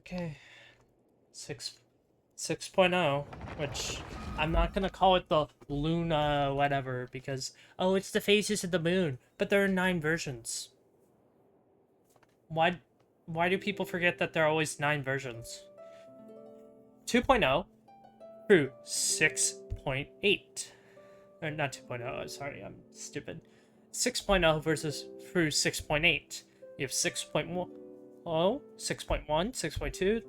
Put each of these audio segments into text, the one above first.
Okay. 6.0, which I'm not gonna call it the Luna whatever because oh, it's the phases of the moon, but there are 9 versions. Why do people forget that there are always 9 versions? 2.0 through 6.8. Or not 2.0, sorry, I'm stupid. 6.0 versus through 6.8. You have 6.1, 6.1, 6.2,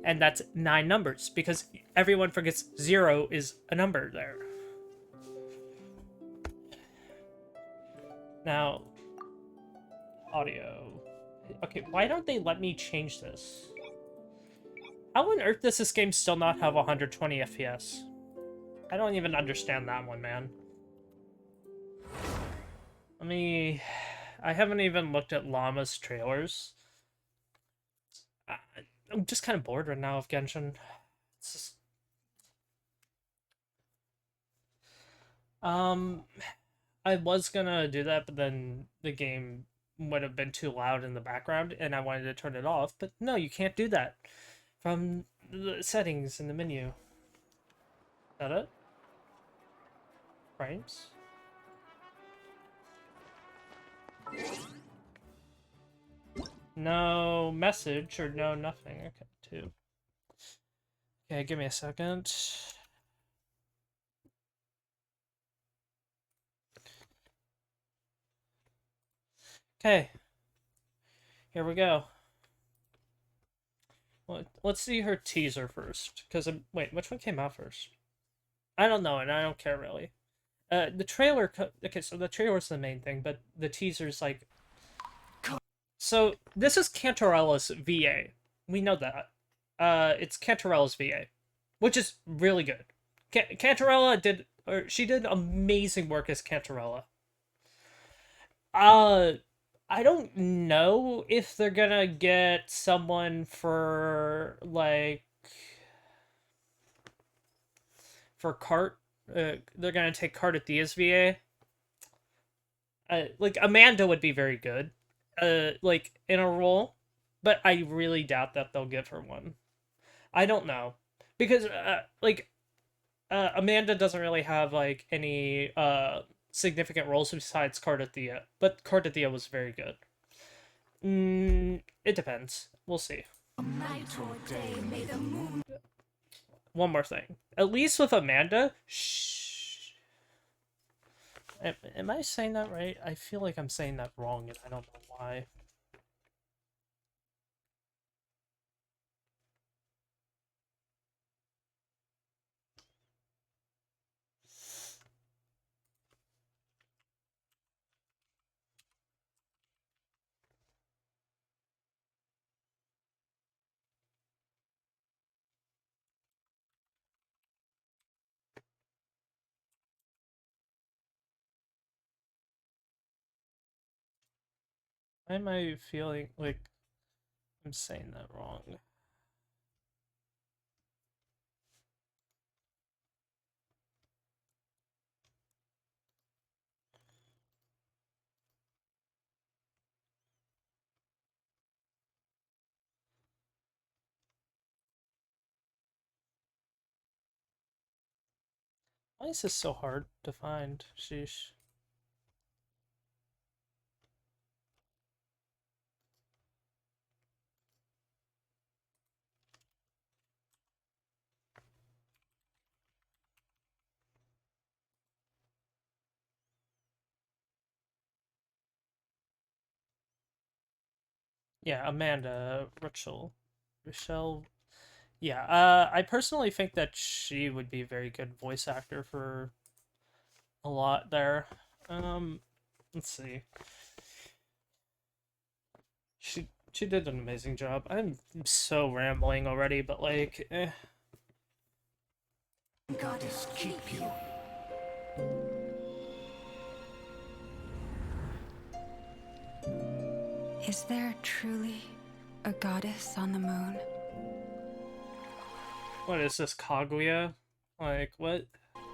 and that's 9 numbers because everyone forgets 0 is a number there. Now, audio. Okay, why don't they let me change this? How on earth does this game still not have 120 FPS? I don't even understand that one, man. I haven't even looked at Llama's trailers. I'm just kind of bored right now of Genshin. It's just... I was gonna do that, but then the game would have been too loud in the background, and I wanted to turn it off. But no, you can't do that from the settings in the menu. Is that it? Frames? No message or no nothing. Okay, 2. Okay, give me a second. Okay. Here we go. Well, let's see her teaser first. Because, wait, which one came out first? I don't know, and I don't care really. The trailer... Okay, so the trailer's the main thing, but the teaser's like... So, this is Cantarella's VA. We know that. It's Cantarella's VA. Which is really good. Cantarella did... she did amazing work as Cantarella. I don't know if they're gonna get someone for, like... For Cart. They're gonna take Cart at Thea's VA. Like, Amanda would be very good. Like, in a role. But I really doubt that they'll give her one. I don't know. Because, Amanda doesn't really have, like, any, significant roles besides Cardathea, but Cardathea was very good. It depends. We'll see. One more thing. At least with Amanda, shh. Am I saying that right? I feel like I'm saying that wrong, and I don't know why. Why am I feeling like I'm saying that wrong? Why is this so hard to find? Sheesh. Yeah, Amanda, Rachel. Yeah, I personally think that she would be a very good voice actor for a lot there. Let's see. She did an amazing job. I'm so rambling already, but like, Goddess keep you. Is there truly a goddess on the moon? What is this, Kaguya? Like, what?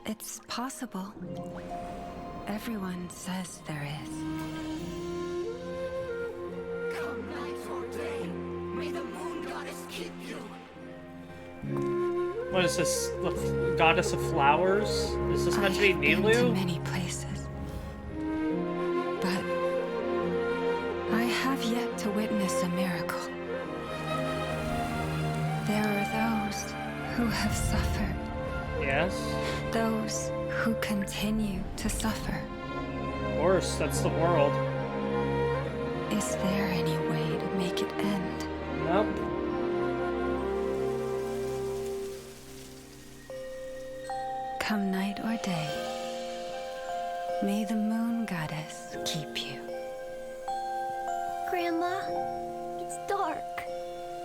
It's possible. Everyone says there is. Come night or day, may the moon goddess keep What is this? The goddess of flowers? Is this meant to be I've been to Nilu? many places, but I have yet to witness a miracle. There are those who have suffered, Yes. those who continue to suffer. Of course, that's the world. Is there any way to make it end? Nope. Come night or day, may the moon goddess keep you. Grandma, it's dark.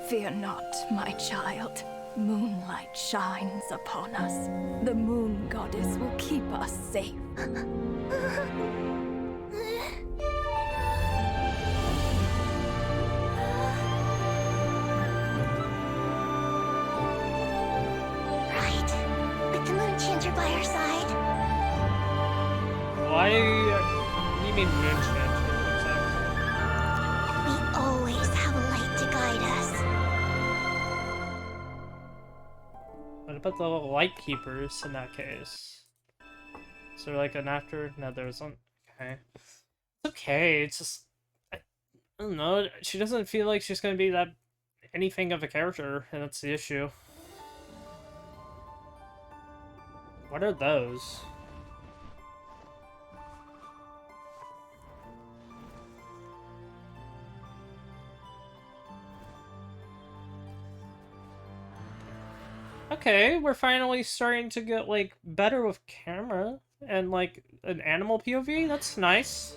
Fear not, my child. Moonlight shines upon us. The moon goddess will keep us safe. Right. With the moon enchanter by our side. Why? You mean moon enchanter? We always have a light to guide us. What about the little light keepers in that case? Is there like an after? No, there isn't. Okay. It's okay. It's just I don't know. She doesn't feel like she's gonna be that anything of a character, and that's the issue. What are those? Okay, we're finally starting to get like better with camera and like an animal POV. That's nice.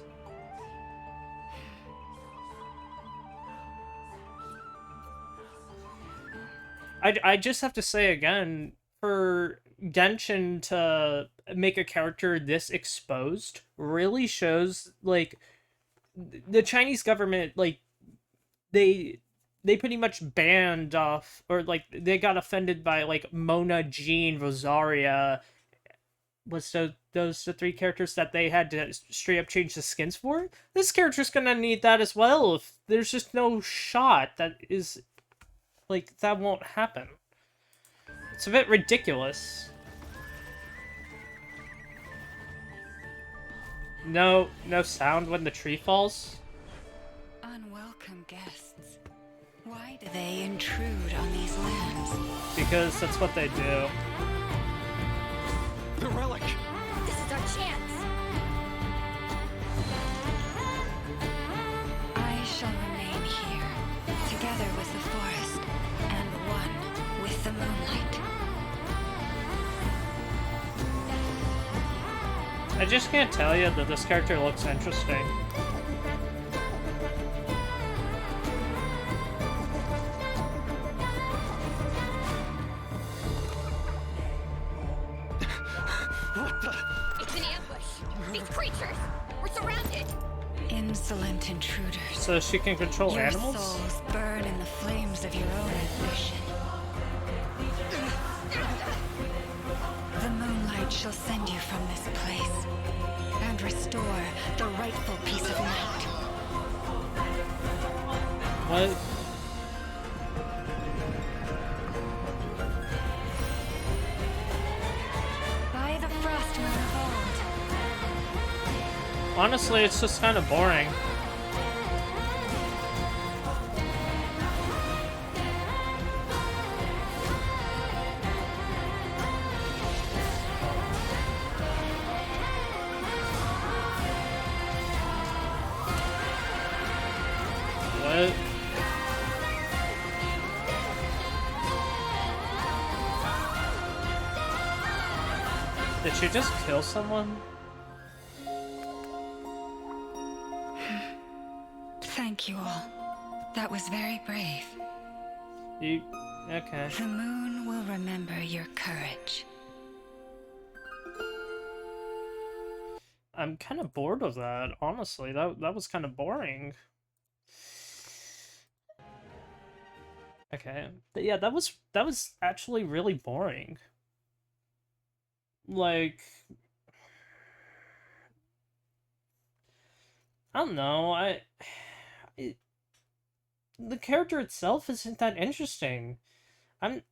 I just have to say again, for Genshin to make a character this exposed really shows like the Chinese government like they pretty much banned off or like they got offended by like Mona, Jean, Rosaria. Was those the three characters that they had to straight up change the skins for? This character's gonna need that as well. If there's just no shot that is like that won't happen. It's a bit ridiculous. No sound when the tree falls. Unwelcome guests. Why do they intrude on these lands? Because that's what they do. The relic! This is our chance. I shall remain here, together with the forest, and one with the moonlight. I just can't tell you that this character looks interesting. What the? It's an ambush. These creatures. We're surrounded. Insolent intruders. So she can control Your animals? souls burn in the flames of your own ambition. The moonlight shall send you from this place and restore the rightful peace of night. What? By the frost moon of old. Honestly, it's just kind of boring. What? Did she just kill someone? Thank you all. That was very brave. You... okay. The moon will remember your courage. I'm kind of bored of that, honestly. That was kind of boring. Okay. But yeah, that was actually really boring. Like I don't know. the character itself isn't that interesting. I'm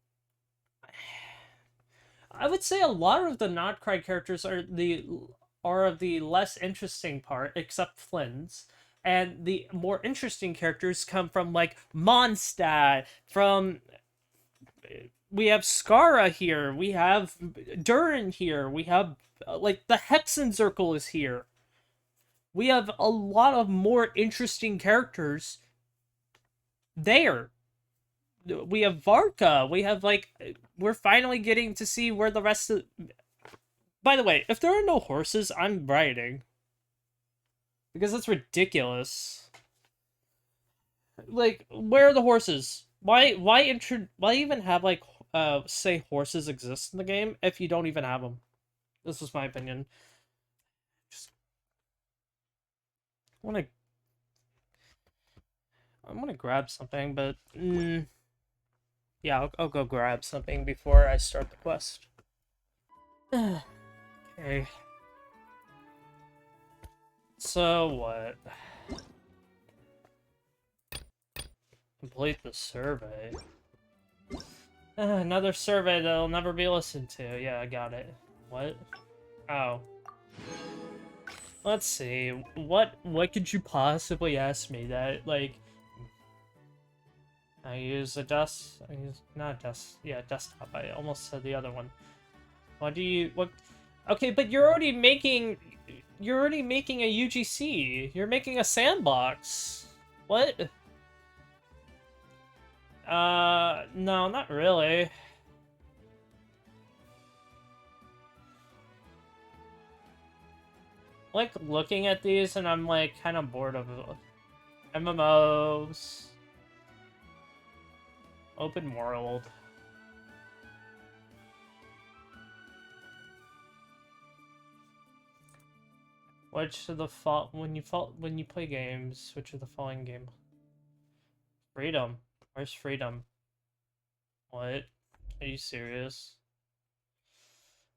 I would say a lot of the not cry characters are the less interesting part, except Flynn's. And the more interesting characters come from like Mondstadt, from we have Skara here, we have Durin here, we have like the Hexen Circle is here. We have a lot of more interesting characters there. We have Varka. We have like we're finally getting to see where the rest of. By the way, if there are no horses, I'm riding because that's ridiculous. Like, where are the horses? Why even have like say horses exist in the game if you don't even have them? This was my opinion. Just want to. I want to grab something, but yeah, I'll go grab something before I start the quest. Okay. So what? Complete the survey. Another survey that'll never be listened to. Yeah, I got it. What? Oh. Let's see. What could you possibly ask me that, like... I use not dust, yeah, desktop. I almost said the other one. What? Okay, but you're already making a UGC. You're making a sandbox. What? No, not really. Like, looking at these, and I'm, like, kind of bored of MMOs. Open world. Which of the when you play games, which of the following game? Freedom. Where's freedom? What? Are you serious?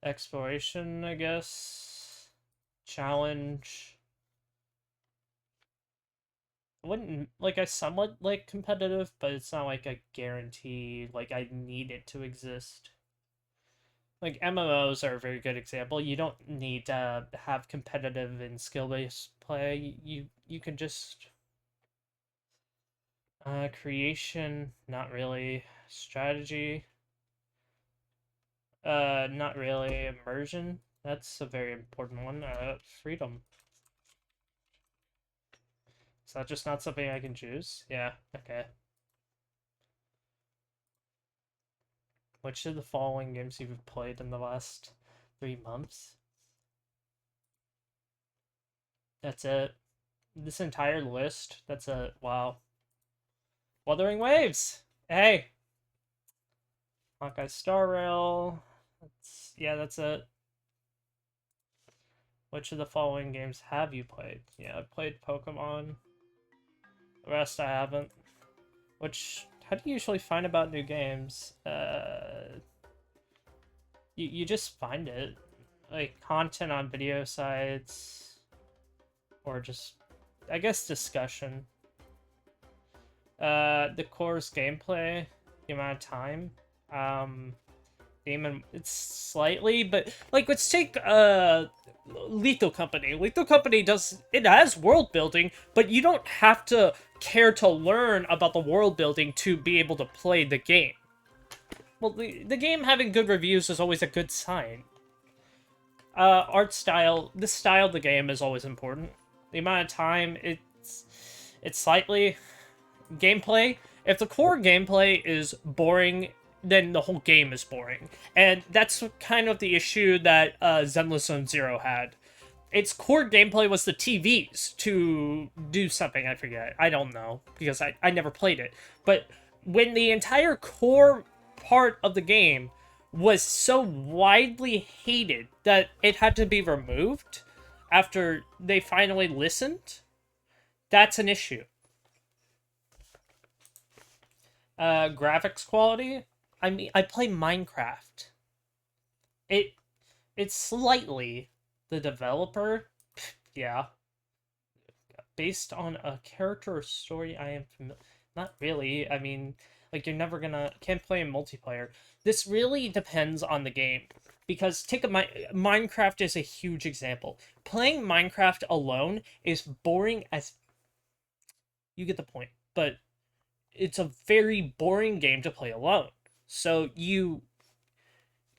Exploration, I guess. Challenge. I wouldn't, like, I somewhat like competitive, but it's not like a guarantee, like, I need it to exist. Like, MMOs are a very good example. You don't need to have competitive and skill-based play. You can just... creation, not really. Strategy, not really. Immersion, that's a very important one. Freedom. Is that just not something I can choose? Yeah, okay. Which of the following games you've played in the last 3 months? That's it. This entire list? That's it. Wow. Wuthering Waves! Hey! Hawkeye Star Rail. That's it. Which of the following games have you played? Yeah, I've played Pokemon. The rest I haven't. How do you usually find about new games? You just find it. Like, content on video sites. Or just, I guess, discussion. The core's gameplay, the amount of time. It's slightly, but, like, let's take, Lethal Company. Lethal Company has world building, but you don't have to care to learn about the world building to be able to play the game. Well, the game having good reviews is always a good sign. Art style, the style of the game is always important. The amount of time, it's slightly... Gameplay, if the core gameplay is boring, then the whole game is boring. And that's kind of the issue that Zenless Zone Zero had. Its core gameplay was the TVs to do something, I forget. I don't know, because I never played it. But when the entire core part of the game was so widely hated that it had to be removed after they finally listened, that's an issue. Graphics quality? I mean, I play Minecraft. It's slightly the developer. Yeah. Based on a character or story I am familiar... Not really. I mean, like you're never gonna can't play in multiplayer. This really depends on the game. Because Minecraft is a huge example. Playing Minecraft alone is boring as you get the point. But it's a very boring game to play alone. So you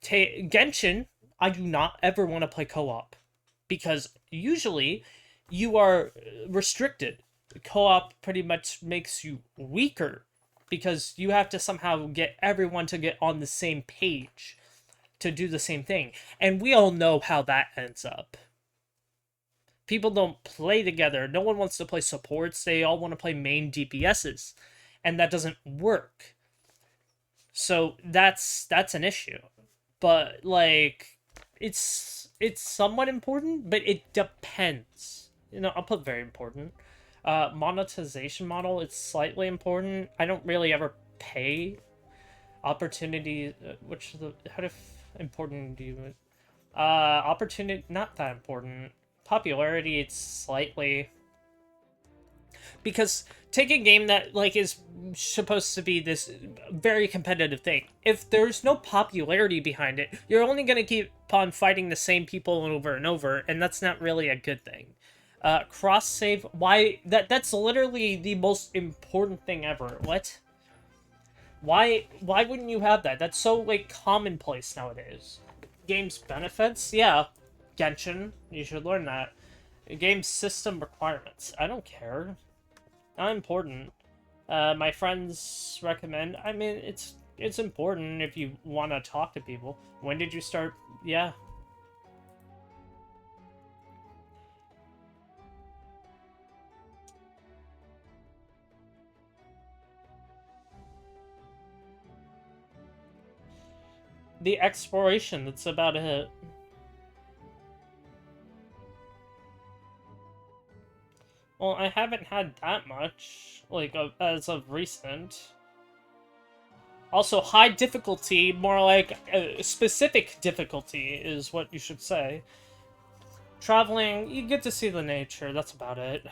take Genshin, I do not ever want to play co-op because usually you are restricted. Co-op pretty much makes you weaker because you have to somehow get everyone to get on the same page to do the same thing. And we all know how that ends up. People don't play together. No one wants to play supports. They all want to play main DPSs. And that doesn't work. So that's an issue. But like it's somewhat important, but it depends. I'll put very important. Monetization model, it's slightly important. I don't really ever pay opportunity. Important do you? Opportunity, not that important. Popularity, it's slightly, because take a game that like is supposed to be this very competitive thing. If there's no popularity behind it, you're only going to keep on fighting the same people over and over, and that's not really a good thing. Cross save, that's literally the most important thing ever. What? Why wouldn't you have that? That's so like commonplace nowadays. Games benefits, yeah. Genshin, you should learn that. Game system requirements, I don't care. Not important. My friends recommend. I mean, it's important if you want to talk to people. When did you start? Yeah. The exploration, that's about it. Well, I haven't had that much, like, as of recent. Also, high difficulty, more like specific difficulty is what you should say. Traveling, you get to see the nature, that's about it.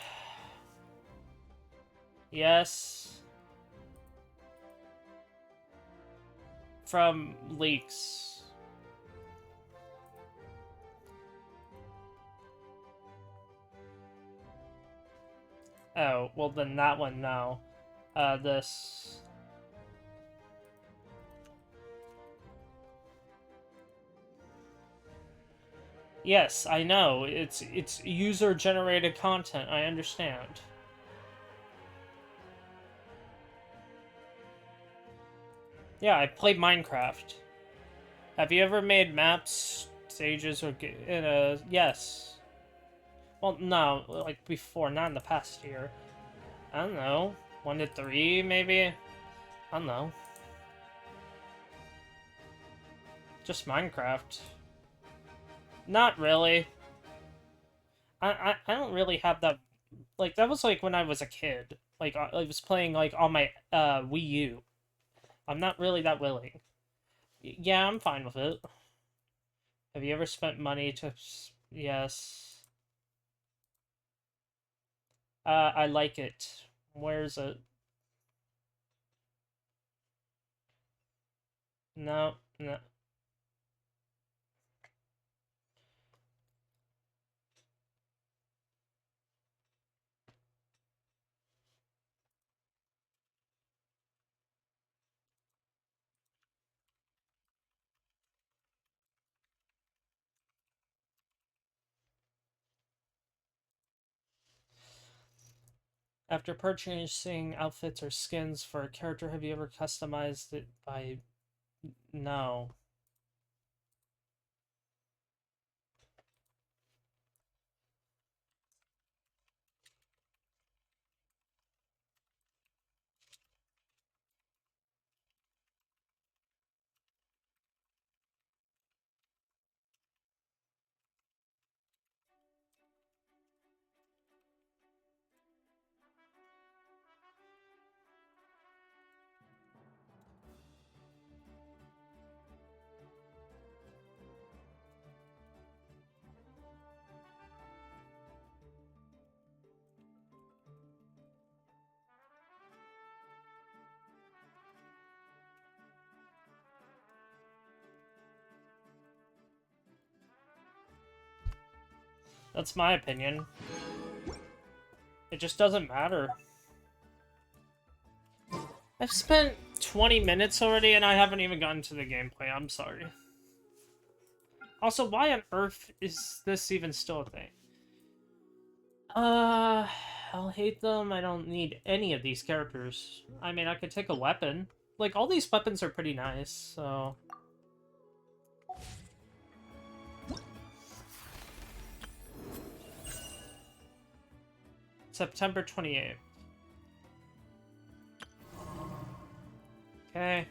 Yes. From leaks. Oh, well then that one, no. This... Yes, I know. It's user-generated content, I understand. Yeah, I played Minecraft. Have you ever made maps, stages, or... Yes. Well, no, like before, not in the past year. I don't know. 1 to 3, maybe? I don't know. Just Minecraft. Not really. I don't really have that... Like, that was like when I was a kid. Like, I was playing like on my Wii U. I'm not really that willing. Yeah, I'm fine with it. Have you ever spent money to... Yes. I like it. Where's it? No, no. After purchasing outfits or skins for a character, have you ever customized it by... No. That's my opinion. It just doesn't matter. I've spent 20 minutes already and I haven't even gotten to the gameplay. I'm sorry. Also, why on earth is this even still a thing? I'll hate them. I don't need any of these characters. I mean, I could take a weapon. Like, all these weapons are pretty nice, so... September 28th. Okay.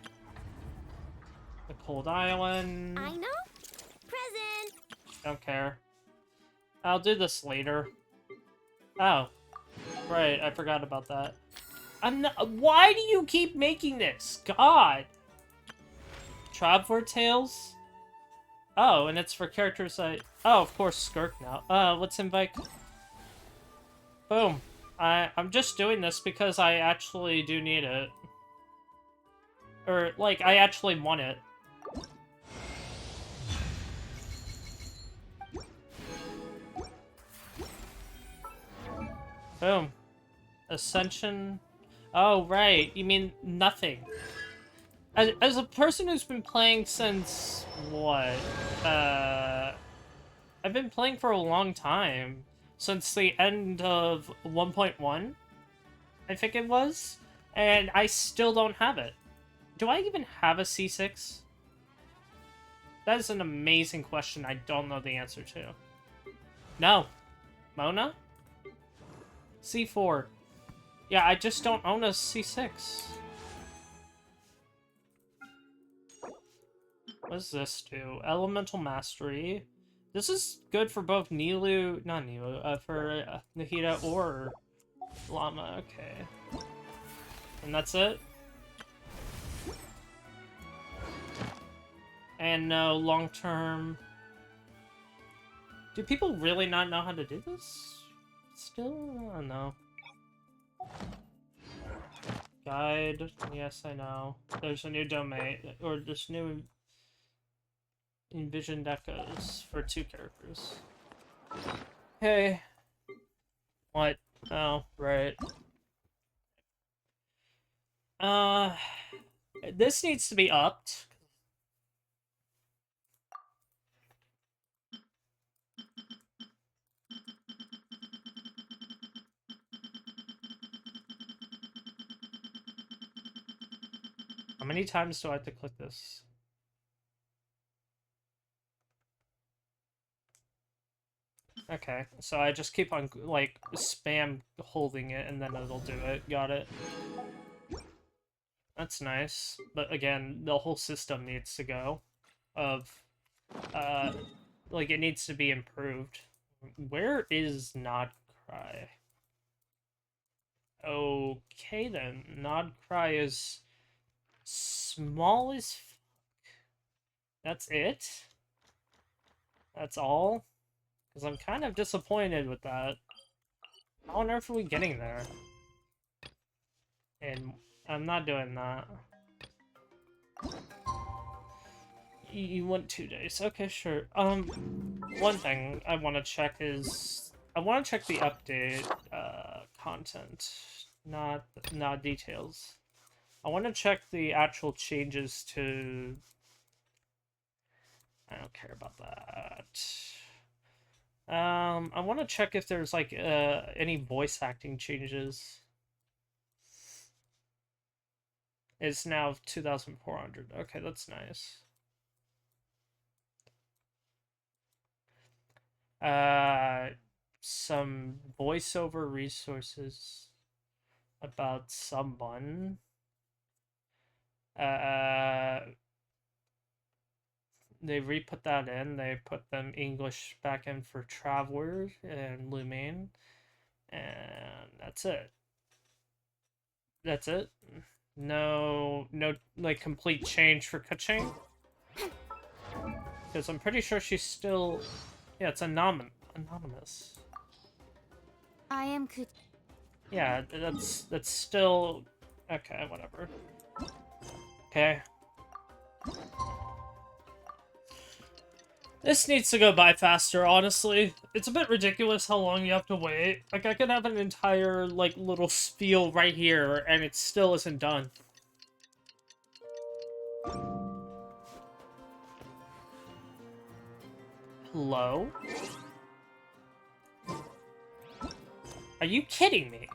The Cold Island. I know. Present. Don't care. I'll do this later. Oh. Right, I forgot about that. I'm not- Why do you keep making this? God! Traveler Tales? Oh, and it's for characters I... Oh, of course, Skirk now. Let's invite... Boom. I'm just doing this because I actually do need it. Or, like, I actually want it. Boom. Ascension. Oh, right. You mean nothing. As a person who's been playing since... What? I've been playing for a long time. Since the end of 1.1, I think it was. And I still don't have it. Do I even have a C6? That is an amazing question I don't know the answer to. No. Mona? C4. Yeah, I just don't own a C6. What does this do? Elemental Mastery. This is good for both Nilou... Not Nilou, for Nahida or Llama. Okay. And that's it? And no long-term... Do people really not know how to do this? Still? I don't know. Guide. Yes, I know. There's a new domain. Or there's new... Envisioned echoes for 2 characters. Hey. What? Oh, right. This needs to be upped. How many times do I have to click this? Okay, so I just keep on, like, spam holding it, and then it'll do it. Got it. That's nice. But again, the whole system needs to go. Like, it needs to be improved. Where is Nod Cry? Okay, then. Nod Cry is small as fuck. That's it? That's all? Because I'm kind of disappointed with that. How on earth are we getting there? And I'm not doing that. You want 2 days. Okay, sure. One thing I want to check is... I want to check the update, content. Not details. I want to check the actual changes to... I don't care about that. I want to check if there's, like, any voice acting changes. It's now 2,400. Okay, that's nice. Some voiceover resources about someone. They re-put that in. They put them English back in for Traveler and Lumine. And that's it. That's it. No, like, complete change for Kaching. Because I'm pretty sure she's still... Yeah, it's anonymous. I am Yeah, that's still... Okay, whatever. Okay. This needs to go by faster, honestly. It's a bit ridiculous how long you have to wait. Like, I could have an entire, like, little spiel right here, and it still isn't done. Hello? Are you kidding me?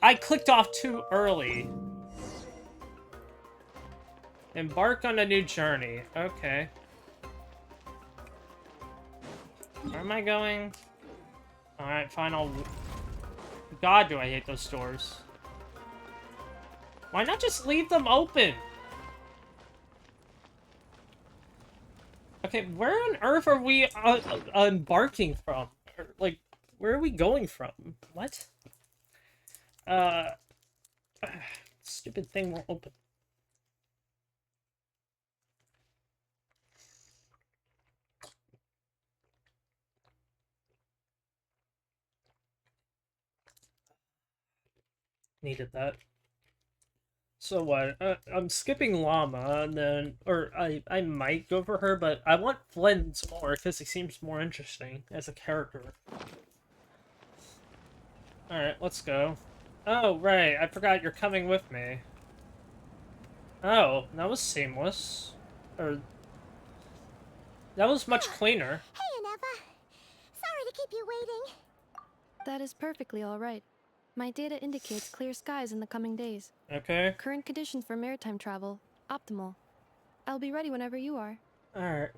I clicked off too early. Embark on a new journey. Okay. Where am I going? Alright, fine, God, do I hate those doors. Why not just leave them open? Okay, where on earth are we embarking from? Or, like, where are we going from? What? Stupid thing won't open. Needed that. So what? I'm skipping Llama, and then, or I might go for her, but I want Flynn's more because he seems more interesting as a character. All right, let's go. Oh right, I forgot you're coming with me. Oh, that was seamless, or that was much cleaner. Hey, Nefa. Sorry to keep you waiting. That is perfectly all right. My data indicates clear skies in the coming days. Okay. Current conditions for maritime travel, optimal. I'll be ready whenever you are. Alright.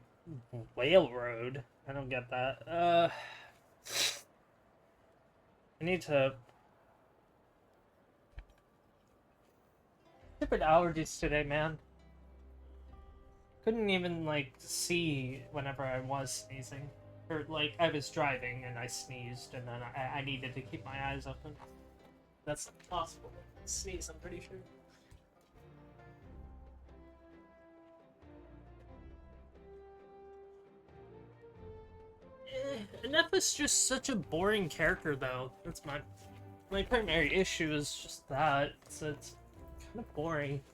Whale Road. I don't get that. I need to... Stupid allergies today, man. Couldn't even, like, see whenever I was sneezing. Or, like, I was driving and I sneezed, and then I needed to keep my eyes open. That's impossible. Sneeze, I'm pretty sure. Nefer's just such a boring character, though. That's my primary issue is just that. It's kind of boring.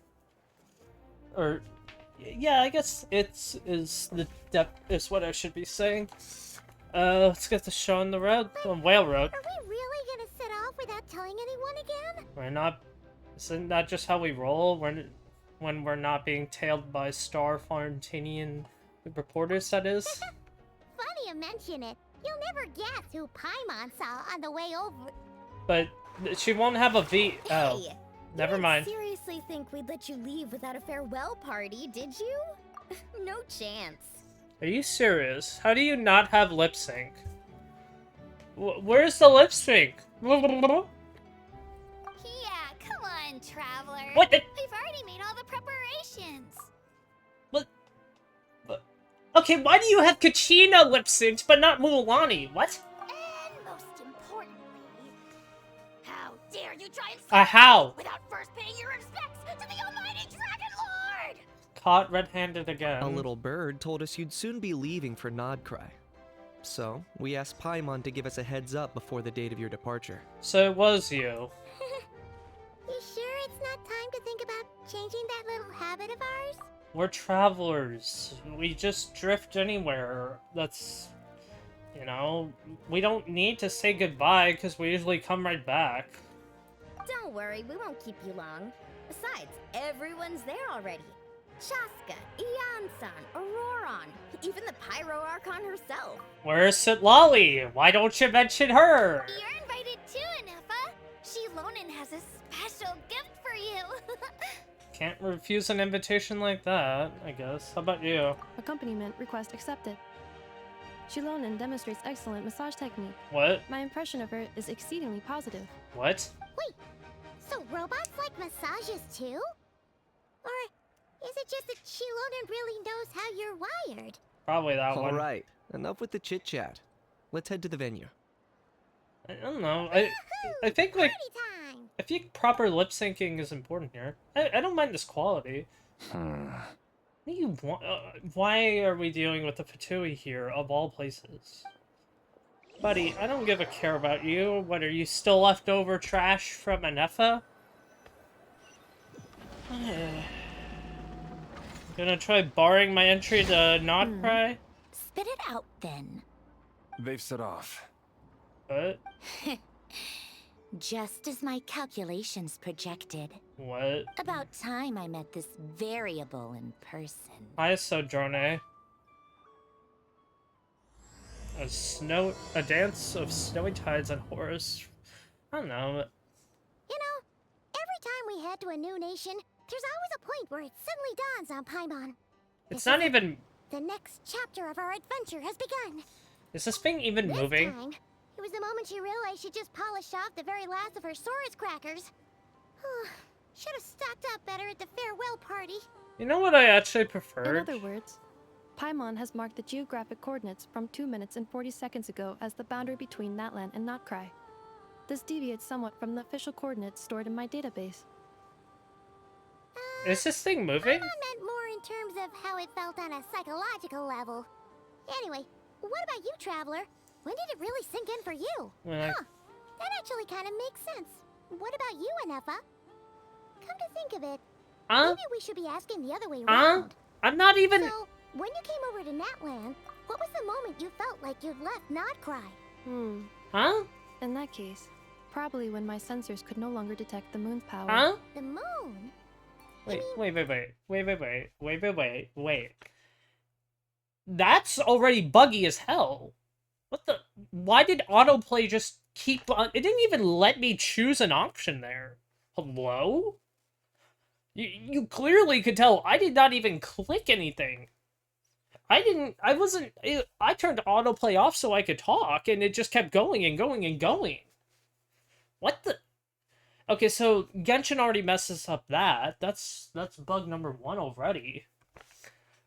Or, yeah, I guess is what I should be saying. Let's get the show on the road, on Whale Road. Are we really gonna set off without telling anyone again? We're not. Isn't that just how we roll? When we're not being tailed by Star Florentinian reporters, that is. Funny you mention it. You'll never guess who Paimon saw on the way over. But she won't have a V. Oh, Hey, never you mind. didn't seriously think we'd let you leave without a farewell party, did you? No chance. Are you serious? How do you not have lip sync? Where's the lip sync? Yeah, come on, traveler. What the? We've already made all the preparations. Okay, why do you have Kachina lip synced but not Mulan? What? And most importantly, how dare you try and How? without first paying your respects to the almighty Dragon Lord! Caught red-handed again. A little bird told us you'd soon be leaving for Nodcry. So, we asked Paimon to give us a heads up before the date of your departure. So it was you. You sure it's not time to think about changing that little habit of ours? We're travelers. We just drift anywhere. That's... You know, we don't need to say goodbye because we usually come right back. Don't worry, we won't keep you long. Besides, everyone's there already. Chaska, Ian-san, Auroron, even the Pyro Archon herself. Where's Sitlali? Why don't you mention her? You're invited too, Nefa. Shilonen has a special gift for you. Can't refuse an invitation like that, I guess. How about you? Accompaniment request accepted. Shilonen demonstrates excellent massage technique. What? My impression of her is exceedingly positive. What? Wait, so robots like massages too? Or is it just that Shilonen really knows how you're wired? Probably that one. Alright, enough with the chit-chat. Let's head to the venue. I don't know. I think, like, Party time! I think proper lip syncing is important here. I don't mind this quality. What do you want? Why are we dealing with the Fatui here, of all places? Buddy, I don't give a care about you. What, are you still leftover trash from Anefa? Gonna try barring my entry to Nodcry? Spit it out then. They've set off. What? Just as my calculations projected. What? About time I met this variable in person. Hi, Sandrone. A dance of snowy tides on Horus. I don't know. You know, every time we head to a new nation, there's always a point where it suddenly dawns on Paimon. It's not even. The next chapter of our adventure has begun. Is this thing even This moving? time, it was the moment she realized she just polished off the very last of her Saurus crackers. Should have stocked up better at the farewell party. You know what I actually In preferred? other words, Paimon has marked the geographic coordinates from 2 minutes and 40 seconds ago as the boundary between Natlan and Notcry. This deviates somewhat from the official coordinates stored in my database. Is this thing moving? Paimon meant more in terms of how it felt on a psychological level. Anyway, what about you, Traveler? When did it really sink in for you? When I- That actually kind of makes sense. What about you, Anefa? Come to think of it, Huh? maybe we should be asking the other way Huh? around. I'm not even. So, when you came over to Natland, what was the moment you felt like you'd left Notcry? Huh? In that case, probably when my sensors could no longer detect the moon's power. Huh? The moon? Wait. That's already buggy as hell. What the? Why did autoplay just keep on? It didn't even let me choose an option there. Hello? You clearly could tell I did not even click anything. I turned autoplay off so I could talk, and it just kept going and going and going. What the? Okay, so Genshin already messes up that. That's bug number 1 already.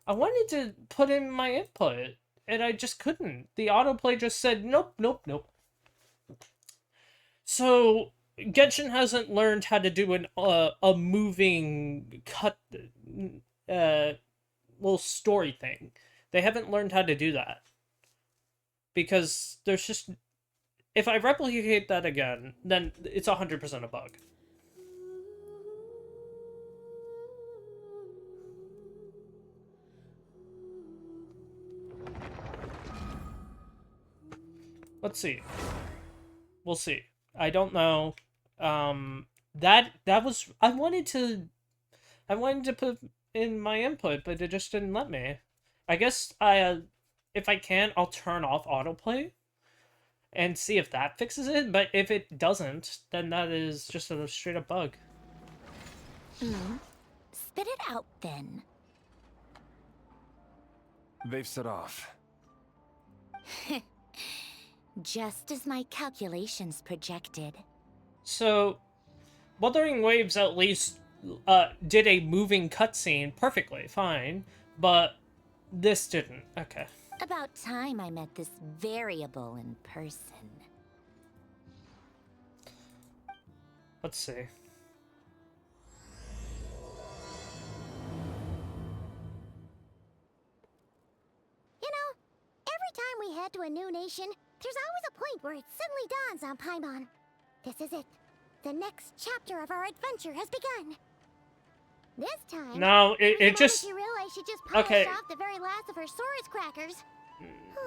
I wanted to put in my input, and I just couldn't. The autoplay just said, nope. So, Genshin hasn't learned how to do a moving cut, little story thing. They haven't learned how to do that. Because there's just... If I replicate that again, then it's 100% a bug. Let's see. We'll see. I don't know. That was... I wanted to put in my input, but it just didn't let me. I guess if I can, I'll turn off autoplay and see if that fixes it, but if it doesn't, then that is just a straight up bug. Spit it out then. They've set off. Just as my calculations projected. So, Wuthering Waves at least did a moving cutscene perfectly fine, but this didn't. Okay. About time I met this variable in person. Let's see. You know, every time we head to a new nation, there's always a point where it suddenly dawns on Paimon. This is it. The next chapter of our adventure has begun. This time, No, it it just... she realized she just polished Okay. off the very last of her Saurus crackers.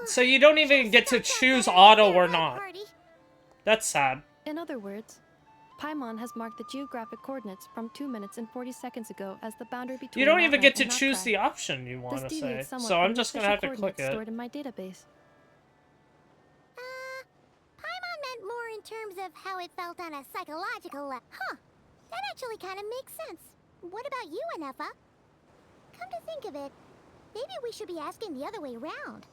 So you don't even get to Stocked up choose better at the auto or farewell not. party. That's sad. In other words, Paimon has marked the geographic coordinates from 2 minutes and 40 seconds ago as the boundary between You don't even Natlan get to and choose Notcry. the option you This want to say. deviates somewhat So from I'm the just gonna have to official click coordinates it. stored in my database. Paimon meant more in terms of how it felt on a psychological level. That actually kind of makes sense. What about you, Anefa? Come to think of it, maybe we should be asking the other way around.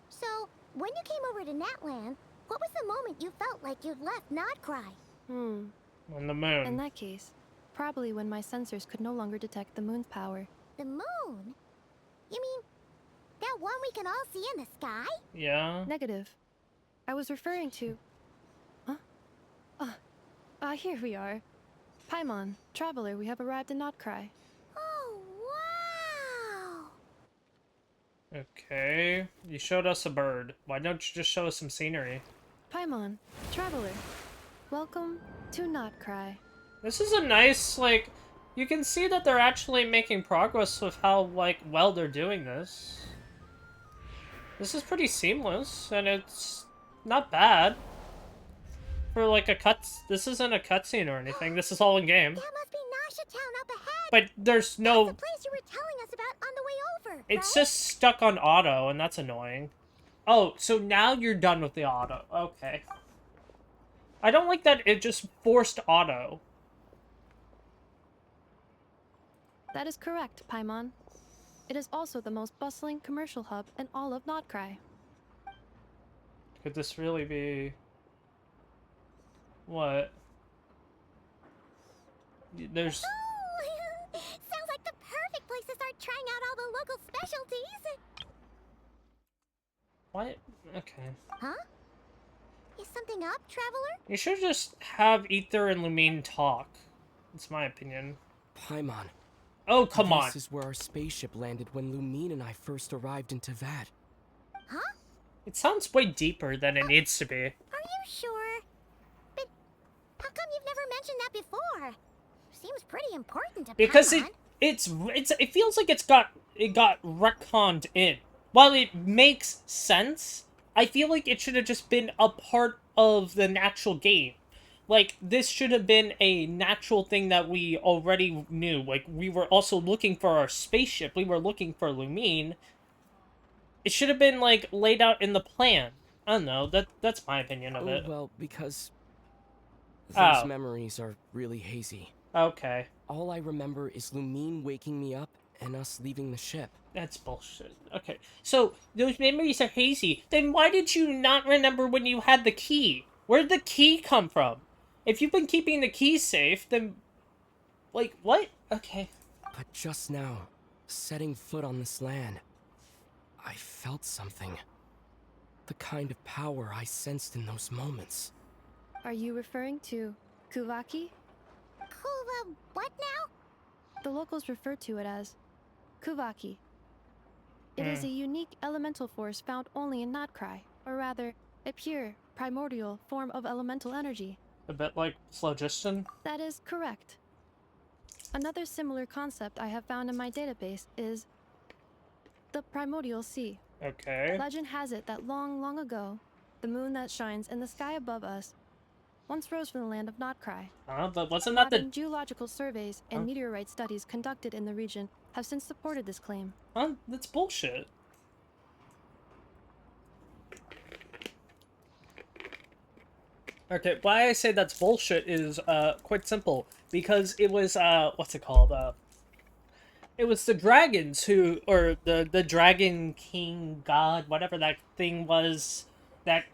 So, when you came over to Natland, what was the moment you felt like you'd left Notcry? On the In moon. that case, probably when my sensors could no longer detect the moon's power. The moon? You mean, that one we can all see in the sky? Yeah. Negative. I was referring to... Huh? Here we are. Paimon, Traveler, we have arrived in Notcry. Oh, wow! Okay. You showed us a bird. Why don't you just show us some scenery? Paimon, Traveler, welcome to Notcry. This is a nice, like... You can see that they're actually making progress with how, like, well they're doing this. This is pretty seamless, and it's not bad. For like a this isn't a cutscene or anything. This is all in game. That must be Nasha Town up ahead. But there's That's the no. place you were telling us about on the way over, It's right? just stuck on auto, and that's annoying. Oh, so now you're done with the auto. Okay. I don't like that it just forced auto. That is correct, Paimon. It is also the most bustling commercial hub in all of Notcry. Could this really be... What? There's... Oh, sounds like the perfect place to start trying out all the local specialties. What? Okay. Huh? Is something up, traveler? You should just have Ether and Lumine talk. That's my opinion. Paimon. Oh, come on. This is where our spaceship landed when Lumine and I first arrived in Teyvat. Huh? It sounds way deeper than it needs to be. Are you sure? But how come you've never mentioned that before? Seems pretty important to Because Paimon. it feels like it got retconned in. While it makes sense, I feel like it should have just been a part of the natural game. Like, this should have been a natural thing that we already knew. Like, we were also looking for our spaceship. We were looking for Lumine. It should have been, like, laid out in the plan. I don't know. That's my opinion of it. Well, because those Oh. memories are really hazy. Okay. All I remember is Lumine waking me up and us leaving the ship. That's bullshit. Okay. So, those memories are hazy. Then why did you not remember when you had the key? Where'd the key come from? If you've been keeping the key safe, then... Like, what? Okay. But just now, setting foot on this land, I felt something. The kind of power I sensed in those moments. Are you referring to Kuvaki? What now? The locals refer to it as Kuvaki. It is a unique elemental force found only in Notcry, or rather, a pure, primordial form of elemental energy. A bit like phlogiston? That is correct. Another similar concept I have found in my database is the primordial sea. Okay. Legend has it that long, long ago, the moon that shines in the sky above us once rose from the land of Notcry. But wasn't that Modern the... geological surveys and meteorite studies conducted in the region have since supported this claim. That's bullshit. Okay, why I say that's bullshit is, quite simple. Because it was, what's it called? It was the dragons who, or the dragon king god, whatever that thing was, that,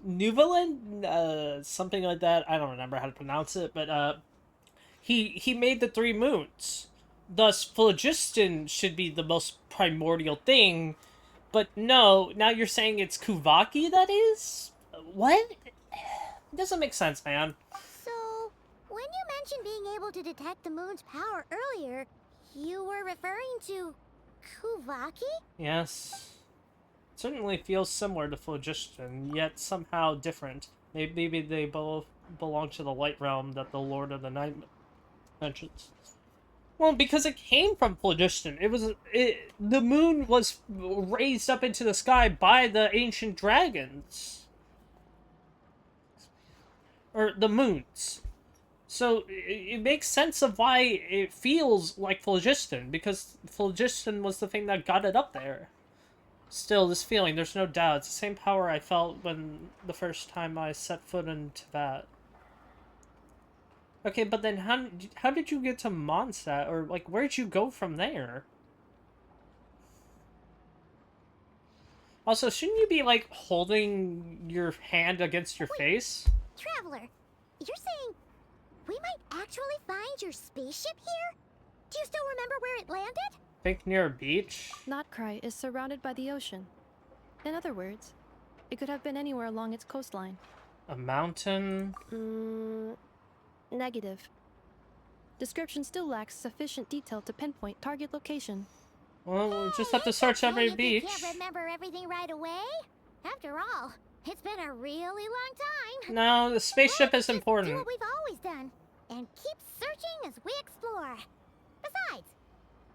Nuvalan? Something like that. I don't remember how to pronounce it, but, he made the 3 moons. Thus, phlogiston should be the most primordial thing, but no, now you're saying it's Kuvaki that is? What? It doesn't make sense, man. So, when you mentioned being able to detect the moon's power earlier, you were referring to Kuvaki? Yes. It certainly feels similar to phlogiston, yet somehow different. Maybe they both belong to the light realm that the Lord of the Night mentions. Well, because it came from phlogiston. The moon was raised up into the sky by the ancient dragons. Or the moons. So, it makes sense of why it feels like phlogiston, because phlogiston was the thing that got it up there. Still, this feeling, there's no doubt, it's the same power I felt when the first time I set foot into that. Okay, but then how did you get to Mondstadt, or, like, where'd you go from there? Also, shouldn't you be, like, holding your hand against your face? Traveler, you're saying we might actually find your spaceship here? Do you still remember where it landed? Think near a beach? Notcry is surrounded by the ocean. In other words, it could have been anywhere along its coastline. A mountain? Negative. Description still lacks sufficient detail to pinpoint target location. Well, we'll just have to search every If you beach. can't remember everything right away. After all, it's been a really long time. No, the spaceship Let's is just important. do what we've always done, and keep searching as we explore. Besides,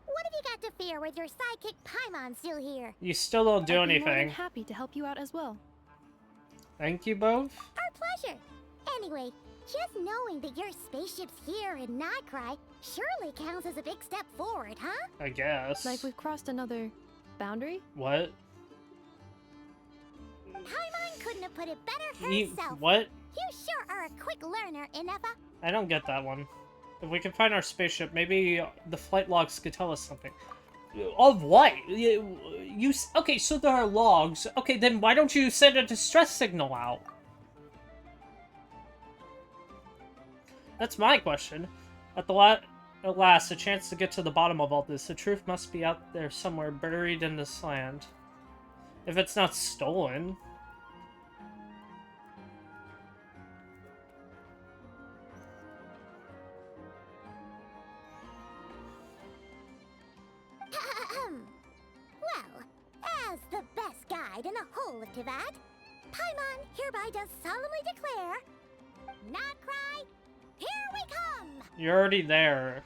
what have you got to here with your sidekick Paimon still here. You still don't do I'd be more than anything. happy to help you out as well. Thank you both. Our pleasure. Anyway, just knowing that your spaceship's here in Nightcry surely counts as a big step forward, huh? I guess. Like we've crossed another boundary? What? Paimon couldn't have put it better You, herself. what? You sure are a quick learner, Inefa. I don't get that one. If we can find our spaceship, maybe the flight logs could tell us something. Of what? Okay, so there are logs. Okay, then why don't you send a distress signal out? That's my question. At last, a chance to get to the bottom of all this. The truth must be out there somewhere, buried in this land. If it's not stolen. Well, as the best guide in the whole of Tivat, Paimon hereby does solemnly declare, Nightcry, here we come! You're already there.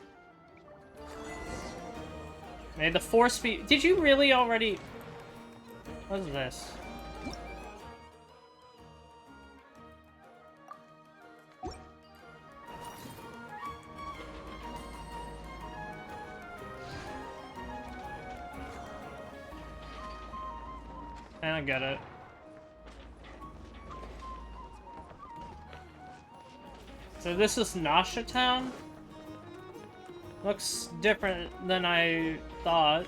May the force be... Did you really already... What is this? I don't get it. So this is Nasha Town? Looks different than I thought.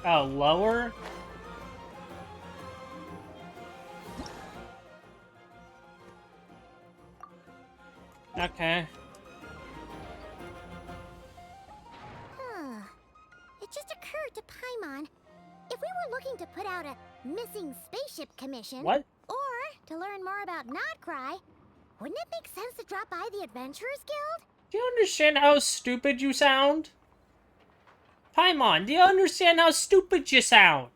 Oh, lower? Okay. It just occurred to Paimon, if we were looking to put out a missing spaceship commission, What? or to learn more about Nightcry, wouldn't it make sense to drop by the Adventurers Guild? Do you understand how stupid you sound? Paimon, do you understand how stupid you sound?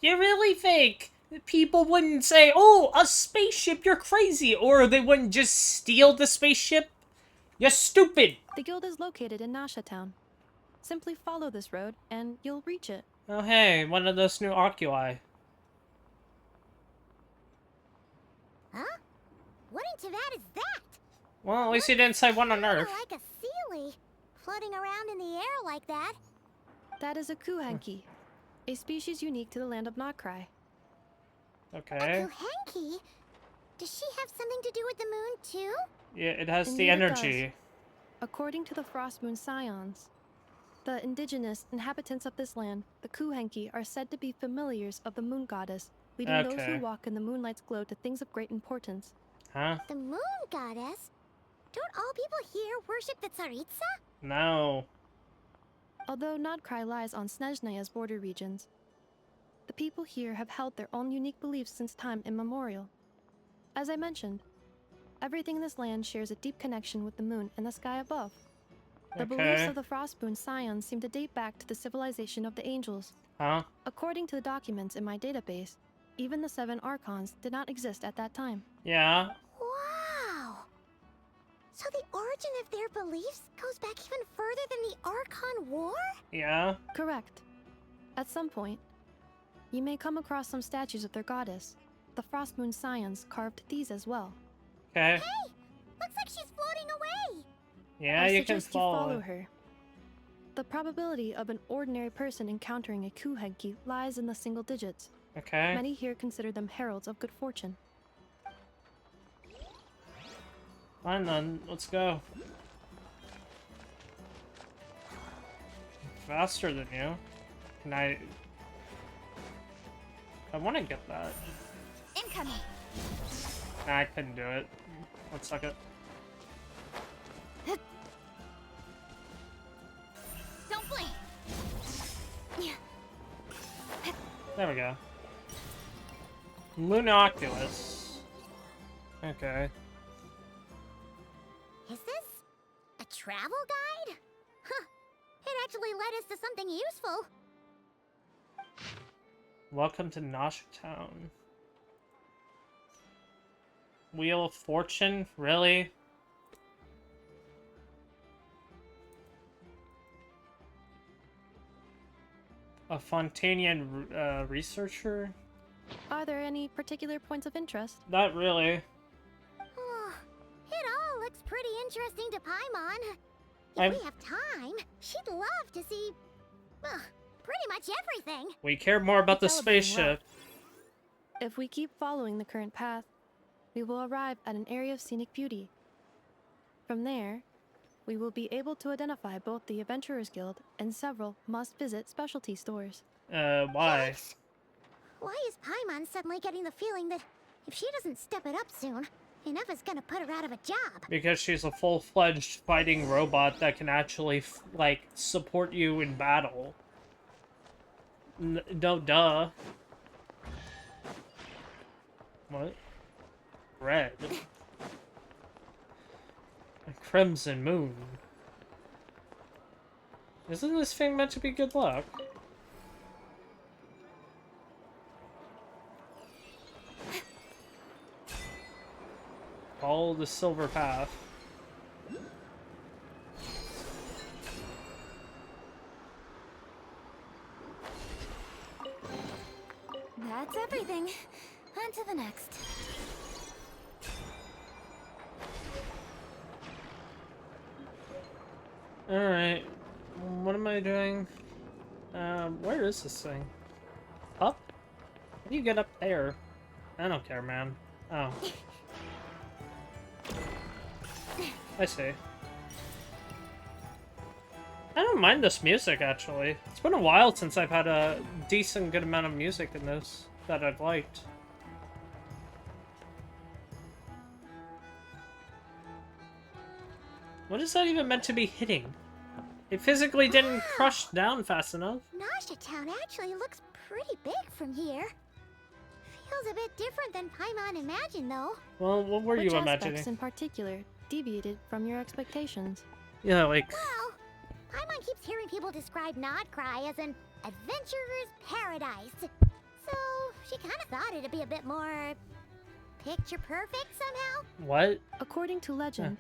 You really think that people wouldn't say, oh, a spaceship, you're crazy, or they wouldn't just steal the spaceship? You're stupid! The guild is located in Nasha Town. Simply follow this road, and you'll reach it. Oh hey, one of those new oculi. Huh? What in Tivat is that? Well, at least you didn't say one on Kinda Earth. like a Sealy, floating around in the air like that. That is a kuhanki, a species unique to the land of Notcry. Okay. Kuhanki? Does she have something to do with the moon, too? Yeah, it has Indeed the it energy. According to the Frost Moon Scions, the indigenous inhabitants of this land, the kuhanki, are said to be familiars of the moon goddess, leading those Okay. who walk in the moonlight's glow to things of great importance. Huh? The moon goddess? Don't all people here worship the Tsaritsa? No. Although Nodcry lies on Snezhnaya's border regions, the people here have held their own unique beliefs since time immemorial. As I mentioned, everything in this land shares a deep connection with the moon and the sky above. The beliefs Okay. of the Frostmoon Scions seem to date back to the civilization of the angels. Huh? According to the documents in my database, even the 7 Archons did not exist at that time. Yeah. Wow! So the origin of their beliefs goes back even further than the Archon War? Yeah. Correct. At some point, you may come across some statues of their goddess. The Frostmoon Scions carved these as well. Okay. Hey! Looks like she's floating away! Yeah, I you can suggest you follow follow. her. The probability of an ordinary person encountering a kuhenki lies in the single digits. Okay. Many here consider them heralds of good fortune. Fine then, let's go. Faster than you. Can I want to get that. Incoming! Nah, I couldn't do it. Let's suck it. Don't blink! There we go. Lunoculus. Okay. Is this a travel guide? Huh. It actually led us to something useful. Welcome to Nosh Town. Wheel of Fortune? Really? A Fontanian researcher? Are there any particular points of interest? Not really. Oh, it all looks pretty interesting to Paimon. If I'm- we have time, she'd love to see, pretty much everything. We care more about the It's all being spaceship. If we keep following the current path, we will arrive at an area of scenic beauty. From there, we will be able to identify both the Adventurers Guild and several must-visit specialty stores. Why? Why is Paimon suddenly getting the feeling that if she doesn't step it up soon, Ineva's gonna put her out of a job? Because she's a full-fledged fighting robot that can actually, like, support you in battle. No, duh. What? Red. A crimson moon. Isn't this thing meant to be good luck? Follow the silver path. That's everything. On to the next. Alright. What am I doing? Where is this thing? Up? How do you get up there? I don't care, man. Oh. I see. I don't mind this music, actually. It's been a while since I've had a decent good amount of music in this that I've liked. What is that even meant to be hitting? It physically didn't crush down fast enough. Nausea Town actually looks pretty big from here. Feels a bit different than Paimon imagined, though. Well, what were Which you aspects imagining? in particular deviated from your expectations? Yeah, like... Well, Paimon keeps hearing people describe Nodcry as an adventurer's paradise. So, she kind of thought it'd be a bit more picture perfect somehow. What? According to legend,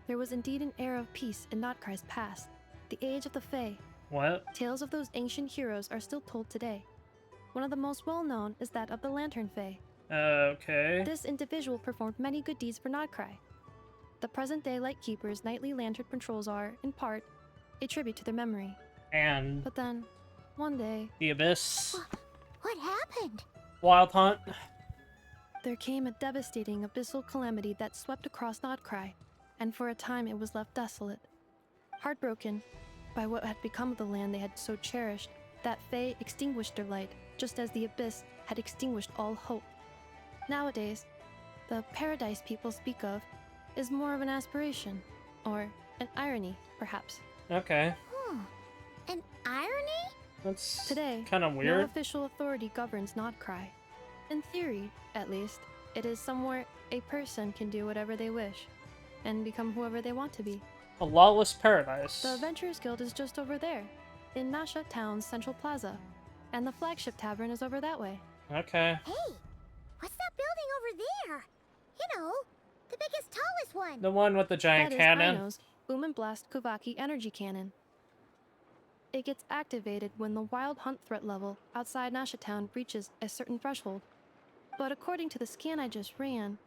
there was indeed an era of peace in Nodcry's past, the Age of the Fae. What? Tales of those ancient heroes are still told today. One of the most well-known is that of the Lantern Fae. Okay. This individual performed many good deeds for Nodcry. The present-day Lightkeeper's nightly lantern patrols are, in part, a tribute to their memory. And But then, one day, the Abyss. What happened? Wild Hunt. there came a devastating abyssal calamity that swept across Nodcry, and for a time it was left desolate. Heartbroken by what had become of the land they had so cherished, that Fae extinguished their light, just as the Abyss had extinguished all hope. Nowadays, the paradise people speak of is more of an aspiration, or an irony, perhaps. Okay. An irony? That's Today, kind of no weird. official authority governs Nodcry. In theory, at least, it is somewhere a person can do whatever they wish, and become whoever they want to be. A lawless paradise. The Adventurers Guild is just over there, in Mondstadt Town's Central Plaza, and the flagship tavern is over that way. Okay. Hey, what's that building over there? You know, the biggest, tallest one. The one with the giant That is cannon. Aino's Boom and Blast Kuvaki energy cannon. It gets activated when the wild hunt threat level outside Nasha Town reaches a certain threshold. But according to the scan I just ran,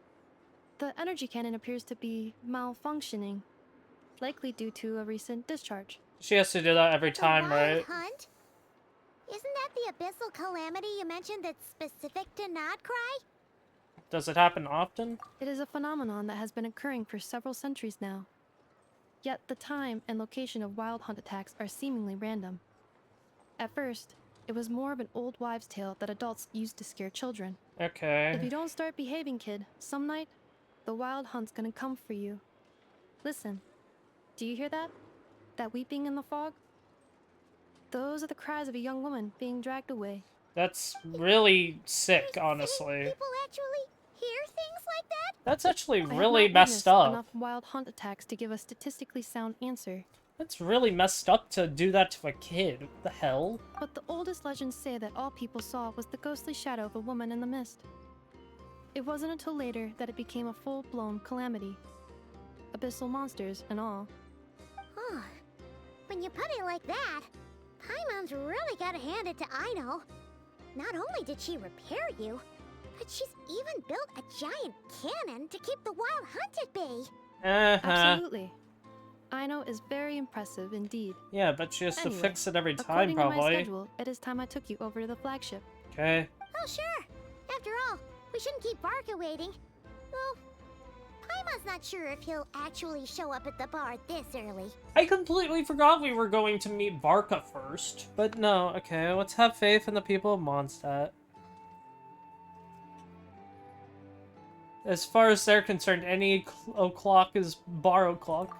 the energy cannon appears to be malfunctioning, likely due to a recent discharge. She has to do that every The time, wild right? Hunt? Isn't that the abyssal calamity you mentioned that's specific to Nodcry? Does it happen often? It is a phenomenon that has been occurring for several centuries now. Yet the time and location of wild hunt attacks are seemingly random. At first, it was more of an old wives' tale that adults used to scare children. If you Okay. don't start behaving, kid, some night, the wild hunt's gonna come for you. Listen, do you hear that? That weeping in the fog? Those are the cries of a young woman being dragged away. That's really sick, You're saying honestly. People actually hear things like that? That's actually I have really not messed witnessed up. enough wild hunt attacks to give a statistically sound answer. That's really messed up to do that to a kid. What the hell? But the oldest legends say that all people saw was the ghostly shadow of a woman in the mist. It wasn't until later that it became a full-blown calamity. Abyssal monsters and all. Huh. When you put it like that, Paimon's really gotta hand it to Aino. Not only did she repair you, but she's even built a giant cannon to keep the wild hunt at bay. Absolutely. Aino is very impressive indeed. Yeah, but she has to Anyway, fix it every time, according to my probably. schedule, it is time I took you over to the flagship. Okay. Oh, sure. After all, we shouldn't keep Barca waiting. Well, Paimon's not sure if he'll actually show up at the bar this early. I completely forgot we were going to meet Varka first. But no, okay, let's have faith in the people of Mondstadt. As far as they're concerned, any o'clock is bar o'clock.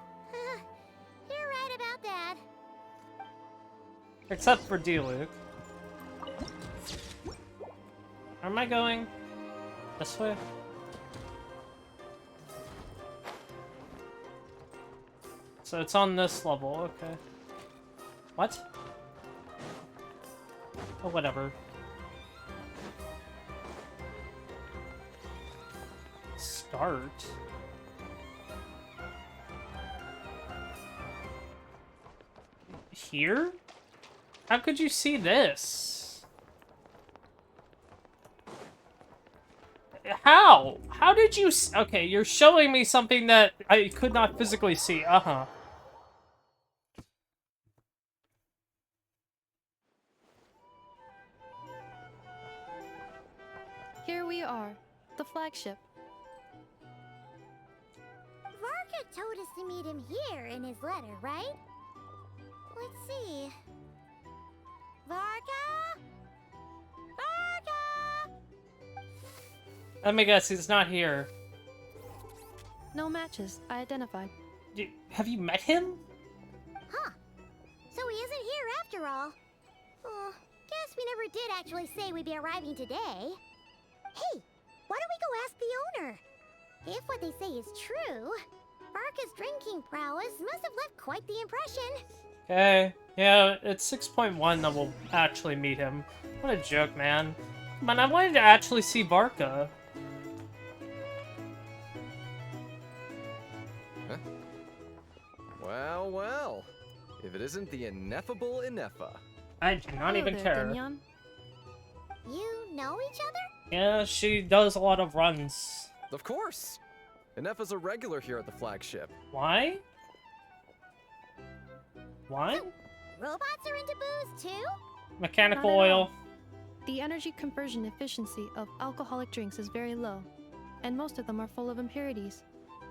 You're right about that. Except for D-Luke. Where am I going? This way? So it's on this level, okay. What? Oh, whatever. Start? Here? How could you see this? How? How did you okay, you're showing me something that I could not physically see. Uh-huh. Here we are, the flagship. Varka told us to meet him here in his letter, right? Let's see. Varka? Varka! Let me guess, he's not here. No matches, I identified. Have you met him? Huh. So he isn't here after all. Guess we never did actually say we'd be arriving today. Hey, why don't we go ask the owner? If what they say is true, Varka's drinking prowess must have left quite the impression. Okay. Yeah, it's 6.1 that we'll actually meet him. What a joke, man. Man, I wanted to actually see Varka. Huh? Well, well. If it isn't the ineffable Inefa. I do not Hello even there, care. Denyon. You know each other? Yeah, she does a lot of runs. Of course. Inefa's a regular here at the flagship. Why? Why? Robots are into booze too? Mechanical Not at all. oil. The energy conversion efficiency of alcoholic drinks is very low, and most of them are full of impurities.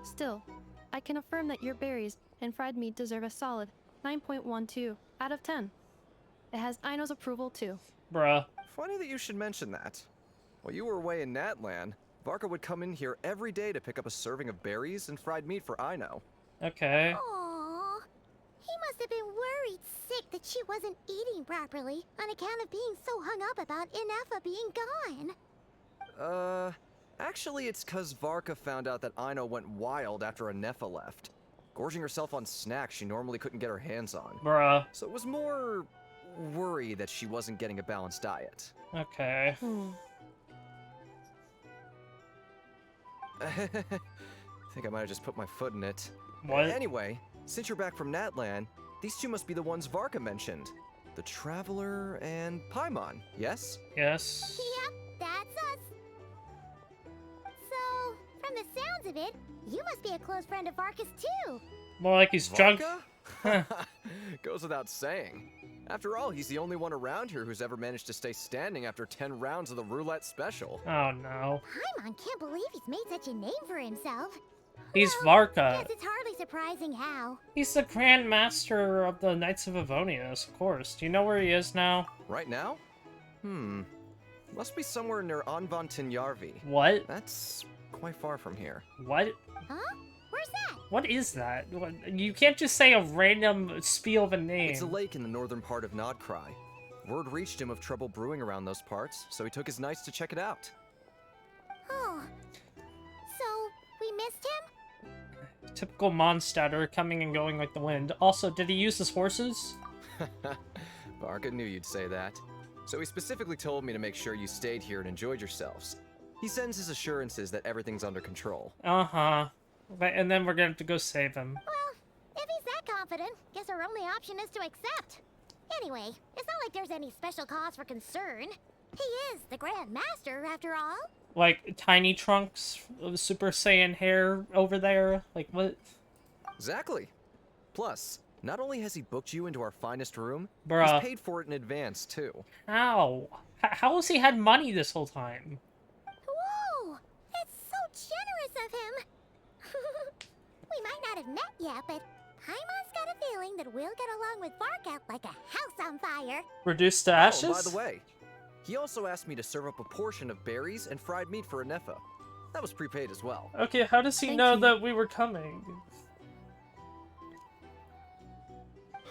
Still, I can affirm that your berries and fried meat deserve a solid 9.12 out of 10. It has Aino's approval too. Bruh. Funny that you should mention that. While you were away in Natlan, Varka would come in here every day to pick up a serving of berries and fried meat for Aino. Okay. Aww. He must have been worried sick that she wasn't eating properly on account of being so hung up about Inefa being gone. Actually it's 'cause Varka found out that Aino went wild after Inefa left, gorging herself on snacks she normally couldn't get her hands on. Bruh. So it was more worry that she wasn't getting a balanced diet. Okay. I think I might have just put my foot in it. What? Anyway, since you're back from Natlan, these two must be the ones Varka mentioned. The Traveler and Paimon, yes? Yes. Yep, that's us. So, from the sounds of it, you must be a close friend of Varka's too. More like he's drunk. Varka? Goes without saying. After all, he's the only one around here who's ever managed to stay standing after 10 rounds of the roulette special. Oh no. Paimon can't believe he's made such a name for himself. He's Well, Varka. Guess it's hardly surprising how. He's the Grand Master of the Knights of Avonius, of course. Do you know where he is now? Right now? Must be somewhere near Anvantinyarvi. What? That's quite far from here. What? Huh? Where's that? What is that? You can't just say a random spiel of a name. It's a lake in the northern part of Nodcry. Word reached him of trouble brewing around those parts, so he took his knights to check it out. Oh. So, we missed him? Typical Mondstadter, coming and going like the wind. Also, did he use his horses? Varka knew you'd say that. So he specifically told me to make sure you stayed here and enjoyed yourselves. He sends his assurances that everything's under control. Uh-huh. And then we're gonna have to go save him. Well, if he's that confident, guess our only option is to accept. Anyway, it's not like there's any special cause for concern. He is the Grand Master, after all. Like, tiny trunks of Super Saiyan hair over there? Like, what? Exactly. Plus, not only has he booked you into our finest room, Bruh. he's paid for it in advance, too. How? How has he had money this whole time? Whoa! That's so generous of him! We might not have met yet, but Paimon's got a feeling that we'll get along with Varka like a house on fire. Reduced to ashes? Oh, by the way, he also asked me to serve up a portion of berries and fried meat for a nefer. That was prepaid as well. Okay, how does he Thank know you. that we were coming?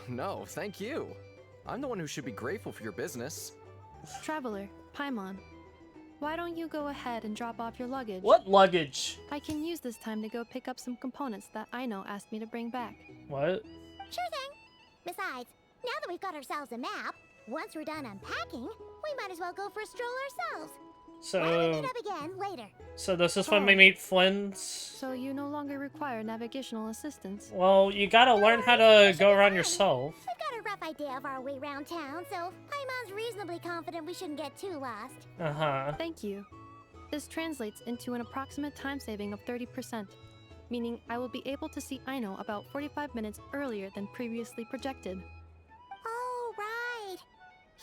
No, thank you. I'm the one who should be grateful for your business. Traveler, Paimon, why don't you go ahead and drop off your luggage? What luggage? I can use this time to go pick up some components that Aino asked me to bring back. What? Sure thing. Besides, now that we've got ourselves a map, once we're done unpacking, we might as well go for a stroll ourselves. Why don't we So, meet up again later? so this is when we meet Flynn's? So you no longer require navigational assistance. Well, you gotta learn how to go around yourself. We've got a rough idea of our way around town, so Paimon's reasonably confident we shouldn't get too lost. Uh-huh. Thank you. This translates into an approximate time saving of 30%, meaning I will be able to see Aino about 45 minutes earlier than previously projected. Oh, right.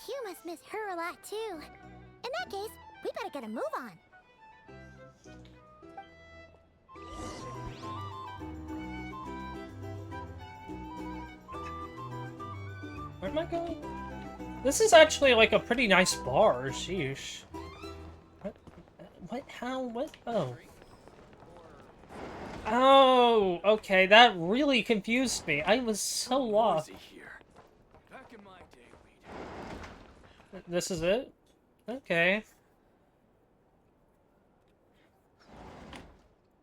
You must miss her a lot, too. In that case, we better get a move on. Where am I going? This is actually like a pretty nice bar. Sheesh. What? What? How? What? Oh. Oh, okay. That really confused me. I was so lost. Back in my day, we'd... This is it? Okay.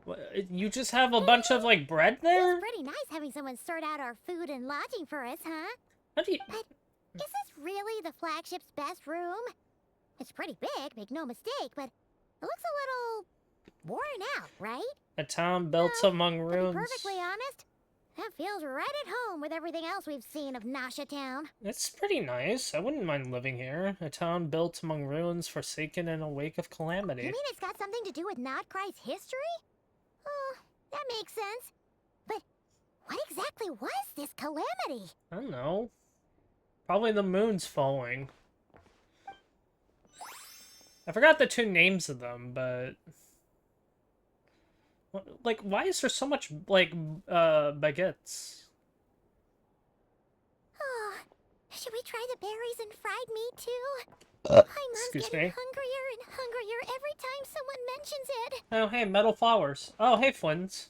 What, you just have a bunch of, like, bread there? It's pretty nice having someone sort out our food and lodging for us, huh? How do you... But is this really the flagship's best room? It's pretty big, make no mistake, but it looks a little worn out, right? A town built among To be ruins. perfectly honest, that feels right at home with everything else we've seen of Nasha Town. It's pretty nice. I wouldn't mind living here. A town built among ruins, forsaken in a wake of You calamity. mean it's got something to do with Nodcry's history? Oh, that makes sense. But what exactly was this calamity? I don't know. Probably the moon's falling. I forgot the two names of them, but... Like, why is there so much, like, baguettes? Oh, should we try the berries and fried meat too? My mom's Excuse getting me? hungrier and hungrier every time someone mentions it. Oh, hey, metal flowers. Oh, hey, Flynn's.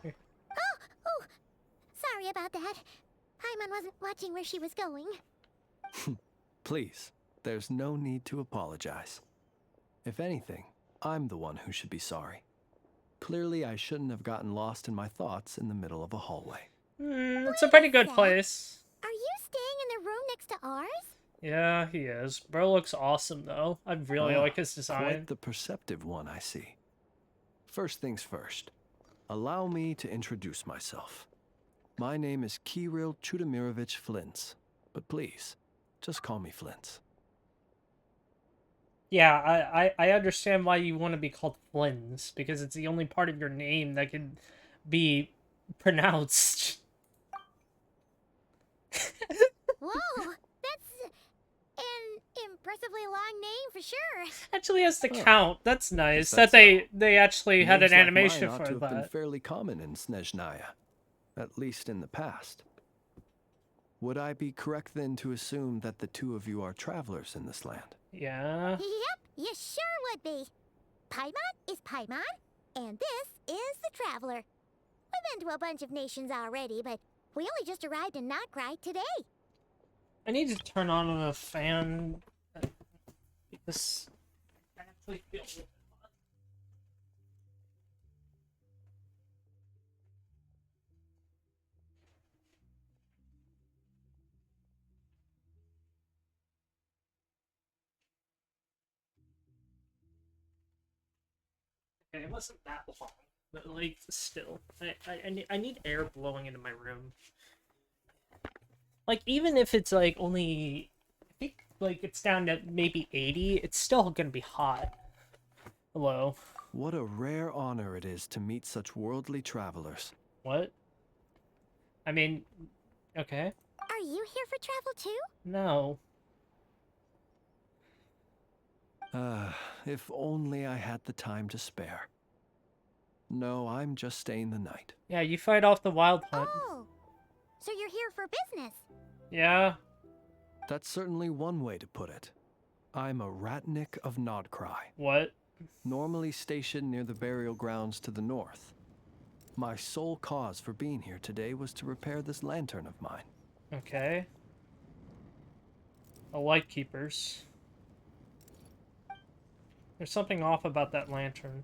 Oh, sorry about that. Paimon wasn't watching where she was going. Please, there's no need to apologize. If anything, I'm the one who should be sorry. Clearly, I shouldn't have gotten lost in my thoughts in the middle of a hallway. It's a pretty good sec. place. Are you staying in the room next to ours? Yeah, he is. Bro looks awesome, though. I really like his design. Quite the perceptive one, I see. First things first. Allow me to introduce myself. My name is Kirill Chudamirovich Flintz, but please, just call me Flintz. Yeah, I understand why you want to be called Flynn's, because it's the only part of your name that can be pronounced. Whoa, that's an impressively long name for sure. Actually has to count. That's nice. that's That they actually had Names an like animation mine ought for to have been that. fairly common in Snezhnaya, at least in the past. Would I be correct then to assume that the two of you are travelers in this land? Yeah. Yep, you sure would be. Paimon is Paimon, and this is the Traveler. We've been to a bunch of nations already, but we only just arrived in Notcry today. I need to turn on a fan because I actually feel it. Okay, it wasn't that long, but like still, I need air blowing into my room. Like, even if it's, like, only... I think, like, it's down to maybe 80, it's still gonna be hot. Hello. What a rare honor it is to meet such worldly travelers. What? I mean... Okay. Are you here for travel too? No. If only I had the time to spare. No, I'm just staying the night. Yeah, you fight off the wild hunt. Oh, so you're here for business. Yeah. That's certainly one way to put it. I'm a Ratnik of Nodcry, What? normally stationed near the burial grounds to the north. My sole cause for being here today was to repair this lantern of mine. Okay. The Lightkeepers. There's something off about that lantern.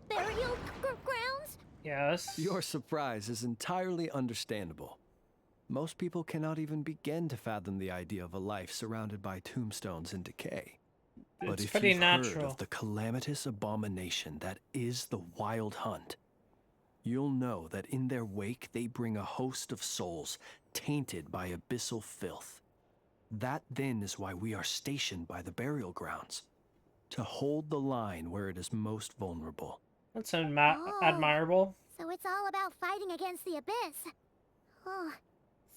Burial grounds? Yes. Your surprise is entirely understandable. Most people cannot even begin to fathom the idea of a life surrounded by tombstones and decay. But It's if pretty you've heard natural. of the calamitous abomination that is the Wild Hunt, you'll know that in their wake they bring a host of souls tainted by abyssal filth. That then is why we are stationed by the burial grounds, to hold the line where it is most vulnerable. That's Oh. admirable. So it's all about fighting against the abyss. Oh,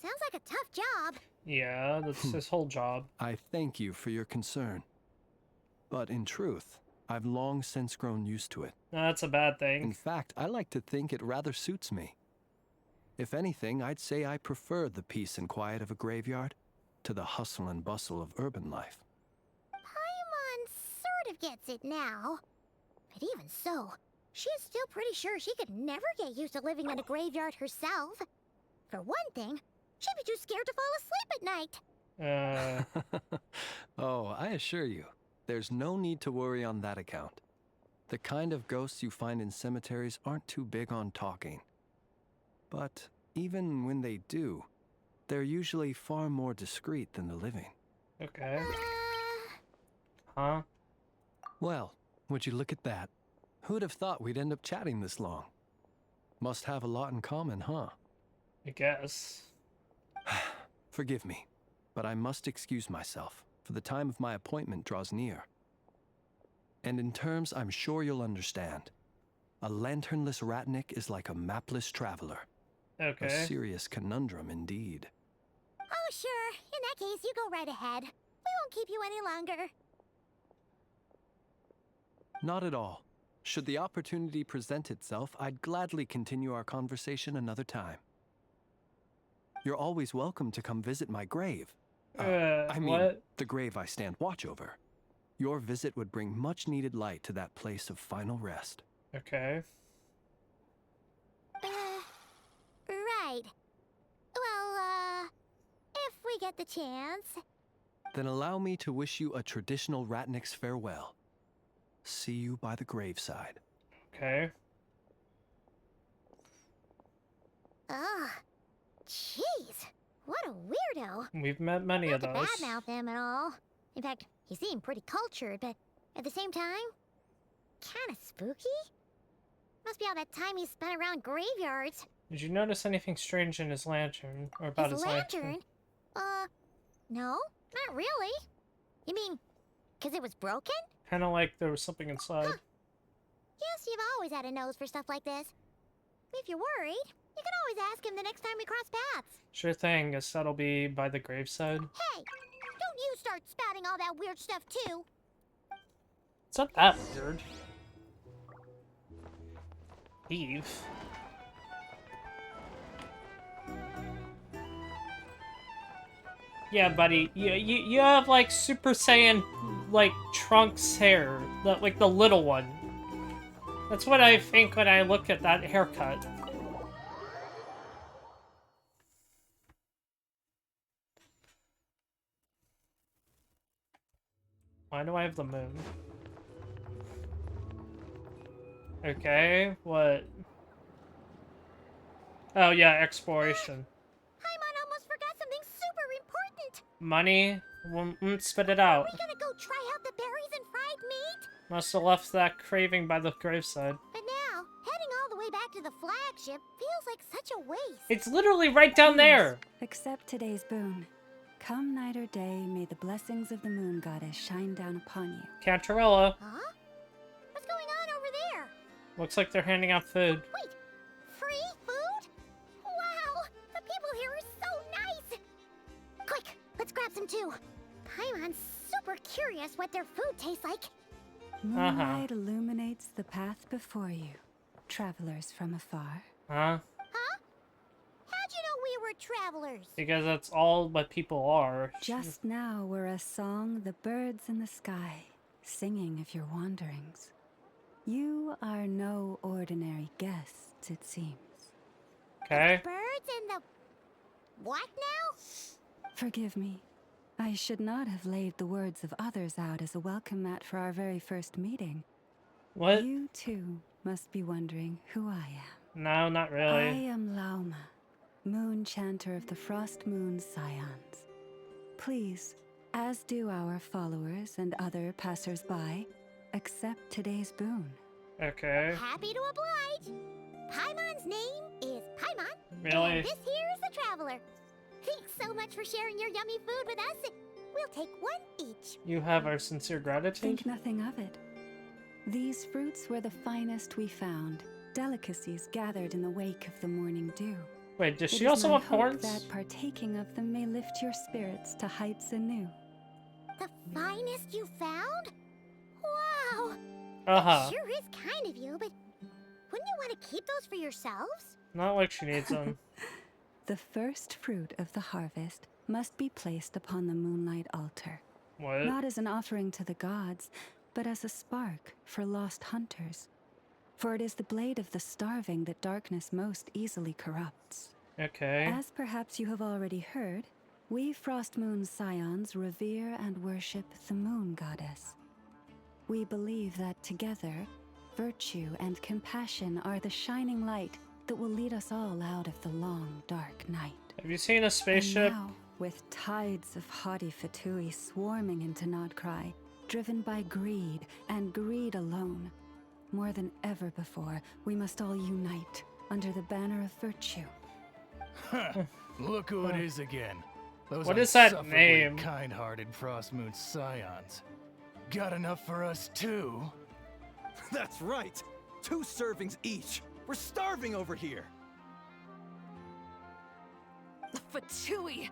sounds like a tough job. Yeah, that's his whole job. I thank you for your concern. But in truth, I've long since grown used to it. No, that's a bad In thing. fact, I like to think it rather suits me. If anything, I'd say I prefer the peace and quiet of a graveyard to the hustle and bustle of urban life. Paimon sort of gets it now. But even so, she's still pretty sure she could never get used to living in a graveyard herself. For one thing, she'd be too scared to fall asleep at night. Oh, I assure you, there's no need to worry on that account. The kind of ghosts you find in cemeteries aren't too big on talking. But even when they do, they're usually far more discreet than the living. Okay. Huh? Well, would you look at that? Who'd have thought we'd end up chatting this long? Must have a lot in common, huh? I guess. Forgive me, but I must excuse myself, for the time of my appointment draws near. And in terms I'm sure you'll understand, a lanternless Ratnik is like a mapless traveler. Okay. A serious conundrum indeed. Oh, sure. In that case, you go right ahead. We won't keep you any longer. Not at all. Should the opportunity present itself, I'd gladly continue our conversation another time. You're always welcome to come visit my grave. I mean, what? the grave I stand watch over. Your visit would bring much needed light to that place of final rest. Okay. Right. Well, if we get the chance. Then allow me to wish you a traditional Ratnik's farewell. See you by the graveside. Okay. Ugh. Jeez. What a weirdo. We've met many Not of to those. badmouth him at all. In fact, he seemed pretty cultured, but at the same time, kinda spooky? Must be all that time he spent around graveyards. Did you notice anything strange in his lantern? Or about his lantern? No, not really. You mean, 'cause it was broken? Kinda like there was something inside. Huh. Yes, you've always had a nose for stuff like this. If you're worried, you can always ask him the next time we cross paths. Sure thing, guess that'll be by the graveside. Hey, don't you start spouting all that weird stuff too. It's not that weird. Eve. Yeah, buddy, you have like Super Saiyan like Trunks hair, like the little one. That's what I think when I look at that haircut. Why do I have the moon? Okay, what? Oh yeah, exploration. Paimon almost forgot something super important. Money? Spit it out. Are we gonna go try out the berries and fried meat? Must have left that craving by the graveside. But now, heading all the way back to the flagship feels like such a waste. It's literally right down there! Accept today's boon. Come night or day, may the blessings of the moon goddess shine down upon you. Cantarella. Huh? What's going on over there? Looks like they're handing out food. Wait, free food? Wow, the people here are so nice! Quick, let's grab some too. Paimon's super curious what their food tastes like. Moonlight illuminates the path before you, travelers from afar. Huh? Huh? How'd you know we were travelers? Because that's all what people are. Just now were a song the birds in the sky, singing of your wanderings. You are no ordinary guests, it seems. Okay. Birds in the... what now? Forgive me. I should not have laid the words of others out as a welcome mat for our very first meeting. What? You, too, must be wondering who I am. No, not really. I am Lauma, moon chanter of the Frost Moon Scions. Please, as do our followers and other passers-by, accept today's boon. Okay. Happy to oblige. Paimon's name is Paimon. Really? And this here is the traveler. Thanks so much for sharing your yummy food with us. We'll take one each. You have our sincere gratitude? Think nothing of it. These fruits were the finest we found, delicacies gathered in the wake of the morning dew. Wait, does It she is also my have hope horns? that partaking of them may lift your spirits to heights anew. The finest you found? Wow. Uh-huh. Sure is kind of you, but wouldn't you want to keep those for yourselves? Not like she needs them. The first fruit of the harvest must be placed upon the moonlight altar. What? Not as an offering to the gods, but as a spark for lost hunters. For it is the blade of the starving that darkness most easily corrupts. Okay. As perhaps you have already heard, we Frost Moon Scions revere and worship the moon goddess. We believe that together, virtue and compassion are the shining light that will lead us all out of the long, dark night. Have you seen a spaceship? And now, with tides of haughty Fatui swarming into Nodcry, driven by greed and greed alone, more than ever before, we must all unite under the banner of virtue. Look who it is again. Those What is that unsufferably name? kind-hearted Frostmoon Scions. Got enough for us too? That's right. 2 servings each. We're starving over here. Fatui!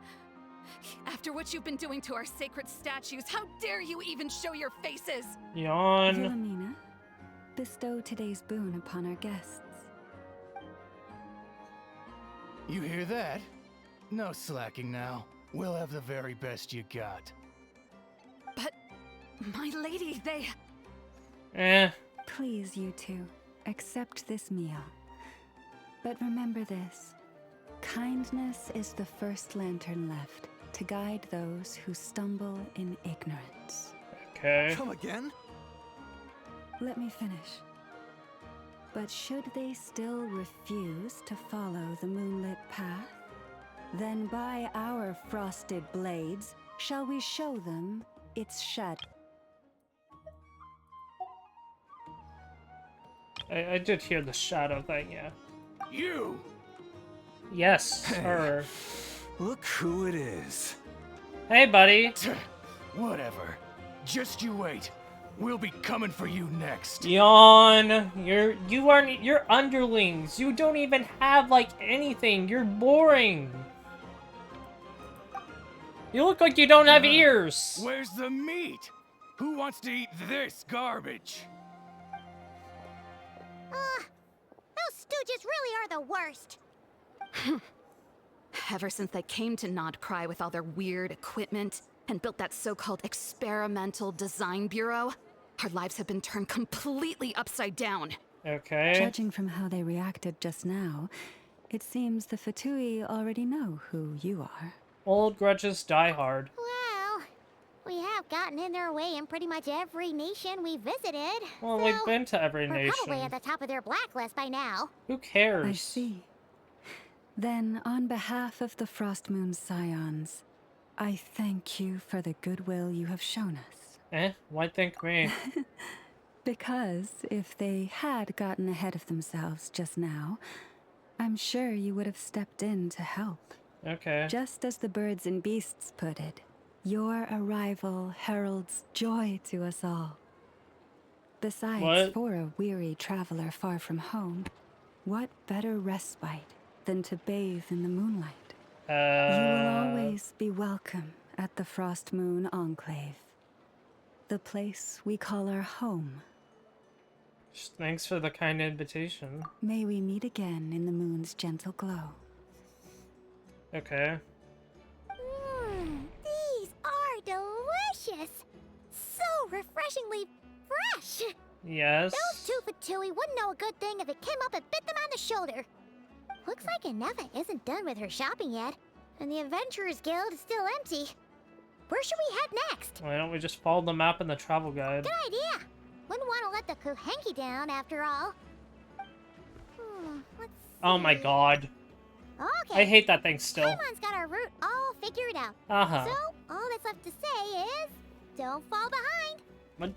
After what you've been doing to our sacred statues, how dare you even show your faces? Yawn. Wilhelmina, bestow today's boon upon our guests. You hear that? No slacking now. We'll have the very best you got. But, my lady, they... Eh. Please, you two, accept this meal. But remember this. Kindness is the first lantern left to guide those who stumble in ignorance. Okay. Come again? Let me finish. But should they still refuse to follow the moonlit path, then by our frosted blades shall we show them its shadow. I did hear the shadow thing, yeah. You! Yes, her. Look who it is. Hey, buddy. Whatever. Just you wait. We'll be coming for you next. Yawn. You're underlings. You don't even have, like, anything. You're boring. You look like you don't have ears. Where's the meat? Who wants to eat this garbage? Those stooges really are the worst. Ever since they came to Nodcry with all their weird equipment and built that so-called experimental design bureau, our lives have been turned completely upside down. Okay. Judging from how they reacted just now, it seems the Fatui already know who you are. Old grudges die hard. Well, we have gotten in their way in pretty much every nation we visited. Well, so we've been to every we're probably nation. at the top of their blacklist by now. Who cares? I see. Then, on behalf of the Frostmoon Scions, I thank you for the goodwill you have shown us. Eh? Why thank me? Because if they had gotten ahead of themselves just now, I'm sure you would have stepped in to help. Okay. Just as the birds and beasts put it, your arrival heralds joy to us all. Besides, What? for a weary traveler far from home, what better respite than to bathe in the moonlight? You will always be welcome at the Frost Moon Enclave, the place we call our home. Thanks for the kind invitation. May we meet again in the moon's gentle glow. Okay. These are delicious! So refreshingly fresh! Yes. Those two for Tui wouldn't know a good thing if it came up and bit them on the shoulder. Looks like Nefa isn't done with her shopping yet, and the Adventurers Guild is still empty. Where should we head next? Why don't we just follow the map in the travel guide? Good idea! Wouldn't want to let the Kuhenki down, after all. Let's Oh my see. god. Okay. I hate that thing still. Paimon's got our route all figured out. Uh-huh. So, all that's left to say is, don't fall behind. What?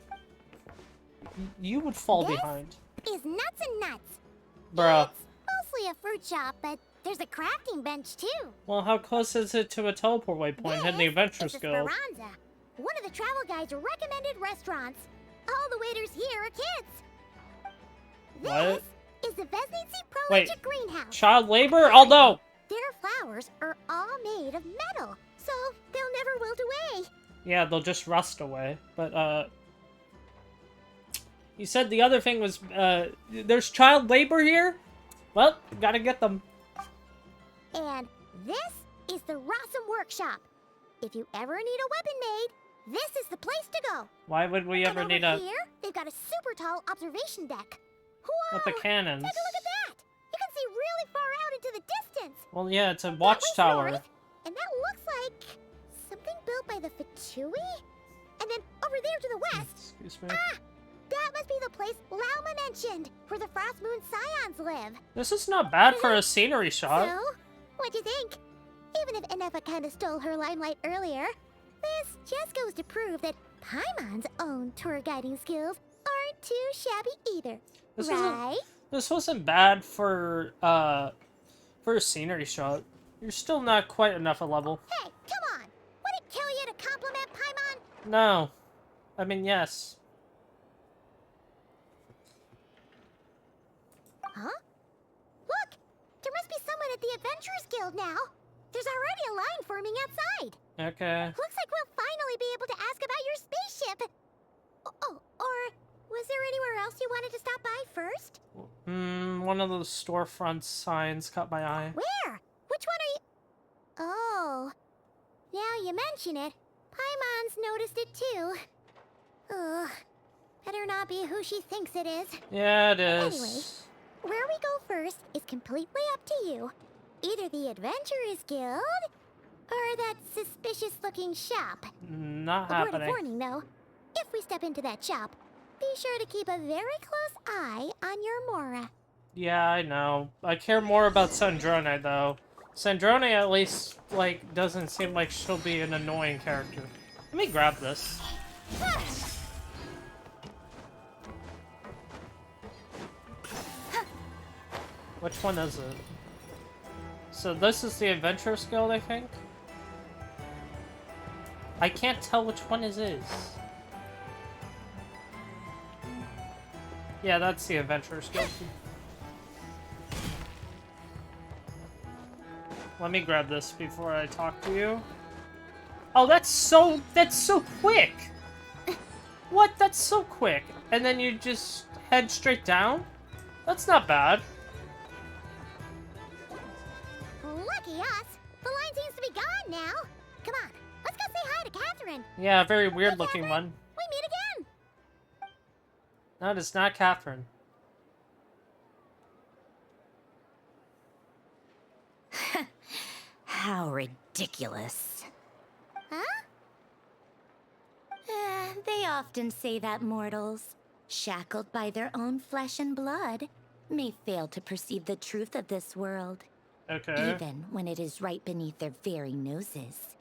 You would fall This behind. is nuts and nuts. Bruh. It's mostly a fruit shop, but there's a crafting bench too. Well, how close is it to a teleport waypoint in the Adventurers This is Guild? Speranza, one of the travel guide's recommended restaurants. All the waiters here are kids. What? This is the Vesnitsi Wait. Prolific Greenhouse. Child labor? Oh no! Their flowers are all made of metal, so they'll never wilt away. Yeah, they'll just rust away. But, you said the other thing was, there's child labor here? Well, gotta get them. And this is the Rossum Workshop. If you ever need a weapon made, this is the place to go. Why would we ever and need over a... here, they've got a super tall observation deck. Whoa! with the cannons? Take a look at that! You can see really far out into the distance. Well, yeah, it's a That way's watchtower. north, and that looks like something built by the Fatui? And then over there to the west. Excuse me. Ah! That must be the place Lauma mentioned, where the Frost Moon Scions live. This is not bad for a scenery shot. So, what'd you think? Even if Nefa kinda stole her limelight earlier, this just goes to prove that Paimon's own tour guiding skills aren't too shabby either. Right? This wasn't bad for a scenery shot. You're still not quite enough a level. Hey, come on! Would it kill you to compliment Paimon? No. I mean, yes. Huh? Look! There must be someone at the Adventurers Guild now. There's already a line forming outside. Okay. Looks like we'll finally be able to ask about your spaceship. Oh, or was there anywhere else you wanted to stop by first? One of those storefront signs caught my eye. Where? Which one are you? Oh. Now you mention it, Paimon's noticed it too. Ugh. Better not be who she thinks it is. Yeah, it is. Anyway, where we go first is completely up to you. Either the Adventurers Guild, or that suspicious-looking shop. Not A word of happening. warning, though. If we step into that shop, be sure to keep a very close eye on your Mora. Yeah, I know. I care more about Sandrone, though. Sandrone, at least, like, doesn't seem like she'll be an annoying character. Let me grab this. Which one is it? So this is the Adventurers Guild, I think? I can't tell which one it is. Yeah, that's the Adventurers Guild. Let me grab this before I talk to you. Oh, that's so quick! What? That's so quick. And then you just head straight down? That's not bad. Lucky us! The line seems to be gone now. Come on, let's go say hi to Catherine. Yeah, very weird looking one. We meet again. No, it's not Catherine. How ridiculous. Huh? They often say that mortals, shackled by their own flesh and blood, may fail to perceive the truth of this world. Okay. Even when it is right beneath their very noses.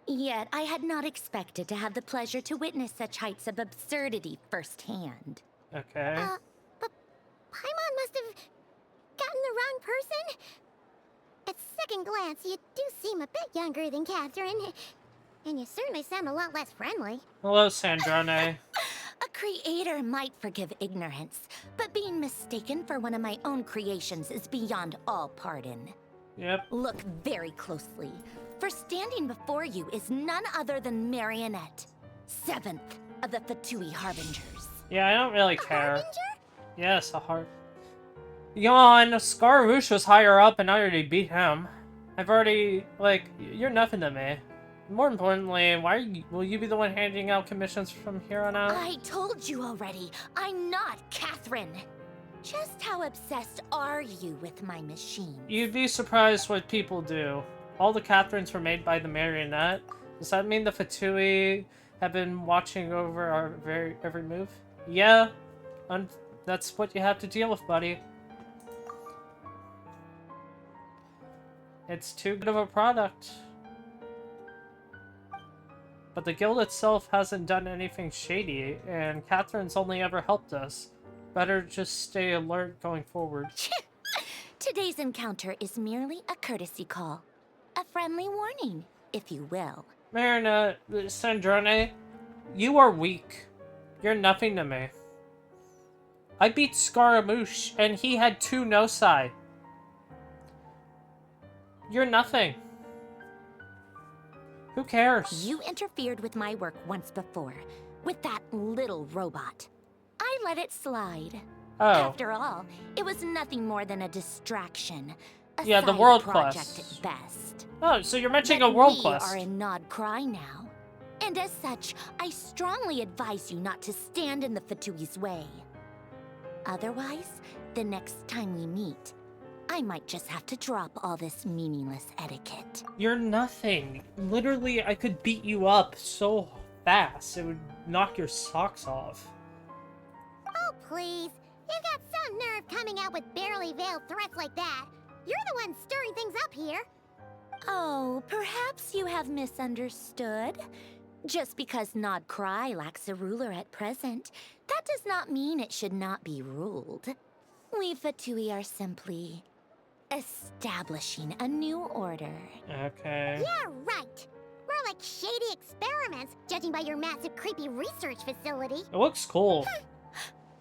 Yet I had not expected to have the pleasure to witness such heights of absurdity firsthand. Okay. But Paimon must have gotten the wrong person? At second glance, you do seem a bit younger than Catherine. And you certainly sound a lot less friendly. Hello, Sandrone. A creator might forgive ignorance, but being mistaken for one of my own creations is beyond all pardon. Yep. Look very closely, for standing before you is none other than Marionette, 7th of the Fatui Harbingers. Yeah, I don't really care. Harbinger? Yes, a heart. Yawn, Scaramouche was higher up and I already beat him. I've already, like, you're nothing to me. More importantly, will you be the one handing out commissions from here on out? I told you already, I'm not Catherine. Just how obsessed are you with my machine? You'd be surprised what people do. All the Catherines were made by the Marionette. Does that mean the Fatui have been watching over our every move? Yeah, that's what you have to deal with, buddy. It's too good of a product. But the guild itself hasn't done anything shady, and Catherine's only ever helped us. Better just stay alert going forward. Today's encounter is merely a courtesy call. A friendly warning, if you will. Marina, Sandrone, you are weak. You're nothing to me. I beat Scaramouche, and he had 2 Nosai. You're nothing. Who cares? You interfered with my work once before, with that little robot. I let it slide. Oh. After all, it was nothing more than a distraction. A Yeah, the side world project quest. at best. Oh, so you're mentioning But a world we quest. are in Nod Cry now. And as such, I strongly advise you not to stand in the Fatui's way. Otherwise, the next time we meet, I might just have to drop all this meaningless etiquette. You're nothing. Literally, I could beat you up so fast, it would knock your socks off. Oh, please. You've got some nerve coming out with barely veiled threats like that. You're the one stirring things up here. Oh, perhaps you have misunderstood. Just because Nod Cry lacks a ruler at present, that does not mean it should not be ruled. We Fatui are simply establishing a new order. Okay. Yeah, right. More like shady experiments, judging by your massive creepy research facility. It looks cool.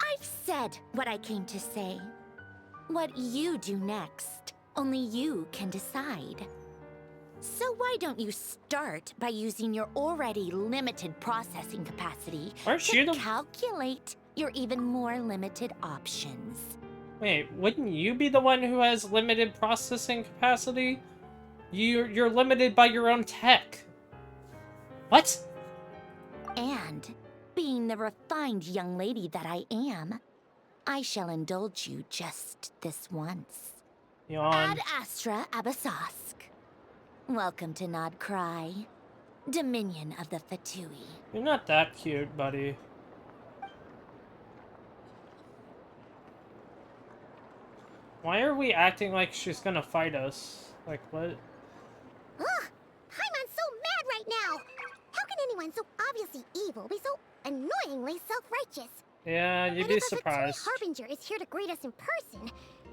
I've said what I came to say. What you do next, only you can decide. So why don't you start by using your already limited processing capacity to calculate your even more limited options? Wait, wouldn't you be the one who has limited processing capacity? You're limited by your own tech. What? And, being the refined young lady that I am, I shall indulge you just this once. Yawn. Ad Astra Abasask. Welcome to Nod Cry, Dominion of the Fatui. You're not that cute, buddy. Why are we acting like she's gonna fight us? Like, what? Ugh! Paimon's so mad right now! How can anyone so obviously evil be so annoyingly self-righteous? Yeah, you'd And be if a Fatui surprised. Harbinger is here to greet us in person,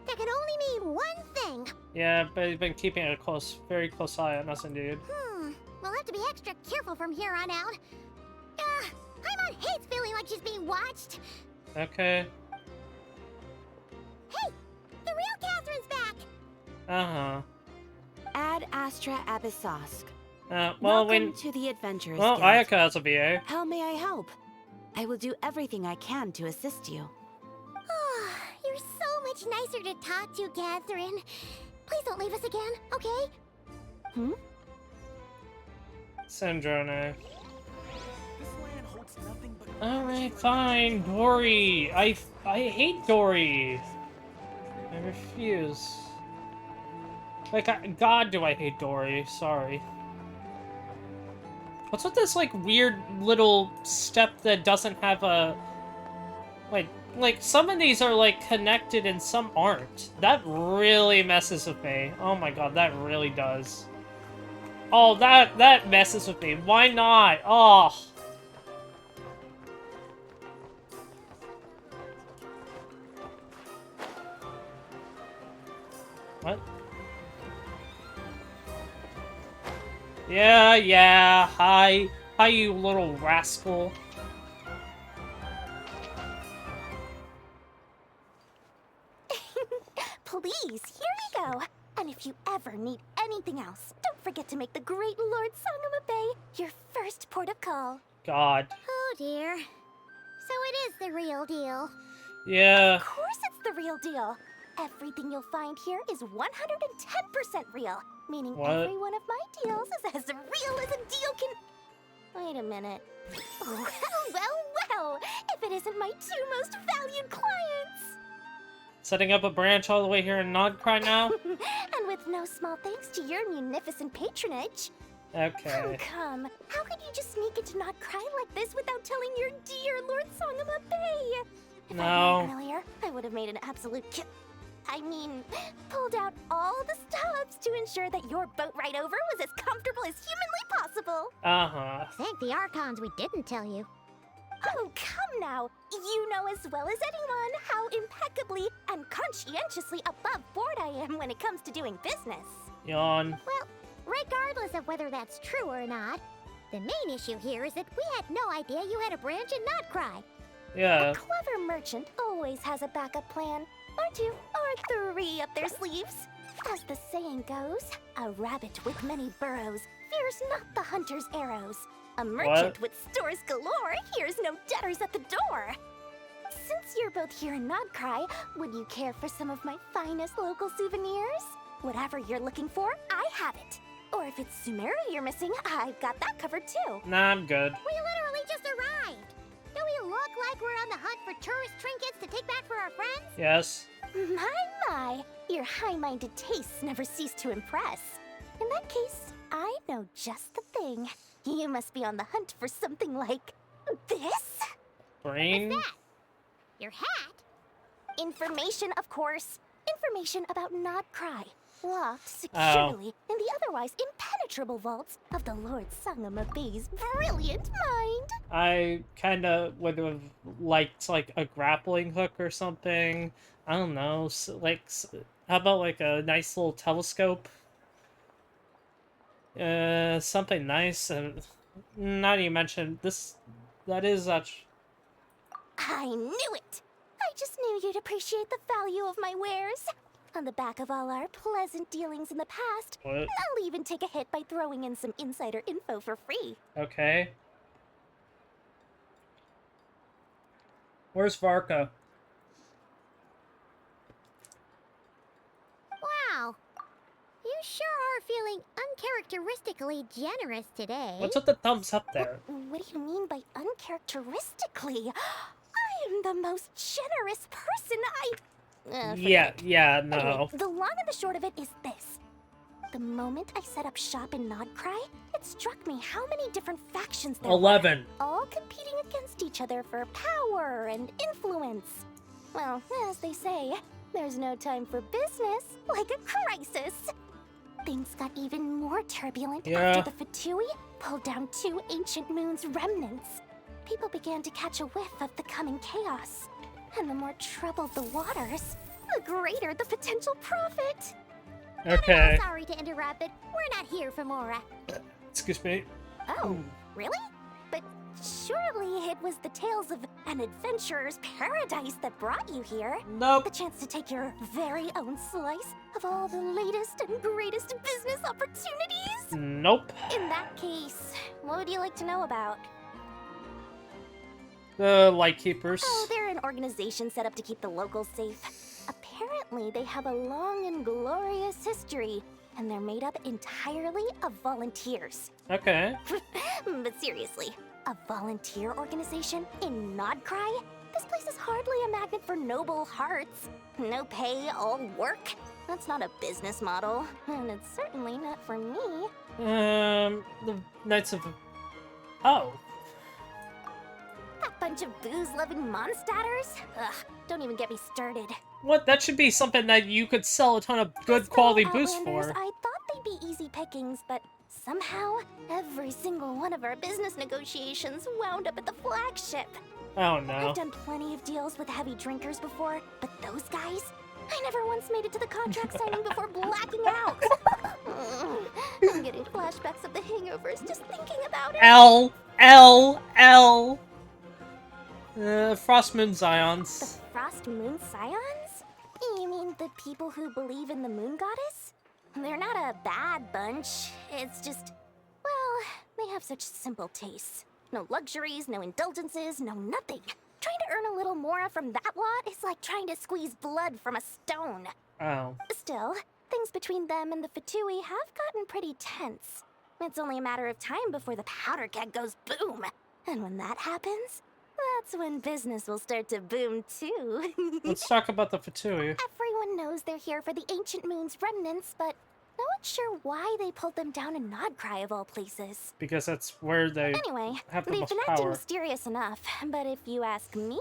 that can only mean one thing. Yeah, but he's been keeping a very close eye on us indeed. We'll have to be extra careful from here on out. Paimon hates feeling like she's being watched. Okay. Hey! The real Catherine's back! Uh-huh. Ad Astra Abyssosque. Well, Welcome to the Adventurers Well, Guild. Ayaka has a VA. How may I help? I will do everything I can to assist you. You're so much nicer to talk to, Catherine. Please don't leave us again, okay? Hmm? Sandrone. Alright, fine. Dory. I hate Dory. I refuse. Like, God, do I hate Dory. Sorry. What's with this, like, weird little step that doesn't have a... Like, some of these are, like, connected and some aren't. That really messes with me. Oh my god, that really does. Oh, that messes with me. Why not? Oh. What? Yeah. Hi, you little rascal. Please, here you go. And if you ever need anything else, don't forget to make the great Lord Sangama Bay your first port of call. God. Oh dear. So it is the real deal. Yeah. Of course it's the real deal. Everything you'll find here is 110% real, meaning What? every one of my deals is as real as a deal can... Wait a minute. Well, if it isn't my two most valued clients. Setting up a branch all the way here in Nodcry now? And with no small thanks to your munificent patronage. Okay. Oh, come. How could you just sneak into Not Cry like this without telling your dear Lord Sangama Bay? If I'd known earlier, I would have made an absolute pulled out all the stops to ensure that your boat ride over was as comfortable as humanly possible. Uh-huh. Thank the Archons we didn't tell you. Oh, come now. You know as well as anyone how impeccably and conscientiously above board I am when it comes to doing business. Yawn. Well, regardless of whether that's true or not, the main issue here is that we had no idea you had a branch in Nodcry. Yeah. A clever merchant always has a backup plan. Or two, or three up their sleeves. As the saying goes, a rabbit with many burrows fears not the hunter's arrows. A merchant with stores galore hears no debtors at the door. Since you're both here in Nodcry, would you care for some of my finest local souvenirs? Whatever you're looking for, I have it. Or if it's Sumeru you're missing, I've got that covered too. Nah, I'm good. We literally just arrived. Do we look like we're on the hunt for tourist trinkets to take back for our friends? Yes. My, your high-minded tastes never cease to impress. In that case, I know just the thing. You must be on the hunt for something like this? Brain? What's that? Your hat? Information, of course. Information about Nodcry. Locked securely in the otherwise impenetrable vaults of the Lord Sangama Bay's brilliant mind. I kinda would have liked, like, a grappling hook or something. I don't know, how about, like, a nice little telescope? Something nice, and not even mention, that is such... I knew it! I just knew you'd appreciate the value of my wares. On the back of all our pleasant dealings in the past, I'll even take a hit by throwing in some insider info for free. Okay. Where's Varka? Wow. You sure are feeling uncharacteristically generous today. What's with the thumbs up there? What do you mean by uncharacteristically? I am the most generous person Yeah, no. Anyway, the long and the short of it is this. The moment I set up shop in Nodcry, it struck me how many different factions there 11. were, all competing against each other for power and influence. Well, as they say, there's no time for business like a crisis. Things got even more turbulent after the Fatui pulled down 2 ancient moons' remnants. People began to catch a whiff of the coming chaos. And the more troubled the waters, the greater the potential profit. Okay. I'm sorry to interrupt, but we're not here for Mora. Excuse me. Oh, really? But surely it was the tales of an adventurer's paradise that brought you here. Nope. The chance to take your very own slice of all the latest and greatest business opportunities? Nope. In that case, what would you like to know about? The Lightkeepers. Oh, they're an organization set up to keep the locals safe. Apparently, they have a long and glorious history, and they're made up entirely of volunteers. Okay. But seriously, a volunteer organization in Nodcry? This place is hardly a magnet for noble hearts. No pay, all work. That's not a business model, and it's certainly not for me. The Knights of... Oh. That bunch of booze-loving Mondstatters? Ugh, don't even get me started. What? That should be something that you could sell a ton of good quality booze Outlanders, for. I thought they'd be easy pickings, but Somehow, every single one of our business negotiations wound up at the flagship. Oh no. I've done plenty of deals with heavy drinkers before, but those guys? I never once made it to the contract signing before blacking out. I'm getting flashbacks of the hangovers just thinking about it. L. Frost Moon Zions. The Frost Moon Scions? You mean the people who believe in the moon goddess? They're not a bad bunch. It's just, well, they have such simple tastes. No luxuries, no indulgences, no nothing. Trying to earn a little more from that lot is like trying to squeeze blood from a stone. Oh. Still, things between them and the Fatui have gotten pretty tense. It's only a matter of time before the powder keg goes boom. And when that happens, that's when business will start to boom too. Let's talk about the Fatui. Everyone knows they're here for the Ancient Moon's remnants, but no one's sure why they pulled them down in Nodcry of all places. Because that's where they Anyway, have the they've most been acting power. mysterious enough, but if you ask me,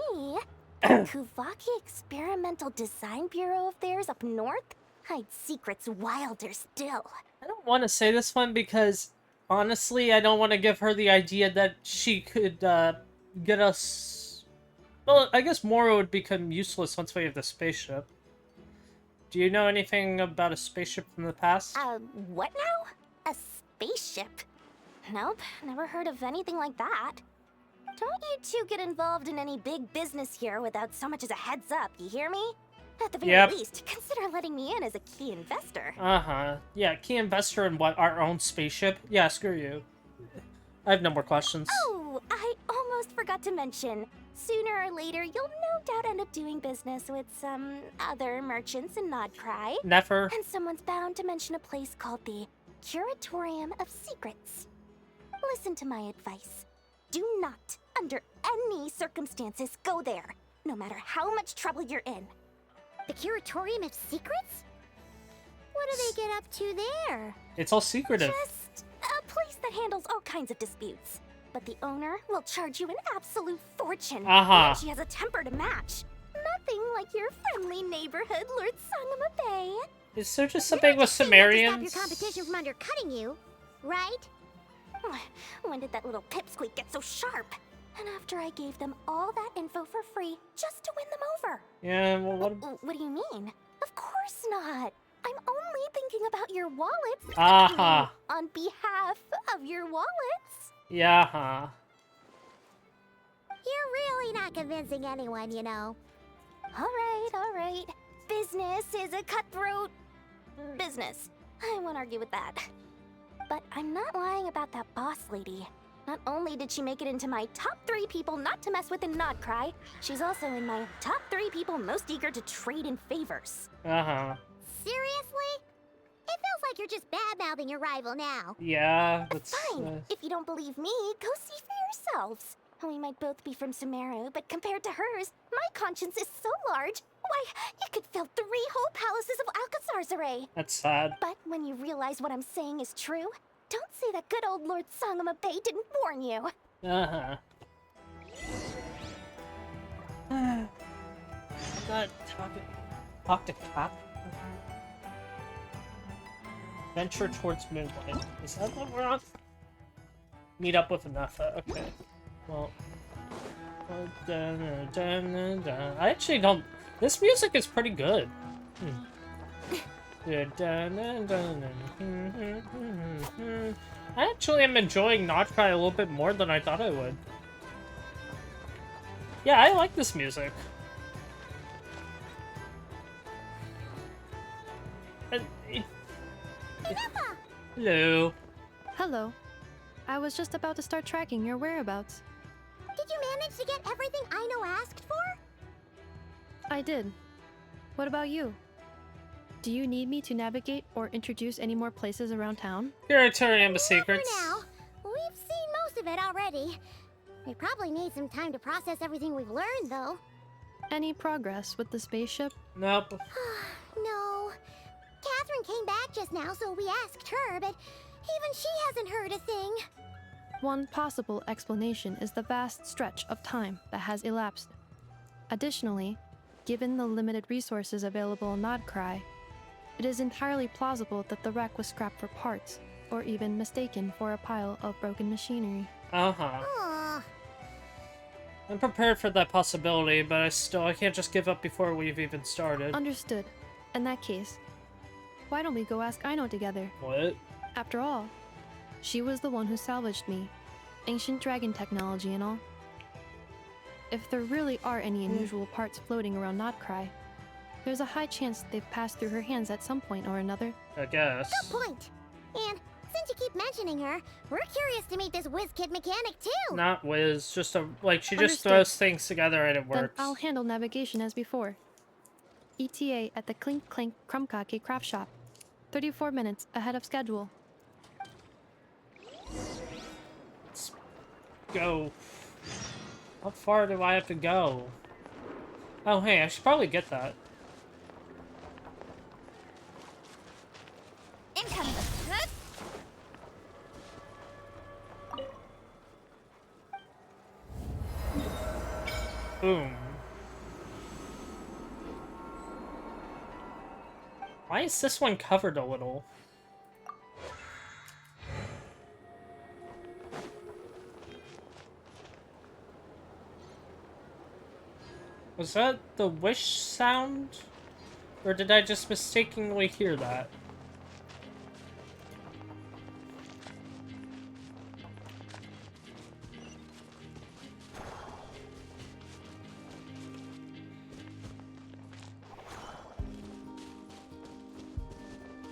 the Kuvaki Experimental Design Bureau of theirs up north hides secrets wilder still. I don't want to say this one because, honestly, I don't want to give her the idea that she could get us... Well, I guess Moro would become useless once we have the spaceship. Do you know anything about a spaceship from the past? What now? A spaceship? Nope, never heard of anything like that. Don't you two get involved in any big business here without so much as a heads up, you hear me? At the very least, consider letting me in as a key investor. Uh-huh. Yeah, key investor in what? Our own spaceship? Yeah, screw you. I have no more questions. Oh, I almost forgot to mention. Sooner or later, you'll no doubt end up doing business with some other merchants in Nodcry. Never. And someone's bound to mention a place called the Curatorium of Secrets. Listen to my advice. Do not, under any circumstances, go there, no matter how much trouble you're in. The Curatorium of Secrets? What do they get up to there? It's all secretive. Just a place that handles all kinds of disputes. But the owner will charge you an absolute fortune. And she has a temper to match. Nothing like your friendly neighborhood, Lord Sangama Bay. Is there just something with Sumerians? Stop your competition from undercutting you, right? When did that little pipsqueak get so sharp? And after I gave them all that info for free just to win them over. Yeah, well, What do you mean? Of course not. I'm only thinking about your wallets. On behalf of your wallets. Yeah. You're really not convincing anyone, you know. All right. Business is a cutthroat business. I won't argue with that. But I'm not lying about that boss lady. Not only did she make it into my top 3 people not to mess with in Nodcry, she's also in my top 3 people most eager to trade in favors. Seriously? It feels like you're just bad-mouthing your rival now. Yeah, that's... Fine. If you don't believe me, go see for yourselves. We might both be from Sumeru, but compared to hers, my conscience is so large. Why, you could fill 3 whole palaces of Alcazar's array. That's sad. But when you realize what I'm saying is true, don't say that good old Lord Sangama Bay didn't warn you. I'm not talk to Cap. Venture towards Moonlight. Is that what we're on? Meet up with Nefer. Okay. Well. I actually don't. This music is pretty good. I actually am enjoying Nodcry a little bit more than I thought I would. Yeah, I like this music. Hello. Hello. I was just about to start tracking your whereabouts. Did you manage to get everything Aino asked for? I did. What about you? Do you need me to navigate or introduce any more places around town? Curatorium of Secrets. For now. We've seen most of it already. We probably need some time to process everything we've learned, though. Any progress with the spaceship? Nope. No. Catherine came back just now, so we asked her, but even she hasn't heard a thing. One possible explanation is the vast stretch of time that has elapsed. Additionally, given the limited resources available in Nodcry, it is entirely plausible that the wreck was scrapped for parts, or even mistaken for a pile of broken machinery. Uh-huh. Aw. I'm prepared for that possibility, but I can't just give up before we've even started. Understood. In that case, why don't we go ask Aino together? What? After all, she was the one who salvaged me. Ancient dragon technology and all. If there really are any unusual parts floating around Notcry, there's a high chance they've passed through her hands at some point or another. I guess. Good point. And since you keep mentioning her, we're curious to meet this whiz kid mechanic too. Not whiz, just a she just Understood. throws things together and it Then works. I'll handle navigation as before. ETA at the Clink Clink Krumkake craft shop. 34 minutes ahead of schedule. Let's go. How far do I have to go? Oh, hey, I should probably get that. Incoming. Boom. Why is this one covered a little? Was that the wish sound? Or did I just mistakenly hear that?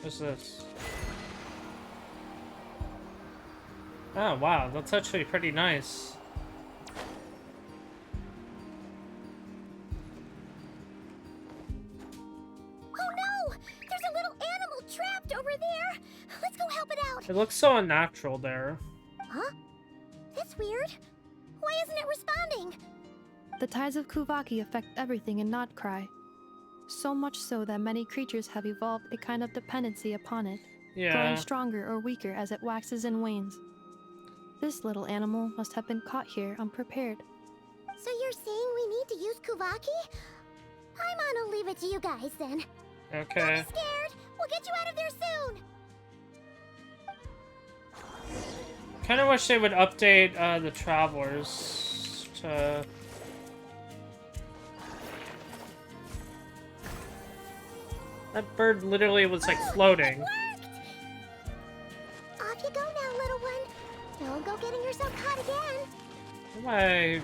What's this? Oh, wow, that's actually pretty nice. Oh no! There's a little animal trapped over there! Let's go help it out! It looks so unnatural there. Huh? That's weird. Why isn't it responding? The tides of Kuvaki affect everything in Notcry. So much so that many creatures have evolved a kind of dependency upon it, growing stronger or weaker as it waxes and wanes. This little animal must have been caught here unprepared. So you're saying we need to use Kuvaki? I'm gonna leave it to you guys then. Okay. Don't be scared! We'll get you out of there soon! Kinda wish they would update the travelers to... That bird literally was like floating. Off you go now, little one. Don't go getting yourself caught again. Why?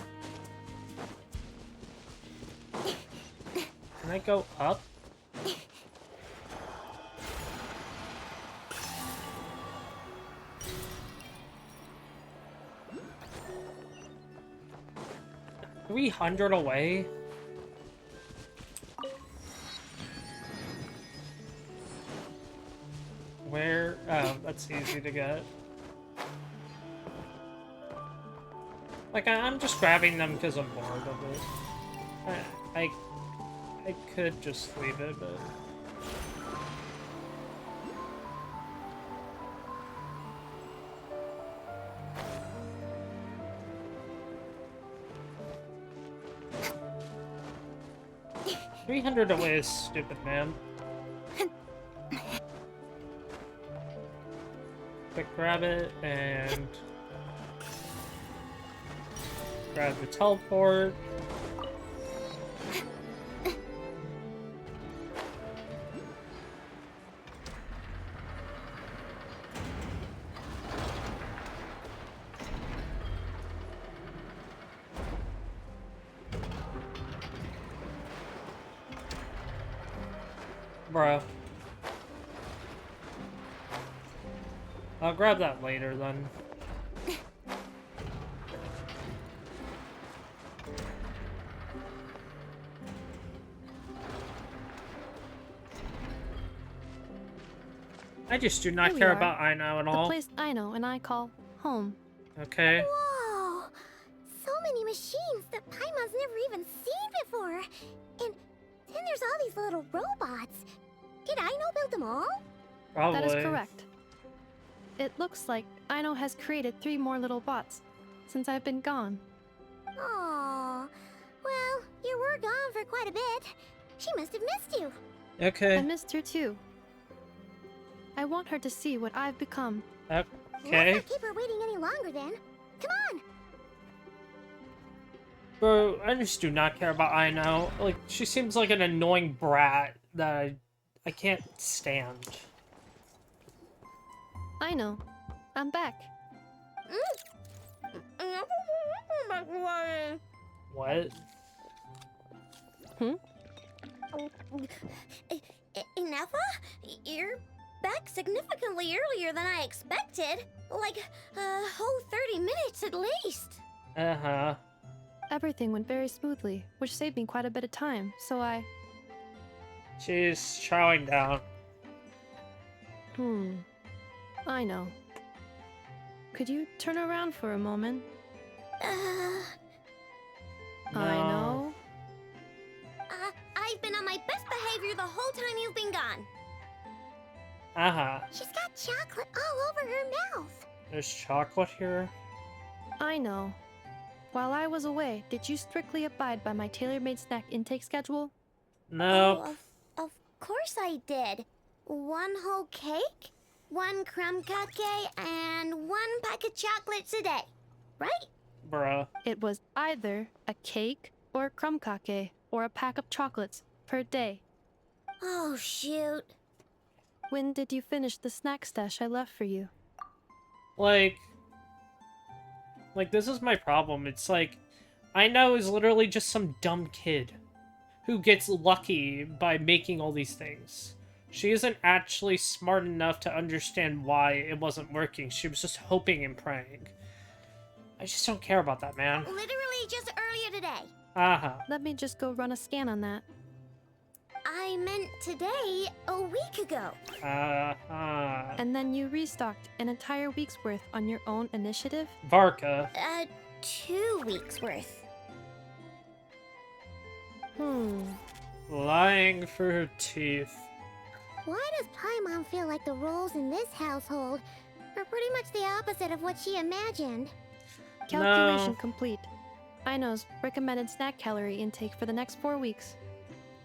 Can I go up? $300 away? Where? Oh, that's easy to get. Like, I'm just grabbing them because I'm bored of it. I could just leave it, but... $300 away is stupid, man. Quick grab it and grab the teleport. Bruh. I'll grab that later then. I just do not Here we care are. about Aino at all. The place Aino and I call home. Okay. Whoa! So many machines that Paimon's never even seen before. And then there's all these little robots. Did Aino build them all? Probably. That is correct. It looks like Aino has created 3 more little bots since I've been gone. Aww. Well, you were gone for quite a bit. She must have missed you. Okay. I missed her too. I want her to see what I've become. Okay. Let's not keep her waiting any longer then. Come on! Bro, I just do not care about Aino. Like, she seems like an annoying brat that I can't stand. I know. I'm back. What? Nefa? You're back significantly earlier than I expected. Like, a whole 30 minutes at least. Uh-huh. Everything went very smoothly, which saved me quite a bit of time, so I... She's chowing down. I know. Could you turn around for a moment? I know. I've been on my best behavior the whole time you've been gone. Uh-huh. She's got chocolate all over her mouth. There's chocolate here? I know. While I was away, did you strictly abide by my tailor-made snack intake schedule? Nope. Oh, of course I did. 1 whole cake, 1 crumb cupcake, and 1 pack of chocolates a day. Right? Bruh. It was either a cake or a crumb cake or a pack of chocolates per day. Oh, shoot. When did you finish the snack stash I left for you? Like, this is my problem. It's like, I know is literally just some dumb kid who gets lucky by making all these things. She isn't actually smart enough to understand why it wasn't working. She was just hoping and praying. I just don't care about that, man. Literally just earlier today. Uh-huh. Let me just go run a scan on that. I meant today, a week ago. Uh-huh. And then you restocked an entire week's worth on your own initiative? Varka. 2 weeks worth. Lying for her teeth. Why does Paimon feel like the roles in this household are pretty much the opposite of what she imagined? Calculation complete. Aino's recommended snack calorie intake for the next 4 weeks.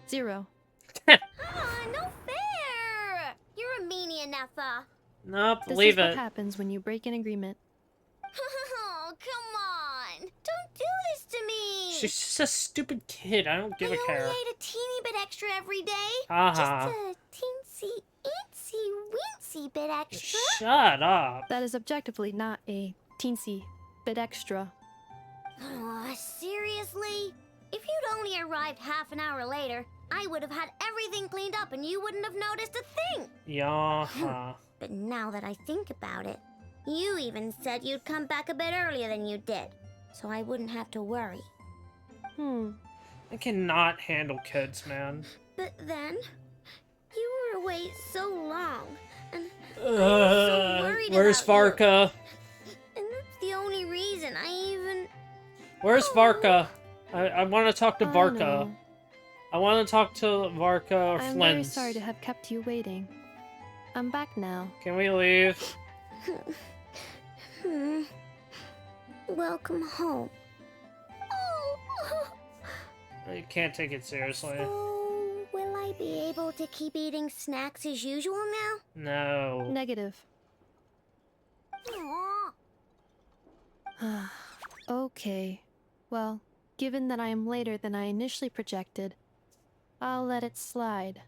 0. No fair! You're a meanie, Nefa. Nope, This leave is what it. happens when you break an agreement. Oh, come on! Don't do this to me! She's just a stupid kid. I don't give a care. I only ate a teeny bit extra every day. Uh-huh. Just a teensy, itsy, weensy bit extra. Shut up. That is objectively not a teensy bit extra. Oh, seriously? If you'd only arrived half an hour later, I would have had everything cleaned up and you wouldn't have noticed a thing. Yeah. But now that I think about it, you even said you'd come back a bit earlier than you did, so I wouldn't have to worry. I cannot handle kids, man. But then, you were away so long, and I was so worried Where's about you. Varka? And that's the only reason I even... Where's Varka? I want to talk to Oh, Varka. no. I want to talk to Varka or I'm very Flint. sorry to have kept you waiting. I'm back now. Can we leave? Welcome home. You can't take it seriously. So, will I be able to keep eating snacks as usual now? No. Negative. Aw. Okay. Well, given that I am later than I initially projected, I'll let it slide.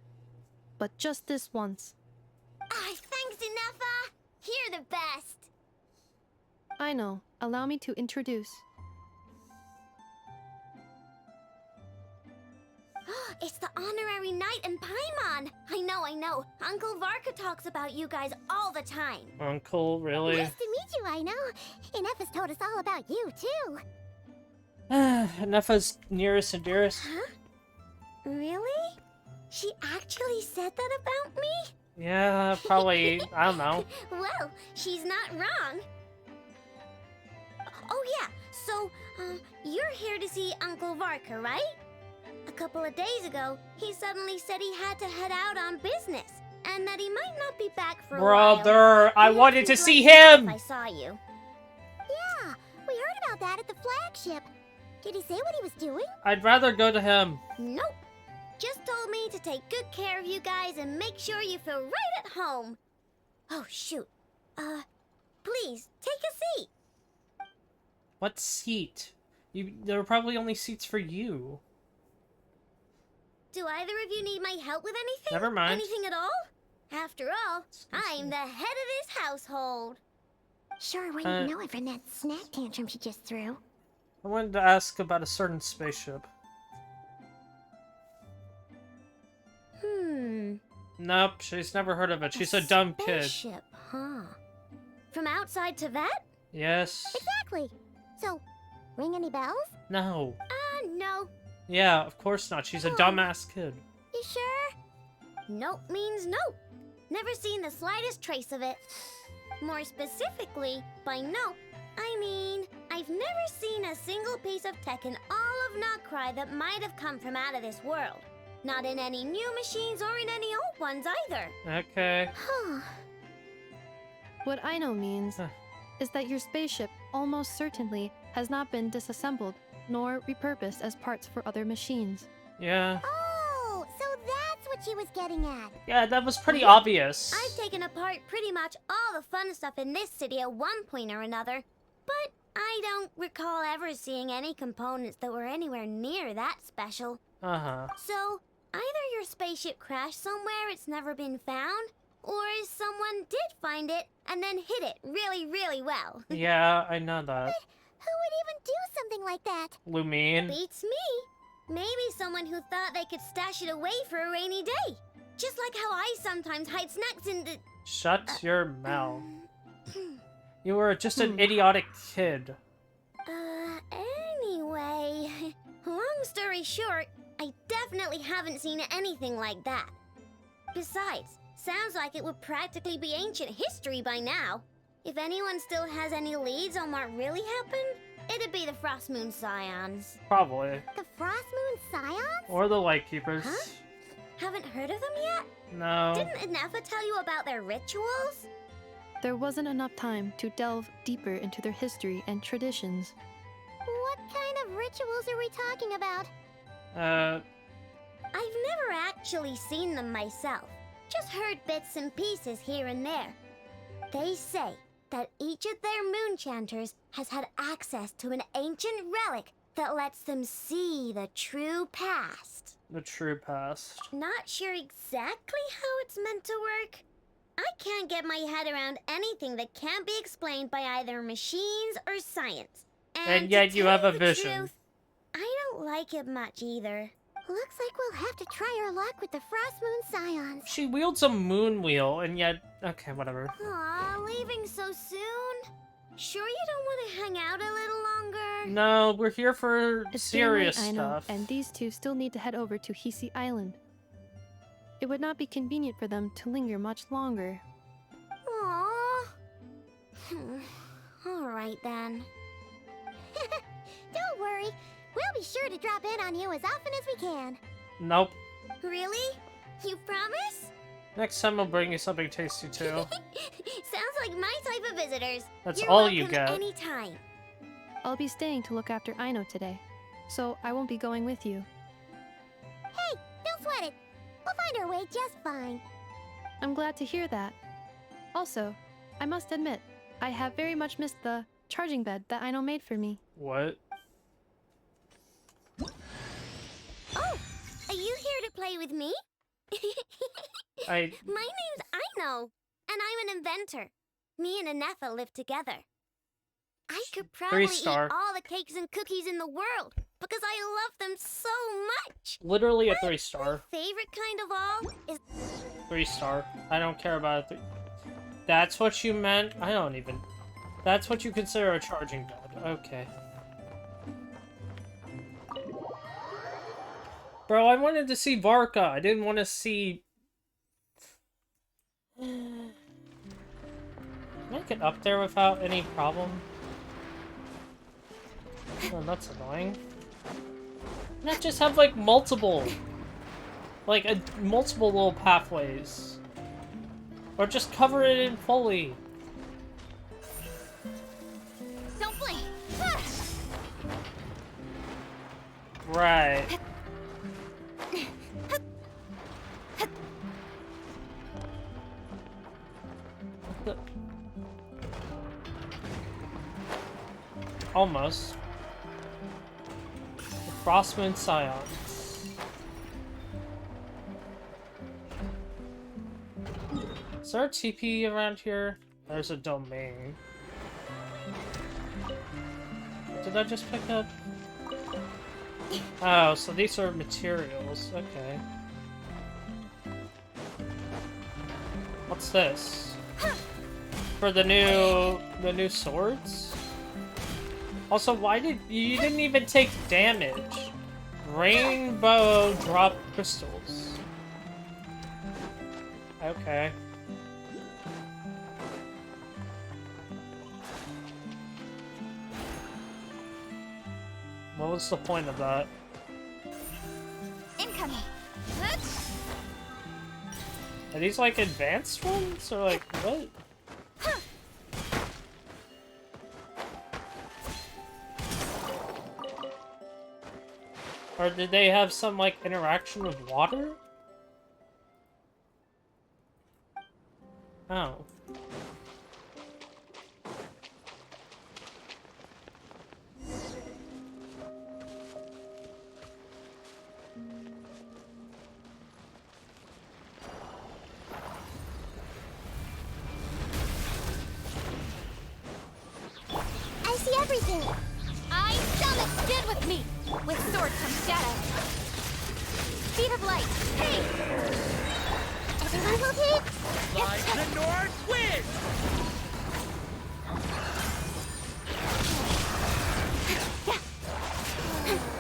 But just this once. Thanks, Nefa. You're the best. I know. Allow me to introduce. It's the honorary knight and Paimon. I know. Uncle Varka talks about you guys all the time. Uncle, really? Nice to meet you, I know. And F has told us all about you, too. Nefa's nearest and dearest. Huh? Really? She actually said that about me? Yeah, probably. I don't know. Well, she's not wrong. Oh yeah, so, you're here to see Uncle Varka, right? A couple of days ago, he suddenly said he had to head out on business, and that he might not be back for a while. Brother, I He wanted to asked see me to let you him! know if I saw you. Yeah, we heard about that at the flagship. Did he say what he was doing? I'd rather go to him. Nope. Just told me to take good care of you guys and make sure you feel right at home. Oh, shoot. Please, take a seat. What seat? There are probably only seats for you. Do either of you need my help with anything? Never mind. Anything at all? After all, I'm the head of this household. Sure wouldn't know it from that snack tantrum she just threw. I wanted to ask about a certain spaceship. Nope, she's never heard of it. She's a dumb kid. Spaceship, huh? From outside to that? Yes. Exactly. So, ring any bells? No. No. Yeah, of course not. She's a dumbass kid. You sure? Nope means nope. Never seen the slightest trace of it. More specifically, by nope, I mean, I've never seen a single piece of tech in all of Notcry that might have come from out of this world. Not in any new machines or in any old ones either. Okay. What I know means is that your spaceship almost certainly has not been disassembled nor repurposed as parts for other machines. Yeah. Oh, so that's what she was getting at. Yeah, that was pretty obvious. I've taken apart pretty much all the fun stuff in this city at one point or another, but I don't recall ever seeing any components that were anywhere near that special. Uh-huh. So, either your spaceship crashed somewhere it's never been found, or someone did find it and then hid it really, really well. Yeah, I know that. But who would even do something like that? Lumine. Beats me. Maybe someone who thought they could stash it away for a rainy day. Just like how I sometimes hide snacks in the... Shut your mouth. You were just an idiotic kid. Anyway, long story short, I definitely haven't seen anything like that. Besides, sounds like it would practically be ancient history by now. If anyone still has any leads on what really happened, it'd be the Frost Moon Scions. Probably. The Frost Moon Scions? Or the Lightkeepers. Huh? Haven't heard of them yet? No. Didn't Nefa tell you about their rituals? There wasn't enough time to delve deeper into their history and traditions. What kind of rituals are we talking about? I've never actually seen them myself. Just heard bits and pieces here and there. They say that each of their moon chanters has had access to an ancient relic that lets them see the true past. The true past. Not sure exactly how it's meant to work. I can't get my head around anything that can't be explained by either machines or science. And yet you have a vision. Truth, I don't like it much either. Looks like we'll have to try our luck with the Frost Moon Scions. She wields a moon wheel, and yet... Okay, whatever. Aw, leaving so soon? Sure you don't want to hang out a little longer? No, we're here for It's serious getting late, I know, stuff. and these two still need to head over to Hisi Island. It would not be convenient for them to linger much longer. Aww. Alright then. Don't worry. We'll be sure to drop in on you as often as we can. Nope. Really? You promise? Next time I'll bring you something tasty too. Sounds like my type of visitors. That's You're all welcome you get. anytime. I'll be staying to look after Aino today, so I won't be going with you. Hey, don't sweat it. We'll find our way just fine. I'm glad to hear that. Also, I must admit, I have very much missed the charging bed that Aino made for me. What? Oh, are you here to play with me? My name's Aino, and I'm an inventor. Me and Anefa live together. I could probably eat 3-star. all the cakes and cookies in the world because I love them so much. Literally a 3-star. Favorite kind of all is 3-star. I don't care about it. That's what you meant? I don't even... That's what you consider a charging bed. Okay. Bro, I wanted to see Varka. I didn't want to see... Can I get up there without any problem? Oh, that's annoying. Not just have, like, multiple... Like, multiple little pathways. Or just cover it in fully. don't blink. Right. almost. The Frostmoon Scions. Is there a TP around here? There's a domain. Did I just pick up? Oh, so these are materials. Okay. What's this? For the new swords? Also, why did you didn't even take damage? Rainbow drop crystals. Okay. What was the point of that? Incoming. Are these like advanced ones or like what? Or did they have some like interaction with water? Oh. I see everything. I stomach good with me. With sword comes shadow. Speed of light. Hey! Everyone will hit. Like the north wind!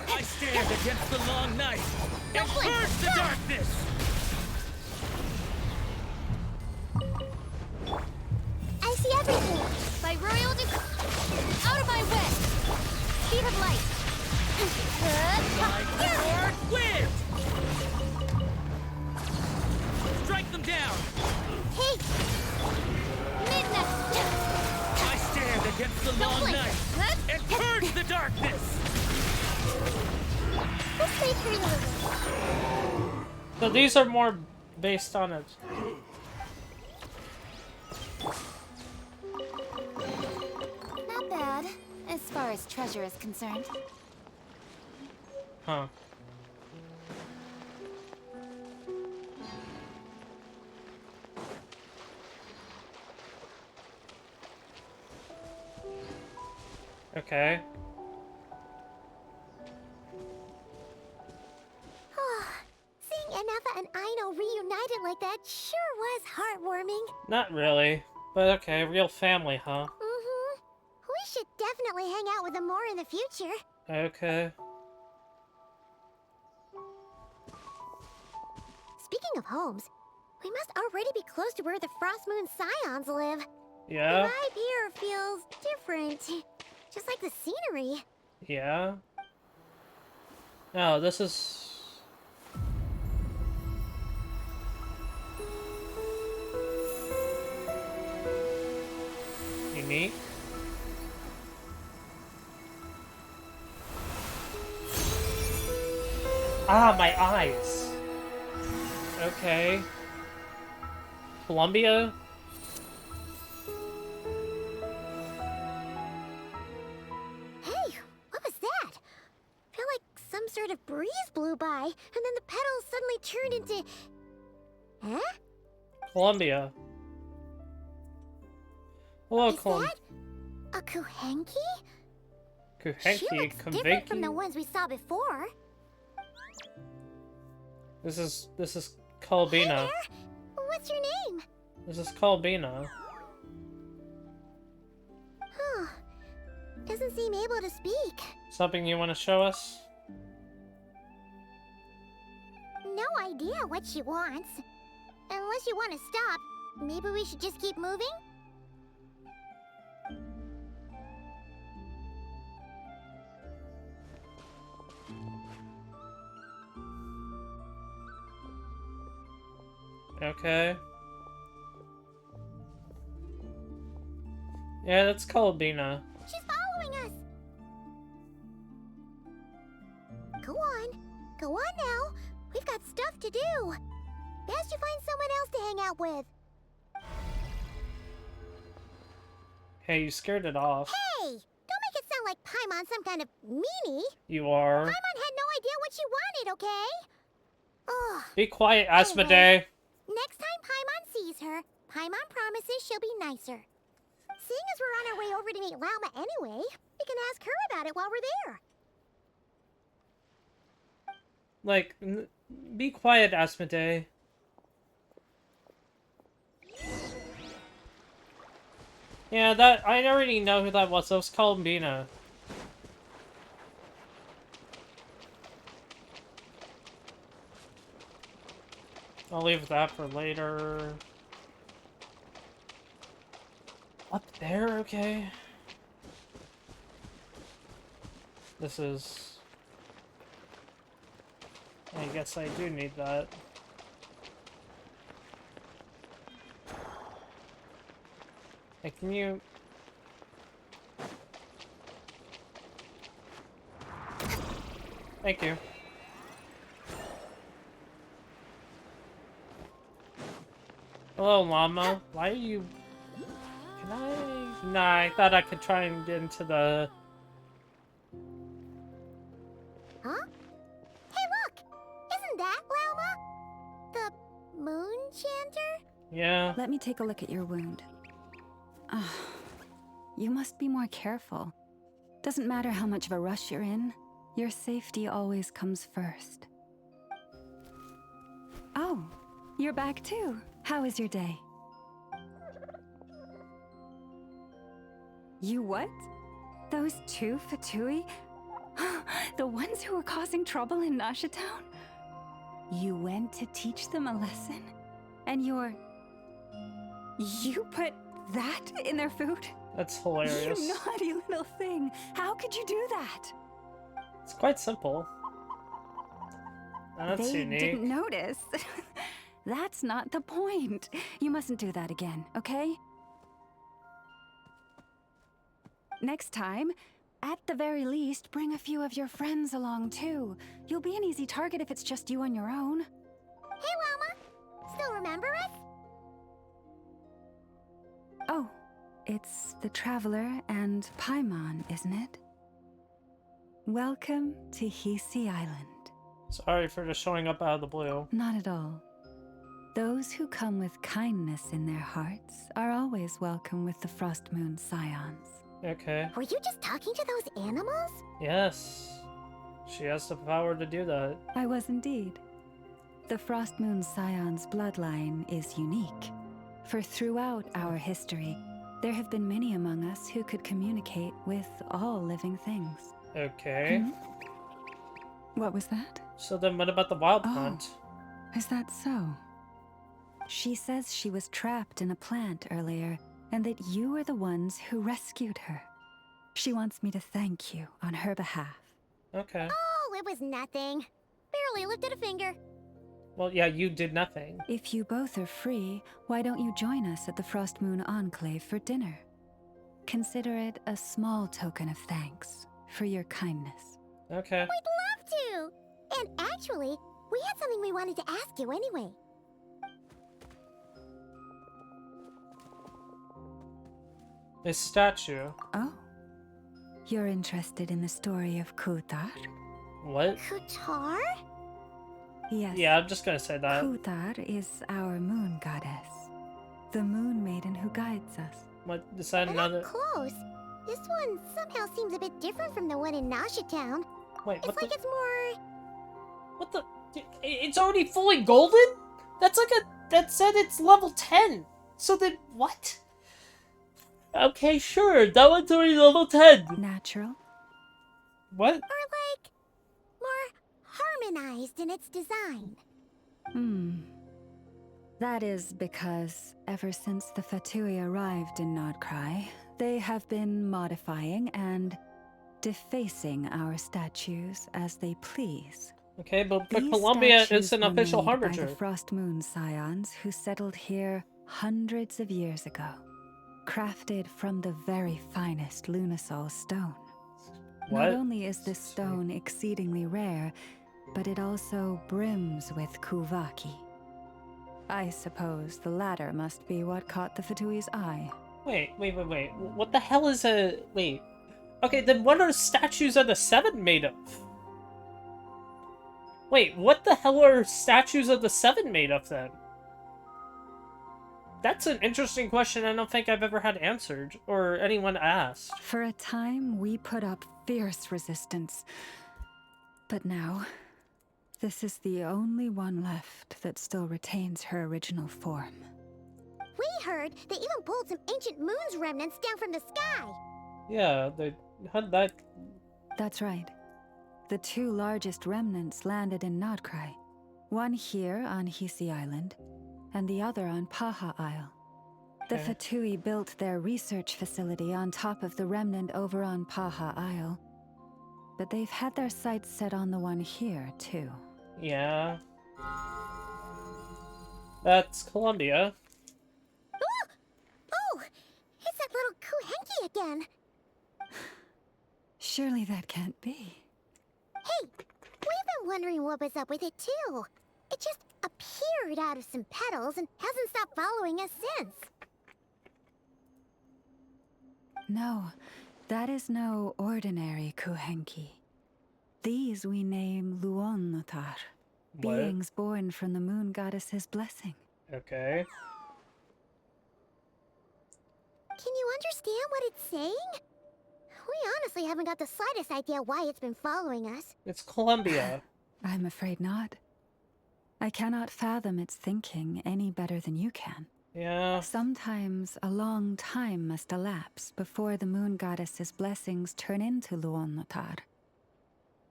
I stand against the long night and curse the darkness! I see everything. By royal out of my way. Speed of light. Like the north wind! Strike them down! Hey! Midnight. I stand against the long blink. night and purge the darkness! This way for you. So these are more based on it. Not bad, as far as treasure is concerned. Huh. Okay. Seeing Enefa and Aino reunited like that sure was heartwarming. Not really. But okay, real family, huh? Mm-hmm. We should definitely hang out with them more in the future. Okay. Speaking of homes, we must already be close to where the Frostmoon Scions live. Yeah? The vibe here feels different. Just like the scenery. Yeah? Oh, this is... unique. Ah, my eyes. Okay. Columbia? Hey, what was that? Felt like some sort of breeze blew by, and then the petals suddenly turned into... Huh? Columbia. Hello, Is Columbia. that a Kuhenki? She Kuhenki, looks different from the Kuvenki? ones we saw before. This is Hey Columbina. there! What's your name? This is Columbina. Huh. Doesn't seem able to speak. Something you want to show us? No idea what she wants. Unless you want to stop, maybe we should just keep moving? Okay. Yeah, that's Columbina. She's following us! Go on. Go on now. We've got stuff to do. Best you find someone else to hang out with. Hey, you scared it off. Hey! Don't make it sound like Paimon some kind of meanie. You are. Paimon had no idea what she wanted, okay? Ugh. Be quiet, Asmodee. Anyway, next time Paimon sees her, Paimon promises she'll be nicer. Seeing as we're on our way over to meet Lauma anyway, we can ask her about it while we're there. Like, be quiet, Asmodee. Yeah, that I already know who that was. That was Columbina. I'll leave that for later. Up there, okay. This is... I guess I do need that. Hey, can you... Thank you. Hello, llama. Why are you... Can I... Nah, I thought I could try and get into the... Huh? Hey, look! Isn't that Lauma? The moon chanter? Yeah. Let me take a look at your wound. You must be more careful. Doesn't matter how much of a rush you're in, your safety always comes first. Oh, you're back too. How was your day? You what? Those two Fatui? The ones who were causing trouble in Nasha Town? You went to teach them a lesson? And you put that in their food? That's hilarious. You naughty little thing. How could you do that? It's quite simple. That's they unique. didn't notice. That's not the point. You mustn't do that again, okay? Next time, at the very least, bring a few of your friends along too. You'll be an easy target if it's just you on your own. Hey, Lauma! Still remember us? Oh, it's the Traveler and Paimon, isn't it? Welcome to Hisi Island. Sorry for just showing up out of the blue. Not at all. Those who come with kindness in their hearts are always welcome with the Frost Moon Scions. Okay. Were you just talking to those animals? Yes. She has the power to do that. I was indeed. The Frost Moon Scion's bloodline is unique. For throughout our history, there have been many among us who could communicate with all living things. Okay. What was that? So then what about the wild hunt? Is that so? She says she was trapped in a plant earlier, and that you were the ones who rescued her. She wants me to thank you on her behalf. Okay. Oh, it was nothing. Barely lifted a finger. Well, yeah, you did nothing. If you both are free, why don't you join us at the Frost Moon Enclave for dinner? Consider it a small token of thanks for your kindness. Okay. We'd love to! And actually, we had something we wanted to ask you anyway. A statue. Oh? You're interested in the story of Kutar? What? Kutar? Yes. Yeah, I'm just gonna say that. Kutar is our moon goddess. The moon maiden who guides us. What? Is that We're another... not close. This one somehow seems a bit different from the one in Nasha Town. Wait, it's what like the... it's more... What the... It's already fully golden? That's like a... That said it's level 10. So then, what? Okay, sure. That one's already level 10. Natural? What? Or like... more harmonized in its design. That is because ever since the Fatui arrived in Nodcry, they have been modifying and defacing our statues as they please. Okay, but These Columbia is statues an were official made by harbinger. the Frost Moon Scions who settled here hundreds of years ago, crafted from the very finest Lunasol stone. What? Not only is this stone exceedingly rare, but it also brims with Kuvaki. I suppose the latter must be what caught the Fatui's eye. Wait. What the hell is a... Wait. Okay, then what are statues of the Seven made of? Wait, what the hell are statues of the Seven made of then? That's an interesting question I don't think I've ever had answered, or anyone asked. For a time, we put up fierce resistance. But now, this is the only one left that still retains her original form. We heard they even pulled some ancient moon's remnants down from the sky. Yeah, they had that. That's right. The two largest remnants landed in Nodcry. One here on Hisi Island, and the other on Paha Isle. The Okay. Fatui built their research facility on top of the remnant over on Paha Isle. But they've had their sights set on the one here, too. Yeah. That's Columbia. Oh! It's that little Kuhenki again! Surely that can't be. Hey! We've been wondering what was up with it, too. It just appeared out of some petals and hasn't stopped following us since. No, that is no ordinary Kuhenki. These we name Luonnotar, What? beings born from the moon goddess's blessing. Okay. Can you understand what it's saying? We honestly haven't got the slightest idea why it's been following us. It's Columbia. I'm afraid not. I cannot fathom its thinking any better than you can. Yeah. Sometimes a long time must elapse before the moon goddess's blessings turn into Luonnotar.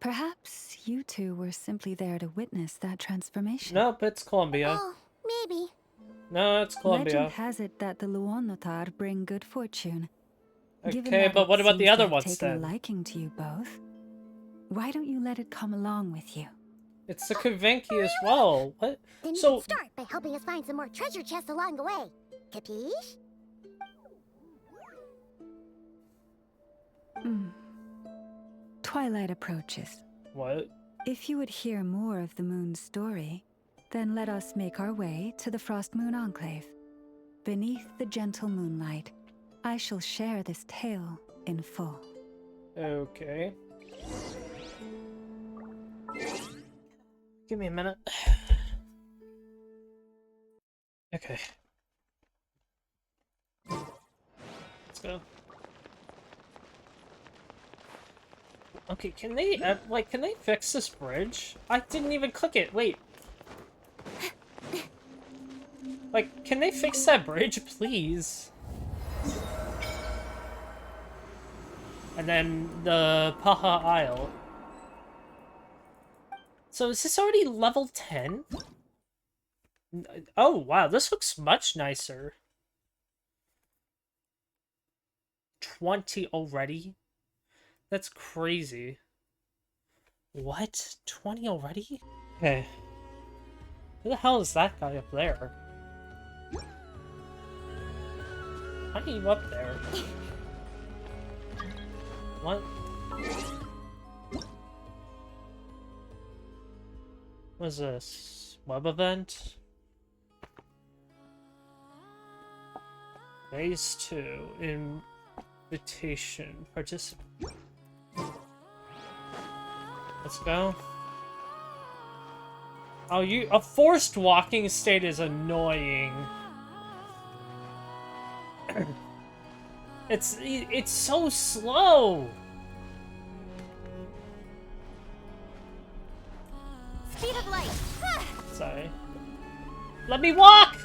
Perhaps you two were simply there to witness that transformation. Nope, it's Columbia. Oh, maybe. No, it's Columbia. Legend has it that the Luonnotar bring good fortune. Given Okay, that but it what about the seems other to have ones taken a then? liking to you both, why don't you let it come along with you? It's the Kuvenki as well. What? Then you So, can start by helping us find some more treasure chests along the way. Capiche? Twilight approaches. what? If you would hear more of the moon's story, then let us make our way to the Frost Moon Enclave. Beneath the gentle moonlight, I shall share this tale in full. Okay. Give me a minute. Okay. Let's go. Okay, can they, can they fix this bridge? I didn't even click it, wait. Like, can they fix that bridge, please? And then the Paha Isle. So is this already level 10? Oh, wow, this looks much nicer. 20 already? That's crazy. What? 20 already? Okay. Who the hell is that guy up there? How are you up there? What? What is this? Web event? Phase 2. Invitation. Participate. Let's go. Oh, a forced walking state is annoying. It's so slow. Speed of light. Sorry. Let me walk.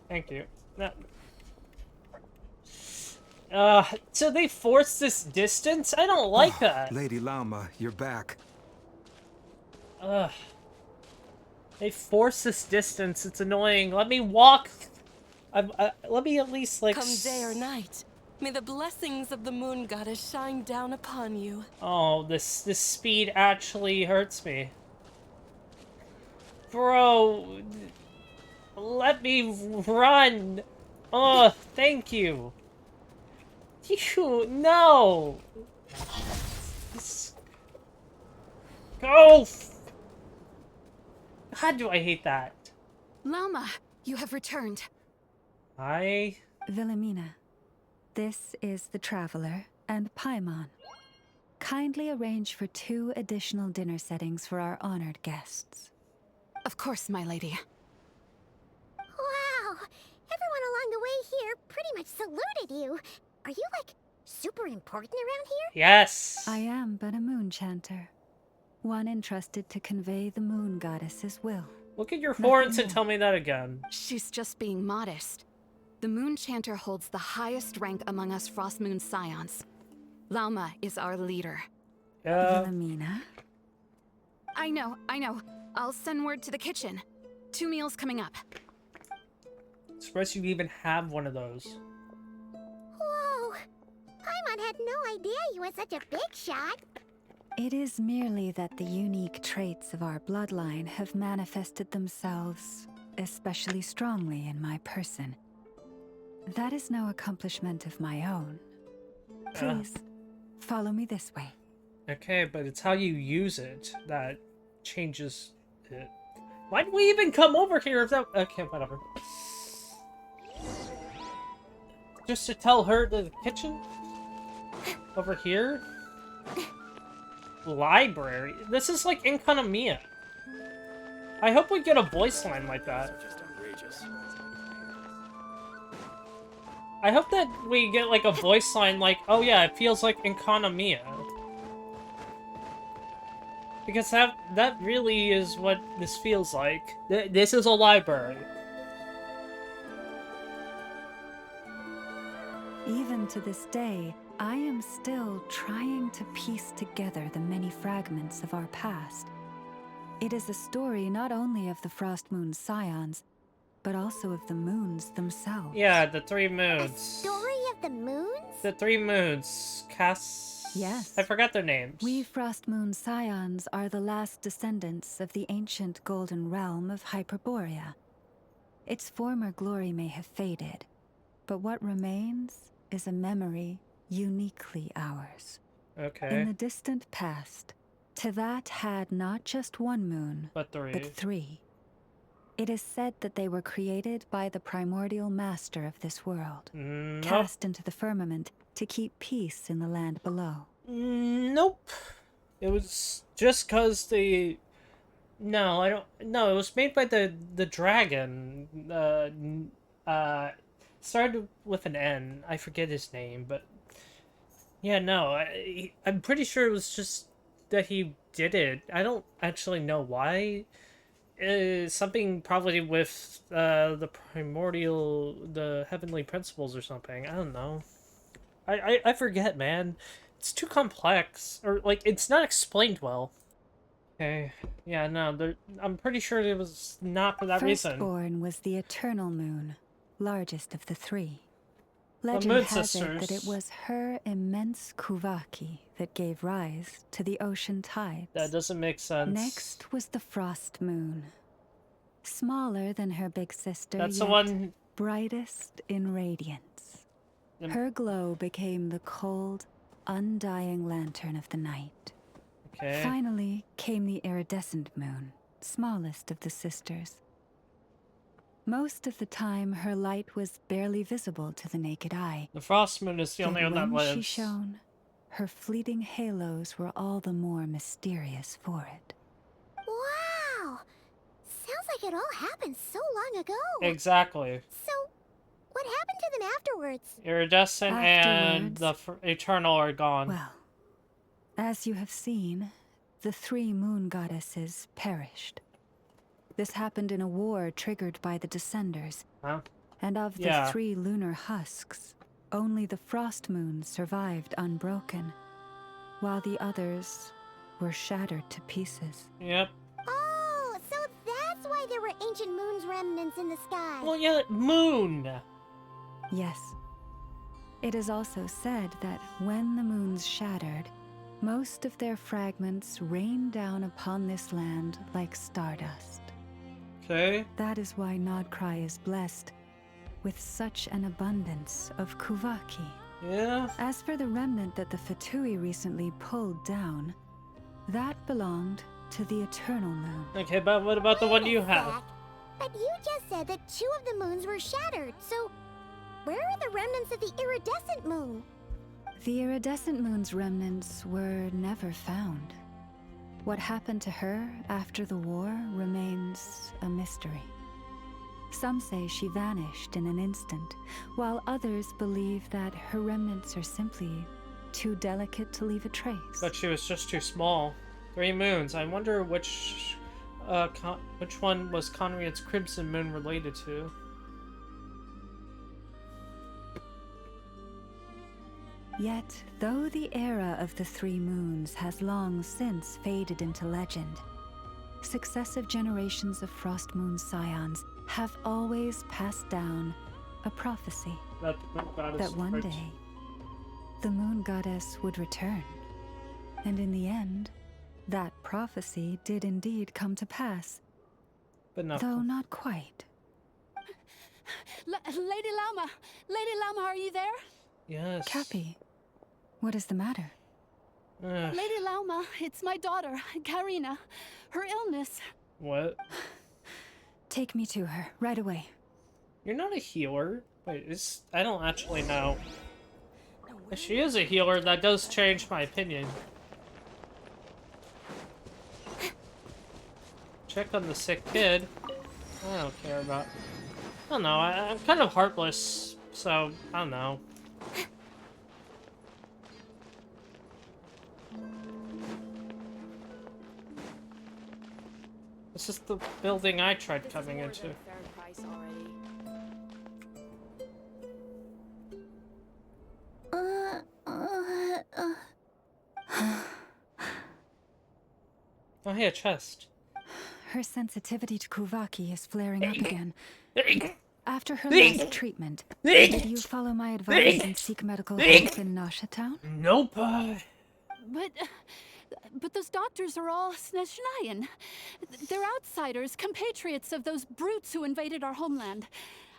Thank you. So they forced this distance? I don't like that. Lady Lama, you're back. They force this distance. It's annoying. Let me walk. Let me at least, like... Come day or night, may the blessings of the moon goddess shine down upon you. Oh, this speed actually hurts me. Bro, let me run. Oh, thank you. No. Go. God, do I hate that. Lama, You have returned. Hi. Wilhelmina, this is the Traveler and Paimon. Kindly arrange for 2 additional dinner settings for our honored guests. Of course, my lady. Wow! Everyone along the way here pretty much saluted you. Are you, like, super important around here? Yes. I am but a moon chanter, one entrusted to convey the moon goddess's will. Look at your horns and tell me that again. She's just being modest. The Moon Chanter holds the highest rank among us Frost Moon Scions. Lauma is our leader. Wilhelmina? I know. I'll send word to the kitchen. 2 meals coming up. Surprised you even have one of those. Whoa! Paimon had no idea you were such a big shot. It is merely that the unique traits of our bloodline have manifested themselves especially strongly in my person. That is no accomplishment of my own. Please, follow me this way. Okay, but it's how you use it that changes it. Why did we even come over here if that... Okay, whatever. Just to tell her the kitchen? Over here? Library? This is like Columbina. I hope we get a voice line like that. I hope that we get like a voice line like, oh yeah, it feels like Columbina. Because that really is what this feels like. This is a library. Even to this day, I am still trying to piece together the many fragments of our past. It is a story not only of the Frost Moon Scions, but also of the moons themselves. Yeah, the 3 moons. A story of the moons? The 3 moons. Yes. I forgot their names. We Frost Moon Scions are the last descendants of the ancient golden realm of Hyperborea. Its former glory may have faded, but what remains is a memory uniquely ours. Okay. In the distant past, Tevat had not just 1 moon, but 3. But 3. It is said that they were created by the primordial master of this world, cast into the firmament to keep peace in the land below. Nope. It was just cause the... No, I don't... No, it was made by the dragon. Started with an N. I forget his name, but... Yeah, no, I'm pretty sure it was just that he did it. I don't actually know why. Something probably with the primordial, the heavenly principles or something. I don't know. I forget, man. It's too complex, or like it's not explained well. Okay, yeah, no, I'm pretty sure it was not for that reason. Firstborn was the eternal moon, largest of the 3. Legend Moon has Sisters. it that it was her immense kuvaki that gave rise to the ocean tides. That doesn't make sense. Next was the frost moon. Smaller than her big sister, That's yet the one... brightest in radiance. Her glow became the cold, undying lantern of the night. Okay. Finally came the iridescent moon, smallest of the sisters. Most of the time, her light was barely visible to the naked eye. The frost moon is the only one that when she lives. shone, her fleeting halos were all the more mysterious for it. Wow! Sounds like it all happened so long ago. Exactly. So, what happened to them afterwards? Iridescent and the Eternal are gone. Well, as you have seen, the 3 moon goddesses perished. This happened in a war triggered by the Descenders. Huh? And of the 3 lunar husks, only the frost moon survived unbroken, while the others were shattered to pieces. Yep. Oh, so that's why there were ancient moon's remnants in the sky. Well, yeah, moon. Yes. It is also said that when the moons shattered, most of their fragments rained down upon this land like stardust. Okay. That is why Nodcry is blessed with such an abundance of kuvaki. Yeah. As for the remnant that the Fatui recently pulled down, that belonged to the Eternal Moon. Okay, but what about the one you have? But you just said that 2 of the moons were shattered, so where are the remnants of the iridescent moon? The iridescent moon's remnants were never found. What happened to her after the war remains a mystery. Some say she vanished in an instant, while others believe that her remnants are simply too delicate to leave a trace. But she was just too small. 3 moons. I wonder which one was Conrad's Crimson Moon related to. Yet, though the era of the 3 moons has long since faded into legend, successive generations of Frost Moon Scions have always passed down a prophecy that one day the Moon Goddess would return. And in the end, that prophecy did indeed come to pass. But though not quite. Lady Lama! Lady Lama, are you there? Yes. Cappy, what is the matter? Lady Lauma, it's my daughter, Karina. Her illness. What? Take me to her, right away. You're not a healer. Wait, I don't actually know. If she is a healer, that does change my opinion. Check on the sick kid. I don't care about... I don't know, I'm kind of heartless, so I don't know. This is the building I tried coming into. Oh, hey, a chest. Her sensitivity to Kuvaki is flaring up again. After her last treatment, did you follow my advice and seek medical help in Nasha Town? Nope. But those doctors are all Snezhnayan. They're outsiders, compatriots of those brutes who invaded our homeland.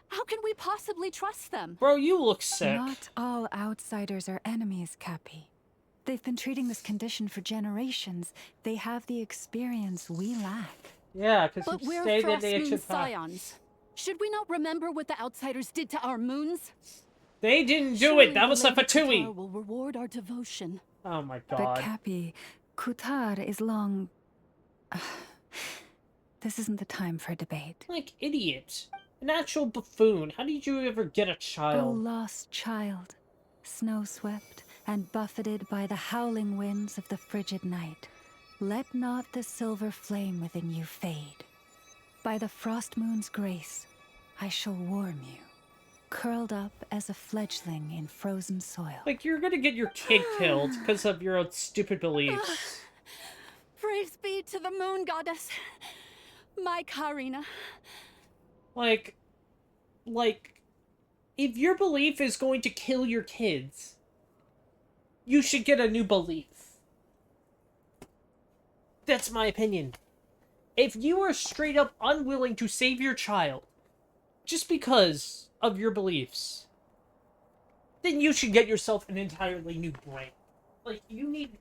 How can we possibly trust them? Bro, you look sick. Not all outsiders are enemies, Cappy. They've been treating this condition for generations. They have the experience we lack. Yeah, because but we're Frost Moon Scions. Should we not remember what the outsiders did to our moons? They didn't do it. That was a fatui. Will reward our devotion. Oh my god. But Cappy, Kutar is long... This isn't the time for a debate. Like, idiot. An actual buffoon. How did you ever get a child? Oh, lost child. Snow-swept and buffeted by the howling winds of the frigid night. Let not the silver flame within you fade. By the frost moon's grace, I shall warm you, curled up as a fledgling in frozen soil. Like, you're gonna get your kid killed because of your own stupid beliefs. Praise be to the Moon Goddess, my Karina. Like, if your belief is going to kill your kids, you should get a new belief. That's my opinion. If you are straight up unwilling to save your child just because of your beliefs, then you should get yourself an entirely new brain. Like, you need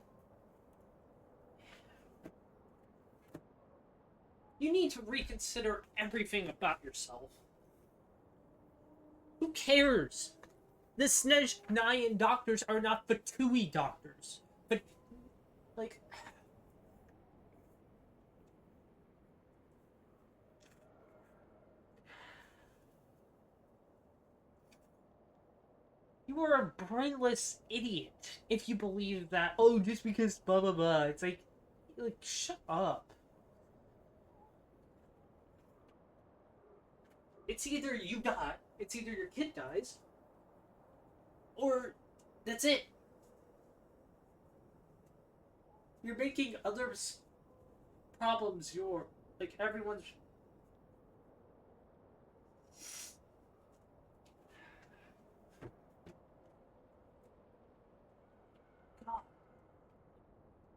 to reconsider everything about yourself. Who cares? The Snezhnayan doctors are not fatui doctors. But, like... You are a brainless idiot if you believe that, oh, just because blah blah blah. It's like, shut up. It's either you die, it's either your kid dies, or that's it. You're making others' problems like, everyone's...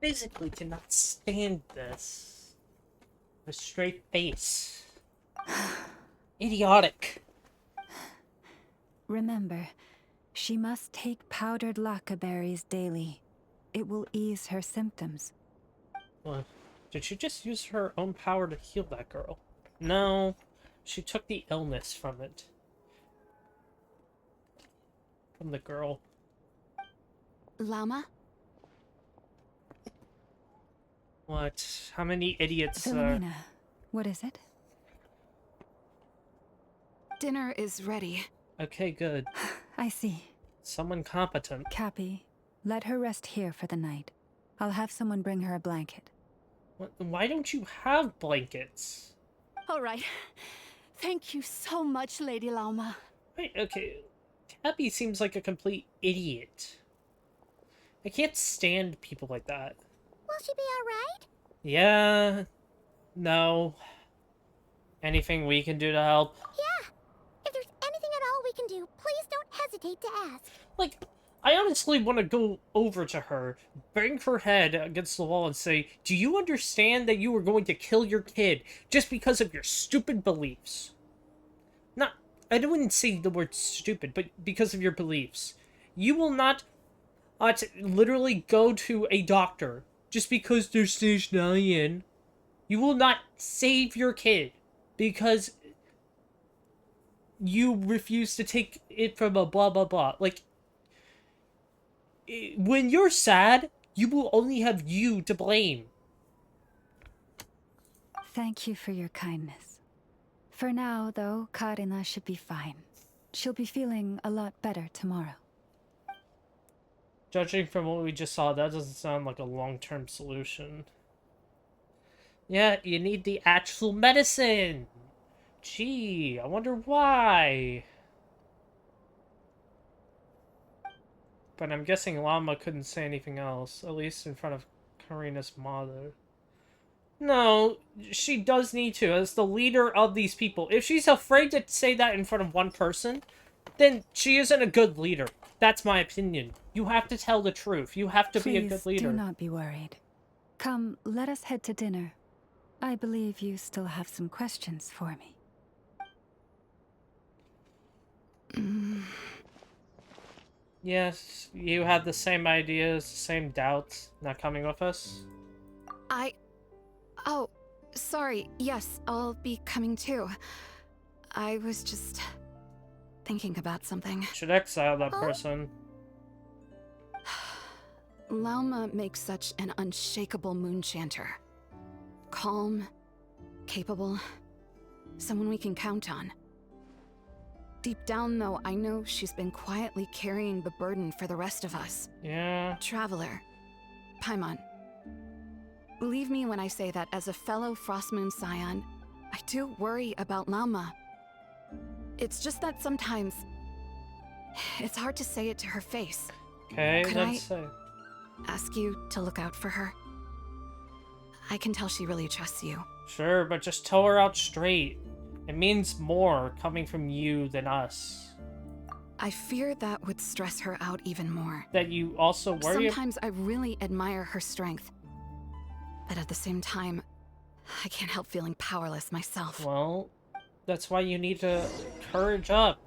Physically cannot stand this. A straight face. Idiotic. Remember, she must take powdered laka berries daily. It will ease her symptoms. What? Did she just use her own power to heal that girl? No. She took the illness from it. From the girl. Llama? What? How many idiots, Philomena, what is it? Dinner is ready. Okay, good. I see. Someone competent. Cappy, let her rest here for the night. I'll have someone bring her a blanket. Why don't you have blankets? All right. Thank you so much, Lady Llama. Wait, okay. Cappy seems like a complete idiot. I can't stand people like that. Will she be alright? Yeah. No. Anything we can do to help? Yeah. If there's anything at all we can do, please don't hesitate to ask. Like, I honestly want to go over to her, bang her head against the wall and say, do you understand that you are going to kill your kid just because of your stupid beliefs? Not, I wouldn't say the word stupid, but because of your beliefs. You will not literally go to a doctor just because they're stage 9. You will not save your kid because you refuse to take it from a blah blah blah. Like, when you're sad, you will only have you to blame. Thank you for your kindness. For now, though, Karina should be fine. She'll be feeling a lot better tomorrow. Judging from what we just saw, that doesn't sound like a long-term solution. Yeah, you need the actual medicine! Gee, I wonder why. But I'm guessing Llama couldn't say anything else, at least in front of Karina's mother. No, she does need to, as the leader of these people. If she's afraid to say that in front of one person, then she isn't a good leader. That's my opinion. You have to tell the truth. You have to be a good leader. Please do not be worried. Come, let us head to dinner. I believe you still have some questions for me. Yes, you have the same ideas, the same doubts. Not coming with us? Oh, sorry. Yes, I'll be coming too. I was just thinking about something. Should exile that person. Llama makes such an unshakable moonchanter. Calm, capable, someone we can count on. Deep down, though, I know she's been quietly carrying the burden for the rest of us. Yeah. Traveler. Paimon. Believe me when I say that as a fellow Frostmoon Scion, I do worry about Llama. It's just that sometimes it's hard to say it to her face. Okay, Could let's I ask you to look out for her? I can tell she really trusts you. Sure, but just tell her out straight. It means more coming from you than us. I fear that would stress her out even more. That you also worry. Sometimes I really admire her strength. But at the same time, I can't help feeling powerless myself. Well, that's why you need to courage up.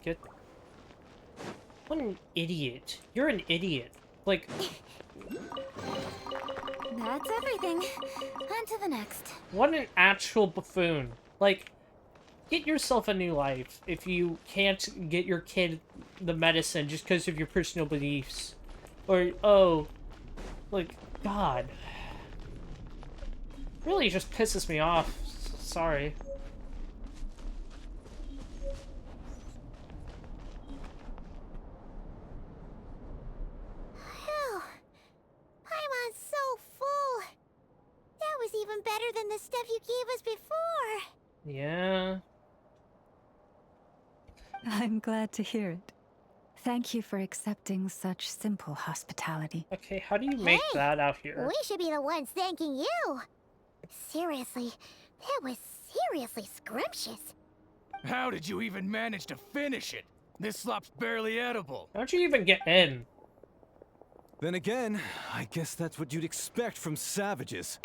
What an idiot. You're an idiot. Like... That's everything. On to the next. What an actual buffoon. Like, get yourself a new life if you can't get your kid the medicine just because of your personal beliefs. Or, oh, like, God. Really just pisses me off. Sorry. Phew. Paimon's so full. That was even better than the stuff you gave us before. Yeah. I'm glad to hear it. Thank you for accepting such simple hospitality. Okay, how do you make that out here? We should be the ones thanking you. Seriously, that was seriously scrumptious. How did you even manage to finish it? This slop's barely edible. How'd you even get in? Then again, I guess that's what you'd expect from savages.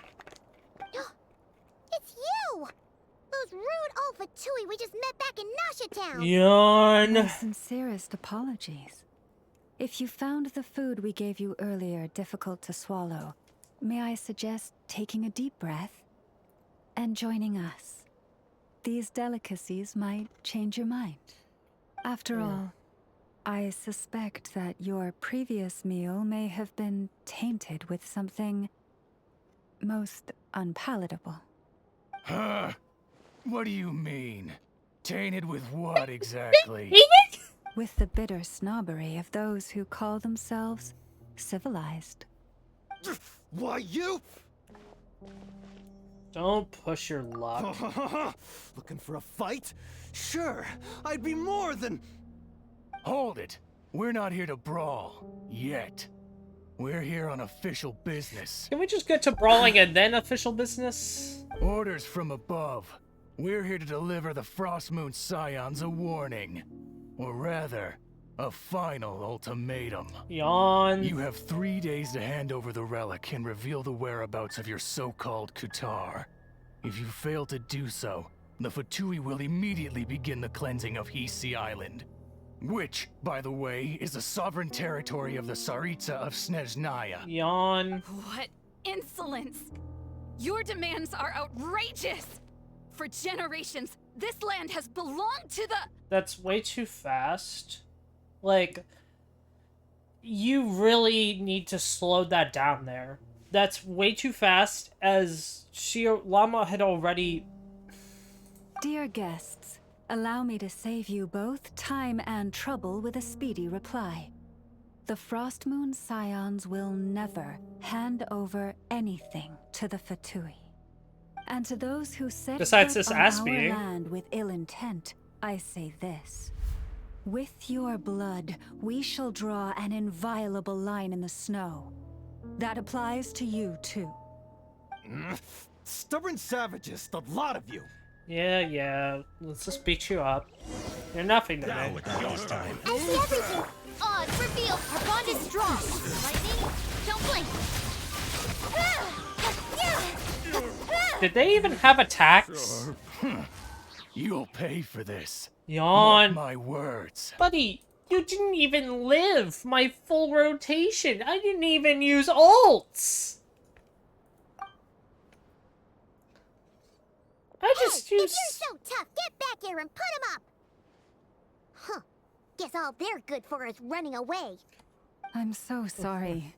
It's you! Those rude old Fatui we just met back in Nasha Town! Yawn! My sincerest apologies. If you found the food we gave you earlier difficult to swallow, may I suggest taking a deep breath and joining us? these delicacies might change your mind. After all, I suspect that your previous meal may have been tainted with something most unpalatable. Huh? What do you mean? Tainted with what exactly? With the bitter snobbery of those who call themselves civilized. Why, you? Don't push your luck. Looking for a fight? Sure, I'd be more than... Hold it. We're not here to brawl. Yet. We're here on official business. Can we just get to brawling and then official business? Orders from above. We're here to deliver the Frostmoon Scions a warning. Or rather, a final ultimatum. Yawn. You have 3 days to hand over the relic and reveal the whereabouts of your so-called Kutar. If you fail to do so, the Fatui will immediately begin the cleansing of Hisi Island. Which, by the way, is the sovereign territory of the Tsaritsa of Snezhnaya. Yawn. What insolence! Your demands are outrageous! For generations, this land has belonged to the... That's way too fast. Like, you really need to slow that down there. That's way too fast, as Llama had already... Dear guests, allow me to save you both time and trouble with a speedy reply. The Frostmoon Scions will never hand over anything to the Fatui. And to those who set Besides foot this on ass our beating. land with ill intent, I say this. With your blood, we shall draw an inviolable line in the snow. That applies to you, too. Stubborn savages, the lot of you. Yeah, let's just beat you up. You're nothing to me. I see everything. Odds reveal. Our bond is strong. Lightning, don't blink. Did they even have attacks? You'll pay for this. Yawn. Mark my words. Buddy, you didn't even live my full rotation. I didn't even use ults. I just hey, used... If you're so tough, get back here and put him up! Huh. Guess all they're good for is running away. I'm so sorry.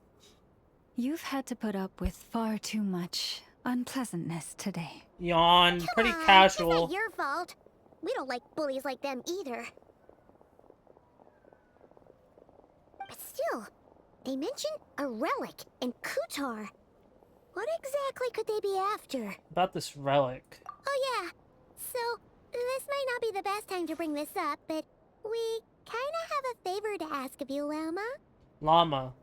You've had to put up with far too much unpleasantness today. Yawn. Pretty Come on, casual. It's not your fault. We don't like bullies like them either. But still, they mentioned a relic in Kutar. What exactly could they be after? About this relic. Oh yeah, so this might not be the best time to bring this up, but we kinda have a favor to ask of you, Llama. Llama.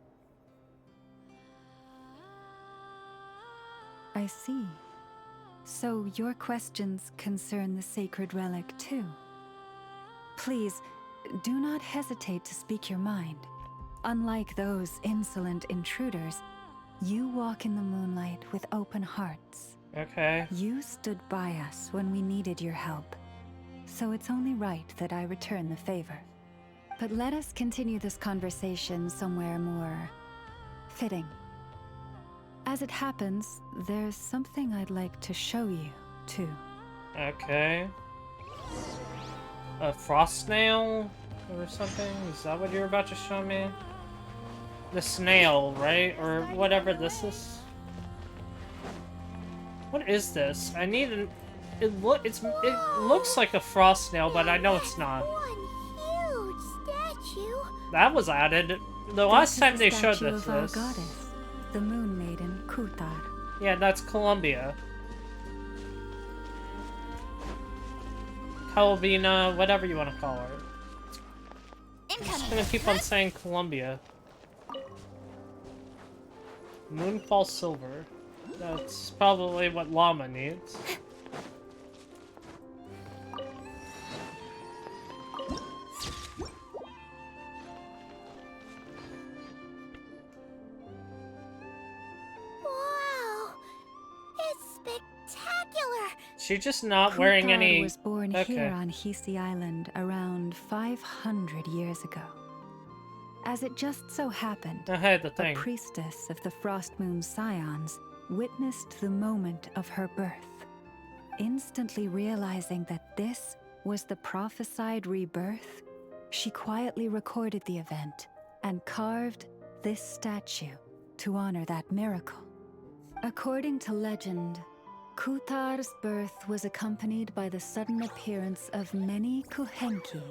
I see. So your questions concern the sacred relic too. Please, do not hesitate to speak your mind. Unlike those insolent intruders, you walk in the moonlight with open hearts. Okay. You stood by us when we needed your help, so it's only right that I return the favor. But let us continue this conversation somewhere more fitting. As it happens, there's something I'd like to show you, too. Okay. A frost snail or something? Is that what you're about to show me? The snail, right? Or whatever this is. What is this? I need an... It looks like a frost snail, but I know it's not. One huge statue. That was added. The last time they showed statue this. of our goddess, the Moon Maiden Kutar. Yeah, that's Columbia. Columbina, whatever you want to call her. I'm just gonna keep on saying Columbia. Moonfall Silver. That's probably what Llama needs. Wow, it's spectacular. She's just not wearing Kutar any... was born Okay. here on Hisi Island around 500 years ago. As it just so happened, I had the thing. a priestess of the Frostmoon Scions witnessed the moment of her birth. instantly realizing that this was the prophesied rebirth, she quietly recorded the event and carved this statue to honor that miracle. According to legend, Kutar's birth was accompanied by the sudden appearance of many Kuhenki,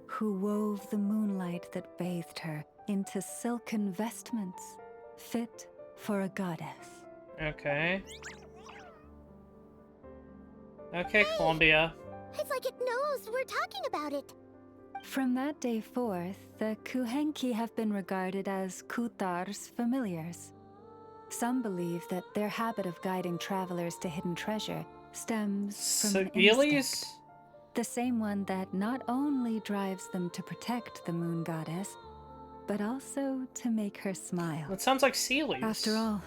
who wove the moonlight that bathed her into silken vestments fit for a goddess. Okay. Okay, Columbia. It's like it knows we're talking about it. From that day forth, the Kuhenki have been regarded as Kutar's familiars. Some believe that their habit of guiding travelers to hidden treasure stems from an instinct. The same one that not only drives them to protect the moon goddess, but also to make her smile. That sounds like Sealy's. After all,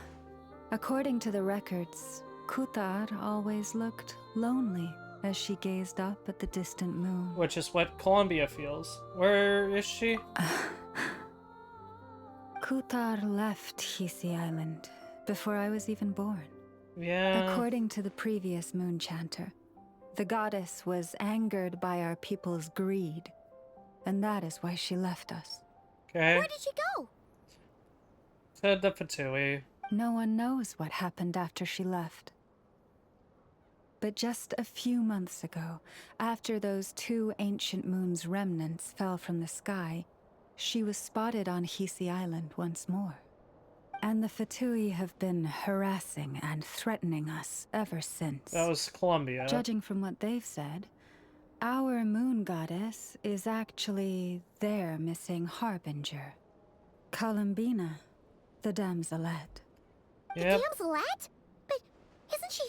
according to the records, Kutar always looked lonely as she gazed up at the distant moon. Which is what Columbia feels. Where is she? Kutar left Hisi Island before I was even born. Yeah. According to the previous moon chanter, the goddess was angered by our people's greed, and that is why she left us. Okay. Where did she go? To the Fatui. No one knows what happened after she left. But just a few months ago, after those 2 ancient moon's remnants fell from the sky, she was spotted on Hisi Island once more. And the Fatui have been harassing and threatening us ever since. That was Columbia. Judging from what they've said, our moon goddess is actually their missing harbinger. Columbina, the damselette. Yep. The damselette? But isn't she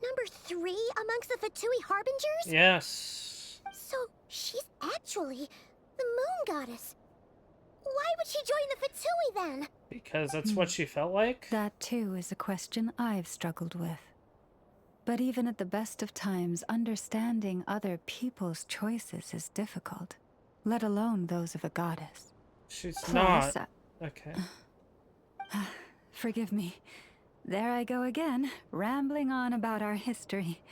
number 3 amongst the Fatui harbingers? Yes. So she's actually the moon goddess. Why would she join the Fatui then? Because that's what she felt like? That too is a question I've struggled with. But even at the best of times, understanding other people's choices is difficult, let alone those of a goddess. She's Plus, not. Okay. Forgive me. There I go again, rambling on about our history.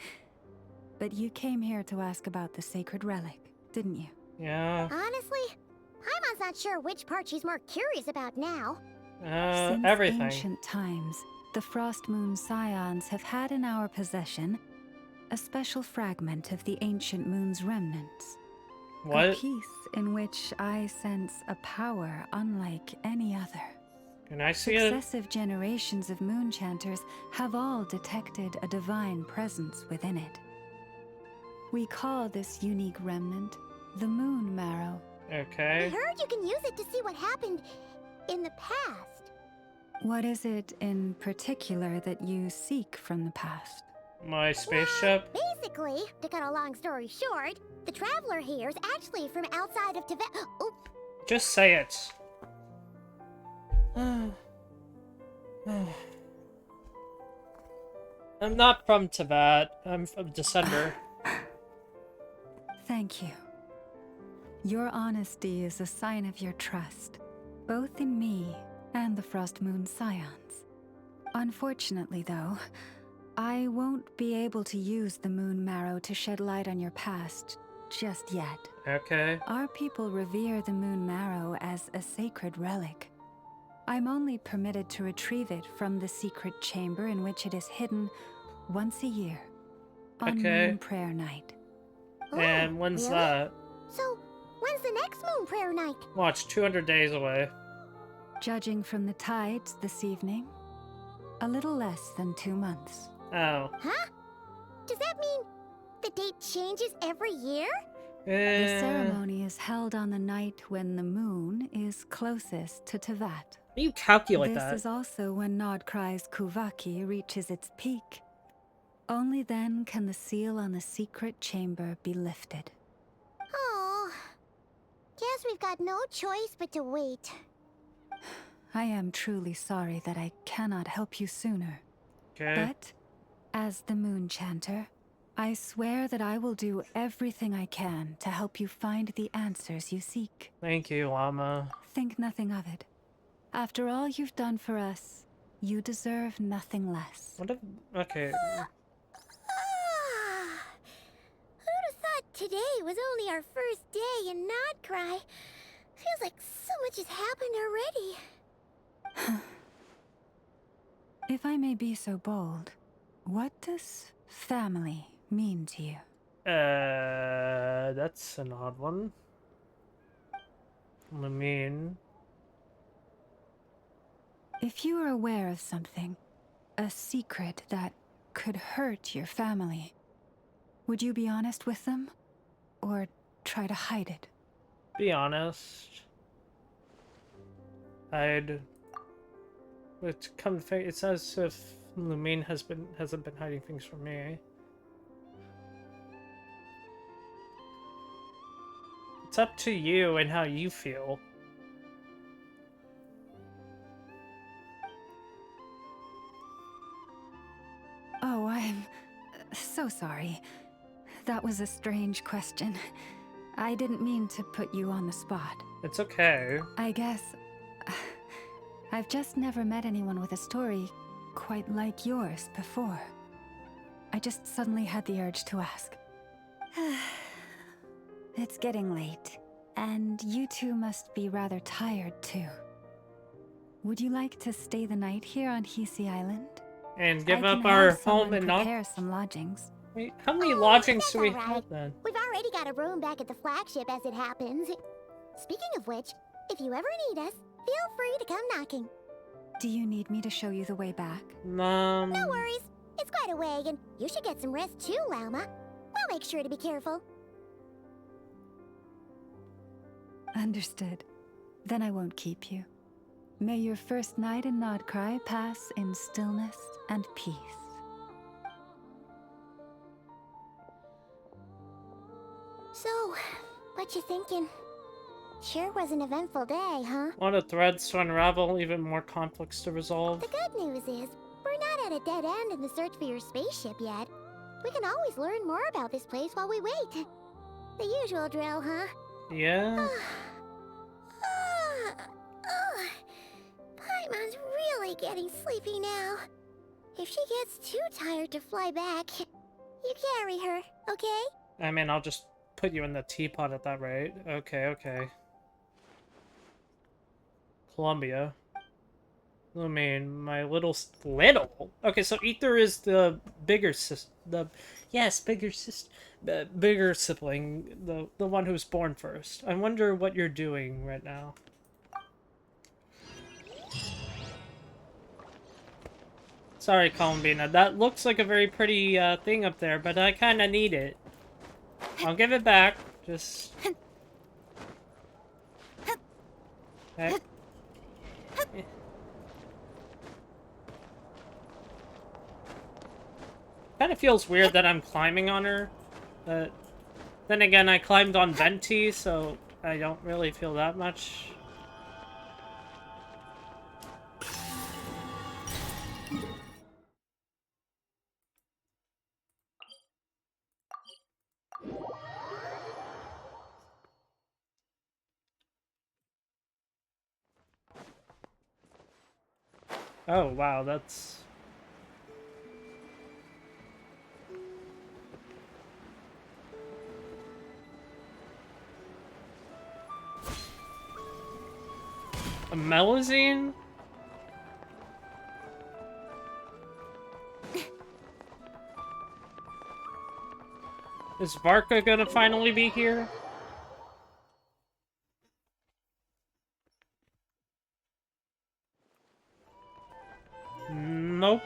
But you came here to ask about the sacred relic, didn't you? Yeah. Honestly, Paimon's not sure which part she's more curious about now. Since Everything. ancient times, the Frost Moon Scions have had in our possession a special fragment of the ancient moon's remnants. What? A piece in which I sense a power unlike any other. Can I see it? Successive generations of moon chanters have all detected a divine presence within it. We call this unique remnant the Moon Marrow. Okay. I heard you can use it to see what happened in the past. What is it in particular that you seek from the past? My spaceship? Basically, to cut a long story short, the traveler here is actually from outside of Tibet. Oop. Just say it. I'm not from Tibet. I'm from Descender. Thank you. Your honesty is a sign of your trust, both in me and the Frost Moon Scions. Unfortunately, though, I won't be able to use the Moon Marrow to shed light on your past just yet. Okay. Our people revere the Moon Marrow as a sacred relic. I'm only permitted to retrieve it from the secret chamber in which it is hidden once a year, on Okay. Moon Prayer Night. And when's really? that? So, when's the next moon prayer night? Watch, 200 days away. Judging from the tides this evening, a little less than 2 months. Oh. Huh? Does that mean the date changes every year? The ceremony is held on the night when the moon is closest to Tevat. How do you calculate This that? is also when Nodkrai's Kuvaki reaches its peak. Only then can the seal on the secret chamber be lifted. Oh. Guess we've got no choice but to wait. I am truly sorry that I cannot help you sooner. Okay. But, as the Moon Chanter, I swear that I will do everything I can to help you find the answers you seek. Thank you, Llama. Think nothing of it. After all you've done for us, you deserve nothing less. What if... Okay. today was only our first day in Nodcry. Feels like so much has happened already. If I may be so bold, what does family mean to you? That's an odd one. I mean... If you are aware of something, a secret that could hurt your family, would you be honest with them? Or try to hide it? Be honest. I'd... It's as if Lumine hasn't been hiding things from me. It's up to you and how you feel. Oh, I'm so sorry. That was a strange question. I didn't mean to put you on the spot. It's okay. I guess... I've just never met anyone with a story quite like yours before. I just suddenly had the urge to ask. It's getting late, and you two must be rather tired too. Would you like to stay the night here on Hisi Island? And give I up can our have home someone and not... prepare some lodgings. Wait, how many lodgings that's do we all right. have then? We've already got a room back at the flagship as it happens. Speaking of which, if you ever need us, feel free to come knocking. Do you need me to show you the way back? No worries. It's quite a way, and you should get some rest too, Lauma. We'll make sure to be careful. Understood. Then I won't keep you. May your first night in Nodcry pass in stillness and peace. So, what you thinking? Sure was an eventful day, huh? A lot of threads to unravel, even more conflicts to resolve. The good news is, we're not at a dead end in the search for your spaceship yet. We can always learn more about this place while we wait. The usual drill, huh? Yeah? Paimon's really getting sleepy now. If she gets too tired to fly back, you carry her, okay? I mean, I'll just put you in the teapot at that rate. Okay, okay. Columbia. I mean, my little... Okay, so Ether is the bigger sister. Yes, bigger sister. Bigger sibling. The one who's born first. I wonder what you're doing right now. Sorry, Columbina. That looks like a very pretty thing up there, but I kind of need it. I'll give it back. Just... Okay. Kind of feels weird that I'm climbing on her, but then again, I climbed on Venti, so I don't really feel that much. Oh, wow, that's... a melazine? Is Varka gonna finally be here? Nope.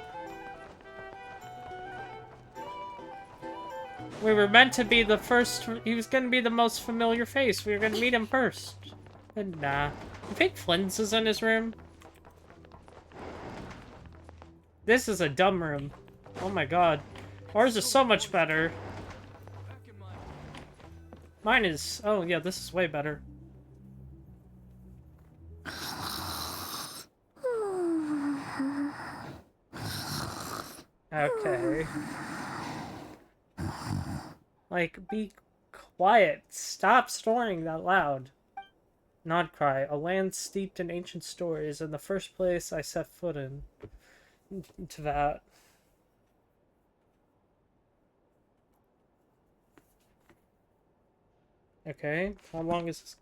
We were meant to be the first... He was gonna be the most familiar face. We were gonna meet him first. But nah. You think Flynn's is in his room? This is a dumb room. Oh my god. Ours is so much better. Mine is... Oh yeah, this is way better. Okay. Like, be quiet. Stop snoring that loud. Nodcry, a land steeped in ancient stories, and the first place I set foot into that. Okay, how long is this?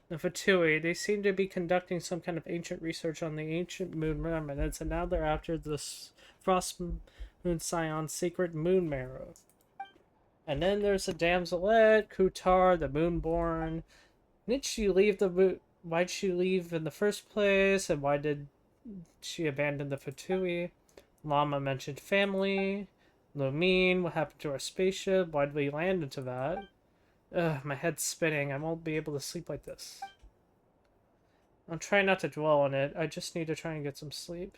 The Fatui, they seem to be conducting some kind of ancient research on the ancient moon remnants, and now they're after this Frost Moon Scion's secret moon marrow. And then there's the Damselette, Kutar, the Moonborn. Did she leave the moon? Why'd she leave in the first place? And why did she abandon the Fatui? Llama mentioned family. Lumine, what happened to our spaceship? Why did we land into that? Ugh, my head's spinning. I won't be able to sleep like this. I'll try not to dwell on it. I just need to try and get some sleep.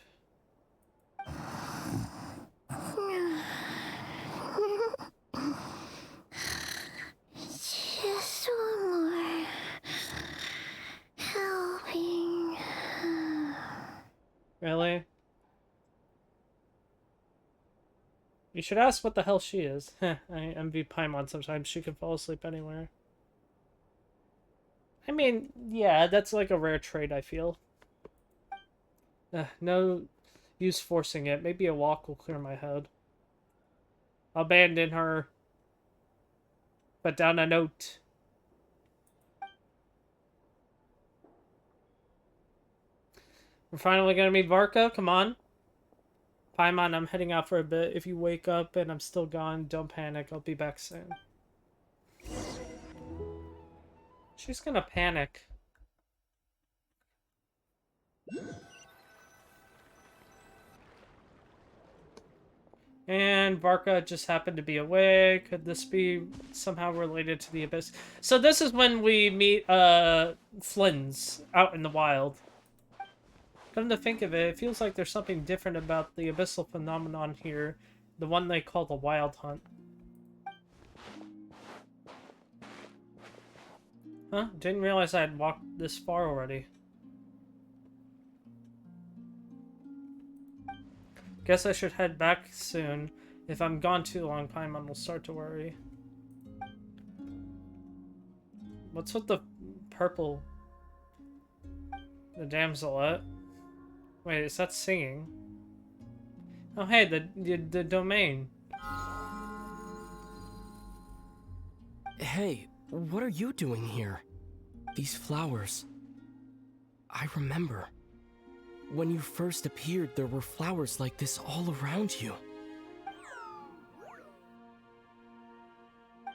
Just one more helping. Really? You should ask what the hell she is. I envy Paimon sometimes. She can fall asleep anywhere. I mean, yeah, that's like a rare trait, I feel. No use forcing it. Maybe a walk will clear my head. I'll abandon her. But down a note. We're finally gonna meet Varka. Come on. Paimon, I'm heading out for a bit. If you wake up and I'm still gone, don't panic. I'll be back soon. She's gonna panic. And Varka just happened to be away. Could this be somehow related to the Abyss? So this is when we meet Flynn's out in the wild. Come to think of it, it feels like there's something different about the abyssal phenomenon here. The one they call the Wild Hunt. Huh? Didn't realize I had walked this far already. Guess I should head back soon. If I'm gone too long, Paimon will start to worry. What's with the purple? The damselette? Wait, is that singing? Oh hey, the domain. Hey, what are you doing here? These flowers. I remember. When you first appeared, there were flowers like this all around you.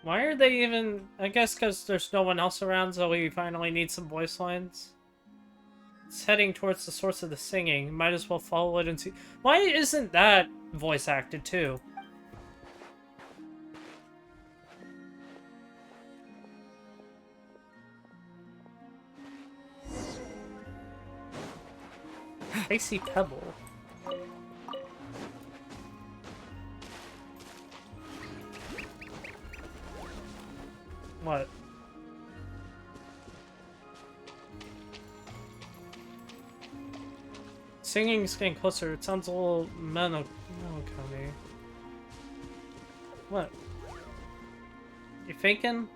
Why are they even... I guess because there's no one else around, so we finally need some voice lines. It's heading towards the source of the singing. Might as well follow it and see... Why isn't that voice acted too? Icy Pebble. What? Singing's getting closer. It sounds a little melancholy. What? You thinking?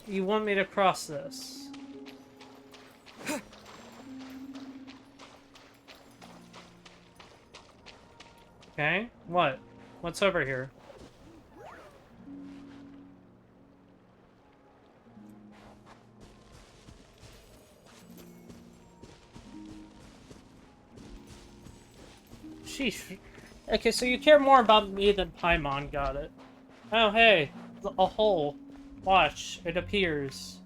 You want me to cross this? Okay, what? What's over here? Sheesh. Okay, so you care more about me than Paimon, got it. Oh, hey, a hole. Watch, it appears.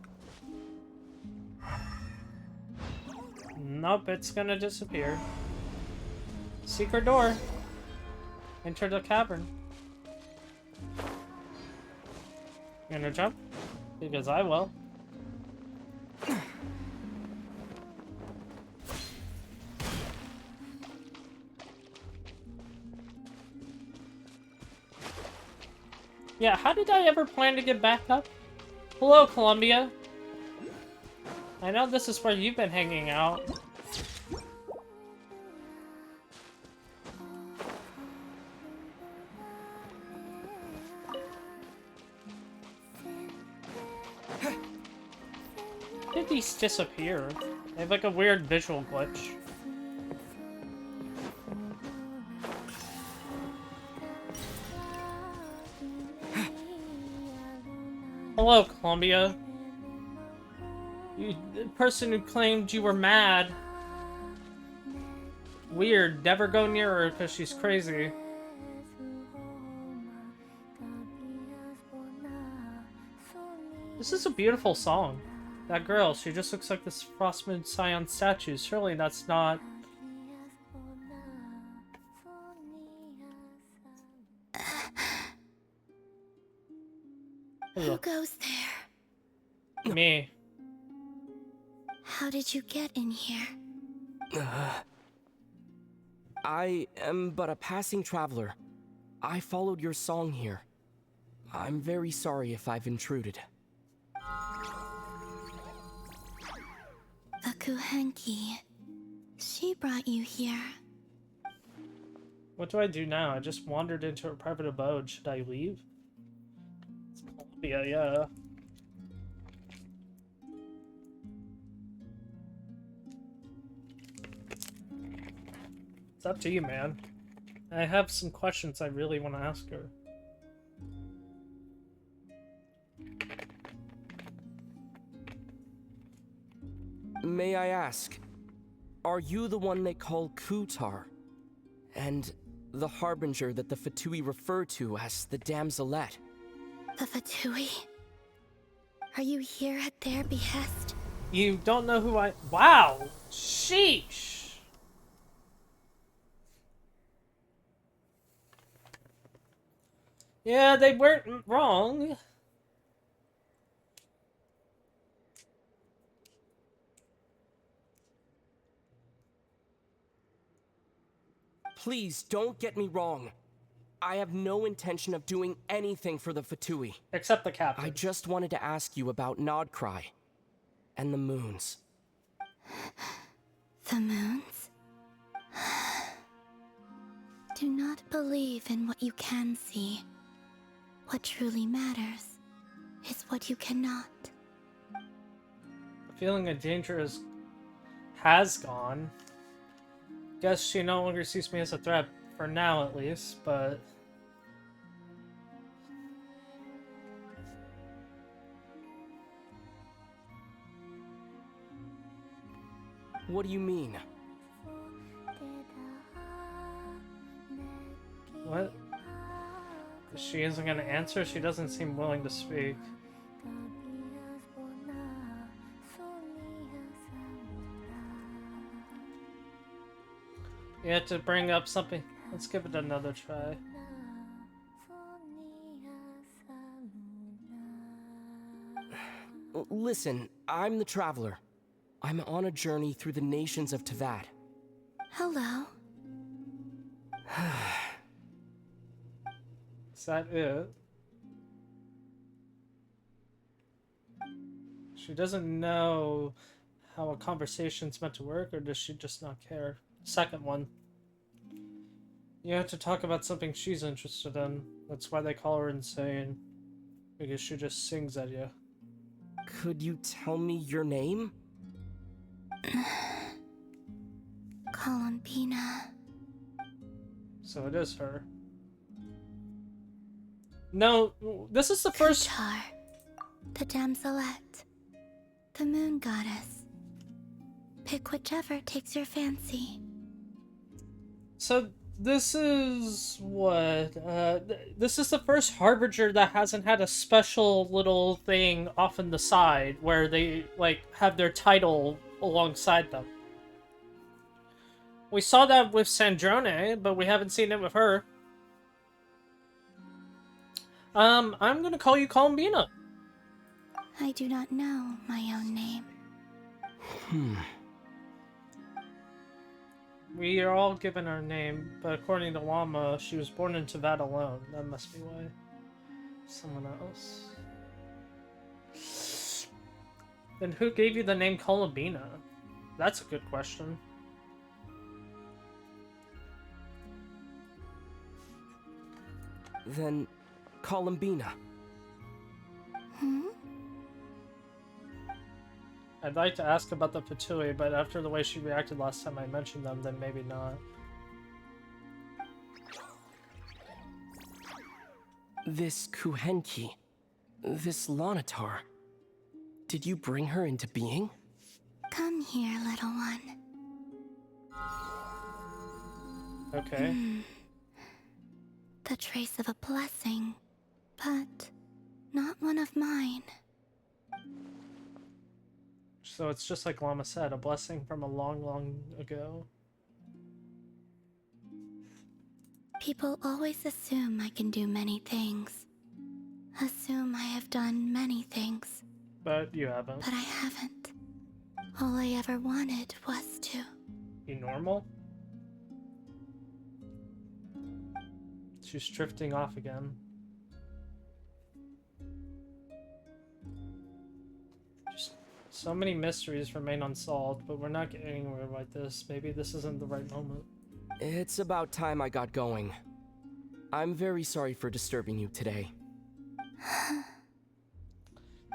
Nope, it's gonna disappear. Secret door. Enter the cavern. You gonna jump? Because I will. Yeah, how did I ever plan to get back up? Hello, Columbia. I know this is where you've been hanging out. Did these disappear? They have like a weird visual glitch. Hello, Columbia. You, the person who claimed you were mad. Weird. Never go near her because she's crazy. This is a beautiful song. That girl, she just looks like this Frostmoon Scion statue. Surely that's not... Who goes there? Me. How did you get in here? I am but a passing traveler. I followed your song here. I'm very sorry if I've intruded. The Kuhenki. She brought you here. What do I do now? I just wandered into her private abode. Should I leave? It's Columbia, yeah. It's up to you, man. I have some questions I really want to ask her. May I ask, are you the one they call Kutar? And the harbinger that the Fatui refer to as the Damselette? The Fatui? Are you here at their behest? You don't know who I... Wow! Sheesh! Yeah, they weren't wrong. Please don't get me wrong. I have no intention of doing anything for the Fatui. Except the captain. I just wanted to ask you about Nodcry and the moons. The moons? Do not believe in what you can see. What truly matters is what you cannot. The feeling of danger has gone. Guess she no longer sees me as a threat, for now at least, but... What do you mean? What? She isn't gonna answer? She doesn't seem willing to speak. You have to bring up something. Let's give it another try. Listen, I'm the Traveler. I'm on a journey through the nations of Tavad. Hello. Is that it? She doesn't know how a conversation's meant to work, or does she just not care? Second one. You have to talk about something she's interested in. That's why they call her insane. Because she just sings at you. Could you tell me your name? Columbina. So it is her. No, this is the first... Kutar, the Damselette, the Moon Goddess. Pick whichever takes your fancy. So this is what? This is the first Harbinger that hasn't had a special little thing off on the side where they, like, have their title alongside them. We saw that with Sandrone, but we haven't seen it with her. I'm gonna call you Columbina. I do not know my own name. We are all given our name, but according to Llama, she was born in Tavad alone. That must be why. Someone else. Then who gave you the name Columbina? That's a good question. Then, Columbina. I'd like to ask about the Fatui, but after the way she reacted last time I mentioned them, then maybe not. This Kuhenki. This Lonatar. Did you bring her into being? Come here, little one. Okay. The trace of a blessing, but not one of mine. So it's just like Llama said, a blessing from a long, long ago. People always assume I can do many things. Assume I have done many things. But you haven't. But I haven't. All I ever wanted was to Be normal? She's drifting off again. Just so many mysteries remain unsolved, but we're not getting anywhere like this. Maybe this isn't the right moment. It's about time I got going. I'm very sorry for disturbing you today.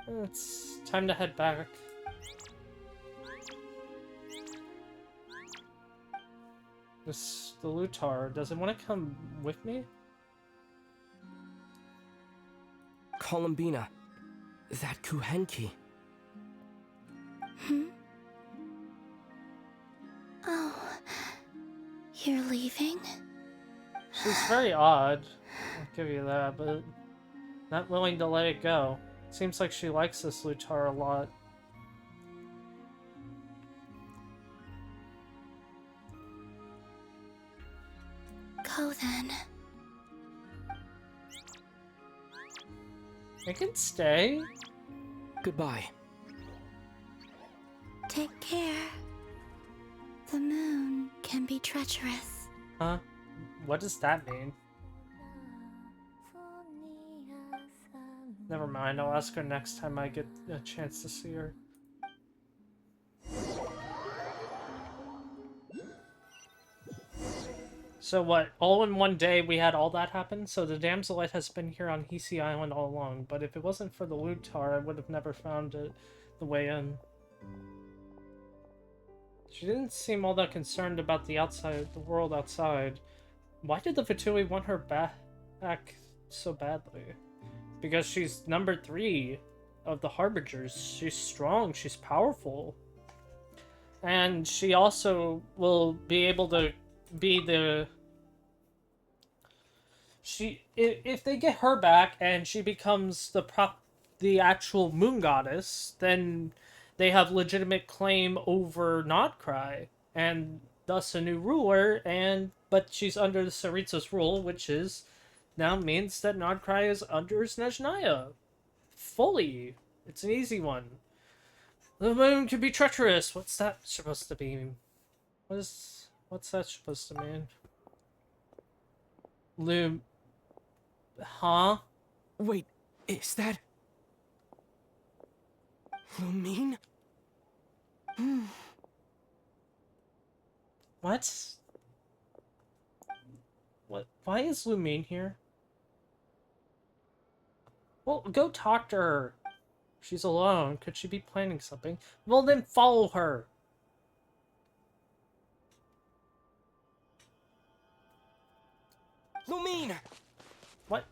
It's time to head back. The Lutar, does it want to come with me? Columbina, that Kuhenki. Oh, you're leaving? She's very odd, I'll give you that, but not willing to let it go. Seems like she likes this Lutar a lot. Go then. I can stay. Goodbye. Take care. The moon can be treacherous. Huh? What does that mean? Never mind, I'll ask her next time I get a chance to see her. So what, all in one day we had all that happen? So the Damselite has been here on Hisi Island all along, but if it wasn't for the Lutar, I would have never found it the way in. She didn't seem all that concerned about the world outside. Why did the Fatui want her back so badly? Because she's number 3 of the Harbingers. She's strong, she's powerful. And she also will be able to be the... If they get her back and she becomes the actual moon goddess, then they have legitimate claim over Nodcry, and thus a new ruler, but she's under the Saritsa's rule, which now means that Nodcry is under Snezhnaya. Fully. It's an easy one. The moon can be treacherous. What's that supposed to mean? What's that supposed to mean? Huh? Wait, is that... Lumine? What? What? Why is Lumine here? Well, go talk to her. She's alone. Could she be planning something? Well, then follow her. Lumine! What?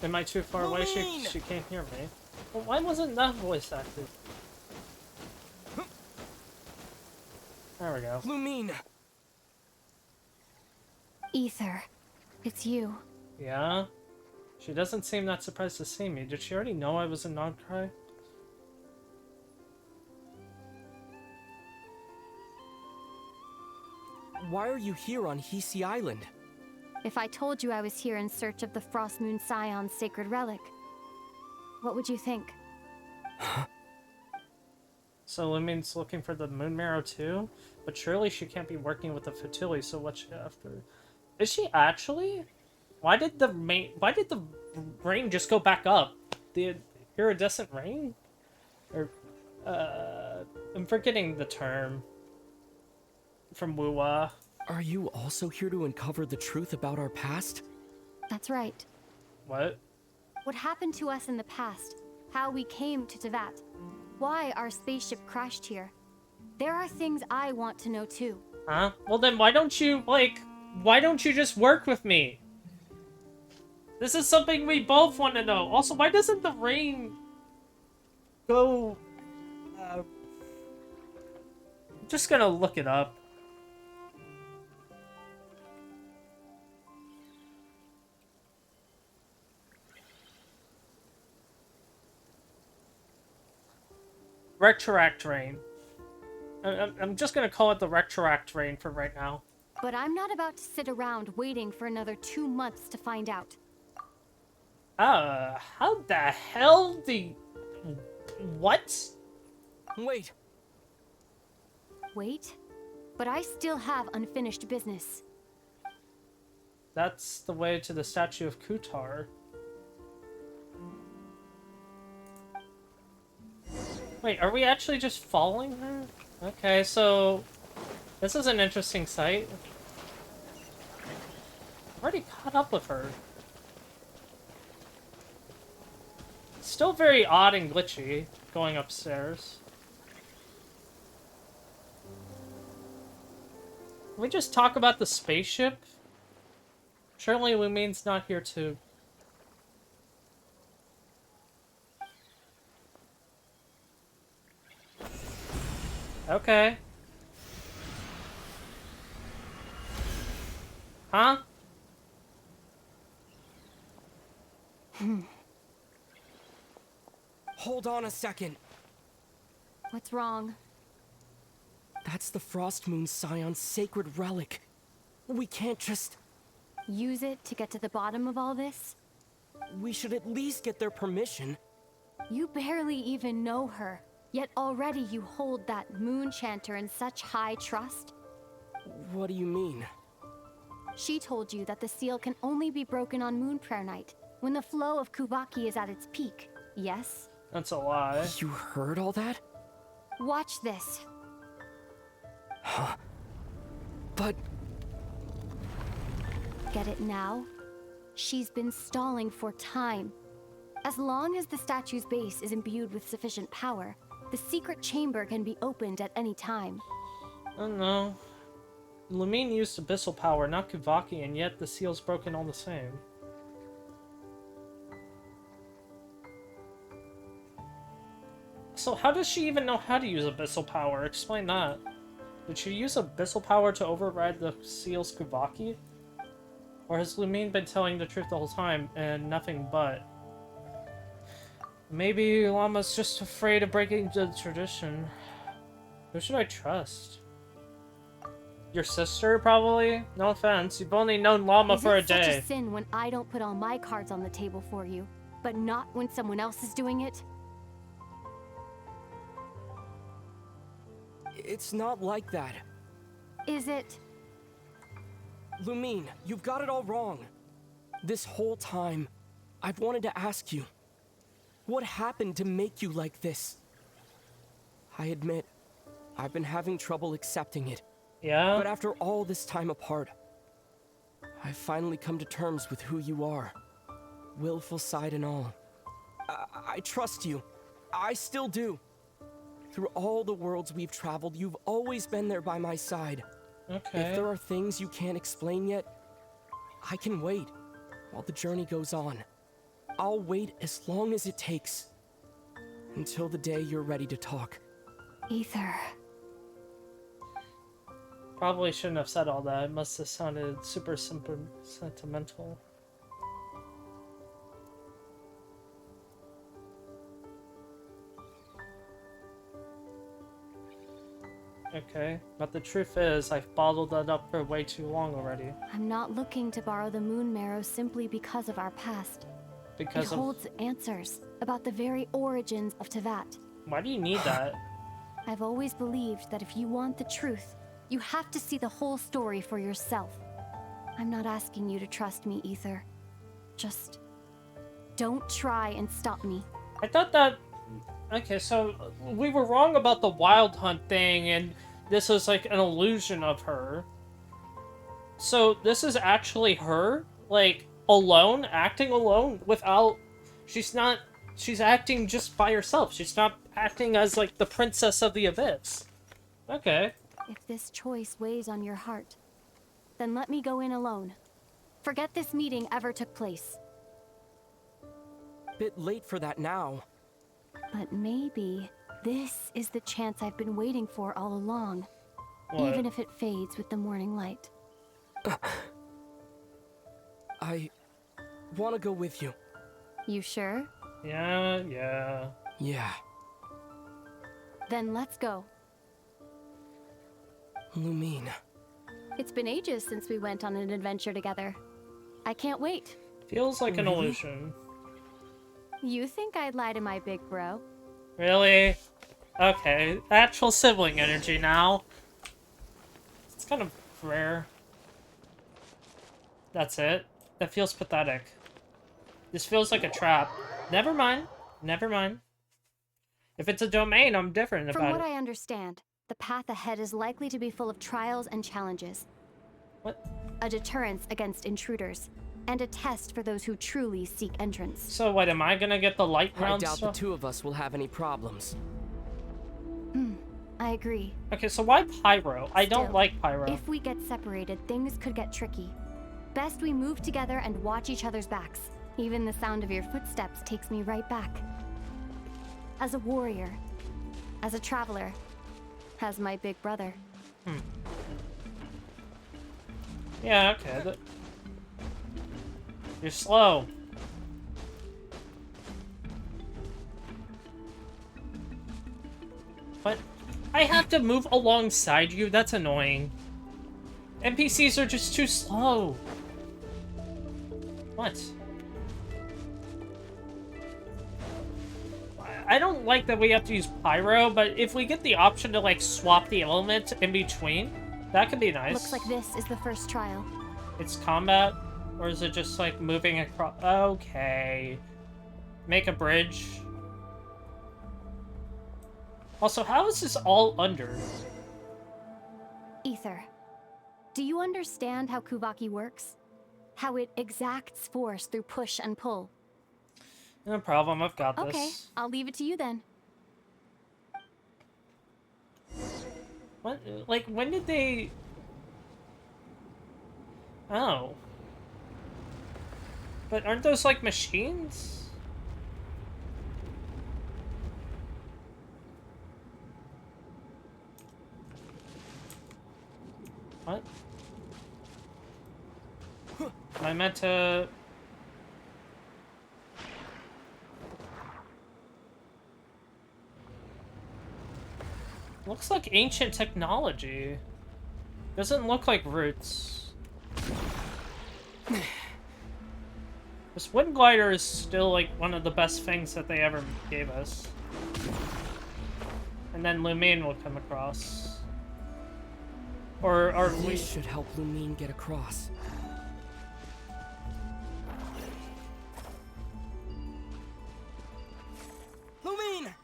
Am I too far away? She can't hear me. Well, why wasn't that voice active? There we go. Lumine! Ether, it's you. Yeah? She doesn't seem that surprised to see me. Did she already know I was in Nodcry? Why are you here on Hisi Island? If I told you I was here in search of the Frost Moon Scion's sacred relic, what would you think? So Lumine's looking for the Moon Marrow too? But surely she can't be working with the Fatui, so what's she after? Is she actually? Why did the rain just go back up? The iridescent rain? Or I'm forgetting the term from Wuwa. Are you also here to uncover the truth about our past? That's right. What? What happened to us in the past? How we came to Tevat? Why our spaceship crashed here? There are things I want to know too. Huh? Well then why don't you, like, Why don't you just work with me? This is something we both want to know. Also, why doesn't the rain go... I'm just gonna look it up. Retroact rain. I'm just gonna call it the retroact rain for right now. But I'm not about to sit around waiting for another 2 months to find out. How the hell the... What? Wait. Wait? But I still have unfinished business. That's the way to the statue of Kutar. Wait, are we actually just following her? Okay, so... This is an interesting sight. I've already caught up with her. Still very odd and glitchy, going upstairs. Can we just talk about the spaceship? Surely Lumine's not here to... Okay. Huh? Hold on a second. What's wrong? That's the Frost Moon Scion's sacred relic. We can't just... Use it to get to the bottom of all this? We should at least get their permission. You barely even know her, yet already you hold that moon chanter in such high trust? What do you mean? She told you that the seal can only be broken on Moon Prayer Night, when the flow of Kubaki is at its peak, yes? That's a lie. You heard all that? Watch this. Huh? But... Get it now? She's been stalling for time. As long as the statue's base is imbued with sufficient power, the secret chamber can be opened at any time. I don't know. Lumine used abyssal power, not Kuvaki, and yet the seal's broken all the same. So how does she even know how to use abyssal power? Explain that. Did she use abyssal power to override the seal's Kuvaki? Or has Lumine been telling the truth the whole time, and nothing but? Maybe Llama's just afraid of breaking the tradition. Who should I trust? Your sister, probably? No offense, you've only known Llama for a day. Is it such a sin when I don't put all my cards on the table for you, but not when someone else is doing it? It's not like that. Is it? Lumine, you've got it all wrong. This whole time, I've wanted to ask you, what happened to make you like this? I admit, I've been having trouble accepting it. Yeah? But after all this time apart, I've finally come to terms with who you are. Willful side and all. I trust you. I still do. Through all the worlds we've traveled, you've always been there by my side. Okay. If there are things you can't explain yet, I can wait while the journey goes on. I'll wait as long as it takes. Until the day you're ready to talk. Ether. Probably shouldn't have said all that. It must have sounded super sentimental. Okay, but the truth is, I've bottled that up for way too long already. I'm not looking to borrow the moon marrow simply because of our past. Because it holds answers about the very origins of Tevat. Why do you need that? I've always believed that if you want the truth, you have to see the whole story for yourself. I'm not asking you to trust me, Ether. Just don't try and stop me. I thought that... Okay, so we were wrong about the Wild Hunt thing, and this is like an illusion of her. So this is actually her? Like, alone? Acting alone? Without... She's not... She's acting just by herself. She's not acting as, like, the princess of the Abyss. Okay. If this choice weighs on your heart, then let me go in alone. Forget this meeting ever took place. Bit late for that now. But maybe this is the chance I've been waiting for all along. What? Even if it fades with the morning light. I want to go with you. You sure? Yeah. Yeah. Then let's go. Lumine. It's been ages since we went on an adventure together. I can't wait. Feels like an illusion. You think I'd lie to my big bro? Really? Okay, actual sibling energy now. It's kind of rare. That's it. That feels pathetic. This feels like a trap. Never mind. Never mind. If it's a domain, I'm different From about what it. I understand, the path ahead is likely to be full of trials and challenges. What? A deterrence against intruders, and a test for those who truly seek entrance. So what, am I gonna get the light I round doubt stuff? the two of us will have any problems. I agree. Okay, so why Pyro? I don't Still, like Pyro. If we get separated, things could get tricky. Best we move together and watch each other's backs. Even the sound of your footsteps takes me right back. As a warrior, as a traveler, as my big brother. Yeah, okay. You're slow. But I have to move alongside you? That's annoying. NPCs are just too slow. What? I don't like that we have to use Pyro, but if we get the option to, like, swap the element in between, that could be nice. Looks like this is the first trial. It's combat? Or is it just, like, moving across? Okay. Make a bridge. Also, how is this all under? Ether. Do you understand how Kuvaki works? How it exacts force through push and pull? No problem, I've got this. Okay, I'll leave it to you then. What? Like, when did they... Oh. But aren't those, like, machines? What? Am I meant to... Looks like ancient technology. Doesn't look like roots. This wind glider is still like one of the best things that they ever gave us. And then Lumine will come across. Or we This should help Lumine get across. Lumine!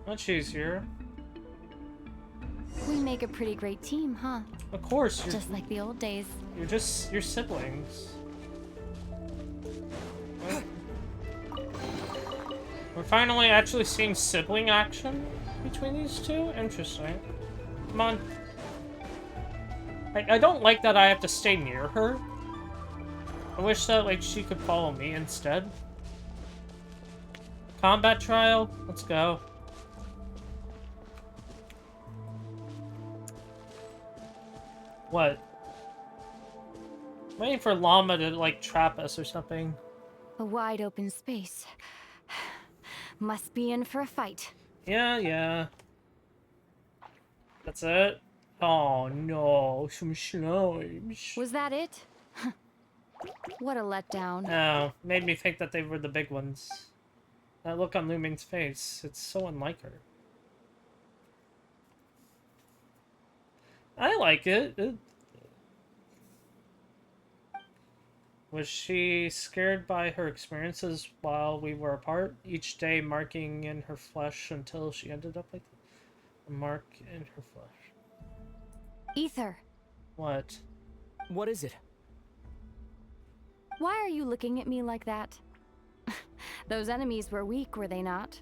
much easier. We make a pretty great team, huh? Of course, you're, Just like the old days. you're siblings. We're finally actually seeing sibling action between these two? Interesting. Come on. I don't like that I have to stay near her. I wish that, like, she could follow me instead. Combat trial? Let's go. What? Waiting for Llama to, like, trap us or something. A wide open space. Must be in for a fight. Yeah. That's it? Oh no, some slimes. Was that it? What a letdown. Oh, made me think that they were the big ones. That look on Lumine's face, it's so unlike her. I like it. Was she scared by her experiences while we were apart? Each day marking in her flesh until she ended up like a mark in her flesh. Ether. What? What is it? Why are you looking at me like that? Those enemies were weak, were they not?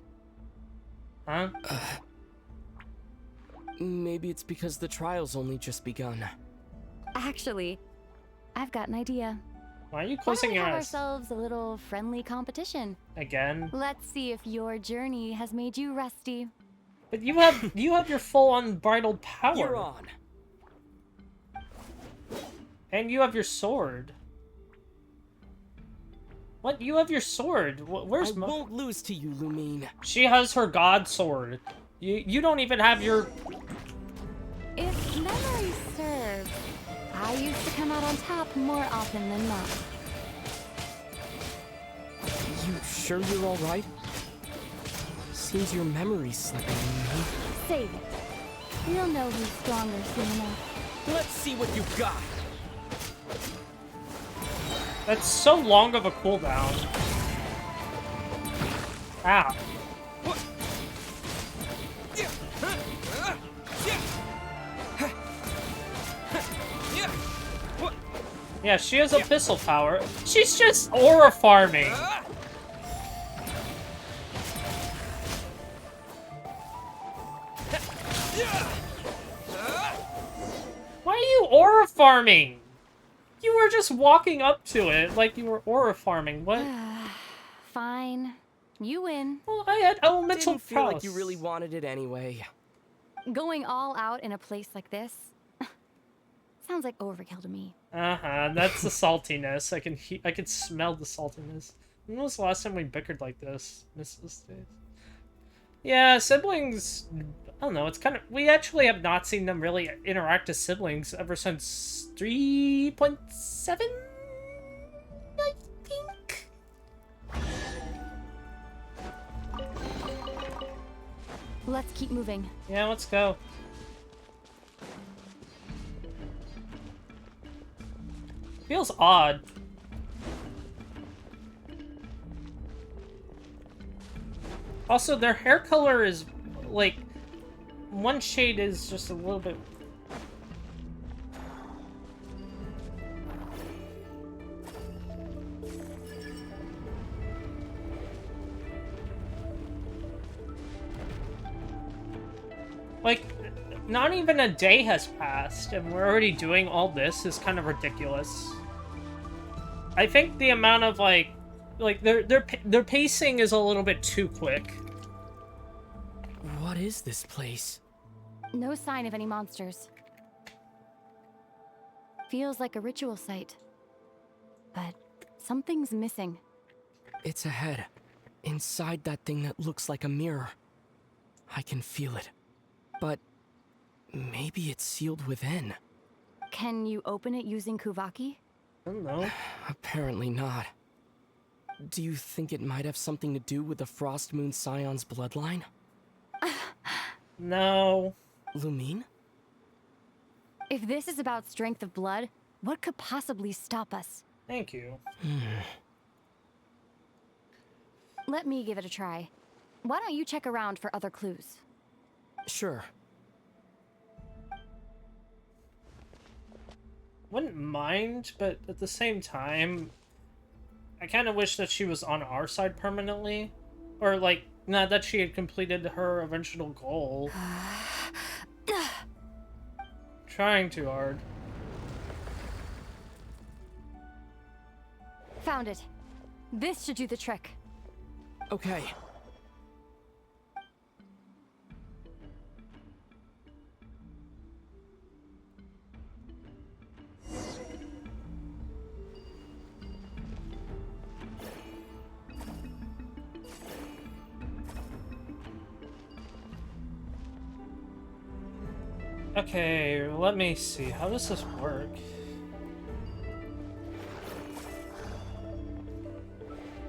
Huh? Maybe it's because the trial's only just begun. Actually, I've got an idea. Why are you Why don't closing we your have eyes? ourselves a little friendly competition? Again? Let's see if your journey has made you rusty. But you have your full unbridled power. You're on. And you have your sword. What? You have your sword? Where's I won't lose to you, Lumine. She has her god sword. You don't even have your... If memory serves, I used to come out on top more often than not. You sure you're all right? Seems your memory's slipping, Lumine. Save it. We'll know who's stronger soon enough. Let's see what you've got. That's so long of a cooldown. Ow. Yeah, she has abyssal power. She's just aura farming. Why are you aura farming? You were just walking up to it like you were aura farming. What? Fine. You win. Well, I had elemental Didn't feel like prowess. you really wanted it anyway. Going all out in a place like this sounds like overkill to me. That's the saltiness. I can smell the saltiness. When was the last time we bickered like this? Mrs. Days. Yeah, siblings. I don't know. It's kind of. We actually have not seen them really interact as siblings ever since 3.7. I think. Let's keep moving. Yeah, let's go. Feels odd. Also, their hair color is, like, one shade is just a little bit... Like, not even a day has passed, and we're already doing all this is kind of ridiculous. I think the amount of, like their pacing is a little bit too quick. What is this place? No sign of any monsters. Feels like a ritual site. But something's missing. It's ahead. Inside that thing that looks like a mirror. I can feel it. But maybe it's sealed within. Can you open it using Kuvaki? I don't know. Apparently not. Do you think it might have something to do with the Frost Moon Scion's bloodline? No. Lumine? If this is about strength of blood, what could possibly stop us? Thank you. Let me give it a try. Why don't you check around for other clues? Sure. Wouldn't mind, but at the same time, I kind of wish that she was on our side permanently. Or, like, not that she had completed her eventual goal. Trying too hard. Found it. This should do the trick. Okay. Okay, let me see. How does this work?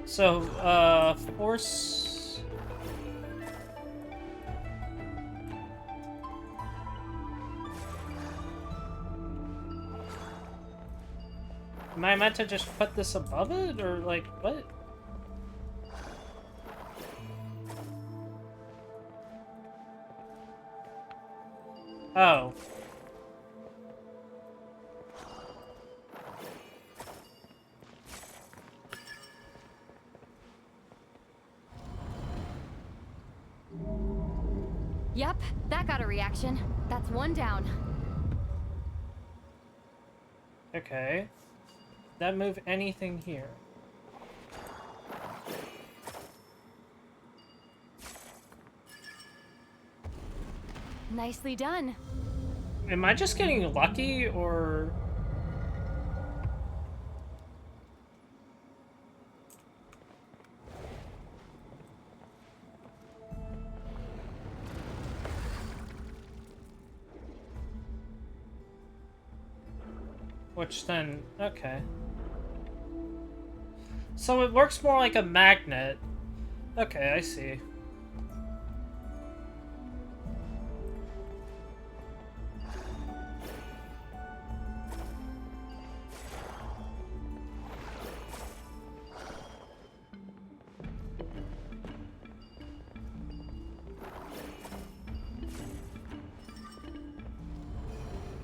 So, force... Am I meant to just put this above it, or like, what? Oh. Yep, that got a reaction. That's one down. Okay. That move anything here? Nicely done. Am I just getting lucky, or... Which then... Okay. So it works more like a magnet. Okay, I see.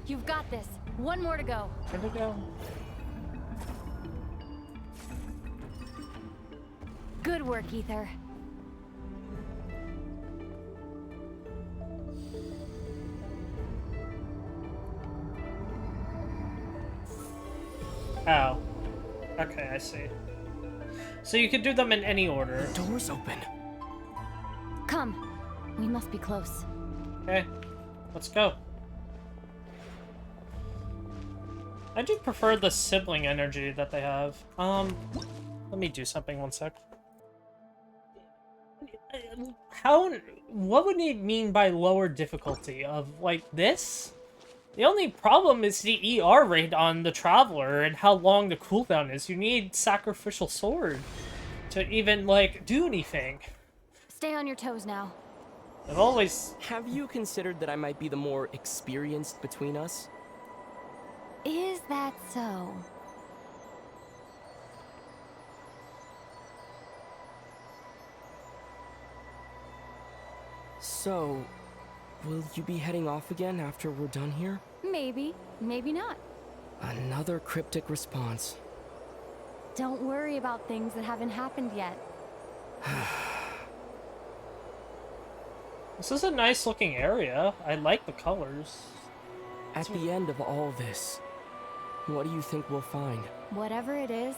You've got this. One more to go. Where'd it go? Good work, Ether. Oh. Okay, I see. So you could do them in any order. The door's open. Come. We must be close. Okay. Let's go. I do prefer the sibling energy that they have. Let me do something, one sec. What would it mean by lower difficulty? Of, like, this? The only problem is the ER rate on the Traveler and how long the cooldown is. You need Sacrificial Sword to even, like, do anything. Stay on your toes now. I've always... Have you considered that I might be the more experienced between us? Is that so? So, will you be heading off again after we're done here? Maybe. Maybe not. Another cryptic response. Don't worry about things that haven't happened yet. This is a nice looking area. I like the colors. At the end of all this, what do you think we'll find? Whatever it is,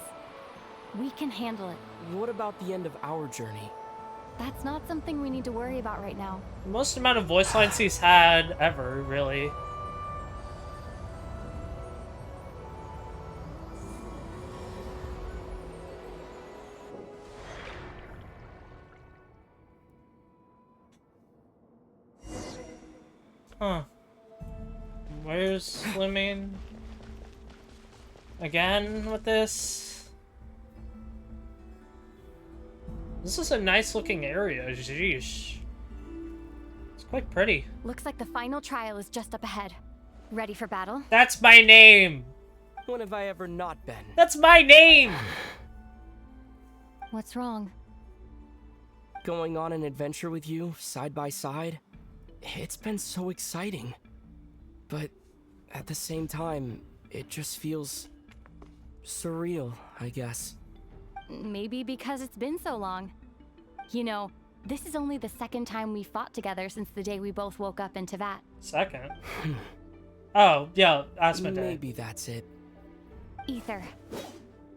we can handle it. What about the end of our journey? That's not something we need to worry about right now. The most amount of voice lines he's had ever, really. Huh. Where's swimming? Again with this? This is a nice looking area, jeesh. It's quite pretty. Looks like the final trial is just up ahead. Ready for battle? That's my name! When have I ever not been? That's my name! What's wrong? Going on an adventure with you, side by side, it's been so exciting. But at the same time, it just feels surreal, I guess. Maybe because it's been so long. You know, this is only the second time we fought together since the day we both woke up in Tevat. Second? Oh, yeah, Asmodee. Maybe that's it. Ether,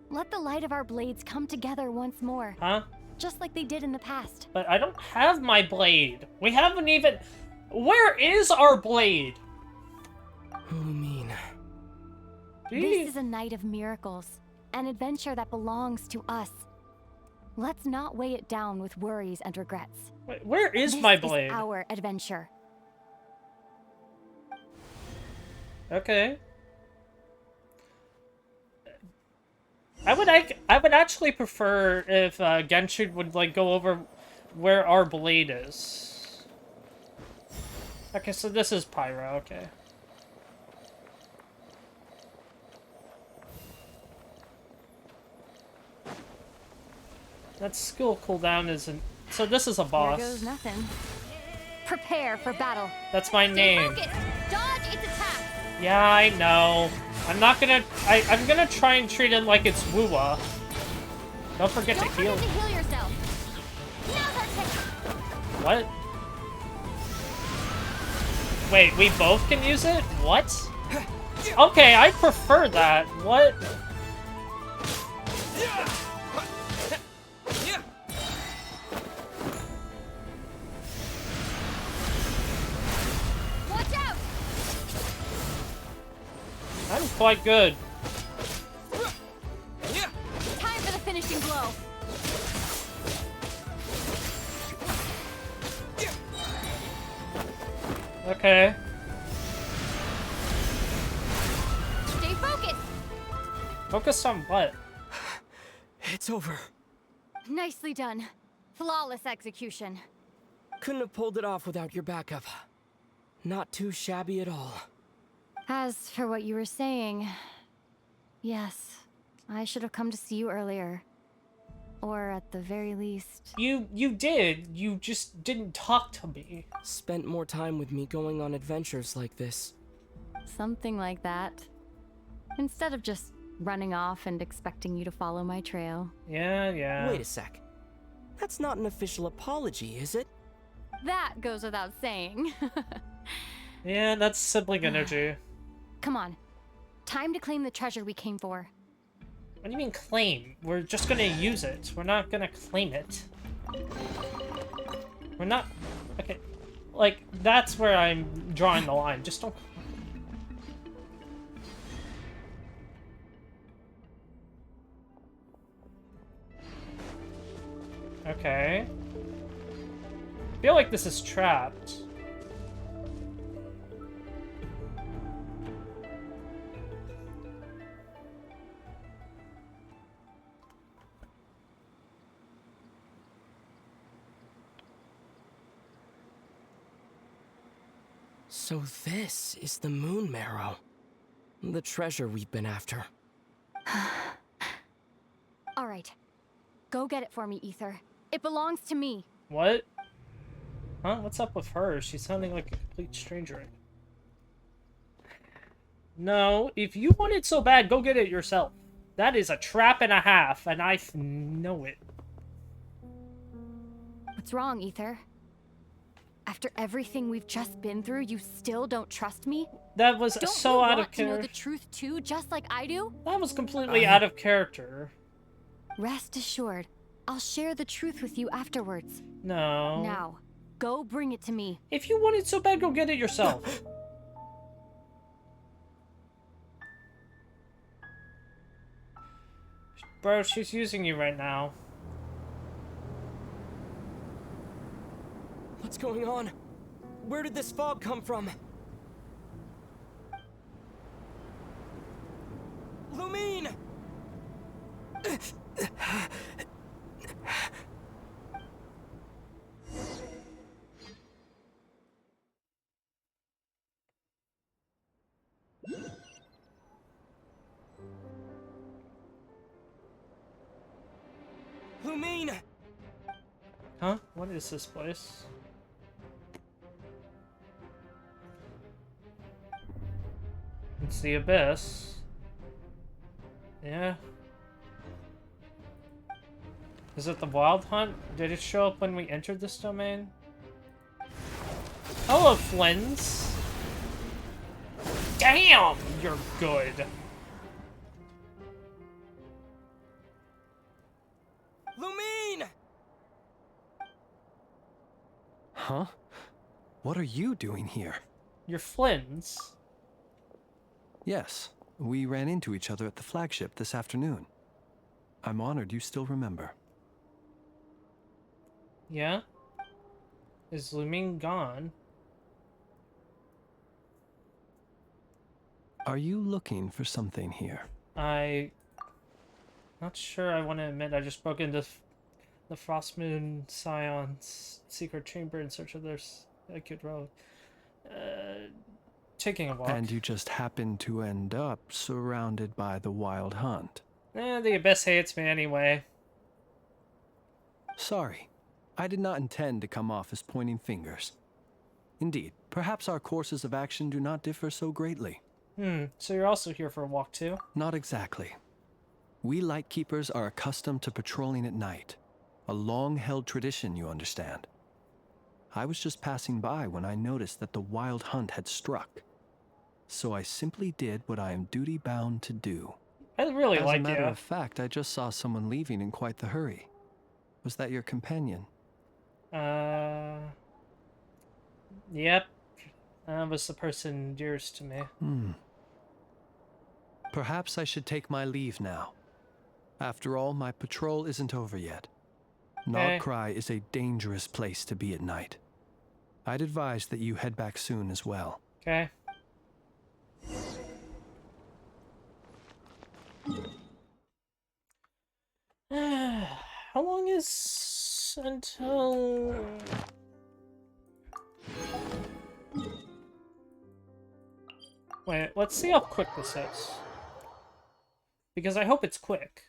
let the light of our blades come together once more. Huh? Just like they did in the past. But I don't have my blade. We haven't even... Where is our blade? What do you mean? This is a night of miracles. An adventure that belongs to us. Let's not weigh it down with worries and regrets. Wait, where is my blade? This is our adventure. Okay. I would actually prefer if Genshin would like go over where our blade is. Okay, so this is Pyro, okay. That skill cooldown isn't... So this is a boss. Here goes nothing. Prepare for battle. That's my name. Focus. Dodge its attack. Yeah, I know. I'm not gonna... I'm gonna try and treat it like it's Woowa. Don't forget to heal. Don't forget to heal yourself. Now's our chance. What? Wait, we both can use it? What? Okay, I prefer that. What? Watch out! I'm quite good. Time for the finishing blow. Okay. Stay focused. Focus on what? It's over. Nicely done. Flawless execution. Couldn't have pulled it off without your backup. Not too shabby at all. As for what you were saying, yes, I should have come to see you earlier. Or at the very least... You did. You just didn't talk to me. Spent more time with me going on adventures like this. Something like that. Instead of just running off and expecting you to follow my trail. Yeah. Wait a sec. That's not an official apology, is it? That goes without saying. Yeah, that's sibling energy. Come on. Time to claim the treasure we came for. What do you mean claim? We're just gonna use it. We're not gonna claim it. We're not... Okay. Like, that's where I'm drawing the line. Just don't... Okay. I feel like this is trapped. So this is the moon marrow. The treasure we've been after. All right. Go get it for me, Ether. It belongs to me. What? Huh? What's up with her? She's sounding like a complete stranger. No, if you want it so bad, go get it yourself. That is a trap and a half, and I know it. What's wrong, Ether? After everything we've just been through, you still don't trust me? That was Don't so you out want of to know character. the truth too, just like I do? That was completely out of character. Rest assured, I'll share the truth with you afterwards. No. Now, go bring it to me. If you want it so bad, go get it yourself. Bro, she's using you right now. What's going on? Where did this fog come from? Lumine! Lumine! Huh? What is this place? It's the Abyss. Yeah. Is it the Wild Hunt? Did it show up when we entered this domain? Hello, Flins. Damn, you're good. Lumine! Huh? What are you doing here? You're Flins. Yes, we ran into each other at the flagship this afternoon. I'm honored you still remember. Yeah? Is Lumine gone? Are you looking for something here? Not sure I want to admit I just broke into the Frostmoon Scion's secret chamber in search of their good road. Taking a walk. And you just happened to end up surrounded by the Wild Hunt. The Abyss hates me anyway. Sorry, I did not intend to come off as pointing fingers. Indeed, perhaps our courses of action do not differ so greatly. So you're also here for a walk too? Not exactly. We Lightkeepers are accustomed to patrolling at night. A long-held tradition, you understand. I was just passing by when I noticed that the wild hunt had struck. So I simply did what I am duty-bound to do. I really As like a matter you. of fact, I just saw someone leaving in quite the hurry. Was that your companion? Yep. That was the person dearest to me. Perhaps I should take my leave now. After all, my patrol isn't over yet. Nodcry is a dangerous place to be at night. I'd advise that you head back soon as well. Okay. How long is until... Wait, let's see how quick this is. Because I hope it's quick.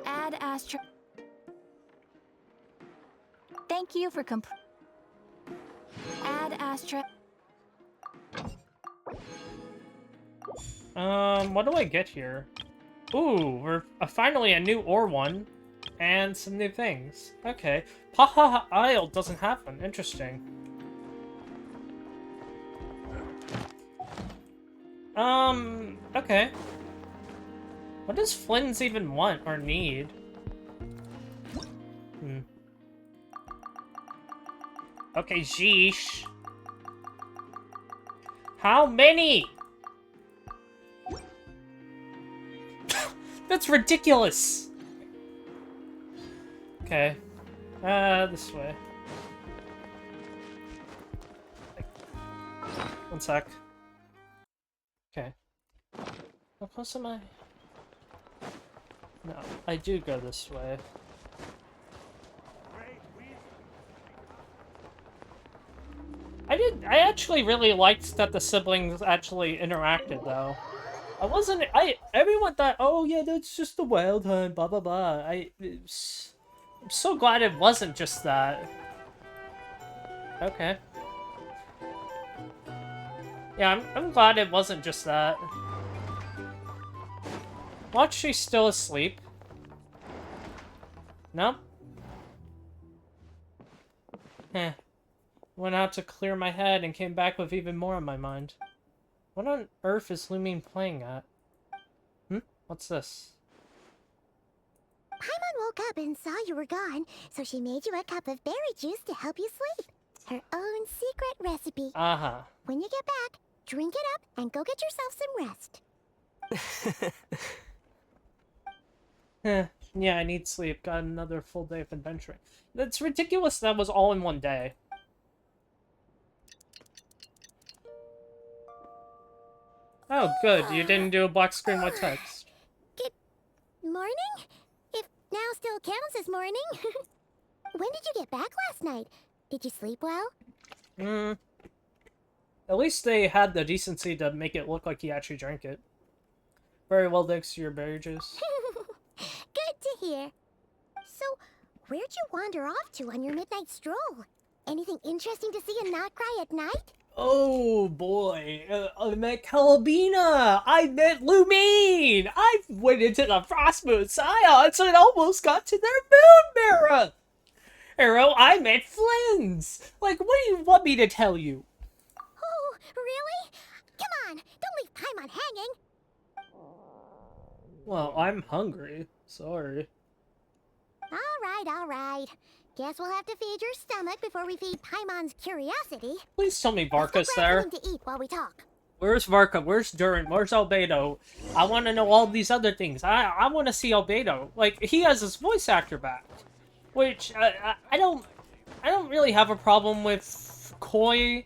Add Astra. Thank you for Add Astra. What do I get here? Ooh, we're finally a new ore one, and some new things. Okay, Paha Isle doesn't have one. Interesting. Okay. What does Flynn's even want or need? Okay, sheesh. How many? That's ridiculous! Okay. This way. One sec. Okay. How close am I? No, I do go this way. I actually really liked that the siblings actually interacted, though. Everyone thought, oh yeah, that's just the wild hunt, blah blah blah. I'm so glad it wasn't just that. Okay. Yeah, I'm glad it wasn't just that. Watch, she's still asleep. No? Heh. Went out to clear my head and came back with even more on my mind. What on earth is Lumine playing at? What's this? Paimon woke up and saw you were gone, so she made you a cup of berry juice to help you sleep. Her own secret recipe. Uh-huh. When you get back, drink it up and go get yourself some rest. Yeah, I need sleep. Got another full day of adventuring. That's ridiculous that was all in one day. Oh, good. You didn't do a black screen with text. Good morning? If now still counts as morning. When did you get back last night? Did you sleep well? At least they had the decency to make it look like he actually drank it. Very well thanks to your berry juice. Good to hear. So, where'd you wander off to on your midnight stroll? Anything interesting to see in Nodcry at night? Oh boy, I met Columbina! I met Lumine! I went into the Frostmoon Scions and almost got to their moon mirror! Arrow, I met Flynn's! Like, what do you want me to tell you? Oh, really? Come on, don't leave Paimon hanging! Well, I'm hungry. Sorry. Alright. Guess we'll have to feed your stomach before we feed Paimon's curiosity. Please tell me Varka's Let's go there. grab something to eat while we talk. Where's Varka? Where's Durin? Where's Albedo? I want to know all these other things. I want to see Albedo. Like, he has his voice actor back. Which, I don't really have a problem with Koi.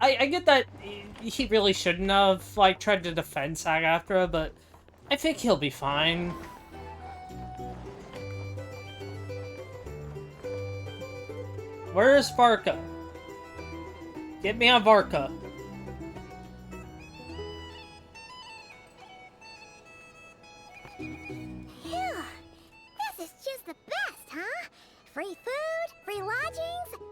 I get that he really shouldn't have, like, tried to defend SAG-AFTRA, but I think he'll be fine. Where's Varka? Get me on Varka. Phew. This is just the best, huh? Free food, free lodging, fledglings?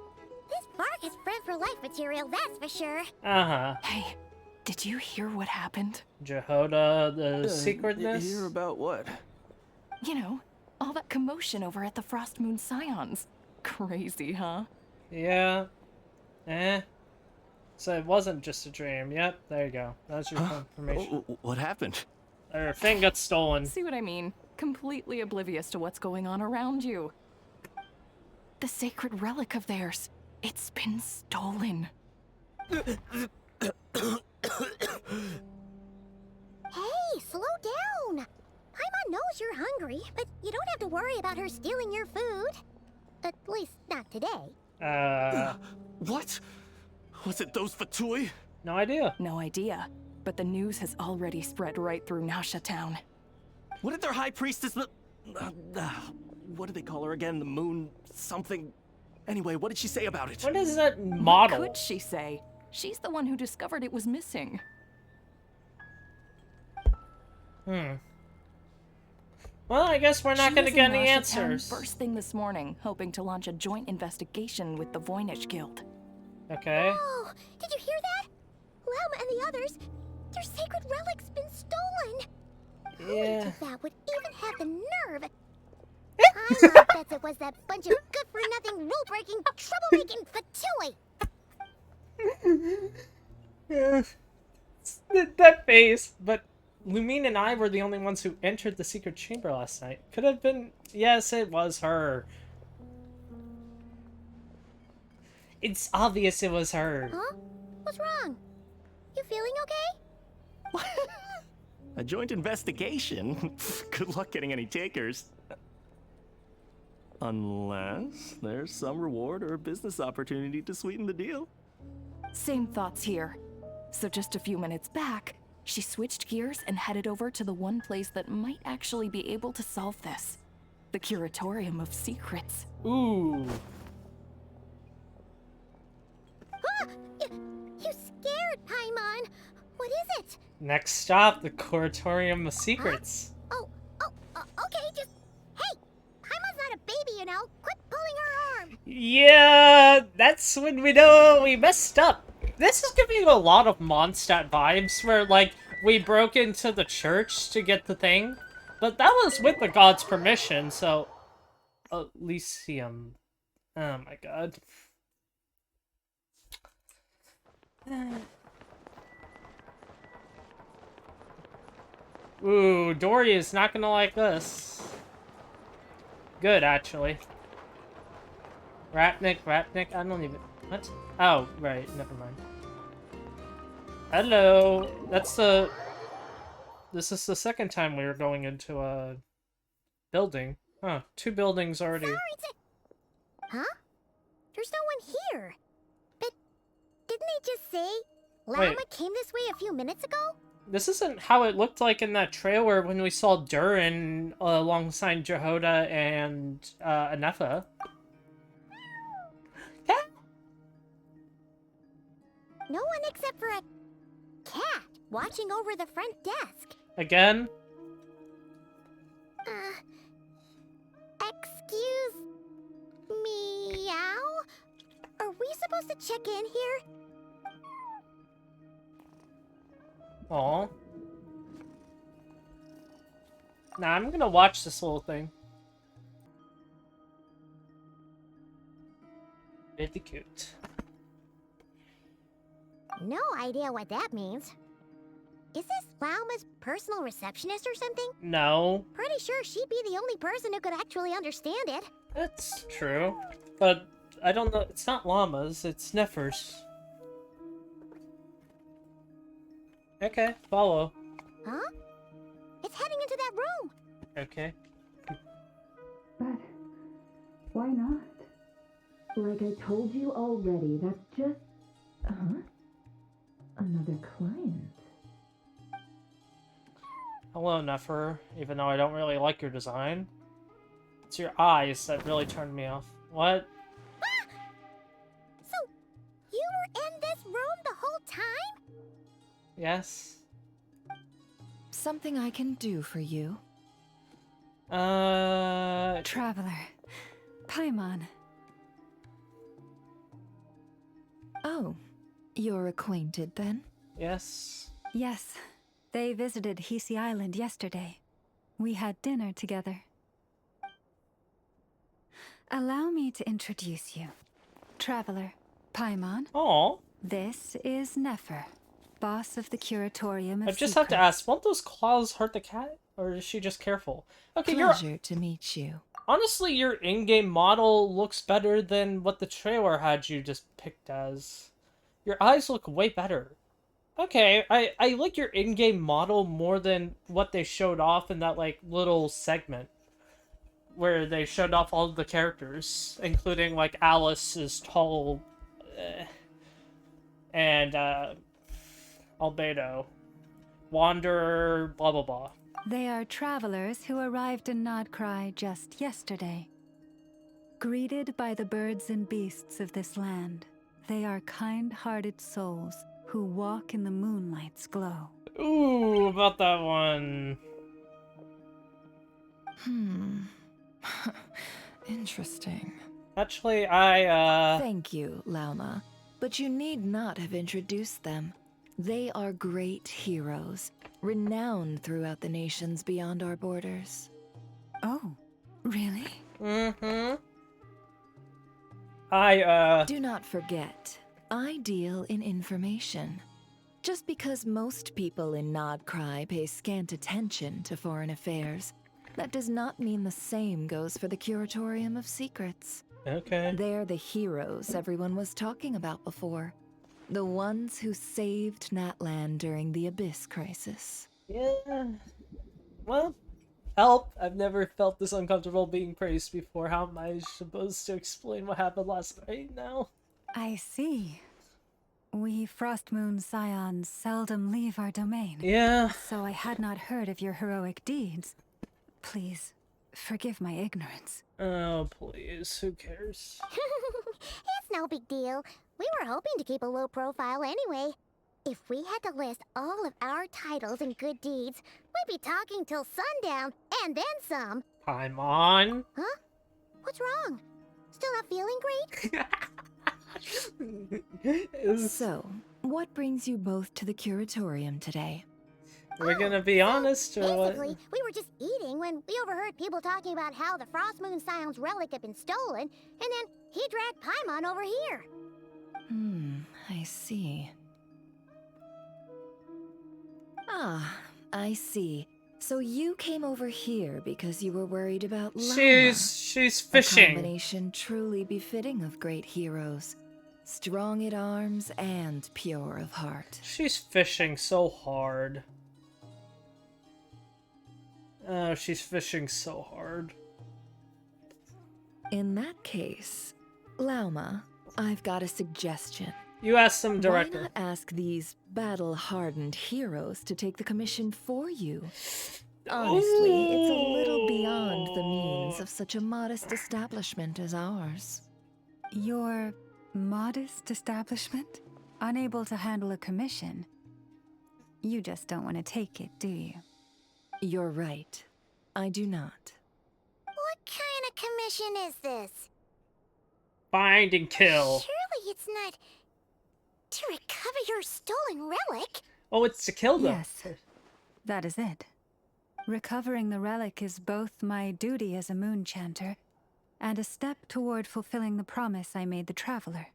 This bark is bred for life material, that's for sure. Uh-huh. Hey, did you hear what happened? Jahoda, the secretness? Hear about what? You know, all that commotion over at the Frost Moon Scions. Crazy, huh? Yeah. So it wasn't just a dream. Yep, there you go. That's your confirmation. What happened? Her thing got stolen. See what I mean? Completely oblivious to what's going on around you. The sacred relic of theirs. It's been stolen. Hey, slow down! Paimon knows you're hungry, but you don't have to worry about her stealing your food. At least, not today. What? Was it those Fatui? No idea. No idea. But the news has already spread right through Nasha Town. What did their high priestess... what did they call her again? The moon... something... Anyway, what did she say about it? What is that model? What could she say? She's the one who discovered it was missing. Well, I guess we're not going to get any answers. First thing this morning, hoping to launch a joint investigation with the Voynich Guild. Okay. Oh, did you hear that? Lama and the others, their sacred relic's been stolen. Yeah. Who that would even have the nerve? Paimon bets it was that bunch of good-for-nothing, rule-breaking, troublemaking Fatui. That face, but Lumine and I were the only ones who entered the secret chamber last night. Could have been... Yes, it was her. It's obvious it was her. Huh? What's wrong? You feeling okay? A joint investigation? Good luck getting any takers. Unless there's some reward or a business opportunity to sweeten the deal. Same thoughts here. So just a few minutes back, she switched gears and headed over to the one place that might actually be able to solve this. The Curatorium of Secrets. Ooh. Ah! You scared, Paimon. What is it? Next stop, the Curatorium of Secrets. Okay, just... Hey! Paimon's not a baby, you know. Quit pulling her arm. Yeah, that's when we know we messed up. This is giving a lot of Mondstadt vibes, where, like, we broke into the church to get the thing. But that was with the god's permission, so... Elysium. Oh my god. Ooh, Dory is not gonna like this. Good, actually. Rapnik, I don't even... What? Oh, right, never mind. Hello! That's the... This is the second time we were going into a... building. Huh, 2 buildings already. Huh? There's no one here. But didn't they just say Lama Wait. came this way a few minutes ago? This isn't how it looked like in that trailer when we saw Durin alongside Jahoda and Nefer. No one except for a cat watching over the front desk. Again? Excuse meow? Are we supposed to check in here? Aw. Nah, I'm gonna watch this whole thing. Really cute. No idea what that means. Is this Lauma's personal receptionist or something? No. Pretty sure she'd be the only person who could actually understand it. That's true. But I don't know. It's not llamas, it's nefers. Okay, follow. Huh? It's heading into that room. Okay. But why not? Like I told you already, that's just... Another client. Hello, Nefer. Even though I don't really like your design. It's your eyes that really turned me off. What? So, you were in this room the whole time? Yes? Something I can do for you? Traveler. Paimon. Oh, you're acquainted then? Yes. Yes, they visited Hisi Island yesterday. We had dinner together. Allow me to introduce you. Traveler, Paimon. Oh. This is Nefer, boss of the Curatorium of I just have to ask, won't those claws hurt the cat? Or is she just careful? Okay, Pleasure to meet you. Honestly, your in-game model looks better than what the trailer had you just picked as. Your eyes look way better. Okay, I like your in-game model more than what they showed off in that, like, little segment. Where they showed off all of the characters, including, like, Alice's tall... and, Albedo. Wanderer, blah blah blah. They are travelers who arrived in Nodcry just yesterday. Greeted by the birds and beasts of this land, they are kind-hearted souls who walk in the moonlight's glow. Ooh, about that one. Interesting. Actually, Thank you, Lauma. But you need not have introduced them. They are great heroes, renowned throughout the nations beyond our borders. Oh, really? Mm-hmm. Do not forget, I deal in information. Just because most people in Nodcry pay scant attention to foreign affairs, that does not mean the same goes for the Curatorium of Secrets. Okay. They're the heroes everyone was talking about before. The ones who saved Natlan during the Abyss crisis. Yeah. Well, help. I've never felt this uncomfortable being praised before. How am I supposed to explain what happened last night now? I see. We Frostmoon Scions seldom leave our domain. Yeah. So I had not heard of your heroic deeds. Please, forgive my ignorance. Oh, please. Who cares? It's no big deal. We were hoping to keep a low profile anyway. If we had to list all of our titles and good deeds, we'd be talking till sundown, and then some. Paimon. Huh? What's wrong? Still not feeling great? So, what brings you both to the Curatorium today? We're gonna be honest, or Basically, what? we were just eating when we overheard people talking about how the Frostmoon Scion's relic had been stolen, and then he dragged Paimon over here. I see. Ah, I see. So you came over here because you were worried about Lauma. She's fishing. A combination truly befitting of great heroes. Strong at arms and pure of heart. She's fishing so hard. Oh, she's fishing so hard. In that case, Lauma, I've got a suggestion. You asked them directly. Why not ask these battle-hardened heroes to take the commission for you? Honestly, it's a little beyond the means of such a modest establishment as ours. Your modest establishment? Unable to handle a commission? You just don't want to take it, do you? You're right. I do not. What kind of commission is this? Find and kill. Surely it's not to recover your stolen relic. Oh, it's to kill them. Yes, that is it. Recovering the relic is both my duty as a moon chanter and a step toward fulfilling the promise I made the traveler,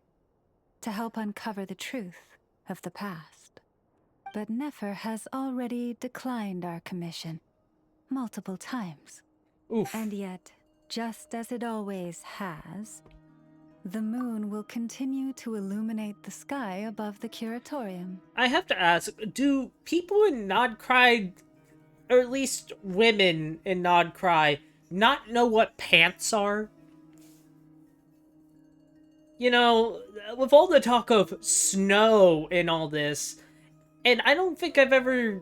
to help uncover the truth of the past. But Nefer has already declined our commission multiple times. Oof. And yet, just as it always has, the moon will continue to illuminate the sky above the Curatorium. I have to ask, do people in Nodcry, or at least women in Nodcry, not know what pants are? You know, with all the talk of snow and all this, and I don't think I've ever...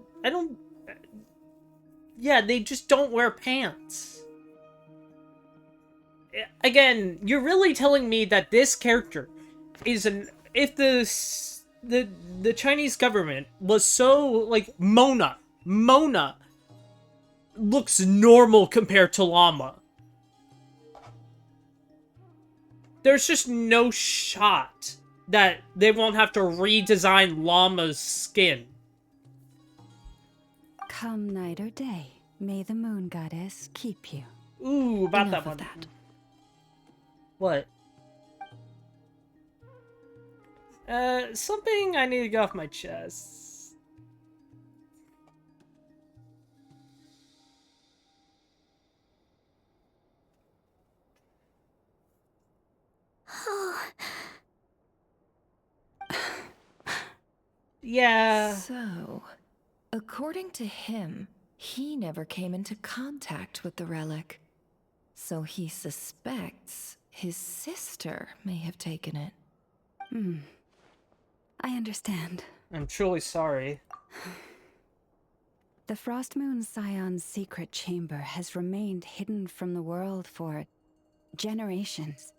Yeah, they just don't wear pants. Again, you're really telling me that this character is an... If the Chinese government was so, like, Mona looks normal compared to Llama. There's just no shot that they won't have to redesign Llama's skin. Come night or day, may the moon goddess keep you. Ooh, about Enough that of one. that. What? Something I need to get off my chest. Yeah. So, according to him, he never came into contact with the relic. So he suspects his sister may have taken it. I understand. I'm truly sorry. The Frost Moon Scion's secret chamber has remained hidden from the world for generations.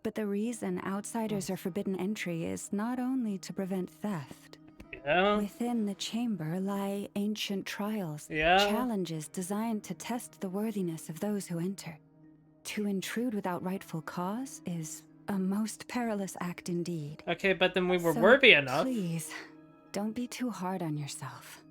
But the reason outsiders are forbidden entry is not only to prevent theft. Yeah. Within the chamber lie ancient trials, Yeah. challenges designed to test the worthiness of those who enter. To intrude without rightful cause is a most perilous act indeed. Okay, but then we were So, worthy enough. Please, don't be too hard on yourself.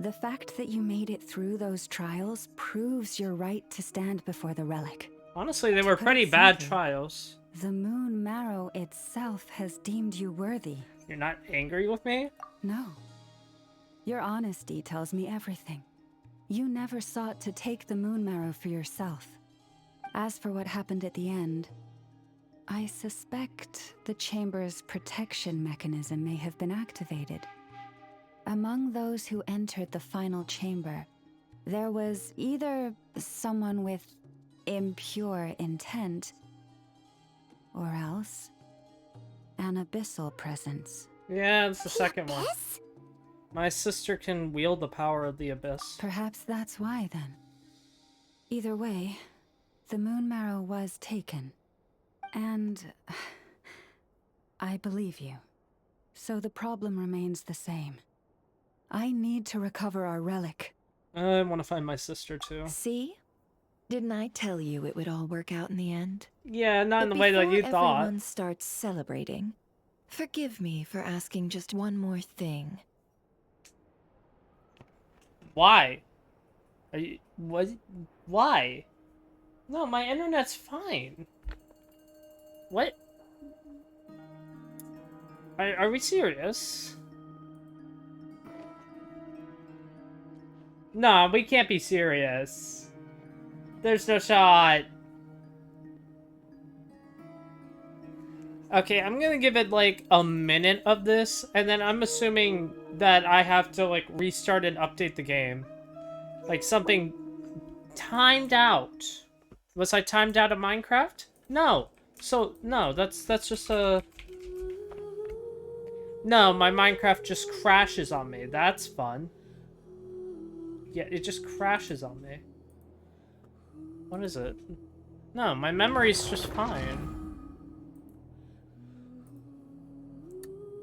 The fact that you made it through those trials proves your right to stand before the relic. Honestly, they To were put pretty it bad simply, trials. The moon marrow itself has deemed you worthy. You're not angry with me? No. Your honesty tells me everything. You never sought to take the moon marrow for yourself. As for what happened at the end, I suspect the chamber's protection mechanism may have been activated. Among those who entered the final chamber, there was either someone with impure intent, or else an abyssal presence. Yeah, it's the second one. My sister can wield the power of the abyss. Perhaps that's why, then. Either way, the moon marrow was taken. And I believe you. So the problem remains the same. I need to recover our relic. I want to find my sister too. See? Didn't I tell you it would all work out in the end? Yeah, not in But the way that you before thought. everyone starts celebrating, forgive me for asking just one more thing. Why? Are you, what? Why? No, my internet's fine. What? Are we serious? No, we can't be serious. There's no shot. Okay, I'm gonna give it like a minute of this, and then I'm assuming that I have to like restart and update the game. Like something timed out. Was I timed out of Minecraft? No. So, no, that's just a... No, my Minecraft just crashes on me. That's fun. Yeah, it just crashes on me. What is it? No, my memory's just fine.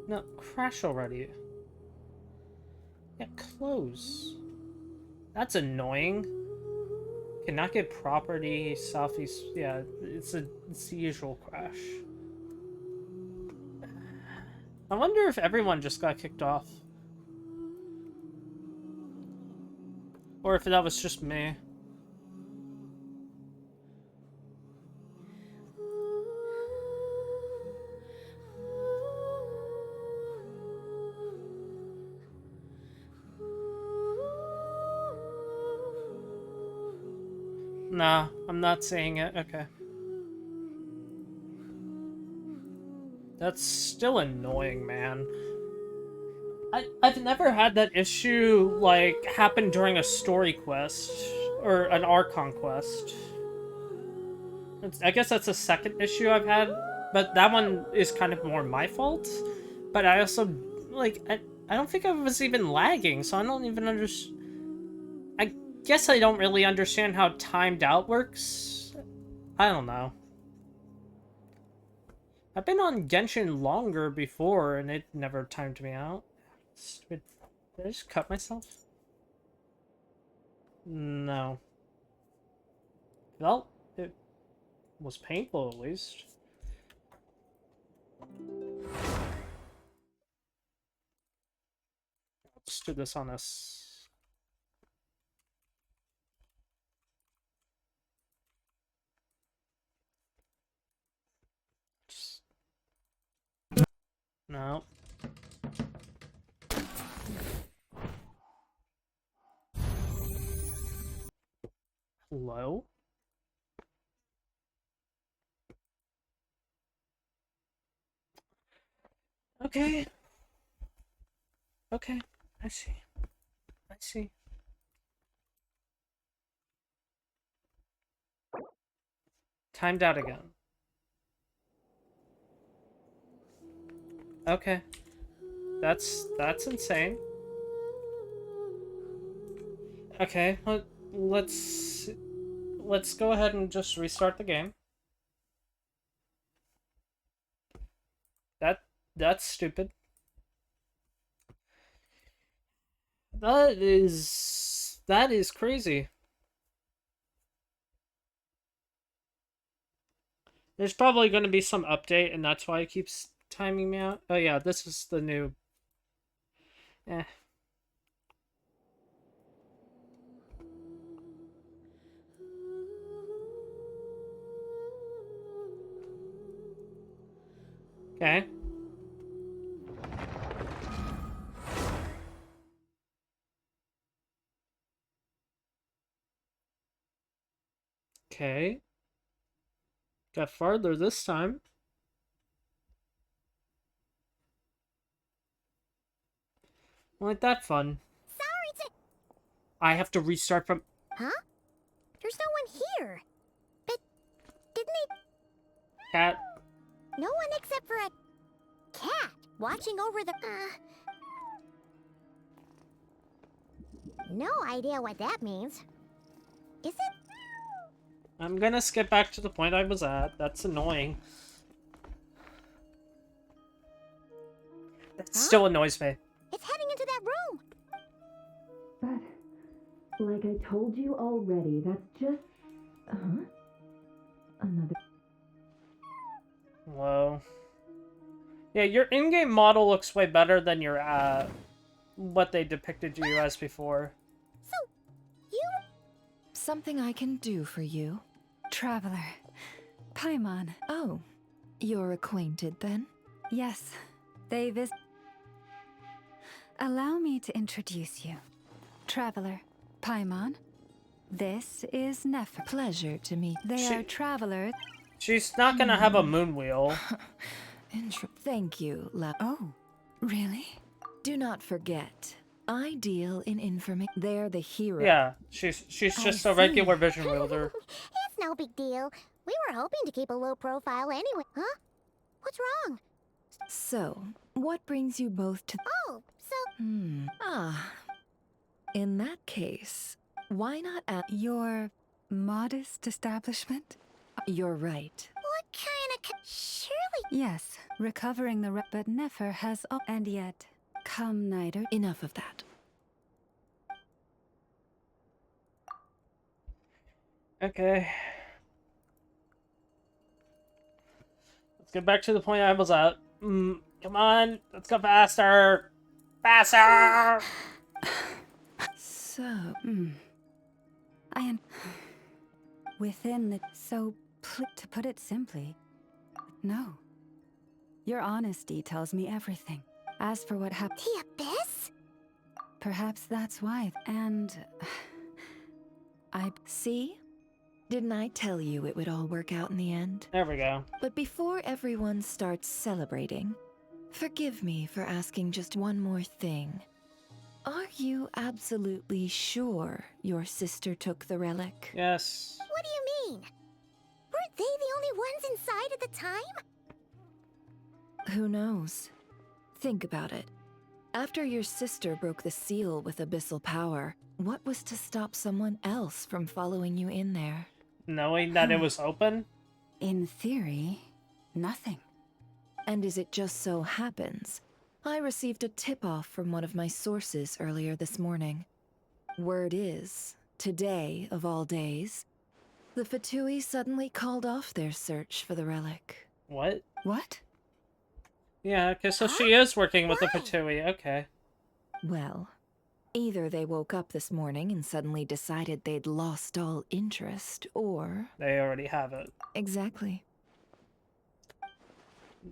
No, crash already. Yeah, close. That's annoying. Cannot get property, southeast. Yeah, it's the usual crash. I wonder if everyone just got kicked off. Or if that was just me. Nah, I'm not seeing it. Okay. That's still annoying, man. I've never had that issue, like, happen during a story quest. Or an Archon quest. I guess that's a second issue I've had. But that one is kind of more my fault. But I also, like, I don't think I was even lagging, so I don't even understand. I guess I don't really understand how timed out works. I don't know. I've been on Genshin longer before, and it never timed me out. Stupid. Did I just cut myself? No. Well, it was painful at least. Let's do this on us. No. Hello? Okay. Okay, I see. I see. Timed out again. Okay. That's insane. Okay, let's go ahead and just restart the game. That's stupid. That is crazy. There's probably going to be some update, and that's why it keeps timing me out. Oh yeah, this is the new. Eh. Okay. Okay. Got farther this time. Well, ain't that fun? Sorry to... I have to restart from... Huh? There's no one here. But didn't they... Cat. No one except for a cat watching over the... No idea what that means. Is it? I'm gonna skip back to the point I was at. That's annoying. It still annoys me. It's heading into that room. But, like I told you already, that's just... Another... Whoa. Yeah, your in-game model looks way better than your, what they depicted you as before. So, you... Something I can do for you? Traveler. Paimon. Oh, you're acquainted then? Yes, they visit. Allow me to introduce you. Traveler, Paimon. This is nefer. Pleasure to meet. They are travelers. She's not gonna have a moon wheel. Thank you, Oh, really? Do not forget, I deal in information. They're the hero. Yeah, she's just a regular vision wielder. It's no big deal. We were hoping to keep a low profile anyway. Huh? What's wrong? So, what brings you both to... Oh, so... In that case, why not at... Your modest establishment? You're right. What kind of... Surely... Yes, recovering the... But nefer has... And yet, come neither... Enough of that. Okay. Let's get back to the point I was at. Come on, let's go faster! Faster! So... I am... Within the... So, to put it simply, no. Your honesty tells me everything. As for what happened... The Abyss? Perhaps that's why, and... I... See? Didn't I tell you it would all work out in the end? There we go. But before everyone starts celebrating, forgive me for asking just one more thing. Are you absolutely sure your sister took the relic? Yes. What do you mean? Weren't they the only ones inside at the time? Who knows? Think about it. After your sister broke the seal with abyssal power, what was to stop someone else from following you in there? Knowing that it was open? In theory, nothing. And as it just so happens, I received a tip-off from one of my sources earlier this morning. Word is, today of all days, the Fatui suddenly called off their search for the relic. What? What? Yeah, okay, so she is working with the Fatui, okay. Well, Either they woke up this morning and suddenly decided they'd lost all interest, or... They already have it. Exactly.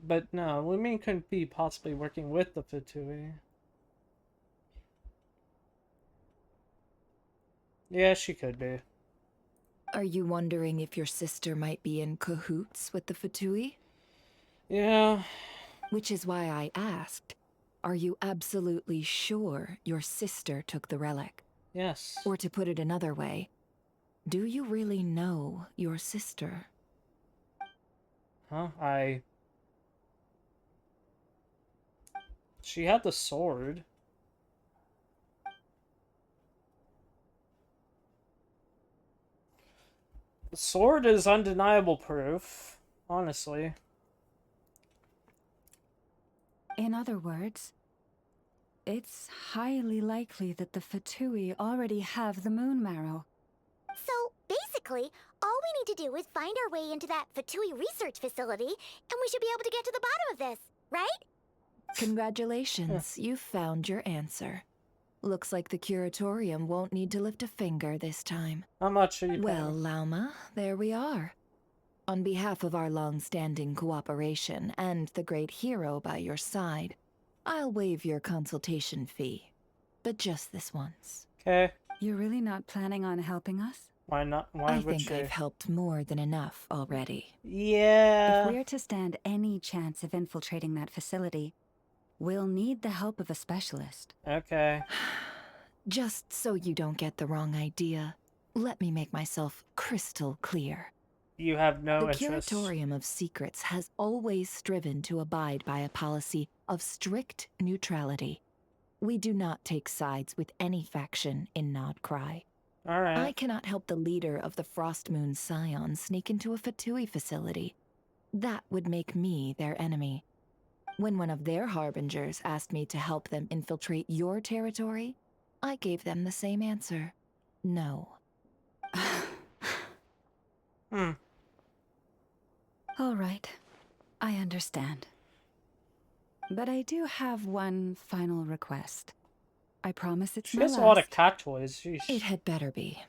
But no, Lumine couldn't be possibly working with the Fatui. Yeah, she could be. Are you wondering if your sister might be in cahoots with the Fatui? Yeah. Which is why I asked, are you absolutely sure your sister took the relic? Yes. Or to put it another way, do you really know your sister? Huh? She had the sword. The sword is undeniable proof, honestly. In other words, it's highly likely that the Fatui already have the moon marrow. So, basically, all we need to do is find our way into that Fatui research facility, and we should be able to get to the bottom of this, right? Congratulations, you've found your answer. Looks like the curatorium won't need to lift a finger this time. How much are you paying? Well, Lauma, there we are. On behalf of our long-standing cooperation and the great hero by your side, I'll waive your consultation fee. But just this once. Okay. You're really not planning on helping us? Why not? Why I would think she? I've helped more than enough already. Yeah. If we're to stand any chance of infiltrating that facility, we'll need the help of a specialist. Okay. Just so you don't get the wrong idea, let me make myself crystal clear. You have no The interest. Curatorium of Secrets has always striven to abide by a policy of strict neutrality. We do not take sides with any faction in Nodcry. Alright. I cannot help the leader of the Frostmoon Scions sneak into a Fatui facility. That would make me their enemy. When one of their harbingers asked me to help them infiltrate your territory, I gave them the same answer. No. All right, I understand. But I do have one final request. I promise it's She my has last. a lot of cat toys. Sheesh. It had better be.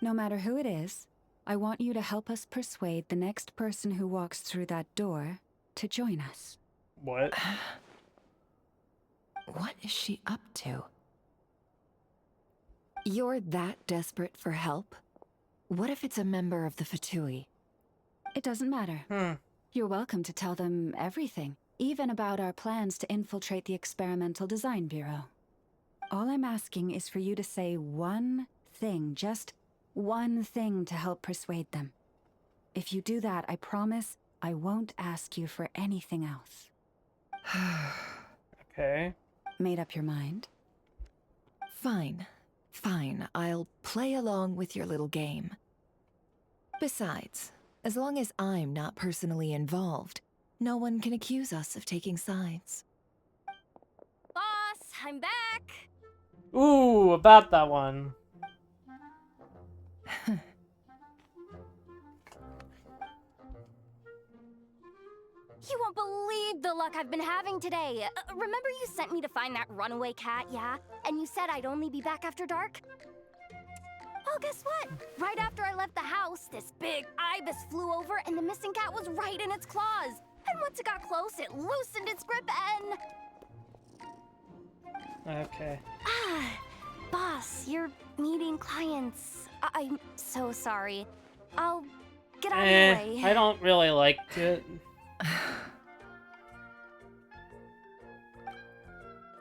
No matter who it is, I want you to help us persuade the next person who walks through that door to join us. What? What is she up to? You're that desperate for help? What if it's a member of the Fatui? It doesn't matter. You're welcome to tell them everything, even about our plans to infiltrate the Experimental Design Bureau. All I'm asking is for you to say one thing, just one thing to help persuade them. If you do that, I promise I won't ask you for anything else. Okay. Made up your mind? Fine. Fine, I'll play along with your little game. Besides, as long as I'm not personally involved, no one can accuse us of taking sides. Boss, I'm back! Ooh, about that one. You won't believe the luck I've been having today. Remember you sent me to find that runaway cat, yeah? And you said I'd only be back after dark? Well, guess what? Right after I left the house, this big ibis flew over and the missing cat was right in its claws. And once it got close, it loosened its grip and... Okay. Boss, you're meeting clients. I'm so sorry. I'll get out of your way. I don't really like it.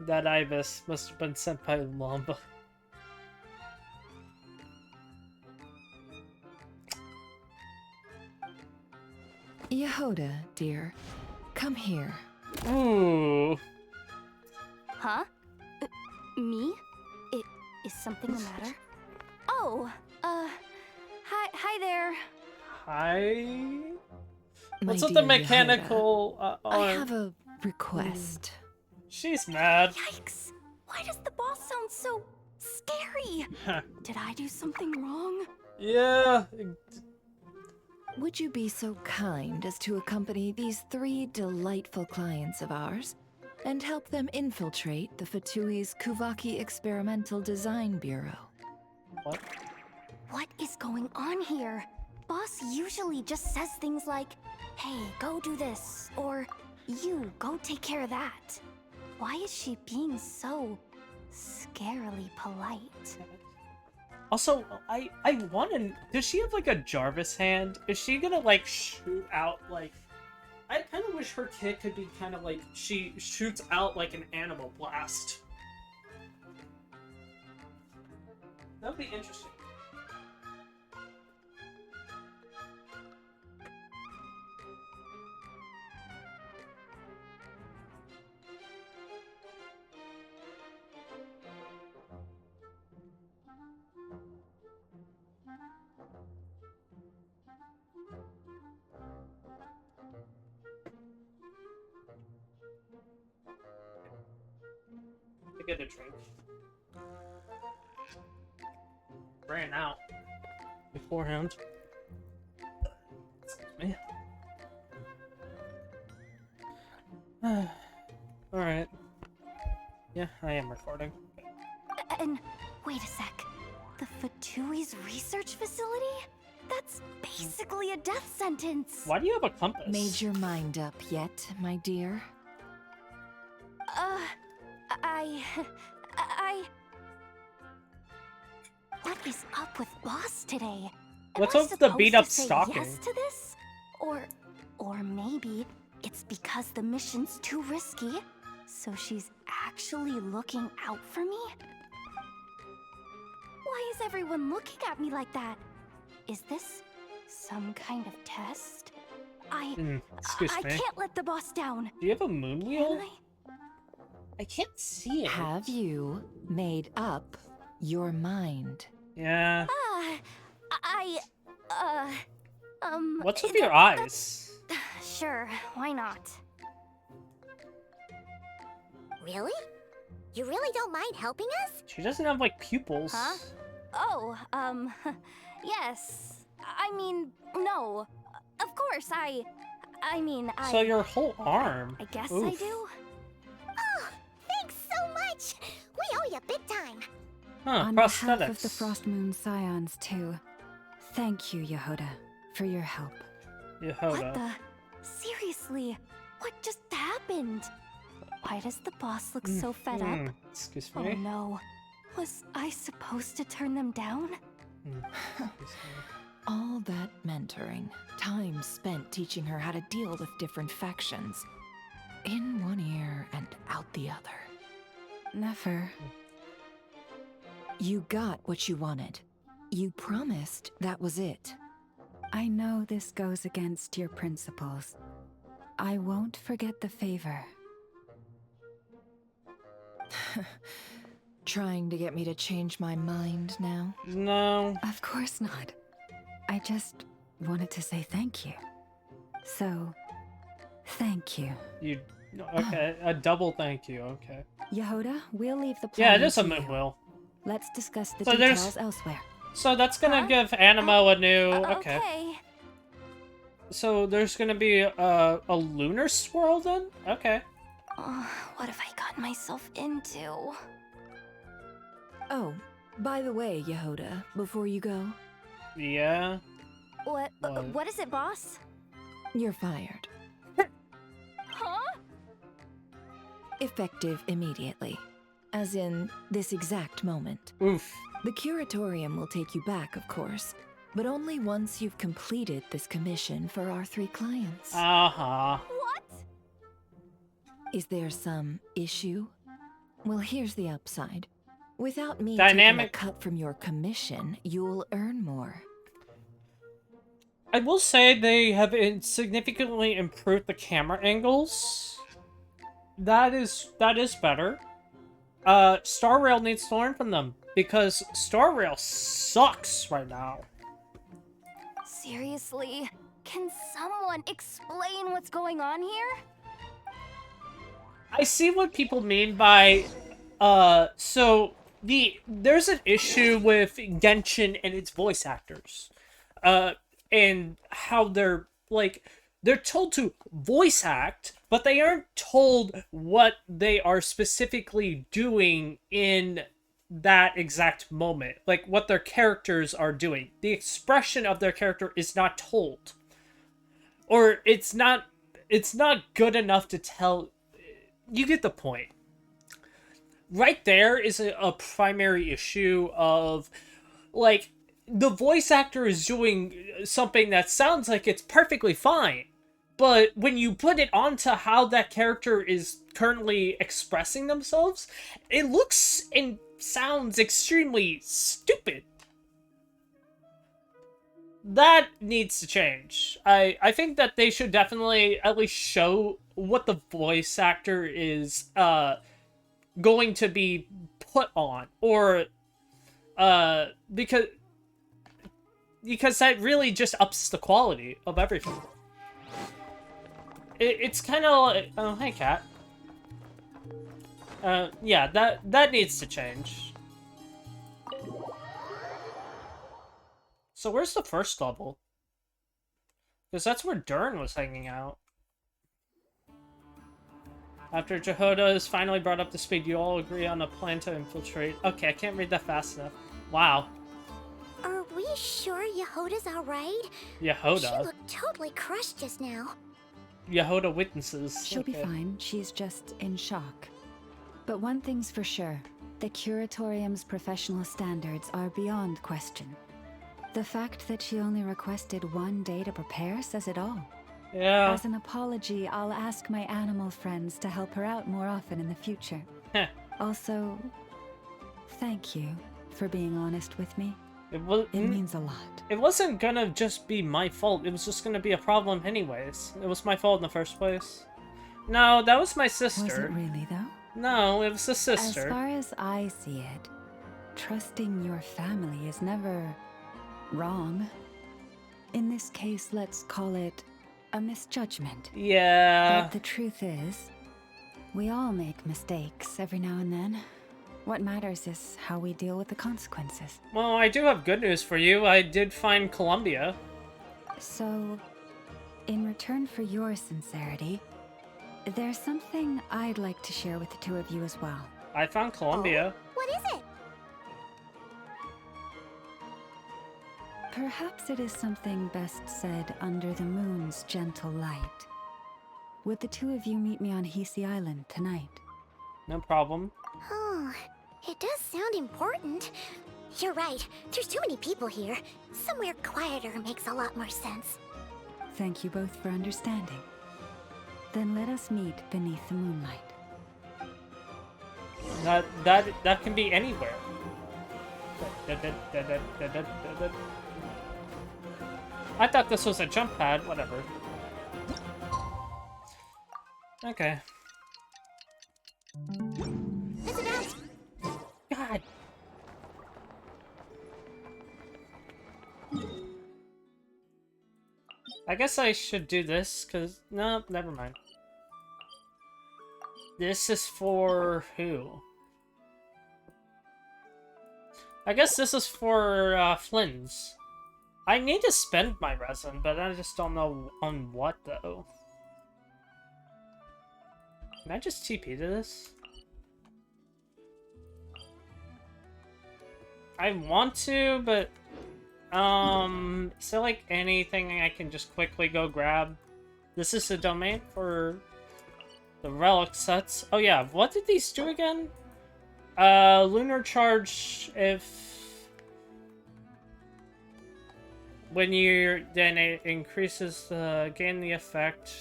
That ibis must have been sent by Lamba. Jahoda, dear, come here. Ooh. Huh? Me? Is something the matter? Oh, hi there. Hi? My What's with the dear mechanical Jahoda, I have a request. She's mad. Yikes! Why does the boss sound so scary? Did I do something wrong? Yeah. Would you be so kind as to accompany these 3 delightful clients of ours and help them infiltrate the Fatui's Kuvaki Experimental Design Bureau. What? What is going on here? Boss usually just says things like, hey, go do this, or you, go take care of that. Why is she being so scarily polite? Also, I want to... Does she have, like, a Jarvis hand? Is she gonna, like, shoot out, like... I kind of wish her kit could be kind of like... She shoots out, like, an animal blast. That would be interesting. To get a drink. Ran out beforehand. Excuse me. Alright. Yeah, I am recording. And wait a sec. The Fatui's research facility? That's basically a death sentence. Why do you have a compass? Made your mind up yet, my dear? What is up with Boss today? What's Am I up with the supposed beat up to say stalking? yes to this? Or maybe it's because the mission's too risky, so she's actually looking out for me? Why is everyone looking at me like that? Is this some kind of test? Excuse I me. can't let the boss down. Do you have a moon wheel? Can I can't see it. Have you made up your mind? Yeah. What's with th- your eyes? Sure, why not? Really? You really don't mind helping us? She doesn't have like pupils. Huh? Oh, yes. I mean, no. Of course, I mean, So your whole arm. I guess Oof. I do. Oh, thanks so much! We owe you big time! Huh, On behalf of prosthetics. the Frost Moon Scions, too, thank you, Jahoda, for your help. What the? Seriously, what just happened? Why does the boss look so fed up? Excuse Oh me. no. Was I supposed to turn them down? All that mentoring, time spent teaching her how to deal with different factions. In one ear and out the other. Nefer. You got what you wanted. You promised that was it. I know this goes against your principles. I won't forget the favor. Trying to get me to change my mind now? No. Of course not. I just wanted to say thank you. So, thank you. You okay? A double thank you. Okay. Jahoda, we'll leave the Yeah, it planning is a to moon you. wheel. Let's discuss the So there's- details elsewhere. So that's gonna give Animo a new. Okay. Okay. So there's gonna be a lunar swirl then. Okay. What have I gotten myself into? Oh, by the way, Jahoda, before you go, Yeah. What? What? What is it, boss? you're fired. Huh? Effective immediately. As in, this exact moment. Oof. The curatorium will take you back, of course, but only once you've completed this commission for our 3 clients. Uh-huh. What? Is there some issue? Well, here's the upside. Without me Dynamic- taking a cut from your commission, you'll earn more. I will say they have significantly improved the camera angles. That is better. Star Rail needs to learn from them because Star Rail sucks right now. Seriously? Can someone explain what's going on here? I see what people mean by so there's an issue with Genshin and its voice actors. And how they're like they're told to voice act, but they aren't told what they are specifically doing in that exact moment. Like, what their characters are doing. The expression of their character is not told. Or it's not good enough to tell. You get the point. Right there is a primary issue of, like, the voice actor is doing something that sounds like it's perfectly fine, but when you put it onto how that character is currently expressing themselves, it looks and sounds extremely stupid. That needs to change. I think that they should definitely at least show what the voice actor is going to be put on, or because that really just ups the quality of everything. It's kind of like, oh, hey, cat. Yeah, that needs to change. So where's the first level? Because that's where Dern was hanging out. After Jahoda is finally brought up to speed, you all agree on a plan to infiltrate. Okay, I can't read that fast enough. Wow. Are we sure Jahoda's alright? Jahoda? She looked totally crushed just now. Jahoda witnesses. She'll be fine. She's just in shock. But one thing's for sure. The Curatorium's professional standards are beyond question. The fact that she only requested 1 day to prepare says it all. Yeah. As an apology, I'll ask my animal friends to help her out more often in the future. Also, thank you for being honest with me. It means a lot. It wasn't gonna just be my fault. It was just gonna be a problem anyways. It was my fault in the first place. No, that was my sister. Was it really, though? No, it was the sister. As far as I see it, trusting your family is never wrong. In this case, let's call it a misjudgment. Yeah. But the truth is, we all make mistakes every now and then. What matters is how we deal with the consequences. Well, I do have good news for you. I did find Columbia. So, in return for your sincerity, there's something I'd like to share with the two of you as well. I found Columbia. What is it? Perhaps it is something best said under the moon's gentle light. Would the two of you meet me on Hisi Island tonight? No problem. Oh, it does sound important. You're right. There's too many people here. Somewhere quieter makes a lot more sense. Thank you both for understanding. Then let us meet beneath the moonlight. That can be anywhere. I thought this was a jump pad. Whatever. Okay. God. I guess I should do this, because... No, never mind. This is for who? I guess this is for Flynn's. I need to spend my resin, but I just don't know on what, though. Can I just TP to this? I want to, but... is there like anything I can just quickly go grab? This is the domain for the relic sets. Oh yeah, what did these do again? Lunar charge if... When you're... Then it increases gain the effect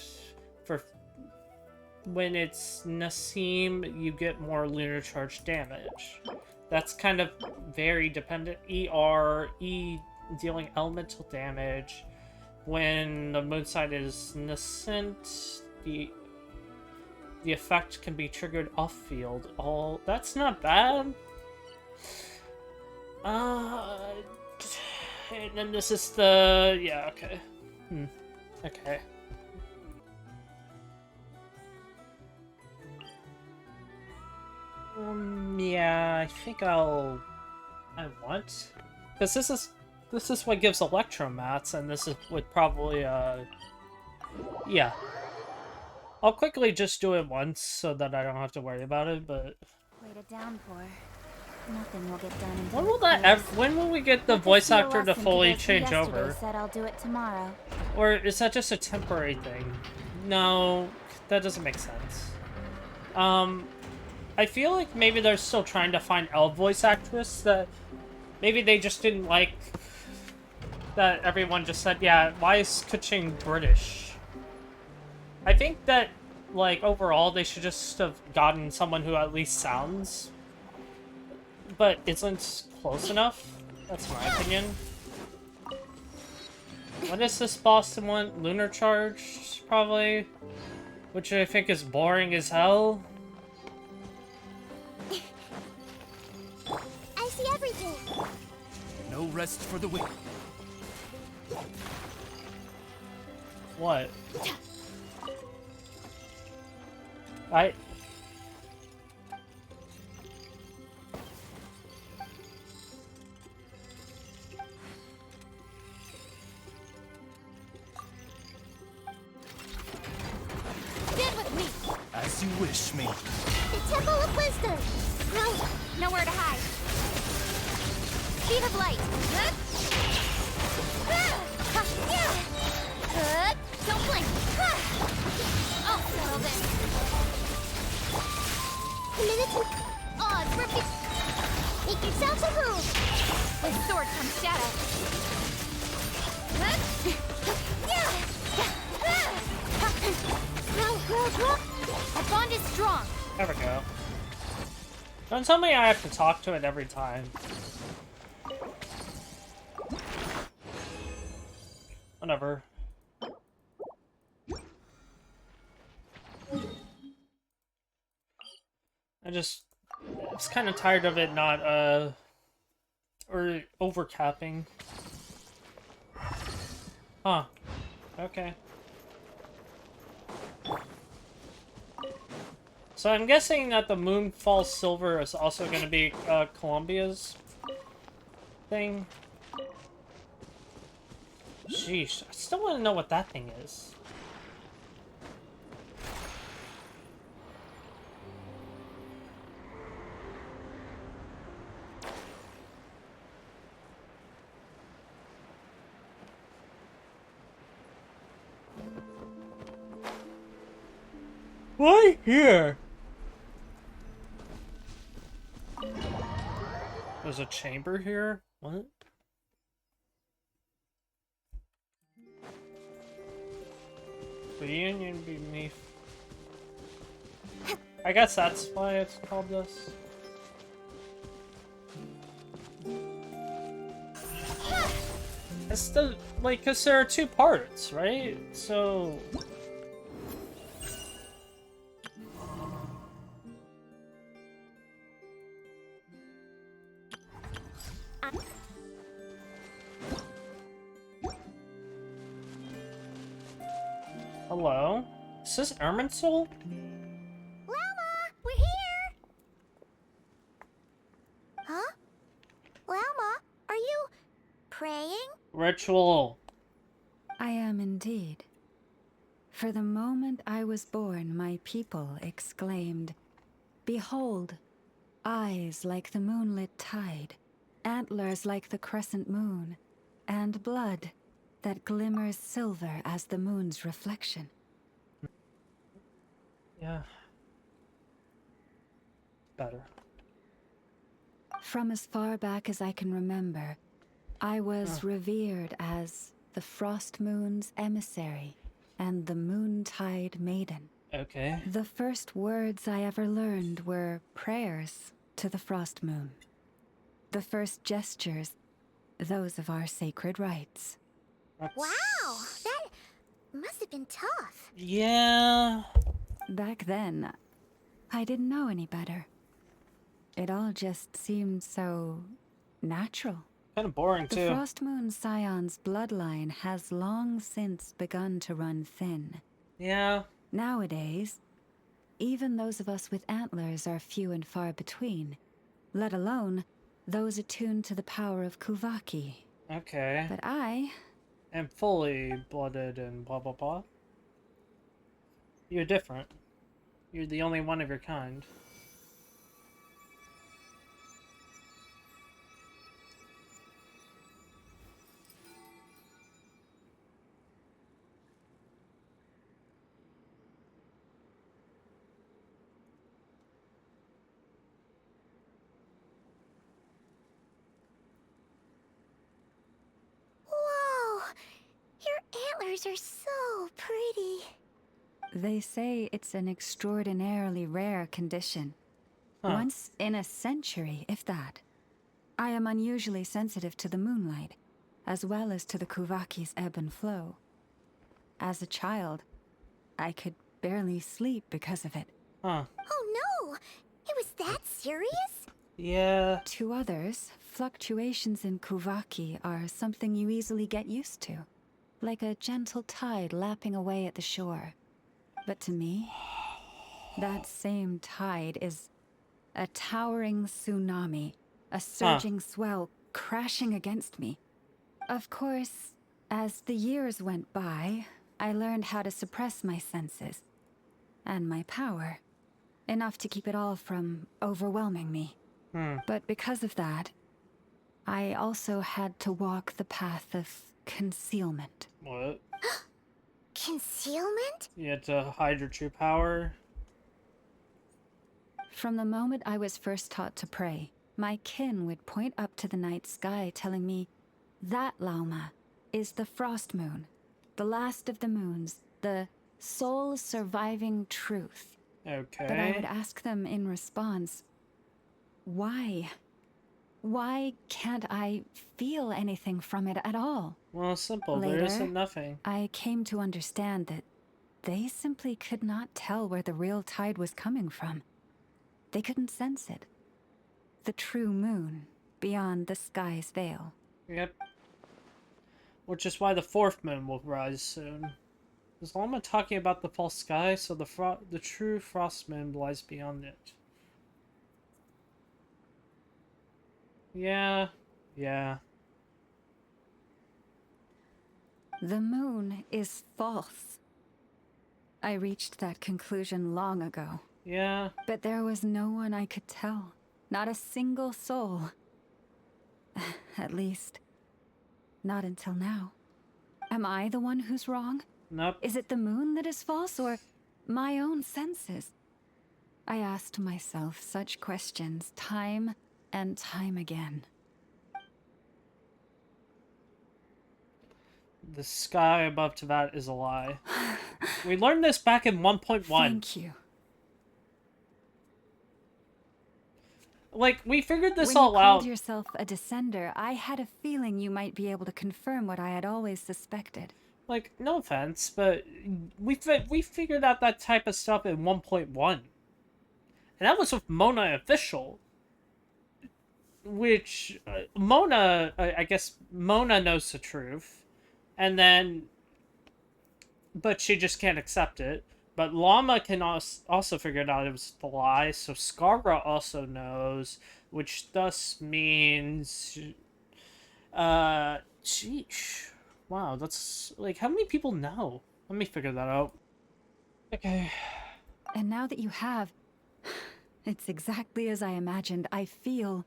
for... When it's Nassim, you get more lunar charge damage. That's kind of very dependent. E dealing elemental damage. When the Mondstadt is nascent, the effect can be triggered off-field. That's not bad. And then this is the... Yeah, okay. Okay. Yeah, I think I want... Because this is what gives electromats, and this is would probably, Yeah. I'll quickly just do it once so that I don't have to worry about it, but... Wait a downpour. Nothing will get done until When will it clears. when will we get the Let this voice be a actor to lesson fully those who change yesterday over? said I'll do it tomorrow. Or is that just a temporary thing? No, that doesn't make sense. I feel like maybe they're still trying to find a voice actress that maybe they just didn't like that everyone just said, yeah, why is Kuching British? I think that, like, overall they should just have gotten someone who at least sounds, but isn't close enough. That's my opinion. What is this Boston one? Lunar Charge, probably? Which I think is boring as hell. I see everything. No rest for the weak. What? Stand with me. As you wish, me. The Temple of Wisdom. No, nowhere to hide. Speed of light. Don't blink. I'll settle this. Committed to odds. Make yourself a room. With sword comes shadow. Our bond is strong. There we go. Don't tell me I have to talk to it every time. Whatever. I was kind of tired of it not, or overcapping. Huh. Okay. So I'm guessing that the Moonfall Silver is also going to be, Columbia's thing. Sheesh, I still want to know what that thing is. Why here? There's a chamber here? What? Reunion beneath. I guess that's why it's called this. It's the, like, cause there are two parts, right? So... Hello? Is this Erminsul? Lama, we're here! Huh? Lama, are you praying? Ritual. I am indeed. For the moment I was born, my people exclaimed, "Behold, eyes like the moonlit tide, antlers like the crescent moon, and blood that glimmers silver as the moon's reflection." Yeah. Better. From as far back as I can remember, I was revered as the Frost Moon's emissary and the Moontide Maiden. Okay. The first words I ever learned were prayers to the Frost Moon. The first gestures, those of our sacred rites. Wow, that must have been tough. Yeah. Back then, I didn't know any better. It all just seemed so natural. Kind of boring, The too. Frost Moon Scion's bloodline has long since begun to run thin. Yeah. Nowadays, even those of us with antlers are few and far between, let alone those attuned to the power of Kuvaki. Okay. But I am fully blooded and blah blah blah. You're different. You're the only one of your kind. Whoa! Your antlers are so pretty. They say it's an extraordinarily rare condition. Huh. Once in a century, if that. I am unusually sensitive to the moonlight, as well as to the Kuvaki's ebb and flow. As a child, I could barely sleep because of it. Huh. Oh no! It was that serious? Yeah. To others, fluctuations in Kuvaki are something you easily get used to, like a gentle tide lapping away at the shore. But to me, that same tide is a towering tsunami, a surging swell crashing against me. Of course, as the years went by, I learned how to suppress my senses and my power, enough to keep it all from overwhelming me. But because of that, I also had to walk the path of concealment. What? Concealment? You had to hide your true power? From the moment I was first taught to pray, my kin would point up to the night sky telling me, that Lauma is the frost moon, the last of the moons, the sole surviving truth. Okay. But I would ask them in response, why? Why can't I feel anything from it at all? Well, simple. Later, there isn't nothing. I came to understand that they simply could not tell where the real tide was coming from. They couldn't sense it. The true moon beyond the sky's veil. Yep. Which is why the fourth moon will rise soon. Is Lama talking about the false sky, so the true frost moon lies beyond it. Yeah. The moon is false. I reached that conclusion long ago. Yeah. But there was no one I could tell. Not a single soul. At least, not until now. Am I the one who's wrong? Nope. Is it the moon that is false, or my own senses? I asked myself such questions time and time again. The sky above Teyvat is a lie. We learned this back in 1.1. Thank you. Like, we figured this when all you out. called yourself a descender, I had a feeling you might be able to confirm what I had always suspected. Like, no offense, but we figured out that type of stuff in 1.1. And that was with Mona official. Which, Mona, I guess Mona knows the truth. And then, but she just can't accept it. But Llama can also figure it out it was the lie, so Scarra also knows, which thus means, sheesh. Wow, that's, like, how many people know? Let me figure that out. Okay. And now that you have, it's exactly as I imagined. I feel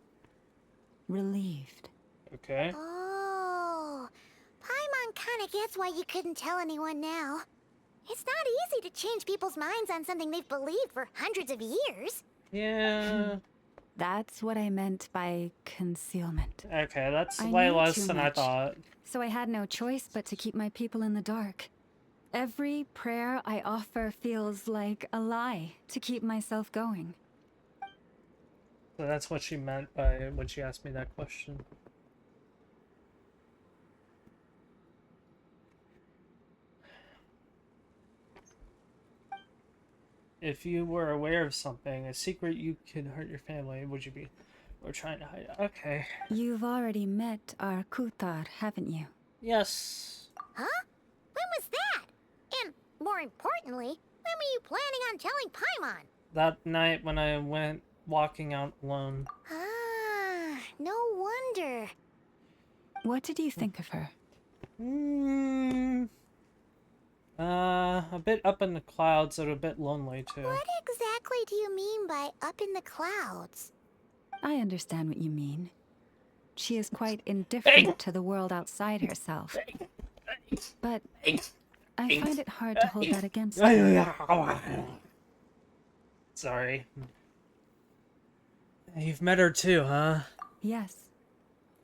relieved. Okay. Oh, Paimon kinda gets why you couldn't tell anyone now. It's not easy to change people's minds on something they've believed for hundreds of years. Yeah. That's what I meant by concealment. Okay, that's I way knew less too than I much, thought. So I had no choice but to keep my people in the dark. Every prayer I offer feels like a lie to keep myself going. So that's what she meant by when she asked me that question. If you were aware of something, a secret you could hurt your family, would you be? Or trying to hide it? Okay. You've already met our Kutar, haven't you? Yes. Huh? When was that? And, more importantly, when were you planning on telling Paimon? That night when I went walking out alone. Ah, no wonder. What did you think of her? a bit up in the clouds and a bit lonely, too. What exactly do you mean by up in the clouds? I understand what you mean. She is quite indifferent to the world outside herself. But I find it hard to hold that against her. Sorry. You've met her too, huh? Yes.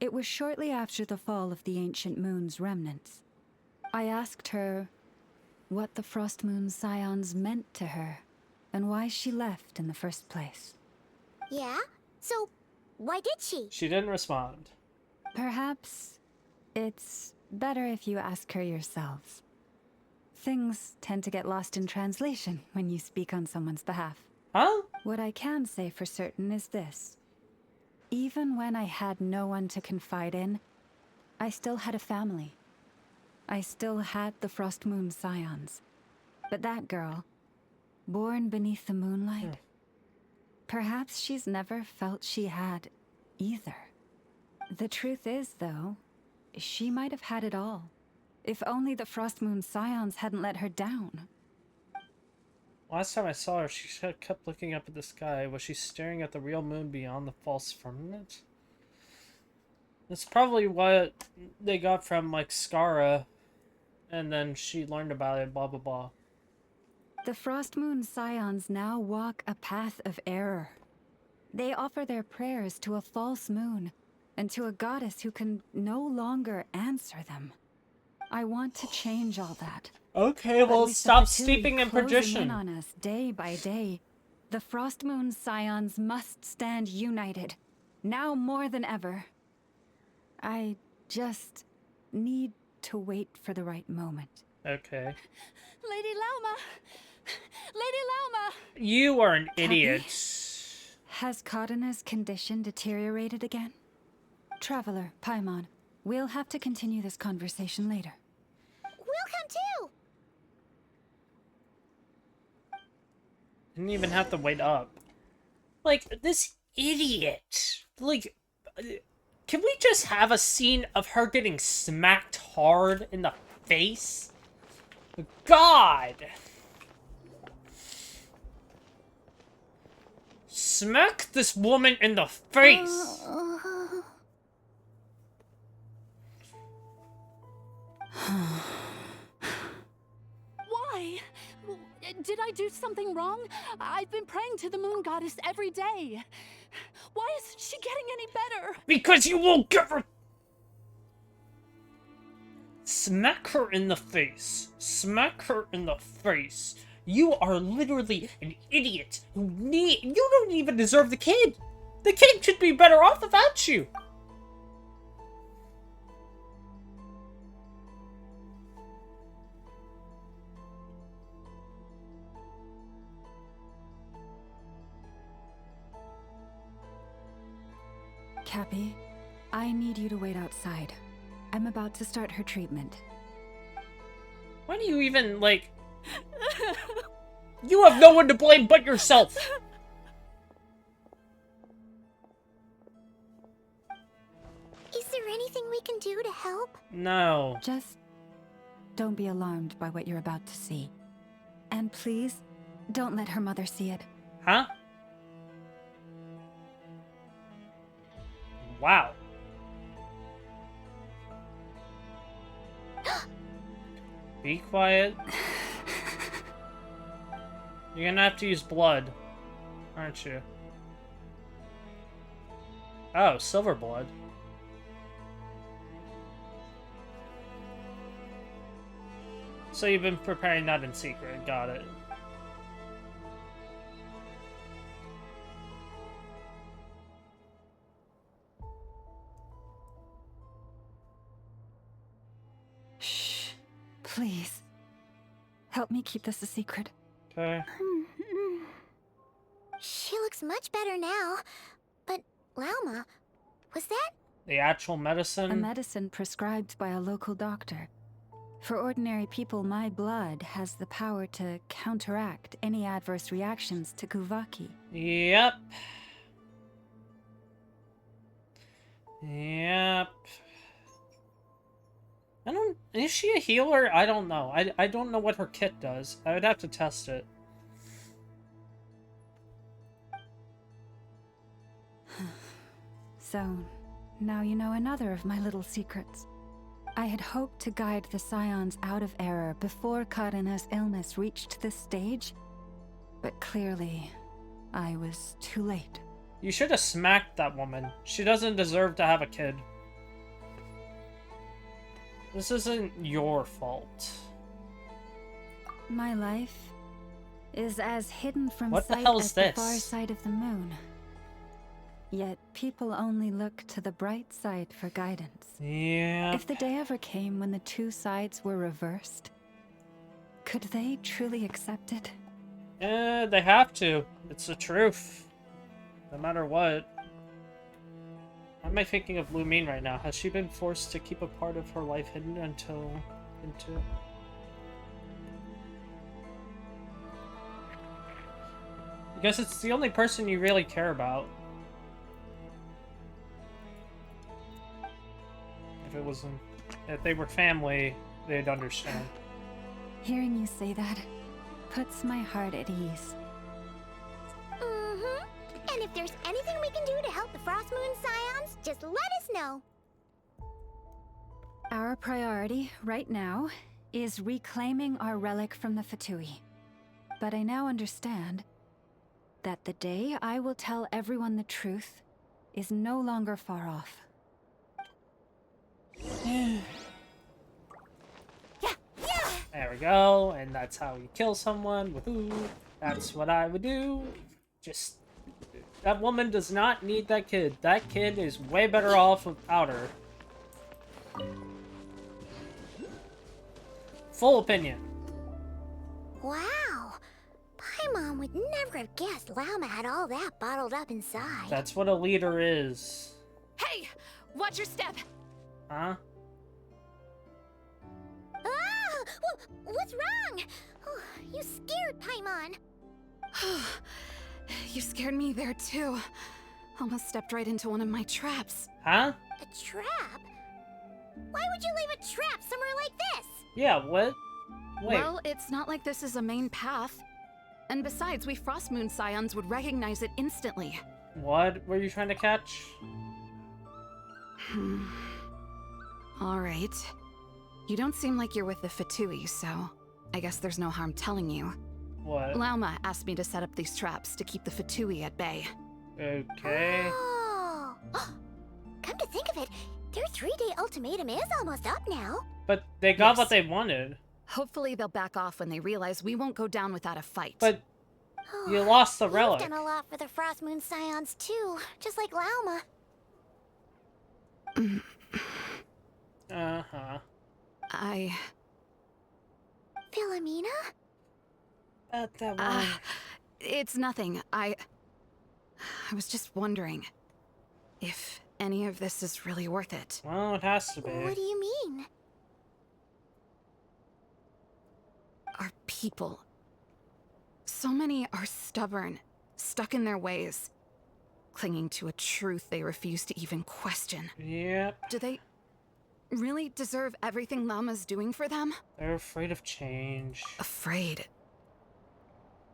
It was shortly after the fall of the ancient moon's remnants. I asked her what the Frost Moon Scions meant to her, and why she left in the first place. Yeah? So, why did she? She didn't respond. Perhaps it's better if you ask her yourselves. Things tend to get lost in translation when you speak on someone's behalf. Huh? What I can say for certain is this. Even when I had no one to confide in, I still had a family. I still had the Frost Moon Scions. But that girl, born beneath the moonlight, perhaps she's never felt she had either. The truth is, though, she might have had it all. If only the Frost Moon Scions hadn't let her down. Last time I saw her, she kept looking up at the sky. Was she staring at the real moon beyond the false firmament? That's probably what they got from, like, Skara. And then she learned about it, blah, blah, blah. The Frost Moon Scions now walk a path of error. They offer their prayers to a false moon, and to a goddess who can no longer answer them. I want to change all that. Okay, well, stop steeping in perdition. In on us day by day. The Frost Moon Scions must stand united, now more than ever. I just need to wait for the right moment. Okay. Lady Lauma! Lady Lauma! You are an idiot. Has Kadana's condition deteriorated again? Traveler, Paimon, we'll have to continue this conversation later. We'll come too! Didn't even have to wait up. Like, this idiot. Like, can we just have a scene of her getting smacked hard in the face? God! Smack this woman in the face! Why? Did I do something wrong? I've been praying to the moon goddess every day. Why isn't she getting any better? Because you won't get her. Smack her in the face. Smack her in the face. You are literally an idiot who you don't even deserve the kid. The kid should be better off without you. Cappy, I need you to wait outside. I'm about to start her treatment. Why do you even, like... You have no one to blame but yourself! Is there anything we can do to help? No. Just don't be alarmed by what you're about to see. And please, don't let her mother see it. Huh? Wow. Be quiet. You're gonna have to use blood, aren't you? Oh, silver blood. So you've been preparing that in secret, got it. Shh. Please. Help me keep this a secret. Okay. She looks much better now. But, Lauma, was that? The actual medicine? A medicine prescribed by a local doctor. For ordinary people, my blood has the power to counteract any adverse reactions to Kuvaki. Yep. Yep. I don't... Is she a healer? I don't know. I don't know what her kit does. I would have to test it. So, now you know another of my little secrets. I had hoped to guide the Scions out of error before Karina's illness reached this stage, but clearly, I was too late. You should have smacked that woman. She doesn't deserve to have a kid. This isn't your fault. My life is as hidden from What the sight hell is as the this? far side of the moon. Yet people only look to the bright side for guidance. Yeah. If the day ever came when the two sides were reversed, could they truly accept it? They have to. It's the truth. No matter what. Why am I thinking of Lumine right now? Has she been forced to keep a part of her life hidden until... Because it's the only person you really care about. If they were family, they'd understand. Hearing you say that puts my heart at ease. Mm-hmm. And if there's anything we can do to help the Frost Moon Scions, just let us know. Our priority right now is reclaiming our relic from the Fatui. But I now understand that the day I will tell everyone the truth is no longer far off. There we go, and that's how you kill someone. Woohoo! That's what I would do. Just... That woman does not need that kid. That kid is way better off without her. Full opinion. Wow. Paimon would never have guessed Llama had all that bottled up inside. That's what a leader is. Hey! Watch your step! Huh? Ah! What's wrong? Oh, you scared Paimon. You scared me there too. Almost stepped right into one of my traps. Huh? A trap? Why would you leave a trap somewhere like this? Yeah, what? Wait. Well, it's not like this is a main path. And besides, we Frost Moon Scions would recognize it instantly. What were you trying to catch? Alright. You don't seem like you're with the Fatui, so I guess there's no harm telling you. What? Lauma asked me to set up these traps to keep the Fatui at bay. Okay. Oh. Come to think of it, their 3-day ultimatum is almost up now. But they got Yes. what they wanted. Hopefully they'll back off when they realize we won't go down without a fight. But you lost the relic. You've done a lot for the Frost Moon Scions too, just like Lauma. Uh-huh. Philomena? That one. It's nothing. I was just wondering if any of this is really worth it. Well, it has to be. What do you mean? Our people. So many are stubborn, stuck in their ways, clinging to a truth they refuse to even question. Yep. Do they really deserve everything Lama's doing for them? They're afraid of change. Afraid?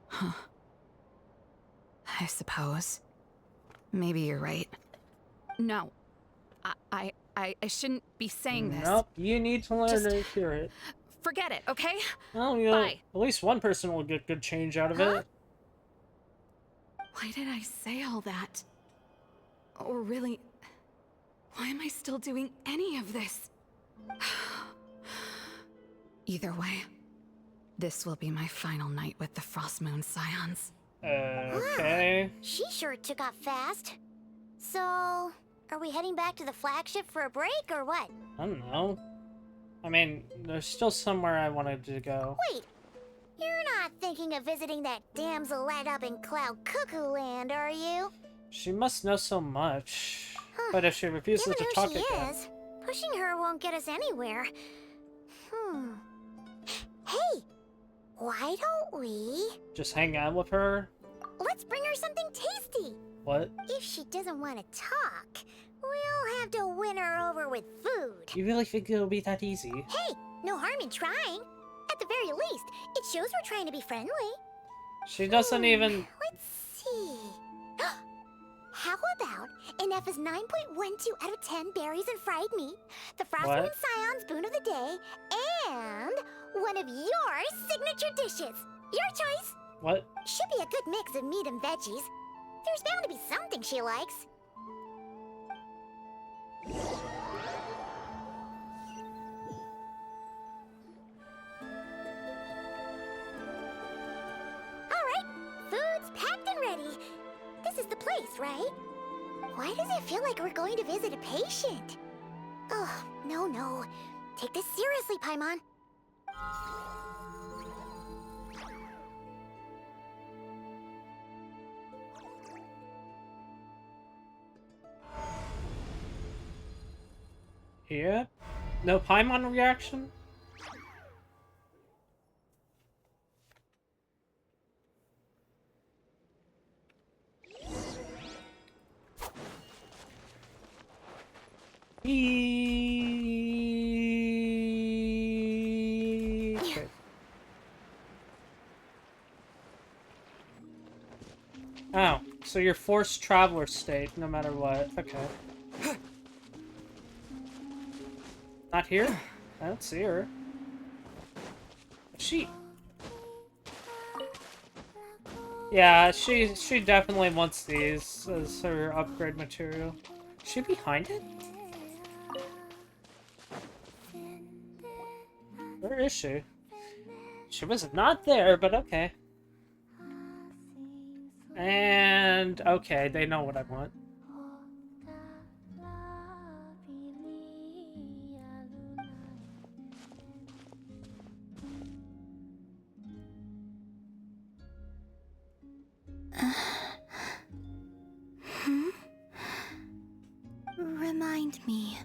Huh. I suppose. Maybe you're right. No. I shouldn't be saying this. Nope, you need to learn Just to hear it. forget it, okay? Well, you know, Bye. at least one person will get good change out of it. Why did I say all that? Or really, why am I still doing any of this? Either way, this will be my final night with the Frost Moon Scions. Okay. She sure took off fast. So, are we heading back to the flagship for a break or what? I don't know. I mean, there's still somewhere I wanted to go. Wait, you're not thinking of visiting that damselette up in Cloud Cuckoo Land, are you? She must know so much. But if she refuses Given to who talk she again... is, pushing her won't get us anywhere. Hey, why don't we... Just hang out with her? Let's bring her something tasty. What? If she doesn't want to talk, we'll have to win her over with food. You really think it'll be that easy? Hey, no harm in trying. At the very least, it shows we're trying to be friendly. She doesn't even... Let's see. How about Nefer's 9.12 out of 10 berries and fried meat, the Frostmoon Scion's boon of the day, and one of your signature dishes. Your choice. What? Should be a good mix of meat and veggies. There's bound to be something she likes. Alright, food's packed and ready. This is the place, right? Why does it feel like we're going to visit a patient? Oh, no. Take this seriously, Paimon. Yeah? No Paimon reaction? Okay. Oh, so you're forced traveler state no matter what. Okay. Not here? I don't see her. She... Yeah, she definitely wants these as her upgrade material. Is she behind it? Where is she? She was not there, but okay. And... okay, they know what I want. Remind me,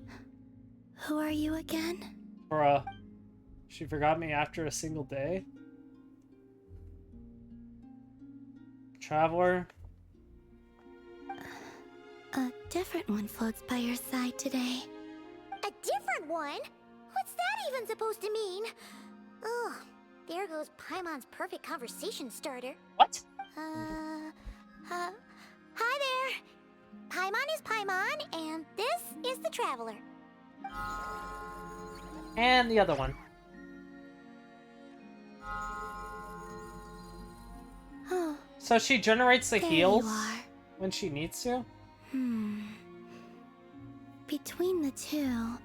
who are you again? Bruh. She forgot me after a single day? Traveler? A different one floats by your side today. A different one? What's that even supposed to mean? Oh, there goes Paimon's perfect conversation starter. What? Hi there. Paimon is Paimon, and this is the Traveler. And the other one. Oh. So she generates the There heals you are. when she needs to? Between the two,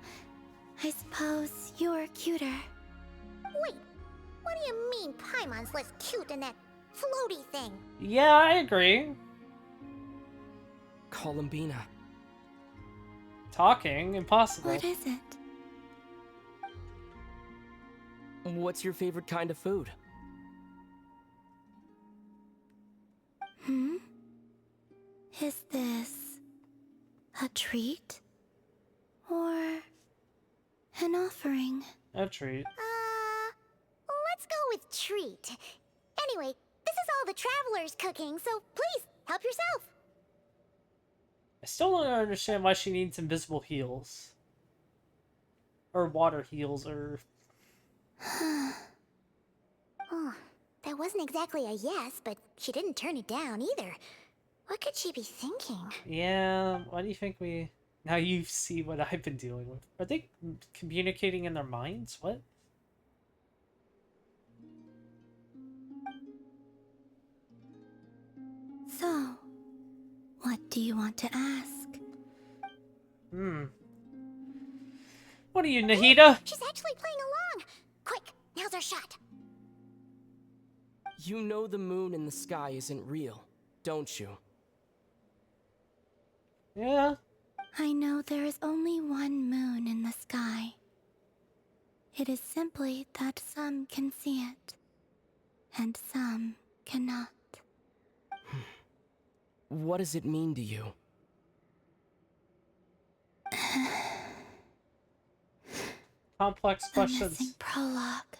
I suppose you're cuter. Wait, what do you mean Paimon's less cute than that floaty thing? Yeah, I agree. Columbina. Talking? Impossible. What is it? What's your favorite kind of food? Is this a treat? Or an offering? A treat. Let's go with treat. Anyway, this is all the Traveler's cooking, so please, help yourself. I still don't understand why she needs invisible heals. Or water heals, or... Oh, that wasn't exactly a yes, but she didn't turn it down either. What could she be thinking? Yeah, why do you think we... Now you see what I've been dealing with. Are they communicating in their minds? What? So, what do you want to ask? What are you, Nahida? She's actually playing along! Quick, now's our shot. You know the moon in the sky isn't real, don't you? Yeah. I know there is only one moon in the sky. It is simply that some can see it, and some cannot. What does it mean to you? Complex questions. Missing prologue.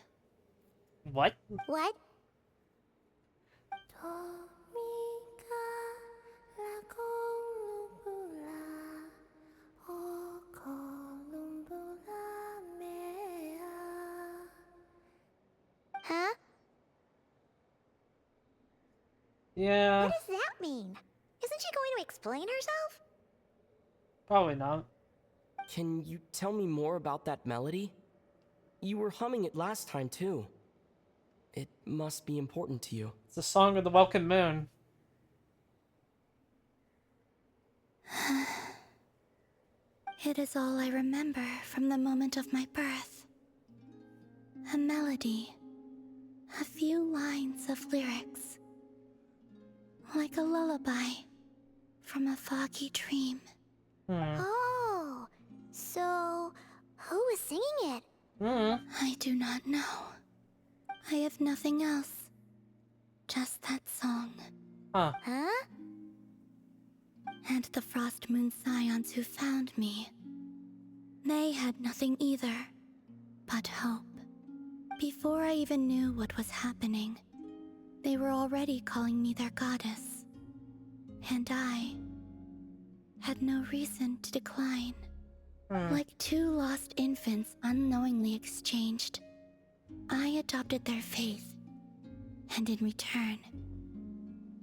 What? What? Huh? Yeah, What does that mean? Isn't she going to explain herself? probably not. Can you tell me more about that melody? You were humming it last time, too. It must be important to you. It's the song of the Welcome Moon. It is all I remember from the moment of my birth. A melody. A few lines of lyrics. Like a lullaby from a foggy dream. Oh, so who was singing it? I do not know. I have nothing else. Just that song. Huh? And the Frost Moon Scions who found me. They had nothing either, but hope. Before I even knew what was happening, they were already calling me their goddess. And I had no reason to decline. Like two lost infants unknowingly exchanged, I adopted their faith. And in return,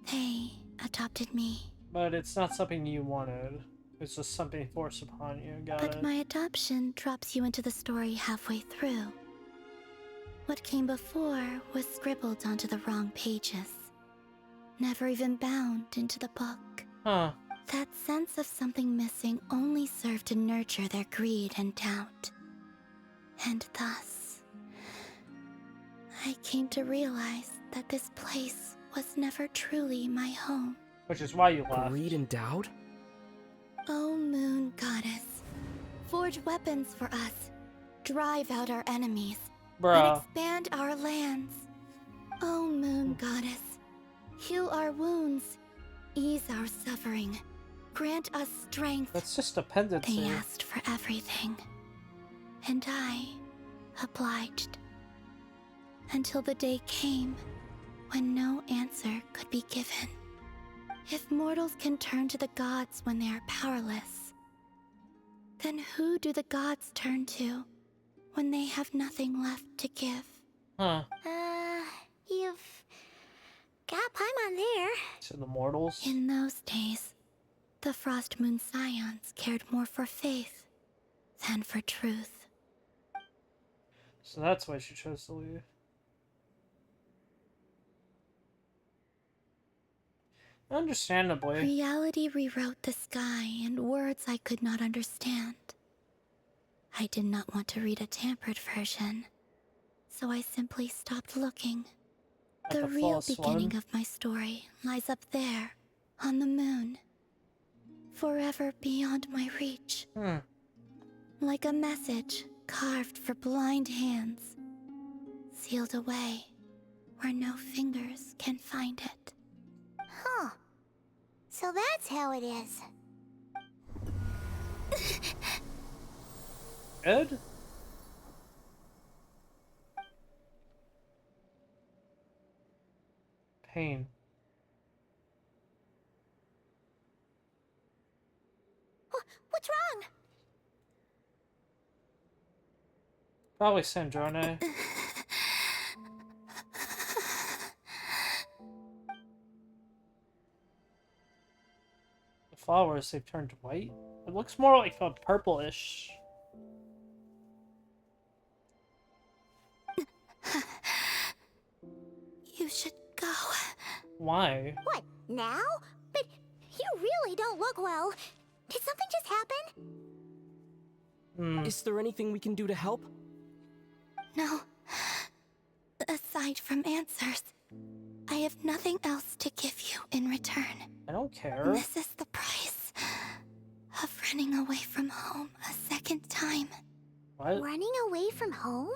they adopted me. But it's not something you wanted. It's just something forced upon you. Got But it. my adoption drops you into the story halfway through. What came before was scribbled onto the wrong pages. Never even bound into the book. Huh. That sense of something missing only served to nurture their greed and doubt. And thus, I came to realize that this place was never truly my home. Which is why you left. Greed and doubt? O Moon Goddess, forge weapons for us, drive out our enemies, and expand our lands. O Moon Goddess, heal our wounds, ease our suffering, grant us strength. That's just dependency. They asked for everything, and I obliged. Until the day came when no answer could be given. If mortals can turn to the gods when they are powerless, then who do the gods turn to when they have nothing left to give? Huh. You've got Paimon there. To the mortals? In those days, the Frost Moon Scions cared more for faith than for truth. So that's why she chose to leave. Understandably. Reality rewrote the sky in words I could not understand. I did not want to read a tampered version, so I simply stopped looking. The real beginning of my story lies up there, on the moon. Forever beyond my reach. Like a message carved for blind hands, sealed away where no fingers can find it. Huh. So that's how it is. Good? Pain. What's wrong? Probably Sandrone. The flowers, they've turned white. It looks more like a purplish. You should go. Why? What, now? But you really don't look well. Did something just happen? Is there anything we can do to help? No. Aside from answers, I have nothing else to give you in return. I don't care. This is the price of running away from home a second time. What? Running away from home?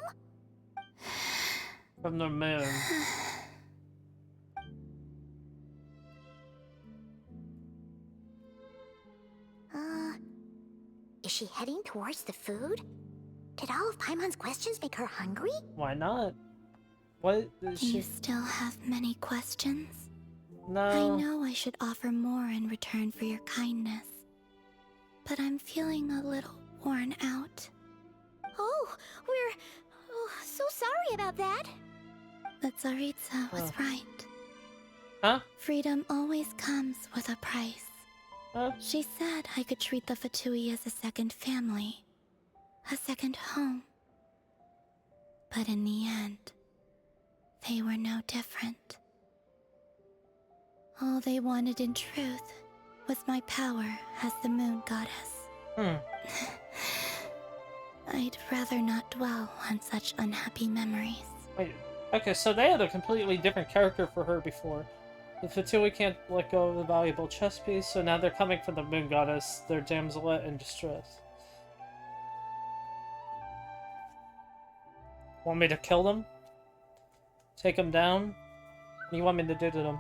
From the moon. Is she heading towards the food? Did all of Paimon's questions make her hungry? Why not? What is Do she? you still have many questions? No. I know I should offer more in return for your kindness, but I'm feeling a little worn out. Oh, we're so sorry about that. The Tsaritsa was right. Huh? Freedom always comes with a price. She said I could treat the Fatui as a second family, a second home. But in the end, they were no different. All they wanted in truth was my power as the moon goddess. I'd rather not dwell on such unhappy memories. Wait, okay, so they had a completely different character for her before. The Fatui can't let go of the valuable chess piece, so now they're coming for the moon goddess, their damselette in distress. Want me to kill them? Take them down? What do you want me to do to them?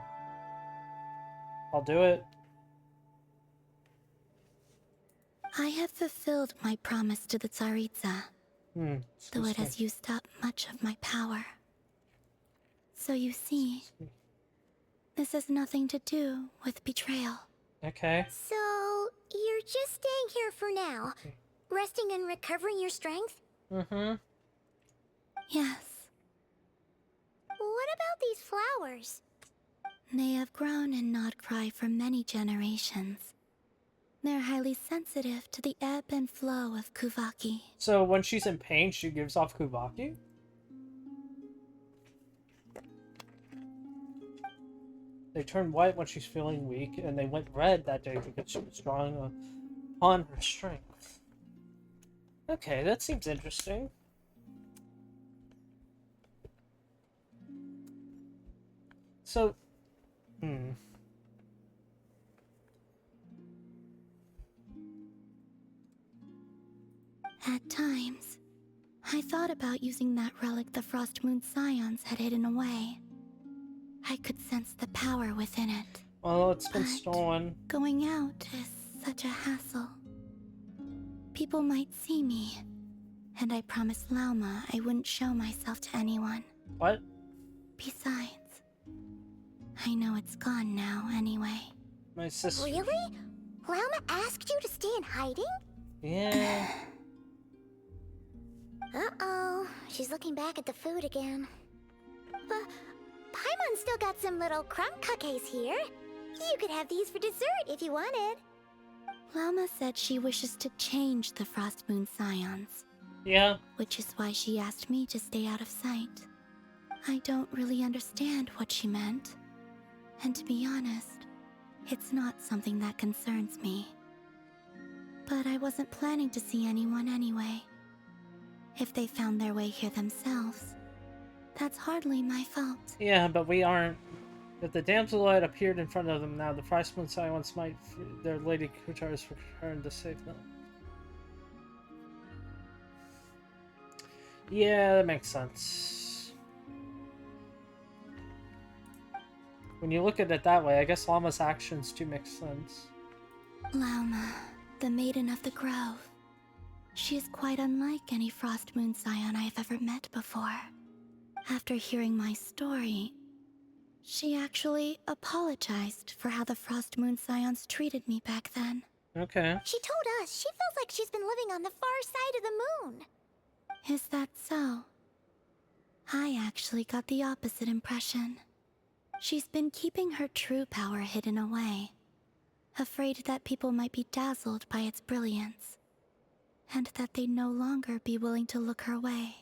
I'll do it. I have fulfilled my promise to the Tsaritsa, though it has used up much of my power. So you see, this has nothing to do with betrayal. Okay. So, you're just staying here for now, resting and recovering your strength? Mm-hmm. Yes. What about these flowers? They have grown in Nodcry for many generations. They're highly sensitive to the ebb and flow of Kuvaki. So when she's in pain, she gives off Kuvaki? They turn white when she's feeling weak, and they went red that day because she was drawing upon her strength. Okay, that seems interesting. So, At times, I thought about using that relic the Frost Moon Scions had hidden away. I could sense the power within it. Well, it's been stolen. Going out is such a hassle. People might see me, and I promised Lauma I wouldn't show myself to anyone. What? Besides, I know it's gone now anyway. My sister. Really? Lauma asked you to stay in hiding? Yeah. Uh-oh, she's looking back at the food again. Paimon still got some little crumb cookies here. You could have these for dessert if you wanted. Lauma said she wishes to change the Frost Moon Scions. Yeah. Which is why she asked me to stay out of sight. I don't really understand what she meant. And to be honest, it's not something that concerns me. But I wasn't planning to see anyone anyway. If they found their way here themselves, that's hardly my fault. Yeah, but we aren't. If the damselite appeared in front of them now, the Frost Moon Scions might their Lady Kutar's return to save them. Yeah, that makes sense. When you look at it that way, I guess Lauma's actions do make sense. Lauma, the Maiden of the Grove. She is quite unlike any Frost Moon Scion I have ever met before. After hearing my story, she actually apologized for how the Frost Moon Scions treated me back then. Okay. She told us she feels like she's been living on the far side of the moon. Is that so? I actually got the opposite impression. She's been keeping her true power hidden away, afraid that people might be dazzled by its brilliance, and that they'd no longer be willing to look her way.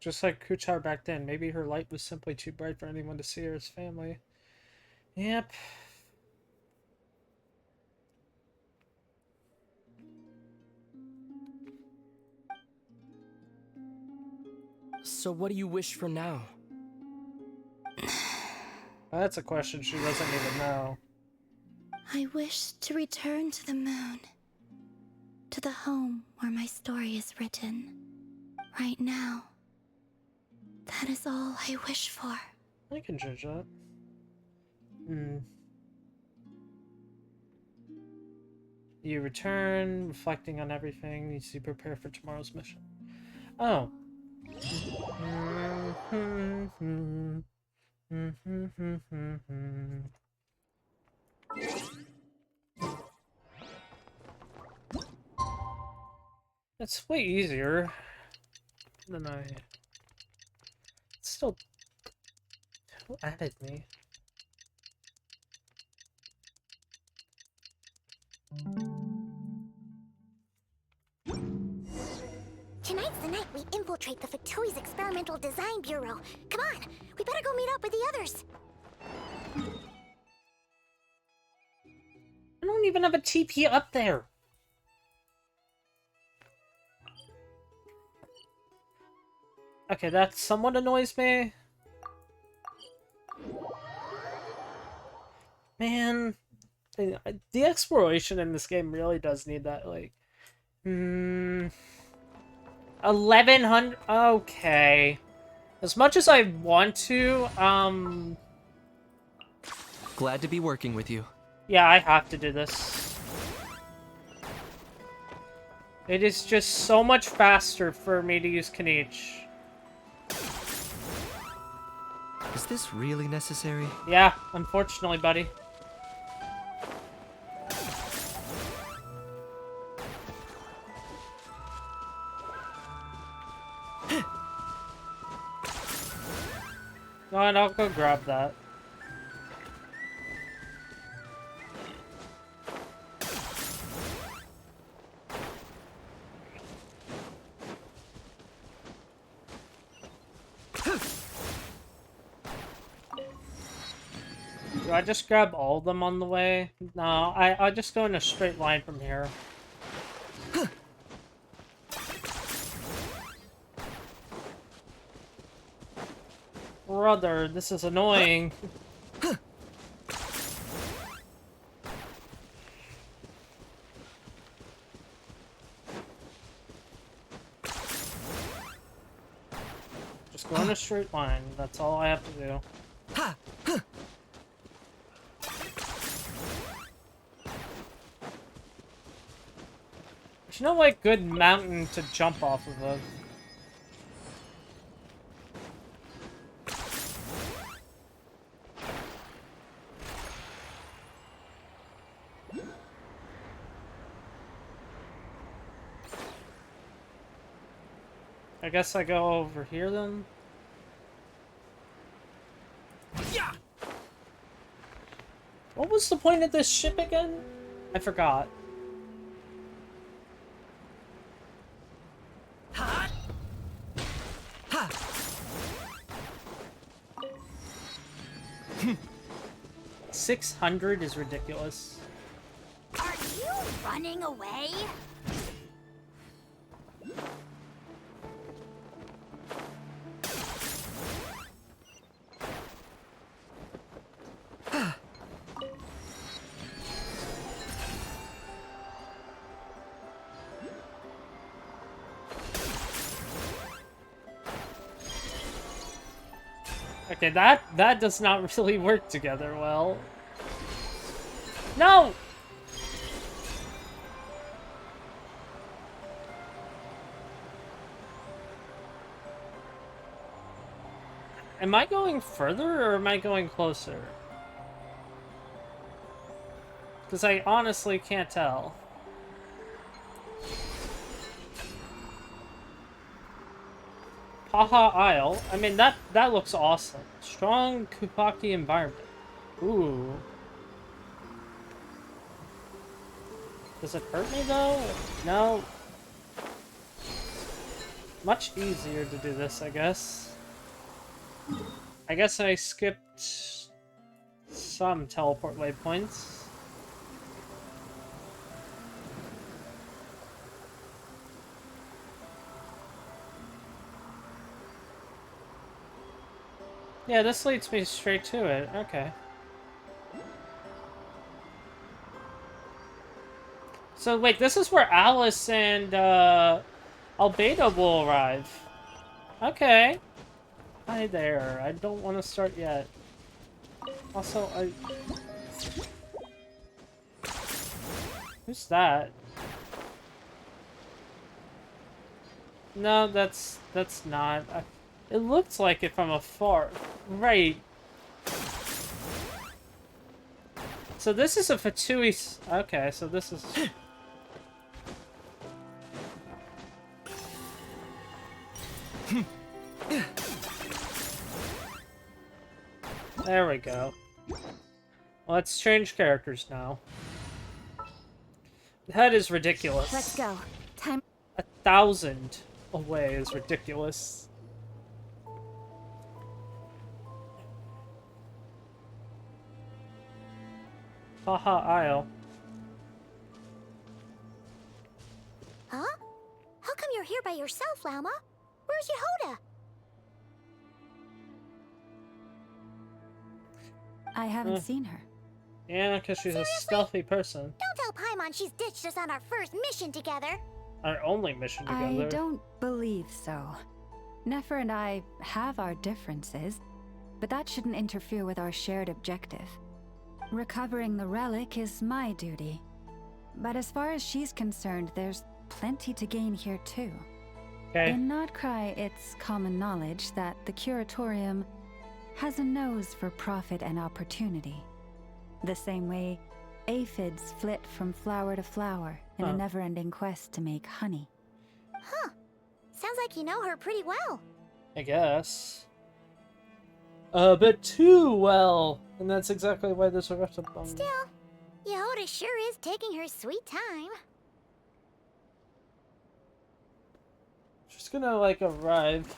Just like Kuchar back then, maybe her light was simply too bright for anyone to see her as family. Yep. So what do you wish for now? That's a question she doesn't even know. I wish to return to the moon, to the home where my story is written. Right now, that is all I wish for. I can judge that. You return, reflecting on everything, needs to prepare for tomorrow's mission. Oh. That's way easier than I still... Who added me? Tonight's the night we infiltrate the Fatui's Experimental Design Bureau. Come on, we better go meet up with the others. I don't even have a TP up there. Okay, that somewhat annoys me. Man, the exploration in this game really does need that, like... 1100... Okay. As much as I want to, Glad to be working with you. yeah, I have to do this. It is just so much faster for me to use Kniech. Is this really necessary? Yeah, unfortunately, buddy. No, and I'll go grab that. Do I just grab all of them on the way? No, I'll just go in a straight line from here. Brother, this is annoying. Just go in a straight line. That's all I have to do. There's no, like, good mountain to jump off of it. I guess I go over here then. What was the point of this ship again? I forgot. $600 is ridiculous. Are you running away? Okay, that does not really work together well. No! Am I going further or am I going closer? Because I honestly can't tell. Haha Isle. I mean, that looks awesome. Strong Kupaki environment. Ooh. Does it hurt me though? No. Much easier to do this, I guess. I guess I skipped some teleport waypoints. Yeah, this leads me straight to it. Okay. So wait, this is where Alice and Albedo will arrive. Okay. Hi there. I don't want to start yet. Also, who's that? No, that's not. It looks like it from afar. Right. So this is a Fatui... Okay, so this is... There we go. Let's change characters now. That is ridiculous. Let's go. Time. 1,000 away is ridiculous. Haha, Isle. Huh? How come you're here by yourself, Lauma? Where's Jahoda? I haven't seen her. Yeah, because she's a stealthy person. Don't tell Paimon she's ditched us on our first mission together. Our only mission together. I don't believe so. Nefer and I have our differences, but that shouldn't interfere with our shared objective. Recovering the relic is my duty. But as far as she's concerned, there's plenty to gain here too. Okay. In Nodcry, it's common knowledge that the Curatorium has a nose for profit and opportunity. The same way aphids flit from flower to flower in a never-ending quest to make honey. Huh. Sounds like you know her pretty well. I guess. But too well. And that's exactly why this is a bum. Still, Jahoda sure is taking her sweet time. She's gonna, like, arrive.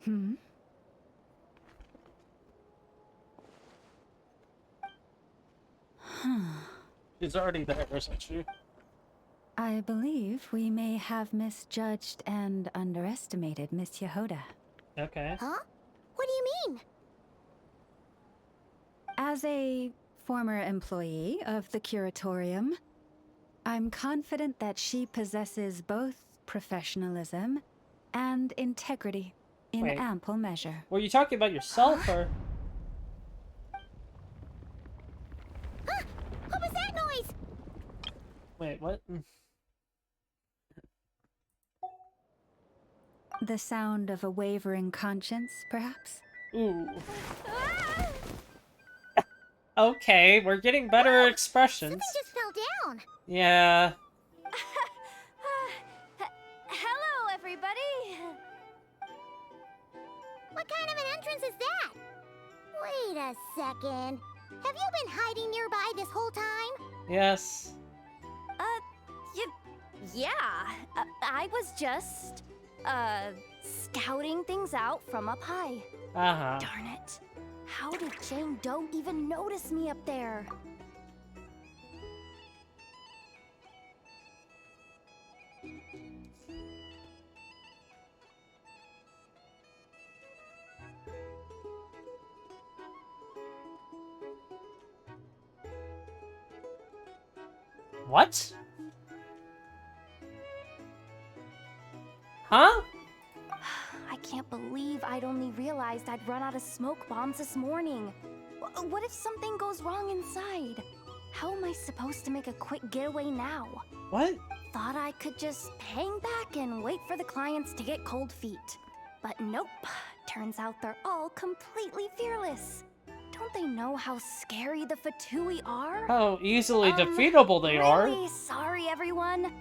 Hmm? She's already there, isn't she? I believe we may have misjudged and underestimated Miss Jahoda. Okay. Huh? What do you mean? As a former employee of the Curatorium, I'm confident that she possesses both professionalism and integrity in Wait. ample measure. Were you talking about yourself, or...? Huh? What was that noise? Wait, what? The sound of a wavering conscience, perhaps? Ooh. Okay, we're getting better expressions. Something just fell down. Yeah. Hello, everybody. What kind of an entrance is that? Wait a second. Have you been hiding nearby this whole time? Yes. Yeah. I was just, scouting things out from up high. Uh-huh. Darn it. How did Jane Doe even notice me up there? What? Huh? I can't believe I'd only realized I'd run out of smoke bombs this morning. What if something goes wrong inside? How am I supposed to make a quick getaway now? What? Thought I could just hang back and wait for the clients to get cold feet. But nope. Turns out they're all completely fearless. Don't they know how scary the Fatui are? How easily defeatable they are. Really sorry, everyone.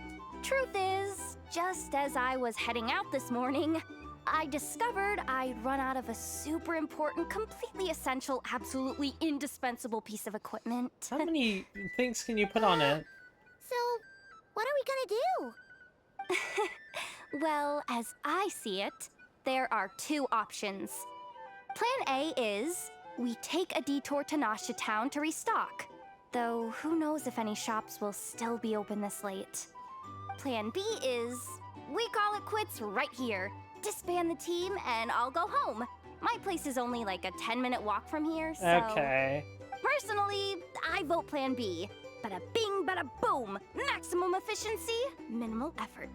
Truth is, just as I was heading out this morning, I discovered I'd run out of a super important, completely essential, absolutely indispensable piece of equipment. How many things can you put on it? So, what are we gonna do? Well, as I see it, there are two options. Plan A is we take a detour to Nasha Town to restock, though who knows if any shops will still be open this late. Plan B is we call it quits right here. Disband the team and I'll go home. My place is only like a 10-minute walk from here, so... Okay. Personally, I vote Plan B. Bada bing, bada boom. Maximum efficiency, minimal effort.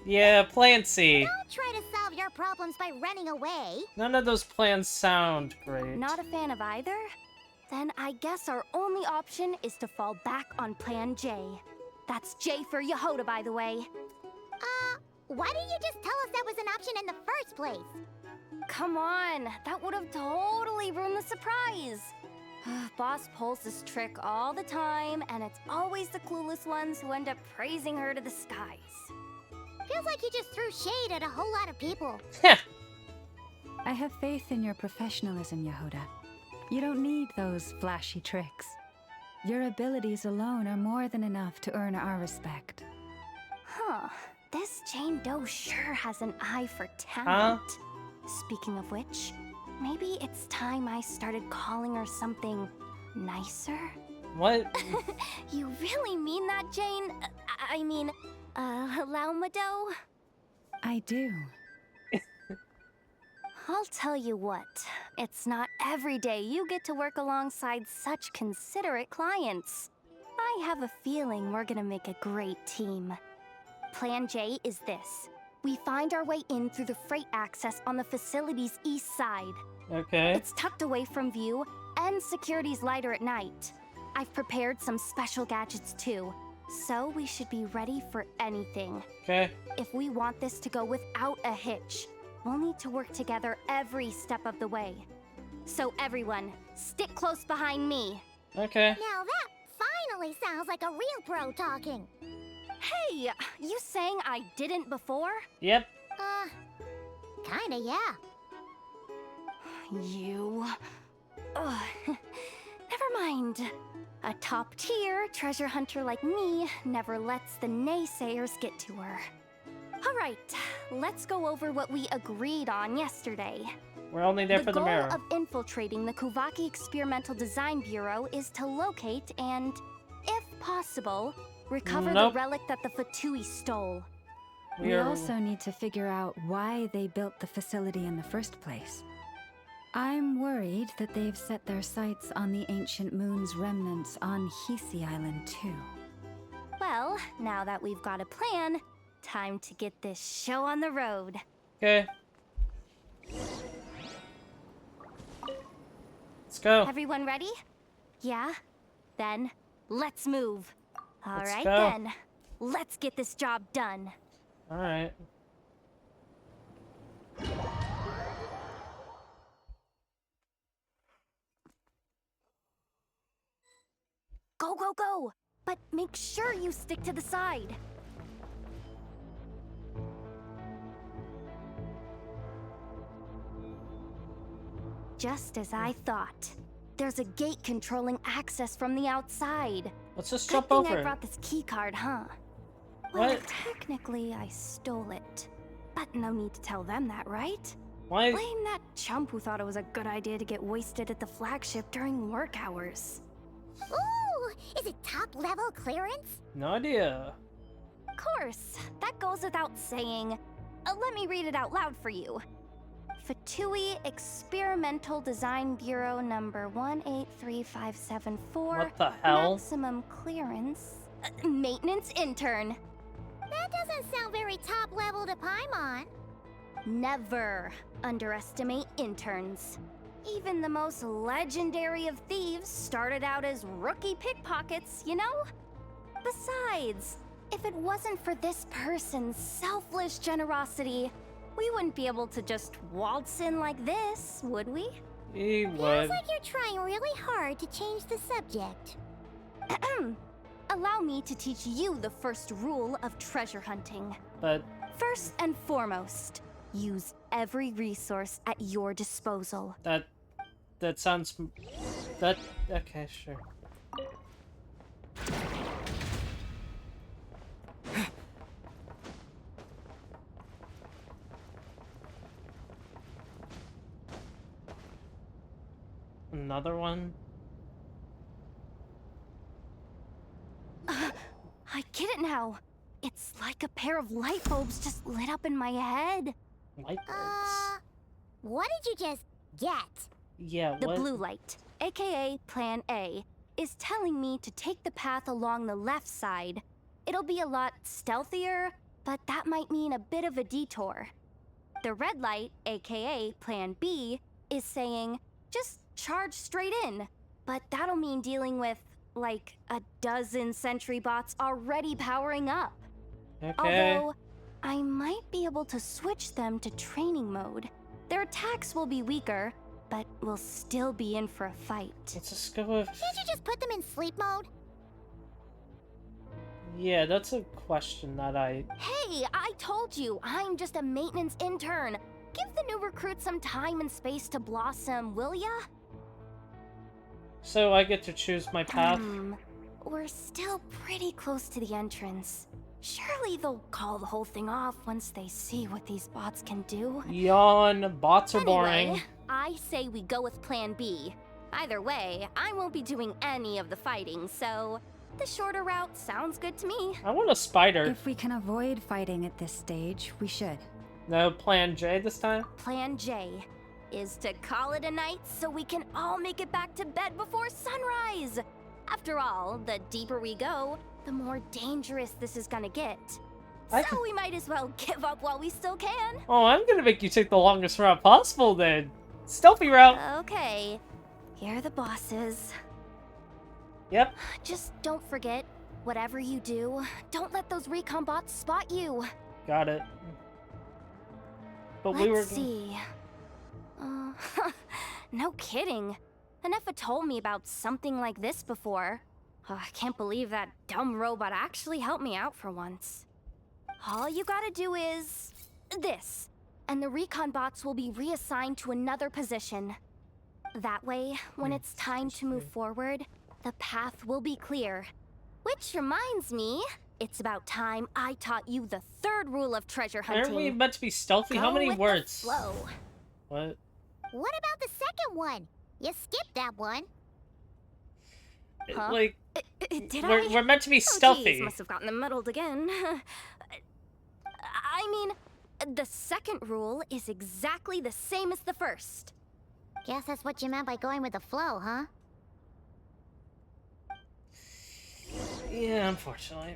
Yeah, plan C. Don't try to solve your problems by running away. None of those plans sound great. Not a fan of either? Then I guess our only option is to fall back on Plan J. That's J for Jahoda, by the way. Why didn't you just tell us that was an option in the first place? Come on, that would have totally ruined the surprise. Boss pulls this trick all the time, and it's always the clueless ones who end up praising her to the skies. Feels like you just threw shade at a whole lot of people. I have faith in your professionalism, Jahoda. You don't need those flashy tricks. Your abilities alone are more than enough to earn our respect. Huh. This Jane Doe sure has an eye for talent. Speaking of which, maybe it's time I started calling her something nicer? What? You really mean that, Jane? I mean, Laumado? I do. I'll tell you what, it's not every day you get to work alongside such considerate clients. I have a feeling we're gonna make a great team. Plan J is this. We find our way in through the freight access on the facility's east side. Okay. It's tucked away from view, and security's lighter at night. I've prepared some special gadgets too, so we should be ready for anything. Okay. If we want this to go without a hitch, we'll need to work together every step of the way. So everyone, stick close behind me. Okay. Now that finally sounds like a real pro talking. Hey, you saying I didn't before? Yep. Kinda, yeah. You... Ugh. Never mind. A top-tier treasure hunter like me never lets the naysayers get to her. All right, let's go over what we agreed on yesterday. We're only there for the mirror. The goal of infiltrating the Kuvaki Experimental Design Bureau is to locate and, if possible, recover the relic that the Fatui stole. We also need to figure out why they built the facility in the first place. I'm worried that they've set their sights on the ancient moon's remnants on Hisi Island too. Well, now that we've got a plan, time to get this show on the road. Okay. Let's go. Everyone ready? Yeah? Then, let's move. All Let's right go. then. Let's get this job done. All right. Go, go, go! But make sure you stick to the side. Just as I thought. There's a gate controlling access from the outside. Let's just Good jump thing over I it. brought this key card, huh? Well, What? technically I stole it. But no need to tell them that, right? Why? Blame that chump who thought it was a good idea to get wasted at the flagship during work hours. Ooh, is it top-level clearance? No idea. Of course, that goes without saying. Let me read it out loud for you. Fatui Experimental Design Bureau number 183574. What the hell? Maximum clearance. Maintenance intern. That doesn't sound very top-level to Paimon. Never underestimate interns. Even the most legendary of thieves started out as rookie pickpockets, you know? Besides, if it wasn't for this person's selfless generosity, we wouldn't be able to just waltz in like this, would we? He Feels would. like you're trying really hard to change the subject. Allow me to teach you the first rule of treasure hunting. But First and foremost, use every resource at your disposal. that sounds okay, sure. Another one? I get it now. It's like a pair of light bulbs just lit up in my head. Light bulbs? What did you just get? Yeah, The what? blue light, aka Plan A, is telling me to take the path along the left side. It'll be a lot stealthier, but that might mean a bit of a detour. The red light, aka Plan B, is saying, just charge straight in. But that'll mean dealing with, like, a dozen sentry bots already powering up. Okay. Although, I might be able to switch them to training mode. Their attacks will be weaker, but we'll still be in for a fight. Let's just go with... Can't you just put them in sleep mode? Yeah, that's a question that I... Hey, I told you, I'm just a maintenance intern. Give the new recruit some time and space to blossom, will ya? So I get to choose my path? We're still pretty close to the entrance. Surely they'll call the whole thing off once they see what these bots can do. Yawn, bots are boring. Anyway, I say we go with Plan B. Either way, I won't be doing any of the fighting, so the shorter route sounds good to me. I want a spider. If we can avoid fighting at this stage, we should. No Plan J this time? Plan J is to call it a night so we can all make it back to bed before sunrise. After all, the deeper we go, the more dangerous this is gonna get. So we might as well give up while we still can. Oh, I'm gonna make you take the longest route possible then. Stealthy route. Okay, here are the bosses. Yep. Just don't forget, whatever you do, don't let those recon bots spot you. Got it. But Let's see. No kidding. Nefer told me about something like this before. I can't believe that dumb robot actually helped me out for once. All you gotta do is this, and the recon bots will be reassigned to another position. That way, when it's time to move forward, the path will be clear. Which reminds me, it's about time I taught you the third rule of treasure hunting. Aren't we meant to be stealthy? How many words? Flow. What? What about the second one? You skipped that one. Huh? Like, Did we're meant to be Oh, stealthy. geez, must have gotten them muddled again. I mean, the second rule is exactly the same as the first. Guess that's what you meant by going with the flow, huh? Yeah, unfortunately.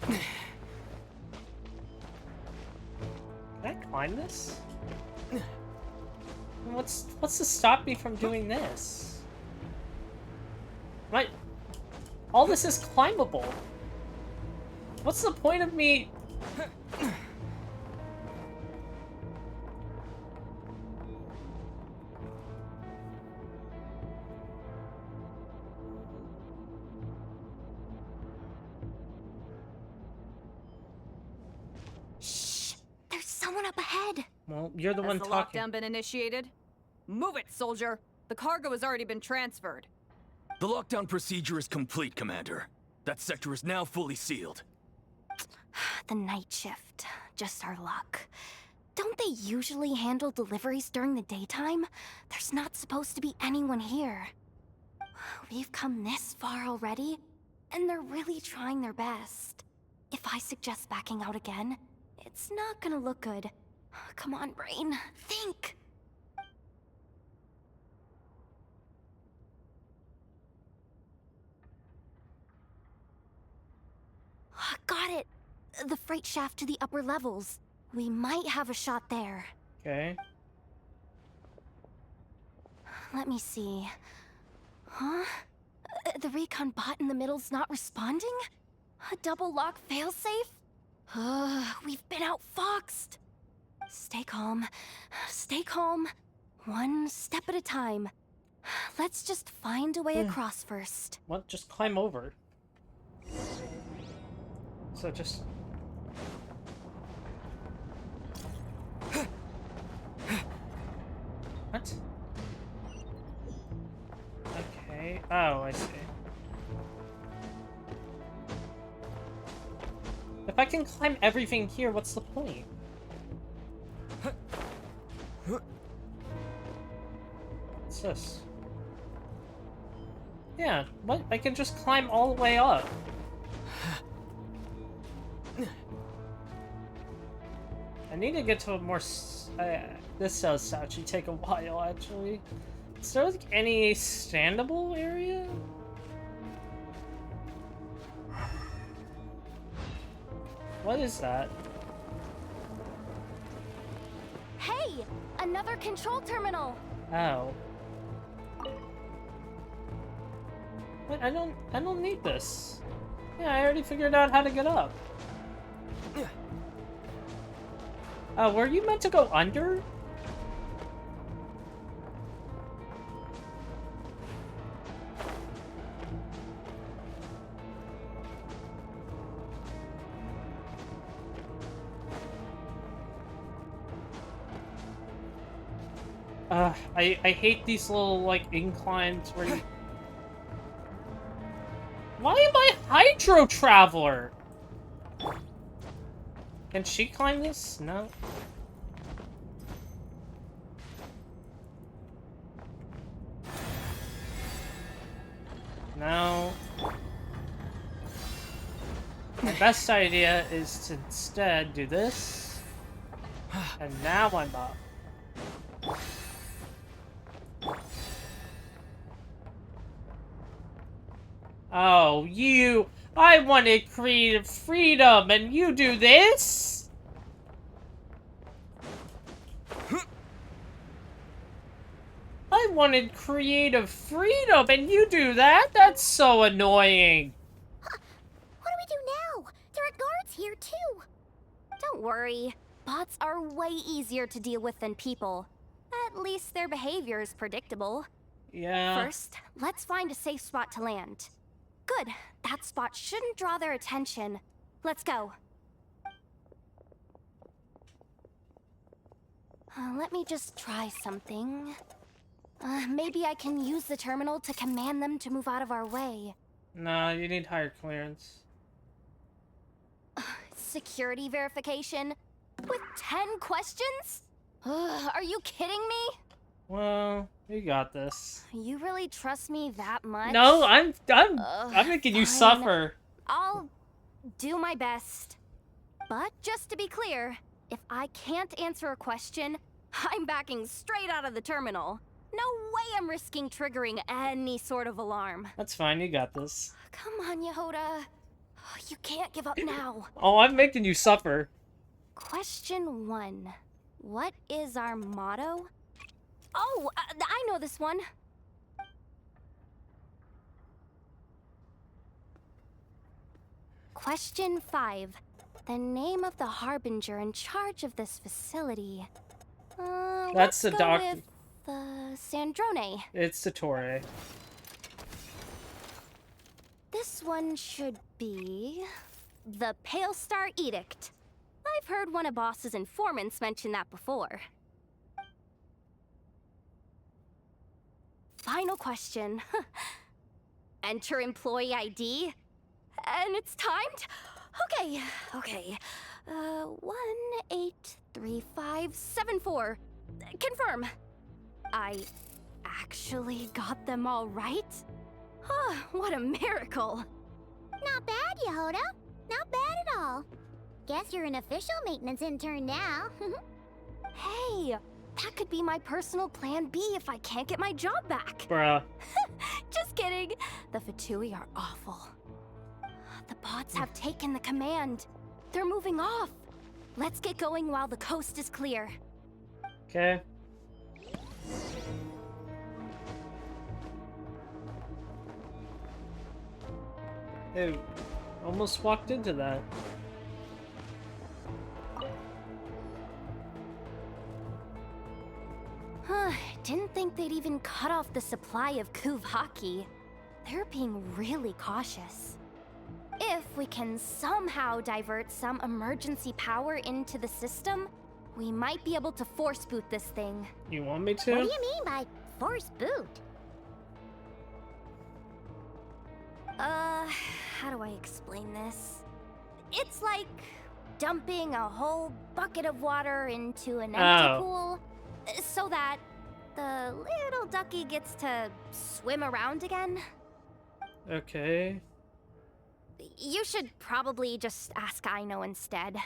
Can I climb this? What's to stop me from doing this? Right. All this is climbable. What's the point of me? Shh! There's someone up ahead. Well, you're the one Has the talking. lockdown been initiated? Move it, soldier! The cargo has already been transferred. The lockdown procedure is complete, Commander. That sector is now fully sealed. The night shift. Just our luck. Don't they usually handle deliveries during the daytime? There's not supposed to be anyone here. We've come this far already, and they're really trying their best. If I suggest backing out again, it's not gonna look good. Come on, brain. Think! Got it! The freight shaft to the upper levels. We might have a shot there. Okay. Let me see. Huh? The recon bot in the middle's not responding? A double lock failsafe? We've been outfoxed. Stay calm. Stay calm. One step at a time. Let's just find a way across first. What? Just climb over. So just... What? Okay. Oh, I see. If I can climb everything here, what's the point? What's this? Yeah, what? I can just climb all the way up. I need to get to a more... this does actually take a while, actually. Is there, like, any standable area? What is that? Hey! Another control terminal! Oh. What? I don't need this. Yeah, I already figured out how to get up. Were you meant to go under? I hate these little, like, inclines where you... Why am I Hydro Traveler? Can she climb this? No. No. My best idea is to instead do this. And now I'm up. Oh, you... I wanted creative freedom, and you do this? I wanted creative freedom, and you do that? That's so annoying. Huh. What do we do now? There are guards here, too. Don't worry. Bots are way easier to deal with than people. At least their behavior is predictable. Yeah. First, let's find a safe spot to land. Good. That spot shouldn't draw their attention. Let's go. Let me just try something. Maybe I can use the terminal to command them to move out of our way. No, you need higher clearance. Security verification? With 10 questions? Are you kidding me? Well, you got this. You really trust me that much? No, I'm making you suffer. I'll do my best. But just to be clear, if I can't answer a question, I'm backing straight out of the terminal. No way I'm risking triggering any sort of alarm. That's fine, you got this. Come on, Jahoda. You can't give up now. Oh, I'm making you suffer. Question 1. What is our motto? Oh, I know this one. Question 5. The name of the harbinger in charge of this facility. That's the let's go doctor. with Sandrone. It's the Torre. This one should be the Pale Star Edict. I've heard one of Boss's informants mention that before. Final question. Enter employee ID. And it's timed? Okay. 183574. Confirm. I actually got them all right? What a miracle. Not bad, Jahoda. Not bad at all. Guess you're an official maintenance intern now. Hey, that could be my personal plan B if I can't get my job back. Bruh. Just kidding. The Fatui are awful. The bots have taken the command. They're moving off. Let's get going while the coast is clear. Okay. Ew. Almost walked into that. Didn't think they'd even cut off the supply of Kuvaki. They're being really cautious. If we can somehow divert some emergency power into the system, we might be able to force boot this thing. You want me to? What do you mean by force boot? How do I explain this? It's like dumping a whole bucket of water into an empty pool, so that the little ducky gets to swim around again. Okay. You should probably just ask Aino instead.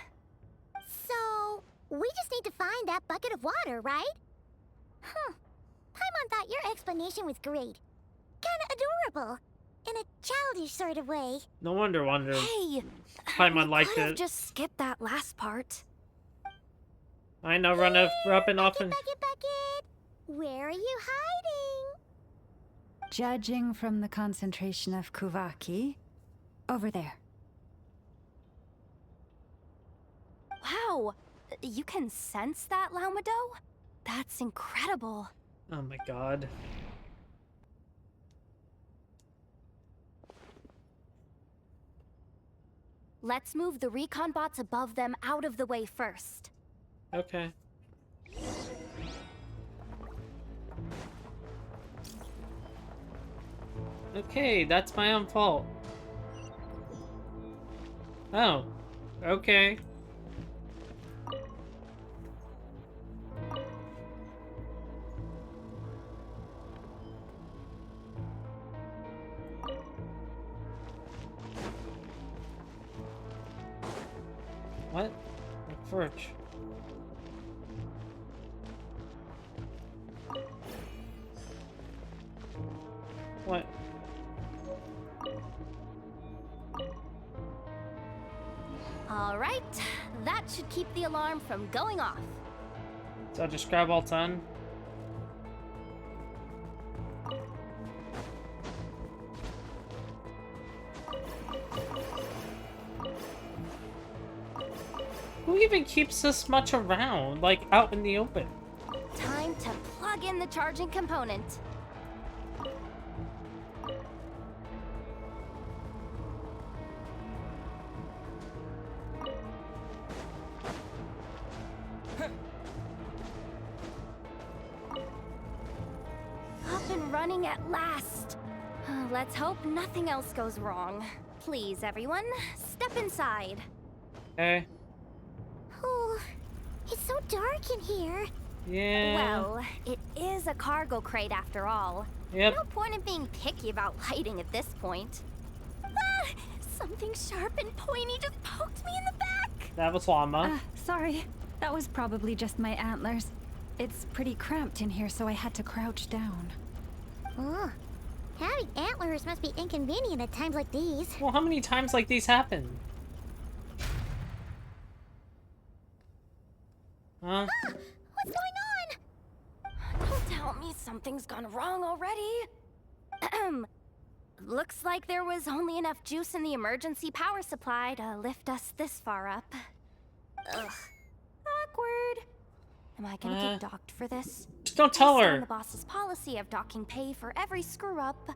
So, we just need to find that bucket of water, right? Huh. Paimon thought your explanation was great. Kinda adorable. In a childish sort of way. No wonder Hey! Paimon liked could've it. just skipped that last part. I know, rubbing off and... Bucket! Where are you hiding? Judging from the concentration of Kuvaki, over there. Wow! You can sense that, Laumado? That's incredible. Oh my god. Let's move the recon bots above them out of the way first. Okay. Okay, that's my own fault. Oh. Okay. What? Verge. What? All right, that should keep the alarm from going off. So I'll just grab all 10. Who even keeps this much around, like, out in the open? Time to plug in the charging component. Up and running at last. Let's hope nothing else goes wrong. Please, everyone, step inside. Okay. Oh, it's so dark in here. Yeah. Well, it is a cargo crate after all. Yep. No point in being picky about lighting at this point. Ah! Something sharp and pointy just poked me in the back! That was Llama. Sorry. That was probably just my antlers. It's pretty cramped in here, so I had to crouch down. Oh, having antlers must be inconvenient at times like these. Well, how many times like these happen? Huh? Ah, what's going on? Don't tell me something's gone wrong already. Looks like there was only enough juice in the emergency power supply to lift us this far up. Ugh. Awkward. Am I gonna get docked for this? Just don't tell Based her. on the boss's policy of docking pay for every screw-up,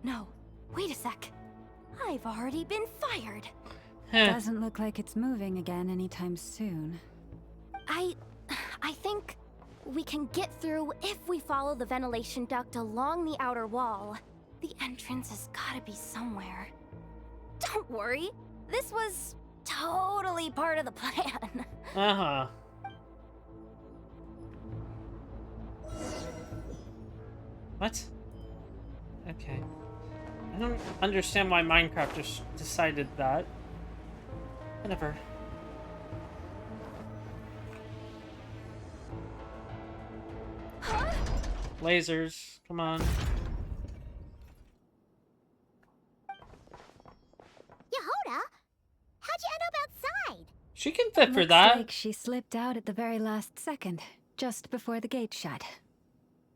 No, wait a sec. I've already been fired. Doesn't look like it's moving again anytime soon. I think we can get through if we follow the ventilation duct along the outer wall. The entrance has gotta be somewhere. Don't worry, this was totally part of the plan. Uh-huh. What? Okay. I don't understand why Minecraft just decided that. Whatever. Lasers, come on. Jahoda, how'd you end up outside? She can fit for Looks that. like she slipped out at the very last second, just before the gate shut.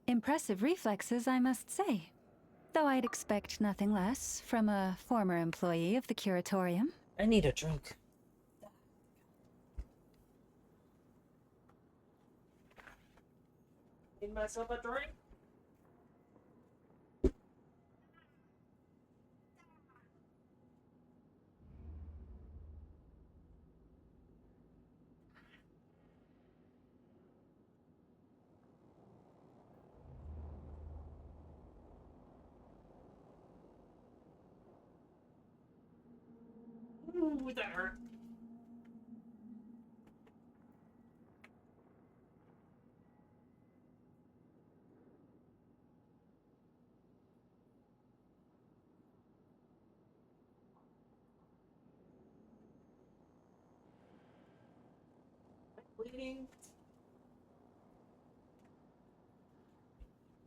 Impressive reflexes, I must say. Though I'd expect nothing less from a former employee of the Curatorium. I need a drink. Need myself a drink? Ooh, that hurt. Bleeding?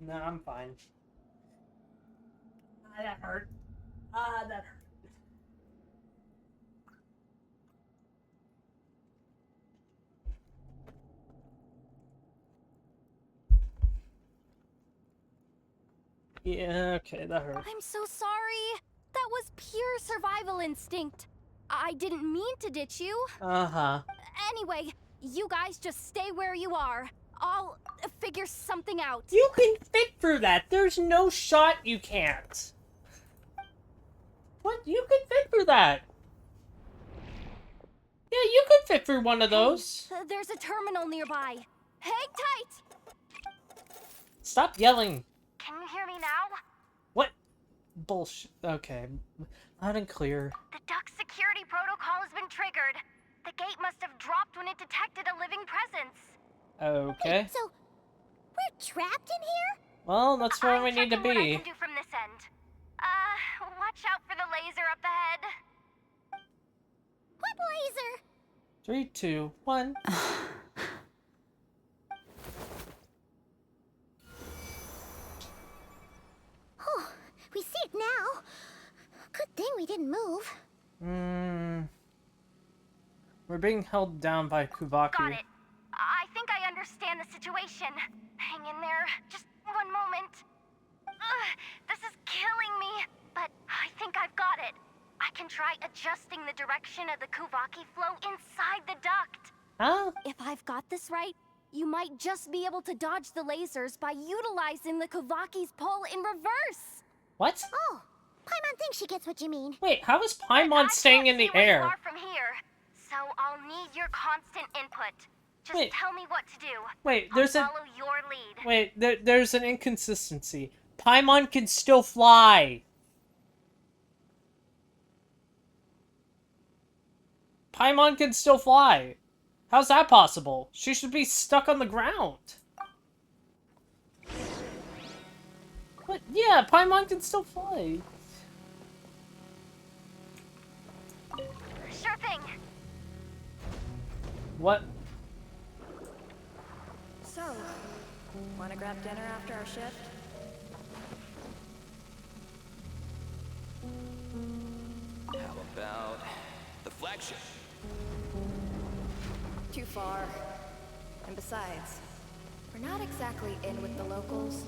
No, I'm fine. Ah, that hurt. Ah, that hurt. Yeah, okay, that hurt. I'm so sorry. That was pure survival instinct. I didn't mean to ditch you. Uh-huh. Anyway, you guys just stay where you are. I'll figure something out. You can fit through that. There's no shot you can't. What? You can fit through that. Yeah, you could fit through one of those. There's a terminal nearby. Hang tight. Stop yelling. Can you hear me now? What? bullshit. Okay. Loud and clear. The duct security protocol has been triggered. The gate must have dropped when it detected a living presence. Okay. Wait, so we're trapped in here? Well, that's where we need to What I be. can do from this end. Watch out for the laser up ahead. What laser? 3, 2, 1. Oh, we see it now. Good thing we didn't move. We're being held down by Kuvaki. Got it. I think I understand the situation. Hang in there. Just one moment. This is killing me, but I think I've got it. I can try adjusting the direction of the Kuvaki flow inside the duct. Huh? If I've got this right, you might just be able to dodge the lasers by utilizing the Kuvaki's pull in reverse. What? Oh, Paimon thinks she gets what you mean. Wait, how is Paimon staying in the air? Far from here, so I'll need your constant input. Just tell me what to do. Wait, there's I'll follow your lead. Wait, there's an inconsistency. Paimon can still fly. Paimon can still fly. How's that possible? She should be stuck on the ground. What? Yeah, Paimon can still fly. Sure thing. What? So, wanna grab dinner after our shift? How about the flagship? Too far. And besides, we're not exactly in with the locals.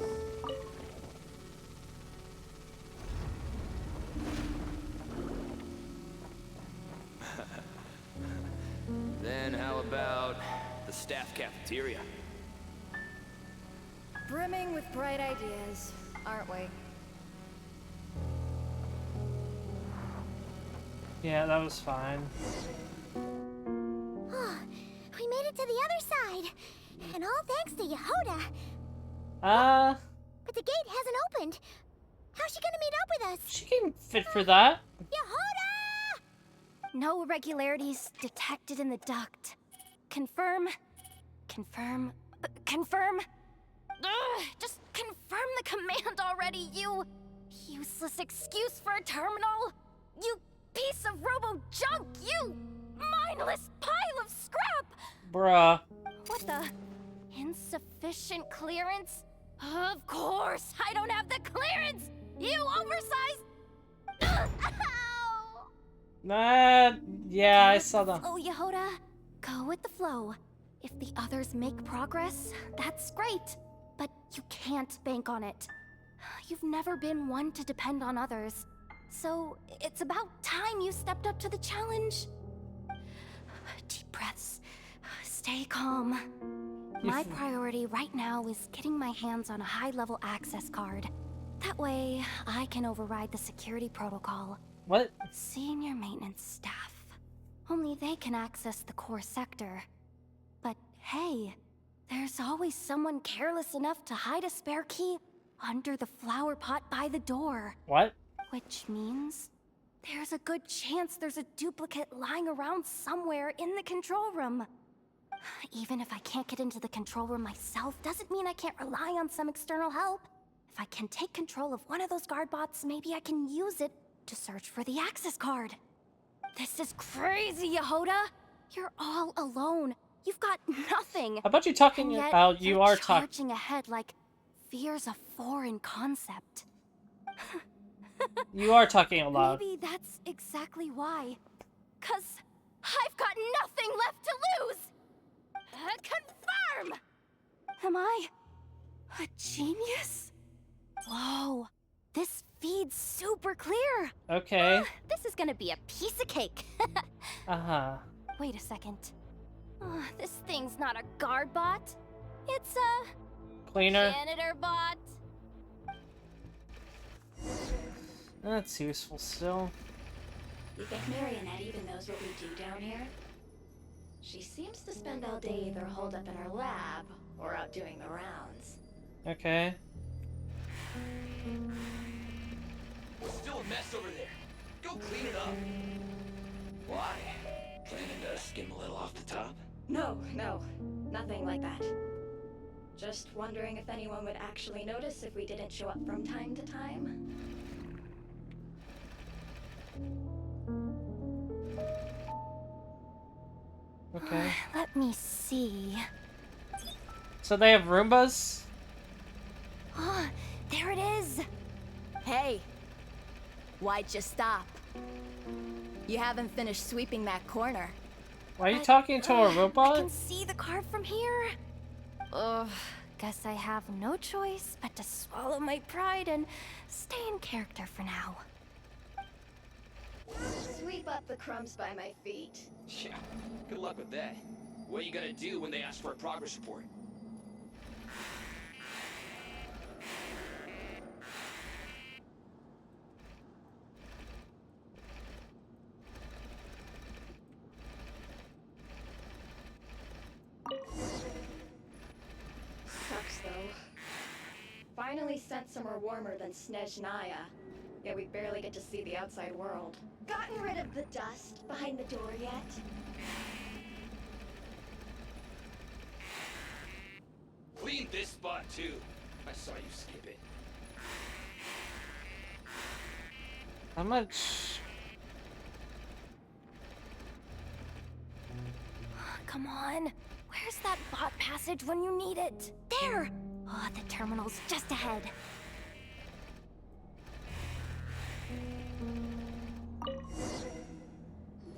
Then how about the staff cafeteria? Brimming with bright ideas, aren't we? Yeah, that was fine. Oh, we made it to the other side. And all thanks to Jahoda. But the gate hasn't opened. How's she gonna meet up with us? She can fit for that. Jahoda! No irregularities detected in the duct. Confirm. Confirm. Confirm. Ugh, just confirm the command already, you useless excuse for a terminal. You piece of robo-junk, you mindless pile of scrap! Bruh. What the? Insufficient clearance? Of course, I don't have the clearance! You oversized... Ow! Yeah, I saw that. Oh, Jahoda, go with the flow. If the others make progress, that's great. But you can't bank on it. You've never been one to depend on others. So, it's about time you stepped up to the challenge. Deep breaths. Stay calm. My priority right now is getting my hands on a high-level access card. That way, I can override the security protocol. What? Senior maintenance staff. Only they can access the core sector. But hey, there's always someone careless enough to hide a spare key under the flower pot by the door. What? Which means there's a good chance there's a duplicate lying around somewhere in the control room. Even if I can't get into the control room myself, doesn't mean I can't rely on some external help. If I can take control of one of those guard bots, maybe I can use it to search for the access card. This is crazy, Jahoda! You're all alone. You've got nothing. How about you talking and yet about you you're are talking? charging ahead like fear's a foreign concept. You are talking aloud. Maybe that's exactly why. 'Cause I've got nothing left to lose! Confirm! Am I a genius? Whoa, this feed's super clear. Okay. This is gonna be a piece of cake. Uh-huh. Wait a second. This thing's not a guard bot. It's a Cleaner. janitor bot. That's useful still. You think Marionette even knows what we do down here? She seems to spend all day either holed up in her lab or out doing the rounds. Okay. There's still a mess over there. Go clean it up. Why? Planning to skim a little off the top? No, nothing like that. Just wondering if anyone would actually notice if we didn't show up from time to time. Okay. Let me see. So they have Roombas? Oh, there it is. Hey, why'd you stop? You haven't finished sweeping that corner. Why are you talking to a robot? I can see the card from here. Ugh, guess I have no choice but to swallow my pride and stay in character for now. Sweep up the crumbs by my feet. Yeah, good luck with that. What are you gonna do when they ask for a progress report? Sucks though. Finally sent somewhere warmer than Snezhnaya. Yet we barely get to see the outside world. Gotten rid of the dust behind the door yet? Clean this spot too. I saw you skip it. How much? Come on. Where's that bot passage when you need it? There! Oh, the terminal's just ahead.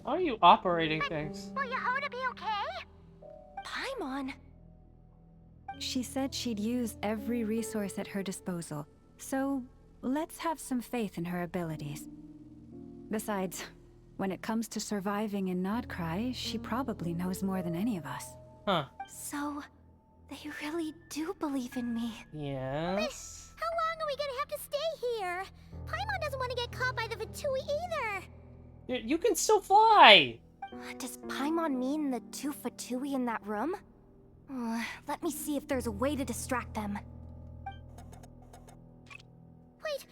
How are you operating things? Will Jahoda be okay? Paimon. She said she'd use every resource at her disposal, so let's have some faith in her abilities. Besides, when it comes to surviving in Nodcry, she probably knows more than any of us. Huh. So, they really do believe in me. Yes. How long are we gonna have to stay here? Paimon doesn't want to get caught by the Fatui either. You can still fly! Does Paimon mean the two Fatui in that room? Let me see if there's a way to distract them. Wait,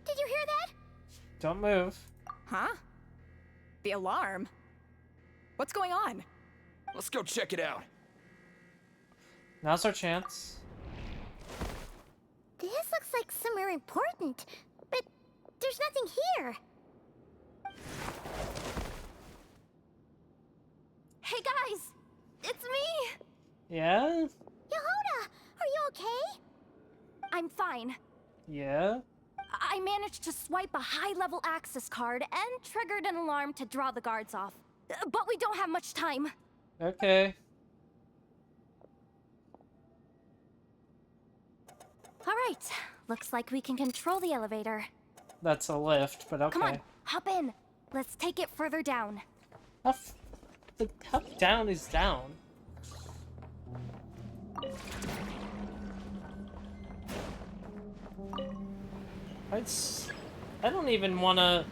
did you hear that? Don't move. Huh? The alarm? What's going on? Let's go check it out. Now's our chance. This looks like somewhere important, but there's nothing here. Hey guys! It's me! Yeah? Jahoda, are you okay? I'm fine. Yeah? I managed to swipe a high-level access card and triggered an alarm to draw the guards off. But we don't have much time. Okay. Alright, looks like we can control the elevator. That's a lift, but okay. Come on, hop in. Let's take it further down. How down is down? I don't even wanna...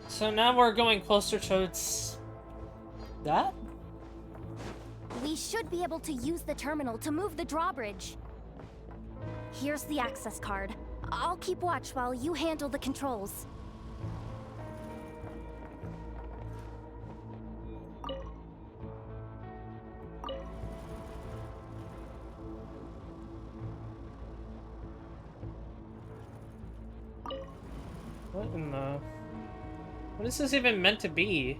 So now we're going closer towards... that? We should be able to use the terminal to move the drawbridge. Here's the access card. I'll keep watch while you handle the controls. What in the... What is this even meant to be?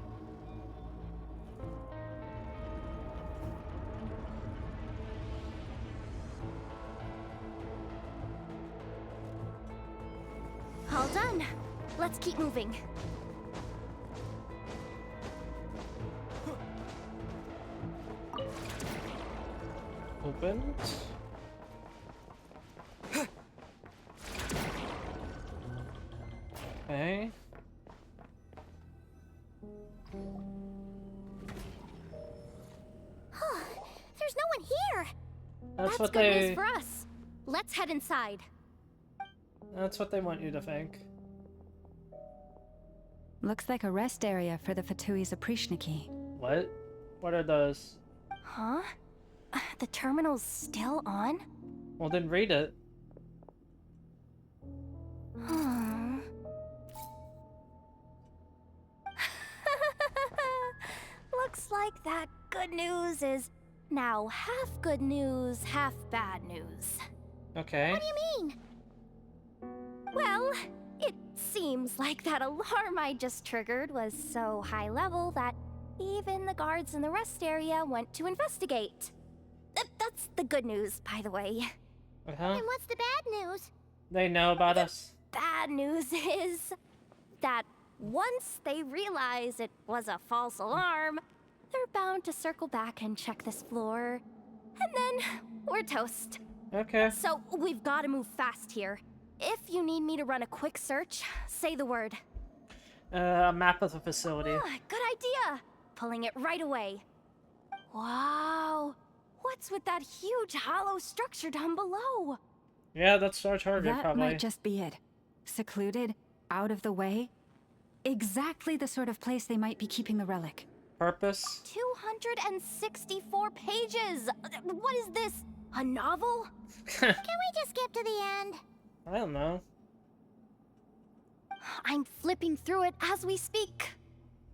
All done. Let's keep moving. Opened. Okay. There's no one here. That's what good they... news for us. Let's head inside. That's what they want you to think. Looks like a rest area for the Fatui's Oprishniki. What? What are those? Huh? The terminal's still on? Well, then read it. Looks like that good news is now half good news, half bad news. Okay. What do you mean? Well, it seems like that alarm I just triggered was so high level that even the guards in the rest area went to investigate. That's the good news, by the way. And what's the bad news? They know about us. Bad news is that once they realize it was a false alarm, they're bound to circle back and check this floor. And then we're toast. Okay. So we've got to move fast here. If you need me to run a quick search, say the word. A map of the facility. Good idea. Pulling it right away. Wow. What's with that huge hollow structure down below? Yeah, that's our target, That probably. might just be it. Secluded, out of the way. Exactly the sort of place they might be keeping the relic. Purpose? 264 pages! What is this? A novel? Can we just skip to the end? I don't know. I'm flipping through it as we speak.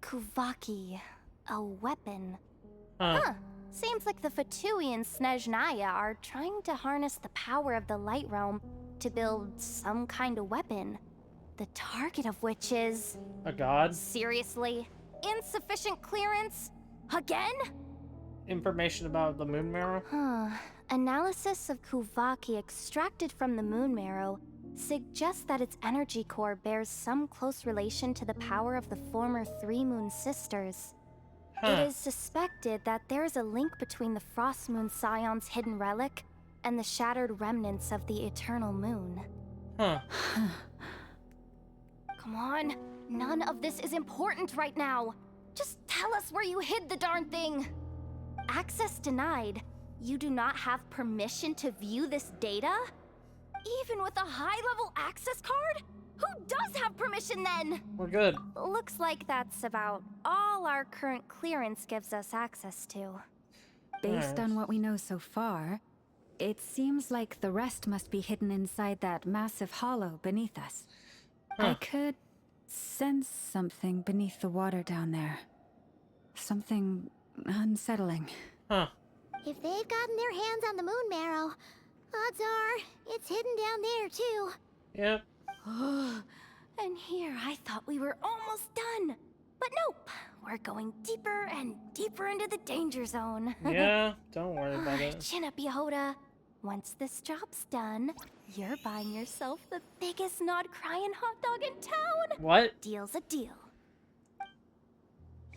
Kuvaki. A weapon. Huh. Seems like the Fatui and Snezhnaya are trying to harness the power of the Light Realm to build some kind of weapon. The target of which is... A god? Seriously? Insufficient clearance? Again? Information about the moon marrow? Analysis of Kuvaki extracted from the moon marrow suggests that its energy core bears some close relation to the power of the former Three Moon Sisters. It is suspected that there is a link between the Frost Moon Scion's hidden relic and the shattered remnants of the Eternal Moon. Come on, none of this is important right now. Just tell us where you hid the darn thing. Access denied. You do not have permission to view this data? Even with a high-level access card? Who does have permission then? We're good. Looks like that's about all our current clearance gives us access to. Based on what we know so far, it seems like the rest must be hidden inside that massive hollow beneath us. I could sense something beneath the water down there. Something unsettling. If they've gotten their hands on the moon marrow, odds are it's hidden down there too. Yep. And here I thought we were almost done. But nope, we're going deeper and deeper into the danger zone. Yeah, don't worry about it. Chin up, jahoda. Once this job's done, you're buying yourself the biggest nod-crying hot dog in town. What? Deal's a deal.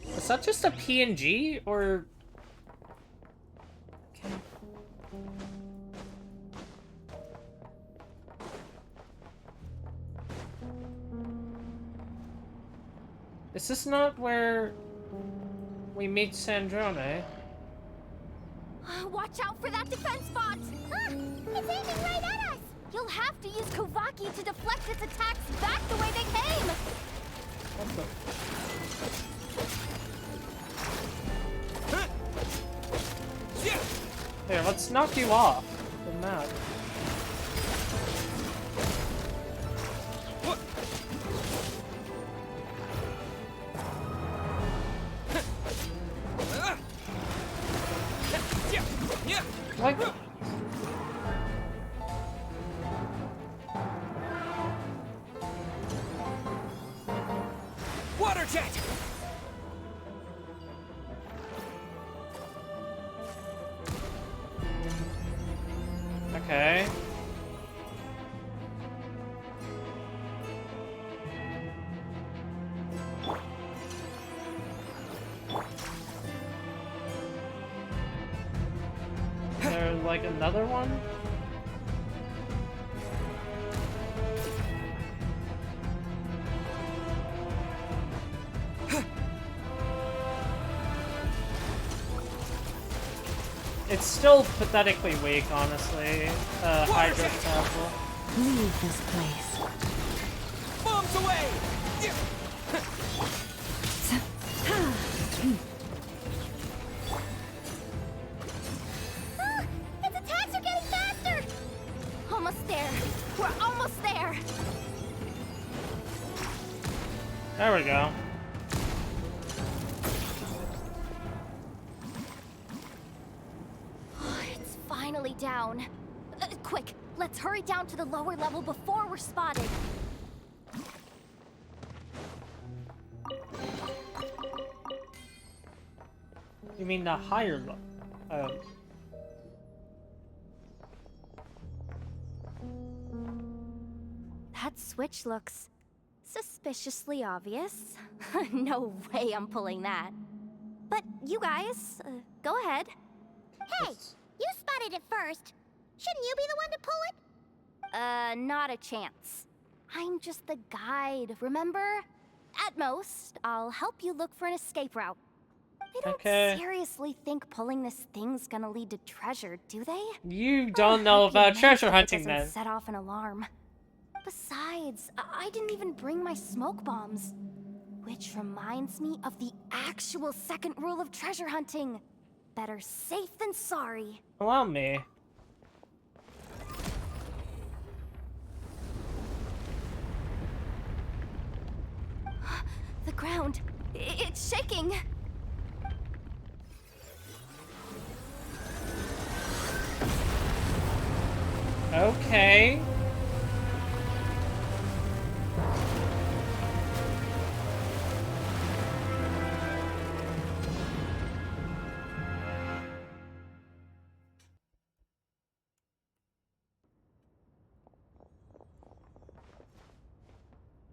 Is that just a PNG, or... Okay. Is this not where we meet Sandrone? Watch out for that defense bot! It's aiming right at us! You'll have to use Kuvaki to deflect its attacks back the way they came! What the... Here, let's knock you off the map. Like... Water jet! Okay. Is there like another one? It's still pathetically weak, honestly. Hydro Castle. Leave this place. Bombs away! There we go. It's finally down. Quick, let's hurry down to the lower level before we're spotted. You mean the higher level? That switch looks suspiciously obvious. No way I'm pulling that. But you guys, go ahead. Hey, you spotted it first. Shouldn't you be the one to pull it? Not a chance. I'm just the guide, remember? At most, I'll help you look for an escape route. They don't seriously think pulling this thing's gonna lead to treasure, do they? You don't know about treasure hunting then. then. Set off an alarm. Besides, I didn't even bring my smoke bombs. Which reminds me of the actual second rule of treasure hunting. Better safe than sorry. Allow me. The ground, it's shaking. Okay.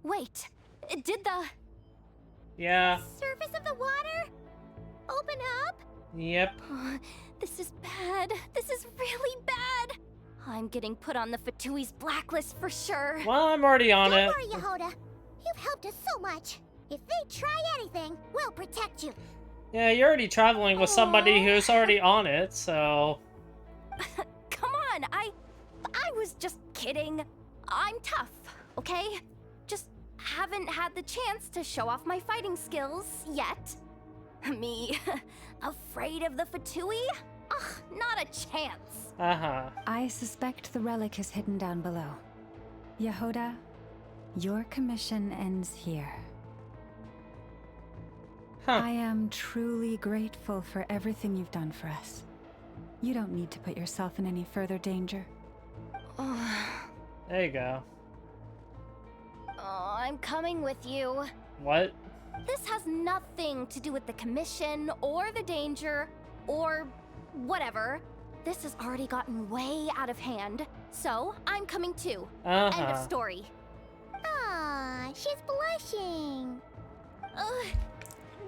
Wait, did the... Yeah. Surface of the water? Open up? Yep. This is bad. This is really bad. I'm getting put on the Fatui's blacklist for sure. Well, I'm already on it. Don't worry, Jahoda. You've helped us so much. If they try anything, we'll protect you. Yeah, you're already traveling with somebody who's already on it, so... Come on, I was just kidding. I'm tough, okay? Just haven't had the chance to show off my fighting skills yet. Me, afraid of the Fatui? Ugh, not a chance. Uh-huh. I suspect the relic is hidden down below. Jahoda, your commission ends here. I am truly grateful for everything you've done for us. You don't need to put yourself in any further danger. There you go. Oh, I'm coming with you. What? This has nothing to do with the commission, or the danger, or whatever. This has already gotten way out of hand, so I'm coming too. End of story. Aw, she's blushing.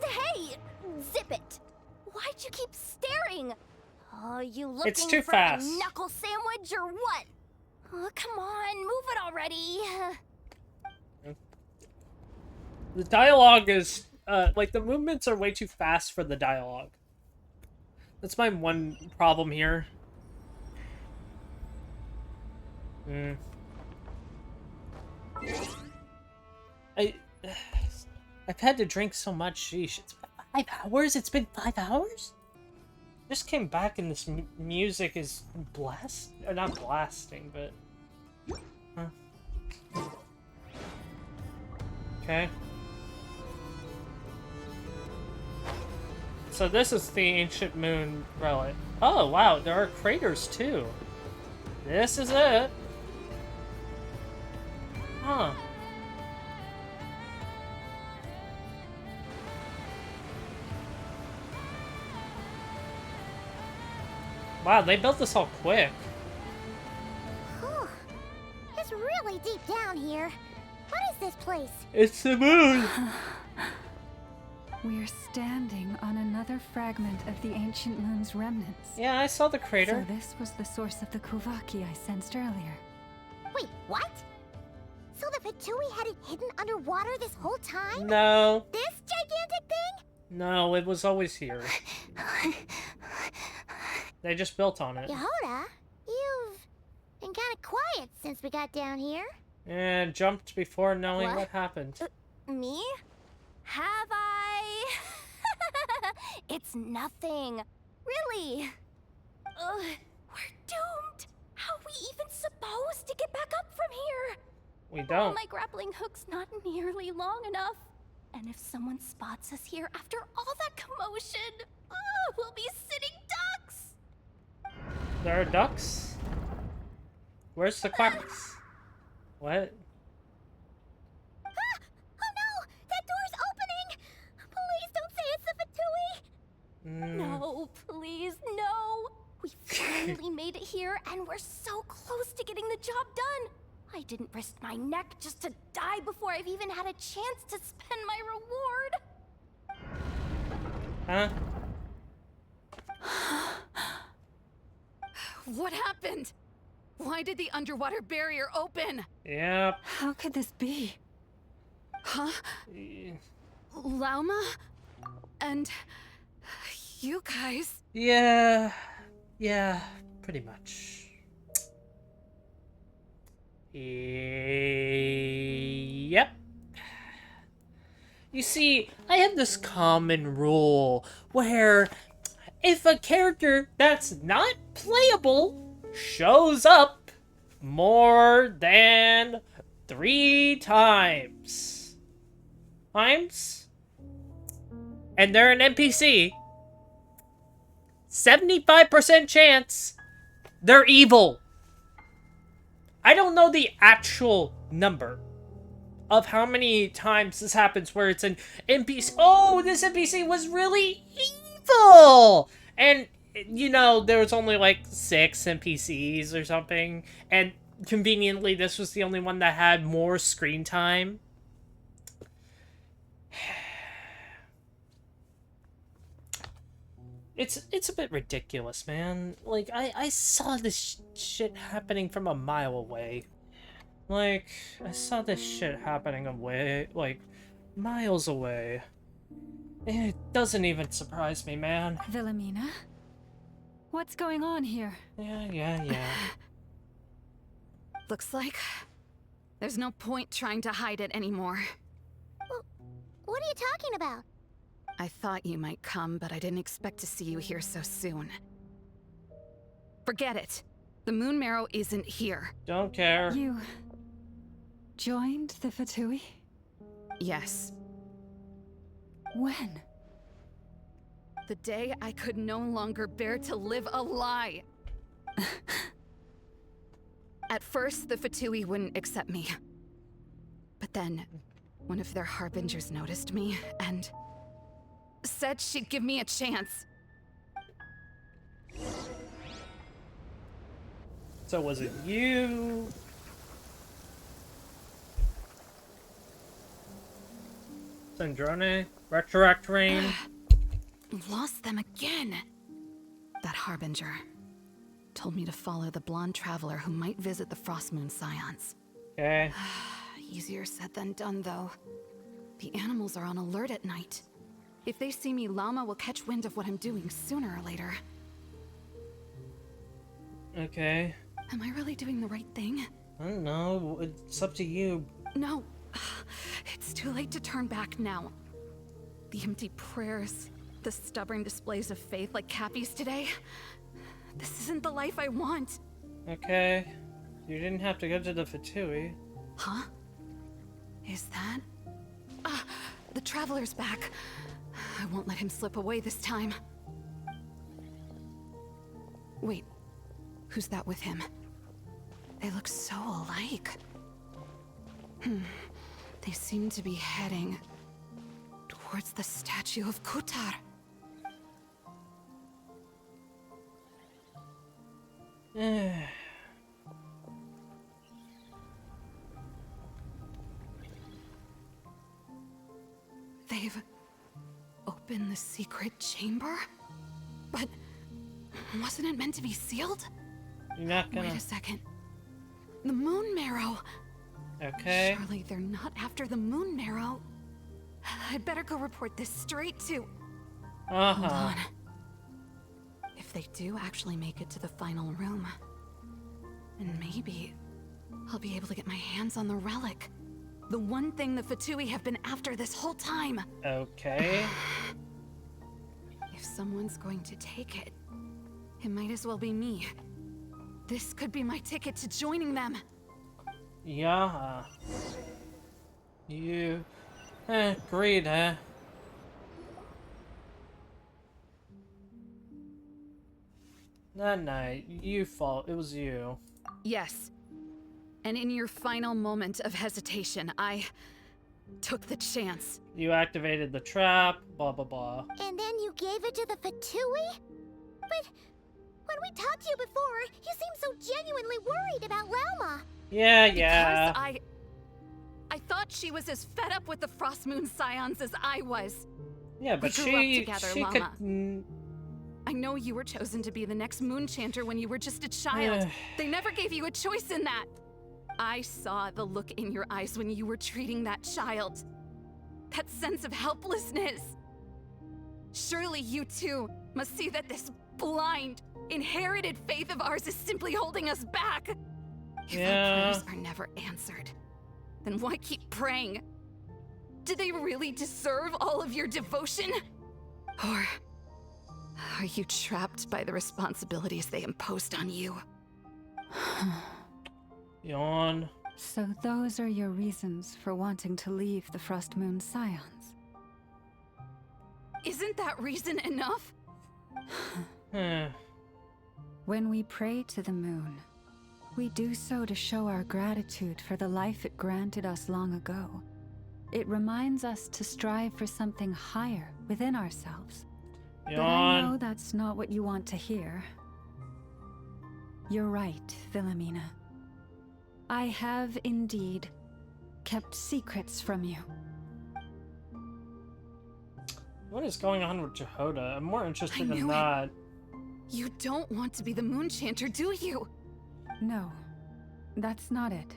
Hey! Zip it! Why'd you keep staring? Oh, you looking It's too for fast. a knuckle sandwich or what? Oh, come on, move it already. The dialogue is, like, the movements are way too fast for the dialogue. That's my one problem here. I've had to drink so much, sheesh. It's 5 hours? It's been 5 hours? Just came back and this music is or not blasting, but... Huh. Okay. So this is the ancient moon relic. Oh, wow, there are craters too. This is it. Huh. Wow, they built this all quick. Whew. It's really deep down here. What is this place? It's the moon! We're standing on another fragment of the ancient moon's remnants. Yeah, I saw the crater. So this was the source of the Kuvaki I sensed earlier. Wait, what? So the Fatui had it hidden underwater this whole time? No. This gigantic thing? No, it was always here. They just built on it. Jahoda, you've been kind of quiet since we got down here. And jumped before knowing what happened. Me? Have I? It's nothing. Really. We're doomed. How are we even supposed to get back up from here? We don't. My grappling hook's not nearly long enough. And if someone spots us here after all that commotion, we'll be sitting ducks! There are ducks? Where's the quacks? What? Oh no! That door's opening! Please don't say it's the Fatui! No, please, no! We finally made it here, and we're so close to getting the job done! I didn't risk my neck just to die before I've even had a chance to spend my reward! Huh? What happened? Why did the underwater barrier open? Yep. How could this be? Huh? Lauma? And you guys? Yeah. Yeah, pretty much. Yep. You see, I have this common rule where if a character that's not playable shows up more than 3 times, and they're an NPC, 75% chance they're evil. I don't know the actual number of how many times this happens where it's an NPC. Oh, this NPC was really evil! And, you know, there was only like 6 NPCs or something. And conveniently, this was the only one that had more screen time. It's a bit ridiculous, man. Like, I saw this shit happening from a mile away. Like, I saw this shit happening away, like, miles away. It doesn't even surprise me, man. Wilhelmina? What's going on here? Yeah. Looks like there's no point trying to hide it anymore. Well, what are you talking about? I thought you might come, but I didn't expect to see you here so soon. Forget it. The Moon Marrow isn't here. Don't care. You joined the Fatui? Yes. When? The day I could no longer bear to live a lie. At first, the Fatui wouldn't accept me. But then, one of their harbingers noticed me and said she'd give me a chance. So was it you? Sandrone? Retroact Rain? Lost them again. That harbinger told me to follow the blonde traveler who might visit the Frostmoon Scions. Okay. Easier said than done, though. The animals are on alert at night. If they see me, Llama will catch wind of what I'm doing sooner or later. Okay. Am I really doing the right thing? I don't know. It's up to you. No. It's too late to turn back now. The empty prayers, the stubborn displays of faith like Cappy's today. This isn't the life I want. Okay. You didn't have to go to the Fatui. Huh? Is that? The Traveler's back. I won't let him slip away this time. Wait. Who's that with him? They look so alike. They seem to be heading towards the statue of Kutar. They've opened the secret chamber? But wasn't it meant to be sealed? You're not gonna... Wait a second. The Moon Marrow! Okay. Surely they're not after the Moon Marrow. I'd better go report this straight to... Hold on. If they do actually make it to the final room, then maybe I'll be able to get my hands on the relic. The one thing the Fatui have been after this whole time. Okay. If someone's going to take it, it might as well be me. This could be my ticket to joining them. Yeah. You Greed, huh? That night, it was you. Yes. And in your final moment of hesitation, I took the chance. You activated the trap, blah blah blah. And then you gave it to the Fatui? But when we talked to you before, you seemed so genuinely worried about Lauma. Yeah. Because I thought she was as fed up with the Frost Moon Scions as I was. Yeah, but we grew up together, she Llama. could. I know you were chosen to be the next Moon Chanter when you were just a child. They never gave you a choice in that. I saw the look in your eyes when you were treating that child. That sense of helplessness. Surely you too must see that this blind, inherited faith of ours is simply holding us back. If our prayers are never answered, then why keep praying? Do they really deserve all of your devotion? Or are you trapped by the responsibilities they imposed on you? Yawn. So those are your reasons for wanting to leave the Frost Moon Scions? Isn't that reason enough? When we pray to the moon, we do so to show our gratitude for the life it granted us long ago. It reminds us to strive for something higher within ourselves. Yawn. But I know that's not what you want to hear. You're right, Philomena. I have indeed kept secrets from you. What is going on with Jahoda? I'm more interested in knew that. You don't want to be the Moon Chanter, do you? No, that's not it.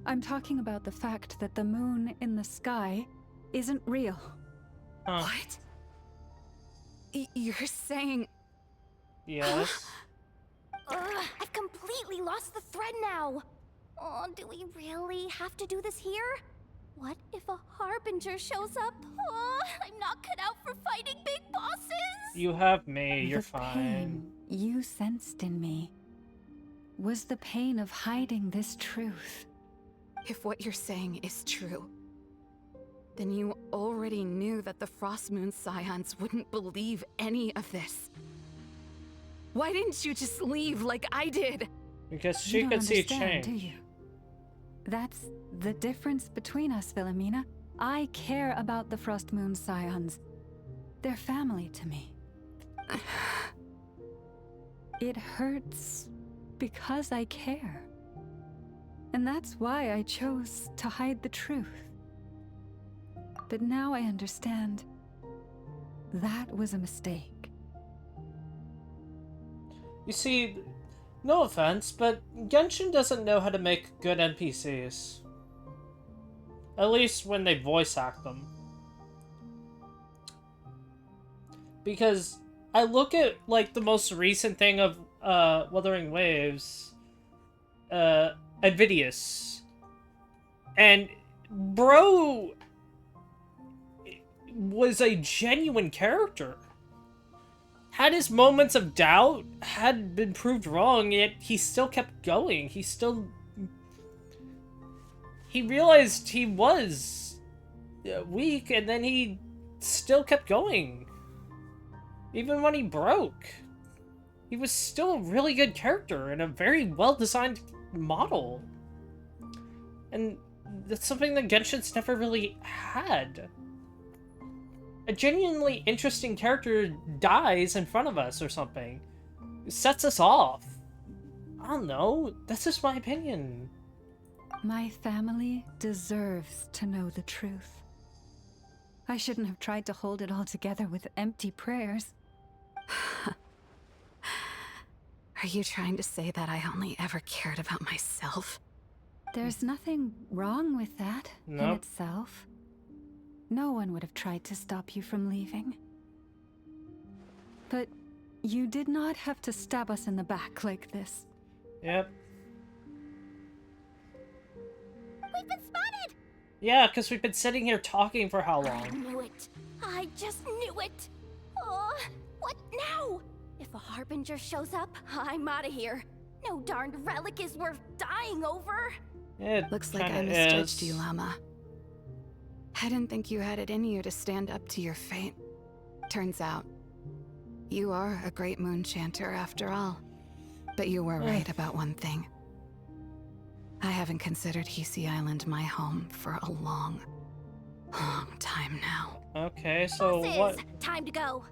I'm talking about the fact that the moon in the sky isn't real. What? You're saying... Yes. I've completely lost the thread now. Oh, do we really have to do this here? What if a Harbinger shows up? Oh, I'm not cut out for fighting big bosses. You have me, you're The fine. pain you sensed in me was the pain of hiding this truth. If what you're saying is true, then you already knew that the Frost Moon Scions wouldn't believe any of this. Why didn't you just leave like I did? Because You she don't could see understand, change. do you? That's the difference between us, Philomena. I care about the Frost Moon Scions. They're family to me. It hurts because I care. And that's why I chose to hide the truth. But now I understand that was a mistake. You see, no offense, but Genshin doesn't know how to make good NPCs. At least when they voice act them. Because I look at, like, the most recent thing of Wuthering Waves, Avidius, and bro was a genuine character. Had his moments of doubt, had been proved wrong, yet he still kept going. He realized he was weak, and then he still kept going. Even when he broke. He was still a really good character and a very well-designed model. And that's something that Genshin's never really had. A genuinely interesting character dies in front of us or something. It sets us off. I don't know. That's just my opinion. My family deserves to know the truth. I shouldn't have tried to hold it all together with empty prayers. Are you trying to say that I only ever cared about myself? There's nothing wrong with that in Nope. itself. No one would have tried to stop you from leaving. But you did not have to stab us in the back like this. Yep. We've been spotted! Yeah, because we've been sitting here talking for how I long? knew it. I just knew it. Oh, what now? If a Harbinger shows up, I'm out of here. No darned relic is worth dying over. It Looks like I kinda misjudged is. you, Llama. I didn't think you had it in you to stand up to your fate. Turns out, you are a great moon chanter after all. But you were right about one thing. I haven't considered Hisi Island my home for a long time now. Okay, so Bosses, what? time to go.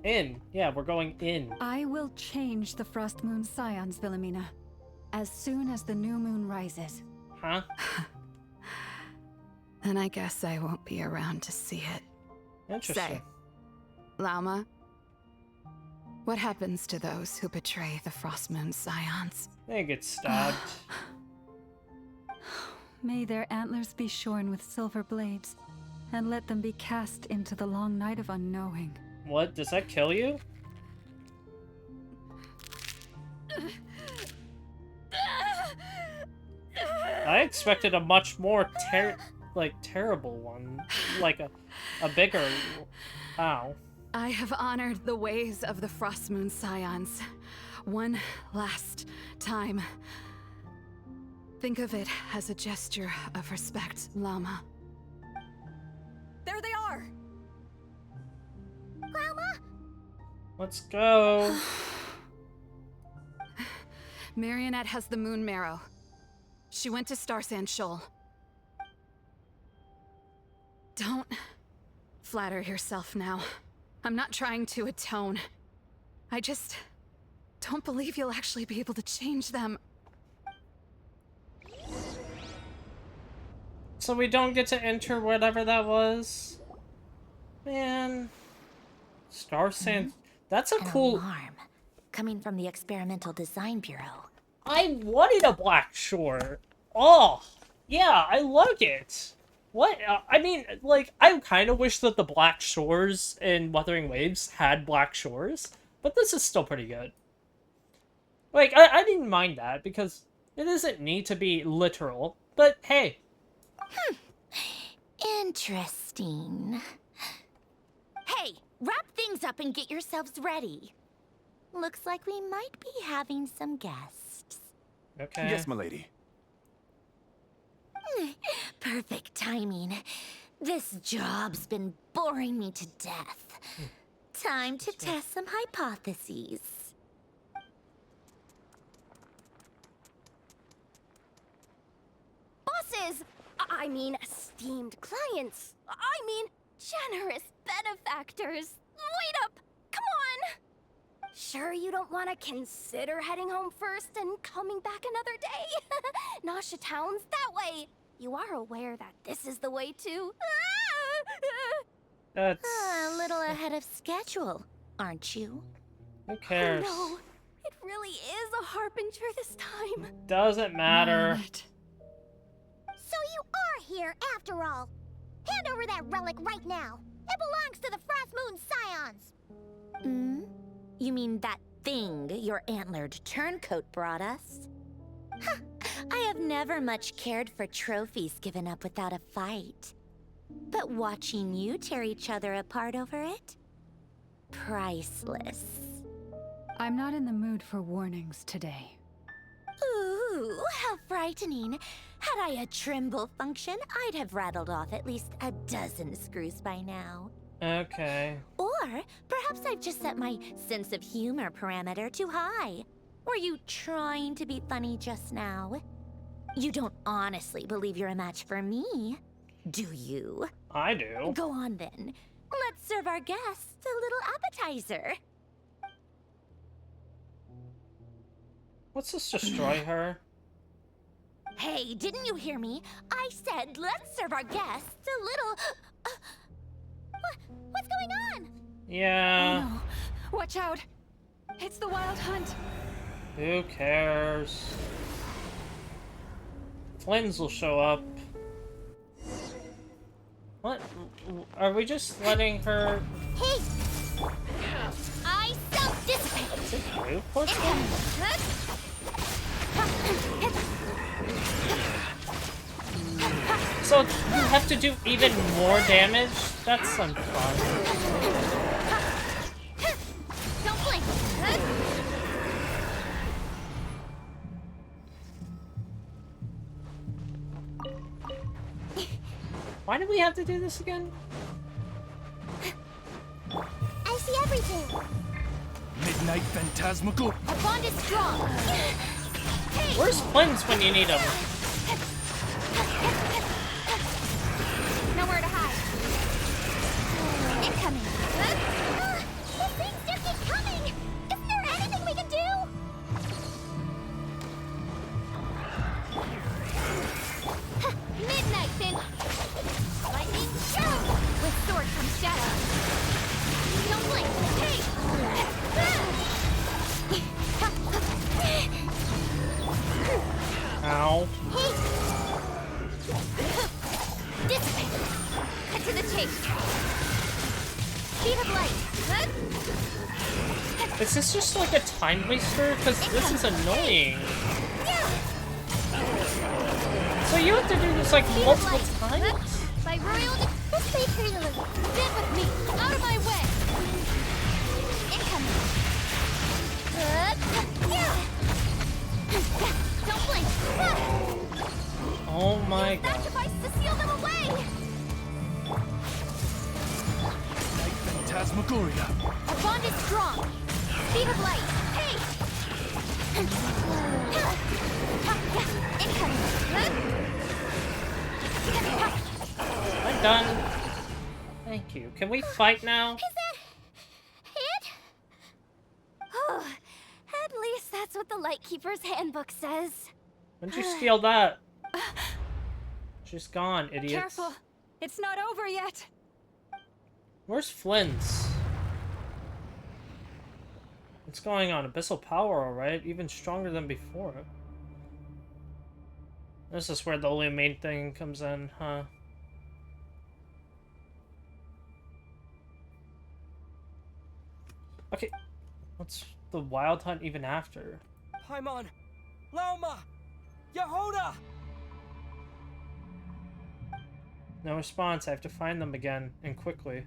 In. Yeah, we're going in. I will change the Frost Moon Scions, Wilhelmina, as soon as the new moon rises. Huh? And I guess I won't be around to see it. Interesting. Say, Lauma, what happens to those who betray the Frost Moon Scions? They get stabbed. May their antlers be shorn with silver blades, and let them be cast into the long night of unknowing. What? Does that kill you? I expected a much more terrible one. Like a bigger... Ow. I have honored the ways of the Frost Moon Scions. One last time. Think of it as a gesture of respect, Llama. There they are! Llama? Let's go. Marionette has the moon marrow. She went to Star Sand Shoal. Don't flatter yourself now. I'm not trying to atone. I just don't believe you'll actually be able to change them. So we don't get to enter whatever that was? Man. Star Sand... That's a cool... alarm coming from the Experimental Design Bureau. I wanted a black shore. Oh, yeah, I like it. What? I mean, like, I kind of wish that the Black Shores in Wuthering Waves had black shores, but this is still pretty good. Like, I didn't mind that, because it doesn't need to be literal, but hey. Interesting. Hey, wrap things up and get yourselves ready. Looks like we might be having some guests. Okay. Yes, milady. Perfect timing. This job's been boring me to death. Time to test some hypotheses. Bosses! I mean, esteemed clients. I mean, generous benefactors. Wait up! Come on! Sure you don't want to consider heading home first and coming back another day? Nasha Town's that way. You are aware that this is the way to... That's... A little ahead of schedule, aren't you? Who cares? Oh no, it really is a harbinger this time. Doesn't matter. So you are here after all. Hand over that relic right now. It belongs to the Frost Moon Scions. Hmm? You mean that thing your antlered turncoat brought us? Huh. I have never much cared for trophies given up without a fight. But watching you tear each other apart over it? Priceless. I'm not in the mood for warnings today. Ooh, how frightening. Had I a Trimble function, I'd have rattled off at least a dozen screws by now. Okay. Or perhaps I've just set my sense of humor parameter too high. Were you trying to be funny just now? You don't honestly believe you're a match for me, do you? I do. Go on then. Let's serve our guests a little appetizer. Let's just destroy her. Hey, didn't you hear me? I said let's serve our guests a little... What's going on? Yeah. Oh no. Watch out! It's the Wild Hunt! Who cares? Flynn's will show up. What? Are we just letting her... Hey! I self-dissipate! Is it true? So you have to do even more damage? That's some fun. Don't blink! Why did we have to do this again? I see everything. Midnight Phantasmical. Our bond is strong. Where's Flint's when you need him? Nowhere to hide. Incoming. The things just keep coming. Isn't there anything we can do? Midnight Fin. Lightning. With sword comes shadow. Don't blink. Hey. Ow. Dissipate. Cut to the chase. Speed of light. Is this just like a time waster? Because this is annoying. So you have to do this like multiple times? By royal this may hurt a little. Stand with me. Out of my way. Incoming. Don't blink. Oh my god. Sacrifice to seal them away. Phantasmagoria. Our bond is strong. Speed of light. Hey. Incoming. I'm done. Thank you. Can we fight now? Is that it? Oh, at least that's what the Lightkeeper's handbook says. When'd you steal that? She's gone, idiots. Careful. It's not over yet. Where's Flint's? What's going on? Abyssal power, alright? Even stronger than before. This is where the only main thing comes in, huh? Okay, what's the Wild Hunt even after? Paimon! Lauma! Jahoda! No response. I have to find them again, and quickly.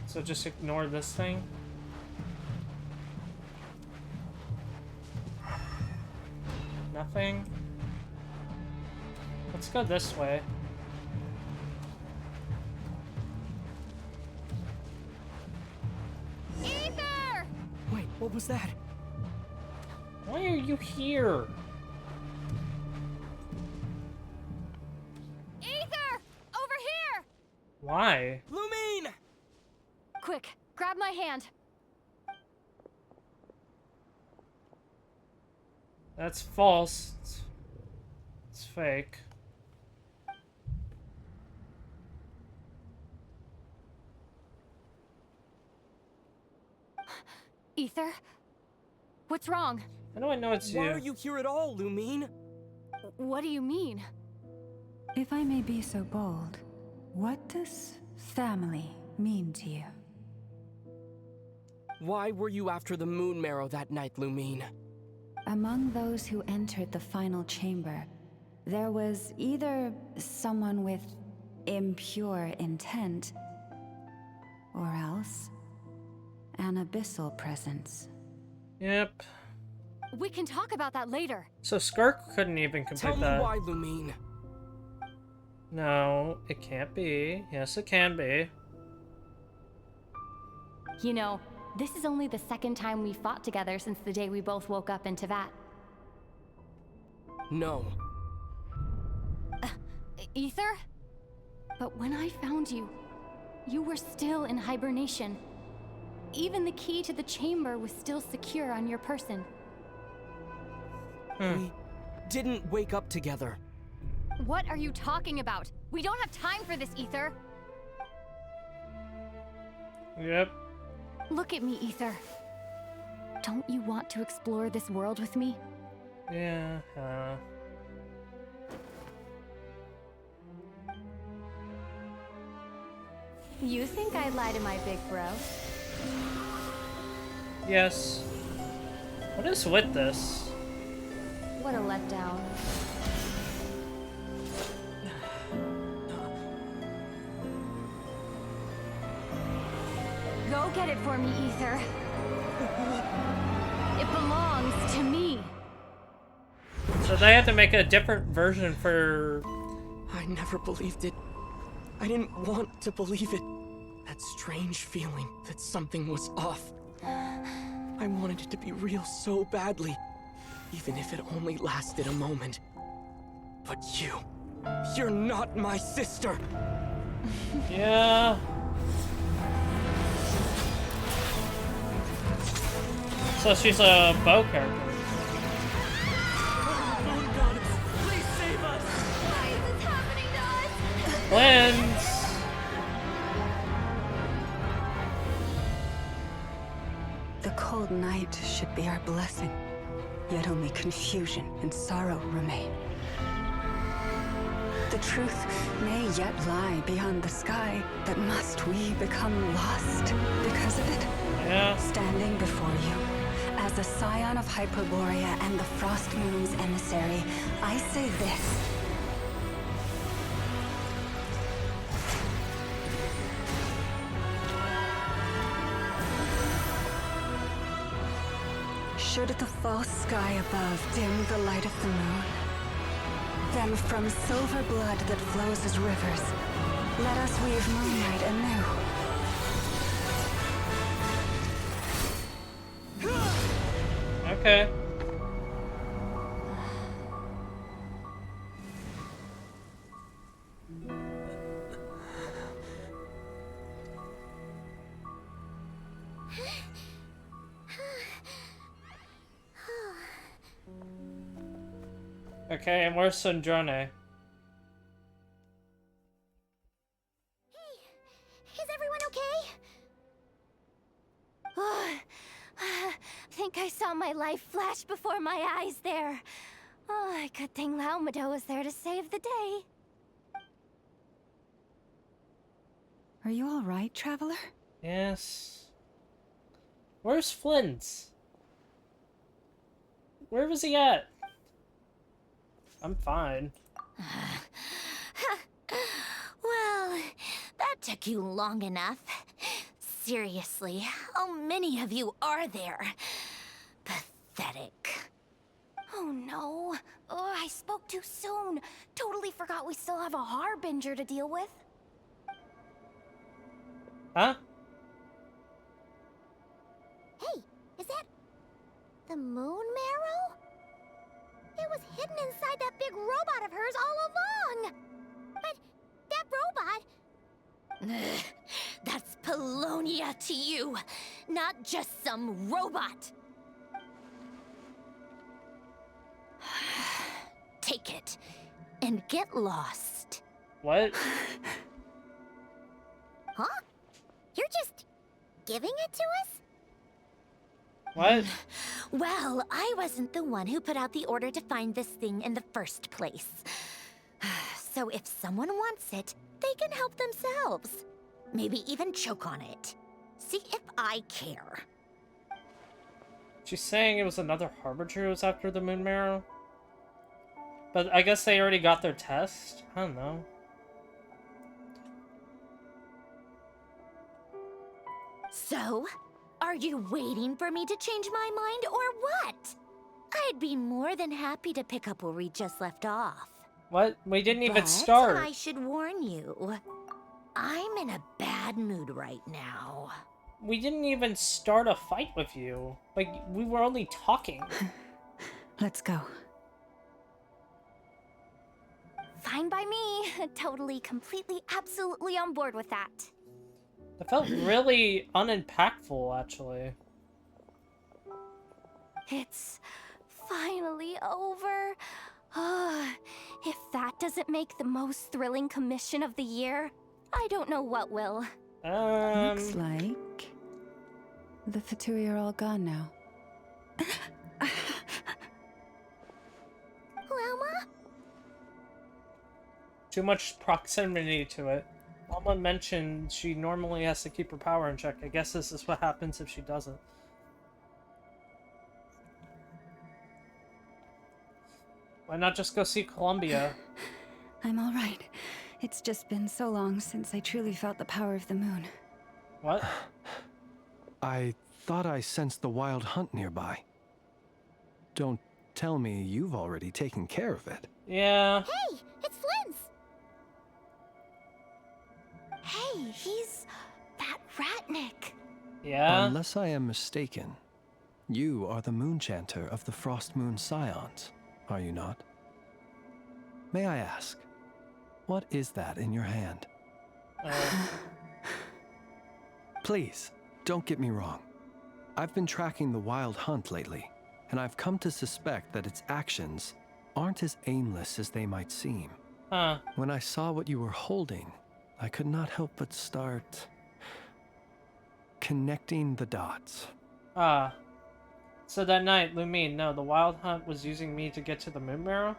So just ignore this thing? Nothing? Let's go this way. Ether! Wait, what was that? Why are you here? Ether! Over here! Why? Lumine! Quick, grab my hand. That's false. It's fake. Ether? What's wrong? How do I know it's Why you? are you here at all, Lumine? What do you mean? If I may be so bold, what does family mean to you? Why were you after the Moon Marrow that night, Lumine? Among those who entered the final chamber, there was either someone with impure intent, or else an abyssal presence. Yep. We can talk about that later. So Skirk couldn't even complete Tell me that. why, Lumine. No, it can't be. Yes, it can be. You know, this is only the second time we fought together since the day we both woke up in Teyvat. No. Ether? But when I found you, you were still in hibernation. Even the key to the chamber was still secure on your person. We didn't wake up together. What are you talking about? We don't have time for this, Ether. Yep. Look at me, Ether. Don't you want to explore this world with me? Yeah, You think I lie to my big bro? yes. What is with this? What a letdown. Go get it for me, Ether. It belongs to me. So they had to make a different version for... I never believed it. I didn't want to believe it. That strange feeling that something was off. I wanted it to be real so badly, even if it only lasted a moment. But you're not my sister! Yeah... So she's a bow character. Moon goddess, please save us! Why is this happening to us? Cleanse! The cold night should be our blessing, yet only confusion and sorrow remain. The truth may yet lie beyond the sky, but must we become lost because of it? Yeah. Standing before you, as a scion of Hyperborea and the Frost Moon's emissary, I say this. Should the false sky above dim the light of the moon, then from silver blood that flows as rivers, let us weave moonlight anew. Okay. Okay, and where's Sandrone? Is everyone okay? I think I saw my life flash before my eyes there. Oh, good thing Laumado was there to save the day. Are you all right, traveler? Yes. Where's Flint? Where was he at? I'm fine. Well, that took you long enough. Seriously, how many of you are there? Pathetic. Oh no. Oh, I spoke too soon. Totally forgot we still have a Harbinger to deal with. Huh? Hey, is that the moon marrow? It was hidden inside that big robot of hers all along. But that robot... That's Polonia to you, not just some robot. Take it and get lost. What? Huh? You're just giving it to us? What? Well, I wasn't the one who put out the order to find this thing in the first place. So if someone wants it, they can help themselves. Maybe even choke on it. See if I care. She's saying it was another Harbinger who was after the Moon Marrow? But I guess they already got their test? I don't know. So, are you waiting for me to change my mind or what? I'd be more than happy to pick up where we just left off. What? We didn't even But start. I should warn you, I'm in a bad mood right now. We didn't even start a fight with you. Like, we were only talking. Let's go. Fine by me. Totally, completely, absolutely on board with that. It felt really unimpactful, actually. It's finally over. If that doesn't make the most thrilling commission of the year, I don't know what will. Looks like the Fatui are all gone now. Loma? Too much proximity to it. Mama mentioned she normally has to keep her power in check. I guess this is what happens if she doesn't. Why not just go see Columbia? I'm all right. It's just been so long since I truly felt the power of the moon. What? I thought I sensed the wild hunt nearby. Don't tell me you've already taken care of it. Yeah. Hey, it's Flynn's! Hey, he's that Ratnik. Yeah? Unless I am mistaken, you are the Moonchanter of the Frost Moon Scions, are you not? May I ask, what is that in your hand? Please, don't get me wrong. I've been tracking the wild hunt lately, and I've come to suspect that its actions aren't as aimless as they might seem. Huh. When I saw what you were holding, I could not help but start connecting the dots. Ah. So that night, Lumine, no, the wild hunt was using me to get to the moon marrow?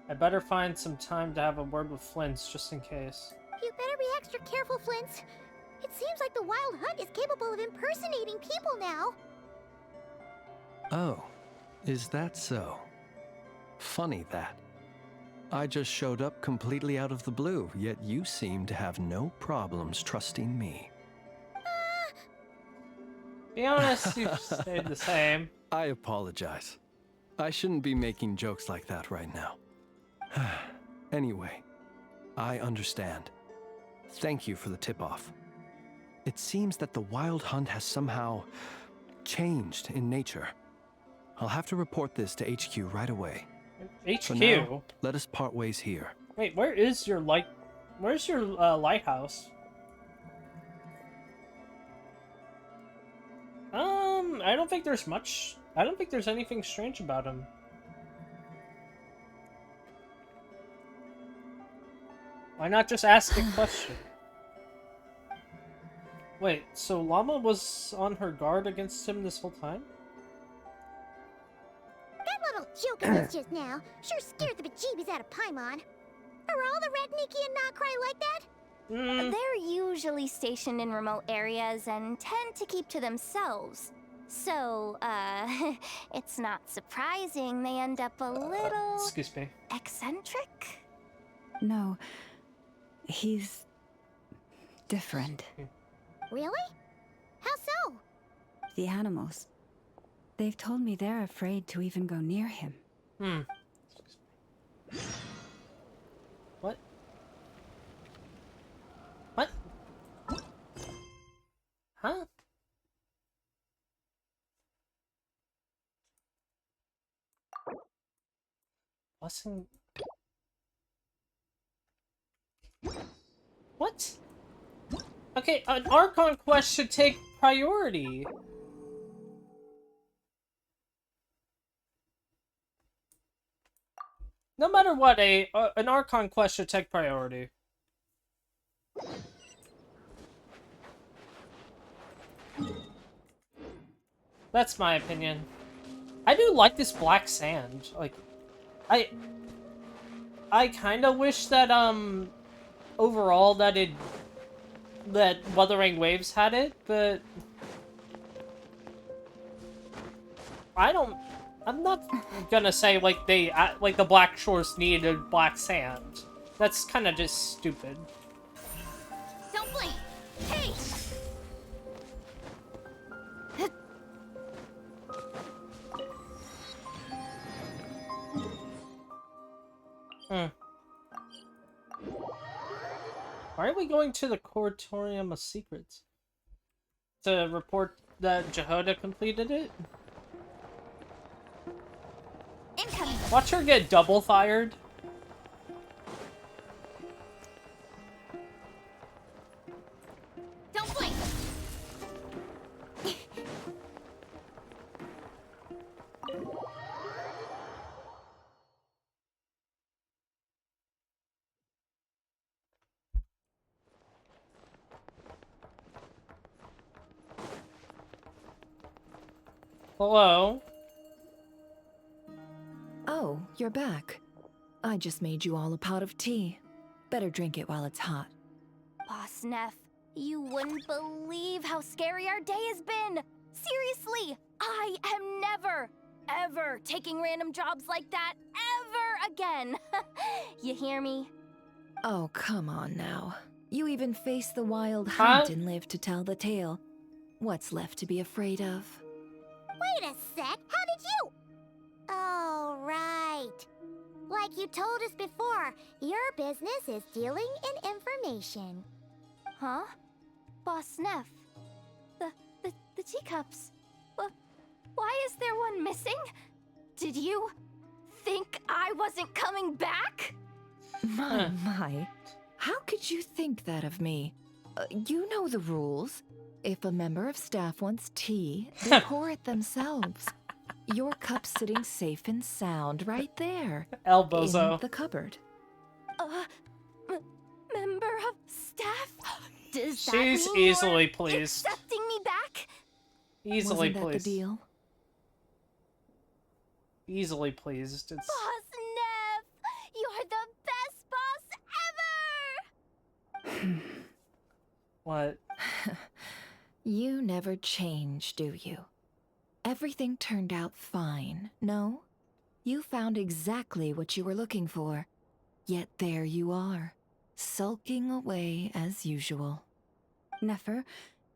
I better find some time to have a word with Flint's, just in case. You better be extra careful, Flint. It seems like the wild hunt is capable of impersonating people now. Oh, is that so? Funny that. I just showed up completely out of the blue, yet you seem to have no problems trusting me. Be honest, you've stayed the same. I apologize. I shouldn't be making jokes like that right now. Anyway, I understand. Thank you for the tip-off. It seems that the wild hunt has somehow changed in nature. I'll have to report this to HQ right away. HQ? For now, let us part ways here. Wait, where's your lighthouse? I don't think there's much. I don't think there's anything strange about him. Why not just ask a question? Wait, so Llama was on her guard against him this whole time? That little joke of his just now sure scared the bejeebies out of Paimon. Are all the Ratniki and Nocry like that? They're usually stationed in remote areas and tend to keep to themselves. So, it's not surprising they end up a little... excuse me. Eccentric? No, he's different. Really? How so? The animals. They've told me they're afraid to even go near him. What? What? Huh? Blessing. What? Okay, an Archon quest should take priority. No matter what, an Archon quest should take priority. That's my opinion. I do like this black sand. Like, I kind of wish that, overall that Wuthering Waves had it, but I'm not gonna say like like the Black Shores needed black sand. That's kind of just stupid. Don't blink! Hey! Why are we going to the Curatorium of Secrets? To report that Jahoda completed it? Incoming! Watch her get double fired. Don't blink! Hello? Oh, you're back. I just made you all a pot of tea. Better drink it while it's hot. Boss Neff, you wouldn't believe how scary our day has been! Seriously, I am never, ever taking random jobs like that ever again. You hear me? Oh, come on now. You even faced the wild hunt and lived to tell the tale. What's left to be afraid of? Wait a sec, how did you? Oh, right. Like you told us before, your business is dealing in information. Huh? Boss Neff. The teacups. Why is there one missing? Did you think I wasn't coming back? My. How could you think that of me? You know the rules. If a member of staff wants tea, they pour it themselves. Your cup's sitting safe and sound right there. Elbozo. In the cupboard. Member of staff? Does that She's mean easily you're pleased. accepting me back? Easily Wasn't that pleased. the deal? Easily pleased. It's... Boss Neff! You're the best boss ever! What? You never change, do you? Everything turned out fine, no? You found exactly what you were looking for. Yet there you are, sulking away as usual. Nefer,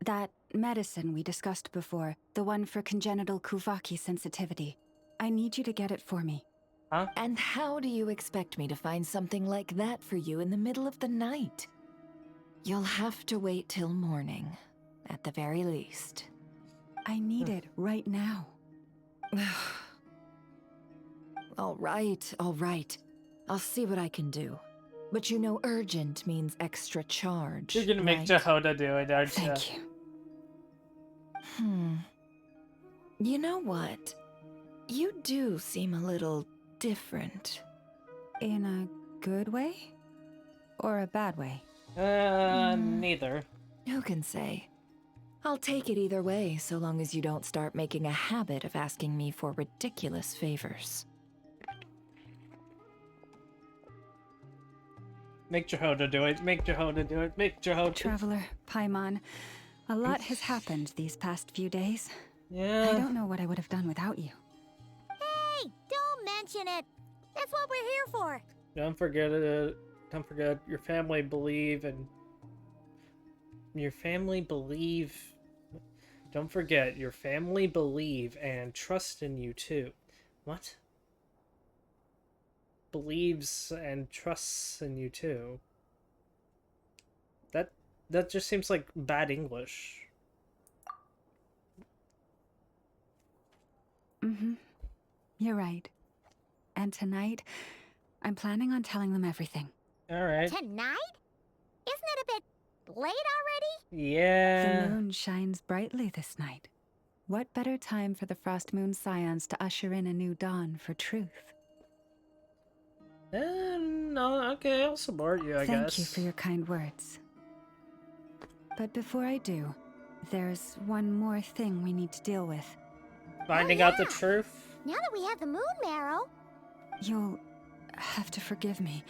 that medicine we discussed before, the one for congenital Kuvaki sensitivity, I need you to get it for me. Huh? And how do you expect me to find something like that for you in the middle of the night? You'll have to wait till morning, at the very least. I need it right now. All right. I'll see what I can do. But you know urgent means extra charge. You're gonna make right? Jahoda do it, aren't you? Thank you. You know what? You do seem a little different. In a good way? Or a bad way? Neither. Who can say? I'll take it either way, so long as you don't start making a habit of asking me for ridiculous favors. Make Jahoda do it. Make Jahoda do it. Make Jahoda. Traveler, Paimon, a lot has happened these past few days. Yeah. I don't know what I would have done without you. Hey, don't mention it. That's what we're here for. Don't forget it. Don't forget your family believe and your family believe. Don't forget your family believe and trust in you too. What? Believes and trusts in you too. That just seems like bad English. You're right. And tonight, I'm planning on telling them everything. Alright. Tonight? Isn't it a bit late already? Yeah. The moon shines brightly this night. What better time for the Frost Moon Scions to usher in a new dawn for truth? No, okay, I'll support you, I guess. Thank you for your kind words. But before I do, there's one more thing we need to deal with. Finding out the truth? Now that we have the moon marrow. You'll have to forgive me.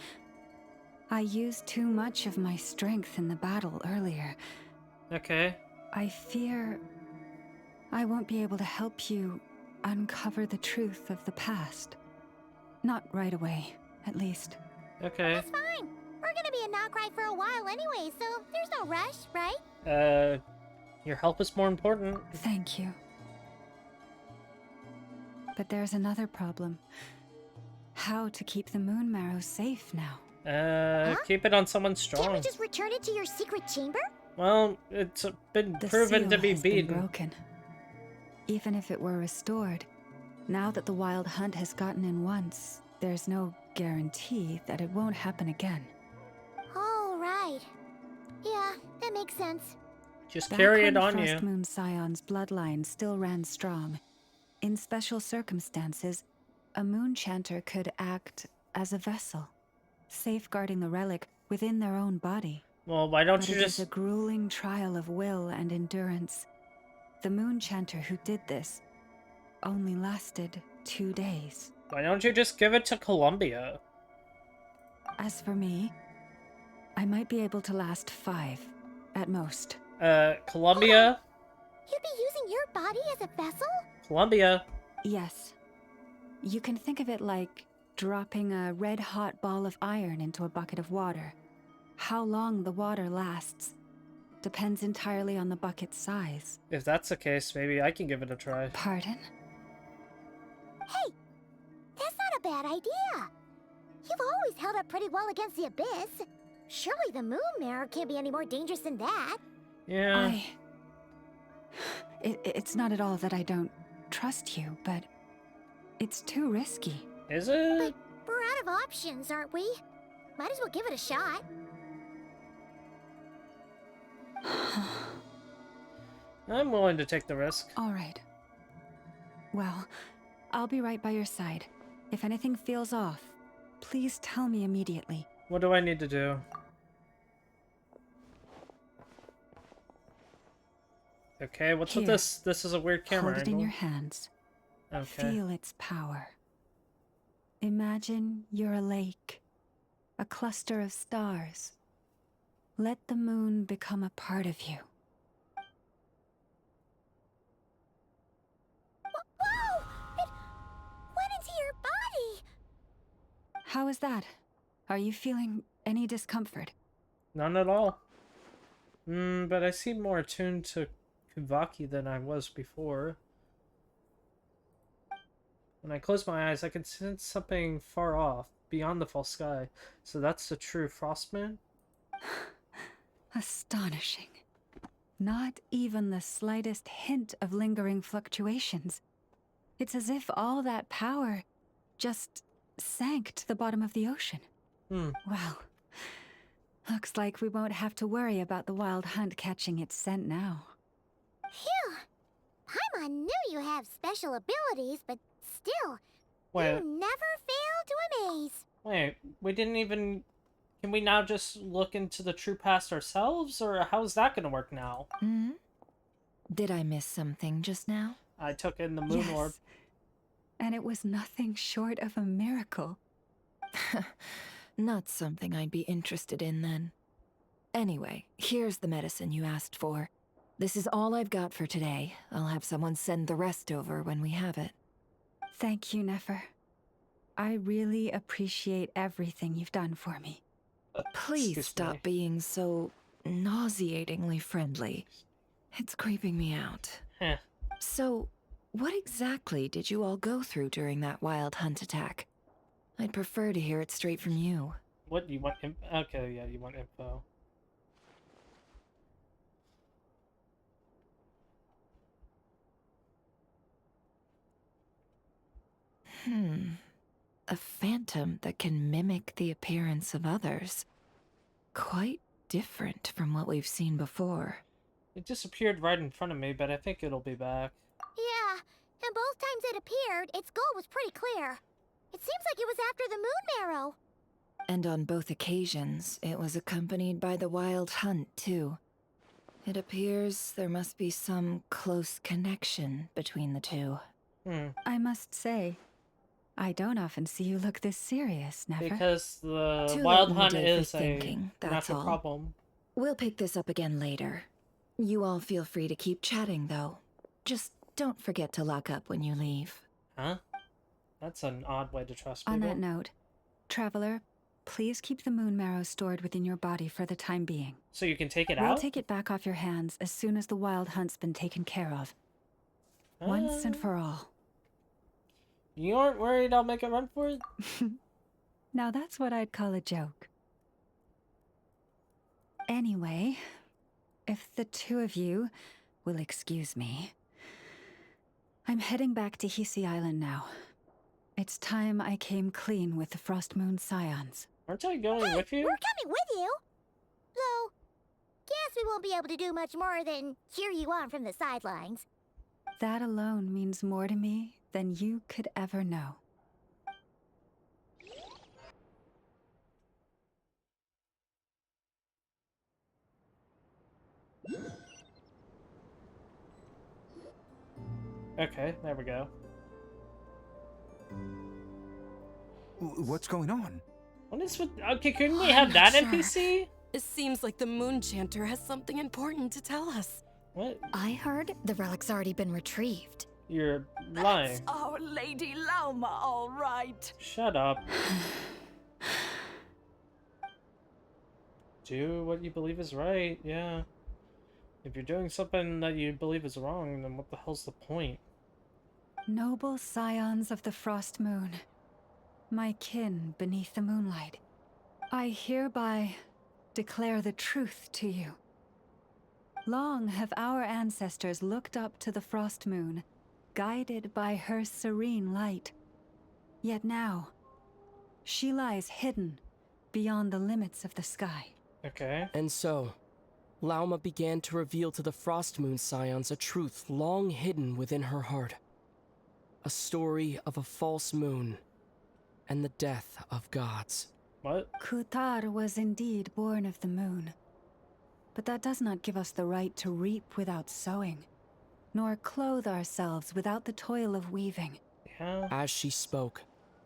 I used too much of my strength in the battle earlier. Okay. I fear I won't be able to help you uncover the truth of the past. Not right away, at least. Okay. That's fine. We're gonna be in Nocry for a while anyway, so there's no rush, right? Your help is more important. Thank you. But there's another problem. How to keep the moon marrow safe now? Keep it on someone strong. Can't we just return it to your secret chamber? Well, it's been The proven to seal be has been beaten. broken. Even if it were restored, now that the wild hunt has gotten in once, there's no guarantee that it won't happen again. Oh, right. Yeah, that makes sense. Just Back carry when it on Frost you. Moon Scion's bloodline still ran strong. In special circumstances, a moon chanter could act as a vessel, safeguarding the relic within their own body. Well, why don't But you it just... is a grueling trial of will and endurance. The moon chanter who did this only lasted 2 days. Why don't you just give it to Columbia? As for me, I might be able to last 5, at most. Columbia? You'd be using your body as a vessel? Columbia. Yes. You can think of it like dropping a red-hot ball of iron into a bucket of water. How long the water lasts depends entirely on the bucket's size. If that's the case, maybe I can give it a try. Pardon? Hey, that's not a bad idea. You've always held up pretty well against the abyss. Surely the moon mirror can't be any more dangerous than that. Yeah. It's not at all that I don't trust you, but it's too risky. Is it? But we're out of options, aren't we? Might as well give it a shot. I'm willing to take the risk. All right. Well, I'll be right by your side. If anything feels off, please tell me immediately. What do I need to do? Okay, what's with this? This is a weird camera Hold it angle. in your hands. Okay. Feel its power. Imagine you're a lake, a cluster of stars. Let the moon become a part of you. Whoa! It went into your body! How is that? Are you feeling any discomfort? None at all. But I seem more attuned to Kuvaki than I was before. When I close my eyes, I can sense something far off, beyond the false sky. So that's the true Frostman? Astonishing. Not even the slightest hint of lingering fluctuations. It's as if all that power just sank to the bottom of the ocean. Well, looks like we won't have to worry about the wild hunt catching its scent now. Phew! Paimon knew you have special abilities, but still, Wait. you never fail to amaze. Wait, we didn't even... Can we now just look into the true past ourselves, or how's that gonna work now? Did I miss something just now? I took in the moon orb. And it was nothing short of a miracle. Not something I'd be interested in then. Anyway, here's the medicine you asked for. This is all I've got for today. I'll have someone send the rest over when we have it. Thank you, Nefer. I really appreciate everything you've done for me. Please stop being so nauseatingly friendly. It's creeping me out. So, what exactly did you all go through during that wild hunt attack? I'd prefer to hear it straight from you. What, you want okay, yeah, you want info. A phantom that can mimic the appearance of others. Quite different from what we've seen before. It disappeared right in front of me, but I think it'll be back. Yeah, and both times it appeared, its goal was pretty clear. It seems like it was after the moon marrow. And on both occasions, it was accompanied by the wild hunt, too. It appears there must be some close connection between the two. I must say, I don't often see you look this serious, Nefer. Because the Too wild late in the hunt day for is thinking, a that's natural all. problem. We'll pick this up again later. You all feel free to keep chatting, though. Just don't forget to lock up when you leave. Huh? That's an odd way to trust people. On that note, Traveler, please keep the moon marrow stored within your body for the time being. So you can take it We'll out? take it back off your hands as soon as the wild hunt's been taken care of. Once and for all. You aren't worried I'll make a run for it? Now that's what I'd call a joke. Anyway, if the two of you will excuse me, I'm heading back to Hisi Island now. It's time I came clean with the Frost Moon Scions. Aren't I going with you? We're coming with you. Though, guess we won't be able to do much more than cheer you on from the sidelines. That alone means more to me than you could ever know. Okay, there we go. What's going on? What is with... Okay, couldn't we have that sure. NPC? It seems like the Moon Chanter has something important to tell us. What? I heard the relic's already been retrieved. You're lying. That's our Lady Lauma, all right. Shut up. Do what you believe is right, yeah. If you're doing something that you believe is wrong, then what the hell's the point? Noble scions of the Frost Moon, my kin beneath the moonlight, I hereby declare the truth to you. Long have our ancestors looked up to the Frost Moon, guided by her serene light. Yet now, she lies hidden beyond the limits of the sky. Okay. And so, Lauma began to reveal to the Frost Moon Scions a truth long hidden within her heart. A story of a false moon and the death of gods. What? Kutar was indeed born of the moon. But that does not give us the right to reap without sowing, nor clothe ourselves without the toil of weaving. Yeah. As she spoke,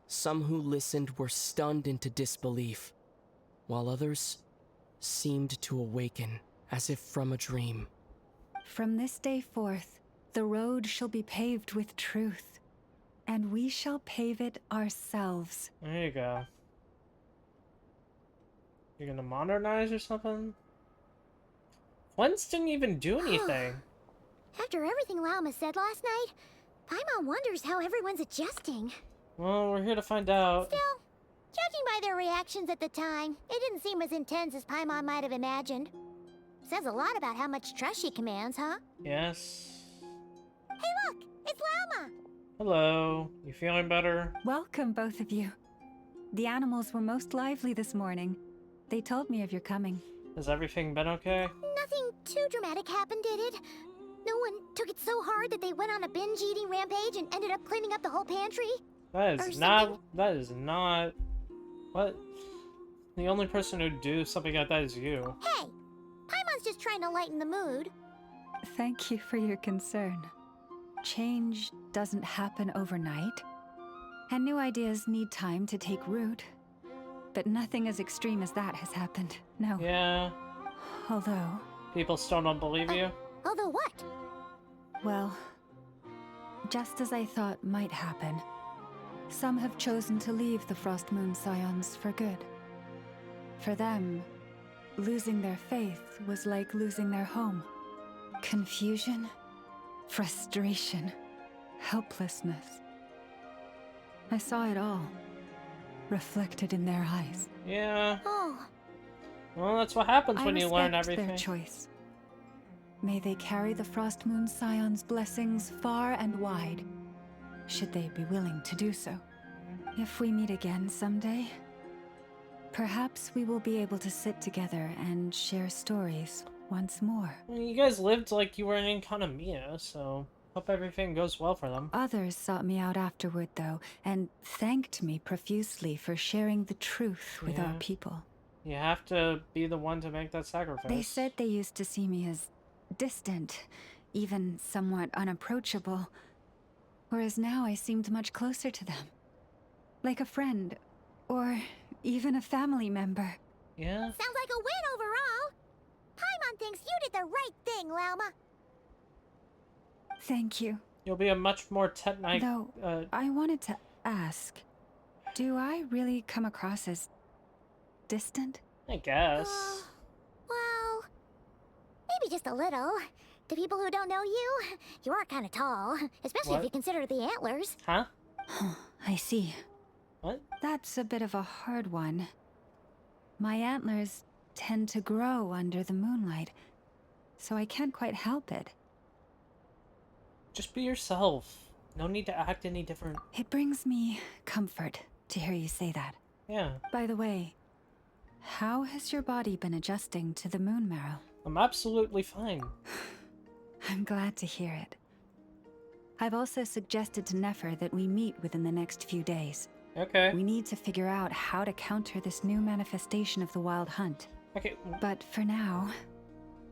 some who listened were stunned into disbelief, while others seemed to awaken as if from a dream. From this day forth, the road shall be paved with truth, and we shall pave it ourselves. There you go. You're gonna modernize or something? Flint's didn't even do anything. After everything Lauma said last night, Paimon wonders how everyone's adjusting. Well, we're here to find out. Still, judging by their reactions at the time, it didn't seem as intense as Paimon might have imagined. Says a lot about how much trust she commands, huh? Yes. Hey look! It's Lauma! Hello. You feeling better? Welcome, both of you. The animals were most lively this morning. They told me of your coming. Has everything been okay? Nothing too dramatic happened, did it? No one took it so hard that they went on a binge-eating rampage and ended up cleaning up the whole pantry? That is not... What? The only person who'd do something like that is you. Hey! Paimon's just trying to lighten the mood. Thank you for your concern. Change doesn't happen overnight, and new ideas need time to take root. But nothing as extreme as that has happened, no. Yeah. Although... People still don't believe you? Although what? Well, just as I thought might happen, some have chosen to leave the Frost Moon Scions for good. For them, losing their faith was like losing their home. Confusion, frustration, helplessness. I saw it all, reflected in their eyes. Yeah. Oh. Well, that's what happens when you learn everything. Their choice. May they carry the Frost Moon Scions' blessings far and wide, should they be willing to do so. If we meet again someday, perhaps we will be able to sit together and share stories once more. Well, you guys lived like you were in Economia, so hope everything goes well for them. Others sought me out afterward, though, and thanked me profusely for sharing the truth with our people. You have to be the one to make that sacrifice. They said they used to see me as distant, even somewhat unapproachable, whereas now I seemed much closer to them. Like a friend, or even a family member. Yeah? Sounds like a win overall! Paimon thinks you did the right thing, Lauma. Thank you. You'll be a much more Though, I wanted to ask, do I really come across as distant? I guess. Well, maybe just a little. To people who don't know you, you are kind of tall, especially if you consider the antlers. Huh? I see. What? That's a bit of a hard one. My antlers tend to grow under the moonlight, so I can't quite help it. Just be yourself. No need to act any different. It brings me comfort to hear you say that. Yeah. By the way, how has your body been adjusting to the moon marrow? I'm absolutely fine. I'm glad to hear it. I've also suggested to Nefer that we meet within the next few days. Okay. We need to figure out how to counter this new manifestation of the Wild Hunt. Okay. But for now,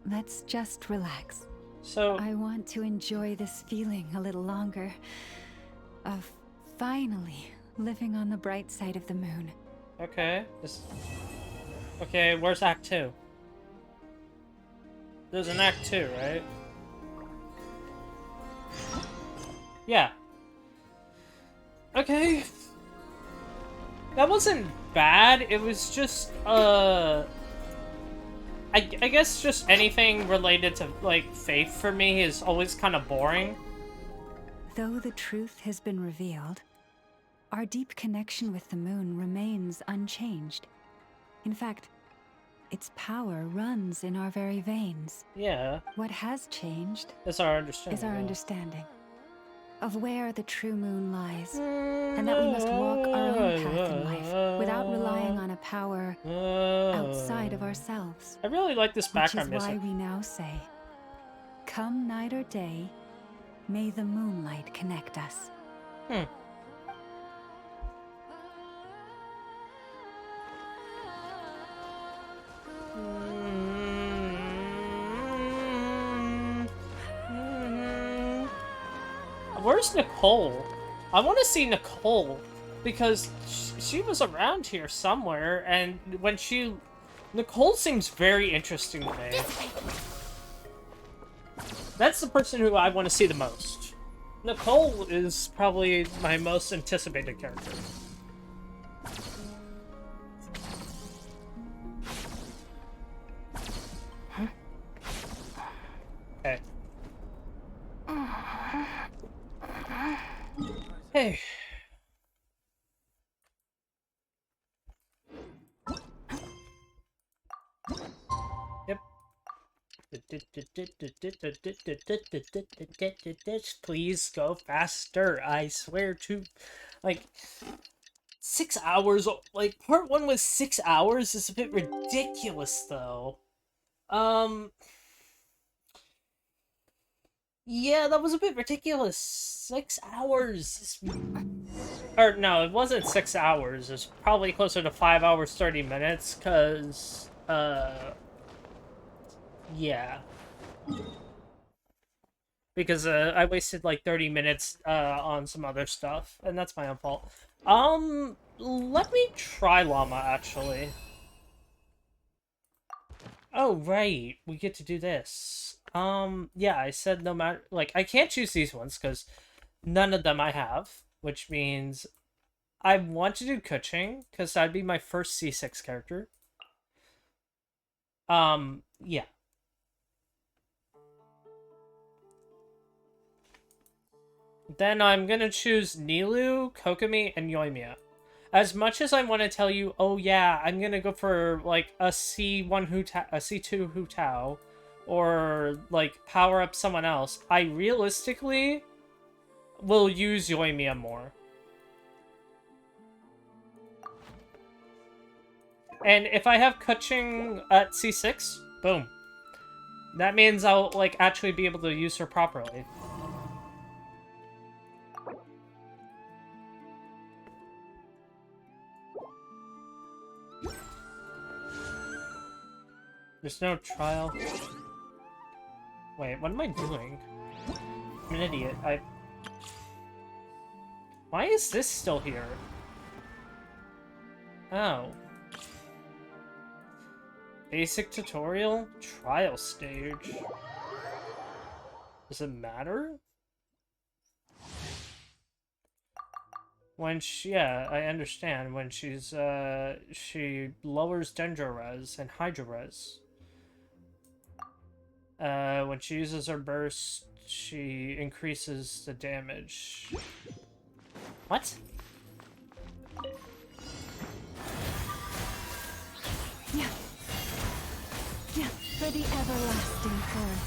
let's just relax. So... I want to enjoy this feeling a little longer. Of finally living on the bright side of the moon. Okay. Okay, where's Act 2? There's an Act 2, right? Yeah. Okay. That wasn't bad. It was just, I guess just anything related to, like, faith for me is always kind of boring. Though the truth has been revealed, our deep connection with the moon remains unchanged. In fact, its power runs in our very veins. Yeah. What has changed is our understanding. Is our understanding of where the true moon lies, and that we must walk our own path in life without relying on a power outside of ourselves. I really like this background music. Which is music. why we now say, come night or day, may the moonlight connect us. Where's Nicole? I want to see Nicole, because she was around here somewhere, and when Nicole seems very interesting to me. That's the person who I want to see the most. Nicole is probably my most anticipated character. Okay. Hey. Yep. Please go faster. I swear to, like, 6 hours. Like, part 1 was 6 hours. It's a bit ridiculous, though. Yeah, that was a bit ridiculous. 6 hours. Or, no, it wasn't 6 hours. It's probably closer to 5 hours, 30 minutes, because, yeah. Because, I wasted, like, 30 minutes, on some other stuff, and that's my own fault. Let me try llama, actually. Oh, right. We get to do this. Yeah, I said no matter, like, I can't choose these ones, because none of them I have, which means I want to do Kuching, because that'd be my first C6 character. Yeah. Then I'm gonna choose Nilou, Kokomi, and Yoimiya. As much as I want to tell you, oh yeah, I'm gonna go for, like, a C1 Hu Tao, a C2 Hu Tao, or, like, power up someone else, I realistically will use Yoimiya more. And if I have Kuching at C6, boom. That means I'll, like, actually be able to use her properly. There's no trial. Wait, what am I doing? I'm an idiot. Why is this still here? Oh. Basic tutorial? Trial stage. Does it matter? When yeah, I understand. When she's, she lowers Dendro Res and Hydro Res. When she uses her burst, she increases the damage. What? Yeah. Yeah, for the everlasting forest.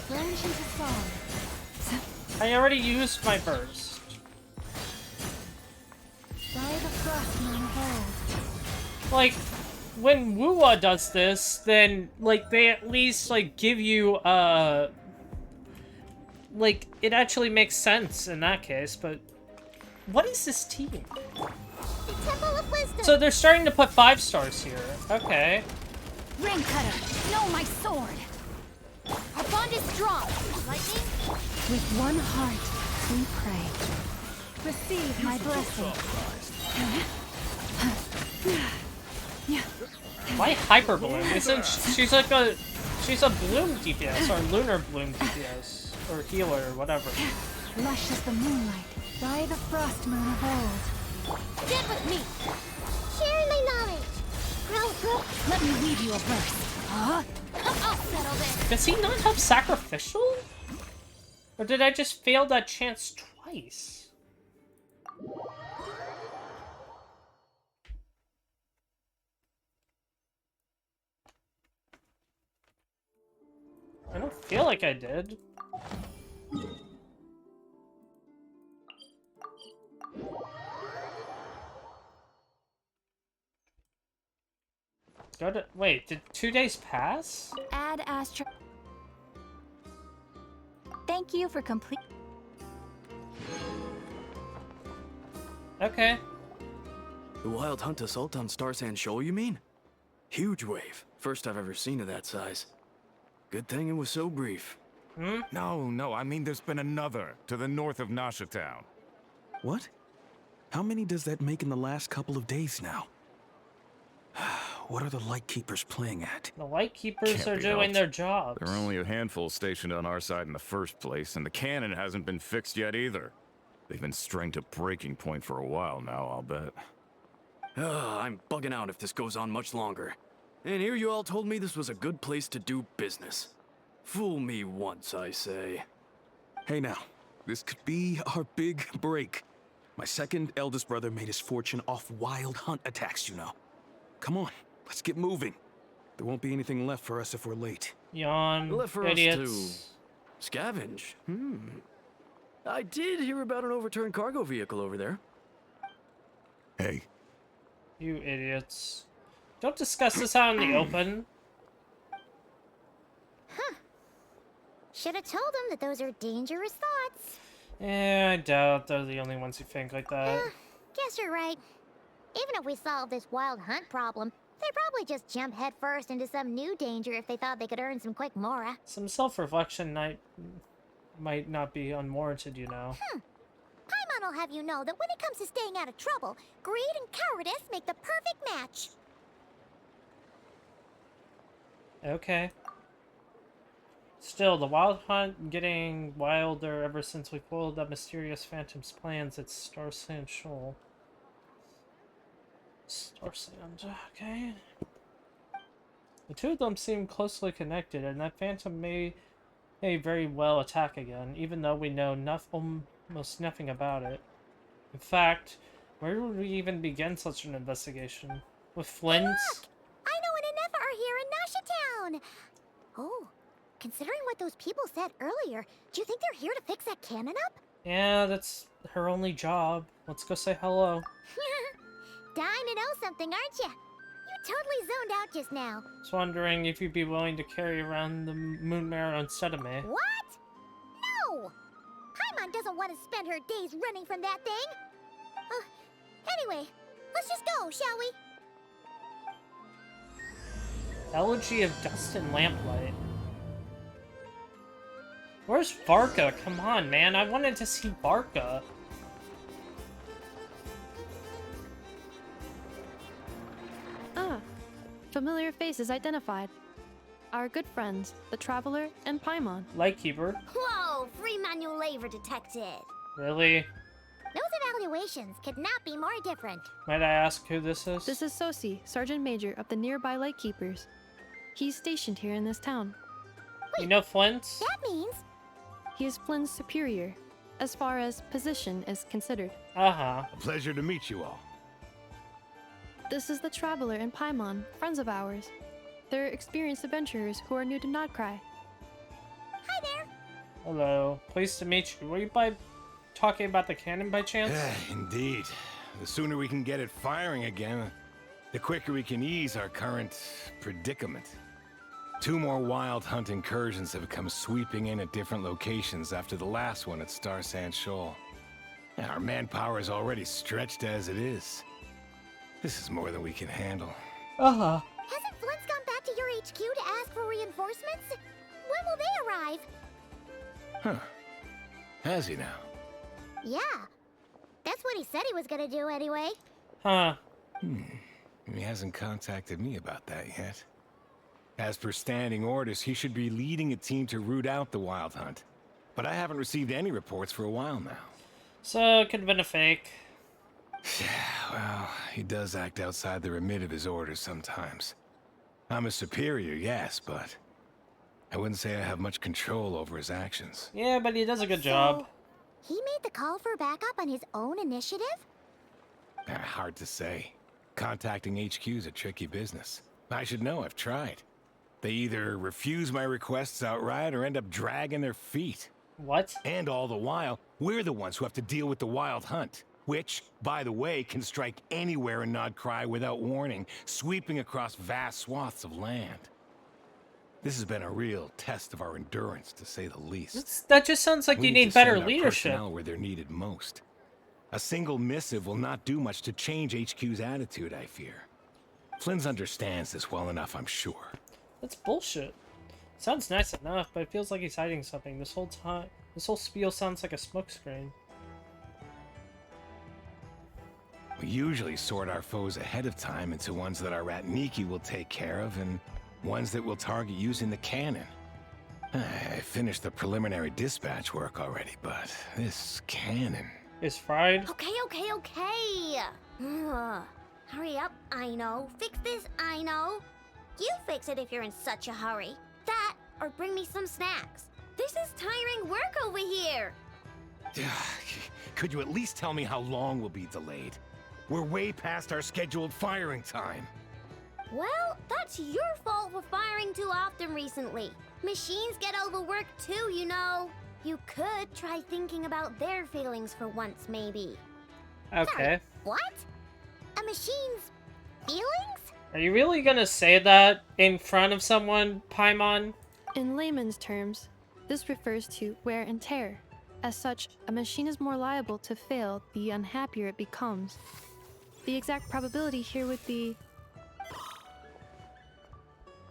Plunge into song. I already used my burst. By the frost moon hold. Like, when Wuwa does this, then, like, they at least, like, give you, like, it actually makes sense in that case, but what is this team? The Temple of Wisdom. So they're starting to put 5 stars here. Okay. Ring cutter, know my sword. Our bond is strong. Lightning? With one heart, we pray. Receive my blessing. Why hyper bloom? Isn't she's like a bloom DPS or lunar bloom DPS or healer or whatever. Lush as the moonlight, by the frost moon of old. Get with me! Sharing my knowledge! Grow. Let me read you a verse. I'll settle this. Does he not have sacrificial? Or did I just fail that chance twice? I don't feel like I did. Wait, did 2 days pass? Add Astra. Thank you for complete. Okay. The wild hunt assault on Star Sand Shoal, you mean? Huge wave. First I've ever seen of that size. Good thing it was so brief. Hmm? No, I mean there's been another to the north of Nasha Town. What? How many does that make in the last couple of days now? What are the Lightkeepers playing at? The Lightkeepers Can't are be doing helped. their jobs. There are only a handful stationed on our side in the first place, and the cannon hasn't been fixed yet either. They've been strained to breaking point for a while now, I'll bet. I'm bugging out if this goes on much longer. And here you all told me this was a good place to do business. Fool me once, I say. Hey now, this could be our big break. My second eldest brother made his fortune off wild hunt attacks, you know. Come on, let's get moving. There won't be anything left for us if we're late. Yawn, Left for idiots. us to scavenge. I did hear about an overturned cargo vehicle over there. Hey. You idiots. Don't discuss this out in the open. Should have told them that those are dangerous thoughts. Yeah, I doubt they're the only ones who think like that. Guess you're right. Even if we solve this wild hunt problem, they'd probably just jump headfirst into some new danger if they thought they could earn some quick mora. Some self-reflection might not be unwarranted, you know. Paimon will have you know that when it comes to staying out of trouble, greed and cowardice make the perfect match. Okay. Still, the wild hunt getting wilder ever since we foiled that mysterious phantom's plans at Star Sand Shoal. Star Sand, okay. The two of them seem closely connected, and that phantom may very well attack again, even though we know almost nothing about it. In fact, where would we even begin such an investigation? With Flint? Hey, look! I know an nefer are here in Nasha Town! Oh, considering what those people said earlier, do you think they're here to fix that cannon up? Yeah, that's her only job. Let's go say hello. Dying to know something, aren't you? You totally zoned out just now. Just wondering if you'd be willing to carry around the moon mare instead of me. What? No! Paimon doesn't want to spend her days running from that thing. Anyway, let's just go, shall we? Elegy of Dust and Lamplight. Where's Varka? Come on, man. I wanted to see Varka. Ah, familiar faces identified. Our good friends, the Traveler and Paimon. Lightkeeper. Whoa, free manual labor detected. Really? Those evaluations could not be more different. Might I ask who this is? This is Sosi, Sergeant Major of the nearby Lightkeepers. He's stationed here in this town. Wait, you know Flint? That means... He is Flynn's superior, as far as position is considered. Uh-huh. A pleasure to meet you all. This is the Traveler and Paimon, friends of ours. They're experienced adventurers who are new to Nodcry. Hi there. Hello. Pleased to meet you. Were you talking about the cannon by chance? Indeed. The sooner we can get it firing again, the quicker we can ease our current predicament. 2 more wild hunt incursions have come sweeping in at different locations after the last one at Star Sand Shoal. Our manpower is already stretched as it is. This is more than we can handle. Uh-huh. Hasn't Flint gone back to your HQ to ask for reinforcements? When will they arrive? Huh. Has he now? Yeah. That's what he said he was gonna do anyway. Huh. He hasn't contacted me about that yet. As per standing orders, he should be leading a team to root out the Wild Hunt. But I haven't received any reports for a while now. So, it could have been a fake. Well, he does act outside the remit of his orders sometimes. I'm a superior, yes, but I wouldn't say I have much control over his actions. Yeah, but he does a good job. He made the call for backup on his own initiative? Hard to say. Contacting HQ is a tricky business. I should know, I've tried. They either refuse my requests outright or end up dragging their feet. What? And all the while, we're the ones who have to deal with the Wild Hunt, which, by the way, can strike anywhere in Nodcry without warning, sweeping across vast swaths of land. This has been a real test of our endurance, to say the least. That just sounds like you need better leadership. Personnel where they're needed most. A single missive will not do much to change HQ's attitude, I fear. Flynn's understands this well enough, I'm sure. That's bullshit. Sounds nice enough, but it feels like he's hiding something this whole time. This whole spiel sounds like a smokescreen. We usually sort our foes ahead of time into ones that our Ratniki will take care of and ones that we'll target using the cannon. I finished the preliminary dispatch work already, but this cannon... is fried. Okay. Ugh. Hurry up, I know. Fix this, I know. You fix it if you're in such a hurry. That, or bring me some snacks. This is tiring work over here. Could you at least tell me how long we'll be delayed? We're way past our scheduled firing time. Well, that's your fault for firing too often recently. Machines get overworked too, you know. You could try thinking about their feelings for once, maybe. Okay. Sorry, what? A machine's feelings? Are you really gonna say that in front of someone, Paimon? In layman's terms, this refers to wear and tear. As such, a machine is more liable to fail the unhappier it becomes. The exact probability here would be...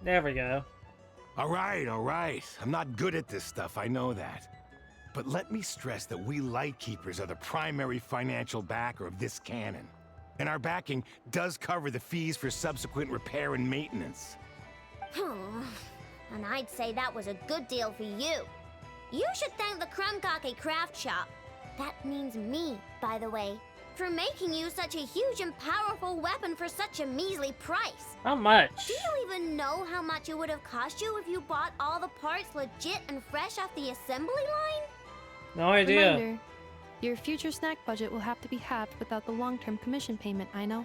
There we go. All right. I'm not good at this stuff, I know that. But let me stress that we Lightkeepers are the primary financial backer of this cannon. And our backing does cover the fees for subsequent repair and maintenance. And I'd say that was a good deal for you. You should thank the Krumkake craft shop. That means me, by the way, for making you such a huge and powerful weapon for such a measly price. How much? Do you even know how much it would have cost you if you bought all the parts legit and fresh off the assembly line? No idea. Reminder, your future snack budget will have to be halved without the long-term commission payment, I know.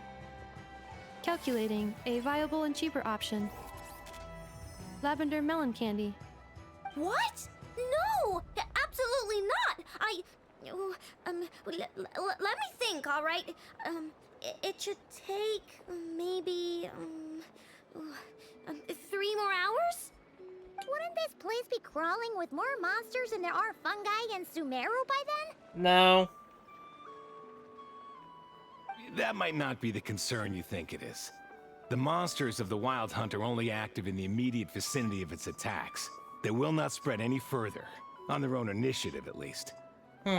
Calculating a viable and cheaper option. Lavender melon candy. What? No! Absolutely not! Let me think, all right? It should take maybe 3 more hours? Wouldn't this place be crawling with more monsters than there are fungi and Sumeru by then? No. That might not be the concern you think it is. The monsters of the Wild Hunt are only active in the immediate vicinity of its attacks. They will not spread any further, on their own initiative at least.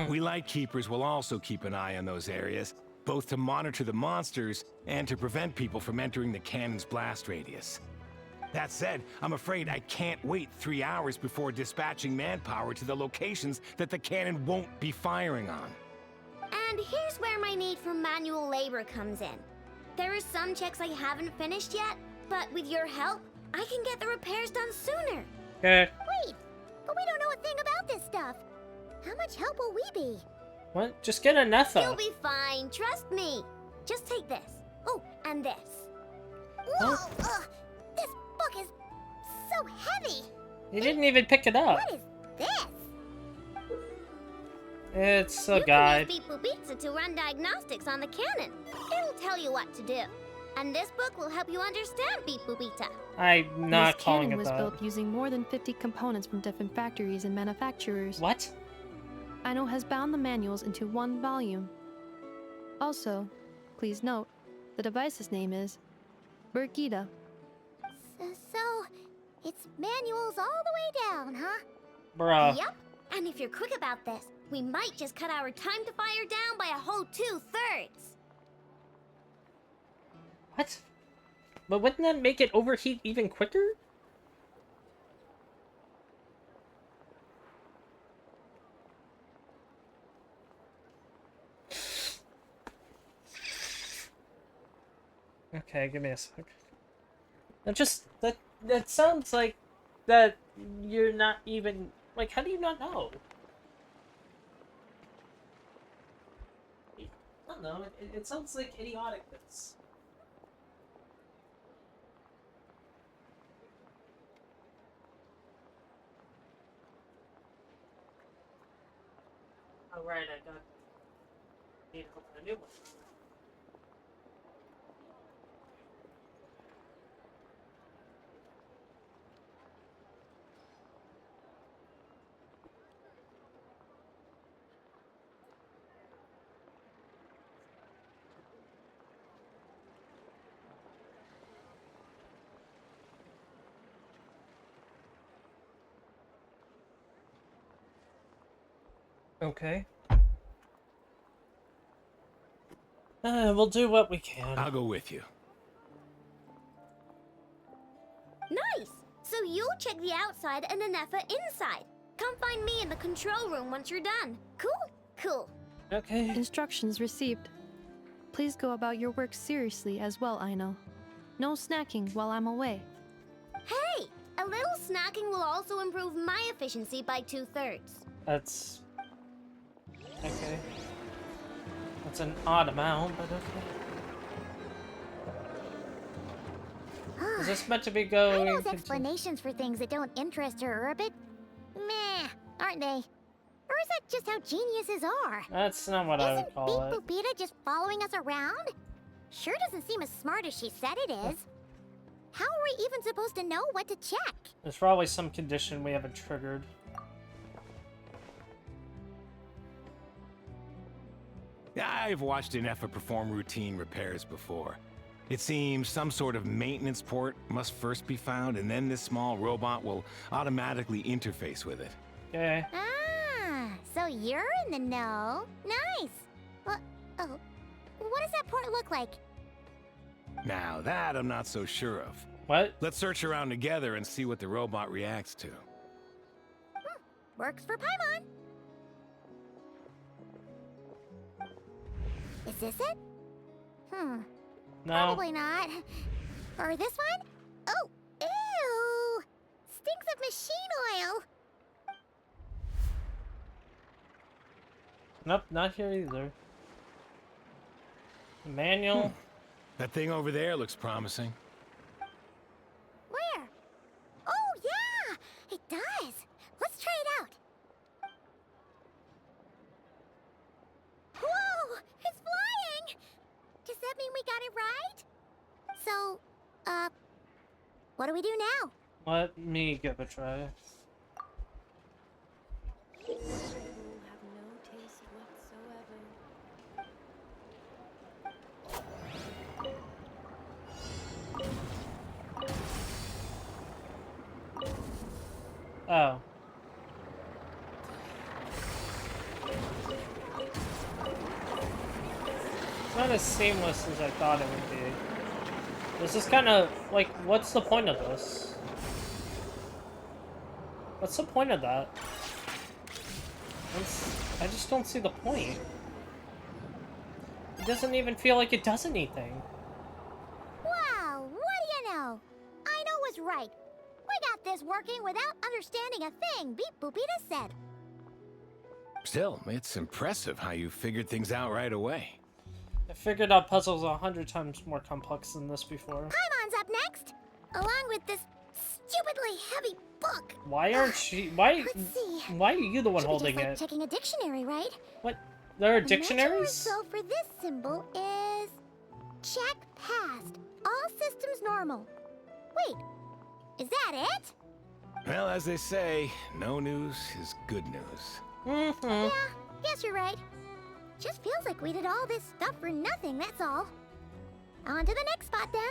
We Lightkeepers will also keep an eye on those areas, both to monitor the monsters and to prevent people from entering the cannon's blast radius. That said, I'm afraid I can't wait 3 hours before dispatching manpower to the locations that the cannon won't be firing on. And here's where my need for manual labor comes in. There are some checks I haven't finished yet, but with your help, I can get the repairs done sooner. Okay. Wait, but we don't know a thing about this stuff. How much help will we be? What? Just get a nefer. You'll be fine, trust me. Just take this. Oh, and this. Whoa! This book is so heavy. You didn't even pick it up. What is this? It's a guide. You can use Beep Boopitsa to run diagnostics on the cannon. It'll tell you what to do. And this book will help you understand Beep Boopitsa. I'm not this calling cannon it was that. built using more than 50 components from different factories and manufacturers. What? Aino has bound the manuals into one volume. Also, please note, the device's name is Birgitta. So, it's manuals all the way down, huh? Bruh. Yep. And if you're quick about this, we might just cut our time to fire down by a whole 2/3. What? But wouldn't that make it overheat even quicker? Okay, give me a sec. That sounds like that you're not even like, how do you not know? I don't know. It sounds like idioticness. Oh right, I need to open a new one. Okay. We'll do what we can. I'll go with you. Nice! So you'll check the outside and the nefer inside. Come find me in the control room once you're done. Cool? Cool. Okay. Instructions received. Please go about your work seriously as well, Aino. No snacking while I'm away. Hey! A little snacking will also improve my efficiency by 2/3. That's... okay. That's an odd amount, but okay. Is this meant to be going... Aino's explanations for things that don't interest her are a bit... meh, aren't they? Or is that just how geniuses are? That's not what I would call it. Isn't Beep Boopita just following us around? Sure doesn't seem as smart as she said it is. How are we even supposed to know what to check? There's probably some condition we haven't triggered. I've watched an nefer perform routine repairs before. It seems some sort of maintenance port must first be found, and then this small robot will automatically interface with it. Okay. Ah, so you're in the know. Nice. Oh, what does that port look like? Now that I'm not so sure of. What? Let's search around together and see what the robot reacts to. Works for Paimon. Is this it? No. Probably not. Or this one? Oh, ew! Stinks of machine oil. Nope, not here either. Manual. That thing over there looks promising. Where? Oh, yeah! It does. Let's try it out. Whoa! It's flying! Does that mean we got it right? So, what do we do now? Let me give it a try. Oh. It's not as seamless as I thought it would be. This is kind of like, what's the point of this? What's the point of that? I just don't see the point. It doesn't even feel like it does anything. Wow, what do you know? Aino was right. We got this working without understanding a thing, Beep Boopita said. Still, it's impressive how you figured things out right away. I figured out puzzles 100 times more complex than this before. Paimon's up next, along with this stupidly heavy book. Why aren't you? Why? Let's see. Why are you the one Should be holding just like it? checking a dictionary, right? What? There are The dictionaries? magic word for this symbol is check passed. All systems normal. Wait, is that it? Well, as they say, no news is good news. Yeah, guess you're right. Just feels like we did all this stuff for nothing, that's all. On to the next spot, then.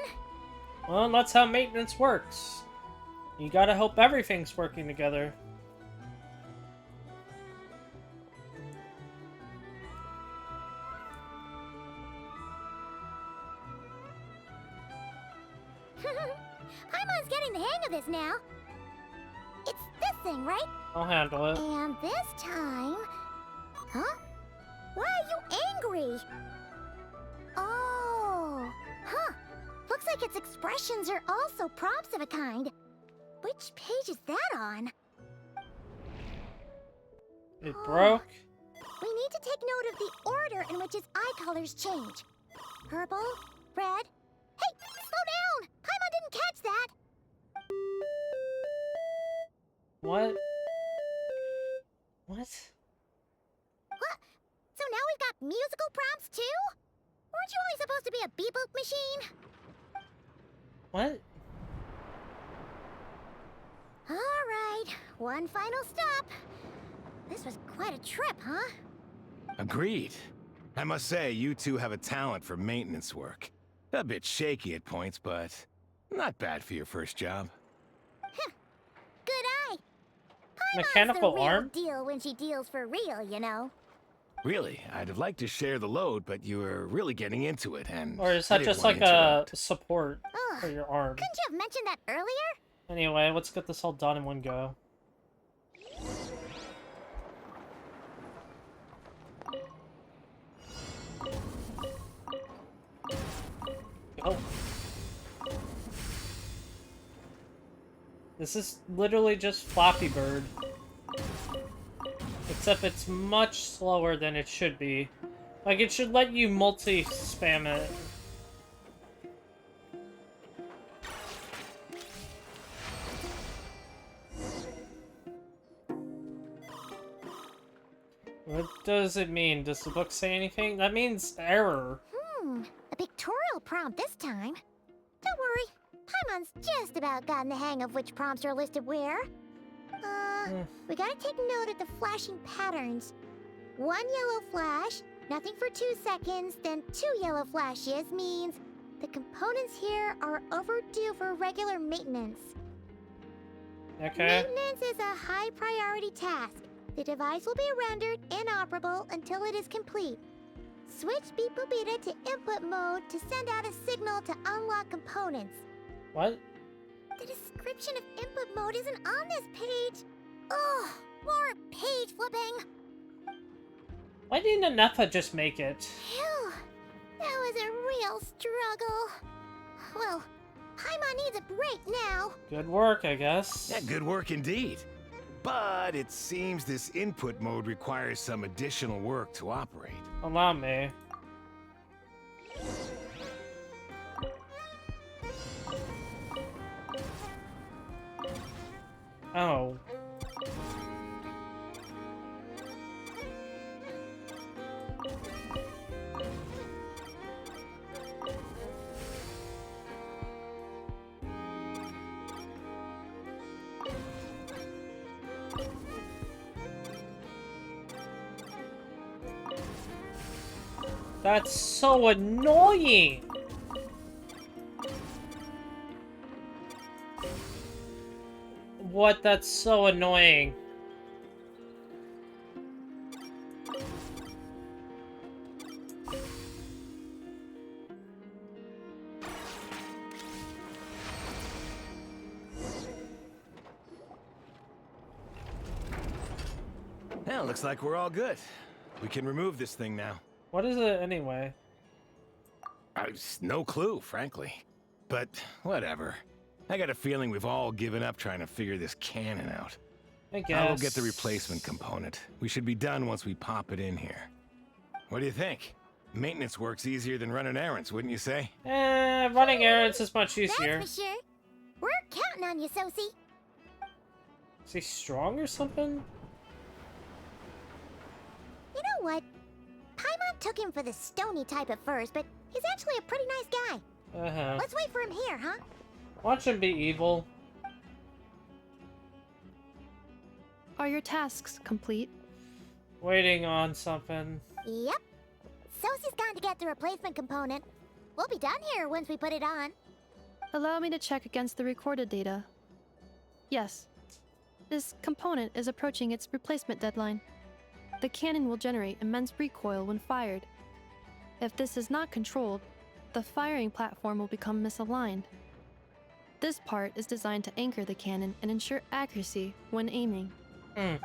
Well, that's how maintenance works. You gotta hope everything's working together. Paimon's getting the hang of this now. It's this thing, right? I'll handle it. And this time... Huh? Why are you angry? Oh, huh. Looks like its expressions are also prompts of a kind. Which page is that on? It broke. We need to take note of the order in which its eye colors change. Purple, red... Hey, slow down! Paimon didn't catch that! What? What? What? So now we've got musical prompts too? Weren't you only supposed to be a beep-boop machine? What? Alright, one final stop. This was quite a trip, huh? Agreed. I must say, you two have a talent for maintenance work. A bit shaky at points, but not bad for your first job. Good eye. Mechanical the real arm? deal when she deals for real, you know. Really, I'd have liked to share the load, but you were really getting into it, and Or is I that didn't just want like to a interrupt. support for your arm? Couldn't you have mentioned that earlier? Anyway, let's get this all done in one go. Oh. This is literally just Flappy Bird. Except it's much slower than it should be. Like, it should let you multi-spam it. What does it mean? Does the book say anything? That means error. A pictorial prompt this time. Don't worry, Paimon's just about gotten the hang of which prompts are listed where. We gotta take note of the flashing patterns. One yellow flash, nothing for 2 seconds, then 2 yellow flashes means the components here are overdue for regular maintenance. Okay. Maintenance is a high priority task. The device will be rendered inoperable until it is complete. Switch Beep Boopita to input mode to send out a signal to unlock components. What? The description of input mode isn't on this page. Ugh, more page flipping. Why didn't nefer just make it? Phew, that was a real struggle. Well, Paimon needs a break now. Good work, I guess. Yeah, good work indeed. But it seems this input mode requires some additional work to operate. Allow me. Oh. That's so annoying! What? That's so annoying. Well, looks like we're all good. We can remove this thing now. What is it anyway? No clue, frankly. But whatever. I got a feeling we've all given up trying to figure this cannon out. I guess. I'll get the replacement component. We should be done once we pop it in here. What do you think? Maintenance work's easier than running errands, wouldn't you say? Running errands is much easier. That's for sure. We're counting on you, Sosie. Is he strong or something? You know what? Paimon took him for the stony type at first, but he's actually a pretty nice guy. Uh-huh. Let's wait for him here, huh? Watch him be evil. Are your tasks complete? Waiting on something. Yep. Sosie's gone to get the replacement component. We'll be done here once we put it on. Allow me to check against the recorded data. Yes. This component is approaching its replacement deadline. The cannon will generate immense recoil when fired. If this is not controlled, the firing platform will become misaligned. This part is designed to anchor the cannon and ensure accuracy when aiming. Huh.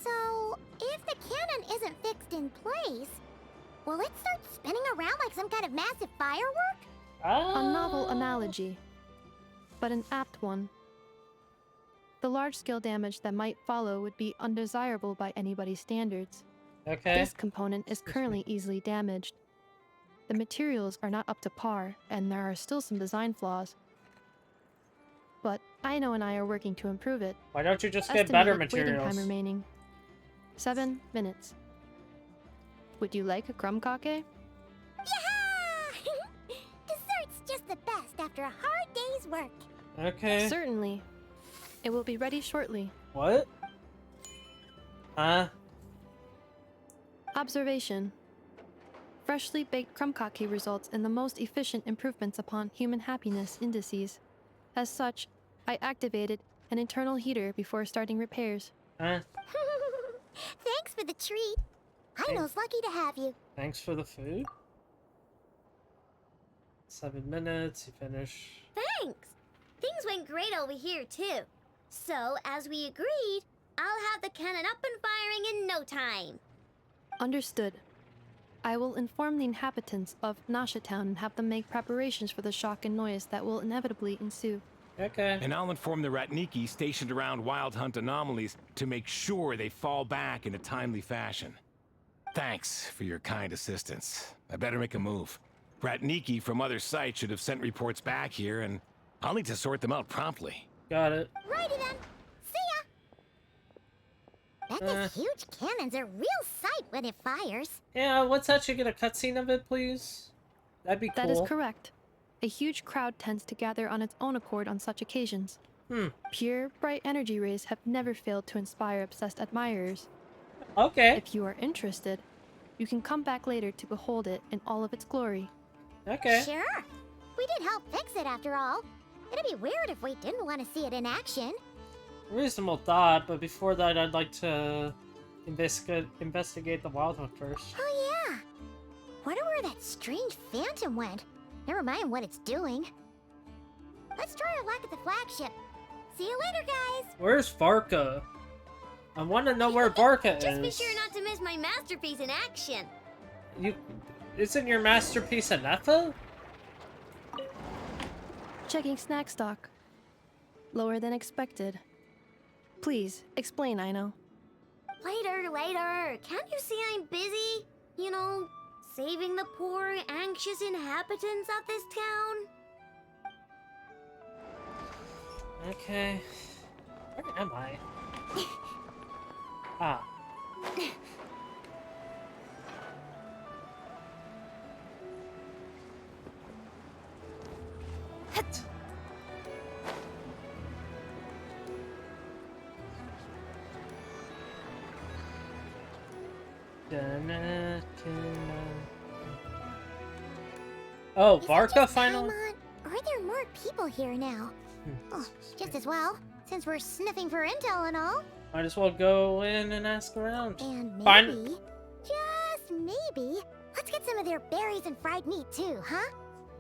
So, if the cannon isn't fixed in place, will it start spinning around like some kind of massive firework? A novel analogy, but an apt one. The large-scale damage that might follow would be undesirable by anybody's standards. Okay. This component is currently easily damaged. The materials are not up to par, and there are still some design flaws. But Aino and I are working to improve it. Why don't you just get better Estimated waiting materials? time remaining 7 minutes. Would you like a crumb-kake? Dessert's just the best after a hard day's work. Okay. Certainly. It will be ready shortly. What? Observation. Freshly baked crumb-kake results in the most efficient improvements upon human happiness indices. As such, I activated an internal heater before starting repairs. Thanks for the treat. Aino's lucky to have you. Thanks for the food. 7 minutes, you finish. Thanks! Things went great over here, too. So, as we agreed, I'll have the cannon up and firing in no time. Understood. I will inform the inhabitants of Nasha Town and have them make preparations for the shock and noise that will inevitably ensue. Okay. And I'll inform the Ratniki stationed around Wild Hunt anomalies to make sure they fall back in a timely fashion. Thanks for your kind assistance. I better make a move. Ratniki from other sites should have sent reports back here, and I'll need to sort them out promptly. Got it. Righty then. See ya! Bet this huge cannon's a real sight when it fires. Yeah, let's actually get a cutscene of it, please. That'd be cool. That is correct. A huge crowd tends to gather on its own accord on such occasions. Pure, bright energy rays have never failed to inspire obsessed admirers. Okay. If you are interested, you can come back later to behold it in all of its glory. Okay. Sure. We did help fix it after all. It'd be weird if we didn't want to see it in action. Reasonable thought, but before that, I'd like to investigate the Wild Hunt first. Oh yeah. Wonder where that strange phantom went. Never mind what it's doing. Let's try our luck at the flagship. See you later, guys. Where's Varka? I want to know where Varka is. Just be sure not to miss my masterpiece in action. Isn't your masterpiece a nefer? Checking snack stock. Lower than expected. Please, explain, Aino. Later. Can't you see I'm busy? You know, saving the poor, anxious inhabitants of this town? Okay. Where am I? Ah. Hit. Oh, Varka finally? Are there more people here now? Oh, just as well, since we're sniffing for intel and all. Might as well go in and ask around. And Fine. maybe, just maybe, let's get some of their berries and fried meat too, huh?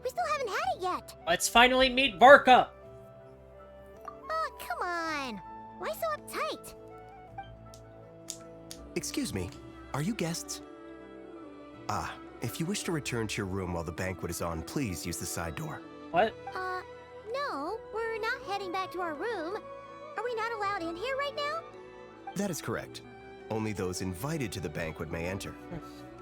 We still haven't had it yet. Let's finally meet Varka. Oh, come on. Why so uptight? Excuse me, are you guests? Ah, if you wish to return to your room while the banquet is on, please use the side door. What? No, we're not heading back to our room. Are we not allowed in here right now? That is correct. Only those invited to the banquet may enter.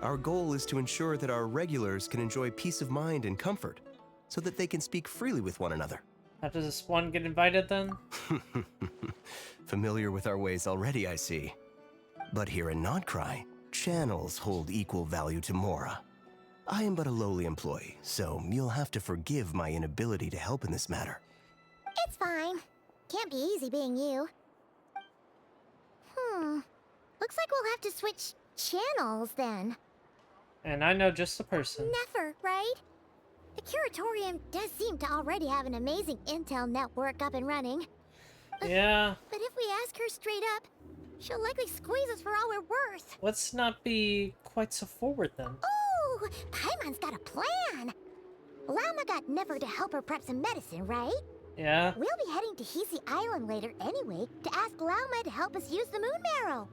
Our goal is to ensure that our regulars can enjoy peace of mind and comfort, so that they can speak freely with one another. How does this one get invited then? Familiar with our ways already, I see. But here in Nodcry, channels hold equal value to Mora. I am but a lowly employee, so you'll have to forgive my inability to help in this matter. It's fine. Can't be easy being you. Looks like we'll have to switch channels then. And I know just the person. Nefer, right? The Curatorium does seem to already have an amazing intel network up and running. Yeah. But if we ask her straight up, she'll likely squeeze us for all we're worth. Let's not be quite so forward then. Ooh, Paimon's got a plan. Lauma got Nefer to help her prep some medicine, right? Yeah. We'll be heading to Hisi Island later anyway to ask Lauma to help us use the moon marrow.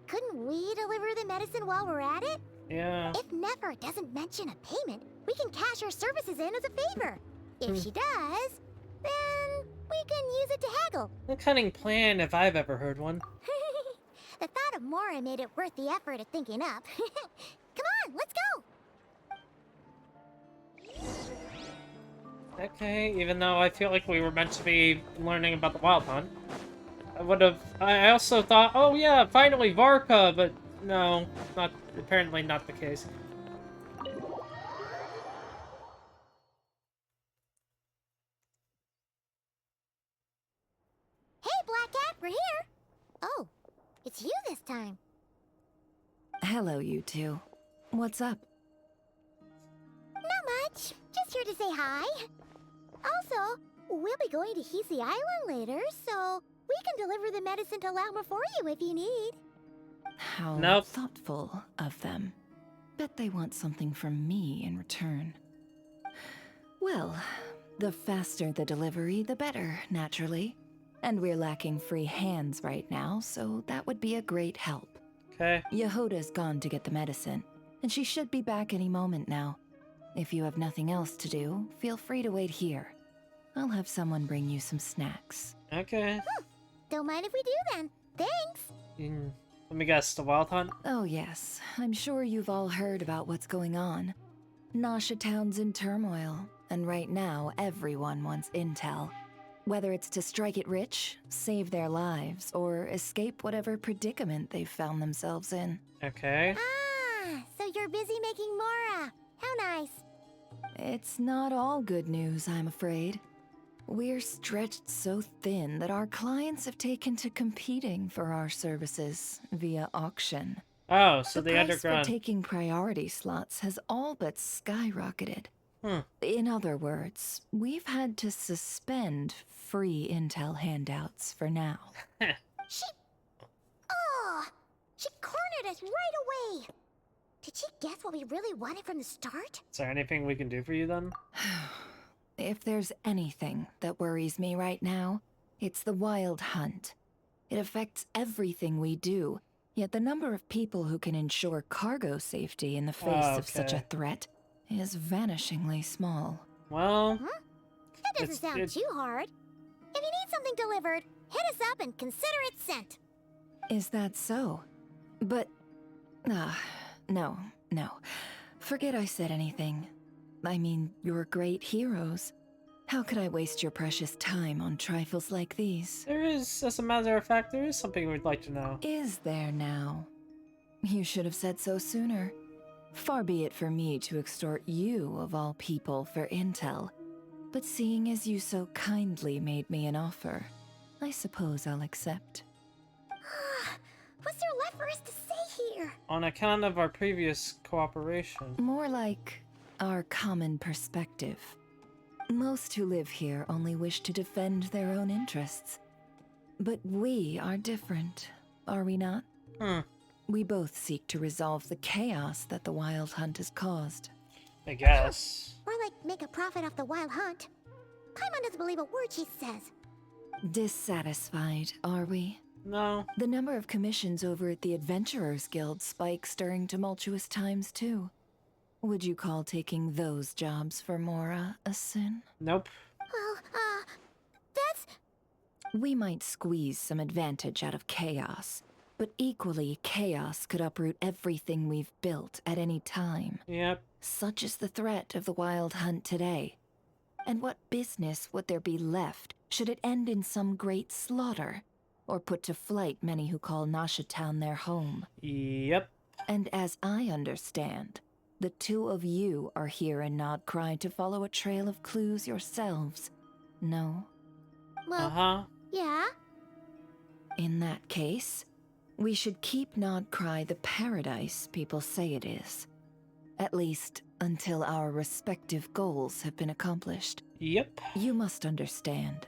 Couldn't we deliver the medicine while we're at it? Yeah. If Nefer doesn't mention a payment, we can cash our services in as a favor. If she does, then we can use it to haggle. A cunning plan if I've ever heard one. The thought of Mora made it worth the effort of thinking up. Come on, let's go! Okay, even though I feel like we were meant to be learning about the Wild Hunt. I also thought, oh yeah, finally Varka, but no, apparently not the case. Hey, Black Cat, we're here! Oh, it's you this time. Hello, you two. What's up? Not much. Just here to say hi. Also, we'll be going to Hisi Island later, so we can deliver the medicine to Lauma for you if you need. How thoughtful of them. Bet they want something from me in return. Well, the faster the delivery, the better, naturally. And we're lacking free hands right now, so that would be a great help. Okay. Jahoda's gone to get the medicine, and she should be back any moment now. If you have nothing else to do, feel free to wait here. I'll have someone bring you some snacks. Okay. Don't mind if we do then. Thanks. Let me guess, the Wild Hunt? Oh yes, I'm sure you've all heard about what's going on. Nasha Town's in turmoil, and right now everyone wants intel. Whether it's to strike it rich, save their lives, or escape whatever predicament they've found themselves in. Okay. Ah, so you're busy making Mora. How nice. It's not all good news, I'm afraid. We're stretched so thin that our clients have taken to competing for our services via auction. Oh, so the price underground. for taking priority slots has all but skyrocketed. In other words, we've had to suspend free intel handouts for now. She cornered us right away. Did she guess what we really wanted from the start? Is there anything we can do for you then? If there's anything that worries me right now, it's the Wild Hunt. It affects everything we do, yet the number of people who can ensure cargo safety in the face of such a threat is vanishingly small. Well... That doesn't sound too hard. If you need something delivered, hit us up and consider it sent. Is that so? But... no. Forget I said anything. I mean, you're great heroes. How could I waste your precious time on trifles like these? There is, as a matter of fact, there is something we'd like to know. Is there now? You should have said so sooner. Far be it for me to extort you, of all people, for intel. But seeing as you so kindly made me an offer, I suppose I'll accept. What's there left for us to say here? On account of our previous cooperation. More like our common perspective. Most who live here only wish to defend their own interests. But we are different, are we not? We both seek to resolve the chaos that the Wild Hunt has caused. I guess. Or like make a profit off the Wild Hunt. Paimon doesn't believe a word she says. Dissatisfied, are we? No. The number of commissions over at the Adventurers Guild spikes during tumultuous times, too. Would you call taking those jobs for Mora a sin? Nope. Well, that's... We might squeeze some advantage out of chaos, but equally, chaos could uproot everything we've built at any time. Yep. Such is the threat of the Wild Hunt today. And what business would there be left should it end in some great slaughter, or put to flight many who call Nasha Town their home? Yep. And as I understand, the two of you are here in Nodcry to follow a trail of clues yourselves, no? Well, yeah? In that case, we should keep Nodcry the paradise people say it is. At least, until our respective goals have been accomplished. Yep. You must understand.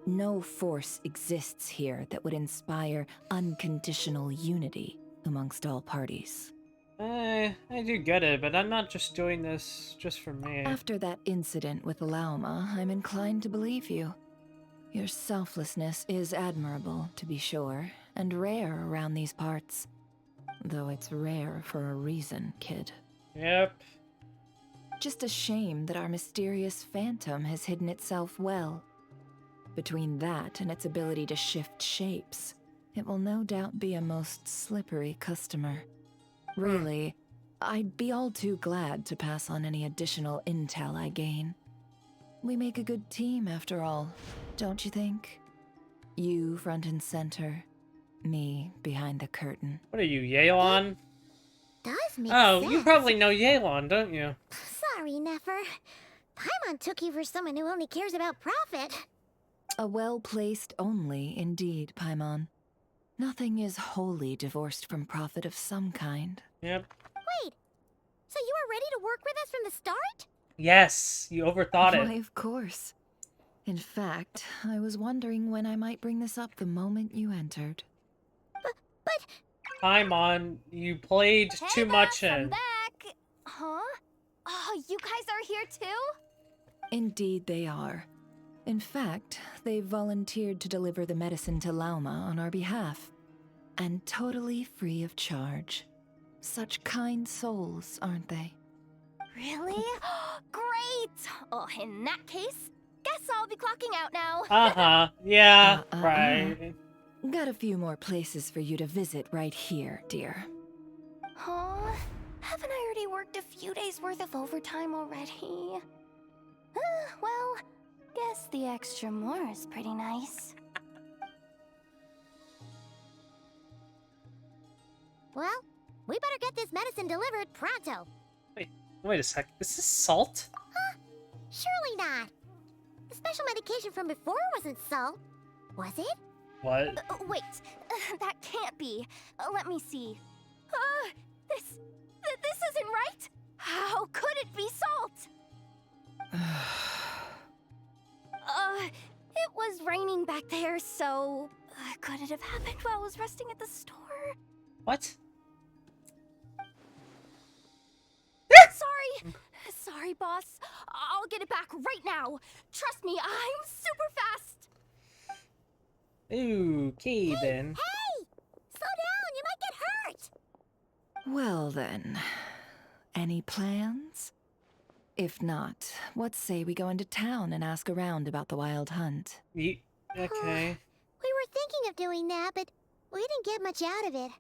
No force exists here that would inspire unconditional unity amongst all parties. I I do get it, but I'm not just doing this just for me. After that incident with Lauma, I'm inclined to believe you. Your selflessness is admirable, to be sure, and rare around these parts. Though it's rare for a reason, kid. Yep. Just a shame that our mysterious phantom has hidden itself well. Between that and its ability to shift shapes, it will no doubt be a most slippery customer. Really, I'd be all too glad to pass on any additional intel I gain. We make a good team, after all, don't you think? You front and center, me behind the curtain. What are you, Yelan? Does make Oh, sense. you probably know Yelan, don't you? Sorry, Nefer. Paimon took you for someone who only cares about profit. A well-placed only, indeed, Paimon. Nothing is wholly divorced from profit of some kind. Yep. Wait, so you were ready to work with us from the start? Yes, you overthought it. Why, of course. In fact, I was wondering when I might bring this up the moment you entered. But... Paimon, you played too much I'm in. back! Huh? Oh, you guys are here too? Indeed they are. In fact, they've volunteered to deliver the medicine to Lauma on our behalf. And totally free of charge. Such kind souls, aren't they? Really? Great! Oh, in that case, guess I'll be clocking out now. Uh-huh. Yeah, right. Got a few more places for you to visit right here, dear. Huh? Haven't I already worked a few days worth of overtime already? Well, guess the extra more is pretty nice. Well, we better get this medicine delivered pronto. Wait a sec. Is this salt? Huh? Surely not. The special medication from before wasn't salt, was it? What? Wait, that can't be. Let me see. This isn't right. How could it be salt? It was raining back there, so could it have happened while I was resting at the store? What? Sorry, boss. I'll get it back right now. Trust me, I'm super fast. Okay, then. Hey! Slow down, you might get hurt! Well then, any plans? If not, what say we go into town and ask around about the wild hunt? Okay. We were thinking of doing that, but we didn't get much out of it.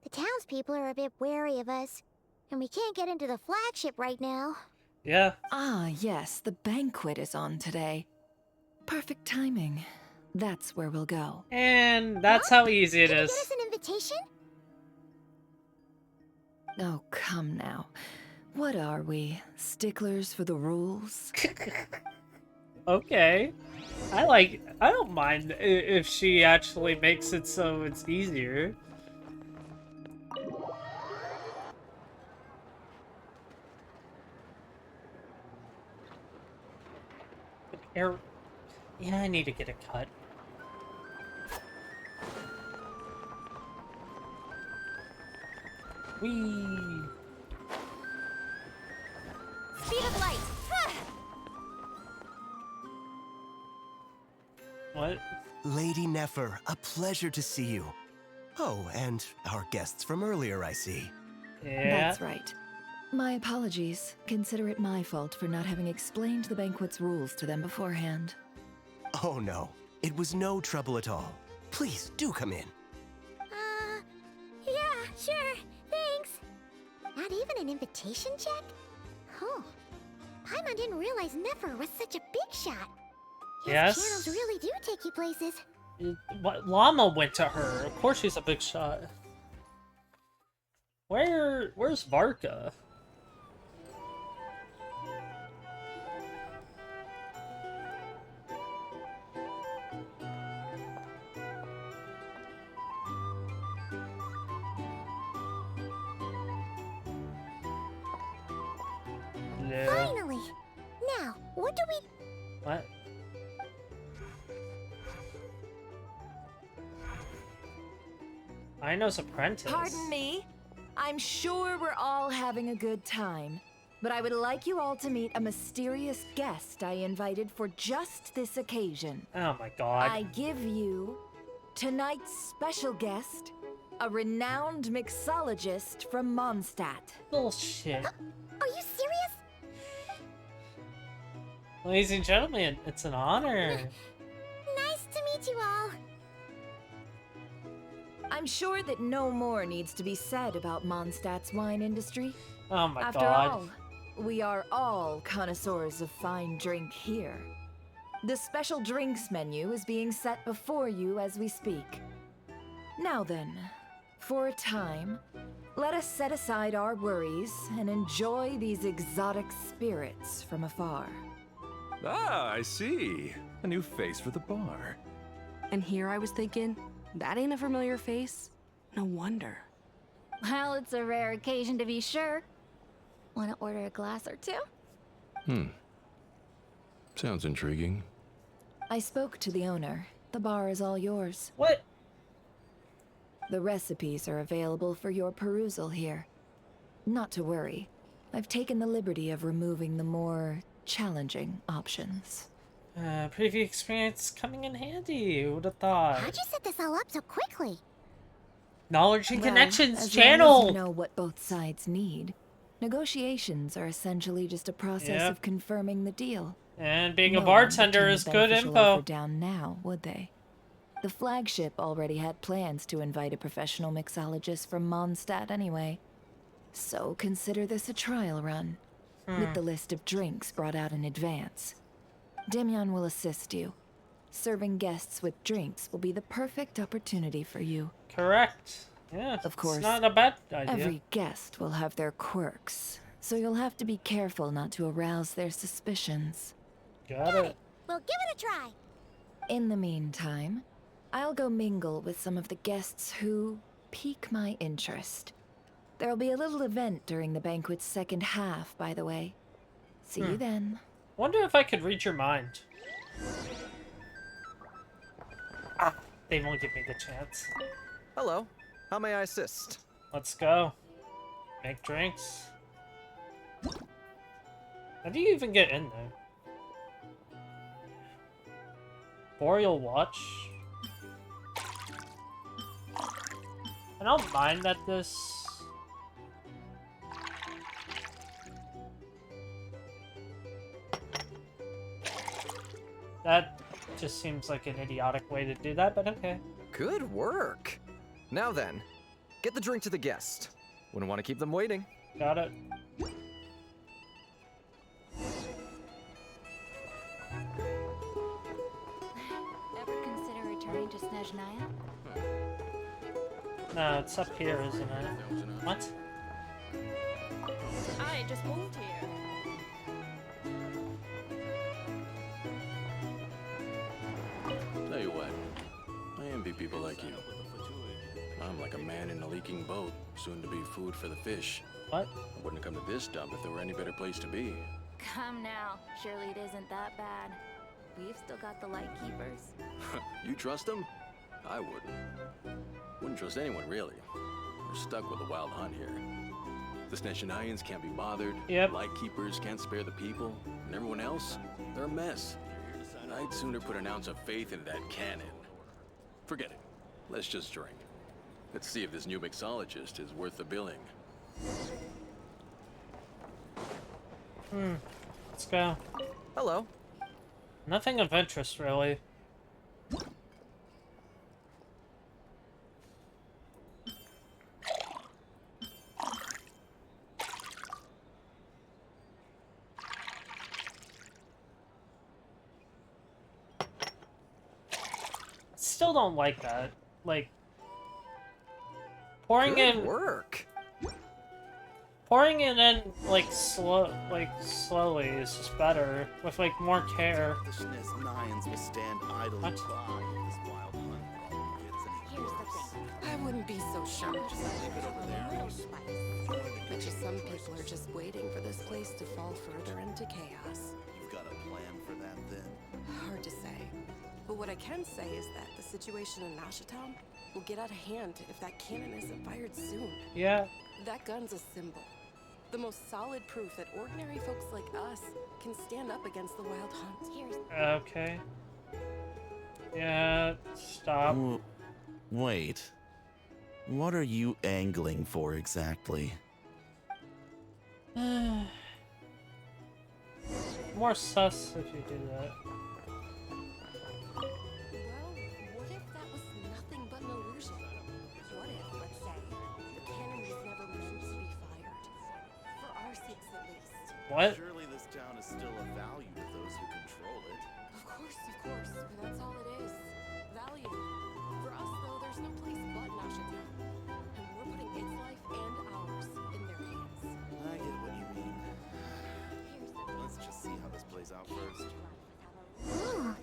The townspeople are a bit wary of us, and we can't get into the flagship right now. Yeah. Ah, yes, the banquet is on today. Perfect timing. That's where we'll go. And that's how easy it is. Can you get us an invitation? Oh, come now. What are we? Sticklers for the rules? Okay. I don't mind if she actually makes it so it's easier. Yeah, I need to get a cut. Whee! Speed of light. What? Lady Nefer, a pleasure to see you. Oh, and our guests from earlier, I see. Yeah. That's right. My apologies. Consider it my fault for not having explained the banquet's rules to them beforehand. Oh no, it was no trouble at all. Please, do come in. Yeah, sure, thanks. Not even an invitation check? Oh, Paimon didn't realize Nefer was such a big shot. His Yes? channels really do take you places. What? Llama went to her. Of course she's a big shot. Where's Varka? Yeah. Finally! Now, what do we... What? Ino's apprentice. Pardon me. I I'm sure we're all having a good time, but I would like you all to meet a mysterious guest I invited for just this occasion. Oh my god. I give you tonight's special guest, a renowned mixologist from Mondstadt. Bullshit. Are you serious? Ladies and gentlemen, it's an honor. Nice to meet you all. I'm sure that no more needs to be said about Mondstadt's wine industry. Oh my After god. all, we are all connoisseurs of fine drink here. The special drinks menu is being set before you as we speak. Now then, for a time, let us set aside our worries and enjoy these exotic spirits from afar. Ah, I see. A new face for the bar. And here I was thinking, that ain't a familiar face. No wonder. Well, it's a rare occasion to be sure. Want to order a glass or two? Sounds intriguing. I spoke to the owner. The bar is all yours. What? The recipes are available for your perusal here. Not to worry. I've taken the liberty of removing the more challenging options. Previous experience coming in handy. Who'd have thought? How'd you set this all up so quickly? Knowledge and Well, connections as channel. long as you know what both sides need. Negotiations are essentially just a process Yep. of confirming the deal. And being No a one bartender would is turn a good beneficial info. offer down now, would they? The flagship already had plans to invite a professional mixologist from Mondstadt anyway. So consider this a trial run, with the list of drinks brought out in advance. Demyon will assist you. Serving guests with drinks will be the perfect opportunity for you. Correct. Yeah, Of course, it's not a bad idea. every guest will have their quirks, so you'll have to be careful not to arouse their suspicions. Got it. We'll give it a try. In the meantime, I'll go mingle with some of the guests who pique my interest. There'll be a little event during the banquet's second half, by the way. See you then. Wonder if I could read your mind. Ah, they won't give me the chance. Hello. How may I assist? Let's go. Make drinks. How do you even get in there? Boreal Watch. I don't mind that this... That just seems like an idiotic way to do that, but okay. Good work. Now then, get the drink to the guest. Wouldn't want to keep them waiting. Got it. Ever consider returning to Snezhnaya? No, it's up here, isn't it? What? I just moved here. Tell you what, I envy people like you. I'm like a man in a leaking boat, soon to be food for the fish. What? I wouldn't come to this dump if there were any better place to be. Come now. Surely it isn't that bad. We've still got the Lightkeepers. You trust them? I wouldn't. Wouldn't trust anyone, really. We're stuck with a wild hunt here. The Snezhnayans can't be bothered. Yep. Lightkeepers can't spare the people. And everyone else, they're a mess. And I'd sooner put an ounce of faith into that cannon. Forget it. Let's just drink. Let's see if this new mixologist is worth the billing. Let's go. Hello. Nothing of interest, really. Still don't like that. Like, pouring Good in work. pouring it in slowly is just better with like more care. The Snezhnayans will stand idly by What? if this wild hunt problem gets any worse. I wouldn't be so sure. Just leave it over there. Bet you some people are just waiting for this place to fall further into chaos. You've got a plan for that then? Hard to say. But what I can say is that the situation in Nashatown will get out of hand if that cannon isn't fired soon. Yeah, That gun's a symbol. The most solid proof that ordinary folks like us can stand up against the Wild Hunt. Here's... Okay. Yeah, stop. Wait. What are you angling for exactly? More sus if you do that. Well, what if that was nothing but an illusion? What if, let's say, the cannon was never meant to be fired? For our sakes, at least. What? Surely this town is still of value to those who control it. Of course, but that's all it is. Value. For us, though, there's no place but Nasha Town. And we're putting its life and ours in their hands. I get what you mean. Let's just see how this plays out first. Ooh,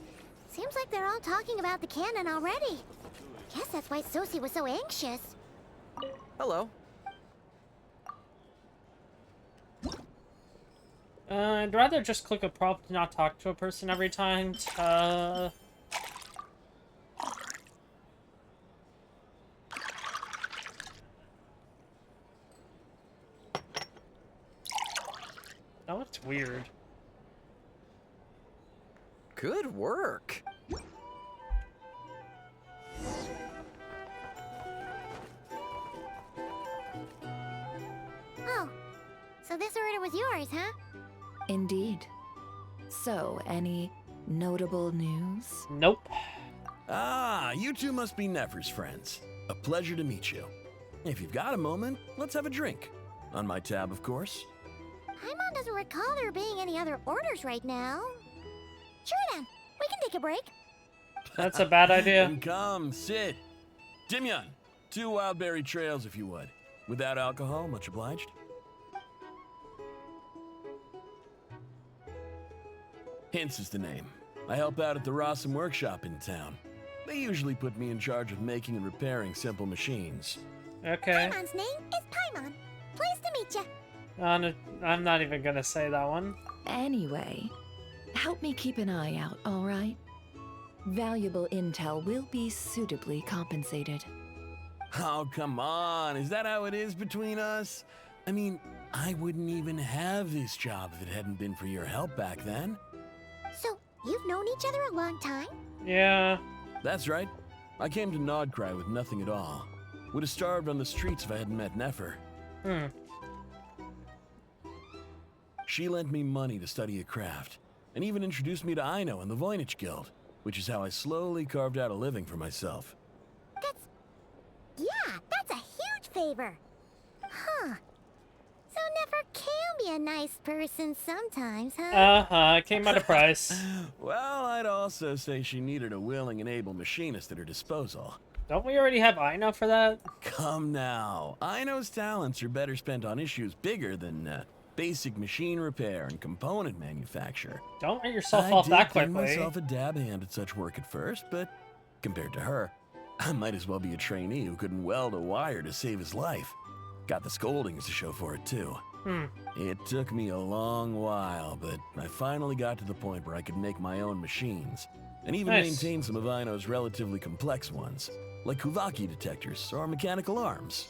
seems like they're all talking about the cannon already. Guess that's why Sosie was so anxious. Hello. I'd rather just click a prompt to not talk to a person every time. That looks weird. Good work. Oh, so this order was yours, huh? Indeed. So, any notable news? Nope. Ah, you two must be Nefer's friends. A pleasure to meet you. If you've got a moment, let's have a drink. On my tab, of course. Paimon doesn't recall there being any other orders right now. Sure then, we can take a break. That's a bad idea. Then come, sit. Dimyon, 2 wildberry trails if you would. Without alcohol, much obliged. Hints is the name. I help out at the Rossum workshop in town. They usually put me in charge of making and repairing simple machines. Okay. Paimon's name is Paimon. Pleased to meet you. I'm not even gonna say that one. Anyway, help me keep an eye out, alright? Valuable intel will be suitably compensated. Oh, come on. Is that how it is between us? I mean, I wouldn't even have this job if it hadn't been for your help back then. So, you've known each other a long time? Yeah. That's right. I came to Nodcry with nothing at all. Would have starved on the streets if I hadn't met Nefer. She lent me money to study a craft, and even introduced me to Aino and the Voynich Guild, which is how I slowly carved out a living for myself. That's a huge favor. Huh. So Nefer can be a nice person sometimes, huh? Uh-huh, came at a price. Well, I'd also say she needed a willing and able machinist at her disposal. Don't we already have Aino for that? Come now. Aino's talents are better spent on issues bigger than basic machine repair and component manufacture. Don't let yourself off that I did quickly. give myself a dab hand at such work at first, but compared to her, I might as well be a trainee who couldn't weld a wire to save his life. Got the scoldings to show for it, too. It took me a long while, but I finally got to the point where I could make my own machines, and even maintain some of Aino's relatively complex ones, like Kuvaki detectors or mechanical arms.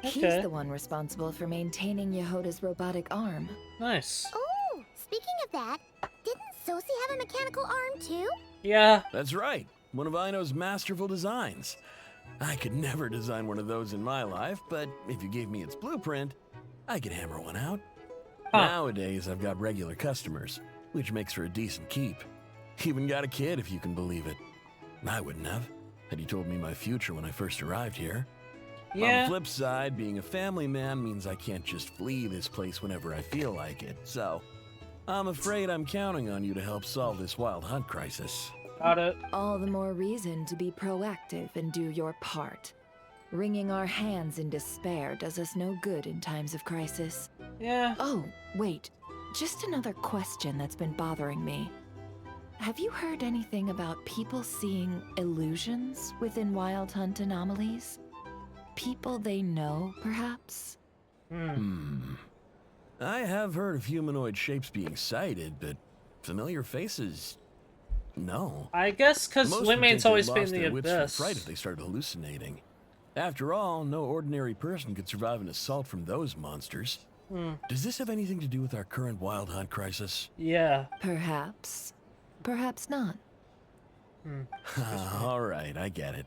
He's the one responsible for maintaining Jahoda's robotic arm. Nice. Oh, speaking of that, didn't Sosie have a mechanical arm too? Yeah. That's right. One of Aino's masterful designs. I could never design one of those in my life, but if you gave me its blueprint, I could hammer one out. Nowadays, I've got regular customers, which makes for a decent keep. Even got a kid, if you can believe it. I wouldn't have, had you told me my future when I first arrived here. On the flip side, being a family man means I can't just flee this place whenever I feel like it, so I'm afraid I'm counting on you to help solve this Wild Hunt crisis. Got it. All the more reason to be proactive and do your part. Wringing our hands in despair does us no good in times of crisis. Yeah. Oh, wait. Just another question that's been bothering me. Have you heard anything about people seeing illusions within Wild Hunt anomalies? People they know, perhaps? I have heard of humanoid shapes being sighted, but familiar faces, no. I guess because Most would Wingman's think always they'd been lost the their wits from abyss. fright if they started hallucinating. After all, no ordinary person could survive an assault from those monsters. Does this have anything to do with our current wild hunt crisis? Yeah. Perhaps. Perhaps not. All right, I get it.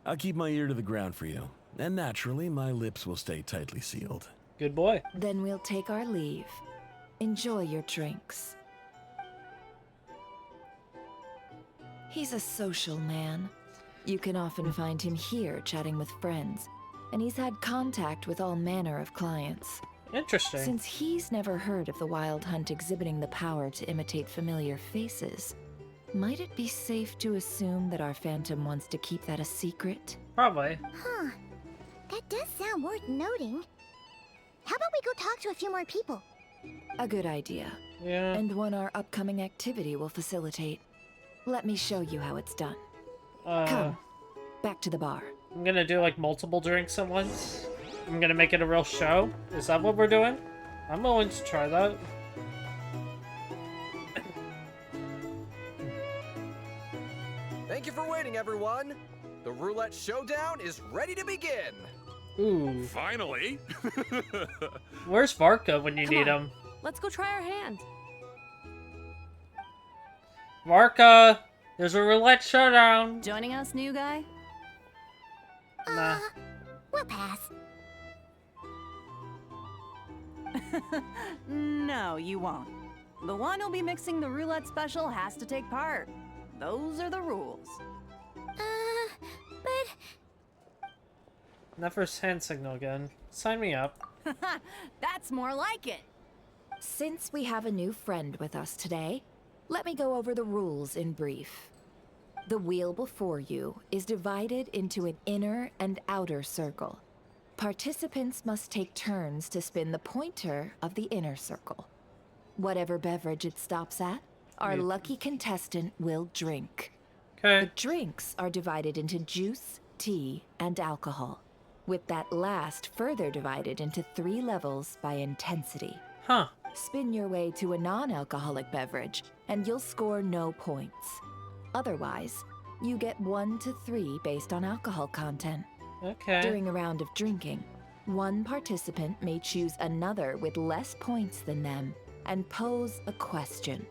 I'll keep my ear to the ground for you. And naturally, my lips will stay tightly sealed. Good boy. Then we'll take our leave. Enjoy your drinks. He's a social man. You can often find him here chatting with friends, and he's had contact with all manner of clients. Interesting. Since he's never heard of the Wild Hunt exhibiting the power to imitate familiar faces, might it be safe to assume that our Phantom wants to keep that a secret? Probably. Huh. That does sound worth noting. How about we go talk to a few more people? A good idea. Yeah. And one our upcoming activity will facilitate. Let me show you how it's done. Come, back to the bar. I'm gonna do like multiple drinks at once. I'm gonna make it a real show. Is that what we're doing? I'm willing to try that. Thank you for waiting, everyone. The roulette showdown is ready to begin. Ooh. Finally. Where's Varka when you need him? Let's go try our hand. Varka, there's a roulette showdown. Joining us, new guy? Nah. We'll pass. No, you won't. The one who'll be mixing the roulette special has to take part. Those are the rules. But... Nefer's hand signal again. Sign me up. That's more like it. Since we have a new friend with us today, let me go over the rules in brief. The wheel before you is divided into an inner and outer circle. Participants must take turns to spin the pointer of the inner circle. Whatever beverage it stops at, our lucky contestant will drink. Okay. The drinks are divided into juice, tea, and alcohol, with that last further divided into 3 levels by intensity. Huh. Spin your way to a non-alcoholic beverage, and you'll score no points. Otherwise, you get 1 to 3 based on alcohol content. Okay. During a round of drinking, one participant may choose another with less points than them and pose a question,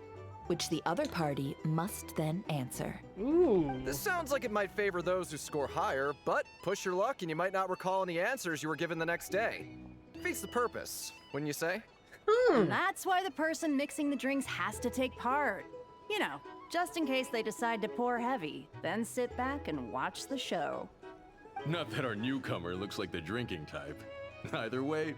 which the other party must then answer. Ooh. This sounds like it might favor those who score higher, but push your luck and you might not recall any answers you were given the next day. Defeats the purpose, wouldn't you say? And that's why the person mixing the drinks has to take part. You know, just in case they decide to pour heavy, then sit back and watch the show. Not that our newcomer looks like the drinking type. Either way,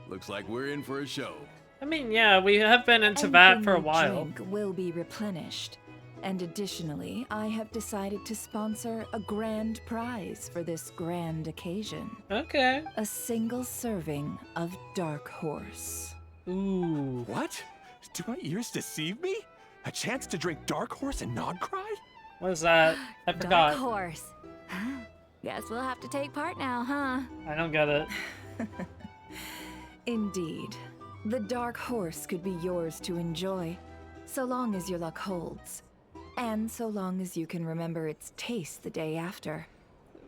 looks like we're in for a show. I mean, yeah, we have been into that for a Anything you while. drink will be replenished. And additionally, I have decided to sponsor a grand prize for this grand occasion. Okay. A single serving of Dark Horse. Ooh. What? Do my ears deceive me? A chance to drink Dark Horse and not cry? What is that? I forgot. Dark Horse. Guess we'll have to take part now, huh? I don't get it. Indeed. The Dark Horse could be yours to enjoy, so long as your luck holds. And so long as you can remember its taste the day after.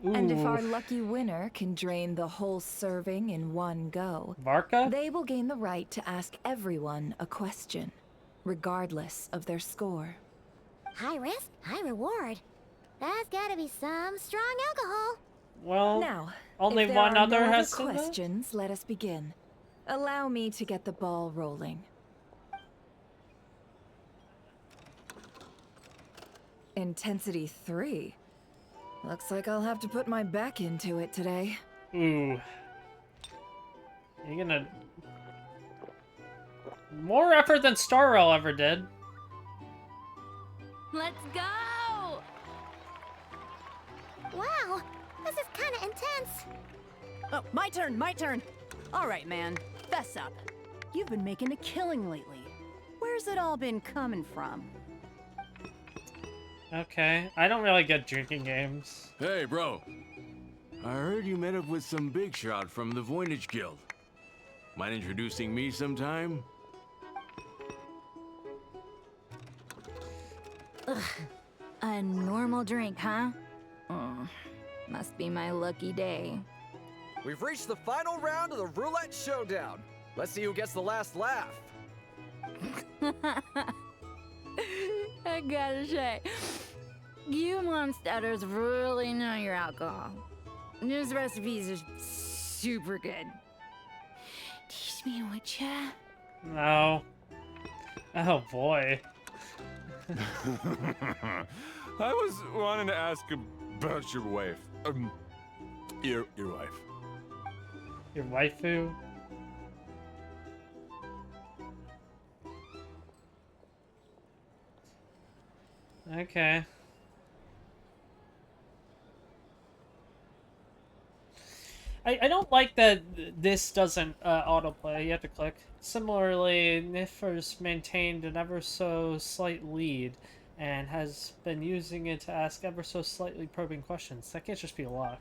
And if our lucky winner can drain the whole serving in one go, Varka? They will gain the right to ask everyone a question, regardless of their score. High risk, high reward. That's gotta be some strong alcohol. Well, now, only if there one are other no has other to know? questions, let us begin. Allow me to get the ball rolling. Intensity 3. Looks like I'll have to put my back into it today. Ooh. You're gonna... More effort than Star Rail ever did. Let's go! Wow, this is kinda intense. Oh, my turn. All right, man, fess up. You've been making a killing lately. Where's it all been coming from? Okay, I don't really get drinking games. Hey, bro. I heard you met up with some big shot from the Voynich Guild. Mind introducing me sometime? Ugh. A normal drink, huh? Must be my lucky day. We've reached the final round of the roulette showdown. Let's see who gets the last laugh. I gotta say, you Mondstadters really know your alcohol. This recipe's are super good. Teach me, would ya? No. Oh boy. I was wanting to ask about your wife. Your wife. Your waifu? Okay. I don't like that this doesn't autoplay. You have to click. Similarly, nefer's maintained an ever so slight lead and has been using it to ask ever so slightly probing questions. That can't just be luck.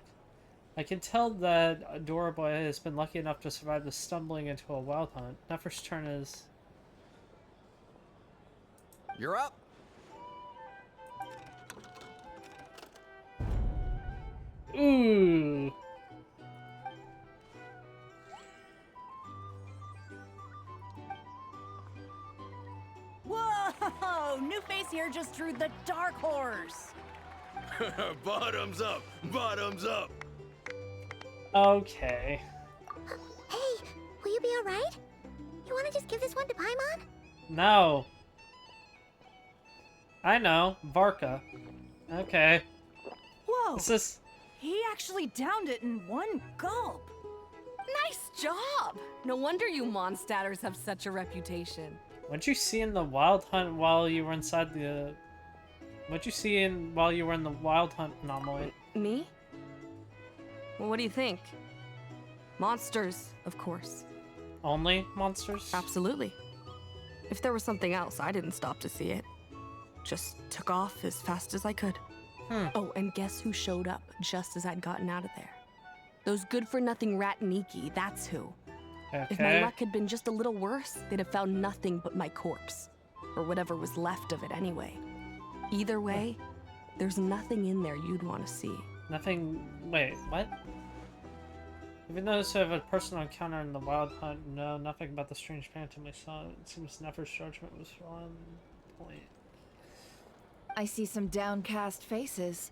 I can tell that Dora Boy has been lucky enough to survive the stumbling into a wild hunt. Nefer's turn is... You're up. Ooh. Whoa! New face here just drew the dark horse. Bottoms up! Bottoms up! Okay. Hey, will you be alright? You wanna just give this one to Paimon? No. I know. Varka. Okay. Whoa! This is... He actually downed it in one gulp. Nice job! No wonder you Mondstadters have such a reputation. What'd you see in the wild hunt while you were inside the... What'd you see while you were in the wild hunt anomaly? Me? Well, what do you think? Monsters, of course. Only monsters? Absolutely. If there was something else, I didn't stop to see it. Just took off as fast as I could. Oh, and guess who showed up just as I'd gotten out of there? Those good-for-nothing Ratniki, that's who. If my luck had been just a little worse, they'd have found nothing but my corpse. Or whatever was left of it anyway. Either way, there's nothing in there you'd want to see. Nothing... Wait, what? Even those who have a personal encounter in the wild hunt know nothing about the strange phantom we saw. It seems Nefer's judgment was on point. I see some downcast faces.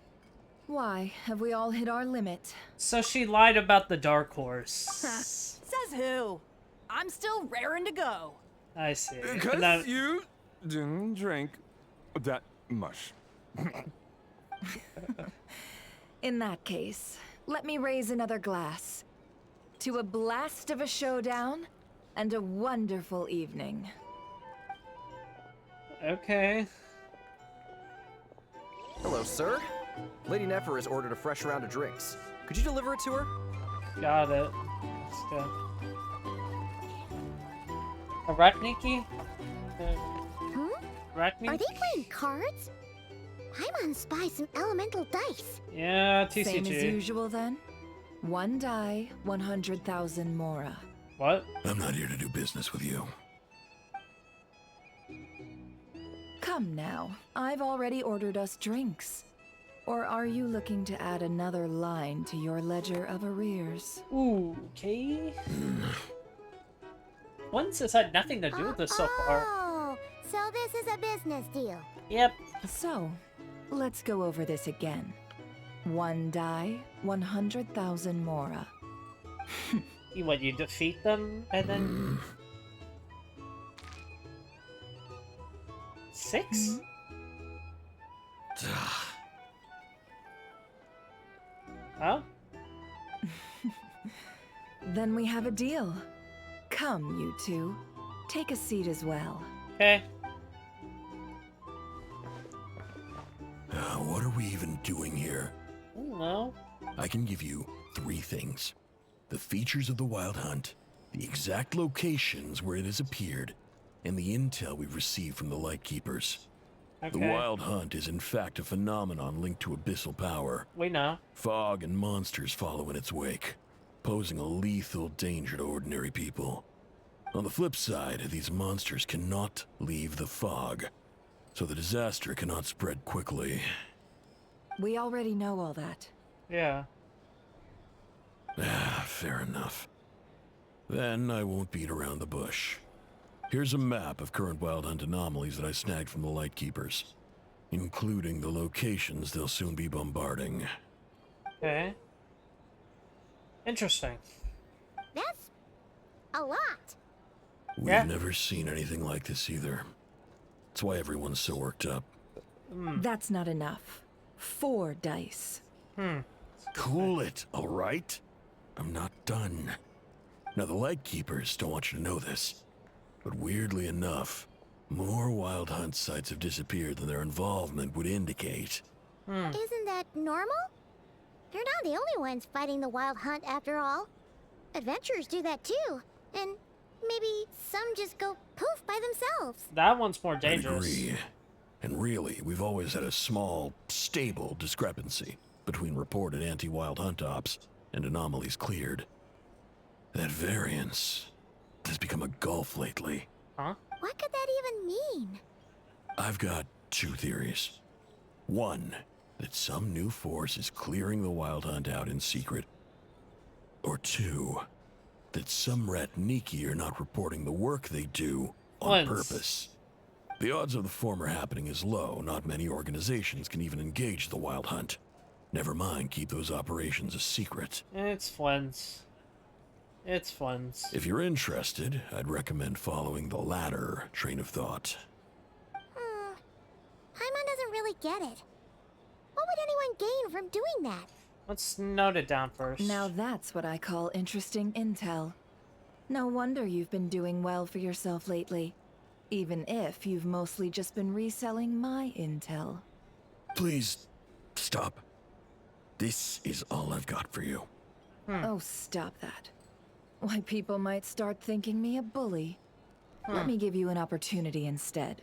Why, have we all hit our limit? So she lied about the dark horse. Says who? I'm still raring to go. I see. Because you didn't drink that much. In that case, let me raise another glass. To a blast of a showdown and a wonderful evening. Okay. Hello, sir. Lady Nefer has ordered a fresh round of drinks. Could you deliver it to her? Got it. Let's go. A Ratniki? Ratniki? Are they playing cards? Paimon spies some elemental dice. Yeah, TCG. Same as usual then? One die, 100,000 Mora. What? I'm not here to do business with you. Come now, I've already ordered us drinks. Or are you looking to add another line to your ledger of arrears? Ooh, okay. Once has had nothing to do with this so far. Oh, so this is a business deal. Yep. So, let's go over this again. One die, 100,000 Mora. What, you defeat them and then... 6? Oh? Then we have a deal. Come, you two. Take a seat as well. Okay. What are we even doing here? I don't know. I can give you 3 things. The features of the Wild Hunt, the exact locations where it has appeared, and the intel we've received from the Lightkeepers. The Okay. Wild Hunt is in fact a phenomenon linked to abyssal power. We know. Fog and monsters follow in its wake, posing a lethal danger to ordinary people. On the flip side, these monsters cannot leave the fog, so the disaster cannot spread quickly. We already know all that. Yeah. Ah, fair enough. Then I won't beat around the bush. Here's a map of current Wild Hunt anomalies that I snagged from the Lightkeepers, including the locations they'll soon be bombarding. Okay. Interesting. That's a lot. We've never seen anything like this either. That's why everyone's so worked up. That's not enough. 4 dice. Cool it, all right? I'm not done. Now, the Lightkeepers don't want you to know this, but weirdly enough, more Wild Hunt sites have disappeared than their involvement would indicate. Isn't that normal? They're not the only ones fighting the Wild Hunt after all. Adventurers do that too, and maybe some just go poof by themselves. That one's more I'd dangerous. agree. And really, we've always had a small, stable discrepancy between reported anti-Wild Hunt ops and anomalies cleared. That variance has become a gulf lately. Huh? What could that even mean? I've got 2 theories. One, that some new force is clearing the Wild Hunt out in secret. Or 2, that some Ratniki are not reporting the work they do on purpose. The odds of the former happening is low. Not many organizations can even engage the Wild Hunt. Never mind keep those operations a secret. It's Flens. It's Flens. If you're interested, I'd recommend following the latter train of thought. Paimon doesn't really get it. What would anyone gain from doing that? Let's note it down first. Now that's what I call interesting intel. No wonder you've been doing well for yourself lately. Even if you've mostly just been reselling my intel. Please, stop. This is all I've got for you. Oh, stop that. Why, people might start thinking me a bully. Let me give you an opportunity instead.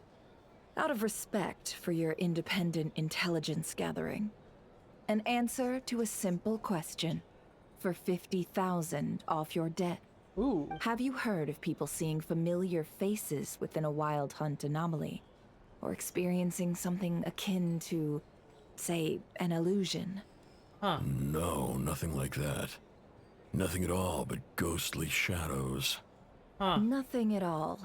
Out of respect for your independent intelligence gathering. An answer to a simple question. For 50,000 off your debt. Ooh. Have you heard of people seeing familiar faces within a Wild Hunt anomaly? Or experiencing something akin to, say, an illusion? No, nothing like that. Nothing at all but ghostly shadows. Nothing at all,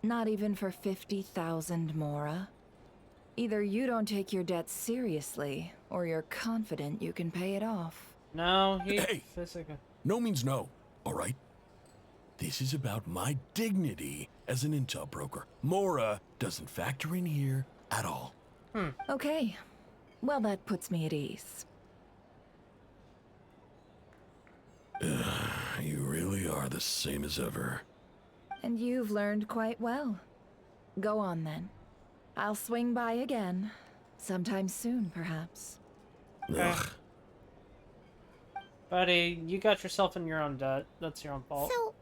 Not even for 50,000 Mora? Either you don't take your debt seriously, or you're confident you can pay it off. No, Hey! No means no, all right? This is about my dignity as an intel broker. Mora doesn't factor in here at all. Okay. Well, that puts me at ease. You really are the same as ever. And you've learned quite well. Go on then. I'll swing by again. Sometime soon, perhaps. Ugh. Buddy, you got yourself in your own debt. That's your own fault. So,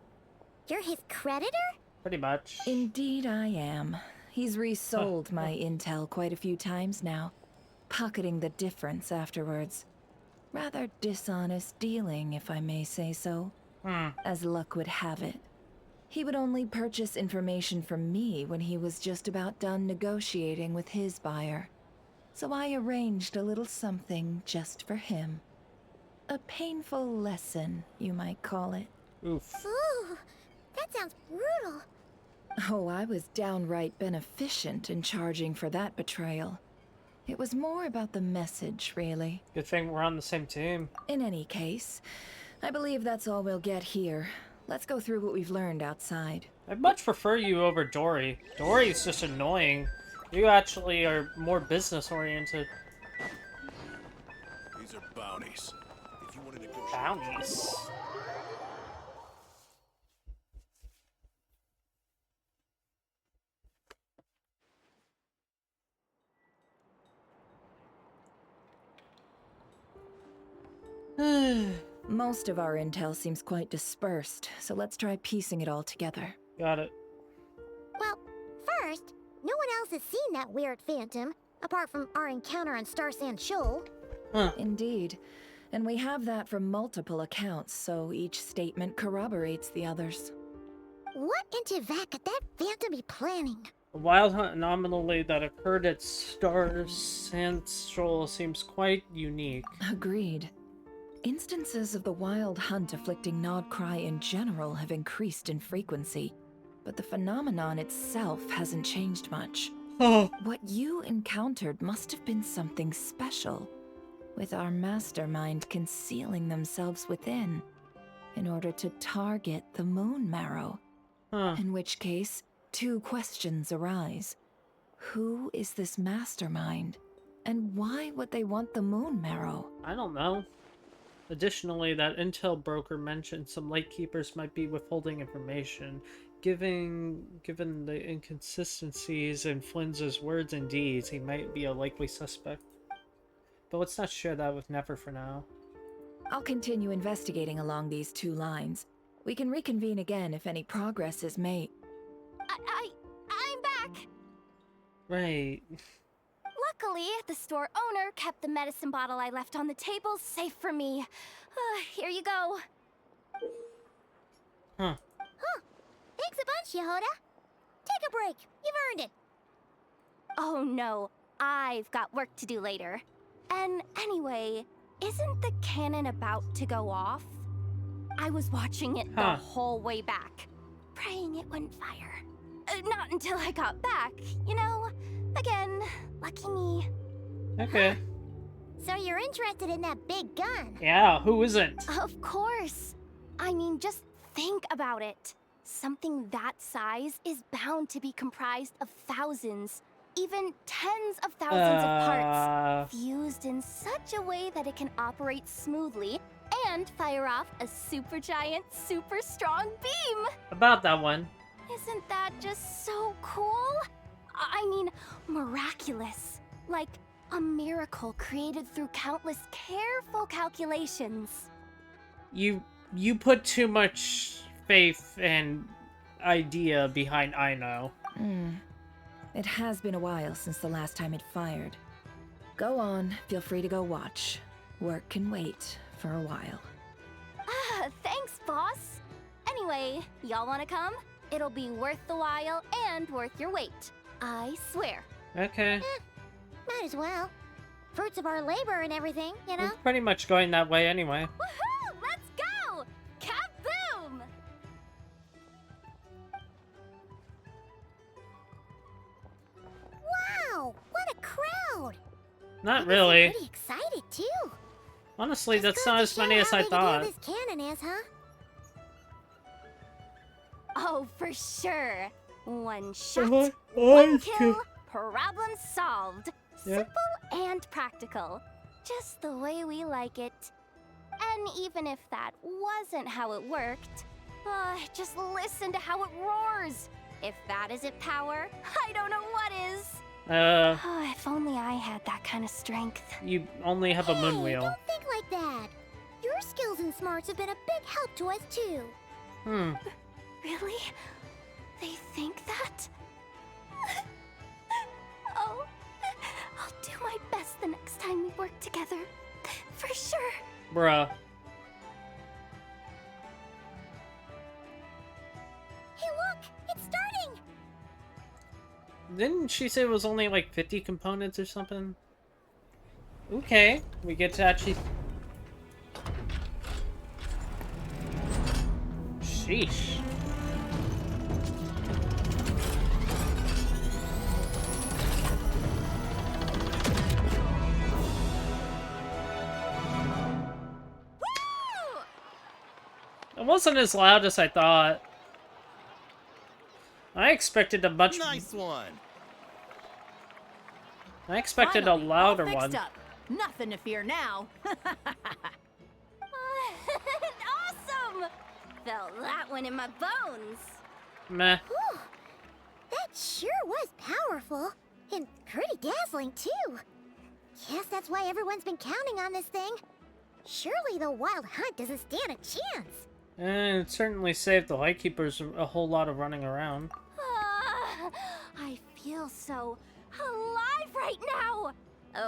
you're his creditor? Pretty much. Indeed I am. He's resold my intel quite a few times now, pocketing the difference afterwards. Rather dishonest dealing, if I may say so. As luck would have it. He would only purchase information from me when he was just about done negotiating with his buyer. So I arranged a little something just for him. A painful lesson, you might call it. Oof. Ooh, that sounds brutal. Oh, I was downright beneficent in charging for that betrayal. It was more about the message, really. Good thing we're on the same team. In any case, I believe that's all we'll get here. Let's go through what we've learned outside. I'd much prefer you over Dory. Dory's just annoying. You actually are more business-oriented. These are bounties. If you want to negotiate... Bounties? Most of our intel seems quite dispersed, so let's try piecing it all together. Got it. Well, first, no one else has seen that weird phantom, apart from our encounter on Star Sand Shoal. Indeed. And we have that from multiple accounts, so each statement corroborates the others. What in Teyvat could that phantom be planning? A wild hunt anomaly that occurred at Star Central seems quite unique. Agreed. Instances of the wild hunt afflicting Nodcry in general have increased in frequency, but the phenomenon itself hasn't changed much. What you encountered must have been something special, with our mastermind concealing themselves within, in order to target the Moon Marrow. In which case, two questions arise. Who is this mastermind? And why would they want the Moon Marrow? I don't know. Additionally, that intel broker mentioned some Lightkeepers might be withholding information. Given the inconsistencies in Flynn's words and deeds, he might be a likely suspect. But let's not share that with Nefer for now. I'll continue investigating along these two lines. We can reconvene again if any progress is made. I'm back! Right. Luckily, the store owner kept the medicine bottle I left on the table safe for me. Here you go. Huh. Thanks a bunch, Jahoda. Take a break. You've earned it. Oh no, I've got work to do later. And anyway, isn't the cannon about to go off? I was watching it the whole way back, praying it wouldn't fire. Not until I got back, you know? Again, lucky me. Okay. So you're interested in that big gun? Yeah, who isn't? Of course. I mean, just think about it. Something that size is bound to be comprised of thousands, even tens of thousands of parts, fused in such a way that it can operate smoothly and fire off a supergiant, super strong beam. About that one. Isn't that just so cool? I mean, miraculous. Like a miracle created through countless careful calculations. You put too much faith and idea behind I know. It has been a while since the last time it fired. Go on, feel free to go watch. Work can wait for a while. Thanks, boss. Anyway, y'all wanna come? It'll be worth the while and worth your wait. I swear. Okay. Might as well. Fruits of our labor and everything, you know? We're pretty much going that way anyway. Woohoo! Let's go! Kaboom! Wow! What a crowd! Not really. Pretty excited too. Honestly, that's not as many as I thought. This cannon is, huh? Oh, for sure. One shot, one one kill. kill, problem solved. Yep. Simple and practical. Just the way we like it. And even if that wasn't how it worked, just listen to how it roars. If that isn't power, I don't know what is. If only I had that kind of strength. You only have a moon wheel. Don't think like that. Your skills and smarts have been a big help to us too. Really? They think that? Oh, I'll do my best the next time we work together. For sure. Bruh. Hey look, it's starting! Didn't she say it was only like 50 components or something? Okay, we get to actually... Sheesh. It wasn't as loud as I thought. I expected a much... Nice one! I expected a louder one. Up. Nothing to fear now. Awesome! Felt that one in my bones. Meh. Whew. That sure was powerful. And pretty dazzling, too. Guess that's why everyone's been counting on this thing. Surely the wild hunt doesn't stand a chance. And it certainly saved the Lightkeepers a whole lot of running around. I feel so alive right now.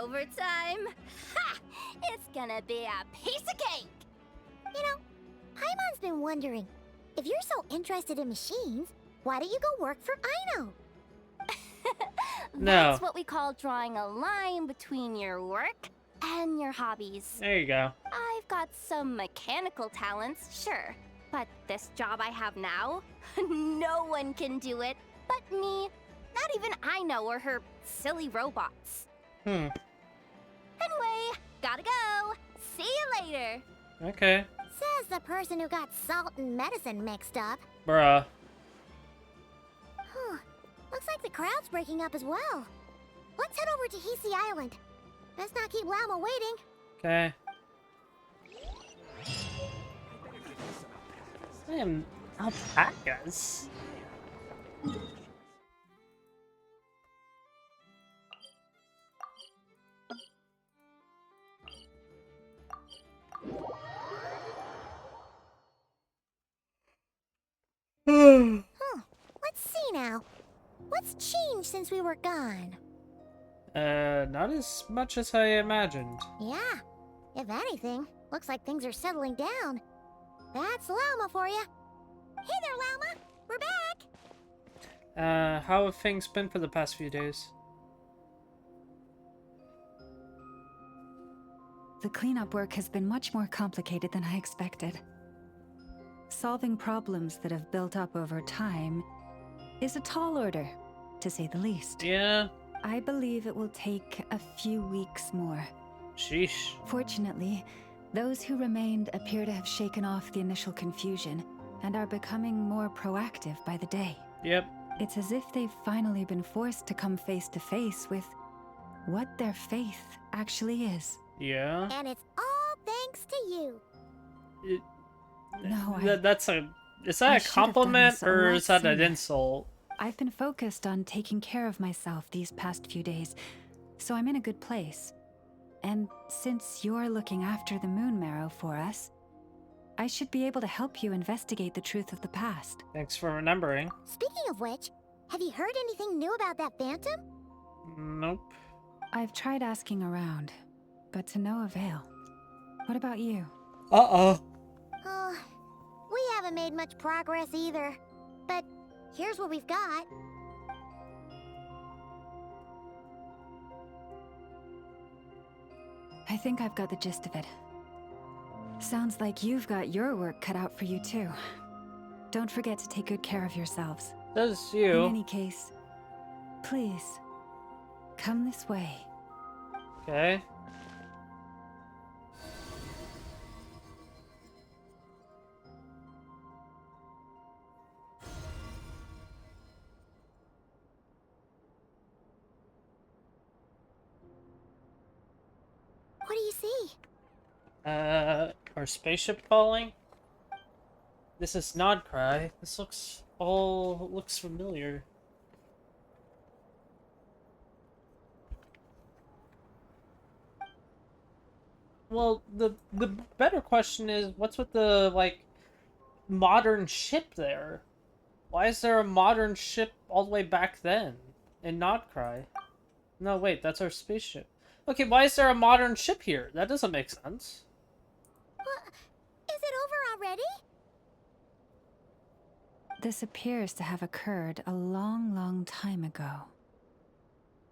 Overtime? Ha! It's gonna be a piece of cake. You know, Paimon's been wondering, if you're so interested in machines, why don't you go work for Aino? No. That's what we call drawing a line between your work and your hobbies. There you go. I've got some mechanical talents, sure. But this job I have now, no one can do it but me. Not even Ino or her silly robots. Hmm. Anyway, gotta go. See you later. Okay. Says the person who got salt and medicine mixed up. Bruh. Huh. Looks like the crowd's breaking up as well. Let's head over to Hisi Island. Best not keep Llama waiting. Okay. Damn, alpacas. Huh. Let's see now. What's changed since we were gone? Not as much as I imagined. Yeah. If anything, looks like things are settling down. That's Llama for you. Hey there, Llama. We're back. How have things been for the past few days? The cleanup work has been much more complicated than I expected. Solving problems that have built up over time is a tall order, to say the least. Yeah. I believe it will take a few weeks more. Sheesh. Fortunately, those who remained appear to have shaken off the initial confusion and are becoming more proactive by the day. Yep. It's as if they've finally been forced to come face to face with what their faith actually is. Yeah. And it's all thanks to you. No, That's a... Is that a compliment or is that an insult? I've been focused on taking care of myself these past few days, so I'm in a good place. And since you're looking after the moon marrow for us, I should be able to help you investigate the truth of the past. Thanks for remembering. Speaking of which, have you heard anything new about that phantom? Nope. I've tried asking around, but to no avail. What about you? Uh-oh. Oh, we haven't made much progress either. But here's what we've got. I think I've got the gist of it. Sounds like you've got your work cut out for you too. Don't forget to take good care of yourselves. Does you. In any case, please, come this way. Okay. What do you see? Our spaceship falling? This is Nodcry. This looks familiar. Well, the better question is, what's with the, like, modern ship there? Why is there a modern ship all the way back then in Nodcry? No, wait, that's our spaceship. Okay, why is there a modern ship here? That doesn't make sense. Is it over already? This appears to have occurred a long, long time ago.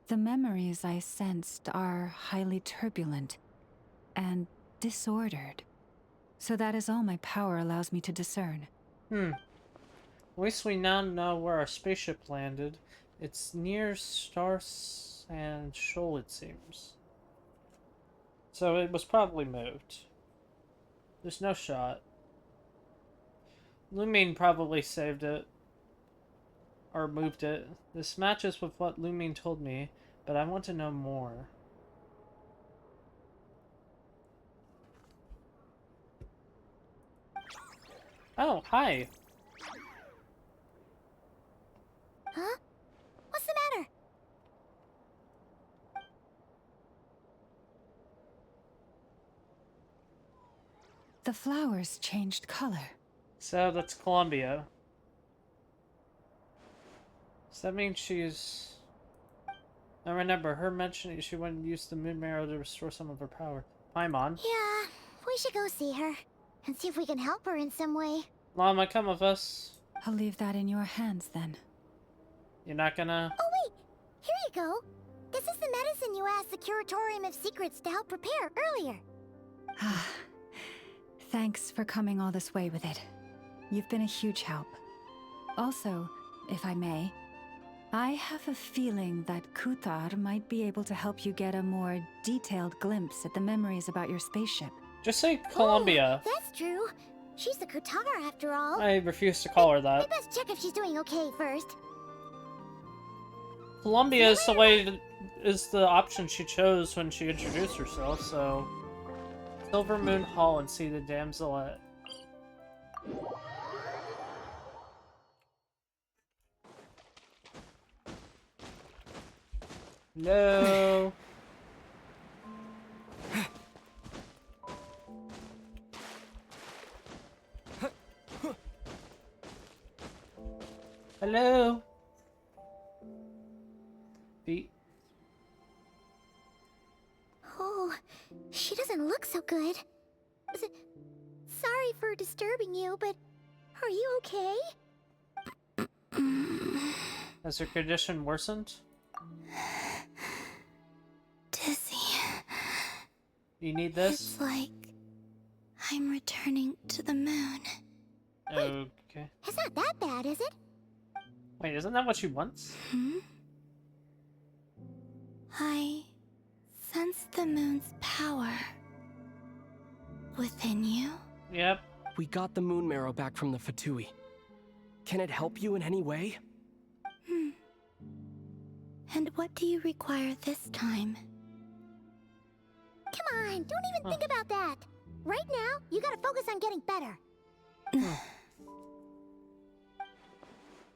The memories I sensed are highly turbulent and disordered. So that is all my power allows me to discern. At least we now know where our spaceship landed. It's near Star Sand Shoal, it seems. So it was probably moved. There's no shot. Lumine probably saved it. Or moved it. This matches with what Lumine told me, but I want to know more. Oh, hi. Huh? What's the matter? The flowers changed color. So that's Columbia. Does that mean she's... I remember her mentioning she went and used the moon marrow to restore some of her power. Paimon. Yeah, we should go see her and see if we can help her in some way. Llama, come with us. I'll leave that in your hands then. You're not gonna... Oh wait, Here you go. This is the medicine you asked the Curatorium of Secrets to help prepare earlier. Thanks for coming all this way with it. You've been a huge help. Also, if I may, I have a feeling that Kuthar might be able to help you get a more detailed glimpse at the memories about your spaceship. Just say Columbia. Oh, that's true. She's the Kutar after all. I refuse to call her that. We best check if she's doing okay first. Columbia is the option she chose when she introduced herself, so Silver Moon Hall and see the damselette. No. Hello. Feet. Oh, she doesn't look so good. Sorry for disturbing you, but are you okay? Has her condition worsened? Dizzy. You need this? It's like I'm returning to the moon. Okay. It's not that bad, is it? Wait, isn't that what she wants? I sense the moon's power within you. Yep. We got the moon marrow back from the Fatui. Can it help you in any way? And what do you require this time? Come on, don't even think about that. Right now, you gotta focus on getting better.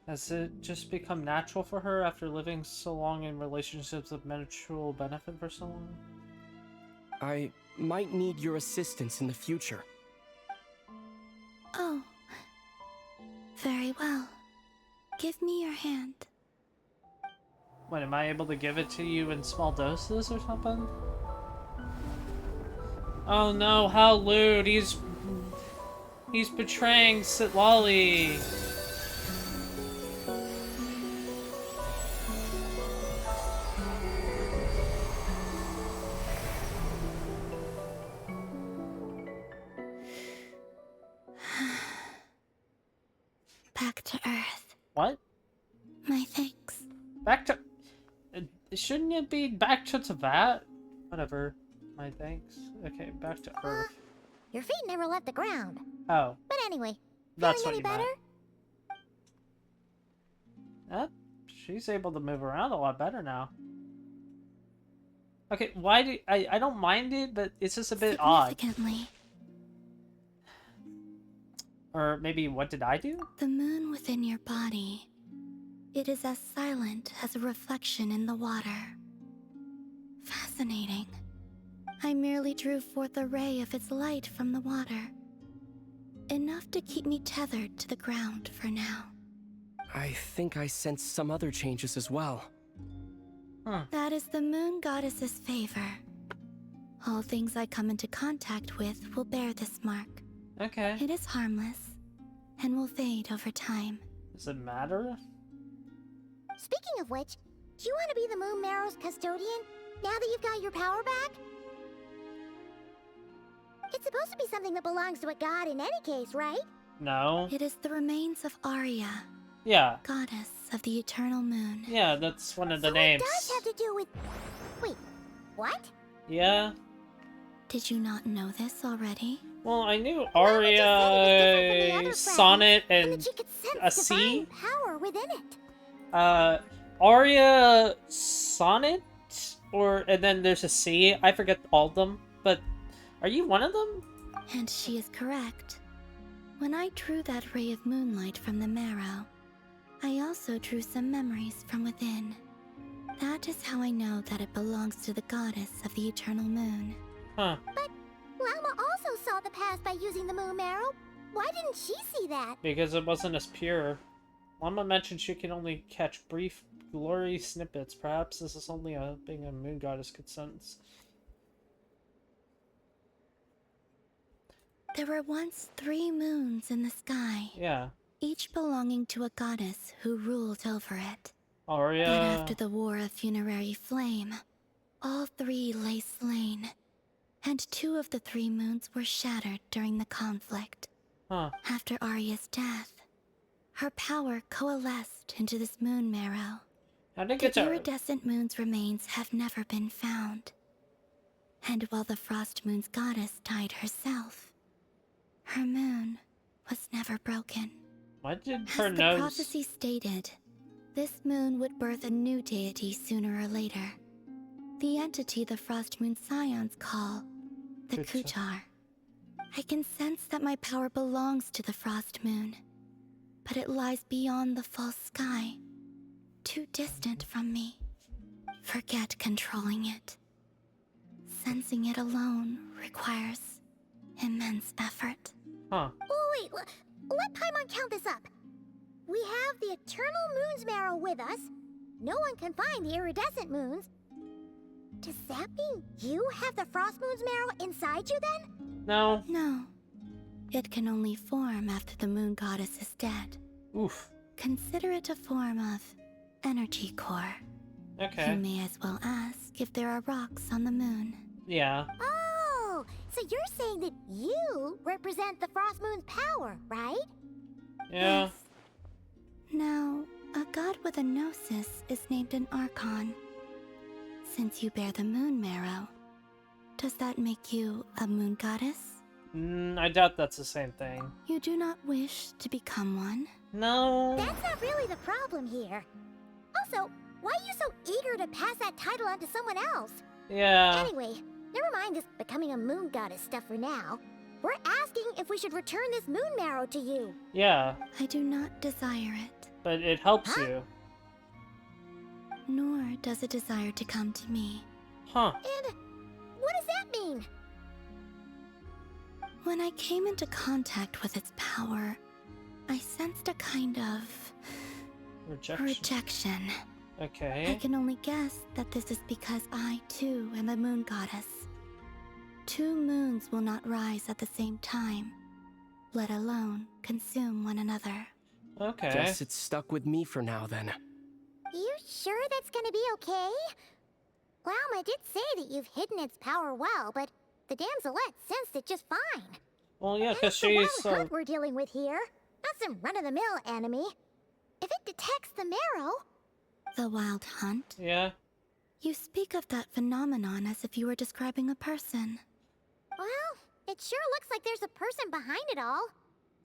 Has it just become natural for her after living so long in relationships of mutual benefit for so long? I might need your assistance in the future. Oh. Very well. Give me your hand. What, am I able to give it to you in small doses or something? Oh no, how lewd, he's betraying Sitlali. Back to Earth. What? My thanks. Back to... shouldn't it be back to Tavat? Whatever. My thanks. Okay, back to Earth. Your feet never left the ground. Oh. But anyway, That's feeling what any you better? meant. She's able to move around a lot better now. Okay, why do... I don't mind it, but it's just a bit odd. Significantly. Or maybe, what did I do? The moon within your body. It is as silent as a reflection in the water. Fascinating. I merely drew forth a ray of its light from the water. Enough to keep me tethered to the ground for now. I think I sense some other changes as well. That is the moon goddess's favor. All things I come into contact with will bear this mark. Okay. It is harmless, and will fade over time. Does it matter? Speaking of which, do you want to be the Moon Marrow's custodian, now that you've got your power back? It's supposed to be something that belongs to a god in any case, right? No. It is the remains of Arya, Yeah. goddess of the eternal moon. Yeah, that's one of the So names. it does have to do with... Wait, what? Yeah. Did you not know this already? Well, I knew Arya, Sonnet, and a C. Power within it. Arya, Sonnet, and then there's a C. I forget all of them, but are you one of them? And she is correct. When I drew that ray of moonlight from the marrow, I also drew some memories from within. That is how I know that it belongs to the goddess of the eternal moon. Huh. But Lama also saw the past by using the Moon Marrow. Why didn't she see that? Because it wasn't as pure. Lama mentioned she can only catch brief glory snippets. Perhaps this is only a being a moon goddess could sense. There were once 3 moons in the sky. Yeah. Each belonging to a goddess who ruled over it. Arya. But after the War of Funerary Flame, all 3 lay slain, and 2 of the 3 moons were shattered during the conflict. Huh. After Arya's death, her power coalesced into this moon marrow. How did it The get to her? iridescent moon's remains have never been found. And while the Frost Moon's goddess died herself, her moon was never broken. Why did her As the nose... prophecy stated, this moon would birth a new deity sooner or later. The entity the Frost Moon Scions call the Kuchar. I can sense that my power belongs to the Frost Moon, but it lies beyond the false sky, too distant from me. Forget controlling it. Sensing it alone requires immense effort. Huh. Oh, wait, let Paimon count this up. We have the Eternal Moon's Marrow with us. No one can find the iridescent moons. Does that mean you have the Frost Moon's Marrow inside you then? No. No. It can only form after the moon goddess is dead. Oof. Consider it a form of energy core. Okay. You may as well ask if there are rocks on the moon. Yeah. Oh, so you're saying that you represent the Frost Moon's power, right? Yeah. Now, a god with a gnosis is named an Archon. Since you bear the moon marrow, does that make you a moon goddess? I doubt that's the same thing. You do not wish to become one? No. That's not really the problem here. Also, why are you so eager to pass that title on to someone else? Yeah. Anyway, never mind this becoming a moon goddess stuff for now. We're asking if we should return this moon marrow to you. Yeah. I do not desire it. But it helps you. Nor does it desire to come to me. Huh. And what does that mean? When I came into contact with its power, I sensed a kind of rejection. Okay. I can only guess that this is because I, too, am a moon goddess. 2 moons will not rise at the same time, let alone consume one another. Okay. Guess it's stuck with me for now, then. You sure that's gonna be okay? Lauma did say that you've hidden its power well, but the damselette sensed it just fine. Well, yeah, because And it's she's... the wild hunt we're dealing with here, not some run-of-the-mill enemy. If it detects the marrow... The wild hunt? Yeah. You speak of that phenomenon as if you were describing a person. Well, it sure looks like there's a person behind it all.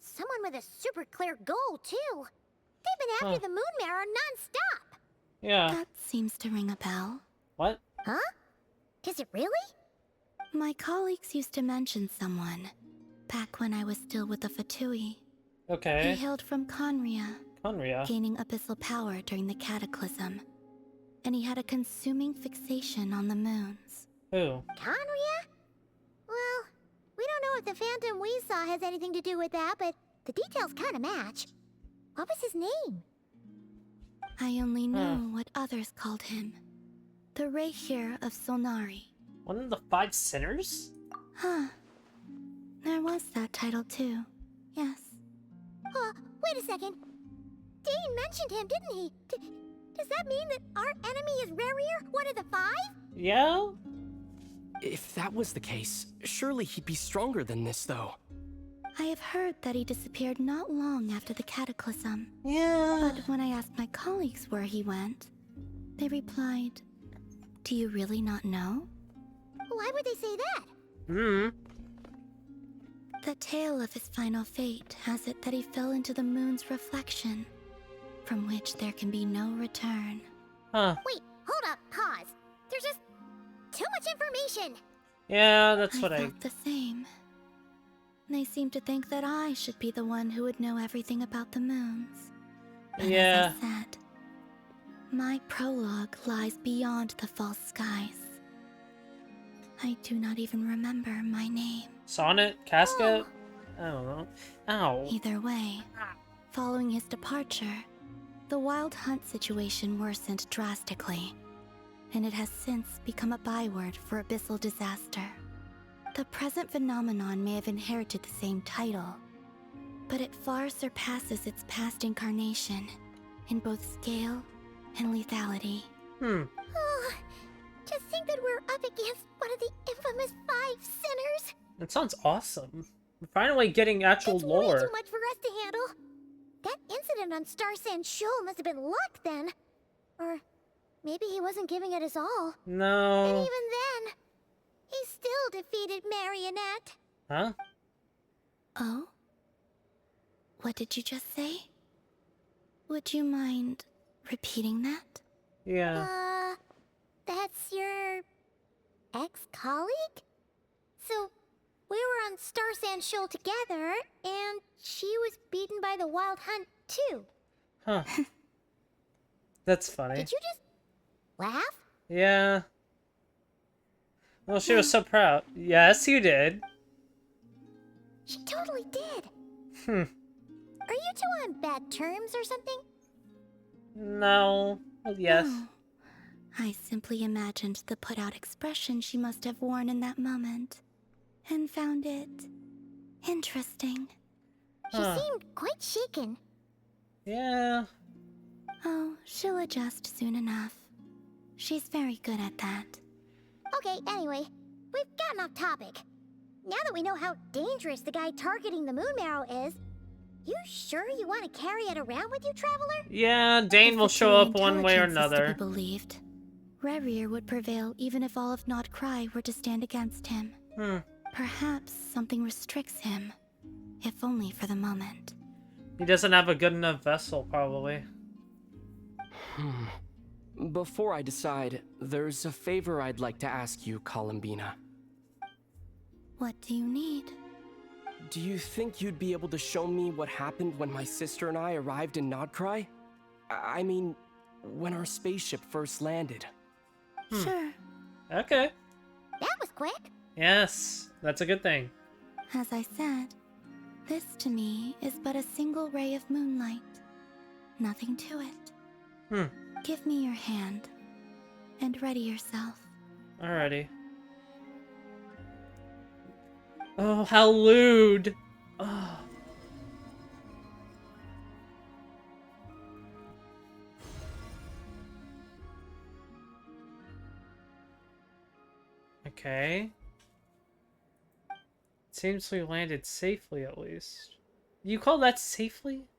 Someone with a super clear goal, too. They've been after the moon marrow non-stop. Yeah. That seems to ring a bell. What? Huh? Is it really? My colleagues used to mention someone, back when I was still with the Fatui. Okay. He hailed from Conria, Conria. gaining abyssal power during the Cataclysm. And he had a consuming fixation on the moons. Who? Conria? Well, we don't know if the phantom we saw has anything to do with that, but the details kind of match. What was his name? I only know what others called him. The Rehir of Solnari. One of the 5 sinners? Huh. There was that title too. Yes. Wait a second. Dane mentioned him, didn't he? Does that mean that our enemy is Rerir, one of the 5? Yeah? If that was the case, surely he'd be stronger than this, though. I have heard that he disappeared not long after the Cataclysm. Yeah. But when I asked my colleagues where he went, they replied, "Do you really not know?" Why would they say that? The tale of his final fate has it that he fell into the moon's reflection, from which there can be no return. Huh. Wait, hold up, pause. There's just too much information. Yeah, that's what I... felt the same. They seem to think that I should be the one who would know everything about the moons. But Yeah. as I said, my prologue lies beyond the false skies. I do not even remember my name. Sonnet? Casket? I don't know. Ow. Either way, following his departure, the wild hunt situation worsened drastically, and it has since become a byword for abyssal disaster. The present phenomenon may have inherited the same title, but it far surpasses its past incarnation in both scale and lethality. Oh, to think that we're up against one of the infamous 5 sinners. That sounds awesome. We're finally getting actual It's lore. way too much for us to handle. That incident on Star Sand Shoal must have been luck then. Or maybe he wasn't giving it his all. No. And even then, he still defeated Marionette. Huh? Oh? What did you just say? Would you mind repeating that? Yeah. That's your ex-colleague? So, we were on Star Sand Shoal together, and she was beaten by the Wild Hunt too. Huh. That's funny. Did you just laugh? Yeah. Well, she was so proud. Yes, you did. She totally did. Hmm. Are you two on bad terms or something? No. Well, yes. Oh, I simply imagined the put-out expression she must have worn in that moment, and found it interesting. She seemed quite shaken. Yeah. Oh, she'll adjust soon enough. She's very good at that. Okay, anyway, we've gotten off topic. Now that we know how dangerous the guy targeting the moon marrow is, you sure you want to carry it around with you, Traveler? Yeah, Dane will show up one way or another. To be believed, Rerir would prevail even if all of Nod Cry were to stand against him. Perhaps something restricts him, if only for the moment. He doesn't have a good enough vessel, probably. Before I decide, there's a favor I'd like to ask you, Columbina. What do you need? Do you think you'd be able to show me what happened when my sister and I arrived in Nodcry? I mean, when our spaceship first landed. Sure. Okay. That was quick. Yes, that's a good thing. As I said, this to me is but a single ray of moonlight. Nothing to it. Give me your hand, and ready yourself. Alrighty. Oh, how lewd! Oh. Okay. Seems we landed safely, at least. You call that safely?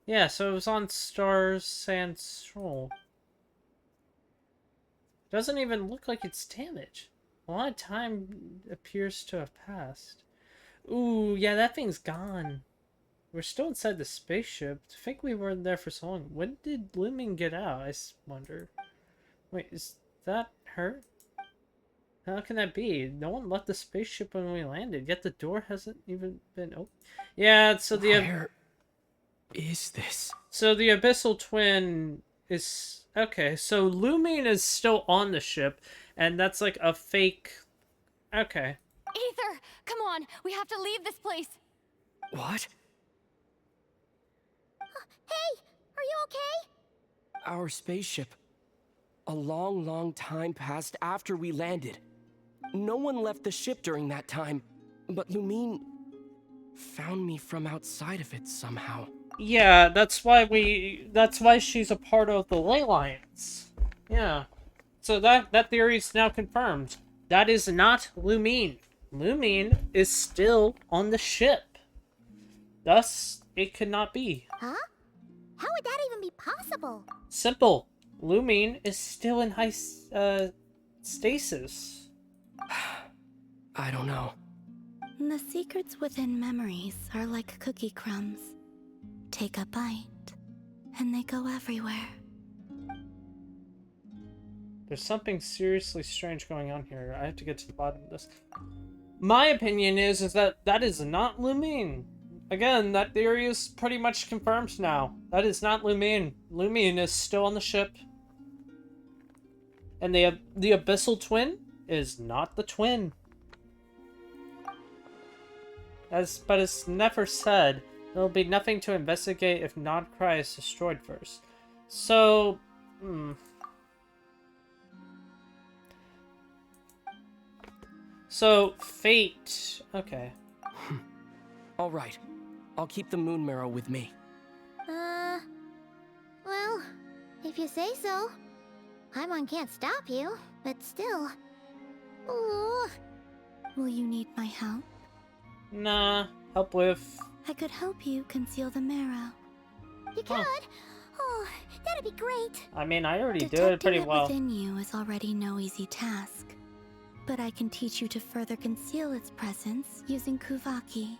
Yeah, so it was on Star Sandrone. Doesn't even look like it's damaged. A lot of time appears to have passed. Ooh, yeah, that thing's gone. We're still inside the spaceship. I think we weren't there for so long. When did Lumen get out? I wonder. Wait, is that her? How can that be? No one left the spaceship when we landed, yet the door hasn't even been opened. Yeah, so the... Where is this? So the Abyssal Twin is... Okay, so Lumen is still on the ship, and that's like a fake... Okay. Aether, come on, we have to leave this place. What? Hey, are you okay? Our spaceship. A long, long time passed after we landed. No one left the ship during that time, but Lumine found me from outside of it somehow. Yeah, that's why she's a part of the Ley Lines. Yeah. So that theory is now confirmed. That is not Lumine. Lumine is still on the ship. Thus, it could not be. Huh? How would that even be possible? Simple. Lumine is still in high stasis. I don't know. The secrets within memories are like cookie crumbs. Take a bite, and they go everywhere. There's something seriously strange going on here. I have to get to the bottom of this. My opinion is that is not Lumine. Again, that theory is pretty much confirmed now. That is not Lumine. Lumine is still on the ship. And the Abyssal Twin is not the twin. But as Nefer said, there will be nothing to investigate if Nodcry is destroyed first. So, So, fate. Okay. All right. I'll keep the moon marrow with me. Well, If you say so. Paimon can't stop you, but still. Ooh. Will you need my help? Nah, help with... I could help you conceal the marrow. You could? Oh, that'd be great. I mean, I already do it Detecting pretty it well. within you is already no easy task. But I can teach you to further conceal its presence using Kuvaki.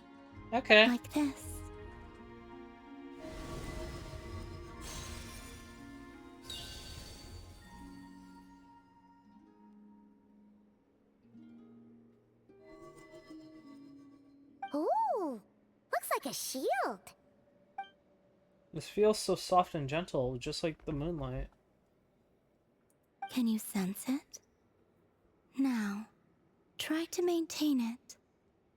Okay. Like this. Ooh, looks like a shield. This feels so soft and gentle, just like the moonlight. Can you sense it? Now, try to maintain it.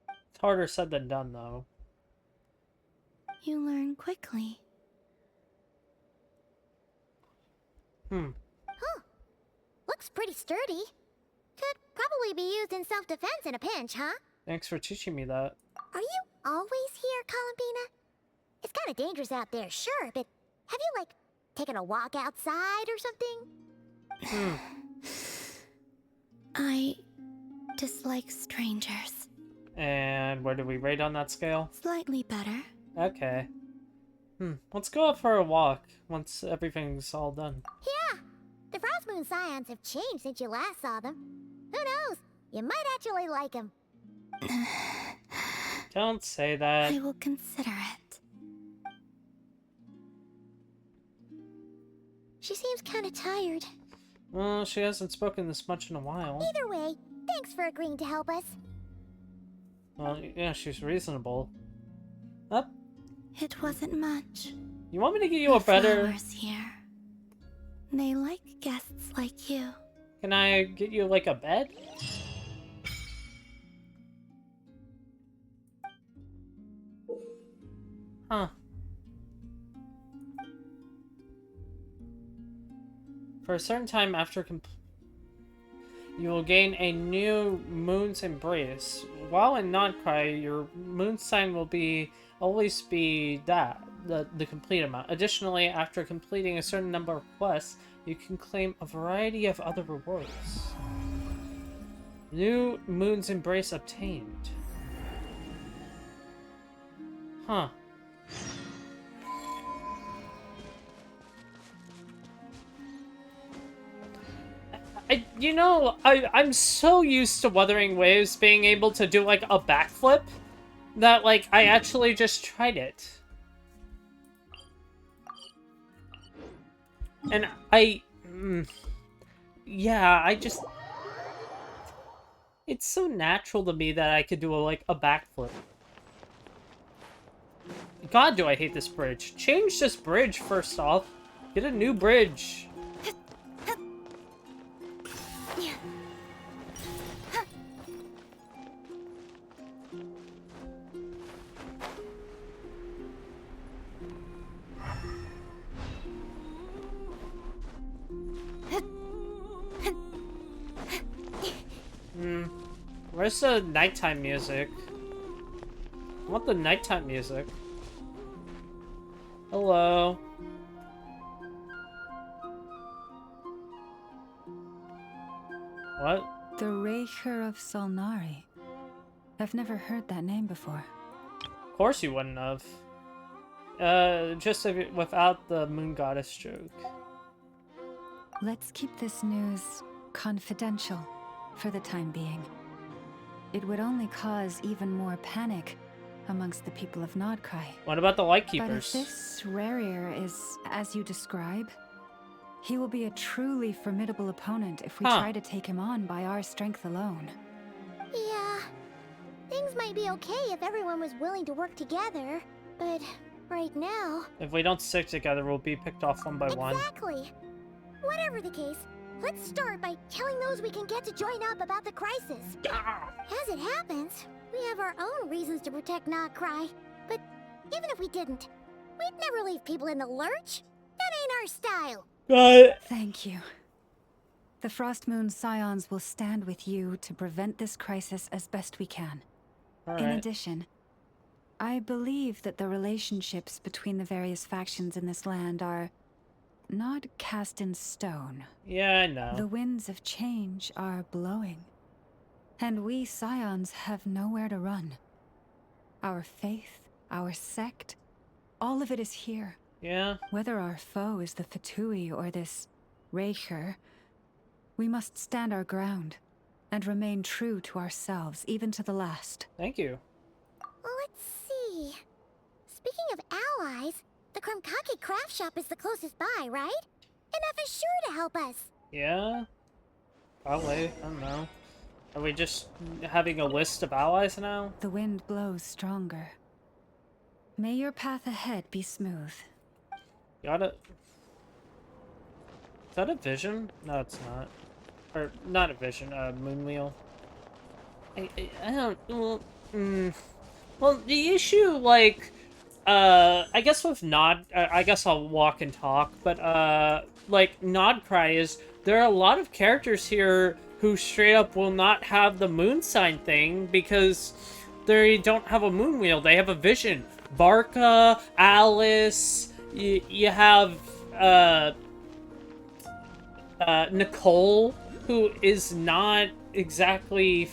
It's harder said than done, though. You learn quickly. Huh. Looks pretty sturdy. Could probably be used in self-defense in a pinch, huh? Thanks for teaching me that. Are you always here, Columbina? It's kind of dangerous out there, sure, but have you, like, taken a walk outside or something? I dislike strangers. And where do we rate on that scale? Slightly better. Okay. Let's go out for a walk once everything's all done. Yeah, the Frost Moon Scions have changed since you last saw them. Who knows? You might actually like them. Don't say that. I will consider it. She seems kind of tired. Well, she hasn't spoken this much in a while. Either way, thanks for agreeing to help us. Well, yeah, she's reasonable. Up. It wasn't much. You want me to get you a better... Flowers here. They like guests like you. Can I get you, like, a bed? Huh. For a certain time after you will gain a new Moon's Embrace. While in non-cry, your moon sign will always be the complete amount. Additionally, after completing a certain number of quests, you can claim a variety of other rewards. New Moon's Embrace obtained. Huh. I'm so used to Wuthering Waves being able to do, like, a backflip that, like, I actually just tried it. And yeah, it's so natural to me that I could do, like, a backflip. God, do I hate this bridge. Change this bridge, first off. Get a new bridge. Where's the nighttime music? I want the nighttime music. Hello. What? The Raker of Solnari. I've never heard that name before. Of course you wouldn't have. Just without the moon goddess joke. Let's keep this news confidential for the time being. It would only cause even more panic amongst the people of Nodcry. What about the Lightkeepers? But if this Rarier is as you describe, he will be a truly formidable opponent if we try to take him on by our strength alone. Yeah, things might be okay if everyone was willing to work together, but right now... If we don't stick together, we'll be picked off one by one. Exactly. Whatever the case, let's start by telling those we can get to join up about the crisis. As it happens, we have our own reasons to protect Nodcry, but even if we didn't, we'd never leave people in the lurch. That ain't our style. Thank you. The Frost Moon Scions will stand with you to prevent this crisis as best we can. In addition, I believe that the relationships between the various factions in this land are not cast in stone. Yeah, I know. The winds of change are blowing, and we scions have nowhere to run. Our faith, our sect, all of it is here. Yeah. Whether our foe is the Fatui or this Raker, we must stand our ground and remain true to ourselves, even to the last. Thank you. Let's see. Speaking of allies, the Krumkake craft shop is the closest by, right? Enough is sure to help us. Yeah. Probably. I don't know. Are we just having a list of allies now? The wind blows stronger. May your path ahead be smooth. Gotta... Is that a vision? No, it's not. Or, not a vision, moon wheel. I don't... Well, well, the issue, like... I guess with Nod... I guess I'll walk and talk, but, like, Nodcry is... There are a lot of characters here who straight up will not have the moon sign thing because they don't have a moon wheel. They have a vision. Barca, Alice, you have, Nicole, who is not exactly...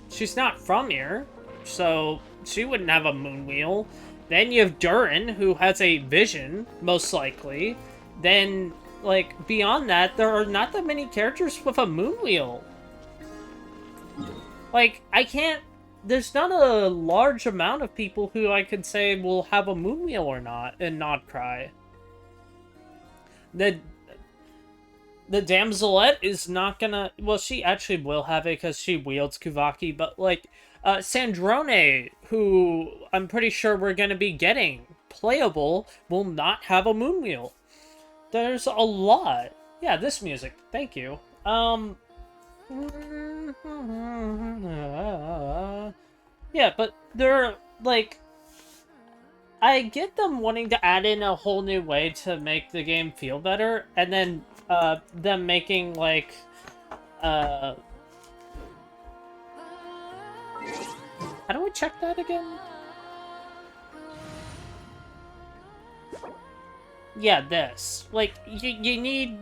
She's not from here, so she wouldn't have a moon wheel. Then you have Durin, who has a vision, most likely. Then, like, beyond that, there are not that many characters with a moon wheel. Like, I can't... There's not a large amount of people who I could say will have a moon wheel or not in Nodcry. The Damselette is not gonna... Well, she actually will have it because she wields Kuvaki, but, like, Sandrone, who I'm pretty sure we're gonna be getting playable, will not have a moon wheel. There's a lot. Yeah, this music. Thank you. Yeah, but they're, like... I get them wanting to add in a whole new way to make the game feel better, and then, them making, like, How do we check that again? Yeah, this. Like, you need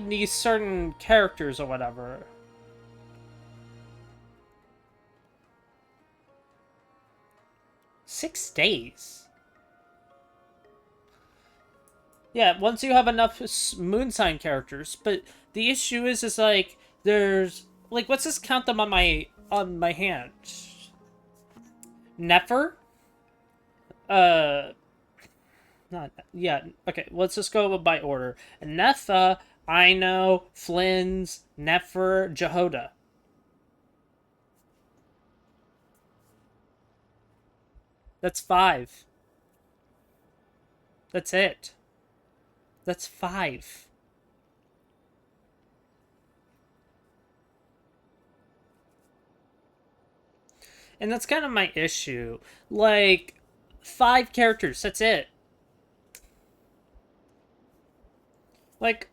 these certain characters or whatever. Six days? Yeah, once you have enough moon sign characters, but the issue is like, there's, like, let's just count them on my hand. Nefer? Not, yeah, okay, let's just go by order. Nefa, Ino, Flynn's, Nefer, Jahoda. That's 5. That's it. That's 5. And that's kind of my issue. Like, 5 characters, that's it. Like,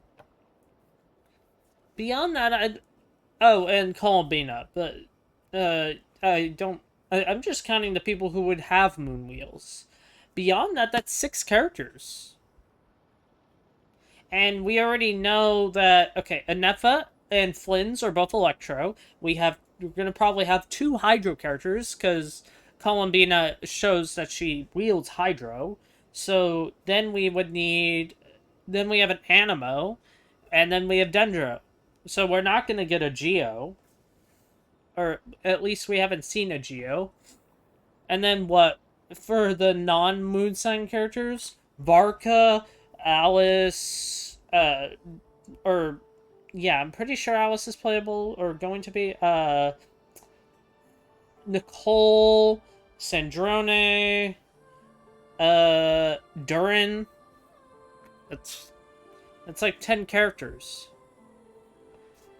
beyond that, oh, and Columbina, but, I'm just counting the people who would have moon wheels. Beyond that, that's 6 characters. And we already know that, okay, Anefa and Flynn's are both Electro. We're gonna probably have 2 Hydro characters, because Columbina shows that she wields Hydro. So, then we would need... Then we have an Animo, and then we have Dendro. So we're not going to get a Geo. Or at least we haven't seen a Geo. And then what? For the non-moon sign characters? Barca, Alice, or... Yeah, I'm pretty sure Alice is playable, or going to be. Nicole, Sandrone, Durin... That's like 10 characters.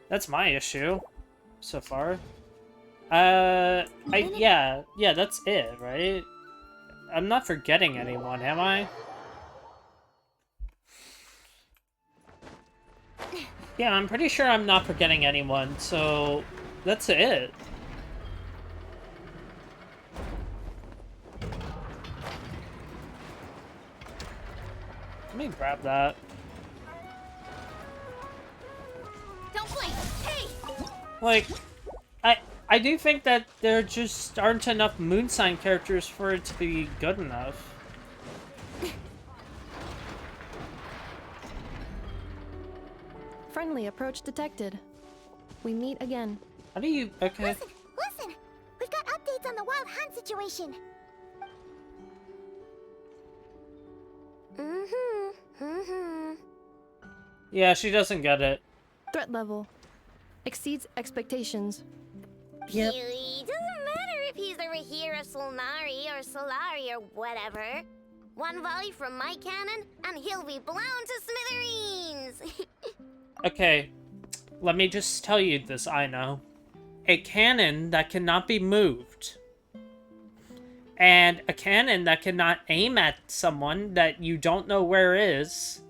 That's my issue so far. Yeah, that's it, right? I'm not forgetting anyone, am I? Yeah, I'm pretty sure I'm not forgetting anyone, so that's it. Let me grab grab that. Don't blink! Hey! Like, I do think that there just aren't enough moon sign characters for it to be good enough. Friendly approach detected. We meet again. How do you... Okay. Listen! We've got updates on the wild hunt situation. Yeah, she doesn't get it. Threat level exceeds expectations. Yep. It doesn't matter if he's the Rahira Solnari or Solari or whatever. One volley from my cannon, and he'll be blown to smithereens! Okay, let me just tell you this, I know. A cannon that cannot be moved, and a cannon that cannot aim at someone that you don't know where is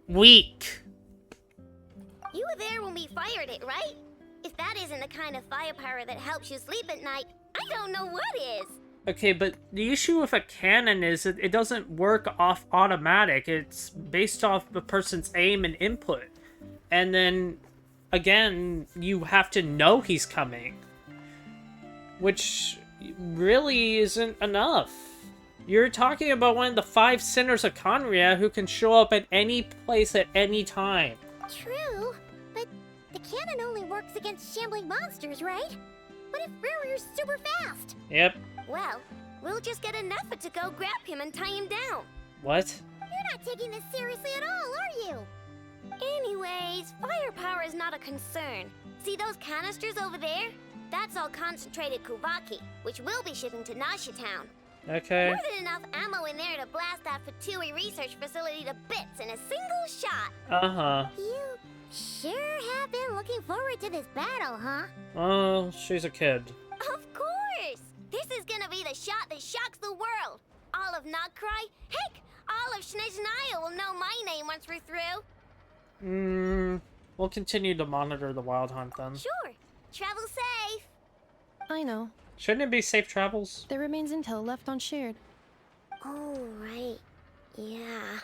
weak. You were there when we fired it, right? If that isn't the kind of firepower that helps you sleep at night, I don't know what is. Okay, but the issue with a cannon is it doesn't work off automatic. It's based off the person's aim and input. And then, again, you have to know he's coming. Which really isn't enough. You're talking about one of the 5 sinners of Conria who can show up at any place at any time. True, but the cannon only works against shambling monsters, right? What if Riri's super fast? Yep. Well, we'll just get a nefer to go grab him and tie him down. What? You're not taking this seriously at all, are you? Anyways, firepower is not a concern. See those canisters over there? That's all concentrated Kuvaki, which we'll be shipping to Nasha Town. Okay. More than enough ammo in there to blast that Fatui research facility to bits in a single shot. Uh-huh. You sure have been looking forward to this battle, huh? Oh, she's a kid. Of course! This is gonna be the shot that shocks the world. All of Nagcry, heck, all of Snezhnaya will know my name once we're through. We'll continue to monitor the wild hunt then. Sure. Travel safe. I know. Shouldn't it be safe travels? There remains intel left unshared. Oh, right. Yeah.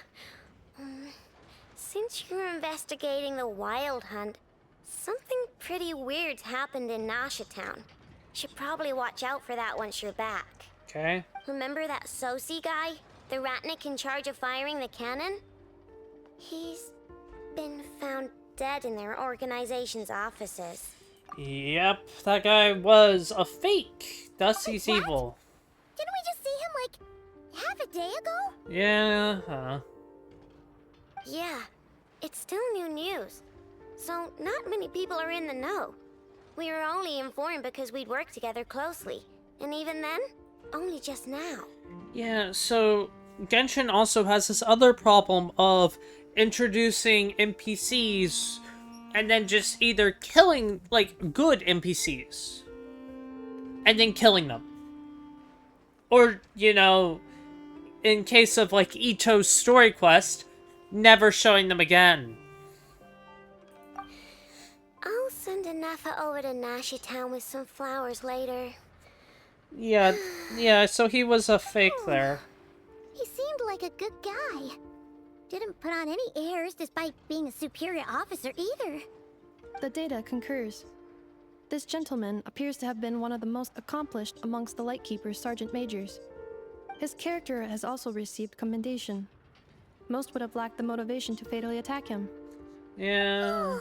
Since you're investigating the wild hunt, something pretty weird's happened in Nasha Town. Should probably watch out for that once you're back. Okay. Remember that Sosi guy? The Ratnik in charge of firing the cannon? He's been found dead in their organization's offices. Yep, that guy was a fake. Thus he's evil. Didn't we just see him, like, half a day ago? Yeah, huh. Yeah, it's still new news. So, not many people are in the know. We were only informed because we'd worked together closely. And even then, only just now. Yeah, so Genshin also has this other problem of introducing NPCs and then just either killing, like, good NPCs and then killing them. Or, you know, in case of, like, Ito's story quest, never showing them again. I'll send a nefer over to Nasha Town with some flowers later. Yeah, so he was a fake there. He seemed like a good guy. Didn't put on any airs despite being a superior officer either. The data concurs. This gentleman appears to have been one of the most accomplished amongst the Lightkeeper's Sergeant Majors. His character has also received commendation. Most would have lacked the motivation to fatally attack him. Yeah.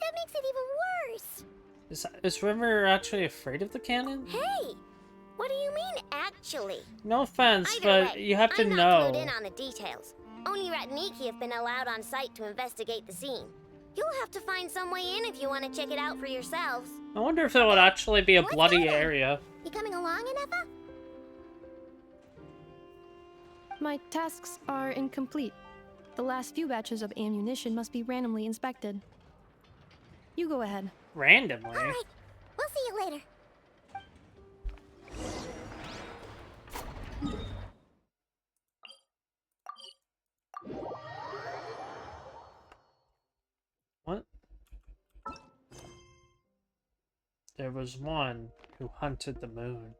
That makes it even worse. Is River actually afraid of the cannon? Hey! What do you mean, actually? No offense, Either but way, you have to I'm know. not clued in on the details. Only Ratniki have been allowed on site to investigate the scene. You'll have to find some way in if you want to check it out for yourselves. I wonder if it would actually be a bloody area. You coming along, Anefa? My tasks are incomplete. The last few batches of ammunition must be randomly inspected. You go ahead. Randomly? Alright, we'll see you later. What? There was one who hunted the moon.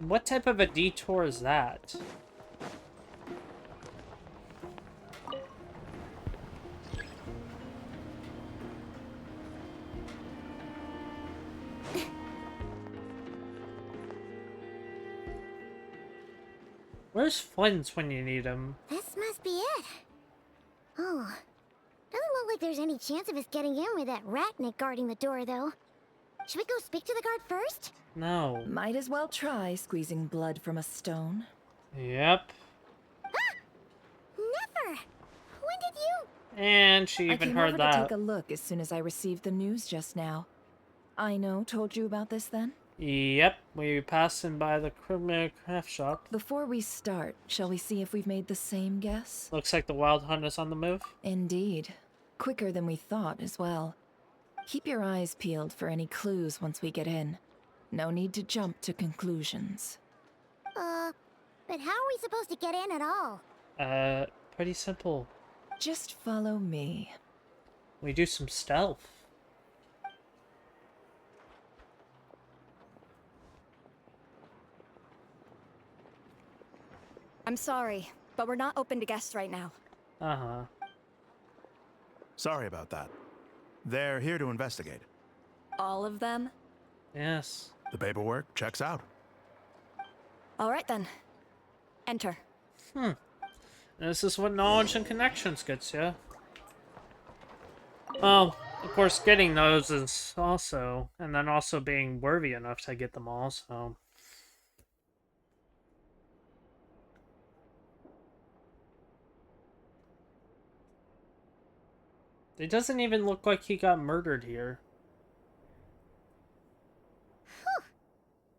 What type of a detour is that? Where's Flint's when you need him? This must be it. Oh, doesn't look like there's any chance of us getting in with that ratnik guarding the door, though. Should we go speak to the guard first? No. Might as well try squeezing blood from a stone. Yep. Never. When did you? And she I even came heard over that. to take a look as soon as I received the news just now. Ino told you about this then? Yep, we passing by the criminal craft shop. Before we start, shall we see if we've made the same guess? Looks like the Wild Hunt is on the move. Indeed. Quicker than we thought as well. Keep your eyes peeled for any clues once we get in. No need to jump to conclusions. But how are we supposed to get in at all? Pretty simple. Just follow me. We do some stealth. I'm sorry, but we're not open to guests right now. Uh-huh. Sorry about that. They're here to investigate. All of them? Yes. The paperwork checks out. All right then. Enter. This is what knowledge and connections gets you. Well, of course, getting those is also, and then also being worthy enough to get them all, so... It doesn't even look like he got murdered here. Whew.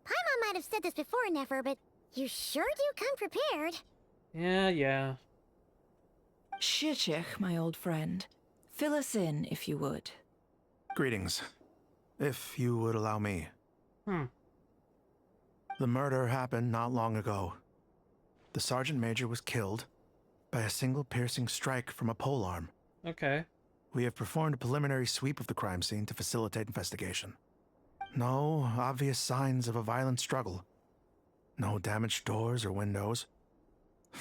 Paimon might have said this before, Nefer, but you sure do come prepared. Yeah. Shishich, my old friend. Fill us in, if you would. Greetings. If you would allow me. The murder happened not long ago. The Sergeant Major was killed by a single piercing strike from a polearm. Okay. We have performed a preliminary sweep of the crime scene to facilitate investigation. No obvious signs of a violent struggle. No damaged doors or windows.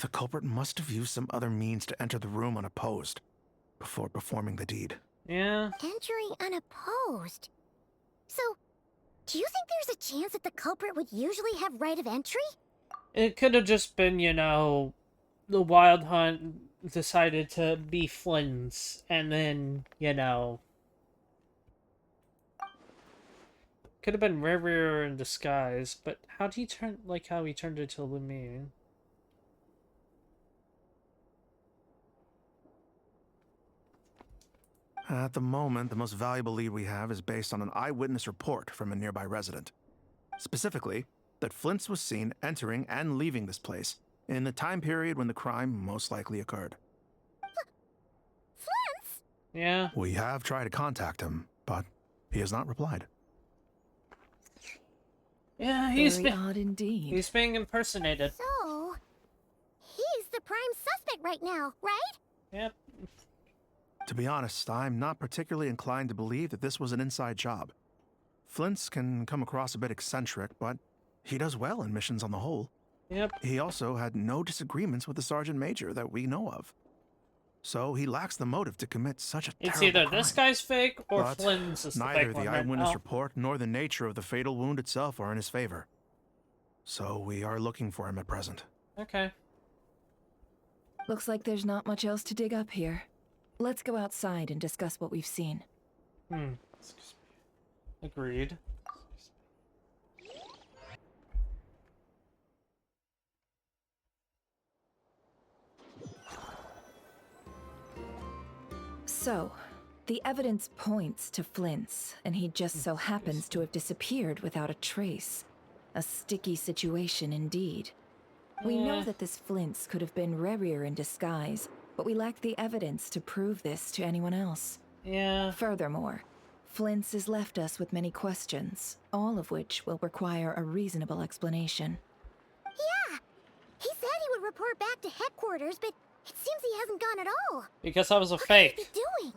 The culprit must have used some other means to enter the room unopposed before performing the deed. Yeah. Entering unopposed. So, do you think there's a chance that the culprit would usually have right of entry? It could have just been, you know, the Wild Hunt decided to be Flynn's, and then, you know... Could have been River in disguise, but how'd he turn, like how he turned into Lumine? At the moment, the most valuable lead we have is based on an eyewitness report from a nearby resident. Specifically, that Flint's was seen entering and leaving this place in the time period when the crime most likely occurred. Flint's? Yeah. We have tried to contact him, but he has not replied. Yeah, he's Very odd indeed. He's being impersonated. So, he's the prime suspect right now, right? Yep. To be honest, I'm not particularly inclined to believe that this was an inside job. Flint's can come across a bit eccentric, but he does well in missions on the whole. Yep. He also had no disagreements with the Sergeant Major that we know of. So he lacks the motive to commit such a It's terrible either crime. this guy's fake or But Flynn's is the neither fake one. the right eyewitness now. report nor the nature of the fatal wound itself are in his favor. So we are looking for him at present. Okay. Looks like there's not much else to dig up here. Let's go outside and discuss what we've seen. Excuse me. Agreed. So, the evidence points to Flint's, and he just so happens to have disappeared without a trace. A sticky situation indeed. We know that this Flint's could have been Rerir in disguise, but we lack the evidence to prove this to anyone else. Yeah. Furthermore, Flint's has left us with many questions, all of which will require a reasonable explanation. Yeah! He said he would report back to headquarters, but it seems he hasn't gone at all. Because I was a What fake. could he be doing?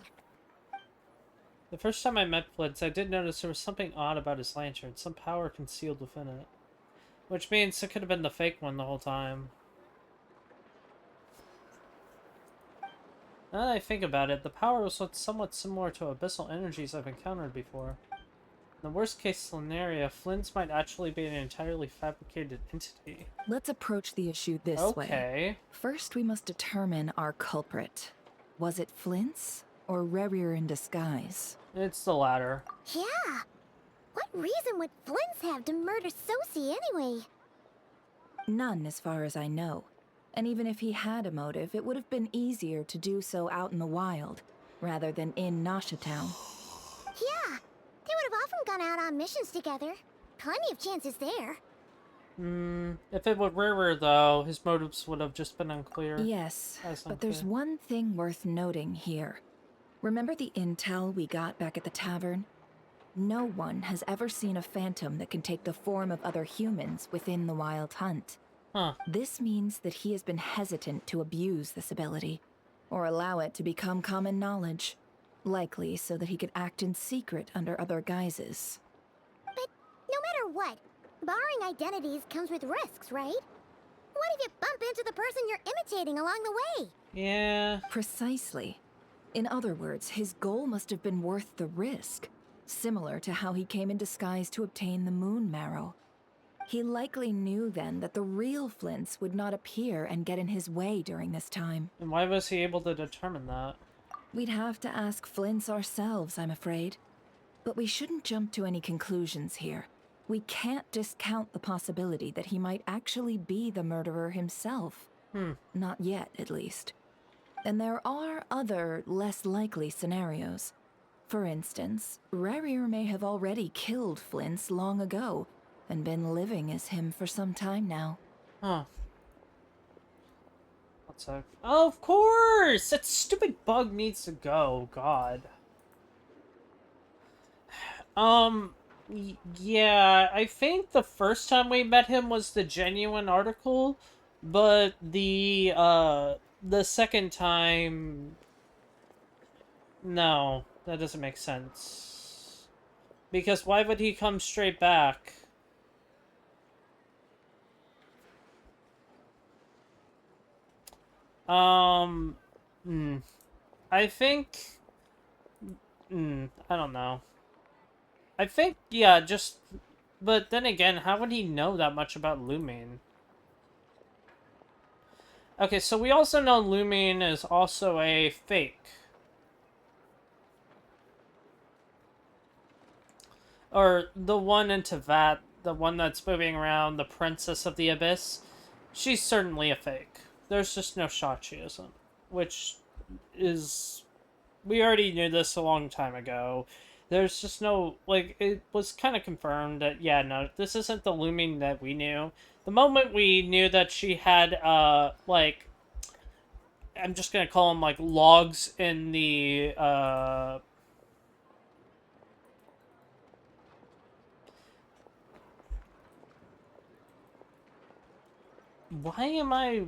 The first time I met Flint's, I did notice there was something odd about his lantern, some power concealed within it. Which means it could have been the fake one the whole time. Now that I think about it, the power was somewhat similar to abyssal energies I've encountered before. In the worst case scenario, Flint's might actually be an entirely fabricated entity. Let's approach the issue this way. Okay. First, we must determine our culprit. Was it Flint's or Rerir in disguise? It's the latter. Yeah. What reason would Flint's have to murder Sosie anyway? None, as far as I know. And even if he had a motive, it would have been easier to do so out in the wild, rather than in Nasha Town. Yeah. They would have often gone out on missions together. Plenty of chances there. If it were rarer, though, his motives would have just been unclear. Yes, but there's one thing worth noting here. Remember the intel we got back at the tavern? No one has ever seen a phantom that can take the form of other humans within the Wild Hunt. Huh. This means that he has been hesitant to abuse this ability, or allow it to become common knowledge. Likely so that he could act in secret under other guises. But no matter what, borrowing identities comes with risks, right? What if you bump into the person you're imitating along the way? Yeah. Precisely. In other words, his goal must have been worth the risk, similar to how he came in disguise to obtain the moon marrow. He likely knew then that the real Flints would not appear and get in his way during this time. And why was he able to determine that? We'd have to ask Flints ourselves, I'm afraid. But we shouldn't jump to any conclusions here. We can't discount the possibility that he might actually be the murderer himself. Not yet, at least. And there are other, less likely scenarios. For instance, Rerir may have already killed Flints long ago, and been living as him for some time now. Huh. What's up? Oh, of course! That stupid bug needs to go. God. Yeah, I think the first time we met him was the genuine article, but the second time... No, that doesn't make sense. Because why would he come straight back? I think... I don't know. I think, yeah, just... But then again, how would he know that much about Lumine? Okay, so we also know Lumine is also a fake. Or the one in Tevat, the one that's moving around, the Princess of the Abyss. She's certainly a fake. There's just no shot she isn't. Which is... We already knew this a long time ago. There's just no... Like, it was kind of confirmed that, yeah, no, this isn't the Lumine that we knew. The moment we knew that she had, like... I'm just gonna call them, like, logs in the, Why am I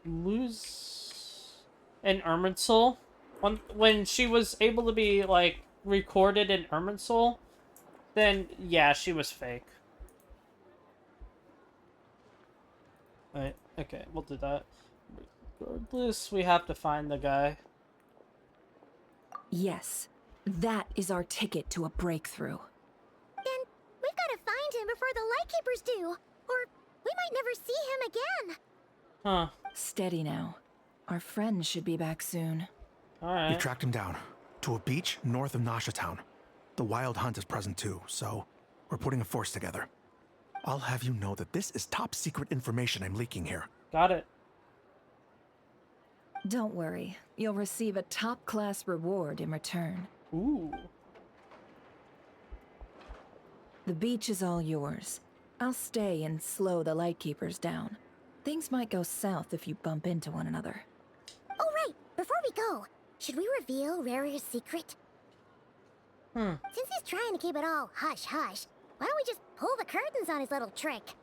lose in Irminsul? When she was able to be, like, recorded in Irminsul, then, yeah, she was fake. Right, okay, we'll do that. Regardless, we have to find the guy. Yes, that is our ticket to a breakthrough. Then we've got to find him before the Lightkeepers do, or we might never see him again. Huh. Steady now. Our friend should be back soon. Alright. We tracked him down to a beach north of Nasha Town. The Wild Hunt is present too, so we're putting a force together. I'll have you know that this is top secret information I'm leaking here. Got it. Don't worry. You'll receive a top-class reward in return. Ooh. The beach is all yours. I'll stay and slow the Lightkeepers down. Things might go south if you bump into one another. Oh, right. Before we go, should we reveal Rarir's secret? Since he's trying to keep it all hush-hush, why don't we just pull the curtains on his little trick?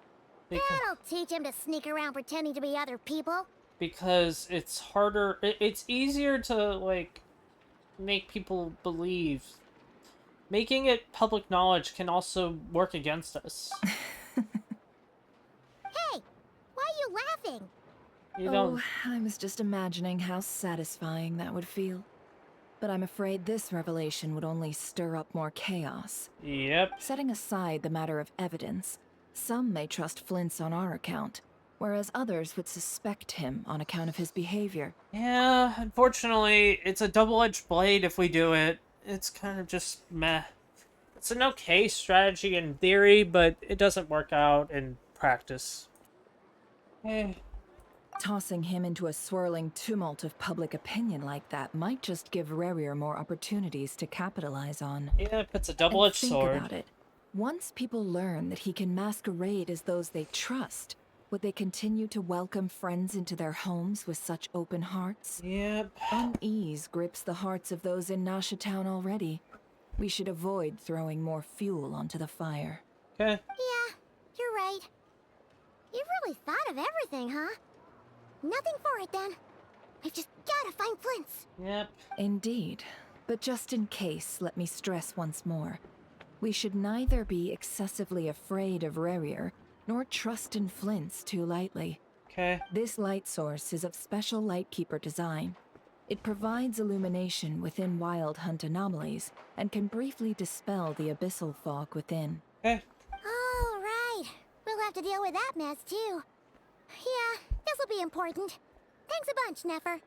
That'll teach him to sneak around pretending to be other people. Because it's harder... It's easier to, like, make people believe. Making it public knowledge can also work against us. you laughing? You don't. Oh, I was just imagining how satisfying that would feel. But I'm afraid this revelation would only stir up more chaos. Yep. Setting aside the matter of evidence, some may trust Flint's on our account, whereas others would suspect him on account of his behavior. Yeah, unfortunately, it's a double-edged blade if we do it. It's kind of just meh. It's an okay strategy in theory, but it doesn't work out in practice. Eh. Tossing him into a swirling tumult of public opinion like that might just give Rarier more opportunities to capitalize on. Yeah, it's a double-edged sword. Think about it. Once people learn that he can masquerade as those they trust, would they continue to welcome friends into their homes with such open hearts? Yep. Unease grips the hearts of those in Nasha Town already. We should avoid throwing more fuel onto the fire. Okay. Yeah, you're right. You've really thought of everything, huh? Nothing for it, then. We've just gotta find Flint's. Yep. Indeed. But just in case, let me stress once more. We should neither be excessively afraid of Rarier, nor trust in Flint's too lightly. Okay. This light source is of special Lightkeeper design. It provides illumination within Wild Hunt anomalies, and can briefly dispel the abyssal fog within. Okay. Oh, right. We'll have to deal with that mess, too. Yeah, this'll be important. Thanks a bunch, Nefer.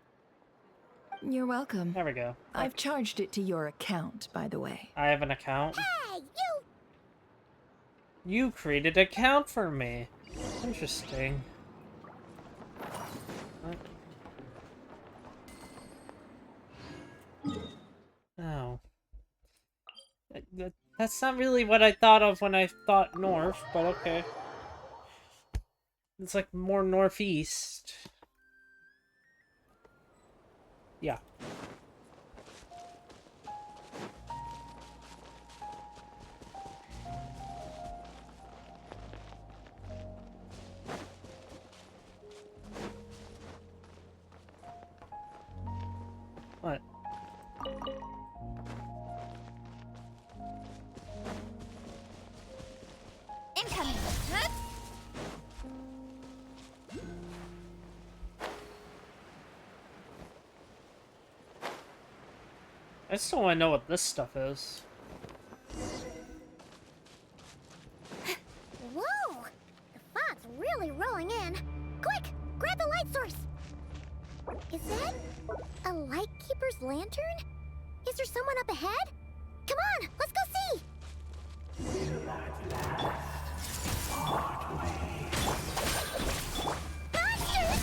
You're welcome. There we go. I've charged it to your account, by the way. I have an account. Hey, you! You created an account for me. Interesting. What? Oh. That's not really what I thought of when I thought north, but okay. It's like more northeast. Yeah. What? Incoming. I still want to know what this stuff is. Whoa! The fog's really rolling in. Quick, grab the light source. Is that a Lightkeeper's lantern? Is there someone up ahead? Come on, let's go see! Monsters!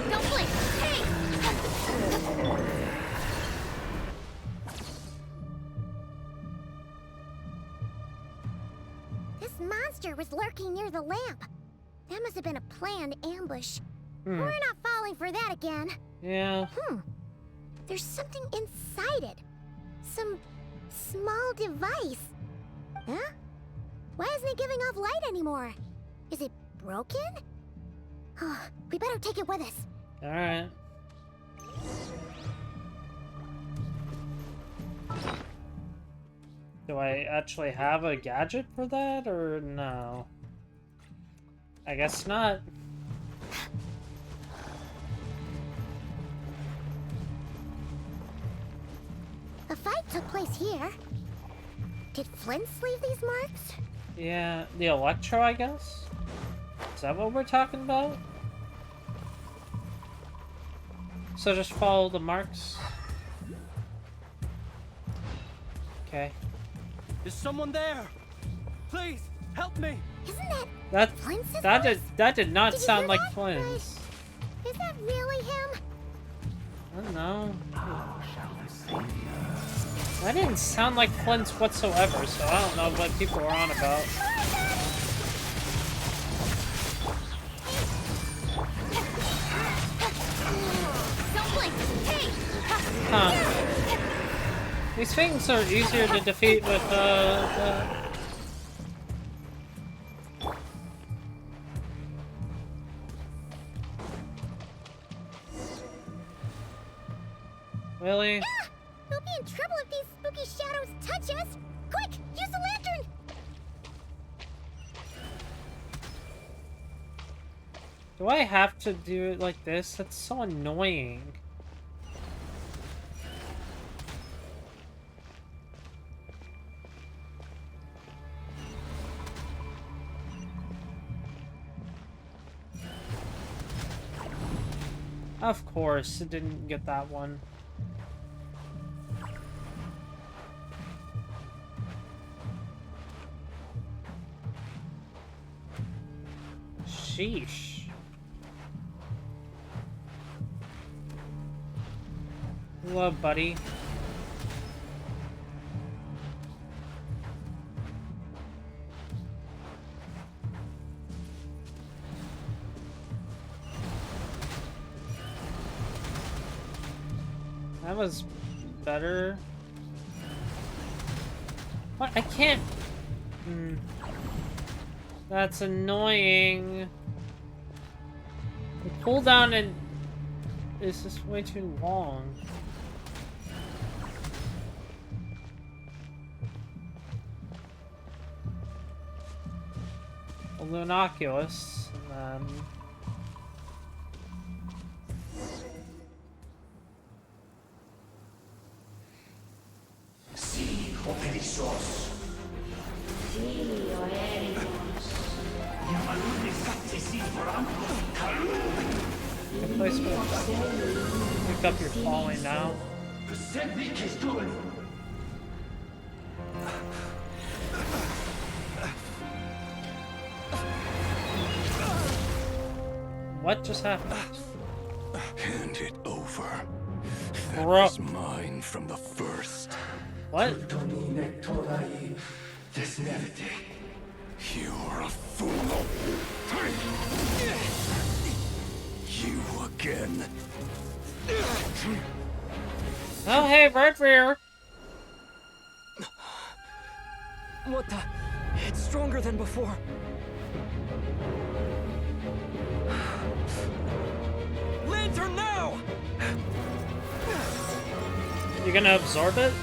Don't blink! Hey! This monster was lurking near the lamp. That must have been a planned ambush. We're not falling for that again. Yeah. There's something inside it. Some small device. Huh? Why isn't it giving off light anymore? Is it broken? Oh, we better take it with us. Alright. Do I actually have a gadget for that, or no? I guess not. A fight took place here. Did Flint's leave these marks? Yeah, the Electro, I guess? Is that what we're talking about? So just follow the marks? Okay. Is someone there? Please, help me! Isn't that Flint's that did not Did you sound hear like that? Flint's. Is that really him? I don't know. That didn't sound like Flint's whatsoever, so I don't know what people are on about. Don't blink! Hey! Huh. These things are easier to defeat with, Really? We'll be in trouble if these spooky shadows touch us! Quick, use the lantern! Do I have to do it like this? That's so annoying. Of course, it didn't get that one. Sheesh. Hello, buddy. That was better. What? I can't. That's annoying. The cooldown and is just way too long. A Lunoculus, and then good placement. Pick up your falling now. What just happened? Hand it over. That Bro. was mine from the first. What? You're a fool. You again. Oh, hey, Red Rear. What the? It's stronger than before. Lantern now! You gonna absorb it?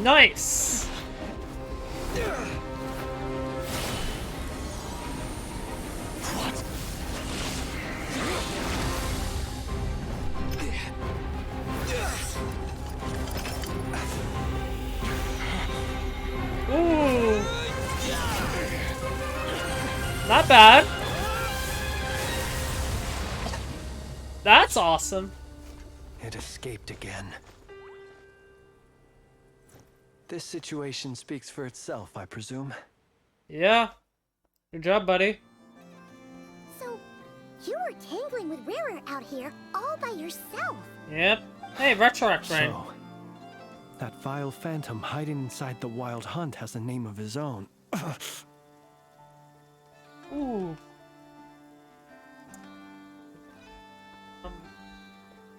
Nice! Ooh! Not bad. That's awesome. It escaped again. This situation speaks for itself, I presume. Yeah. Good job, buddy. So, you were tangling with Rara out here all by yourself. Yep. Hey, Retroact Brain. So, that vile phantom hiding inside the Wild Hunt has a name of his own. Ooh.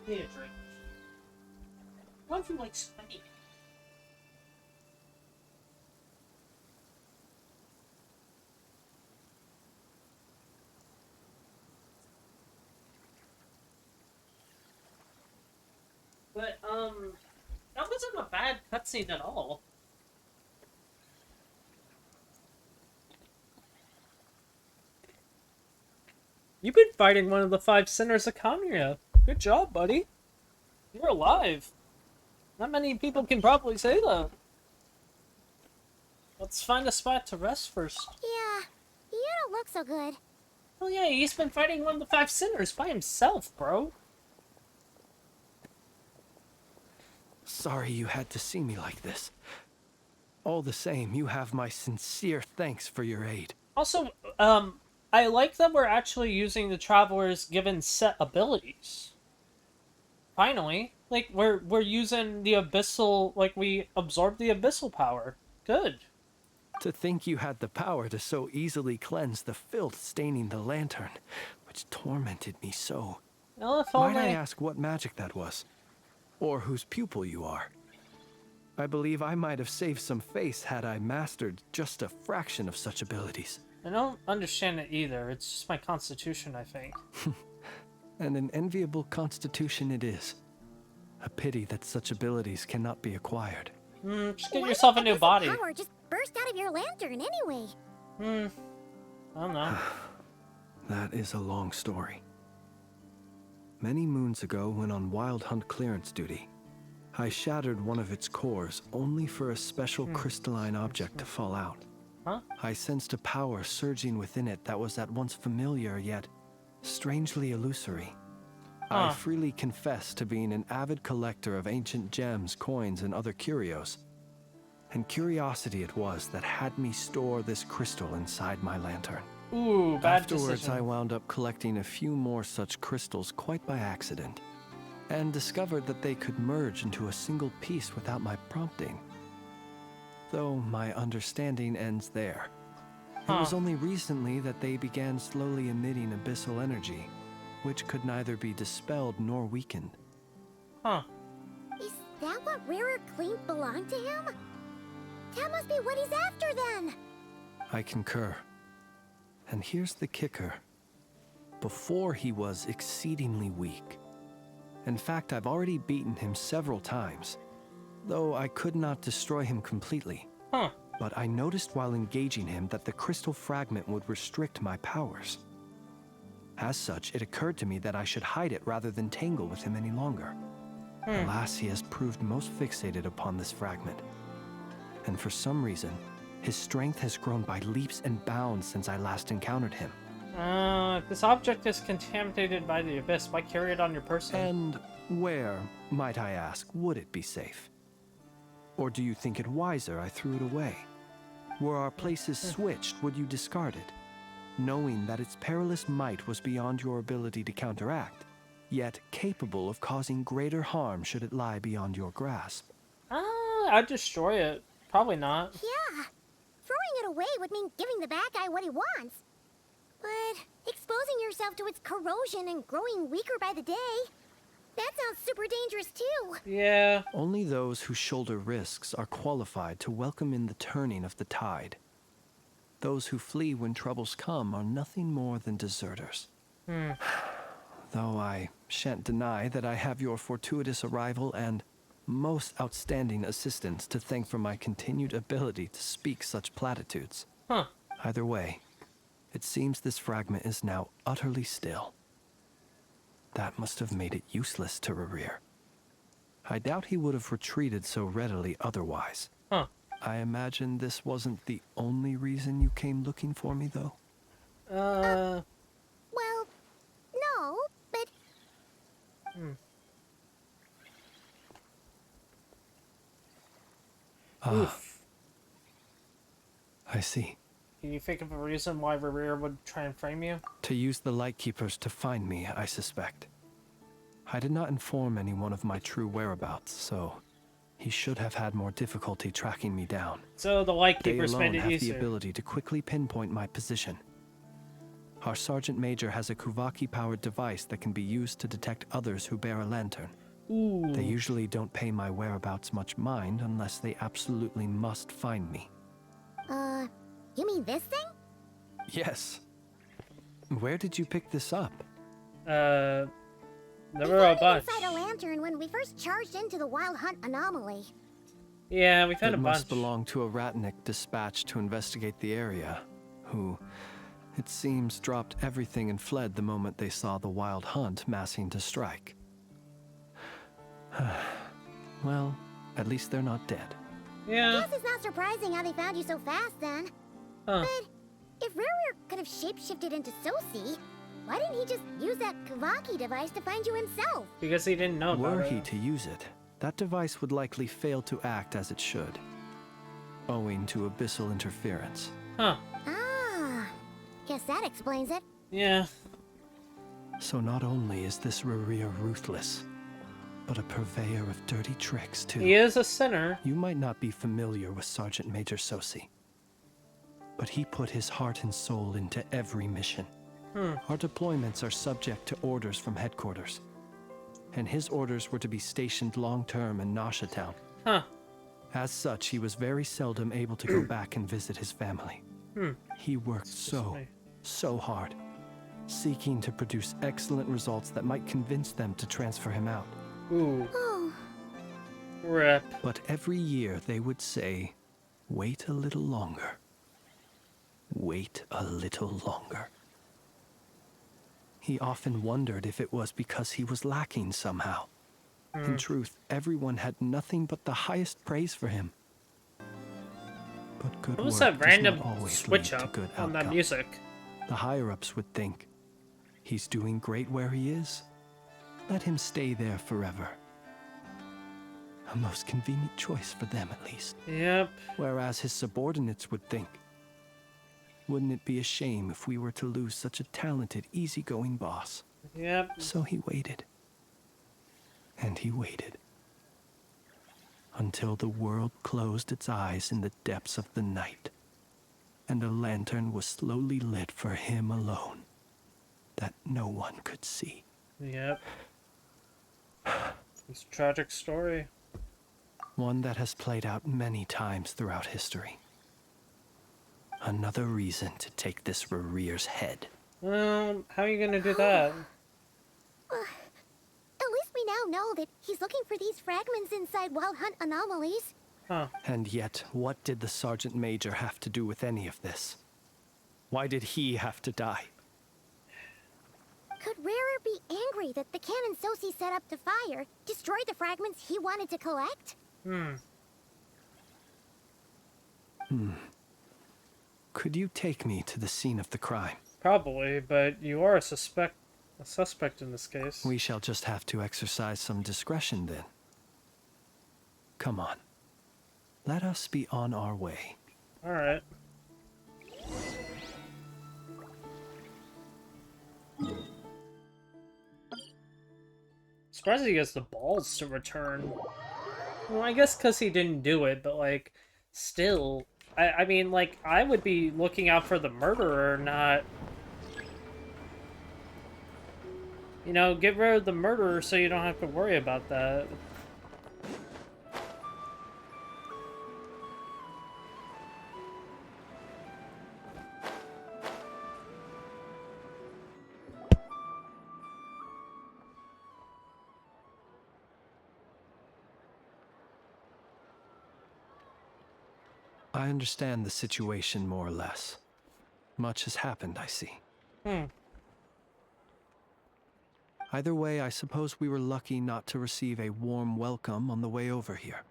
Need a drink. What if you like spiky? But, that wasn't a bad cutscene at all. You've been fighting one of the 5 sinners of Kamiya. Good job, buddy. You're alive. Not many people can probably say that. Let's find a spot to rest first. Yeah, you don't look so good. Oh yeah, he's been fighting one of the 5 sinners by himself, bro. Sorry you had to see me like this. All the same, you have my sincere thanks for your aid. Also, I like that we're actually using the Traveler's given set abilities. Finally. Like, we're using the Abyssal, like, we absorbed the Abyssal power. Good. To think you had the power to so easily cleanse the filth staining the lantern, which tormented me so. Well, if Might I only... ask what magic that was? Or whose pupil you are? I believe I might have saved some face had I mastered just a fraction of such abilities. I don't understand it either. It's just my constitution, I think. and an enviable constitution it is. A pity that such abilities cannot be acquired. Just get yourself a new body. Power just burst out of your lantern anyway. I don't know. That is a long story. Many moons ago, when on wild hunt clearance duty, I shattered one of its cores only for a special crystalline object to fall out. Huh? I sensed a power surging within it that was at once familiar yet strangely illusory. I freely confess to being an avid collector of ancient gems, coins, and other curios. And curiosity it was that had me store this crystal inside my lantern. Ooh, bad Afterwards, decision. I wound up collecting a few more such crystals quite by accident, and discovered that they could merge into a single piece without my prompting. Though my understanding ends there. It was only recently that they began slowly emitting abyssal energy, which could neither be dispelled nor weakened. Is that what Rarer claimed belonged to him? That must be what he's after then. I concur. And here's the kicker. Before he was exceedingly weak. In fact, I've already beaten him several times, though I could not destroy him completely. But I noticed while engaging him that the crystal fragment would restrict my powers. As such, it occurred to me that I should hide it rather than tangle with him any longer. Alas, he has proved most fixated upon this fragment. And for some reason, his strength has grown by leaps and bounds since I last encountered him. If this object is contaminated by the abyss, why carry it on your person? And where, might I ask, would it be safe? Or do you think it wiser I threw it away? Were our places switched, would you discard it? Knowing that its perilous might was beyond your ability to counteract, yet capable of causing greater harm should it lie beyond your grasp. I'd destroy it. Probably not. Yeah. Throwing it away would mean giving the bad guy what he wants. But exposing yourself to its corrosion and growing weaker by the day, that sounds super dangerous too. Yeah. Only those who shoulder risks are qualified to welcome in the turning of the tide. Those who flee when troubles come are nothing more than deserters. Though I shan't deny that I have your fortuitous arrival and most outstanding assistance to thank for my continued ability to speak such platitudes. Either way, it seems this fragment is now utterly still. That must have made it useless to Rarir. I doubt he would have retreated so readily otherwise. I imagine this wasn't the only reason you came looking for me, though? Well, no, but... I see. Can you think of a reason why Rarir would try and frame you? To use the Lightkeepers to find me, I suspect. I did not inform anyone of my true whereabouts, so he should have had more difficulty tracking me down. So the Lightkeepers they made alone it have easier. the ability to quickly pinpoint my position. Our Sergeant Major has a Kuvaki-powered device that can be used to detect others who bear a lantern. Ooh. They usually don't pay my whereabouts much mind unless they absolutely must find me. You mean this thing? Yes. Where did you pick this up? There We were a found it bunch. inside a lantern when we first charged into the Wild Hunt anomaly. Yeah, we found a It bunch. must belong to a Ratnik dispatched to investigate the area, who, it seems, dropped everything and fled the moment they saw the Wild Hunt massing to strike. Well, at least they're not dead. Yeah. Guess it's not surprising how they found you so fast then. But if Rarir could have shapeshifted into Sosi, why didn't he just use that Kavaki device to find you himself? Because he didn't know about Were it. he to use it, that device would likely fail to act as it should, owing to abyssal interference. Ah, guess that explains it. Yeah. So not only is this Rarir ruthless, but a purveyor of dirty tricks, too. He is a sinner. You might not be familiar with Sergeant Major Sosi, but he put his heart and soul into every mission. Our deployments are subject to orders from headquarters, and his orders were to be stationed long-term in Nasha Town. As such, he was very seldom able to go back and visit his family. He worked so hard, seeking to produce excellent results that might convince them to transfer him out. Ooh. Oh, Rip. But every year they would say, wait a little longer. Wait a little longer. He often wondered if it was because he was lacking somehow. In truth, everyone had nothing but the highest praise for him. But good What was work that does random not always switch lead to up good on that outcome. music? The higher-ups would think, he's doing great where he is. Let him stay there forever. A most convenient choice for them, at least. Yep. Whereas his subordinates would think, wouldn't it be a shame if we were to lose such a talented, easygoing boss? Yep. So he waited. And he waited. Until the world closed its eyes in the depths of the night, and a lantern was slowly lit for him alone, that no one could see. Yep. It's a tragic story. One that has played out many times throughout history. Another reason to take this Rerere's head. How are you gonna do that? at least we now know that he's looking for these fragments inside Wild Hunt anomalies. Huh. And yet, what did the Sergeant Major have to do with any of this? Why did he have to die? Could Rarer be angry that the cannon Sosi set up to fire destroyed the fragments he wanted to collect? Could you take me to the scene of the crime? Probably, but you are a suspect in this case. We shall just have to exercise some discretion then. Come on. Let us be on our way. Alright. Surprised he gets the balls to return. Well, I guess because he didn't do it, but, like, still. I mean, like, I would be looking out for the murderer, not... You know, get rid of the murderer so you don't have to worry about that. I understand the situation more or less. Much has happened, I see. Either way, I suppose we were lucky not to receive a warm welcome on the way over here.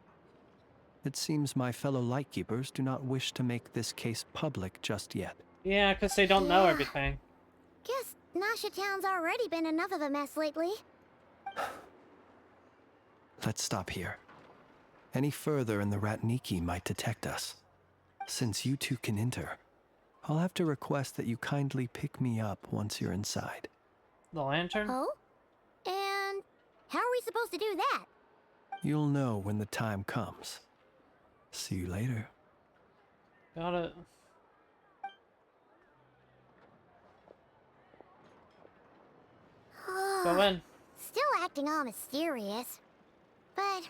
It seems my fellow Lightkeepers do not wish to make this case public just yet. Yeah, because they don't know everything. Guess Nasha Town's already been enough of a mess lately. Let's stop here. Any further and the Ratniki might detect us. Since you two can enter, I'll have to request that you kindly pick me up once you're inside. The lantern? Oh? And how are we supposed to do that? You'll know when the time comes. See you later. Got it. Go in. Still acting all mysterious. But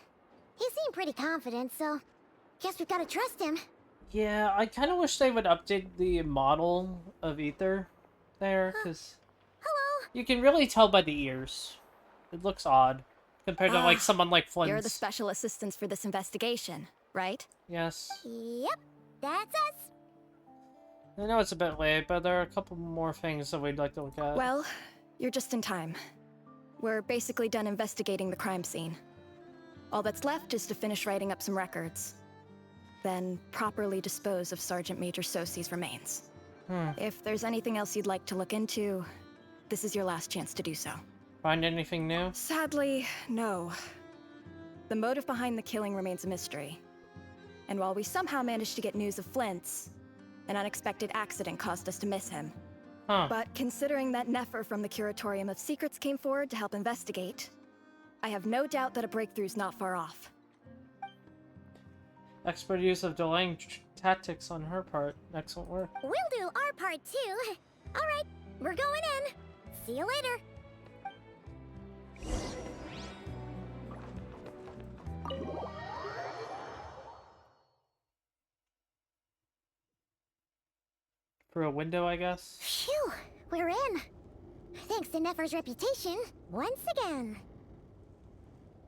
he seemed pretty confident, so guess we've got to trust him. Yeah, I kind of wish they would update the model of Ether there, because you can really tell by the ears. It looks odd compared to like someone like Flint's. You're the special assistants for this investigation, right? Yes. Yep, that's us. I know it's a bit late, but there are a couple more things that we'd like to look at. Well, you're just in time. We're basically done investigating the crime scene. All that's left is to finish writing up some records. Then properly dispose of Sergeant Major Sosi's remains. If there's anything else you'd like to look into, this is your last chance to do so. Find anything new? Sadly, no. The motive behind the killing remains a mystery. And while we somehow managed to get news of Flint's, an unexpected accident caused us to miss him. But considering that nefer from the Curatorium of Secrets came forward to help investigate, I have no doubt that a breakthrough's not far off. Expert use of delaying tactics on her part. Excellent work. We'll do our part too. All right, we're going in. See you later. Through a window, I guess? Phew, we're in. thanks to Nefer's reputation, once again.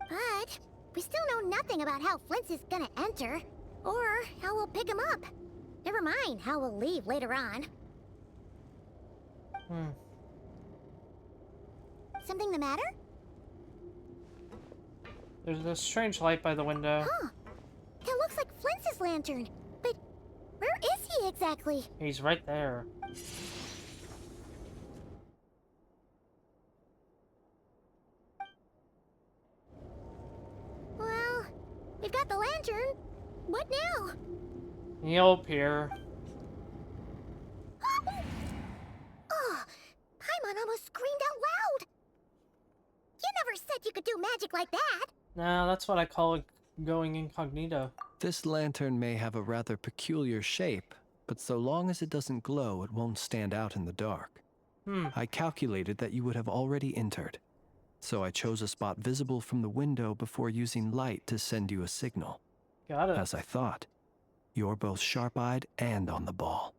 But we still know nothing about how Flint's is gonna enter, or how we'll pick him up. Never mind how we'll leave later on. Something the matter? There's a strange light by the window. Huh. That looks like Flint's lantern. But where is he exactly? He's right there. Well, we've got the lantern. What now? He'll appear. Oh, Paimon almost screamed out loud. You never said you could do magic like that. No, that's what I call it going incognito. This lantern may have a rather peculiar shape, but so long as it doesn't glow, it won't stand out in the dark. I calculated that you would have already entered, so I chose a spot visible from the window before using light to send you a signal. Got it. As I thought, you're both sharp-eyed and on the ball.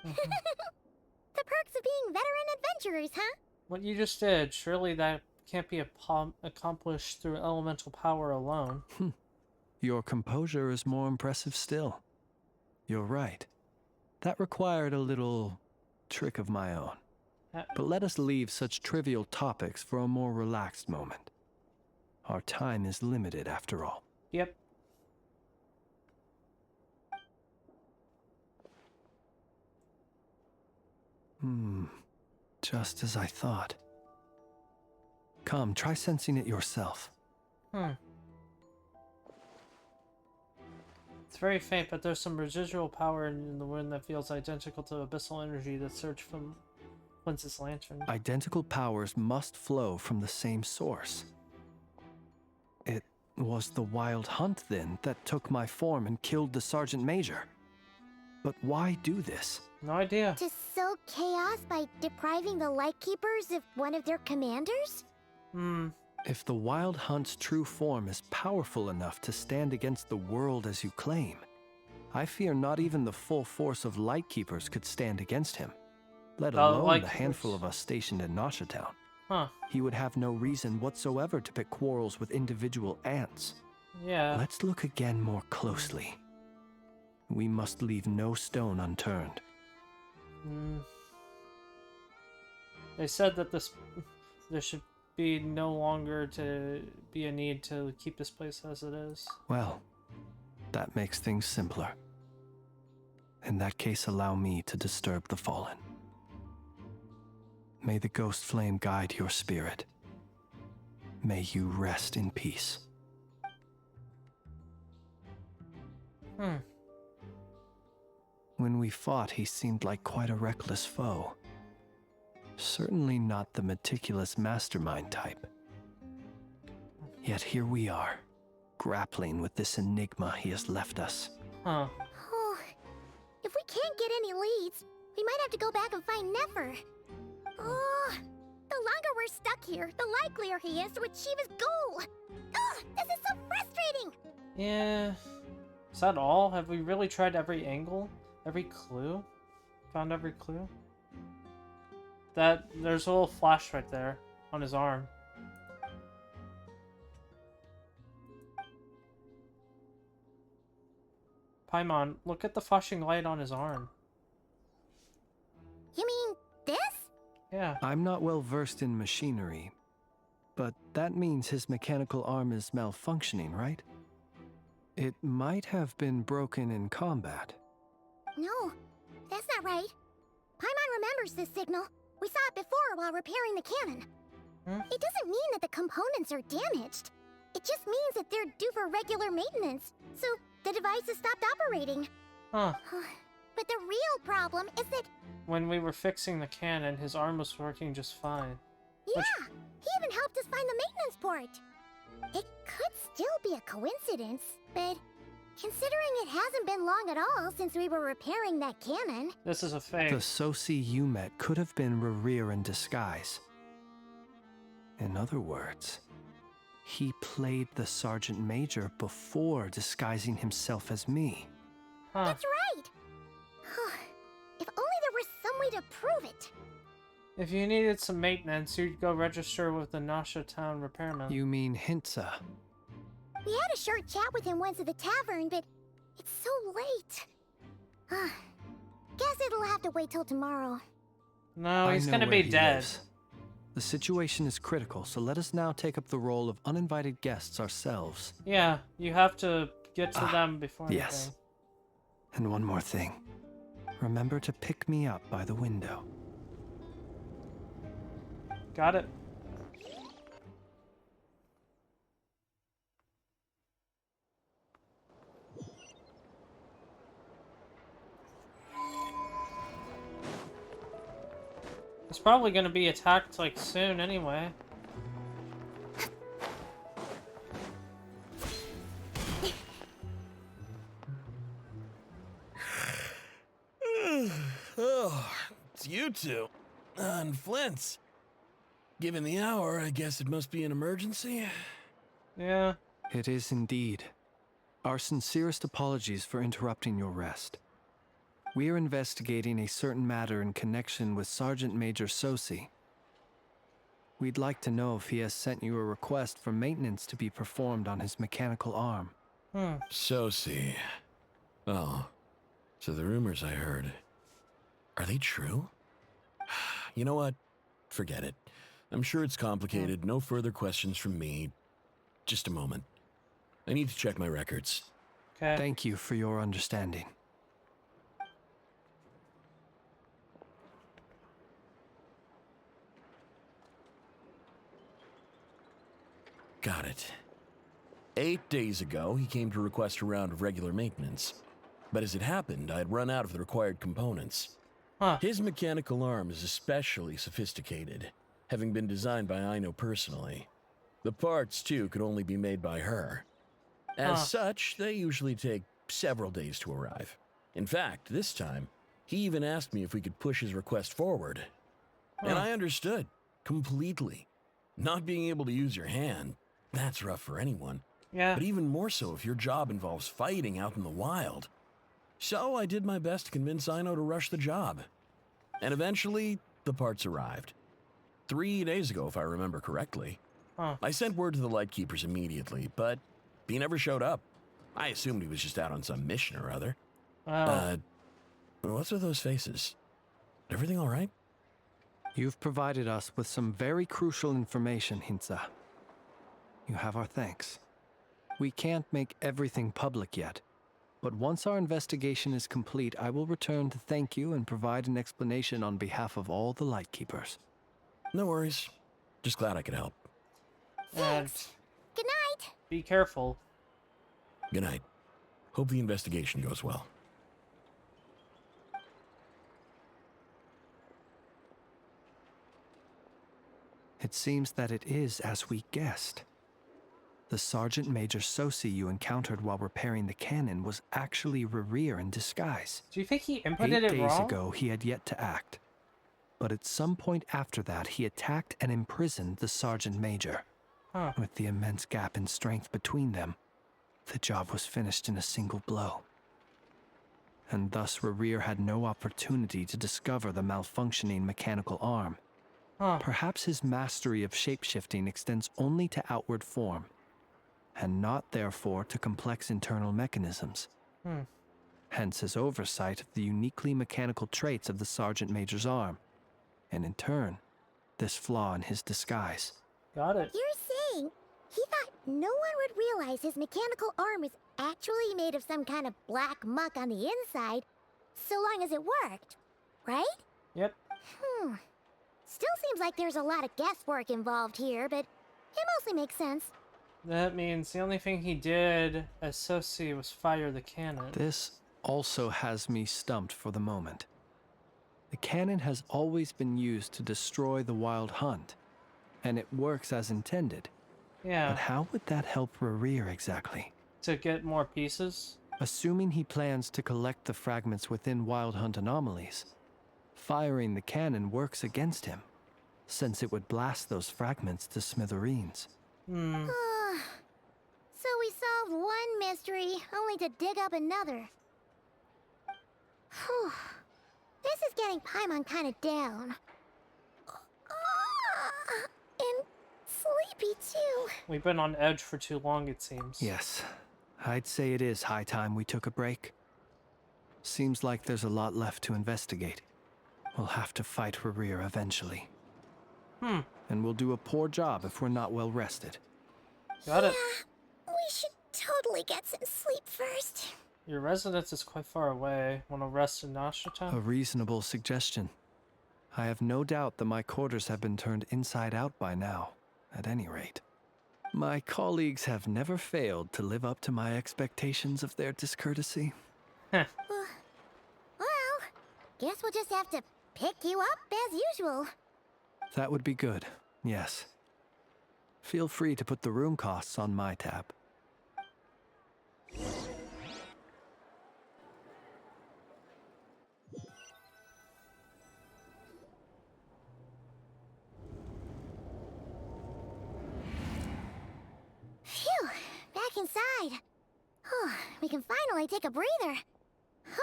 The perks of being veteran adventurers, huh? What you just did, surely that can't be accomplished through elemental power alone. Your composure is more impressive still. You're right. That required a little trick of my own. But let us leave such trivial topics for a more relaxed moment. Our time is limited after all. Yep. Just as I thought. Come, try sensing it yourself. It's very faint, but there's some residual power in the wind that feels identical to abyssal energy that surged from Flint's lantern. Identical powers must flow from the same source. It was the wild hunt, then, that took my form and killed the Sergeant Major. But why do this? No idea. To sow chaos by depriving the Lightkeepers of one of their commanders? If the Wild Hunt's true form is powerful enough to stand against the world as you claim, I fear not even the full force of Lightkeepers could stand against him, let alone the handful of us stationed in Noshatown. He would have no reason whatsoever to pick quarrels with individual ants. Yeah. Let's look again more closely. We must leave no stone unturned. They said that there should be no longer to be a need to keep this place as it is. Well, that makes things simpler. In that case, allow me to disturb the fallen. May the ghost flame guide your spirit. May you rest in peace. When we fought, he seemed like quite a reckless foe. Certainly not the meticulous mastermind type. Yet here we are, grappling with this enigma he has left us. Oh, if we can't get any leads, we might have to go back and find Nefer. Oh, the longer we're stuck here, the likelier he is to achieve his goal. Ugh, this is so frustrating. Yeah. Is that all? Have we really tried every angle? Every clue? Found every clue? There's a little flash right there on his arm. Paimon, look at the flashing light on his arm. You mean this? Yeah. I'm not well versed in machinery, but that means his mechanical arm is malfunctioning, right? It might have been broken in combat. No, that's not right. Paimon remembers this signal. We saw it before while repairing the cannon. It doesn't mean that the components are damaged. It just means that they're due for regular maintenance, so the device has stopped operating. Huh. But the real problem is that... When we were fixing the cannon, his arm was working just fine. Yeah, he even helped us find the maintenance port. It could still be a coincidence, but considering it hasn't been long at all since we were repairing that cannon... This is a fake. The Sosi you met could have been Rerir in disguise. In other words, he played the Sergeant Major before disguising himself as me. That's right! If only there were some way to prove it. If you needed some maintenance, you'd go register with the Nasha Town repairman. You mean Hintsa? We had a short chat with him once at the tavern, but it's so late. Guess it'll have to wait till tomorrow. No, I he's know gonna where be he dead. lives. The situation is critical, so let us now take up the role of uninvited guests ourselves. Yeah, you have to get to them before anything. Yes. And one more thing. Remember to pick me up by the window. Got it. It's probably gonna be attacked like soon anyway. Oh, it's you two. And Flint's. Given the hour, I guess it must be an emergency. Yeah. It is indeed. Our sincerest apologies for interrupting your rest. We are investigating a certain matter in connection with Sergeant Major Sosi. We'd like to know if he has sent you a request for maintenance to be performed on his mechanical arm. Sosi. Oh, so the rumors I heard, are they true? You know what? Forget it. I'm sure it's complicated. No further questions from me. Just a moment. I need to check my records. Okay. Thank you for your understanding. Got it. 8 days ago, he came to request a round of regular maintenance. But as it happened, I had run out of the required components. His mechanical arm is especially sophisticated, having been designed by Aino personally. The parts, too, could only be made by her. As such, they usually take several days to arrive. In fact, this time, he even asked me if we could push his request forward. And I understood, completely. Not being able to use your hand, that's rough for anyone. Yeah. But even more so if your job involves fighting out in the wild. So I did my best to convince Aino to rush the job. And eventually, the parts arrived. 3 days ago, if I remember correctly. I sent word to the Lightkeepers immediately, but he never showed up. I assumed he was just out on some mission or other. What's with those faces? Everything all right? You've provided us with some very crucial information, Hintsa. You have our thanks. We can't make everything public yet, but once our investigation is complete, I will return to thank you and provide an explanation on behalf of all the Lightkeepers. No worries. Just glad I could help. Thanks. Good night. Be careful. Good night. Hope the investigation goes well. It seems that it is as we guessed. The Sergeant Major Sosi you encountered while repairing the cannon was actually Rerir in disguise. Do you think he inputted 8 it days wrong? ago, he had yet to act. But at some point after that, he attacked and imprisoned the Sergeant Major. With the immense gap in strength between them, the job was finished in a single blow. And thus Rerir had no opportunity to discover the malfunctioning mechanical arm. Perhaps his mastery of shapeshifting extends only to outward form, and not therefore to complex internal mechanisms. Hence his oversight of the uniquely mechanical traits of the Sergeant Major's arm, and in turn, this flaw in his disguise. Got it. You're saying he thought no one would realize his mechanical arm is actually made of some kind of black muck on the inside, so long as it worked, right? Yep. Still seems like there's a lot of guesswork involved here, but it mostly makes sense. That means the only thing he did as Sosi was fire the cannon. This also has me stumped for the moment. The cannon has always been used to destroy the wild hunt, and it works as intended. Yeah. But how would that help Rerir exactly? To get more pieces? Assuming he plans to collect the fragments within wild hunt anomalies, firing the cannon works against him, since it would blast those fragments to smithereens. So we solved one mystery, only to dig up another. Whew. This is getting Paimon kind of down. sleepy too. We've been on edge for too long, it seems. Yes, I'd say it is high time we took a break. Seems like there's a lot left to investigate. We'll have to fight Rerir eventually. And we'll do a poor job if we're not well rested. Got it. We should totally get some sleep first. Your residence is quite far away. Want to rest in Mondstadt? A reasonable suggestion. I have no doubt that my quarters have been turned inside out by now, at any rate. My colleagues have never failed to live up to my expectations of their discourtesy. Well, guess we'll just have to pick you up as usual. That would be good, yes. Feel free to put the room costs on my tab. Phew, back inside. Oh, we can finally take a breather.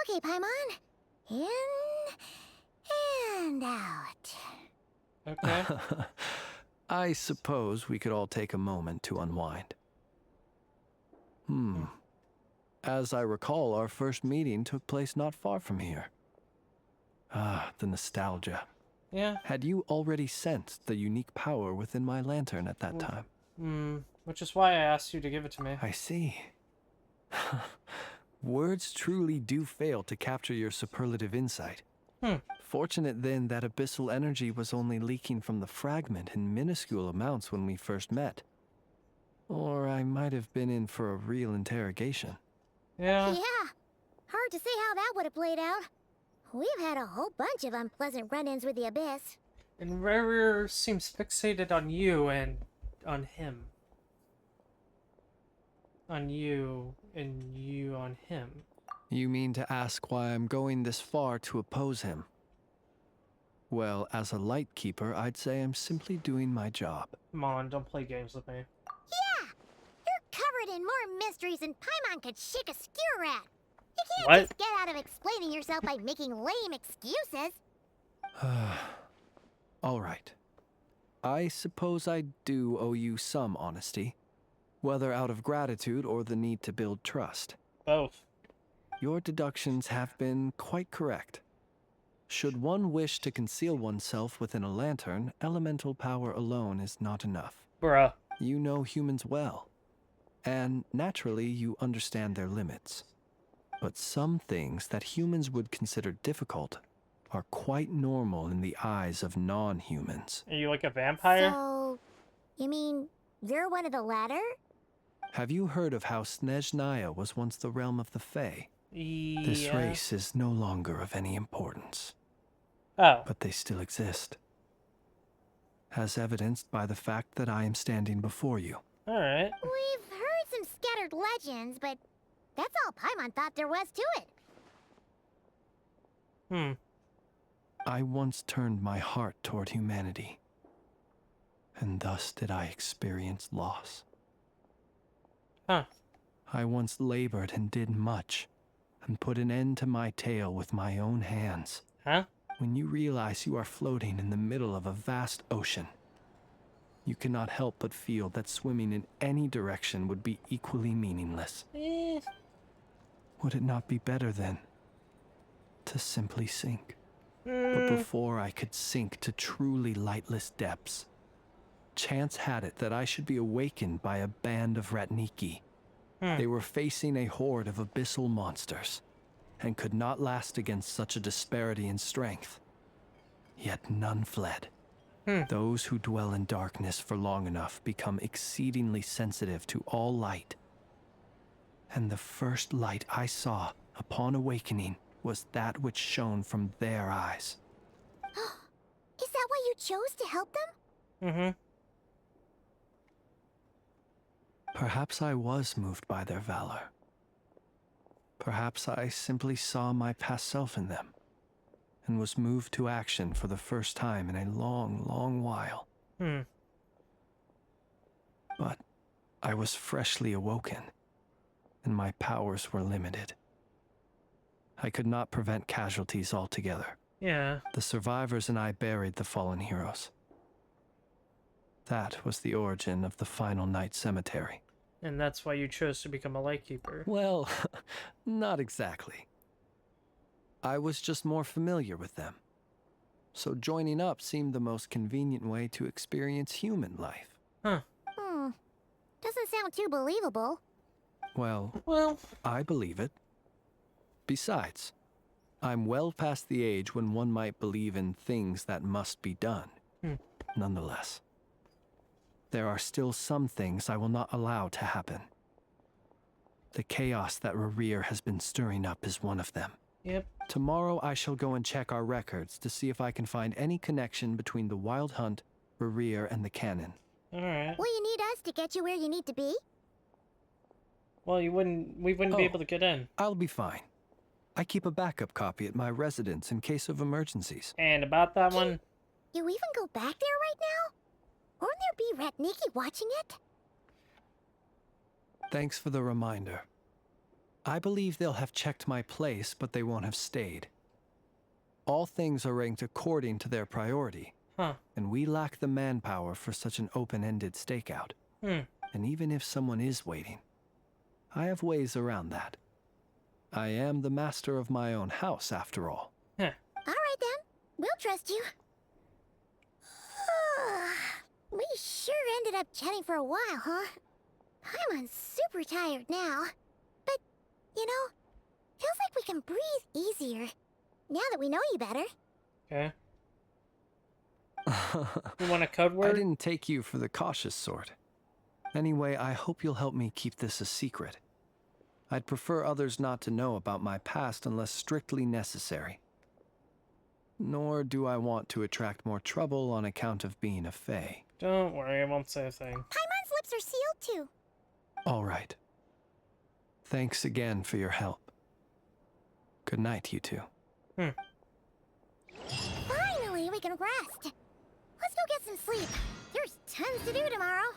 Okay, Paimon. In and out. Okay. I suppose we could all take a moment to unwind. As I recall, our first meeting took place not far from here. Ah, the nostalgia. Yeah. Had you already sensed the unique power within my lantern at that time? Which is why I asked you to give it to me. I see. Words truly do fail to capture your superlative insight. Fortunate then that abyssal energy was only leaking from the fragment in minuscule amounts when we first met. Or I might have been in for a real interrogation. Yeah. Yeah. Hard to say how that would have played out. We've had a whole bunch of unpleasant run-ins with the Abyss. And Rerir seems fixated on you and on him. On you and you on him. You mean to ask why I'm going this far to oppose him? Well, as a light keeper, I'd say I'm simply doing my job. Come on, don't play games with me. Yeah! You're covered in more mysteries than Paimon could shake a skewer at. You can't What? just get out of explaining yourself by making lame excuses. All right. I suppose I do owe you some honesty, whether out of gratitude or the need to build trust. Both. Your deductions have been quite correct. Should one wish to conceal oneself within a lantern, elemental power alone is not enough. Bruh. You know humans well, and naturally you understand their limits. But some things that humans would consider difficult are quite normal in the eyes of non-humans. Are you like a vampire? So, you mean you're one of the latter? Have you heard of how Snezhnaya was once the realm of the Fae? This Yeah. race is no longer of any importance. Oh. But they still exist. As evidenced by the fact that I am standing before you. Alright. We've heard some scattered legends, but that's all Paimon thought there was to it. I once turned my heart toward humanity, and thus did I experience loss. Huh. I once labored and did much, and put an end to my tale with my own hands. Huh? When you realize you are floating in the middle of a vast ocean, you cannot help but feel that swimming in any direction would be equally meaningless. Would it not be better, then, to simply sink? But before I could sink to truly lightless depths, chance had it that I should be awakened by a band of Ratniki. They were facing a horde of abyssal monsters, and could not last against such a disparity in strength. Yet none fled. Those who dwell in darkness for long enough become exceedingly sensitive to all light. And the first light I saw upon awakening was that which shone from their eyes. Is that why you chose to help them? Perhaps I was moved by their valor. Perhaps I simply saw my past self in them, and was moved to action for the first time in a long, long while. But I was freshly awoken, and my powers were limited. I could not prevent casualties altogether. Yeah. The survivors and I buried the fallen heroes. That was the origin of the final night cemetery. And that's why you chose to become a lightkeeper. Well, not exactly. I was just more familiar with them. So joining up seemed the most convenient way to experience human life. Huh. Doesn't sound too believable. Well, I believe it. Besides, I'm well past the age when one might believe in things that must be done. Nonetheless, there are still some things I will not allow to happen. The chaos that Rerir has been stirring up is one of them. Yep. Tomorrow I shall go and check our records to see if I can find any connection between the Wild Hunt, Rerir, and the Cannon. Alright. Will you need us to get you where you need to be? Well, we wouldn't be able to get in. I'll be fine. I keep a backup copy at my residence in case of emergencies. And about that one... You even go back there right now? Won't there be Ratniki watching it? Thanks for the reminder. I believe they'll have checked my place, but they won't have stayed. All things are ranked according to their priority. And we lack the manpower for such an open-ended stakeout. And even if someone is waiting, I have ways around that. I am the master of my own house, after all. All right then, we'll trust you. We sure ended up chatting for a while, huh? I'm super tired now. But, you know, feels like we can breathe easier. Now that we know you better. Okay. You want a code word? I didn't take you for the cautious sort. Anyway, I hope you'll help me keep this a secret. I'd prefer others not to know about my past unless strictly necessary. Nor do I want to attract more trouble on account of being a fae. Don't worry, I won't say a thing. Paimon's lips are sealed too. All right. Thanks again for your help. Good night, you two. Finally, we can rest. Let's go get some sleep. There's tons to do tomorrow.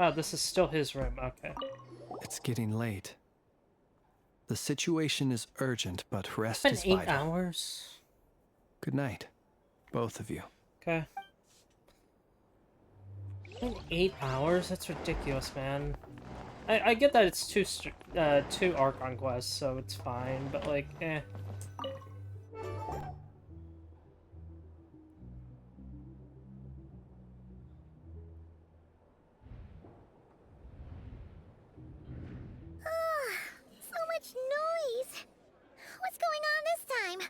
Oh, this is still his room. Okay. It's getting late. The situation is urgent, but rest It's is been 8 vital. hours. Good night, both of you. Okay. In 8 hours? That's ridiculous, man. I get that it's two Archon quests, so it's fine, but like, eh. So much noise. What's going on this time?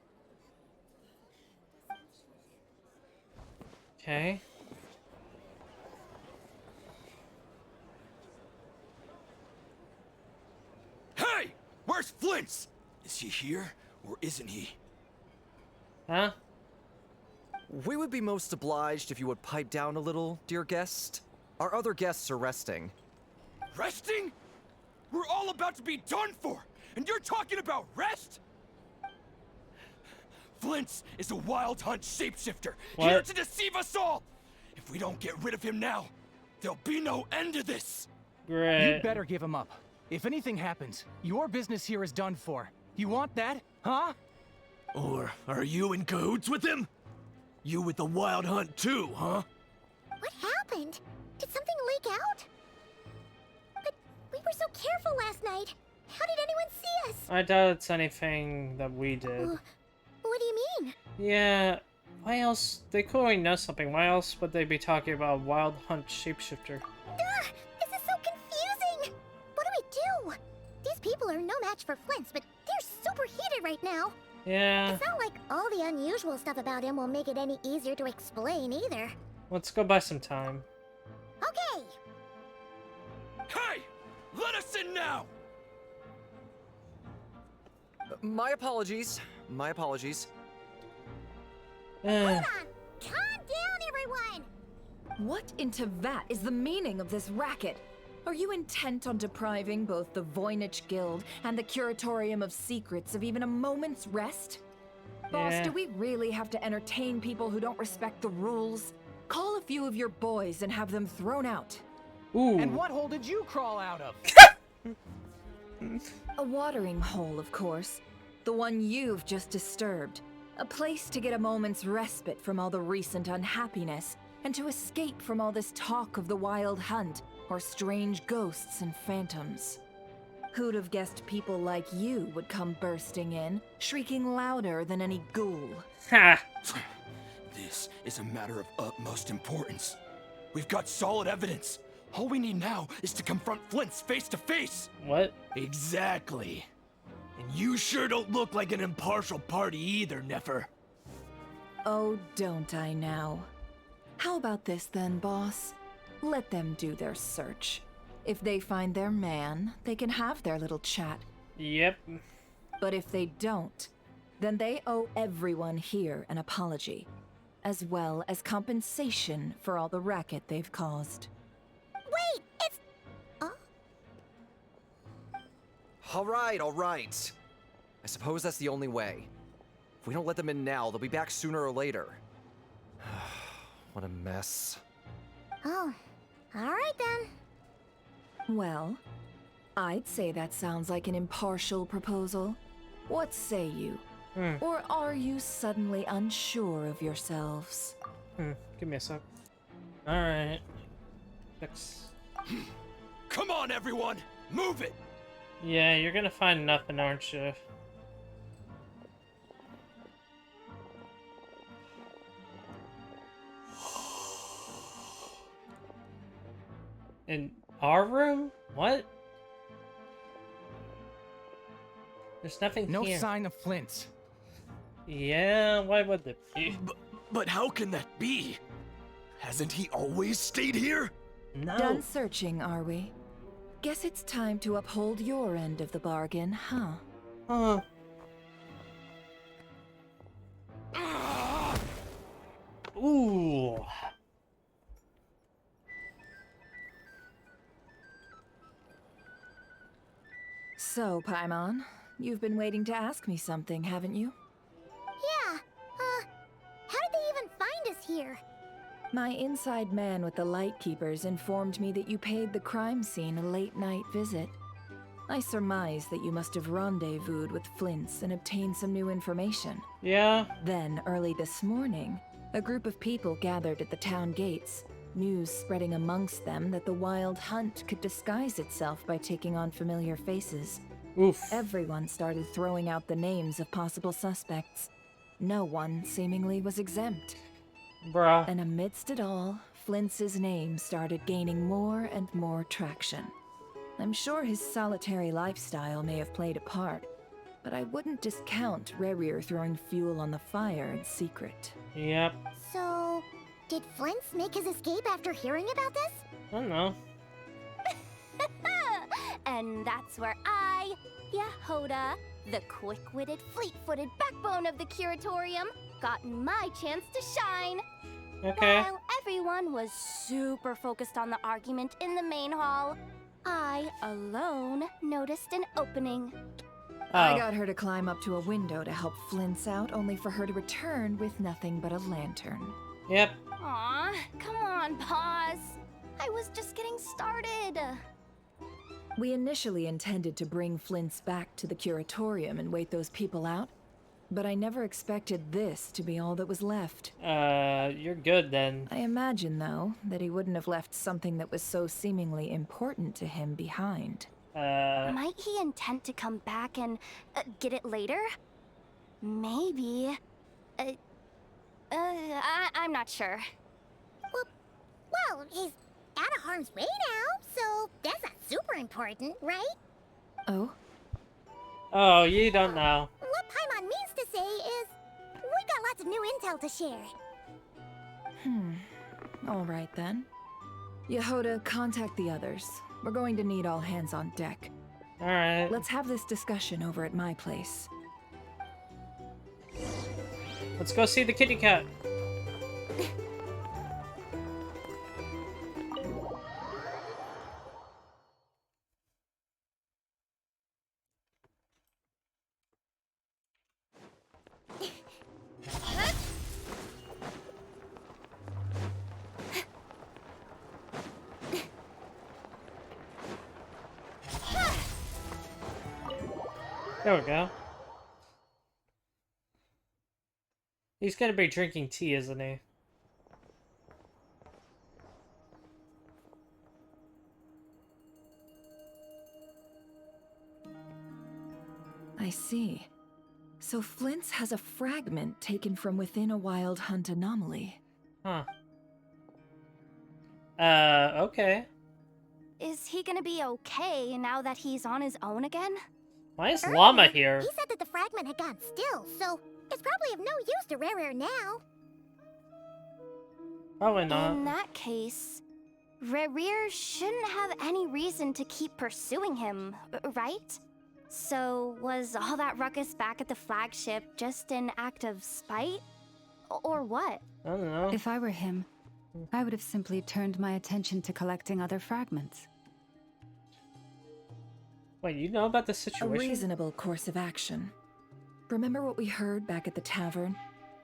Okay. Hey! Where's Flint's? Is he here, or isn't he? Huh? We would be most obliged if you would pipe down a little, dear guest. Our other guests are resting. Resting? We're all about to be done for, and you're talking about rest? Flint's is a wild hunt shapeshifter, here to deceive us all! If we don't get rid of him now, there'll be no end to this! Great. You better give him up. If anything happens, your business here is done for. You want that, huh? Or are you in cahoots with him? You with the wild hunt too, huh? What happened? Did something leak out? But we were so careful last night. How did anyone see us? I doubt it's anything that we did. What do you mean? Yeah, why else? They clearly know something. Why else would they be talking about Wild Hunt Shapeshifter? This is so confusing! What do? These people are no match for Flint's, but they're super heated right now. Yeah. It's not like all the unusual stuff about him will make it any easier to explain either. Let's go buy some time. Okay! Hey! Let us in now! My apologies. My apologies. Hold on! Calm down, everyone! What in Tevat is the meaning of this racket? Are you intent on depriving both the Voynich Guild and the Curatorium of Secrets of even a moment's rest? Boss, Yeah. do we really have to entertain people who don't respect the rules? Call a few of your boys and have them thrown out. Ooh. And what hole did you crawl out of? A watering hole, of course. The one you've just disturbed. A place to get a moment's respite from all the recent unhappiness and to escape from all this talk of the wild hunt or strange ghosts and phantoms. Who'd have guessed people like you would come bursting in, shrieking louder than any ghoul? Ha! This is a matter of utmost importance. We've got solid evidence. All we need now is to confront Flint's face to face. What? Exactly. And you sure don't look like an impartial party either, Nefer. Oh, don't I now? How about this then, boss? Let them do their search. If they find their man, they can have their little chat. Yep. But if they don't, then they owe everyone here an apology, as well as compensation for all the racket they've caused. Wait, it's... All right. I suppose that's the only way. If we don't let them in now, they'll be back sooner or later. What a mess. Oh, alright then. Well, I'd say that sounds like an impartial proposal. What say you? Or are you suddenly unsure of yourselves? Give me a sec. Alright. Fix. Come on, everyone! Move it! Yeah, you're gonna find nothing, aren't you? In our room? What? There's nothing No here. sign of Flint's. Yeah, why would it be? But how can that be? Hasn't he always stayed here? No. Done searching, are we? Guess it's time to uphold your end of the bargain, huh? Ooh. So, Paimon, you've been waiting to ask me something, haven't you? Yeah, how did they even find us here? My inside man with the Lightkeepers informed me that you paid the crime scene a late-night visit. I surmise that you must have rendezvoused with Flint's and obtained some new information. Yeah. Then, early this morning, a group of people gathered at the town gates, news spreading amongst them that the wild hunt could disguise itself by taking on familiar faces. Oof. Everyone started throwing out the names of possible suspects. No one seemingly was exempt. Bruh. And amidst it all, Flint's name started gaining more and more traction. I'm sure his solitary lifestyle may have played a part, but I wouldn't discount Rerir throwing fuel on the fire in secret. Yep. So, did Flint make his escape after hearing about this? I don't know. And that's where I, Jahoda, the quick-witted, fleet-footed backbone of the Curatorium, got my chance to shine. Okay. While everyone was super focused on the argument in the main hall, I alone noticed an opening. I got her to climb up to a window to help Flint's out, only for her to return with nothing but a lantern. Yep. Aw, come on, pause. I was just getting started. We initially intended to bring Flint's back to the Curatorium and wait those people out, but I never expected this to be all that was left. You're good then. I imagine, though, that he wouldn't have left something that was so seemingly important to him behind. Might he intend to come back and get it later? Maybe. I'm not sure. Well, he's out of harm's way now, so that's not super important, right? Oh? Oh, you don't know. What Paimon means to say is, we got lots of new intel to share. All right then. Jahoda, contact the others. We're going to need all hands on deck. Alright. Let's have this discussion over at my place. Let's go see the kitty cat. There we go. He's gonna be drinking tea, isn't he? I see. So Flint's has a fragment taken from within a wild hunt anomaly. Huh. Okay. Is he gonna be okay now that he's on his own again? Why is Llama Earlier, here? He said that the fragment had gone still, so it's probably of no use to Rare now. Probably not. In that case, Rerir shouldn't have any reason to keep pursuing him, right? So, was all that ruckus back at the flagship just an act of spite? Or what? I don't know. If I were him, I would have simply turned my attention to collecting other fragments. Wait, you know about the A situation? reasonable course of action. Remember what we heard back at the tavern?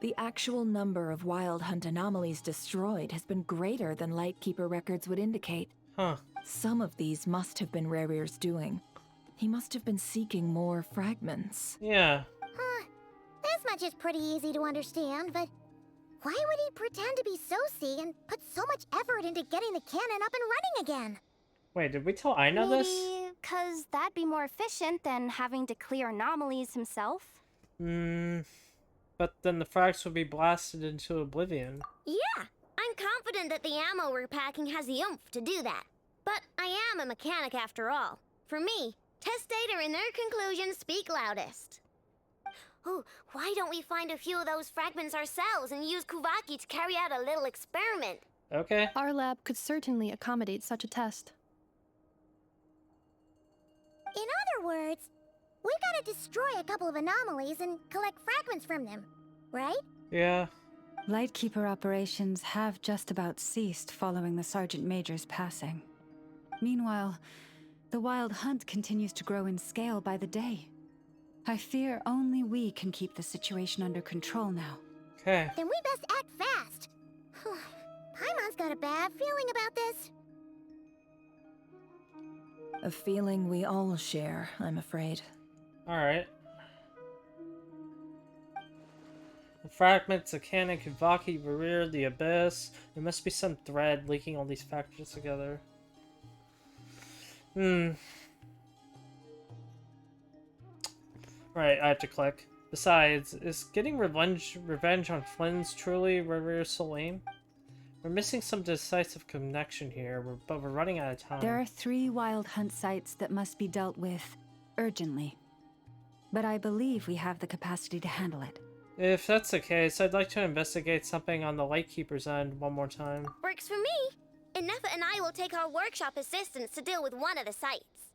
The actual number of wild hunt anomalies destroyed has been greater than Lightkeeper records would indicate. Huh. Some of these must have been Rerir's doing. He must have been seeking more fragments. Yeah. This much is pretty easy to understand, but why would he pretend to be Soci and put so much effort into getting the cannon up and running again? Wait, did we tell Aina this? Maybe because that'd be more efficient than having to clear anomalies himself? But then the frags would be blasted into oblivion. Yeah, I'm confident that the ammo we're packing has the oomph to do that. But I am a mechanic after all. For me, test data and their conclusions speak loudest. Ooh, why don't we find a few of those fragments ourselves and use Kuvaki to carry out a little experiment? Okay. Our lab could certainly accommodate such a test. In other words, we gotta destroy a couple of anomalies and collect fragments from them, right? Yeah. Lightkeeper operations have just about ceased following the Sergeant Major's passing. Meanwhile, the Wild Hunt continues to grow in scale by the day. I fear only we can keep the situation under control now. Okay. Then we best act fast. Paimon's got a bad feeling about this. A feeling we all share, I'm afraid. Alright. The fragments, the cannon, Kuvaki, Rerir, the Abyss. There must be some thread linking all these factors together. Right, I have to click. Besides, is getting revenge on Flynn's truly Rerir's sole aim? We're missing some decisive connection here, but we're running out of time. There are 3 Wild Hunt sites that must be dealt with urgently. But I believe we have the capacity to handle it. If that's the case, I'd like to investigate something on the Lightkeeper's end one more time. Works for me. And Nefa and I will take our workshop assistants to deal with one of the sites.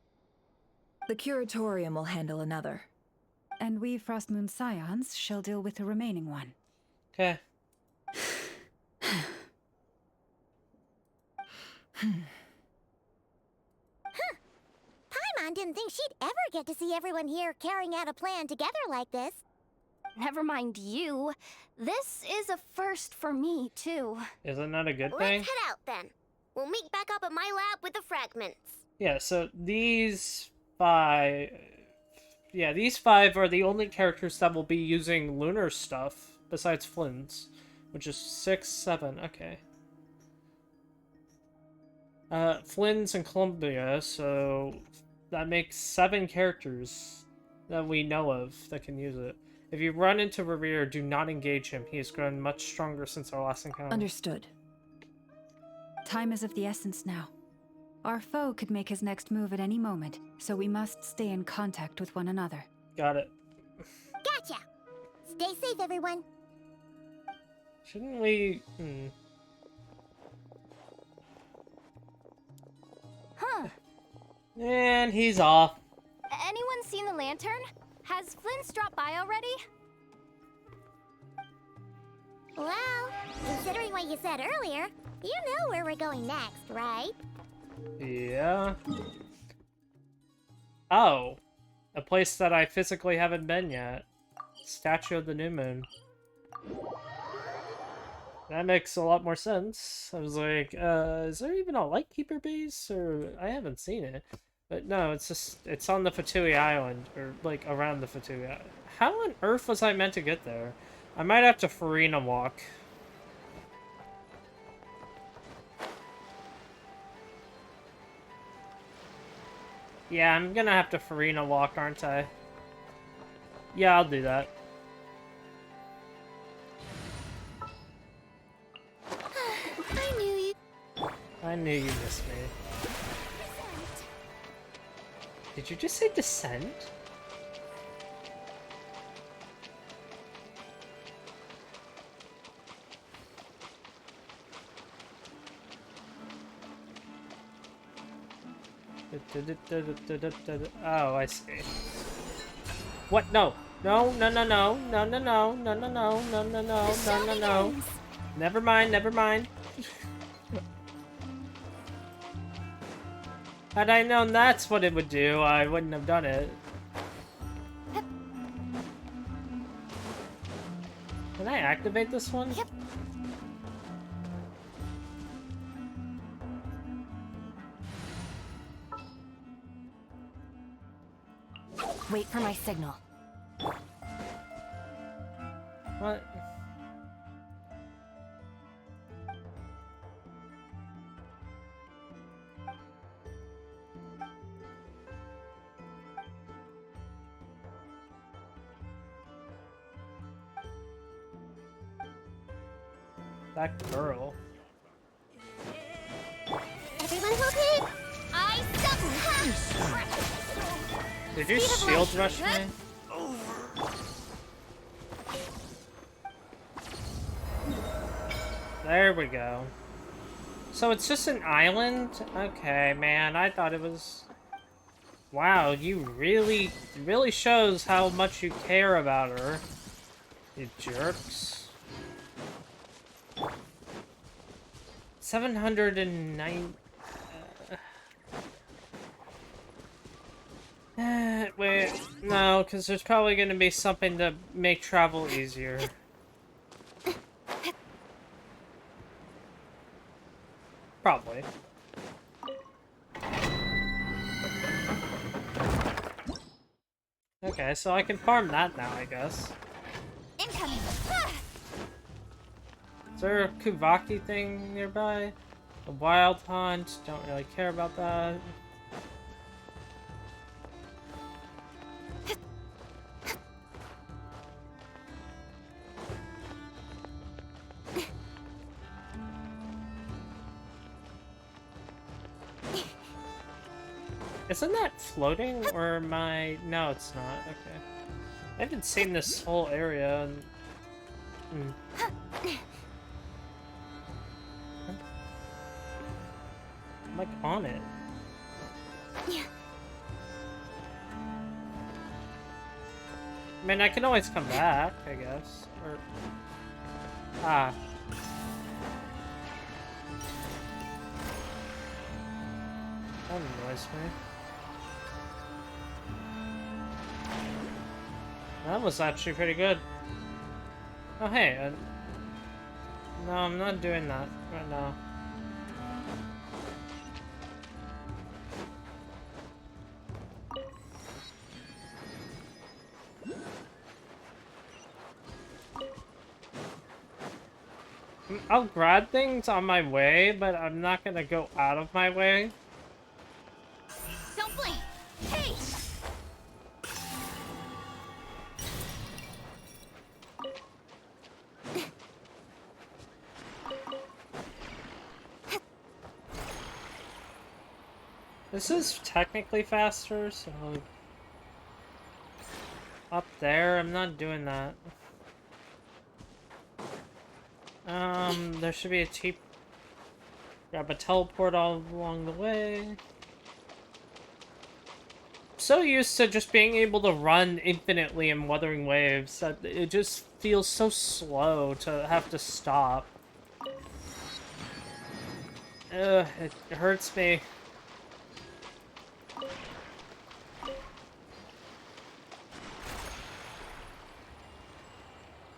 The Curatorium will handle another. And we Frostmoon Scions shall deal with the remaining one. Okay. Paimon didn't think she'd ever get to see everyone here carrying out a plan together like this. Never mind you. This is a first for me, too. Isn't that a good thing? Let's head out then. We'll meet back up at my lab with the fragments. Yeah, so these 5... Yeah, these 5 are the only characters that will be using lunar stuff, besides Flynn's. Which is 6, 7, okay. Flynn's and Columbia, so that makes 7 characters that we know of that can use it. If you run into Rerir, do not engage him. He has grown much stronger since our last encounter. Understood. Time is of the essence now. Our foe could make his next move at any moment, so we must stay in contact with one another. Got it. Gotcha! Stay safe, everyone. Shouldn't we... Huh. And he's off. Anyone seen the lantern? Has Flynn dropped by already? Well, considering what you said earlier, you know where we're going next, right? Yeah. Oh. A place that I physically haven't been yet. Statue of the New Moon. That makes a lot more sense. I was like, is there even a Lightkeeper base? Or I haven't seen it. But no, it's just, it's on the Fatui Island, or like around the Fatui Island. How on earth was I meant to get there? I might have to Farina walk. Yeah, I'm gonna have to Farina walk, aren't I? Yeah, I'll do that. I knew you. I knew you missed me. Did you just say descent? Oh, I see. What? No. No, no, no, no, no, no, no, no, no, no, no, no, no, no, no, no. Never mind, never mind. Had I known that's what it would do, I wouldn't have done it. Can I activate this one? Yep. Wait for my signal. What? That girl. Everyone's okay? I suck. Did you shield rush me? There we go. So it's just an island? Okay, man, I thought it was... Wow, you really shows how much you care about her. You jerks. 709... wait, no, because there's probably going to be something to make travel easier. Probably. Okay, so I can farm that now, I guess. Incoming. Is there a Kuvaki thing nearby? A wild hunt? Don't really care about that. Isn't that floating, or am I... No, it's not. Okay. I haven't seen this whole area. And... I'm like on it. I mean, I can always come back, I guess. Or... Ah. That annoys me. That was actually pretty good. Oh, hey. No, I'm not doing that right now. I'll grab things on my way, but I'm not gonna go out of my way. Don't blink. Hey. This is technically faster, so... Up there, I'm not doing that. There should be a grab a teleport all along the way. So used to just being able to run infinitely in Wuthering Waves that it just feels so slow to have to stop. Ugh, it hurts me.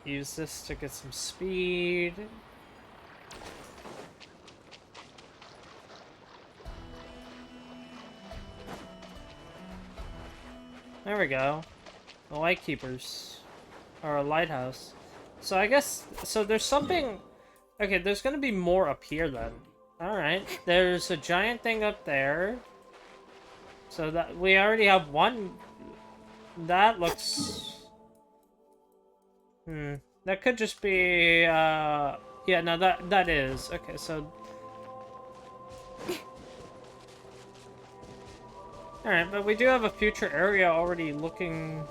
Use this to get some speed. There we go. The Lightkeepers. Or a lighthouse. So I guess... So there's something... Okay, there's gonna be more up here then. Alright. There's a giant thing up there. So that... We already have one... That looks... That could just be, yeah, no, that is. Okay, so... Alright, but we do have a future area already looking...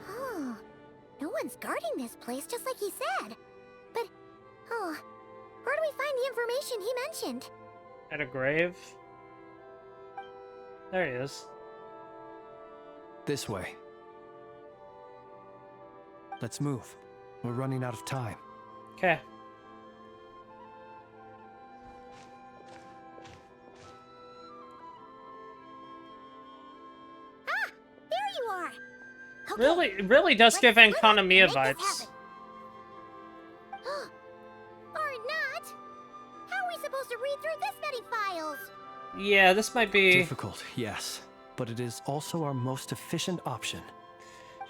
Oh, no one's guarding this place, just like he said. But, oh, where do we find the information he mentioned? At a grave? There he is. This way. Let's move. We're running out of time. Okay. Ah, there you are. Okay, Really does give Ankonomiya vibes. Or not. How are we supposed to read through this many files? Yeah, this might be... Difficult, yes. But it is also our most efficient option.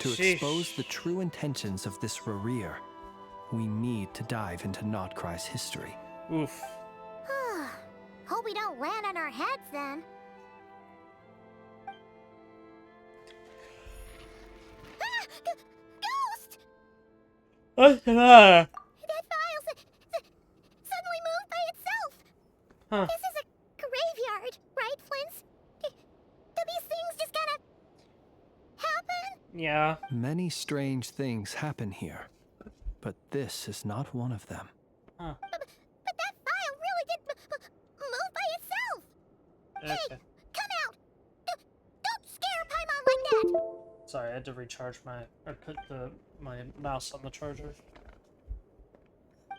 To expose the true intentions of this Rereer, we need to dive into Notcry's history. Oof. Hope we don't land on our heads then. Ah! Ghost! That file suddenly moved by itself. Huh. This is a graveyard, right, Flint? Do these things just kind of happen? Yeah. Many strange things happen here, but this is not one of them. Huh. But that file really did move by itself. Okay. Hey, come out! Don't scare Paimon like that. Sorry, I had to recharge my... or put my mouse on the charger. I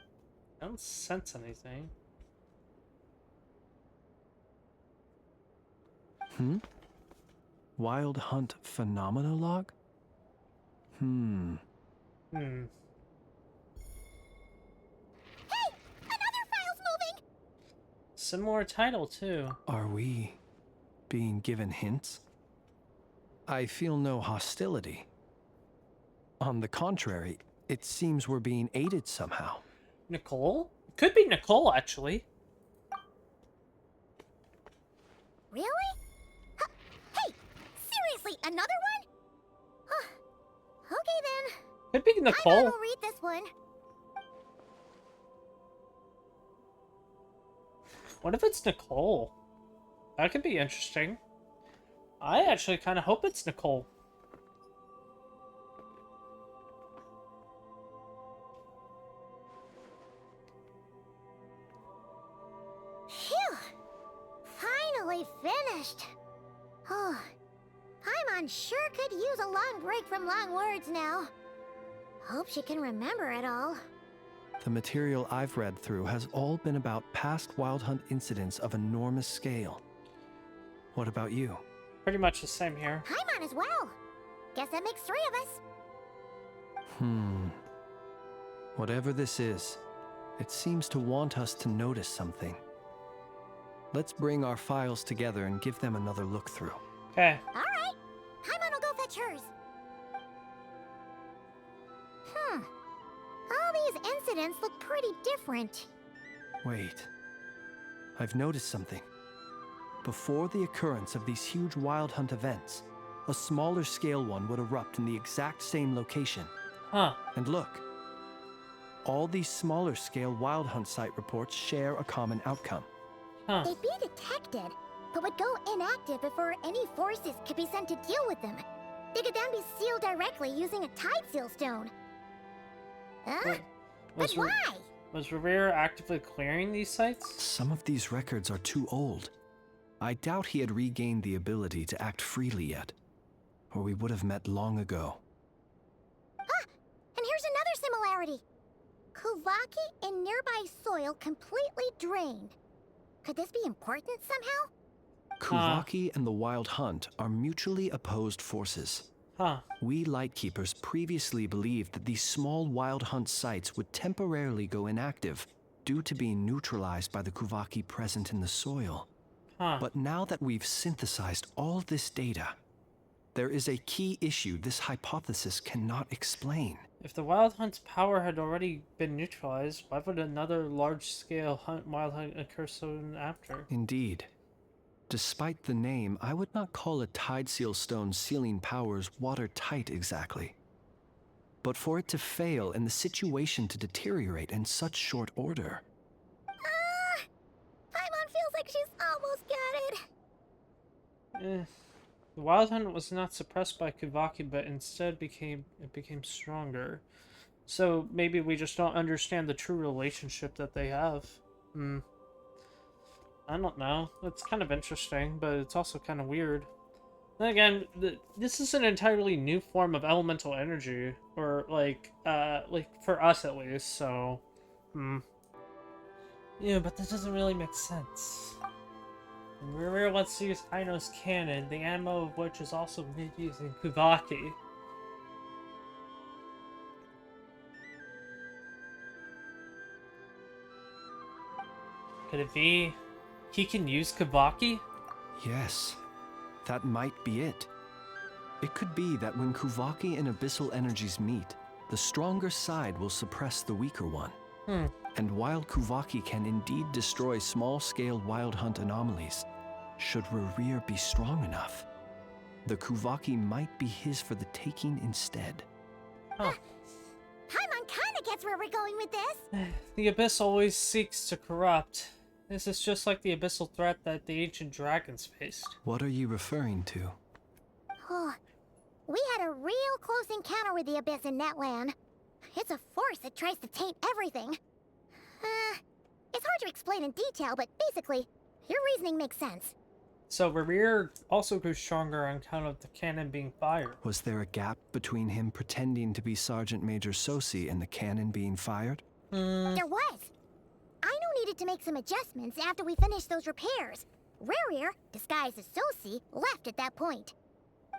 don't sense anything. Wild Hunt Phenomenologue? Hey, another file's moving. Similar title, too. Are we being given hints? I feel no hostility. On the contrary, it seems we're being aided somehow. Nicole? Could be Nicole, actually. Really? Hey, seriously, another one? Okay then. Could be Nicole. I will read this one. What if it's Nicole? That could be interesting. I actually kind of hope it's Nicole. Phew! Finally finished. Oh, Paimon sure could use a long break from long words now. Hope she can remember it all. The material I've read through has all been about past Wild Hunt incidents of enormous scale. What about you? Pretty much the same here. Paimon as well. Guess that makes 3 of us. Whatever this is, it seems to want us to notice something. Let's bring our files together and give them another look through. Okay. Alright. Paimon will go fetch hers. All these incidents look pretty different. Wait. I've noticed something. Before the occurrence of these huge Wild Hunt events, a smaller scale one would erupt in the exact same location. Huh. And look. All these smaller scale Wild Hunt site reports share a common outcome. Huh. They'd be detected, but would go inactive before any forces could be sent to deal with them. They could then be sealed directly using a tide seal stone. Huh? But why? Was Rereer actively clearing these sites? Some of these records are too old. I doubt he had regained the ability to act freely yet, or we would have met long ago. Ah! And here's another similarity. Kuvaki in nearby soil completely drained. Could this be important somehow? Kuvaki and the Wild Hunt are mutually opposed forces. Huh. We Lightkeepers previously believed that these small Wild Hunt sites would temporarily go inactive due to being neutralized by the Kuvaki present in the soil. Huh. But now that we've synthesized all this data, There is a key issue this hypothesis cannot explain. If the Wild Hunt's power had already been neutralized, why would another large-scale Wild Hunt occur soon after? Indeed. Despite the name, I would not call a Tide Seal Stone's sealing powers watertight exactly. But for it to fail and the situation to deteriorate in such short order... Paimon feels like she's almost got it. The Wild Hunt was not suppressed by Kuvaki, but instead became stronger. So maybe we just don't understand the true relationship that they have. I don't know. It's kind of interesting, but it's also kind of weird. Then again, this is an entirely new form of elemental energy, or like for us at least. So, yeah, but that doesn't really make sense. And Rear wants to use Aino's cannon, the ammo of which is also made using Kuvaki. Could it be he can use Kuvaki? Yes, that might be it. It could be that when Kuvaki and abyssal energies meet, the stronger side will suppress the weaker one. And while Kuvaki can indeed destroy small-scale Wild Hunt anomalies, should Rear be strong enough, the Kuvaki might be his for the taking instead. Paimon kinda gets where we're going with this. The Abyss always seeks to corrupt. This is just like the abyssal threat that the ancient dragons faced. What are you referring to? We had a real close encounter with the Abyss in Netland. It's a force that tries to taint everything. It's hard to explain in detail, but basically, your reasoning makes sense. So Rear also grew stronger on account of the cannon being fired. Was there a gap between him pretending to be Sergeant Major Sosi and the cannon being fired? There was. Aino needed to make some adjustments after we finished those repairs. Rear, disguised as Sosi, left at that point,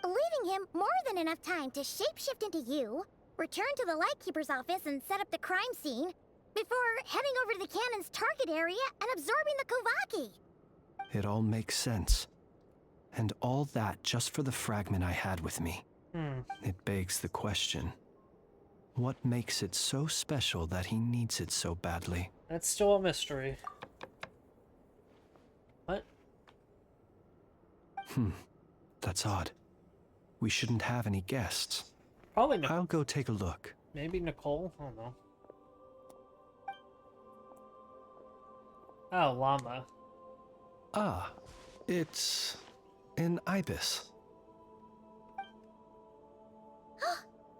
leaving him more than enough time to shapeshift into you, return to the Lightkeeper's office and set up the crime scene, before heading over to the cannon's target area and absorbing the Kuvaki. It all makes sense. And all that just for the fragment I had with me. It begs the question. What makes it so special that he needs it so badly? That's still a mystery. What? That's odd. We shouldn't have any guests. Probably not. I'll go take a look. Maybe Nicole? I don't know. Oh, llama. Ah, it's an ibis.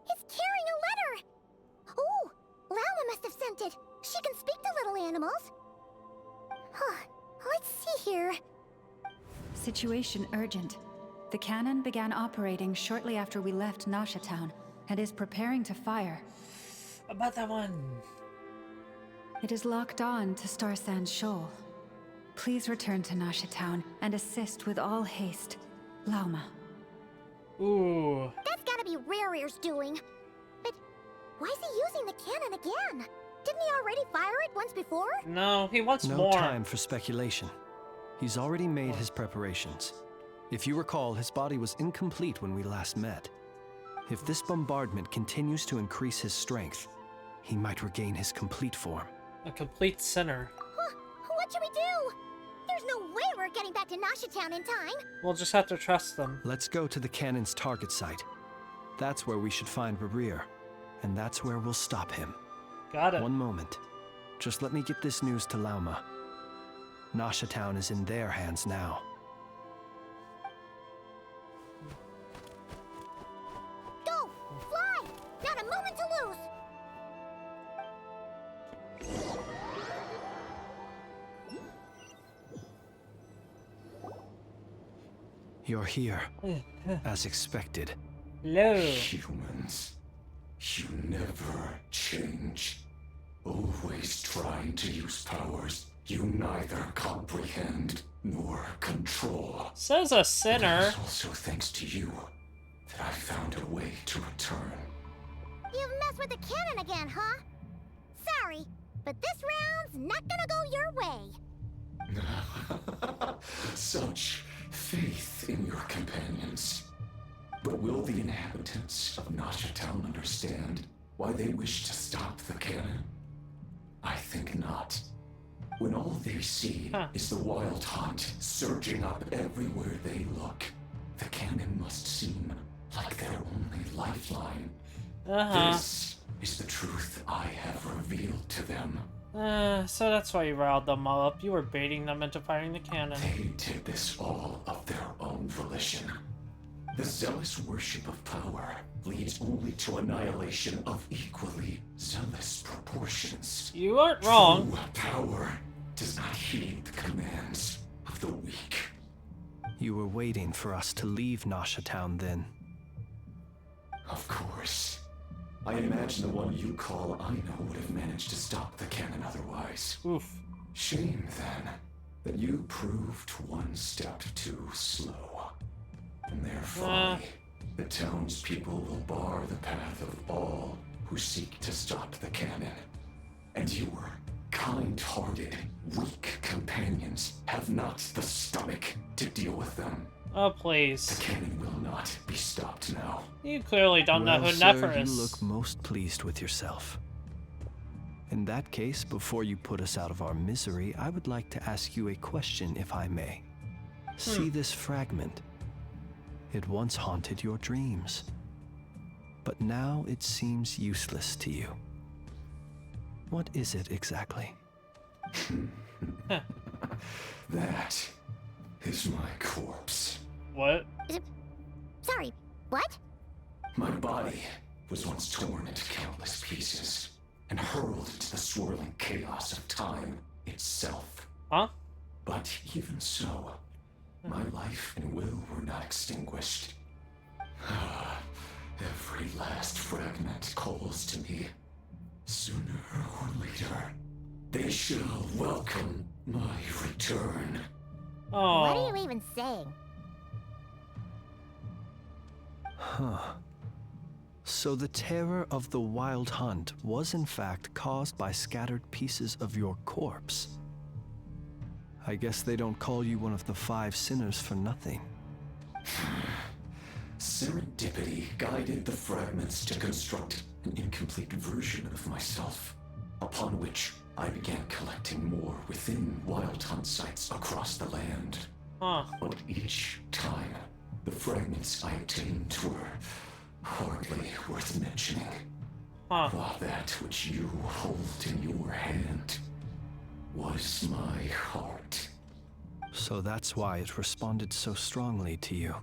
It's carrying a letter! Ooh, Lala must have sent it. She can speak to little animals. Let's see here. Situation urgent. The cannon began operating shortly after we left Nasha Town and is preparing to fire. About that one. It is locked on to Star Sand Shoal. Please return to Nasha Town and assist with all haste. Lauma. Ooh. That's gotta be Rear's doing. But why is he using the cannon again? Didn't he already fire it once before? No, he wants no more. No time for speculation. He's already made his preparations. If you recall, his body was incomplete when we last met. If this bombardment continues to increase his strength, he might regain his complete form. A complete sinner. What should we do? There's no way we're getting back to Nasha Town in time. We'll just have to trust them. Let's go to the cannon's target site. That's where we should find Rear, and that's where we'll stop him. Got it. One moment. Just let me get this news to Lauma. Nasha Town is in their hands now. Go! Fly! Not a moment to lose! You're here, as expected. Hello. Humans, you never change. Always trying to use powers you neither comprehend nor control. Says a sinner. It is also thanks to you that I found a way to return. You've messed with the cannon again, huh? Sorry, but this round's not gonna go your way. Such faith in your companions. But will the inhabitants of Town understand why they wish to stop the cannon? I think not. When all they see is the wild hunt surging up everywhere they look, the cannon must seem like their only lifeline. This is the truth I have revealed to them. So that's why you riled them all up. You were baiting them into firing the cannon. They did this all of their own volition. The zealous worship of power leads only to annihilation of equally zealous proportions. You aren't wrong. True power does not heed the commands of the weak. You were waiting for us to leave Town then. Of course. I imagine the one you call Aino would have managed to stop the cannon otherwise. Oof. Shame, then, that you proved one step too slow. In their folly, the townspeople will bar the path of all who seek to stop the cannon. And your kind-hearted, weak companions have not the stomach to deal with them. Oh, please. The cannon will not be stopped now. You clearly don't know who sir, nefer is. You look most pleased with yourself. In that case, before you put us out of our misery, I would like to ask you a question, if I may. See this fragment? It once haunted your dreams, but now it seems useless to you. What is it exactly? That is my corpse. What? Sorry, what? My body was once torn into countless pieces and hurled into the swirling chaos of time itself. Huh? But even so, my life and will were not extinguished. Every last fragment calls to me. Sooner or later, they shall welcome my return. Oh. What are you even saying? Huh. So the terror of the wild hunt was in fact caused by scattered pieces of your corpse. I guess they don't call you one of the 5 sinners for nothing. Serendipity guided the fragments to construct an incomplete version of myself, upon which I began collecting more within wild hunt sites across the land. But each time, the fragments I obtained were hardly worth mentioning. While that which you hold in your hand was my heart. So that's why it responded so strongly to you.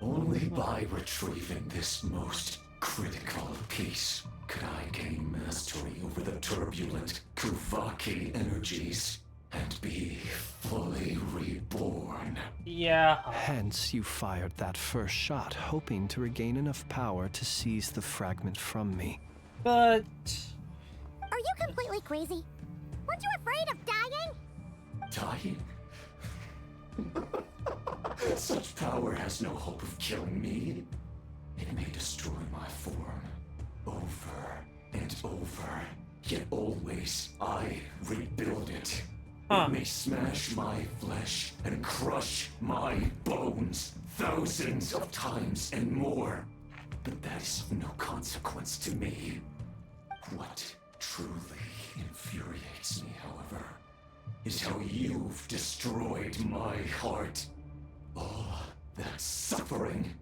Only by retrieving this most critical piece could I gain mastery over the turbulent Kuvaki energies and be fully reborn. Yeah. Hence, you fired that first shot, hoping to regain enough power to seize the fragment from me. But... Are you completely crazy? Weren't you afraid of dying? Dying? Such power has no hope of killing me. It may destroy my form over and over, yet always I rebuild it. It may smash my flesh and crush my bones thousands of times and more. But that is of no consequence to me. What truly infuriates me, however, is how you've destroyed my heart. All that suffering,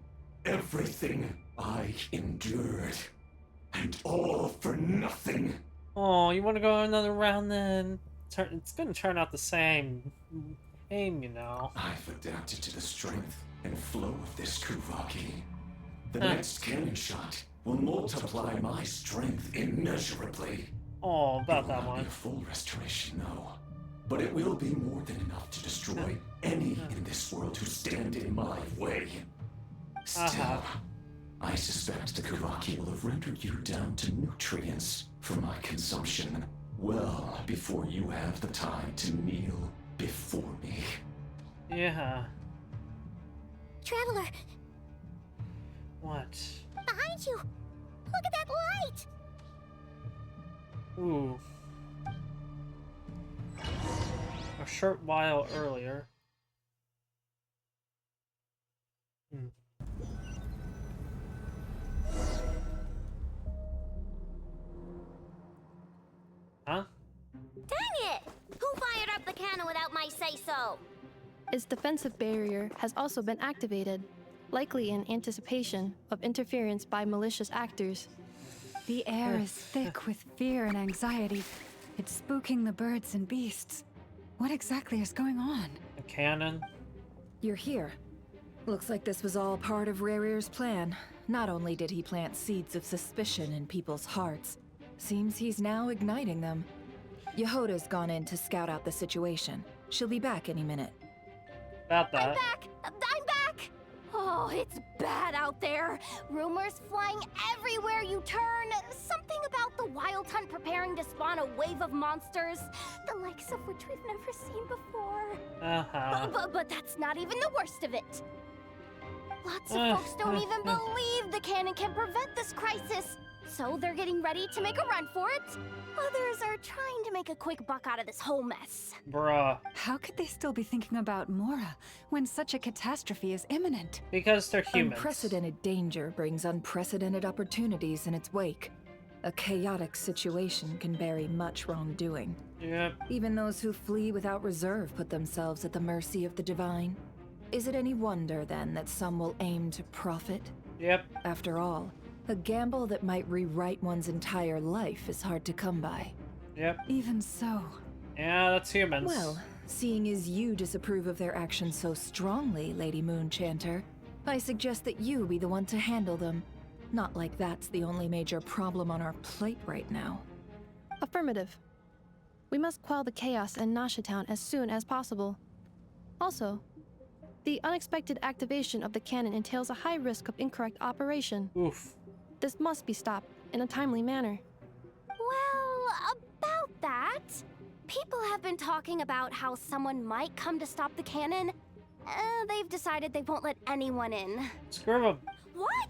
everything I endured, and all for nothing. Oh, you want to go another round then? It's gonna turn out the same aim, you know. I've adapted to the strength and flow of this Kuvaki. The next cannon shot will multiply my strength immeasurably. Oh, about that one. It will not be a full restoration, no. But it will be more than enough to destroy any in this world who stand in my way. Still, I suspect the Kuvaki will have rendered you down to nutrients for my consumption well before you have the time to kneel before me. Yeah. Traveler! What? Behind you! Look at that light! Ooh. A short while earlier. cannon without my say-so. Its defensive barrier has also been activated, likely in anticipation of interference by malicious actors. The air is thick with fear and anxiety. It's spooking the birds and beasts. What exactly is going on? A cannon? You're here. Looks like this was all part of Rarir's plan. Not only did he plant seeds of suspicion in people's hearts, seems he's now igniting them. Jahoda's gone in to scout out the situation. She'll be back any minute. About that. I'm back! I'm back! Oh, it's bad out there. Rumors flying everywhere you turn. Something about the Wild Hunt preparing to spawn a wave of monsters, the likes of which we've never seen before. But that's not even the worst of it. Lots of folks don't even believe the cannon can prevent this crisis, so they're getting ready to make a run for it. Others are trying to make a quick buck out of this whole mess. Bruh. How could they still be thinking about Mora when such a catastrophe is imminent? Because they're humans. Unprecedented danger brings unprecedented opportunities in its wake. A chaotic situation can bury much wrongdoing. Yep. Even those who flee without reserve put themselves at the mercy of the divine. Is it any wonder, then, that some will aim to profit? Yep. After all, a gamble that might rewrite one's entire life is hard to come by. Yep. Even so. Yeah, that's humans. Well, seeing as you disapprove of their actions so strongly, Lady Moonchanter, I suggest that you be the one to handle them. Not like that's the only major problem on our plate right now. Affirmative. We must quell the chaos in Nasha Town as soon as possible. Also, the unexpected activation of the cannon entails a high risk of incorrect operation. Oof. This must be stopped in a timely manner. Well, about that, people have been talking about how someone might come to stop the cannon. They've decided they won't let anyone in. Screw them. What?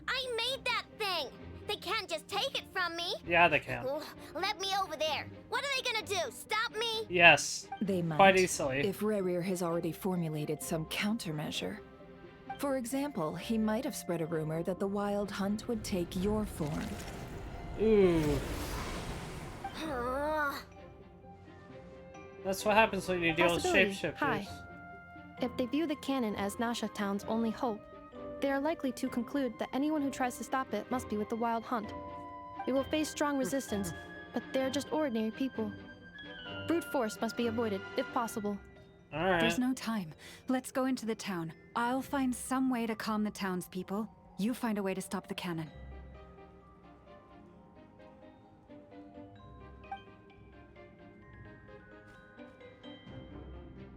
I made that thing! They can't just take it from me! Yeah, they can. Let me over there. What are they gonna do? Stop me? Yes. They might. Quite easily. If Rarir has already formulated some countermeasure. For example, he might have spread a rumor that the Wild Hunt would take your form. Ooh. That's what happens when you deal with shapeshifters. High. If they view the cannon as Nasha Town's only hope, they are likely to conclude that anyone who tries to stop it must be with the Wild Hunt. We will face strong resistance, but they're just ordinary people. Brute force must be avoided, if possible. Alright. There's no time. Let's go into the town. I'll find some way to calm the townspeople. You find a way to stop the cannon.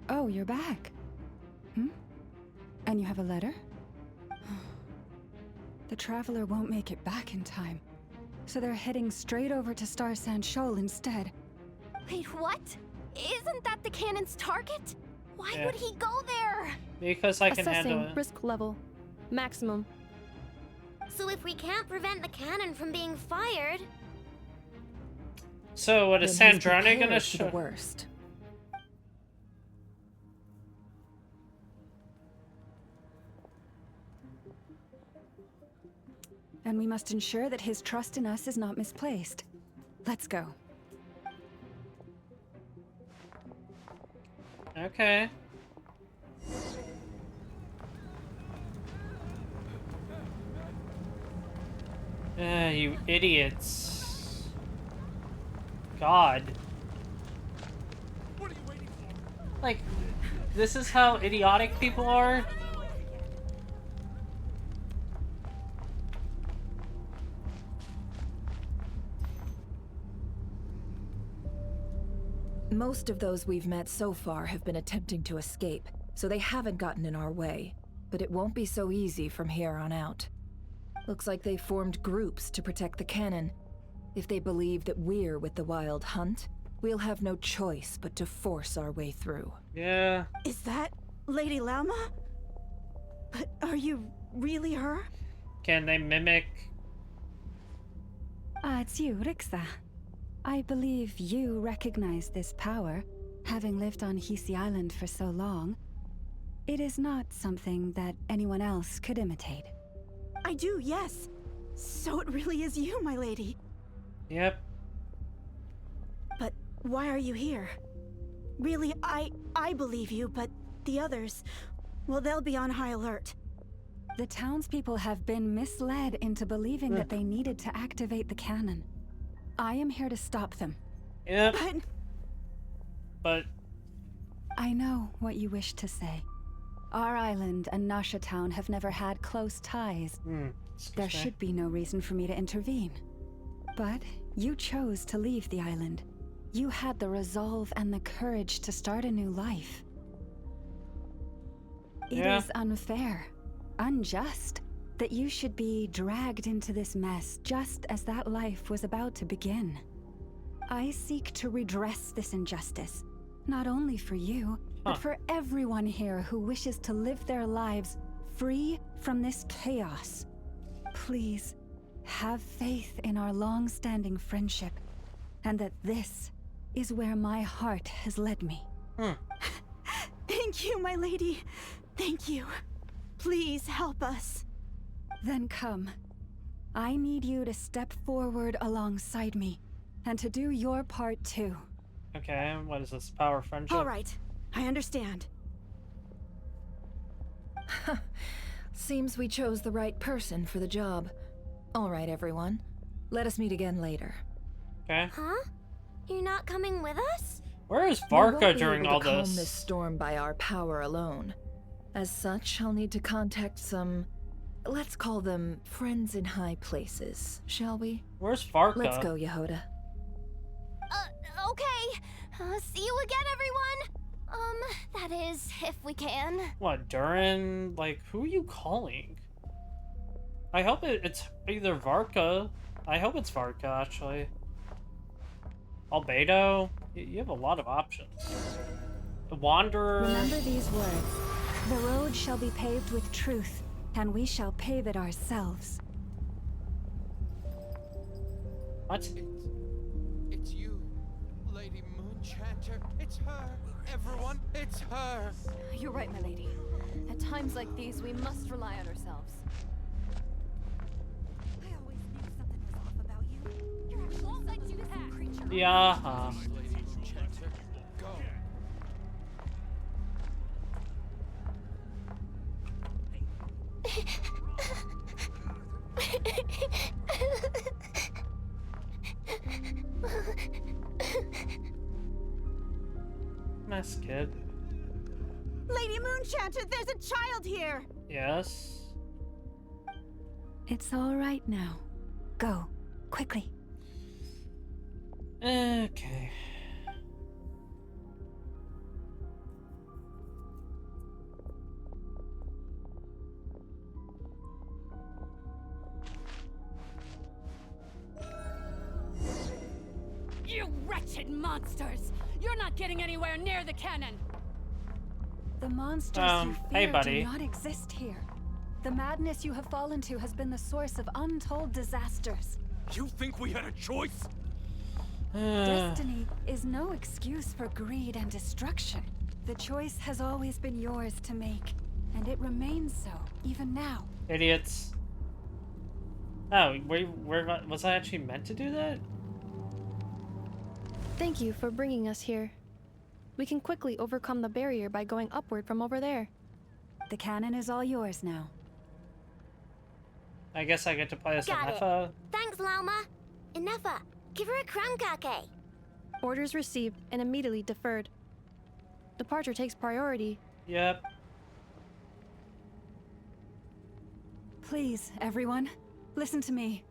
Oh, you're back. And you have a letter? The Traveler won't make it back in time, so they're heading straight over to Star Sand Shoal instead. Wait, what? Isn't that the cannon's target? Why Yeah. would he go there? Because I can handle Assessing it. risk level. Maximum. So if we can't prevent the cannon from being fired... So what is Then he's Sandrone gonna prepared for the show? worst. And we must ensure that his trust in us is not misplaced. Let's go. Okay. You idiots. God. Like, this is how idiotic people are? Most of those we've met so far have been attempting to escape, so they haven't gotten in our way. But it won't be so easy from here on out. Looks like they formed groups to protect the cannon. If they believe that we're with the Wild Hunt, we'll have no choice but to force our way through. Yeah. Is that Lady Lama? But are you really her? Can they mimic? It's you, Rixa. I believe you recognize this power, having lived on Hisi Island for so long. It is not something that anyone else could imitate. I do, yes. So it really is you, my lady. Yep. But why are you here? Really, I believe you, but the others, well, they'll be on high alert. The townspeople have been misled into believing that they needed to activate the cannon. I am here to stop them. Yep. But I know what you wish to say. Our island and Nasha Town have never had close ties. There should be no reason for me to intervene. But you chose to leave the island. You had the resolve and the courage to start a new life. It is unfair, unjust, that you should be dragged into this mess just as that life was about to begin. I seek to redress this injustice, not only for you, but for everyone here who wishes to live their lives free from this chaos. Please, have faith in our long-standing friendship, and that this is where my heart has led me. Thank you, my lady. Thank you. Please help us. Then come. I need you to step forward alongside me, and to do your part too. okay, what is this? Power of friendship? All right, I understand. Seems we chose the right person for the job. All right, everyone. Let us meet again later. Okay. Huh? You're not coming with us? Where is We won't Varka be during able all to calm this? this storm by our power alone. As such, I'll need to contact some, let's call them friends in high places, shall we? Where's Varka? Let's go, Jahoda. Okay. See you again, everyone. That is, if we can. What, Durin? Like, who are you calling? I hope it's either Varka. I hope it's Varka, actually. Albedo? You have a lot of options. The Wanderer. Remember these words. The road shall be paved with truth, and we shall pave it ourselves. What? It's you, Lady Moonchanter. It's her. Everyone, it's her. You're right, my lady. At times like these, we must rely on ourselves. I always knew something was off about you. You're a close-like creature. Yeah. Lady Moonchanter, go. Nice kid. Lady Moonchanter, there's a child here! Yes. It's all right now. Go, quickly. Okay. You wretched monsters! You're not getting anywhere near the cannon! The monsters you hey, fear buddy. do not exist here. The madness you have fallen to has been the source of untold disasters. You think we had a choice? Destiny is no excuse for greed and destruction. The choice has always been yours to make, and it remains so, even now. Idiots. Oh, where was I actually meant to do that? Thank you for bringing us here. We can quickly overcome the barrier by going upward from over there. The cannon is all yours now. I guess I get to play as Got it. Nefa. Thanks, Lauma. Nefa, give her a crown cake. Orders received and immediately deferred. Departure takes priority. Yep. Please, everyone, listen to me.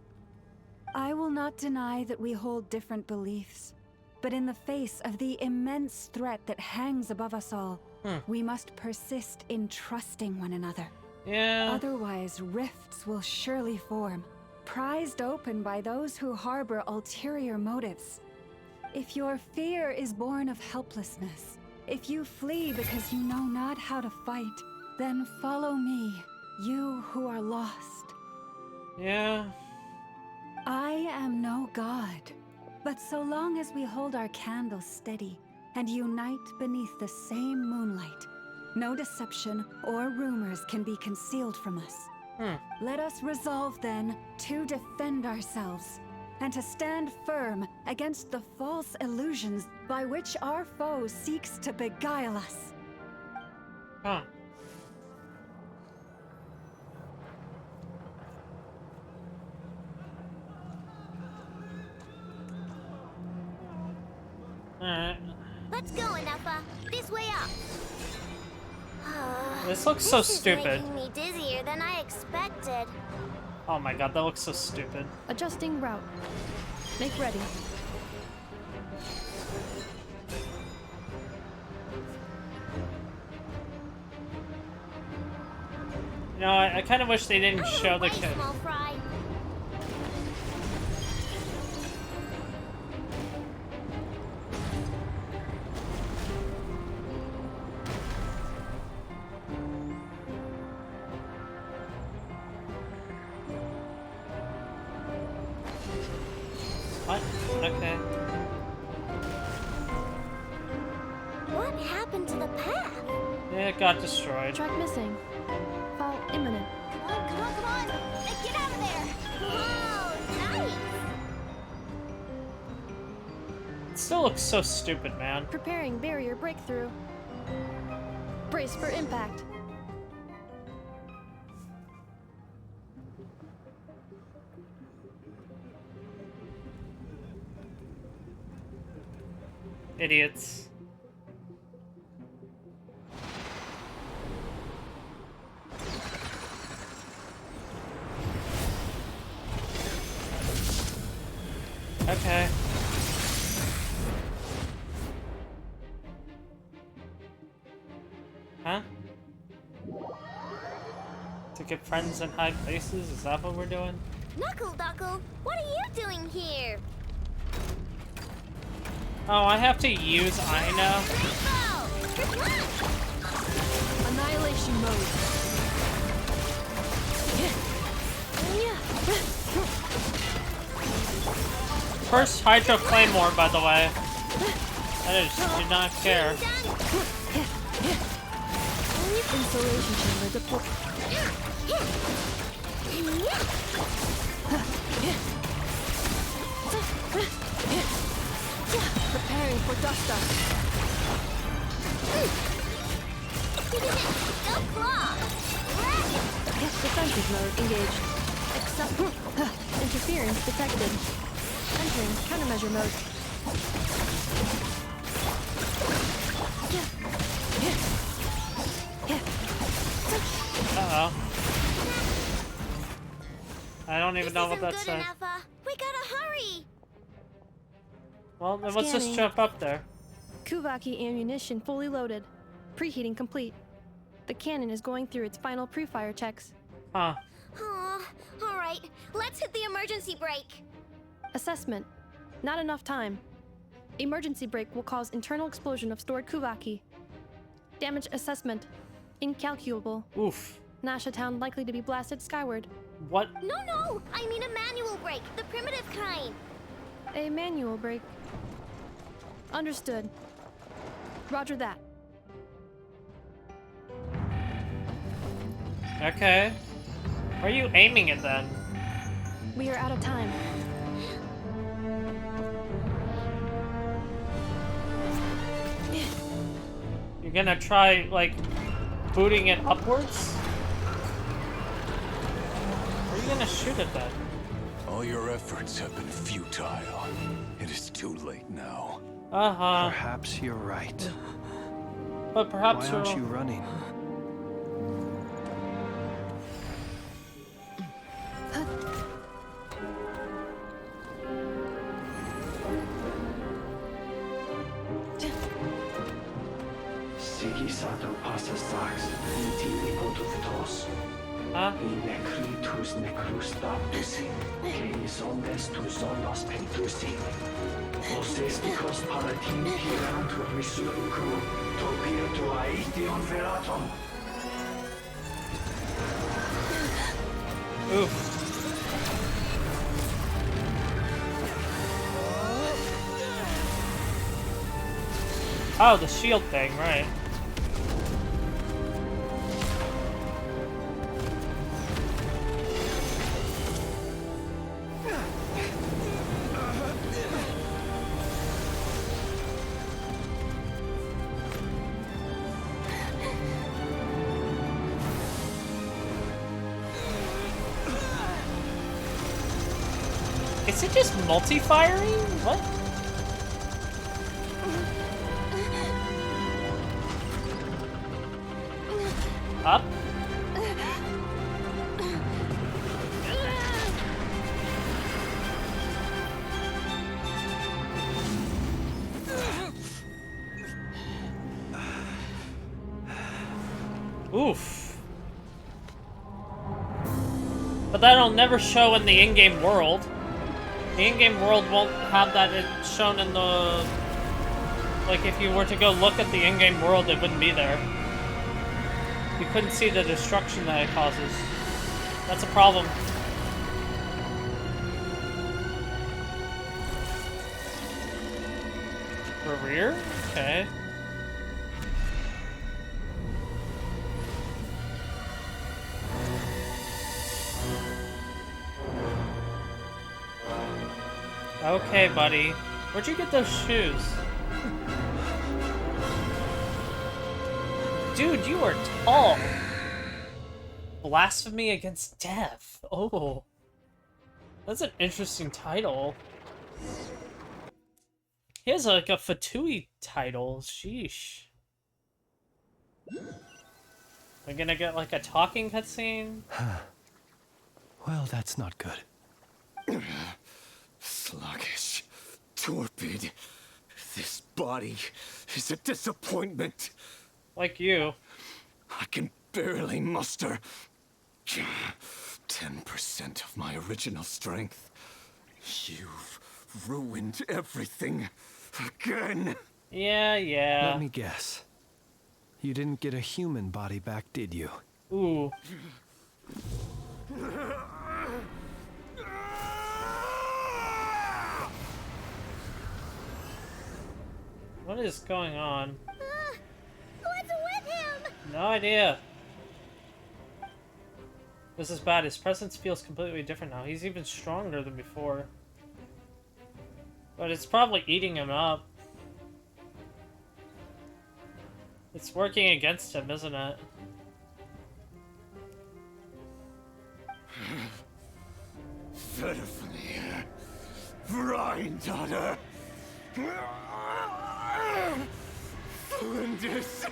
I will not deny that we hold different beliefs, but in the face of the immense threat that hangs above us all, we must persist in trusting one another. Yeah. Otherwise, rifts will surely form, prized open by those who harbor ulterior motives. If your fear is born of helplessness, if you flee because you know not how to fight, then follow me, you who are lost. Yeah. I am no god, but so long as we hold our candles steady and unite beneath the same moonlight, no deception or rumors can be concealed from us. Let us resolve then to defend ourselves, and to stand firm against the false illusions by which our foe seeks to beguile us. Huh. Alright. Let's go, Nefer. This way up. This looks so This is stupid. making me dizzier than I expected. Oh my god, that looks so stupid. Adjusting route. Make ready. You know, I kind of wish they didn't show the kid. Small fry. What? Okay. What happened to the path? Yeah, it got destroyed. Track missing. Fall imminent. Come on, come on, come on! Let's get out of there! Whoa, nice! It still looks so stupid, man. Preparing barrier breakthrough. Brace for impact. Idiots. Okay. Huh? To get friends in high places? Is that what we're doing? Knuckle Duckle, what are you doing here? Oh, I have to use Ina. Annihilation mode. First Hydro Claymore, by the way. I just did not care. Insulation chamber deployed. Preparing for dust up. Go claw! Defensive mode engaged. Accept. Interference detected. Entering countermeasure mode. Uh-oh. I don't even know what that said. We gotta hurry! Well, then let's just Scanning. jump up there. Kuvaki ammunition fully loaded. Preheating complete. The cannon is going through its final pre-fire checks. Huh. Alright, let's hit the emergency brake. Assessment. Not enough time. Emergency brake will cause internal explosion of stored Kuvaki. Damage assessment. Incalculable. Oof. Nasha Town likely to be blasted skyward. What? No, I mean a manual brake, the primitive kind. A manual brake. Understood. Roger that. Okay. Where are you aiming it then? We are out of time. You're gonna try, like, booting it upwards? Where are you gonna shoot it then? All your efforts have been futile. It is too late now. Uh-huh. Perhaps you're right. But perhaps Why aren't you running? Sigisato passa sax, intimi potutos. Necritus necrustaptusi, que omnes tu solos pentusi. Osesticos palatin pirantur resurcu, topir tu aetion veratum. Oof. Oh, the shield thing, right. is it just multi-firing? What? Up? Oof. But that'll never show in the in-game world. The in-game world won't have that shown in the... Like, if you were to go look at the in-game world, it wouldn't be there. You couldn't see the destruction that it causes. That's a problem. Rear? Okay. Okay, buddy. Where'd you get those shoes? Dude, you are tall. Blasphemy against death. Oh. That's an interesting title. He has like a Fatui title. Sheesh. We're gonna get like a talking cutscene? Well, that's not good. Sluggish, torpid. This body is a disappointment. Like you. I can barely muster 10% of my original strength. You've ruined everything again. Yeah. Let me guess. You didn't get a human body back, did you? Ooh. What is going on? What's with him? No idea. This is bad. His presence feels completely different now. He's even stronger than before. But it's probably eating him up. It's working against him, isn't it? Pitifully, Granddaughter. Flinders.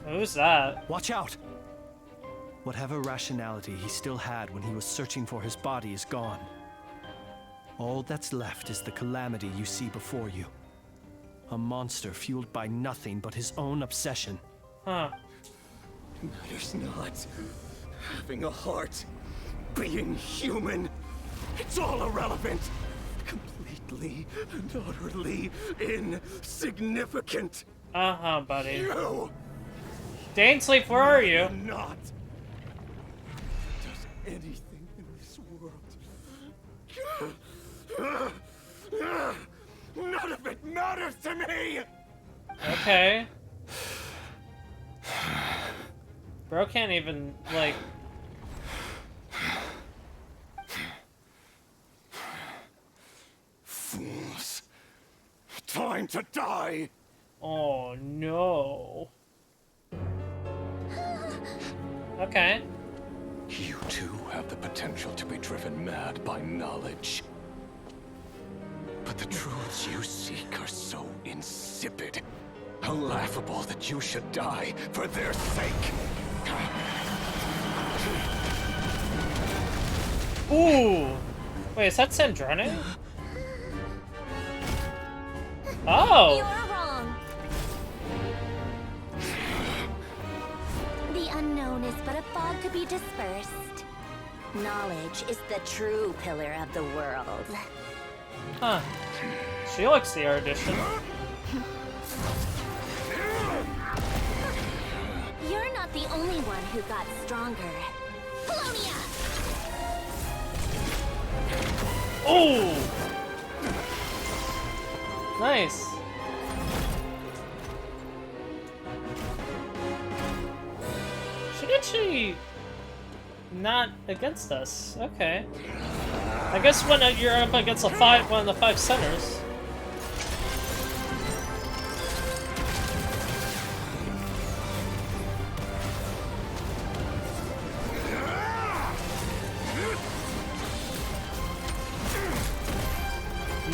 Who's that? Watch out! Whatever rationality he still had when he was searching for his body is gone. All that's left is the calamity you see before you. A monster fueled by nothing but his own obsession. Huh. Matters not. Having a heart. Being human. It's all irrelevant. Completely and utterly insignificant. Uh-huh, buddy. You! Dainsleep, where are you? Not does anything in this world. None of it matters to me! Okay. Bro can't even, like... Fools. Time to die! Oh, no. Okay. You too have the potential to be driven mad by knowledge. But the truths you seek are so insipid, how laughable that you should die for their sake. Ooh! Wait, is that Sandrone? Oh! You're wrong. The unknown is but a fog to be dispersed. Knowledge is the true pillar of the world. Huh. She likes the erudition. You're not the only one who got stronger. Polonia! Oh! Nice. She not against us. Okay. I guess when you're up against one of the 5 centers.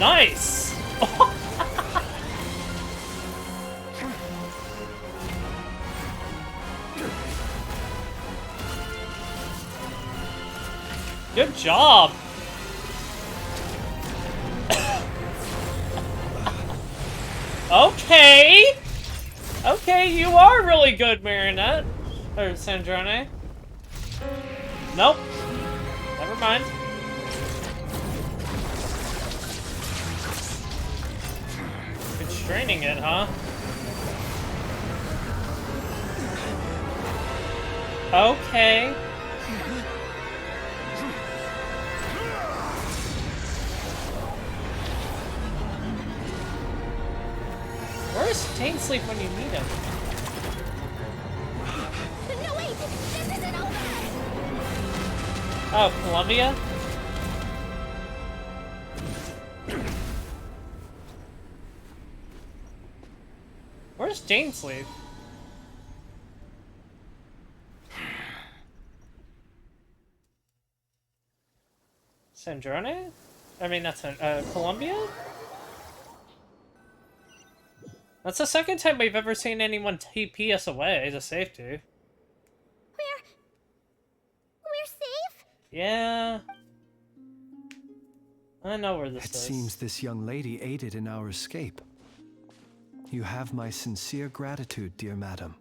Nice! Good job! Okay! Okay, you are really good, Marionette. Or Sandrone. Nope. Never mind. Constraining it, huh? Okay. Where's Tainsleep when you need him? No, wait! This isn't over! Oh, Columbia? Where's Tainsleep? Sandrone? I mean, that's Columbia? That's the second time we've ever seen anyone TP us away to safety. We're safe? Yeah. I know where this It is. seems this young lady aided in our escape. You have my sincere gratitude, dear madam.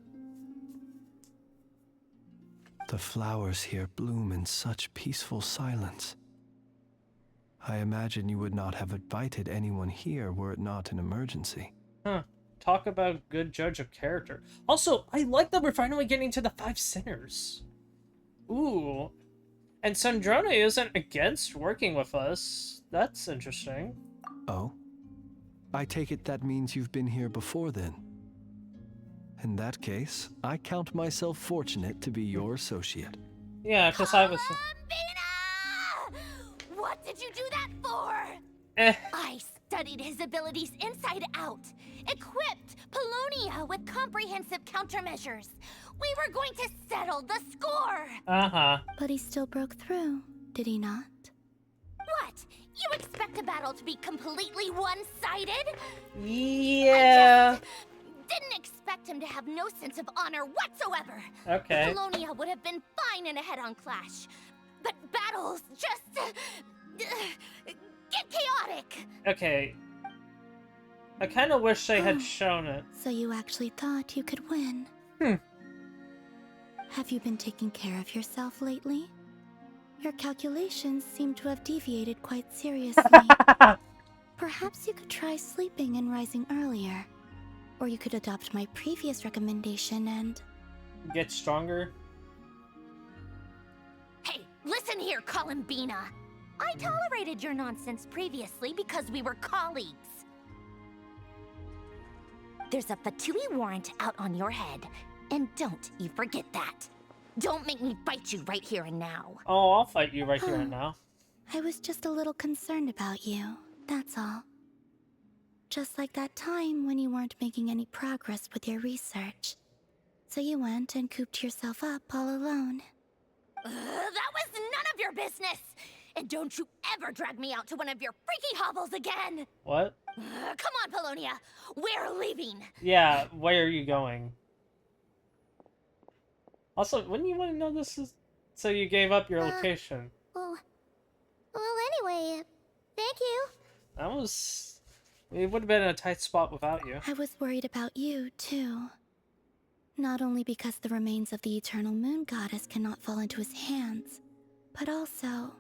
The flowers here bloom in such peaceful silence. I imagine you would not have invited anyone here were it not an emergency. Huh. Talk about good judge of character. Also, I like that we're finally getting to the 5 sinners. Ooh. And Sandrone isn't against working with us. That's interesting. Oh? I take it that means you've been here before then. In that case, I count myself fortunate to be your associate. Yeah, because I was... What did you do that for? I studied his abilities inside out. Equipped Polonia with comprehensive countermeasures. We were going to settle the score. Uh-huh. But he still broke through, did he not? What? You expect a battle to be completely one-sided? Yeah. I just didn't expect him to have no sense of honor whatsoever. Okay. Polonia would have been fine in a head-on clash. But battles just get chaotic. Okay. I kind of wish they had shown it. So you actually thought you could win? Have you been taking care of yourself lately? Your calculations seem to have deviated quite seriously. Perhaps you could try sleeping and rising earlier. Or you could adopt my previous recommendation and... Get stronger? Hey, listen here, Columbina. I tolerated your nonsense previously because we were colleagues. There's a Fatui warrant out on your head, and don't you forget that. Don't make me fight you right here and now. Oh, I'll fight you right here and now. I was just a little concerned about you, that's all. Just like that time when you weren't making any progress with your research. So you went and cooped yourself up all alone. That was none of your business! And don't you ever drag me out to one of your freaky hovels again! What? Come on, Polonia! We're leaving! Yeah, where are you going? Also, wouldn't you want to know this is... So you gave up your location. Well, anyway, thank you. That was... It would have been in a tight spot without you. I was worried about you, too. Not only because the remains of the eternal moon goddess cannot fall into his hands, but also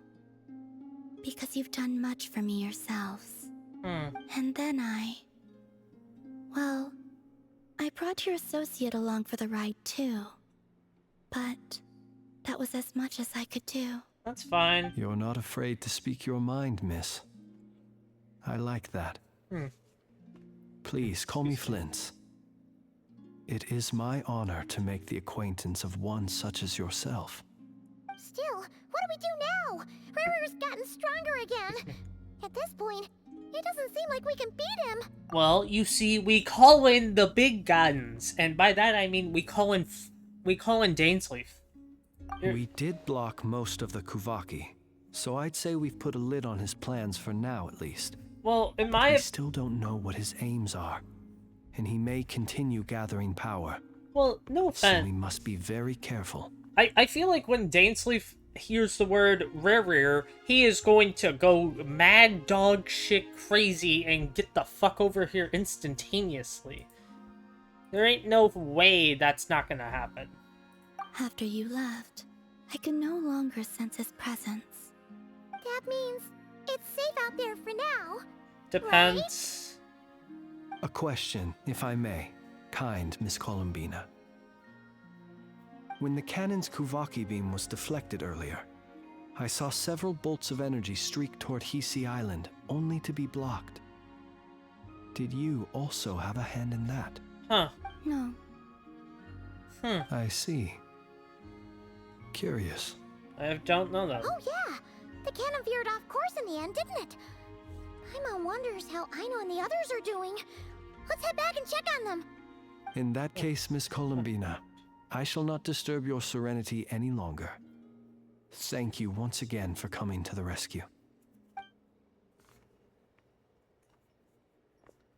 because you've done much for me yourselves. And then well, I brought your associate along for the ride, too. But that was as much as I could do. That's fine. You're not afraid to speak your mind, miss. I like that. Please, call me Flint. It is my honor to make the acquaintance of one such as yourself. Still, what do we do now? Riri's gotten stronger again. At this point, it doesn't seem like we can beat him. Well, you see, we call in the big guns. And by that I mean we call in Dainsleif. We did block most of the Kuvaki, so I'd say we've put a lid on his plans for now at least. Well, in But my we still don't know what his aims are, and he may continue gathering power. well, no So offense. we must be very careful. I feel like when Dainsleif hears the word Rerir, he is going to go mad dog shit crazy and get the fuck over here instantaneously. There ain't no way that's not gonna happen. After you left, I could no longer sense his presence. That means it's safe out there for now. Depends. A question, if I may, kind Miss Columbina. When the cannon's Kuvaki beam was deflected earlier, I saw several bolts of energy streak toward Hisi Island, only to be blocked. Did you also have a hand in that? Huh. No. I see. Curious. I don't know that. Oh yeah, the cannon veered off course in the end, didn't it? Paimon wonders how Aino and the others are doing. Let's head back and check on them. In that case, Miss Columbina, I shall not disturb your serenity any longer. Thank you once again for coming to the rescue.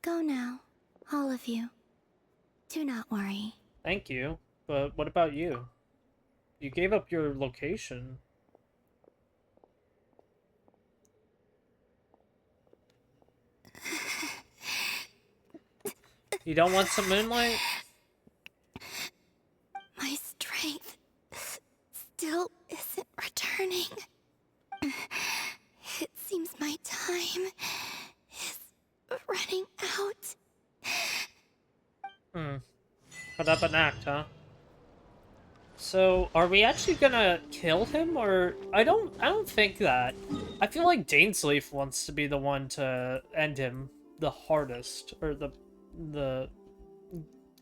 Go now, all of you. Do not worry. Thank you. But what about you? You gave up your location. You don't want some moonlight? My strength still isn't returning. It seems my time is running out. Put up an act, huh? So, are we actually gonna kill him, or... I don't think that. I feel like Dainsleif wants to be the one to end him the hardest, or the...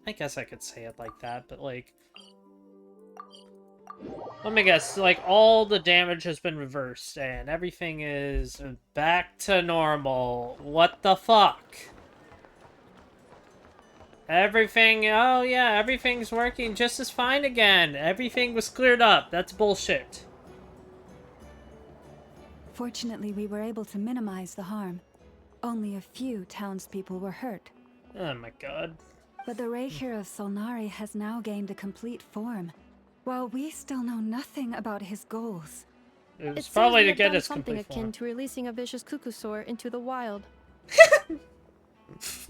I guess I could say it like that, but like... Let me guess, like, all the damage has been reversed, and everything is back to normal. What the fuck? Everything, oh yeah, everything's working just as fine again. Everything was cleared up. That's bullshit. Fortunately, we were able to minimize the harm. Only a few townspeople were hurt. Oh my god. But the Reikir of Solnari has now gained a complete form, while we still know nothing about his goals. It was It probably seems we to have get done his something complete akin form. to releasing a vicious cuckoosaur into the wild.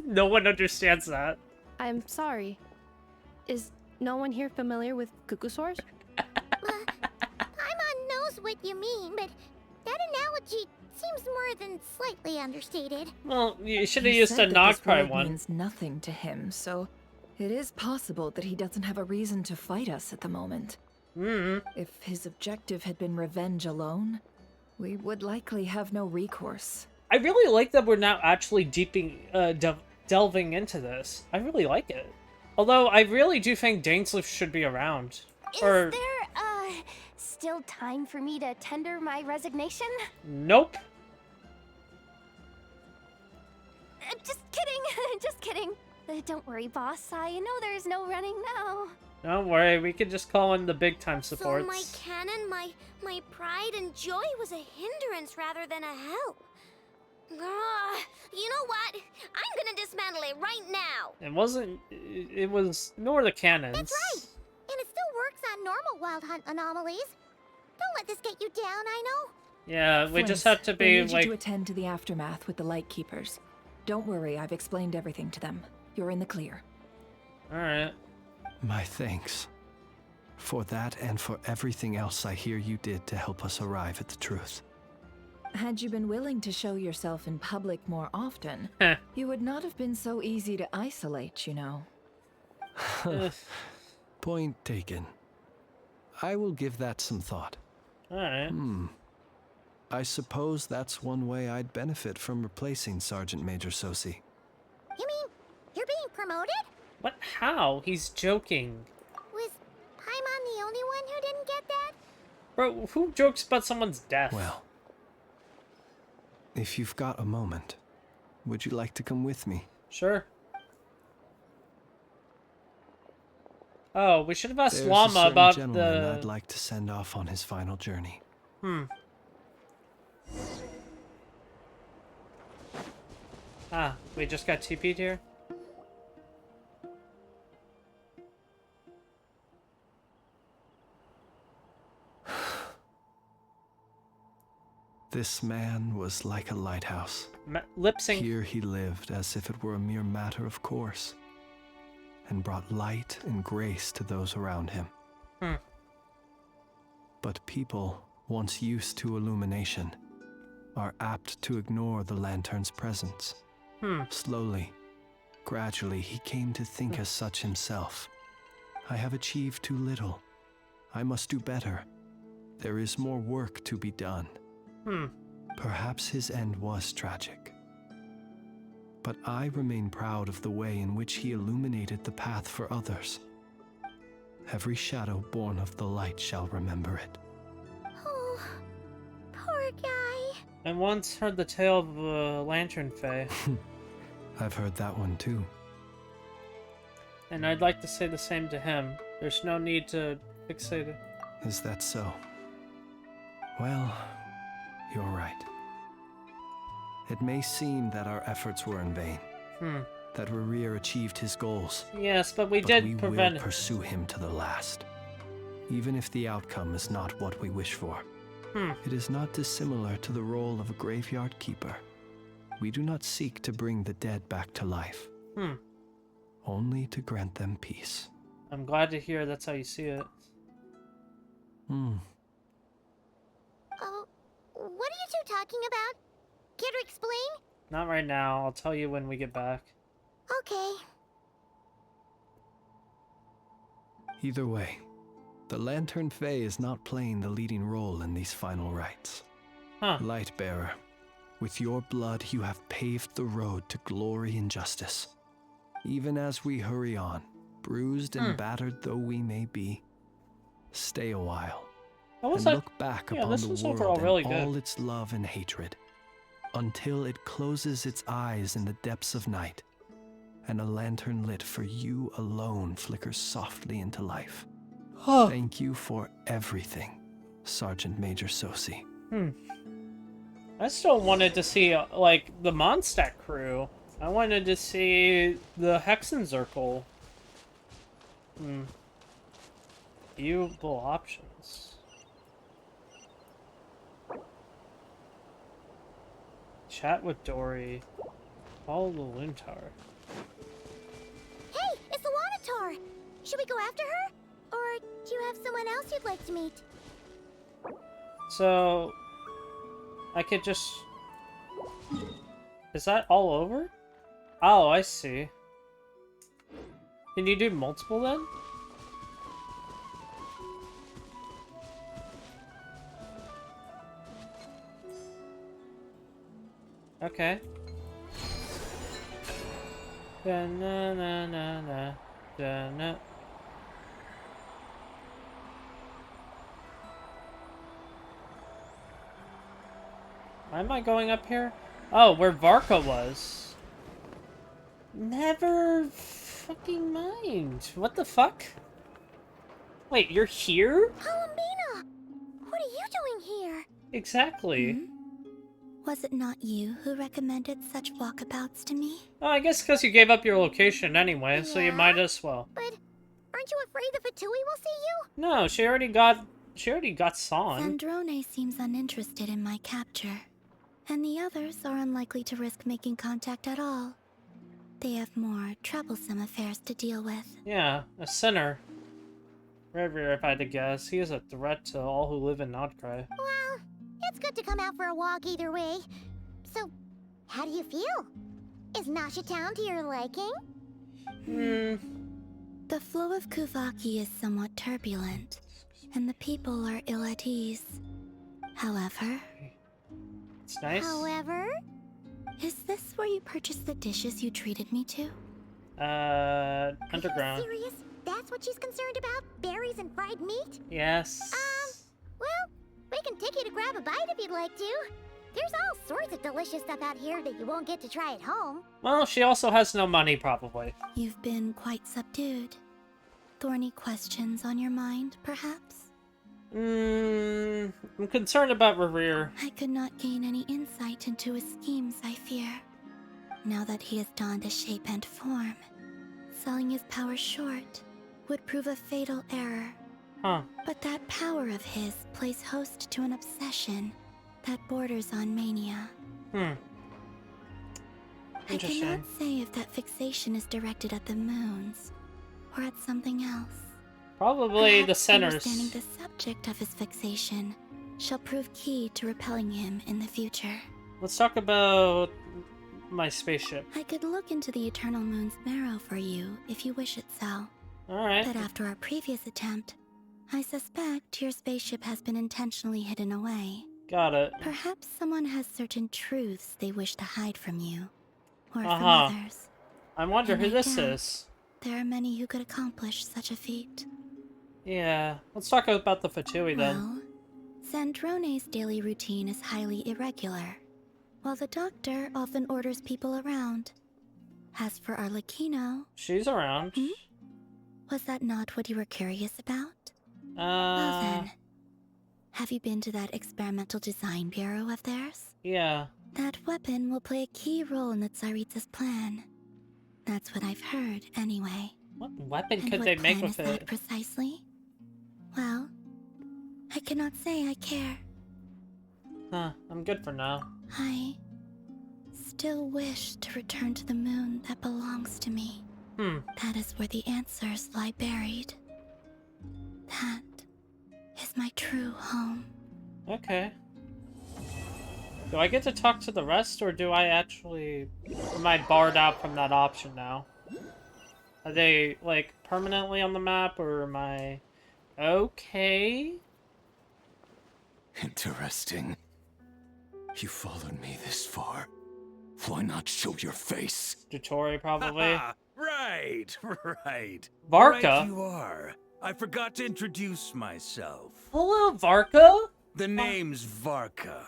No one understands that. I'm sorry. Is no one here familiar with cuckoosaurs? Paimon knows what you mean, but that analogy seems more than slightly understated. Well, you should have He used a said that this Nogcry world one. means nothing to him, so it is possible that he doesn't have a reason to fight us at the moment. If his objective had been revenge alone, we would likely have no recourse. I really like that we're now actually delving into this. I really like it. Although, I really do think Dainsleif should be around. Is Or... there, still time for me to tender my resignation? Nope. Just kidding, just kidding. Don't worry, boss. I know there's no running now. Don't worry, we can just call in the big time supports. So my cannon, my pride and joy was a hindrance rather than a help. You know what? I'm gonna dismantle it right now. It wasn't... It was... Nor the cannons. That's right. And it still works on normal wild hunt anomalies. Don't let this get you down, I know. Yeah, we just Flint, have to I be, need like... you to attend to the aftermath with the Lightkeepers. Don't worry, I've explained everything to them. You're in the clear. Alright. My thanks. For that and for everything else I hear you did to help us arrive at the truth. Had you been willing to show yourself in public more often, you would not have been so easy to isolate, you know. Point taken. I will give that some thought. Alright. I suppose that's one way I'd benefit from replacing Sergeant Major Sosi. You mean you're being promoted? What? How? He's joking. Was Paimon the only one who didn't get that? Bro, who jokes about someone's death? Well, if you've got a moment, would you like to come with me? Sure. Oh, we should have asked There's a Llama certain about gentleman the... I'd like to send off on his final journey. Ah, we just got TP'd here? This man was like a lighthouse. Lip sync. Here he lived as if it were a mere matter of course, and brought light and grace to those around him. But people, once used to illumination, are apt to ignore the lantern's presence. Slowly, gradually, he came to think as such himself. I have achieved too little. I must do better. There is more work to be done. Perhaps his end was tragic. But I remain proud of the way in which he illuminated the path for others. Every shadow born of the light shall remember it. Oh, poor guy. I once heard the tale of a lantern fae. I've heard that one too. And I'd like to say the same to him. There's no need to fixate it. Is that so? Well, you're right. It may seem that our efforts were in vain. That Rerir achieved his goals. Yes, but we did prevent will pursue him to the last. Even if the outcome is not what we wish for. It is not dissimilar to the role of a graveyard keeper. We do not seek to bring the dead back to life. Only to grant them peace. I'm glad to hear that's how you see it. Oh, what are you two talking about? Care to explain? Not right now. I'll tell you when we get back. Okay. Either way, the Lantern Fae is not playing the leading role in these final rites. Lightbearer, with your blood you have paved the road to glory and justice. Even as we hurry on, bruised and battered though we may be, stay a while and look back upon the world really and good. all its love and hatred, until it closes its eyes in the depths of night, and a lantern lit for you alone flickers softly into life. Thank you for everything, Sergeant Major Sosi. I still wanted to see, like, the Mondstadt crew. I wanted to see the Hexenzirkel. Viewable options. Chat with Dory. Follow the Loon Tower. Hey, it's the Wanatar! Should we go after her? Or do you have someone else you'd like to meet? So, I could just... Is that all over? Oh, I see. Can you do multiple then? Okay. Da-na-na-na-na. Da-na. Why am I going up here? Oh, where Varka was. Never fucking mind. What the fuck? Wait, you're here? Columbina! What are you doing here? Exactly. Was it not you who recommended such walkabouts to me? Oh, I guess because you gave up your location anyway, so you might as well. But aren't you afraid the Fatui will see you? No, she already got San. Sandrone seems uninterested in my capture, and the others are unlikely to risk making contact at all. They have more troublesome affairs to deal with. Yeah, a sinner. Rever, if I had to guess, he is a threat to all who live in Nodcry. Well, it's good to come out for a walk either way. So, how do you feel? Is Nasha Town to your liking? The flow of Kuvaki is somewhat turbulent, and the people are ill at ease. However... It's nice. However? Is this where you purchased the dishes you treated me to? Underground. Are you serious? That's what she's concerned about? Berries and fried meat? Yes. Well, we can take you to grab a bite if you'd like to. There's all sorts of delicious stuff out here that you won't get to try at home. Well, she also has no money, probably. You've been quite subdued. Thorny questions on your mind, perhaps? I'm concerned about Rerir. I could not gain any insight into his schemes, I fear. now that he has donned a shape and form. Selling his power short would prove a fatal error. Huh. But that power of his plays host to an obsession that borders on mania. I cannot say if that fixation is directed at the moons or at something else. Probably the Perhaps centers. understanding the subject of his fixation shall prove key to repelling him in the future. Let's talk about my spaceship. I could look into the Eternal Moon's marrow for you if you wish it so. Alright. But after our previous attempt, I suspect your spaceship has been intentionally hidden away. Got it. Perhaps someone has certain truths they wish to hide from you, or from Uh-huh. others. I wonder And who I this doubt is. There are many who could accomplish such a feat. Yeah. Let's talk about the Fatui then. Well, Sandrone's daily routine is highly irregular, while the doctor often orders people around. As for Arlecchino... She's around. Was that not what you were curious about? Well then, have you been to that experimental design bureau of theirs? Yeah. That weapon will play a key role in the Tsaritsa's plan. That's what I've heard, anyway. What weapon And could what they make plan with is that it? precisely? Well, I cannot say I care. Huh, I'm good for now. I still wish to return to the moon that belongs to me. That is where the answers lie buried. That is my true home. Okay. Do I get to talk to the rest, or do I actually... Am I barred out from that option now? Are they, like, permanently on the map, or am I... Okay? Interesting. You followed me this far. Why not show your face? Dotori, probably. Right, right. Varka? Right you are. I forgot to introduce myself. Hello, Varka? The name's Varka,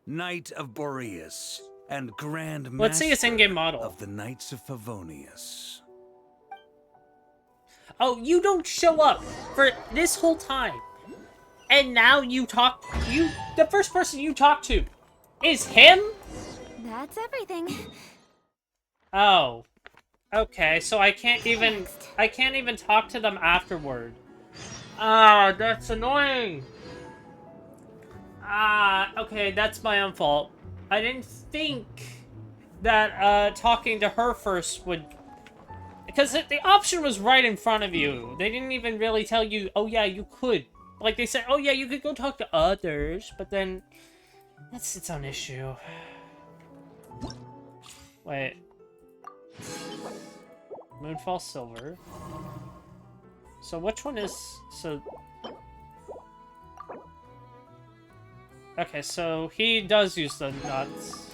Knight of Boreas, and Grand Master Let's see his in-game model. of the Knights of Favonius. Oh, you don't show up for this whole time. And now you talk... The first person you talk to is him? That's everything. Oh. Okay, so I can't even talk to them afterward. Ah, that's annoying. Ah, okay, that's my own fault. I didn't think that talking to her first would... Because the option was right in front of you. They didn't even really tell you, oh yeah, you could. Like, they said, oh yeah, you could go talk to others, but then... That's its own issue. Wait. Moonfall Silver. So which one is... So... Okay, so he does use the nuts.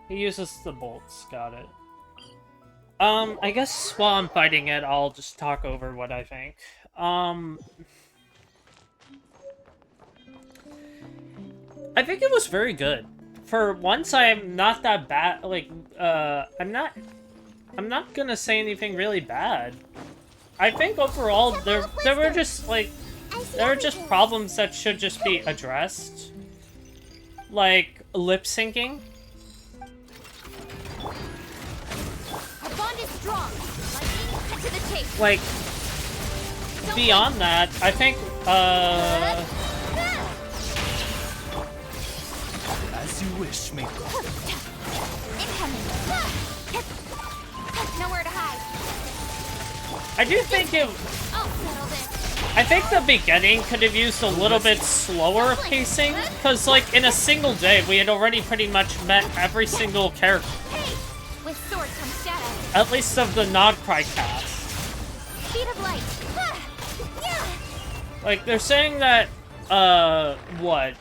He uses the bolts, got it. I guess while I'm fighting it, I'll just talk over what I think. I think it was very good. For once, I'm not that bad, like, I'm not gonna say anything really bad. I think overall, there were just, like, there are just problems that should just be addressed. Like, lip syncing. Our bond is strong. Lightning, cut to the chase. Like, beyond that, I think, As you wish, me. Incoming. Nowhere to hide. I do think it... I'll settle this. I think the beginning could have used a little bit slower pacing, because, like, in a single day, we had already pretty much met every single character. Hey, with sword comes shadow. At least of the Nodcry cast. Speed of light. Like, they're saying that, what?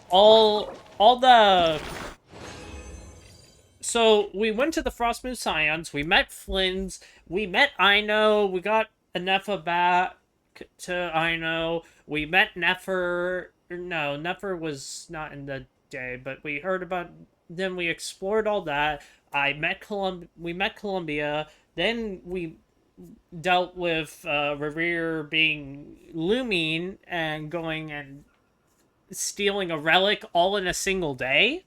All the... So, we went to the Frostmoon Scions, we met Flynn's, we met Aino, we got a Nefa back to Aino, we met Nefer... No, Nefer was not in the day, but we heard about them, we explored all that, we met Columbia, then we dealt with Revere being Lumine and going and stealing a relic all in a single day.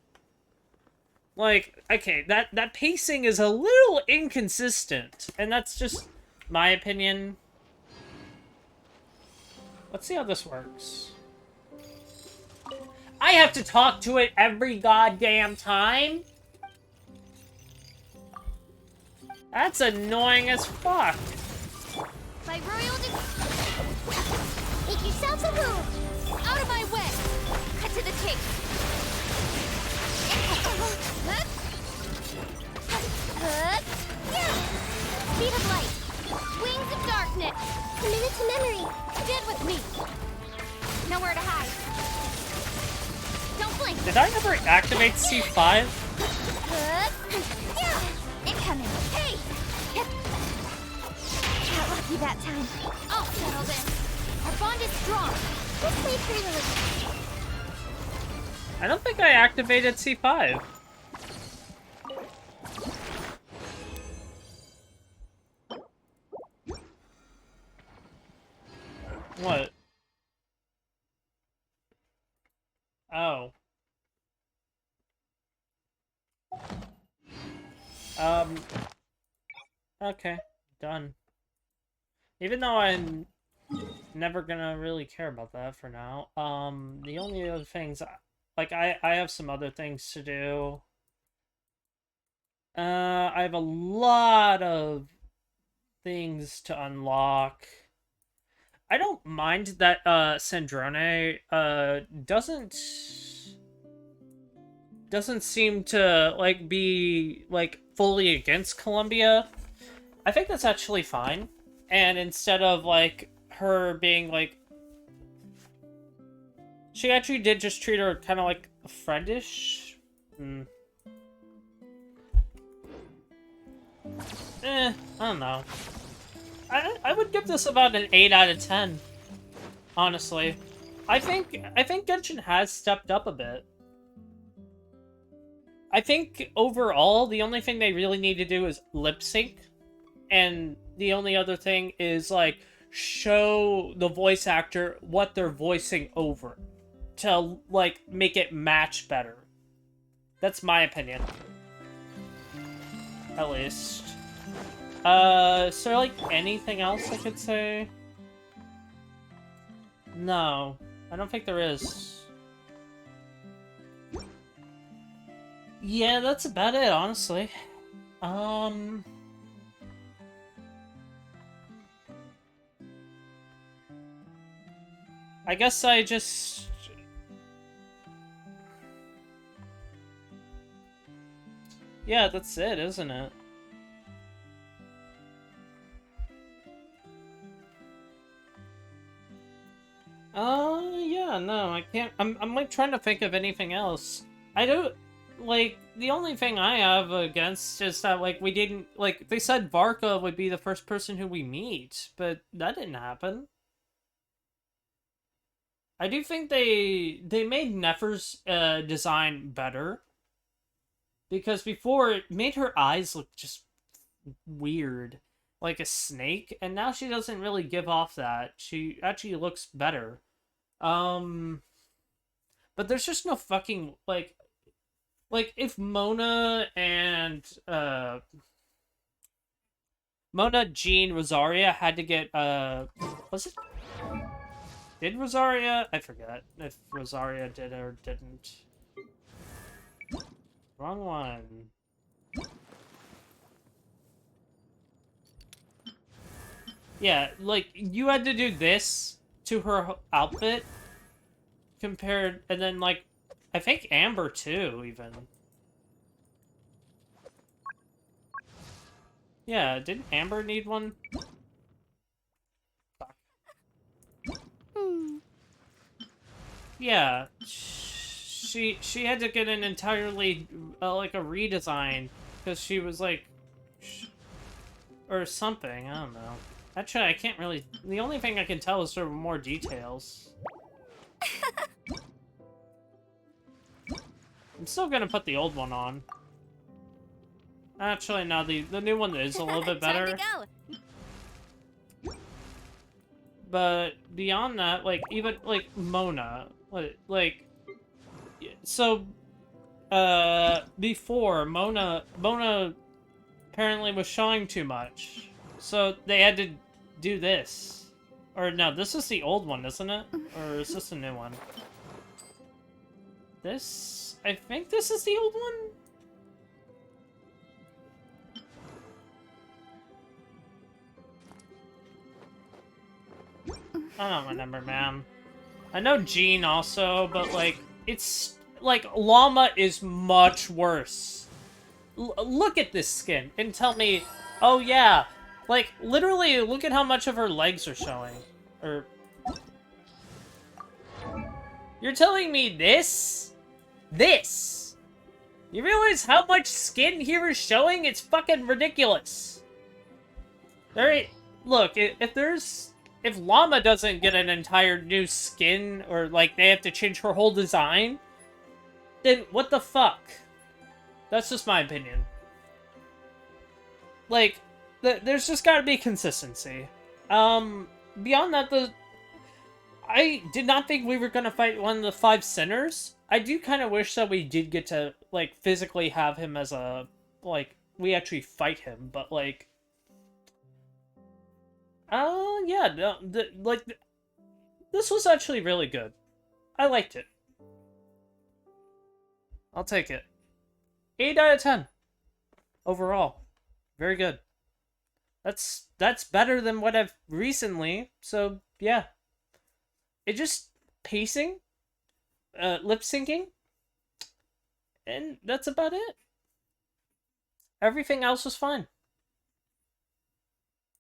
Like, okay, that pacing is a little inconsistent, and that's just my opinion. Let's see how this works. I have to talk to it every goddamn time? That's annoying as fuck. By royal make yourself a move! Out of my way! Cut to the chase! Speed of light! Wings of darkness! Commit to memory! Get with me! Nowhere to hide! Don't blink! Did I ever activate C5? Incoming! Hey! Got lucky that time. I'll settle this. Our bond is strong. Let's play freely. I don't think I activated C5. What? Oh. Okay. Done. Even though I'm never gonna really care about that for now. The only other things... Like, I have some other things to do. I have a lot of things to unlock. I don't mind that, Sandrone, doesn't seem to, like, be, like, fully against Columbia. I think that's actually fine. And instead of, like, her being, like... She actually did just treat her kind of like friendish. I don't know. I would give this about an 8 out of 10. Honestly. I think Genshin has stepped up a bit. I think overall, the only thing they really need to do is lip sync. And the only other thing is, like, show the voice actor what they're voicing over. To, like, make it match better. That's my opinion. At least. Is there, like, anything else I could say? No. I don't think there is. Yeah, that's about it, honestly. I guess I just... Yeah, that's it, isn't it? Yeah, no, I can't... I'm like, trying to think of anything else. I don't... Like, the only thing I have against is that, like, we didn't... Like, they said Varka would be the first person who we meet, but that didn't happen. I do think they made Nefer's design better. Because before, it made her eyes look just weird. Like a snake. And now she doesn't really give off that. She actually looks better. But there's just no fucking, like... Like, if Mona and, Mona, Jean, Rosaria had to get, was it? Did Rosaria? I forget if Rosaria did or didn't. Wrong one. Yeah, like, you had to do this to her outfit compared, and then, like, I think Amber too, even. Yeah, didn't Amber need one? Yeah, she had to get an entirely, like, a redesign, because she was, like, or something, I don't know. Actually, I can't really, the only thing I can tell is there were more details. I'm still gonna put the old one on. Actually, no, the new one is a little bit better. Time to go. But beyond that, like, even, like, Mona. What, like, so, before, Mona apparently was showing too much. So they had to do this. Or no, this is the old one, isn't it? Or is this a new one? This, I think this is the old one? I don't remember, man. I know Jean also, but, like, it's... Like, Llama is much worse. Look at this skin and tell me, oh yeah, like, literally, look at how much of her legs are showing. Or... You're telling me this? This? You realize how much skin here is showing? It's fucking ridiculous. Look, if Llama doesn't get an entire new skin, or, like, they have to change her whole design, then what the fuck? That's just my opinion. Like, there's just gotta be consistency. Beyond that, I did not think we were gonna fight one of the 5 sinners. I do kind of wish that we did get to, like, physically have him as a, like, we actually fight him, but, like... yeah, no, this was actually really good. I liked it. I'll take it. 8 out of 10. Overall. Very good. That's better than what I've recently, so yeah. It just pacing, lip syncing, and that's about it. Everything else was fine.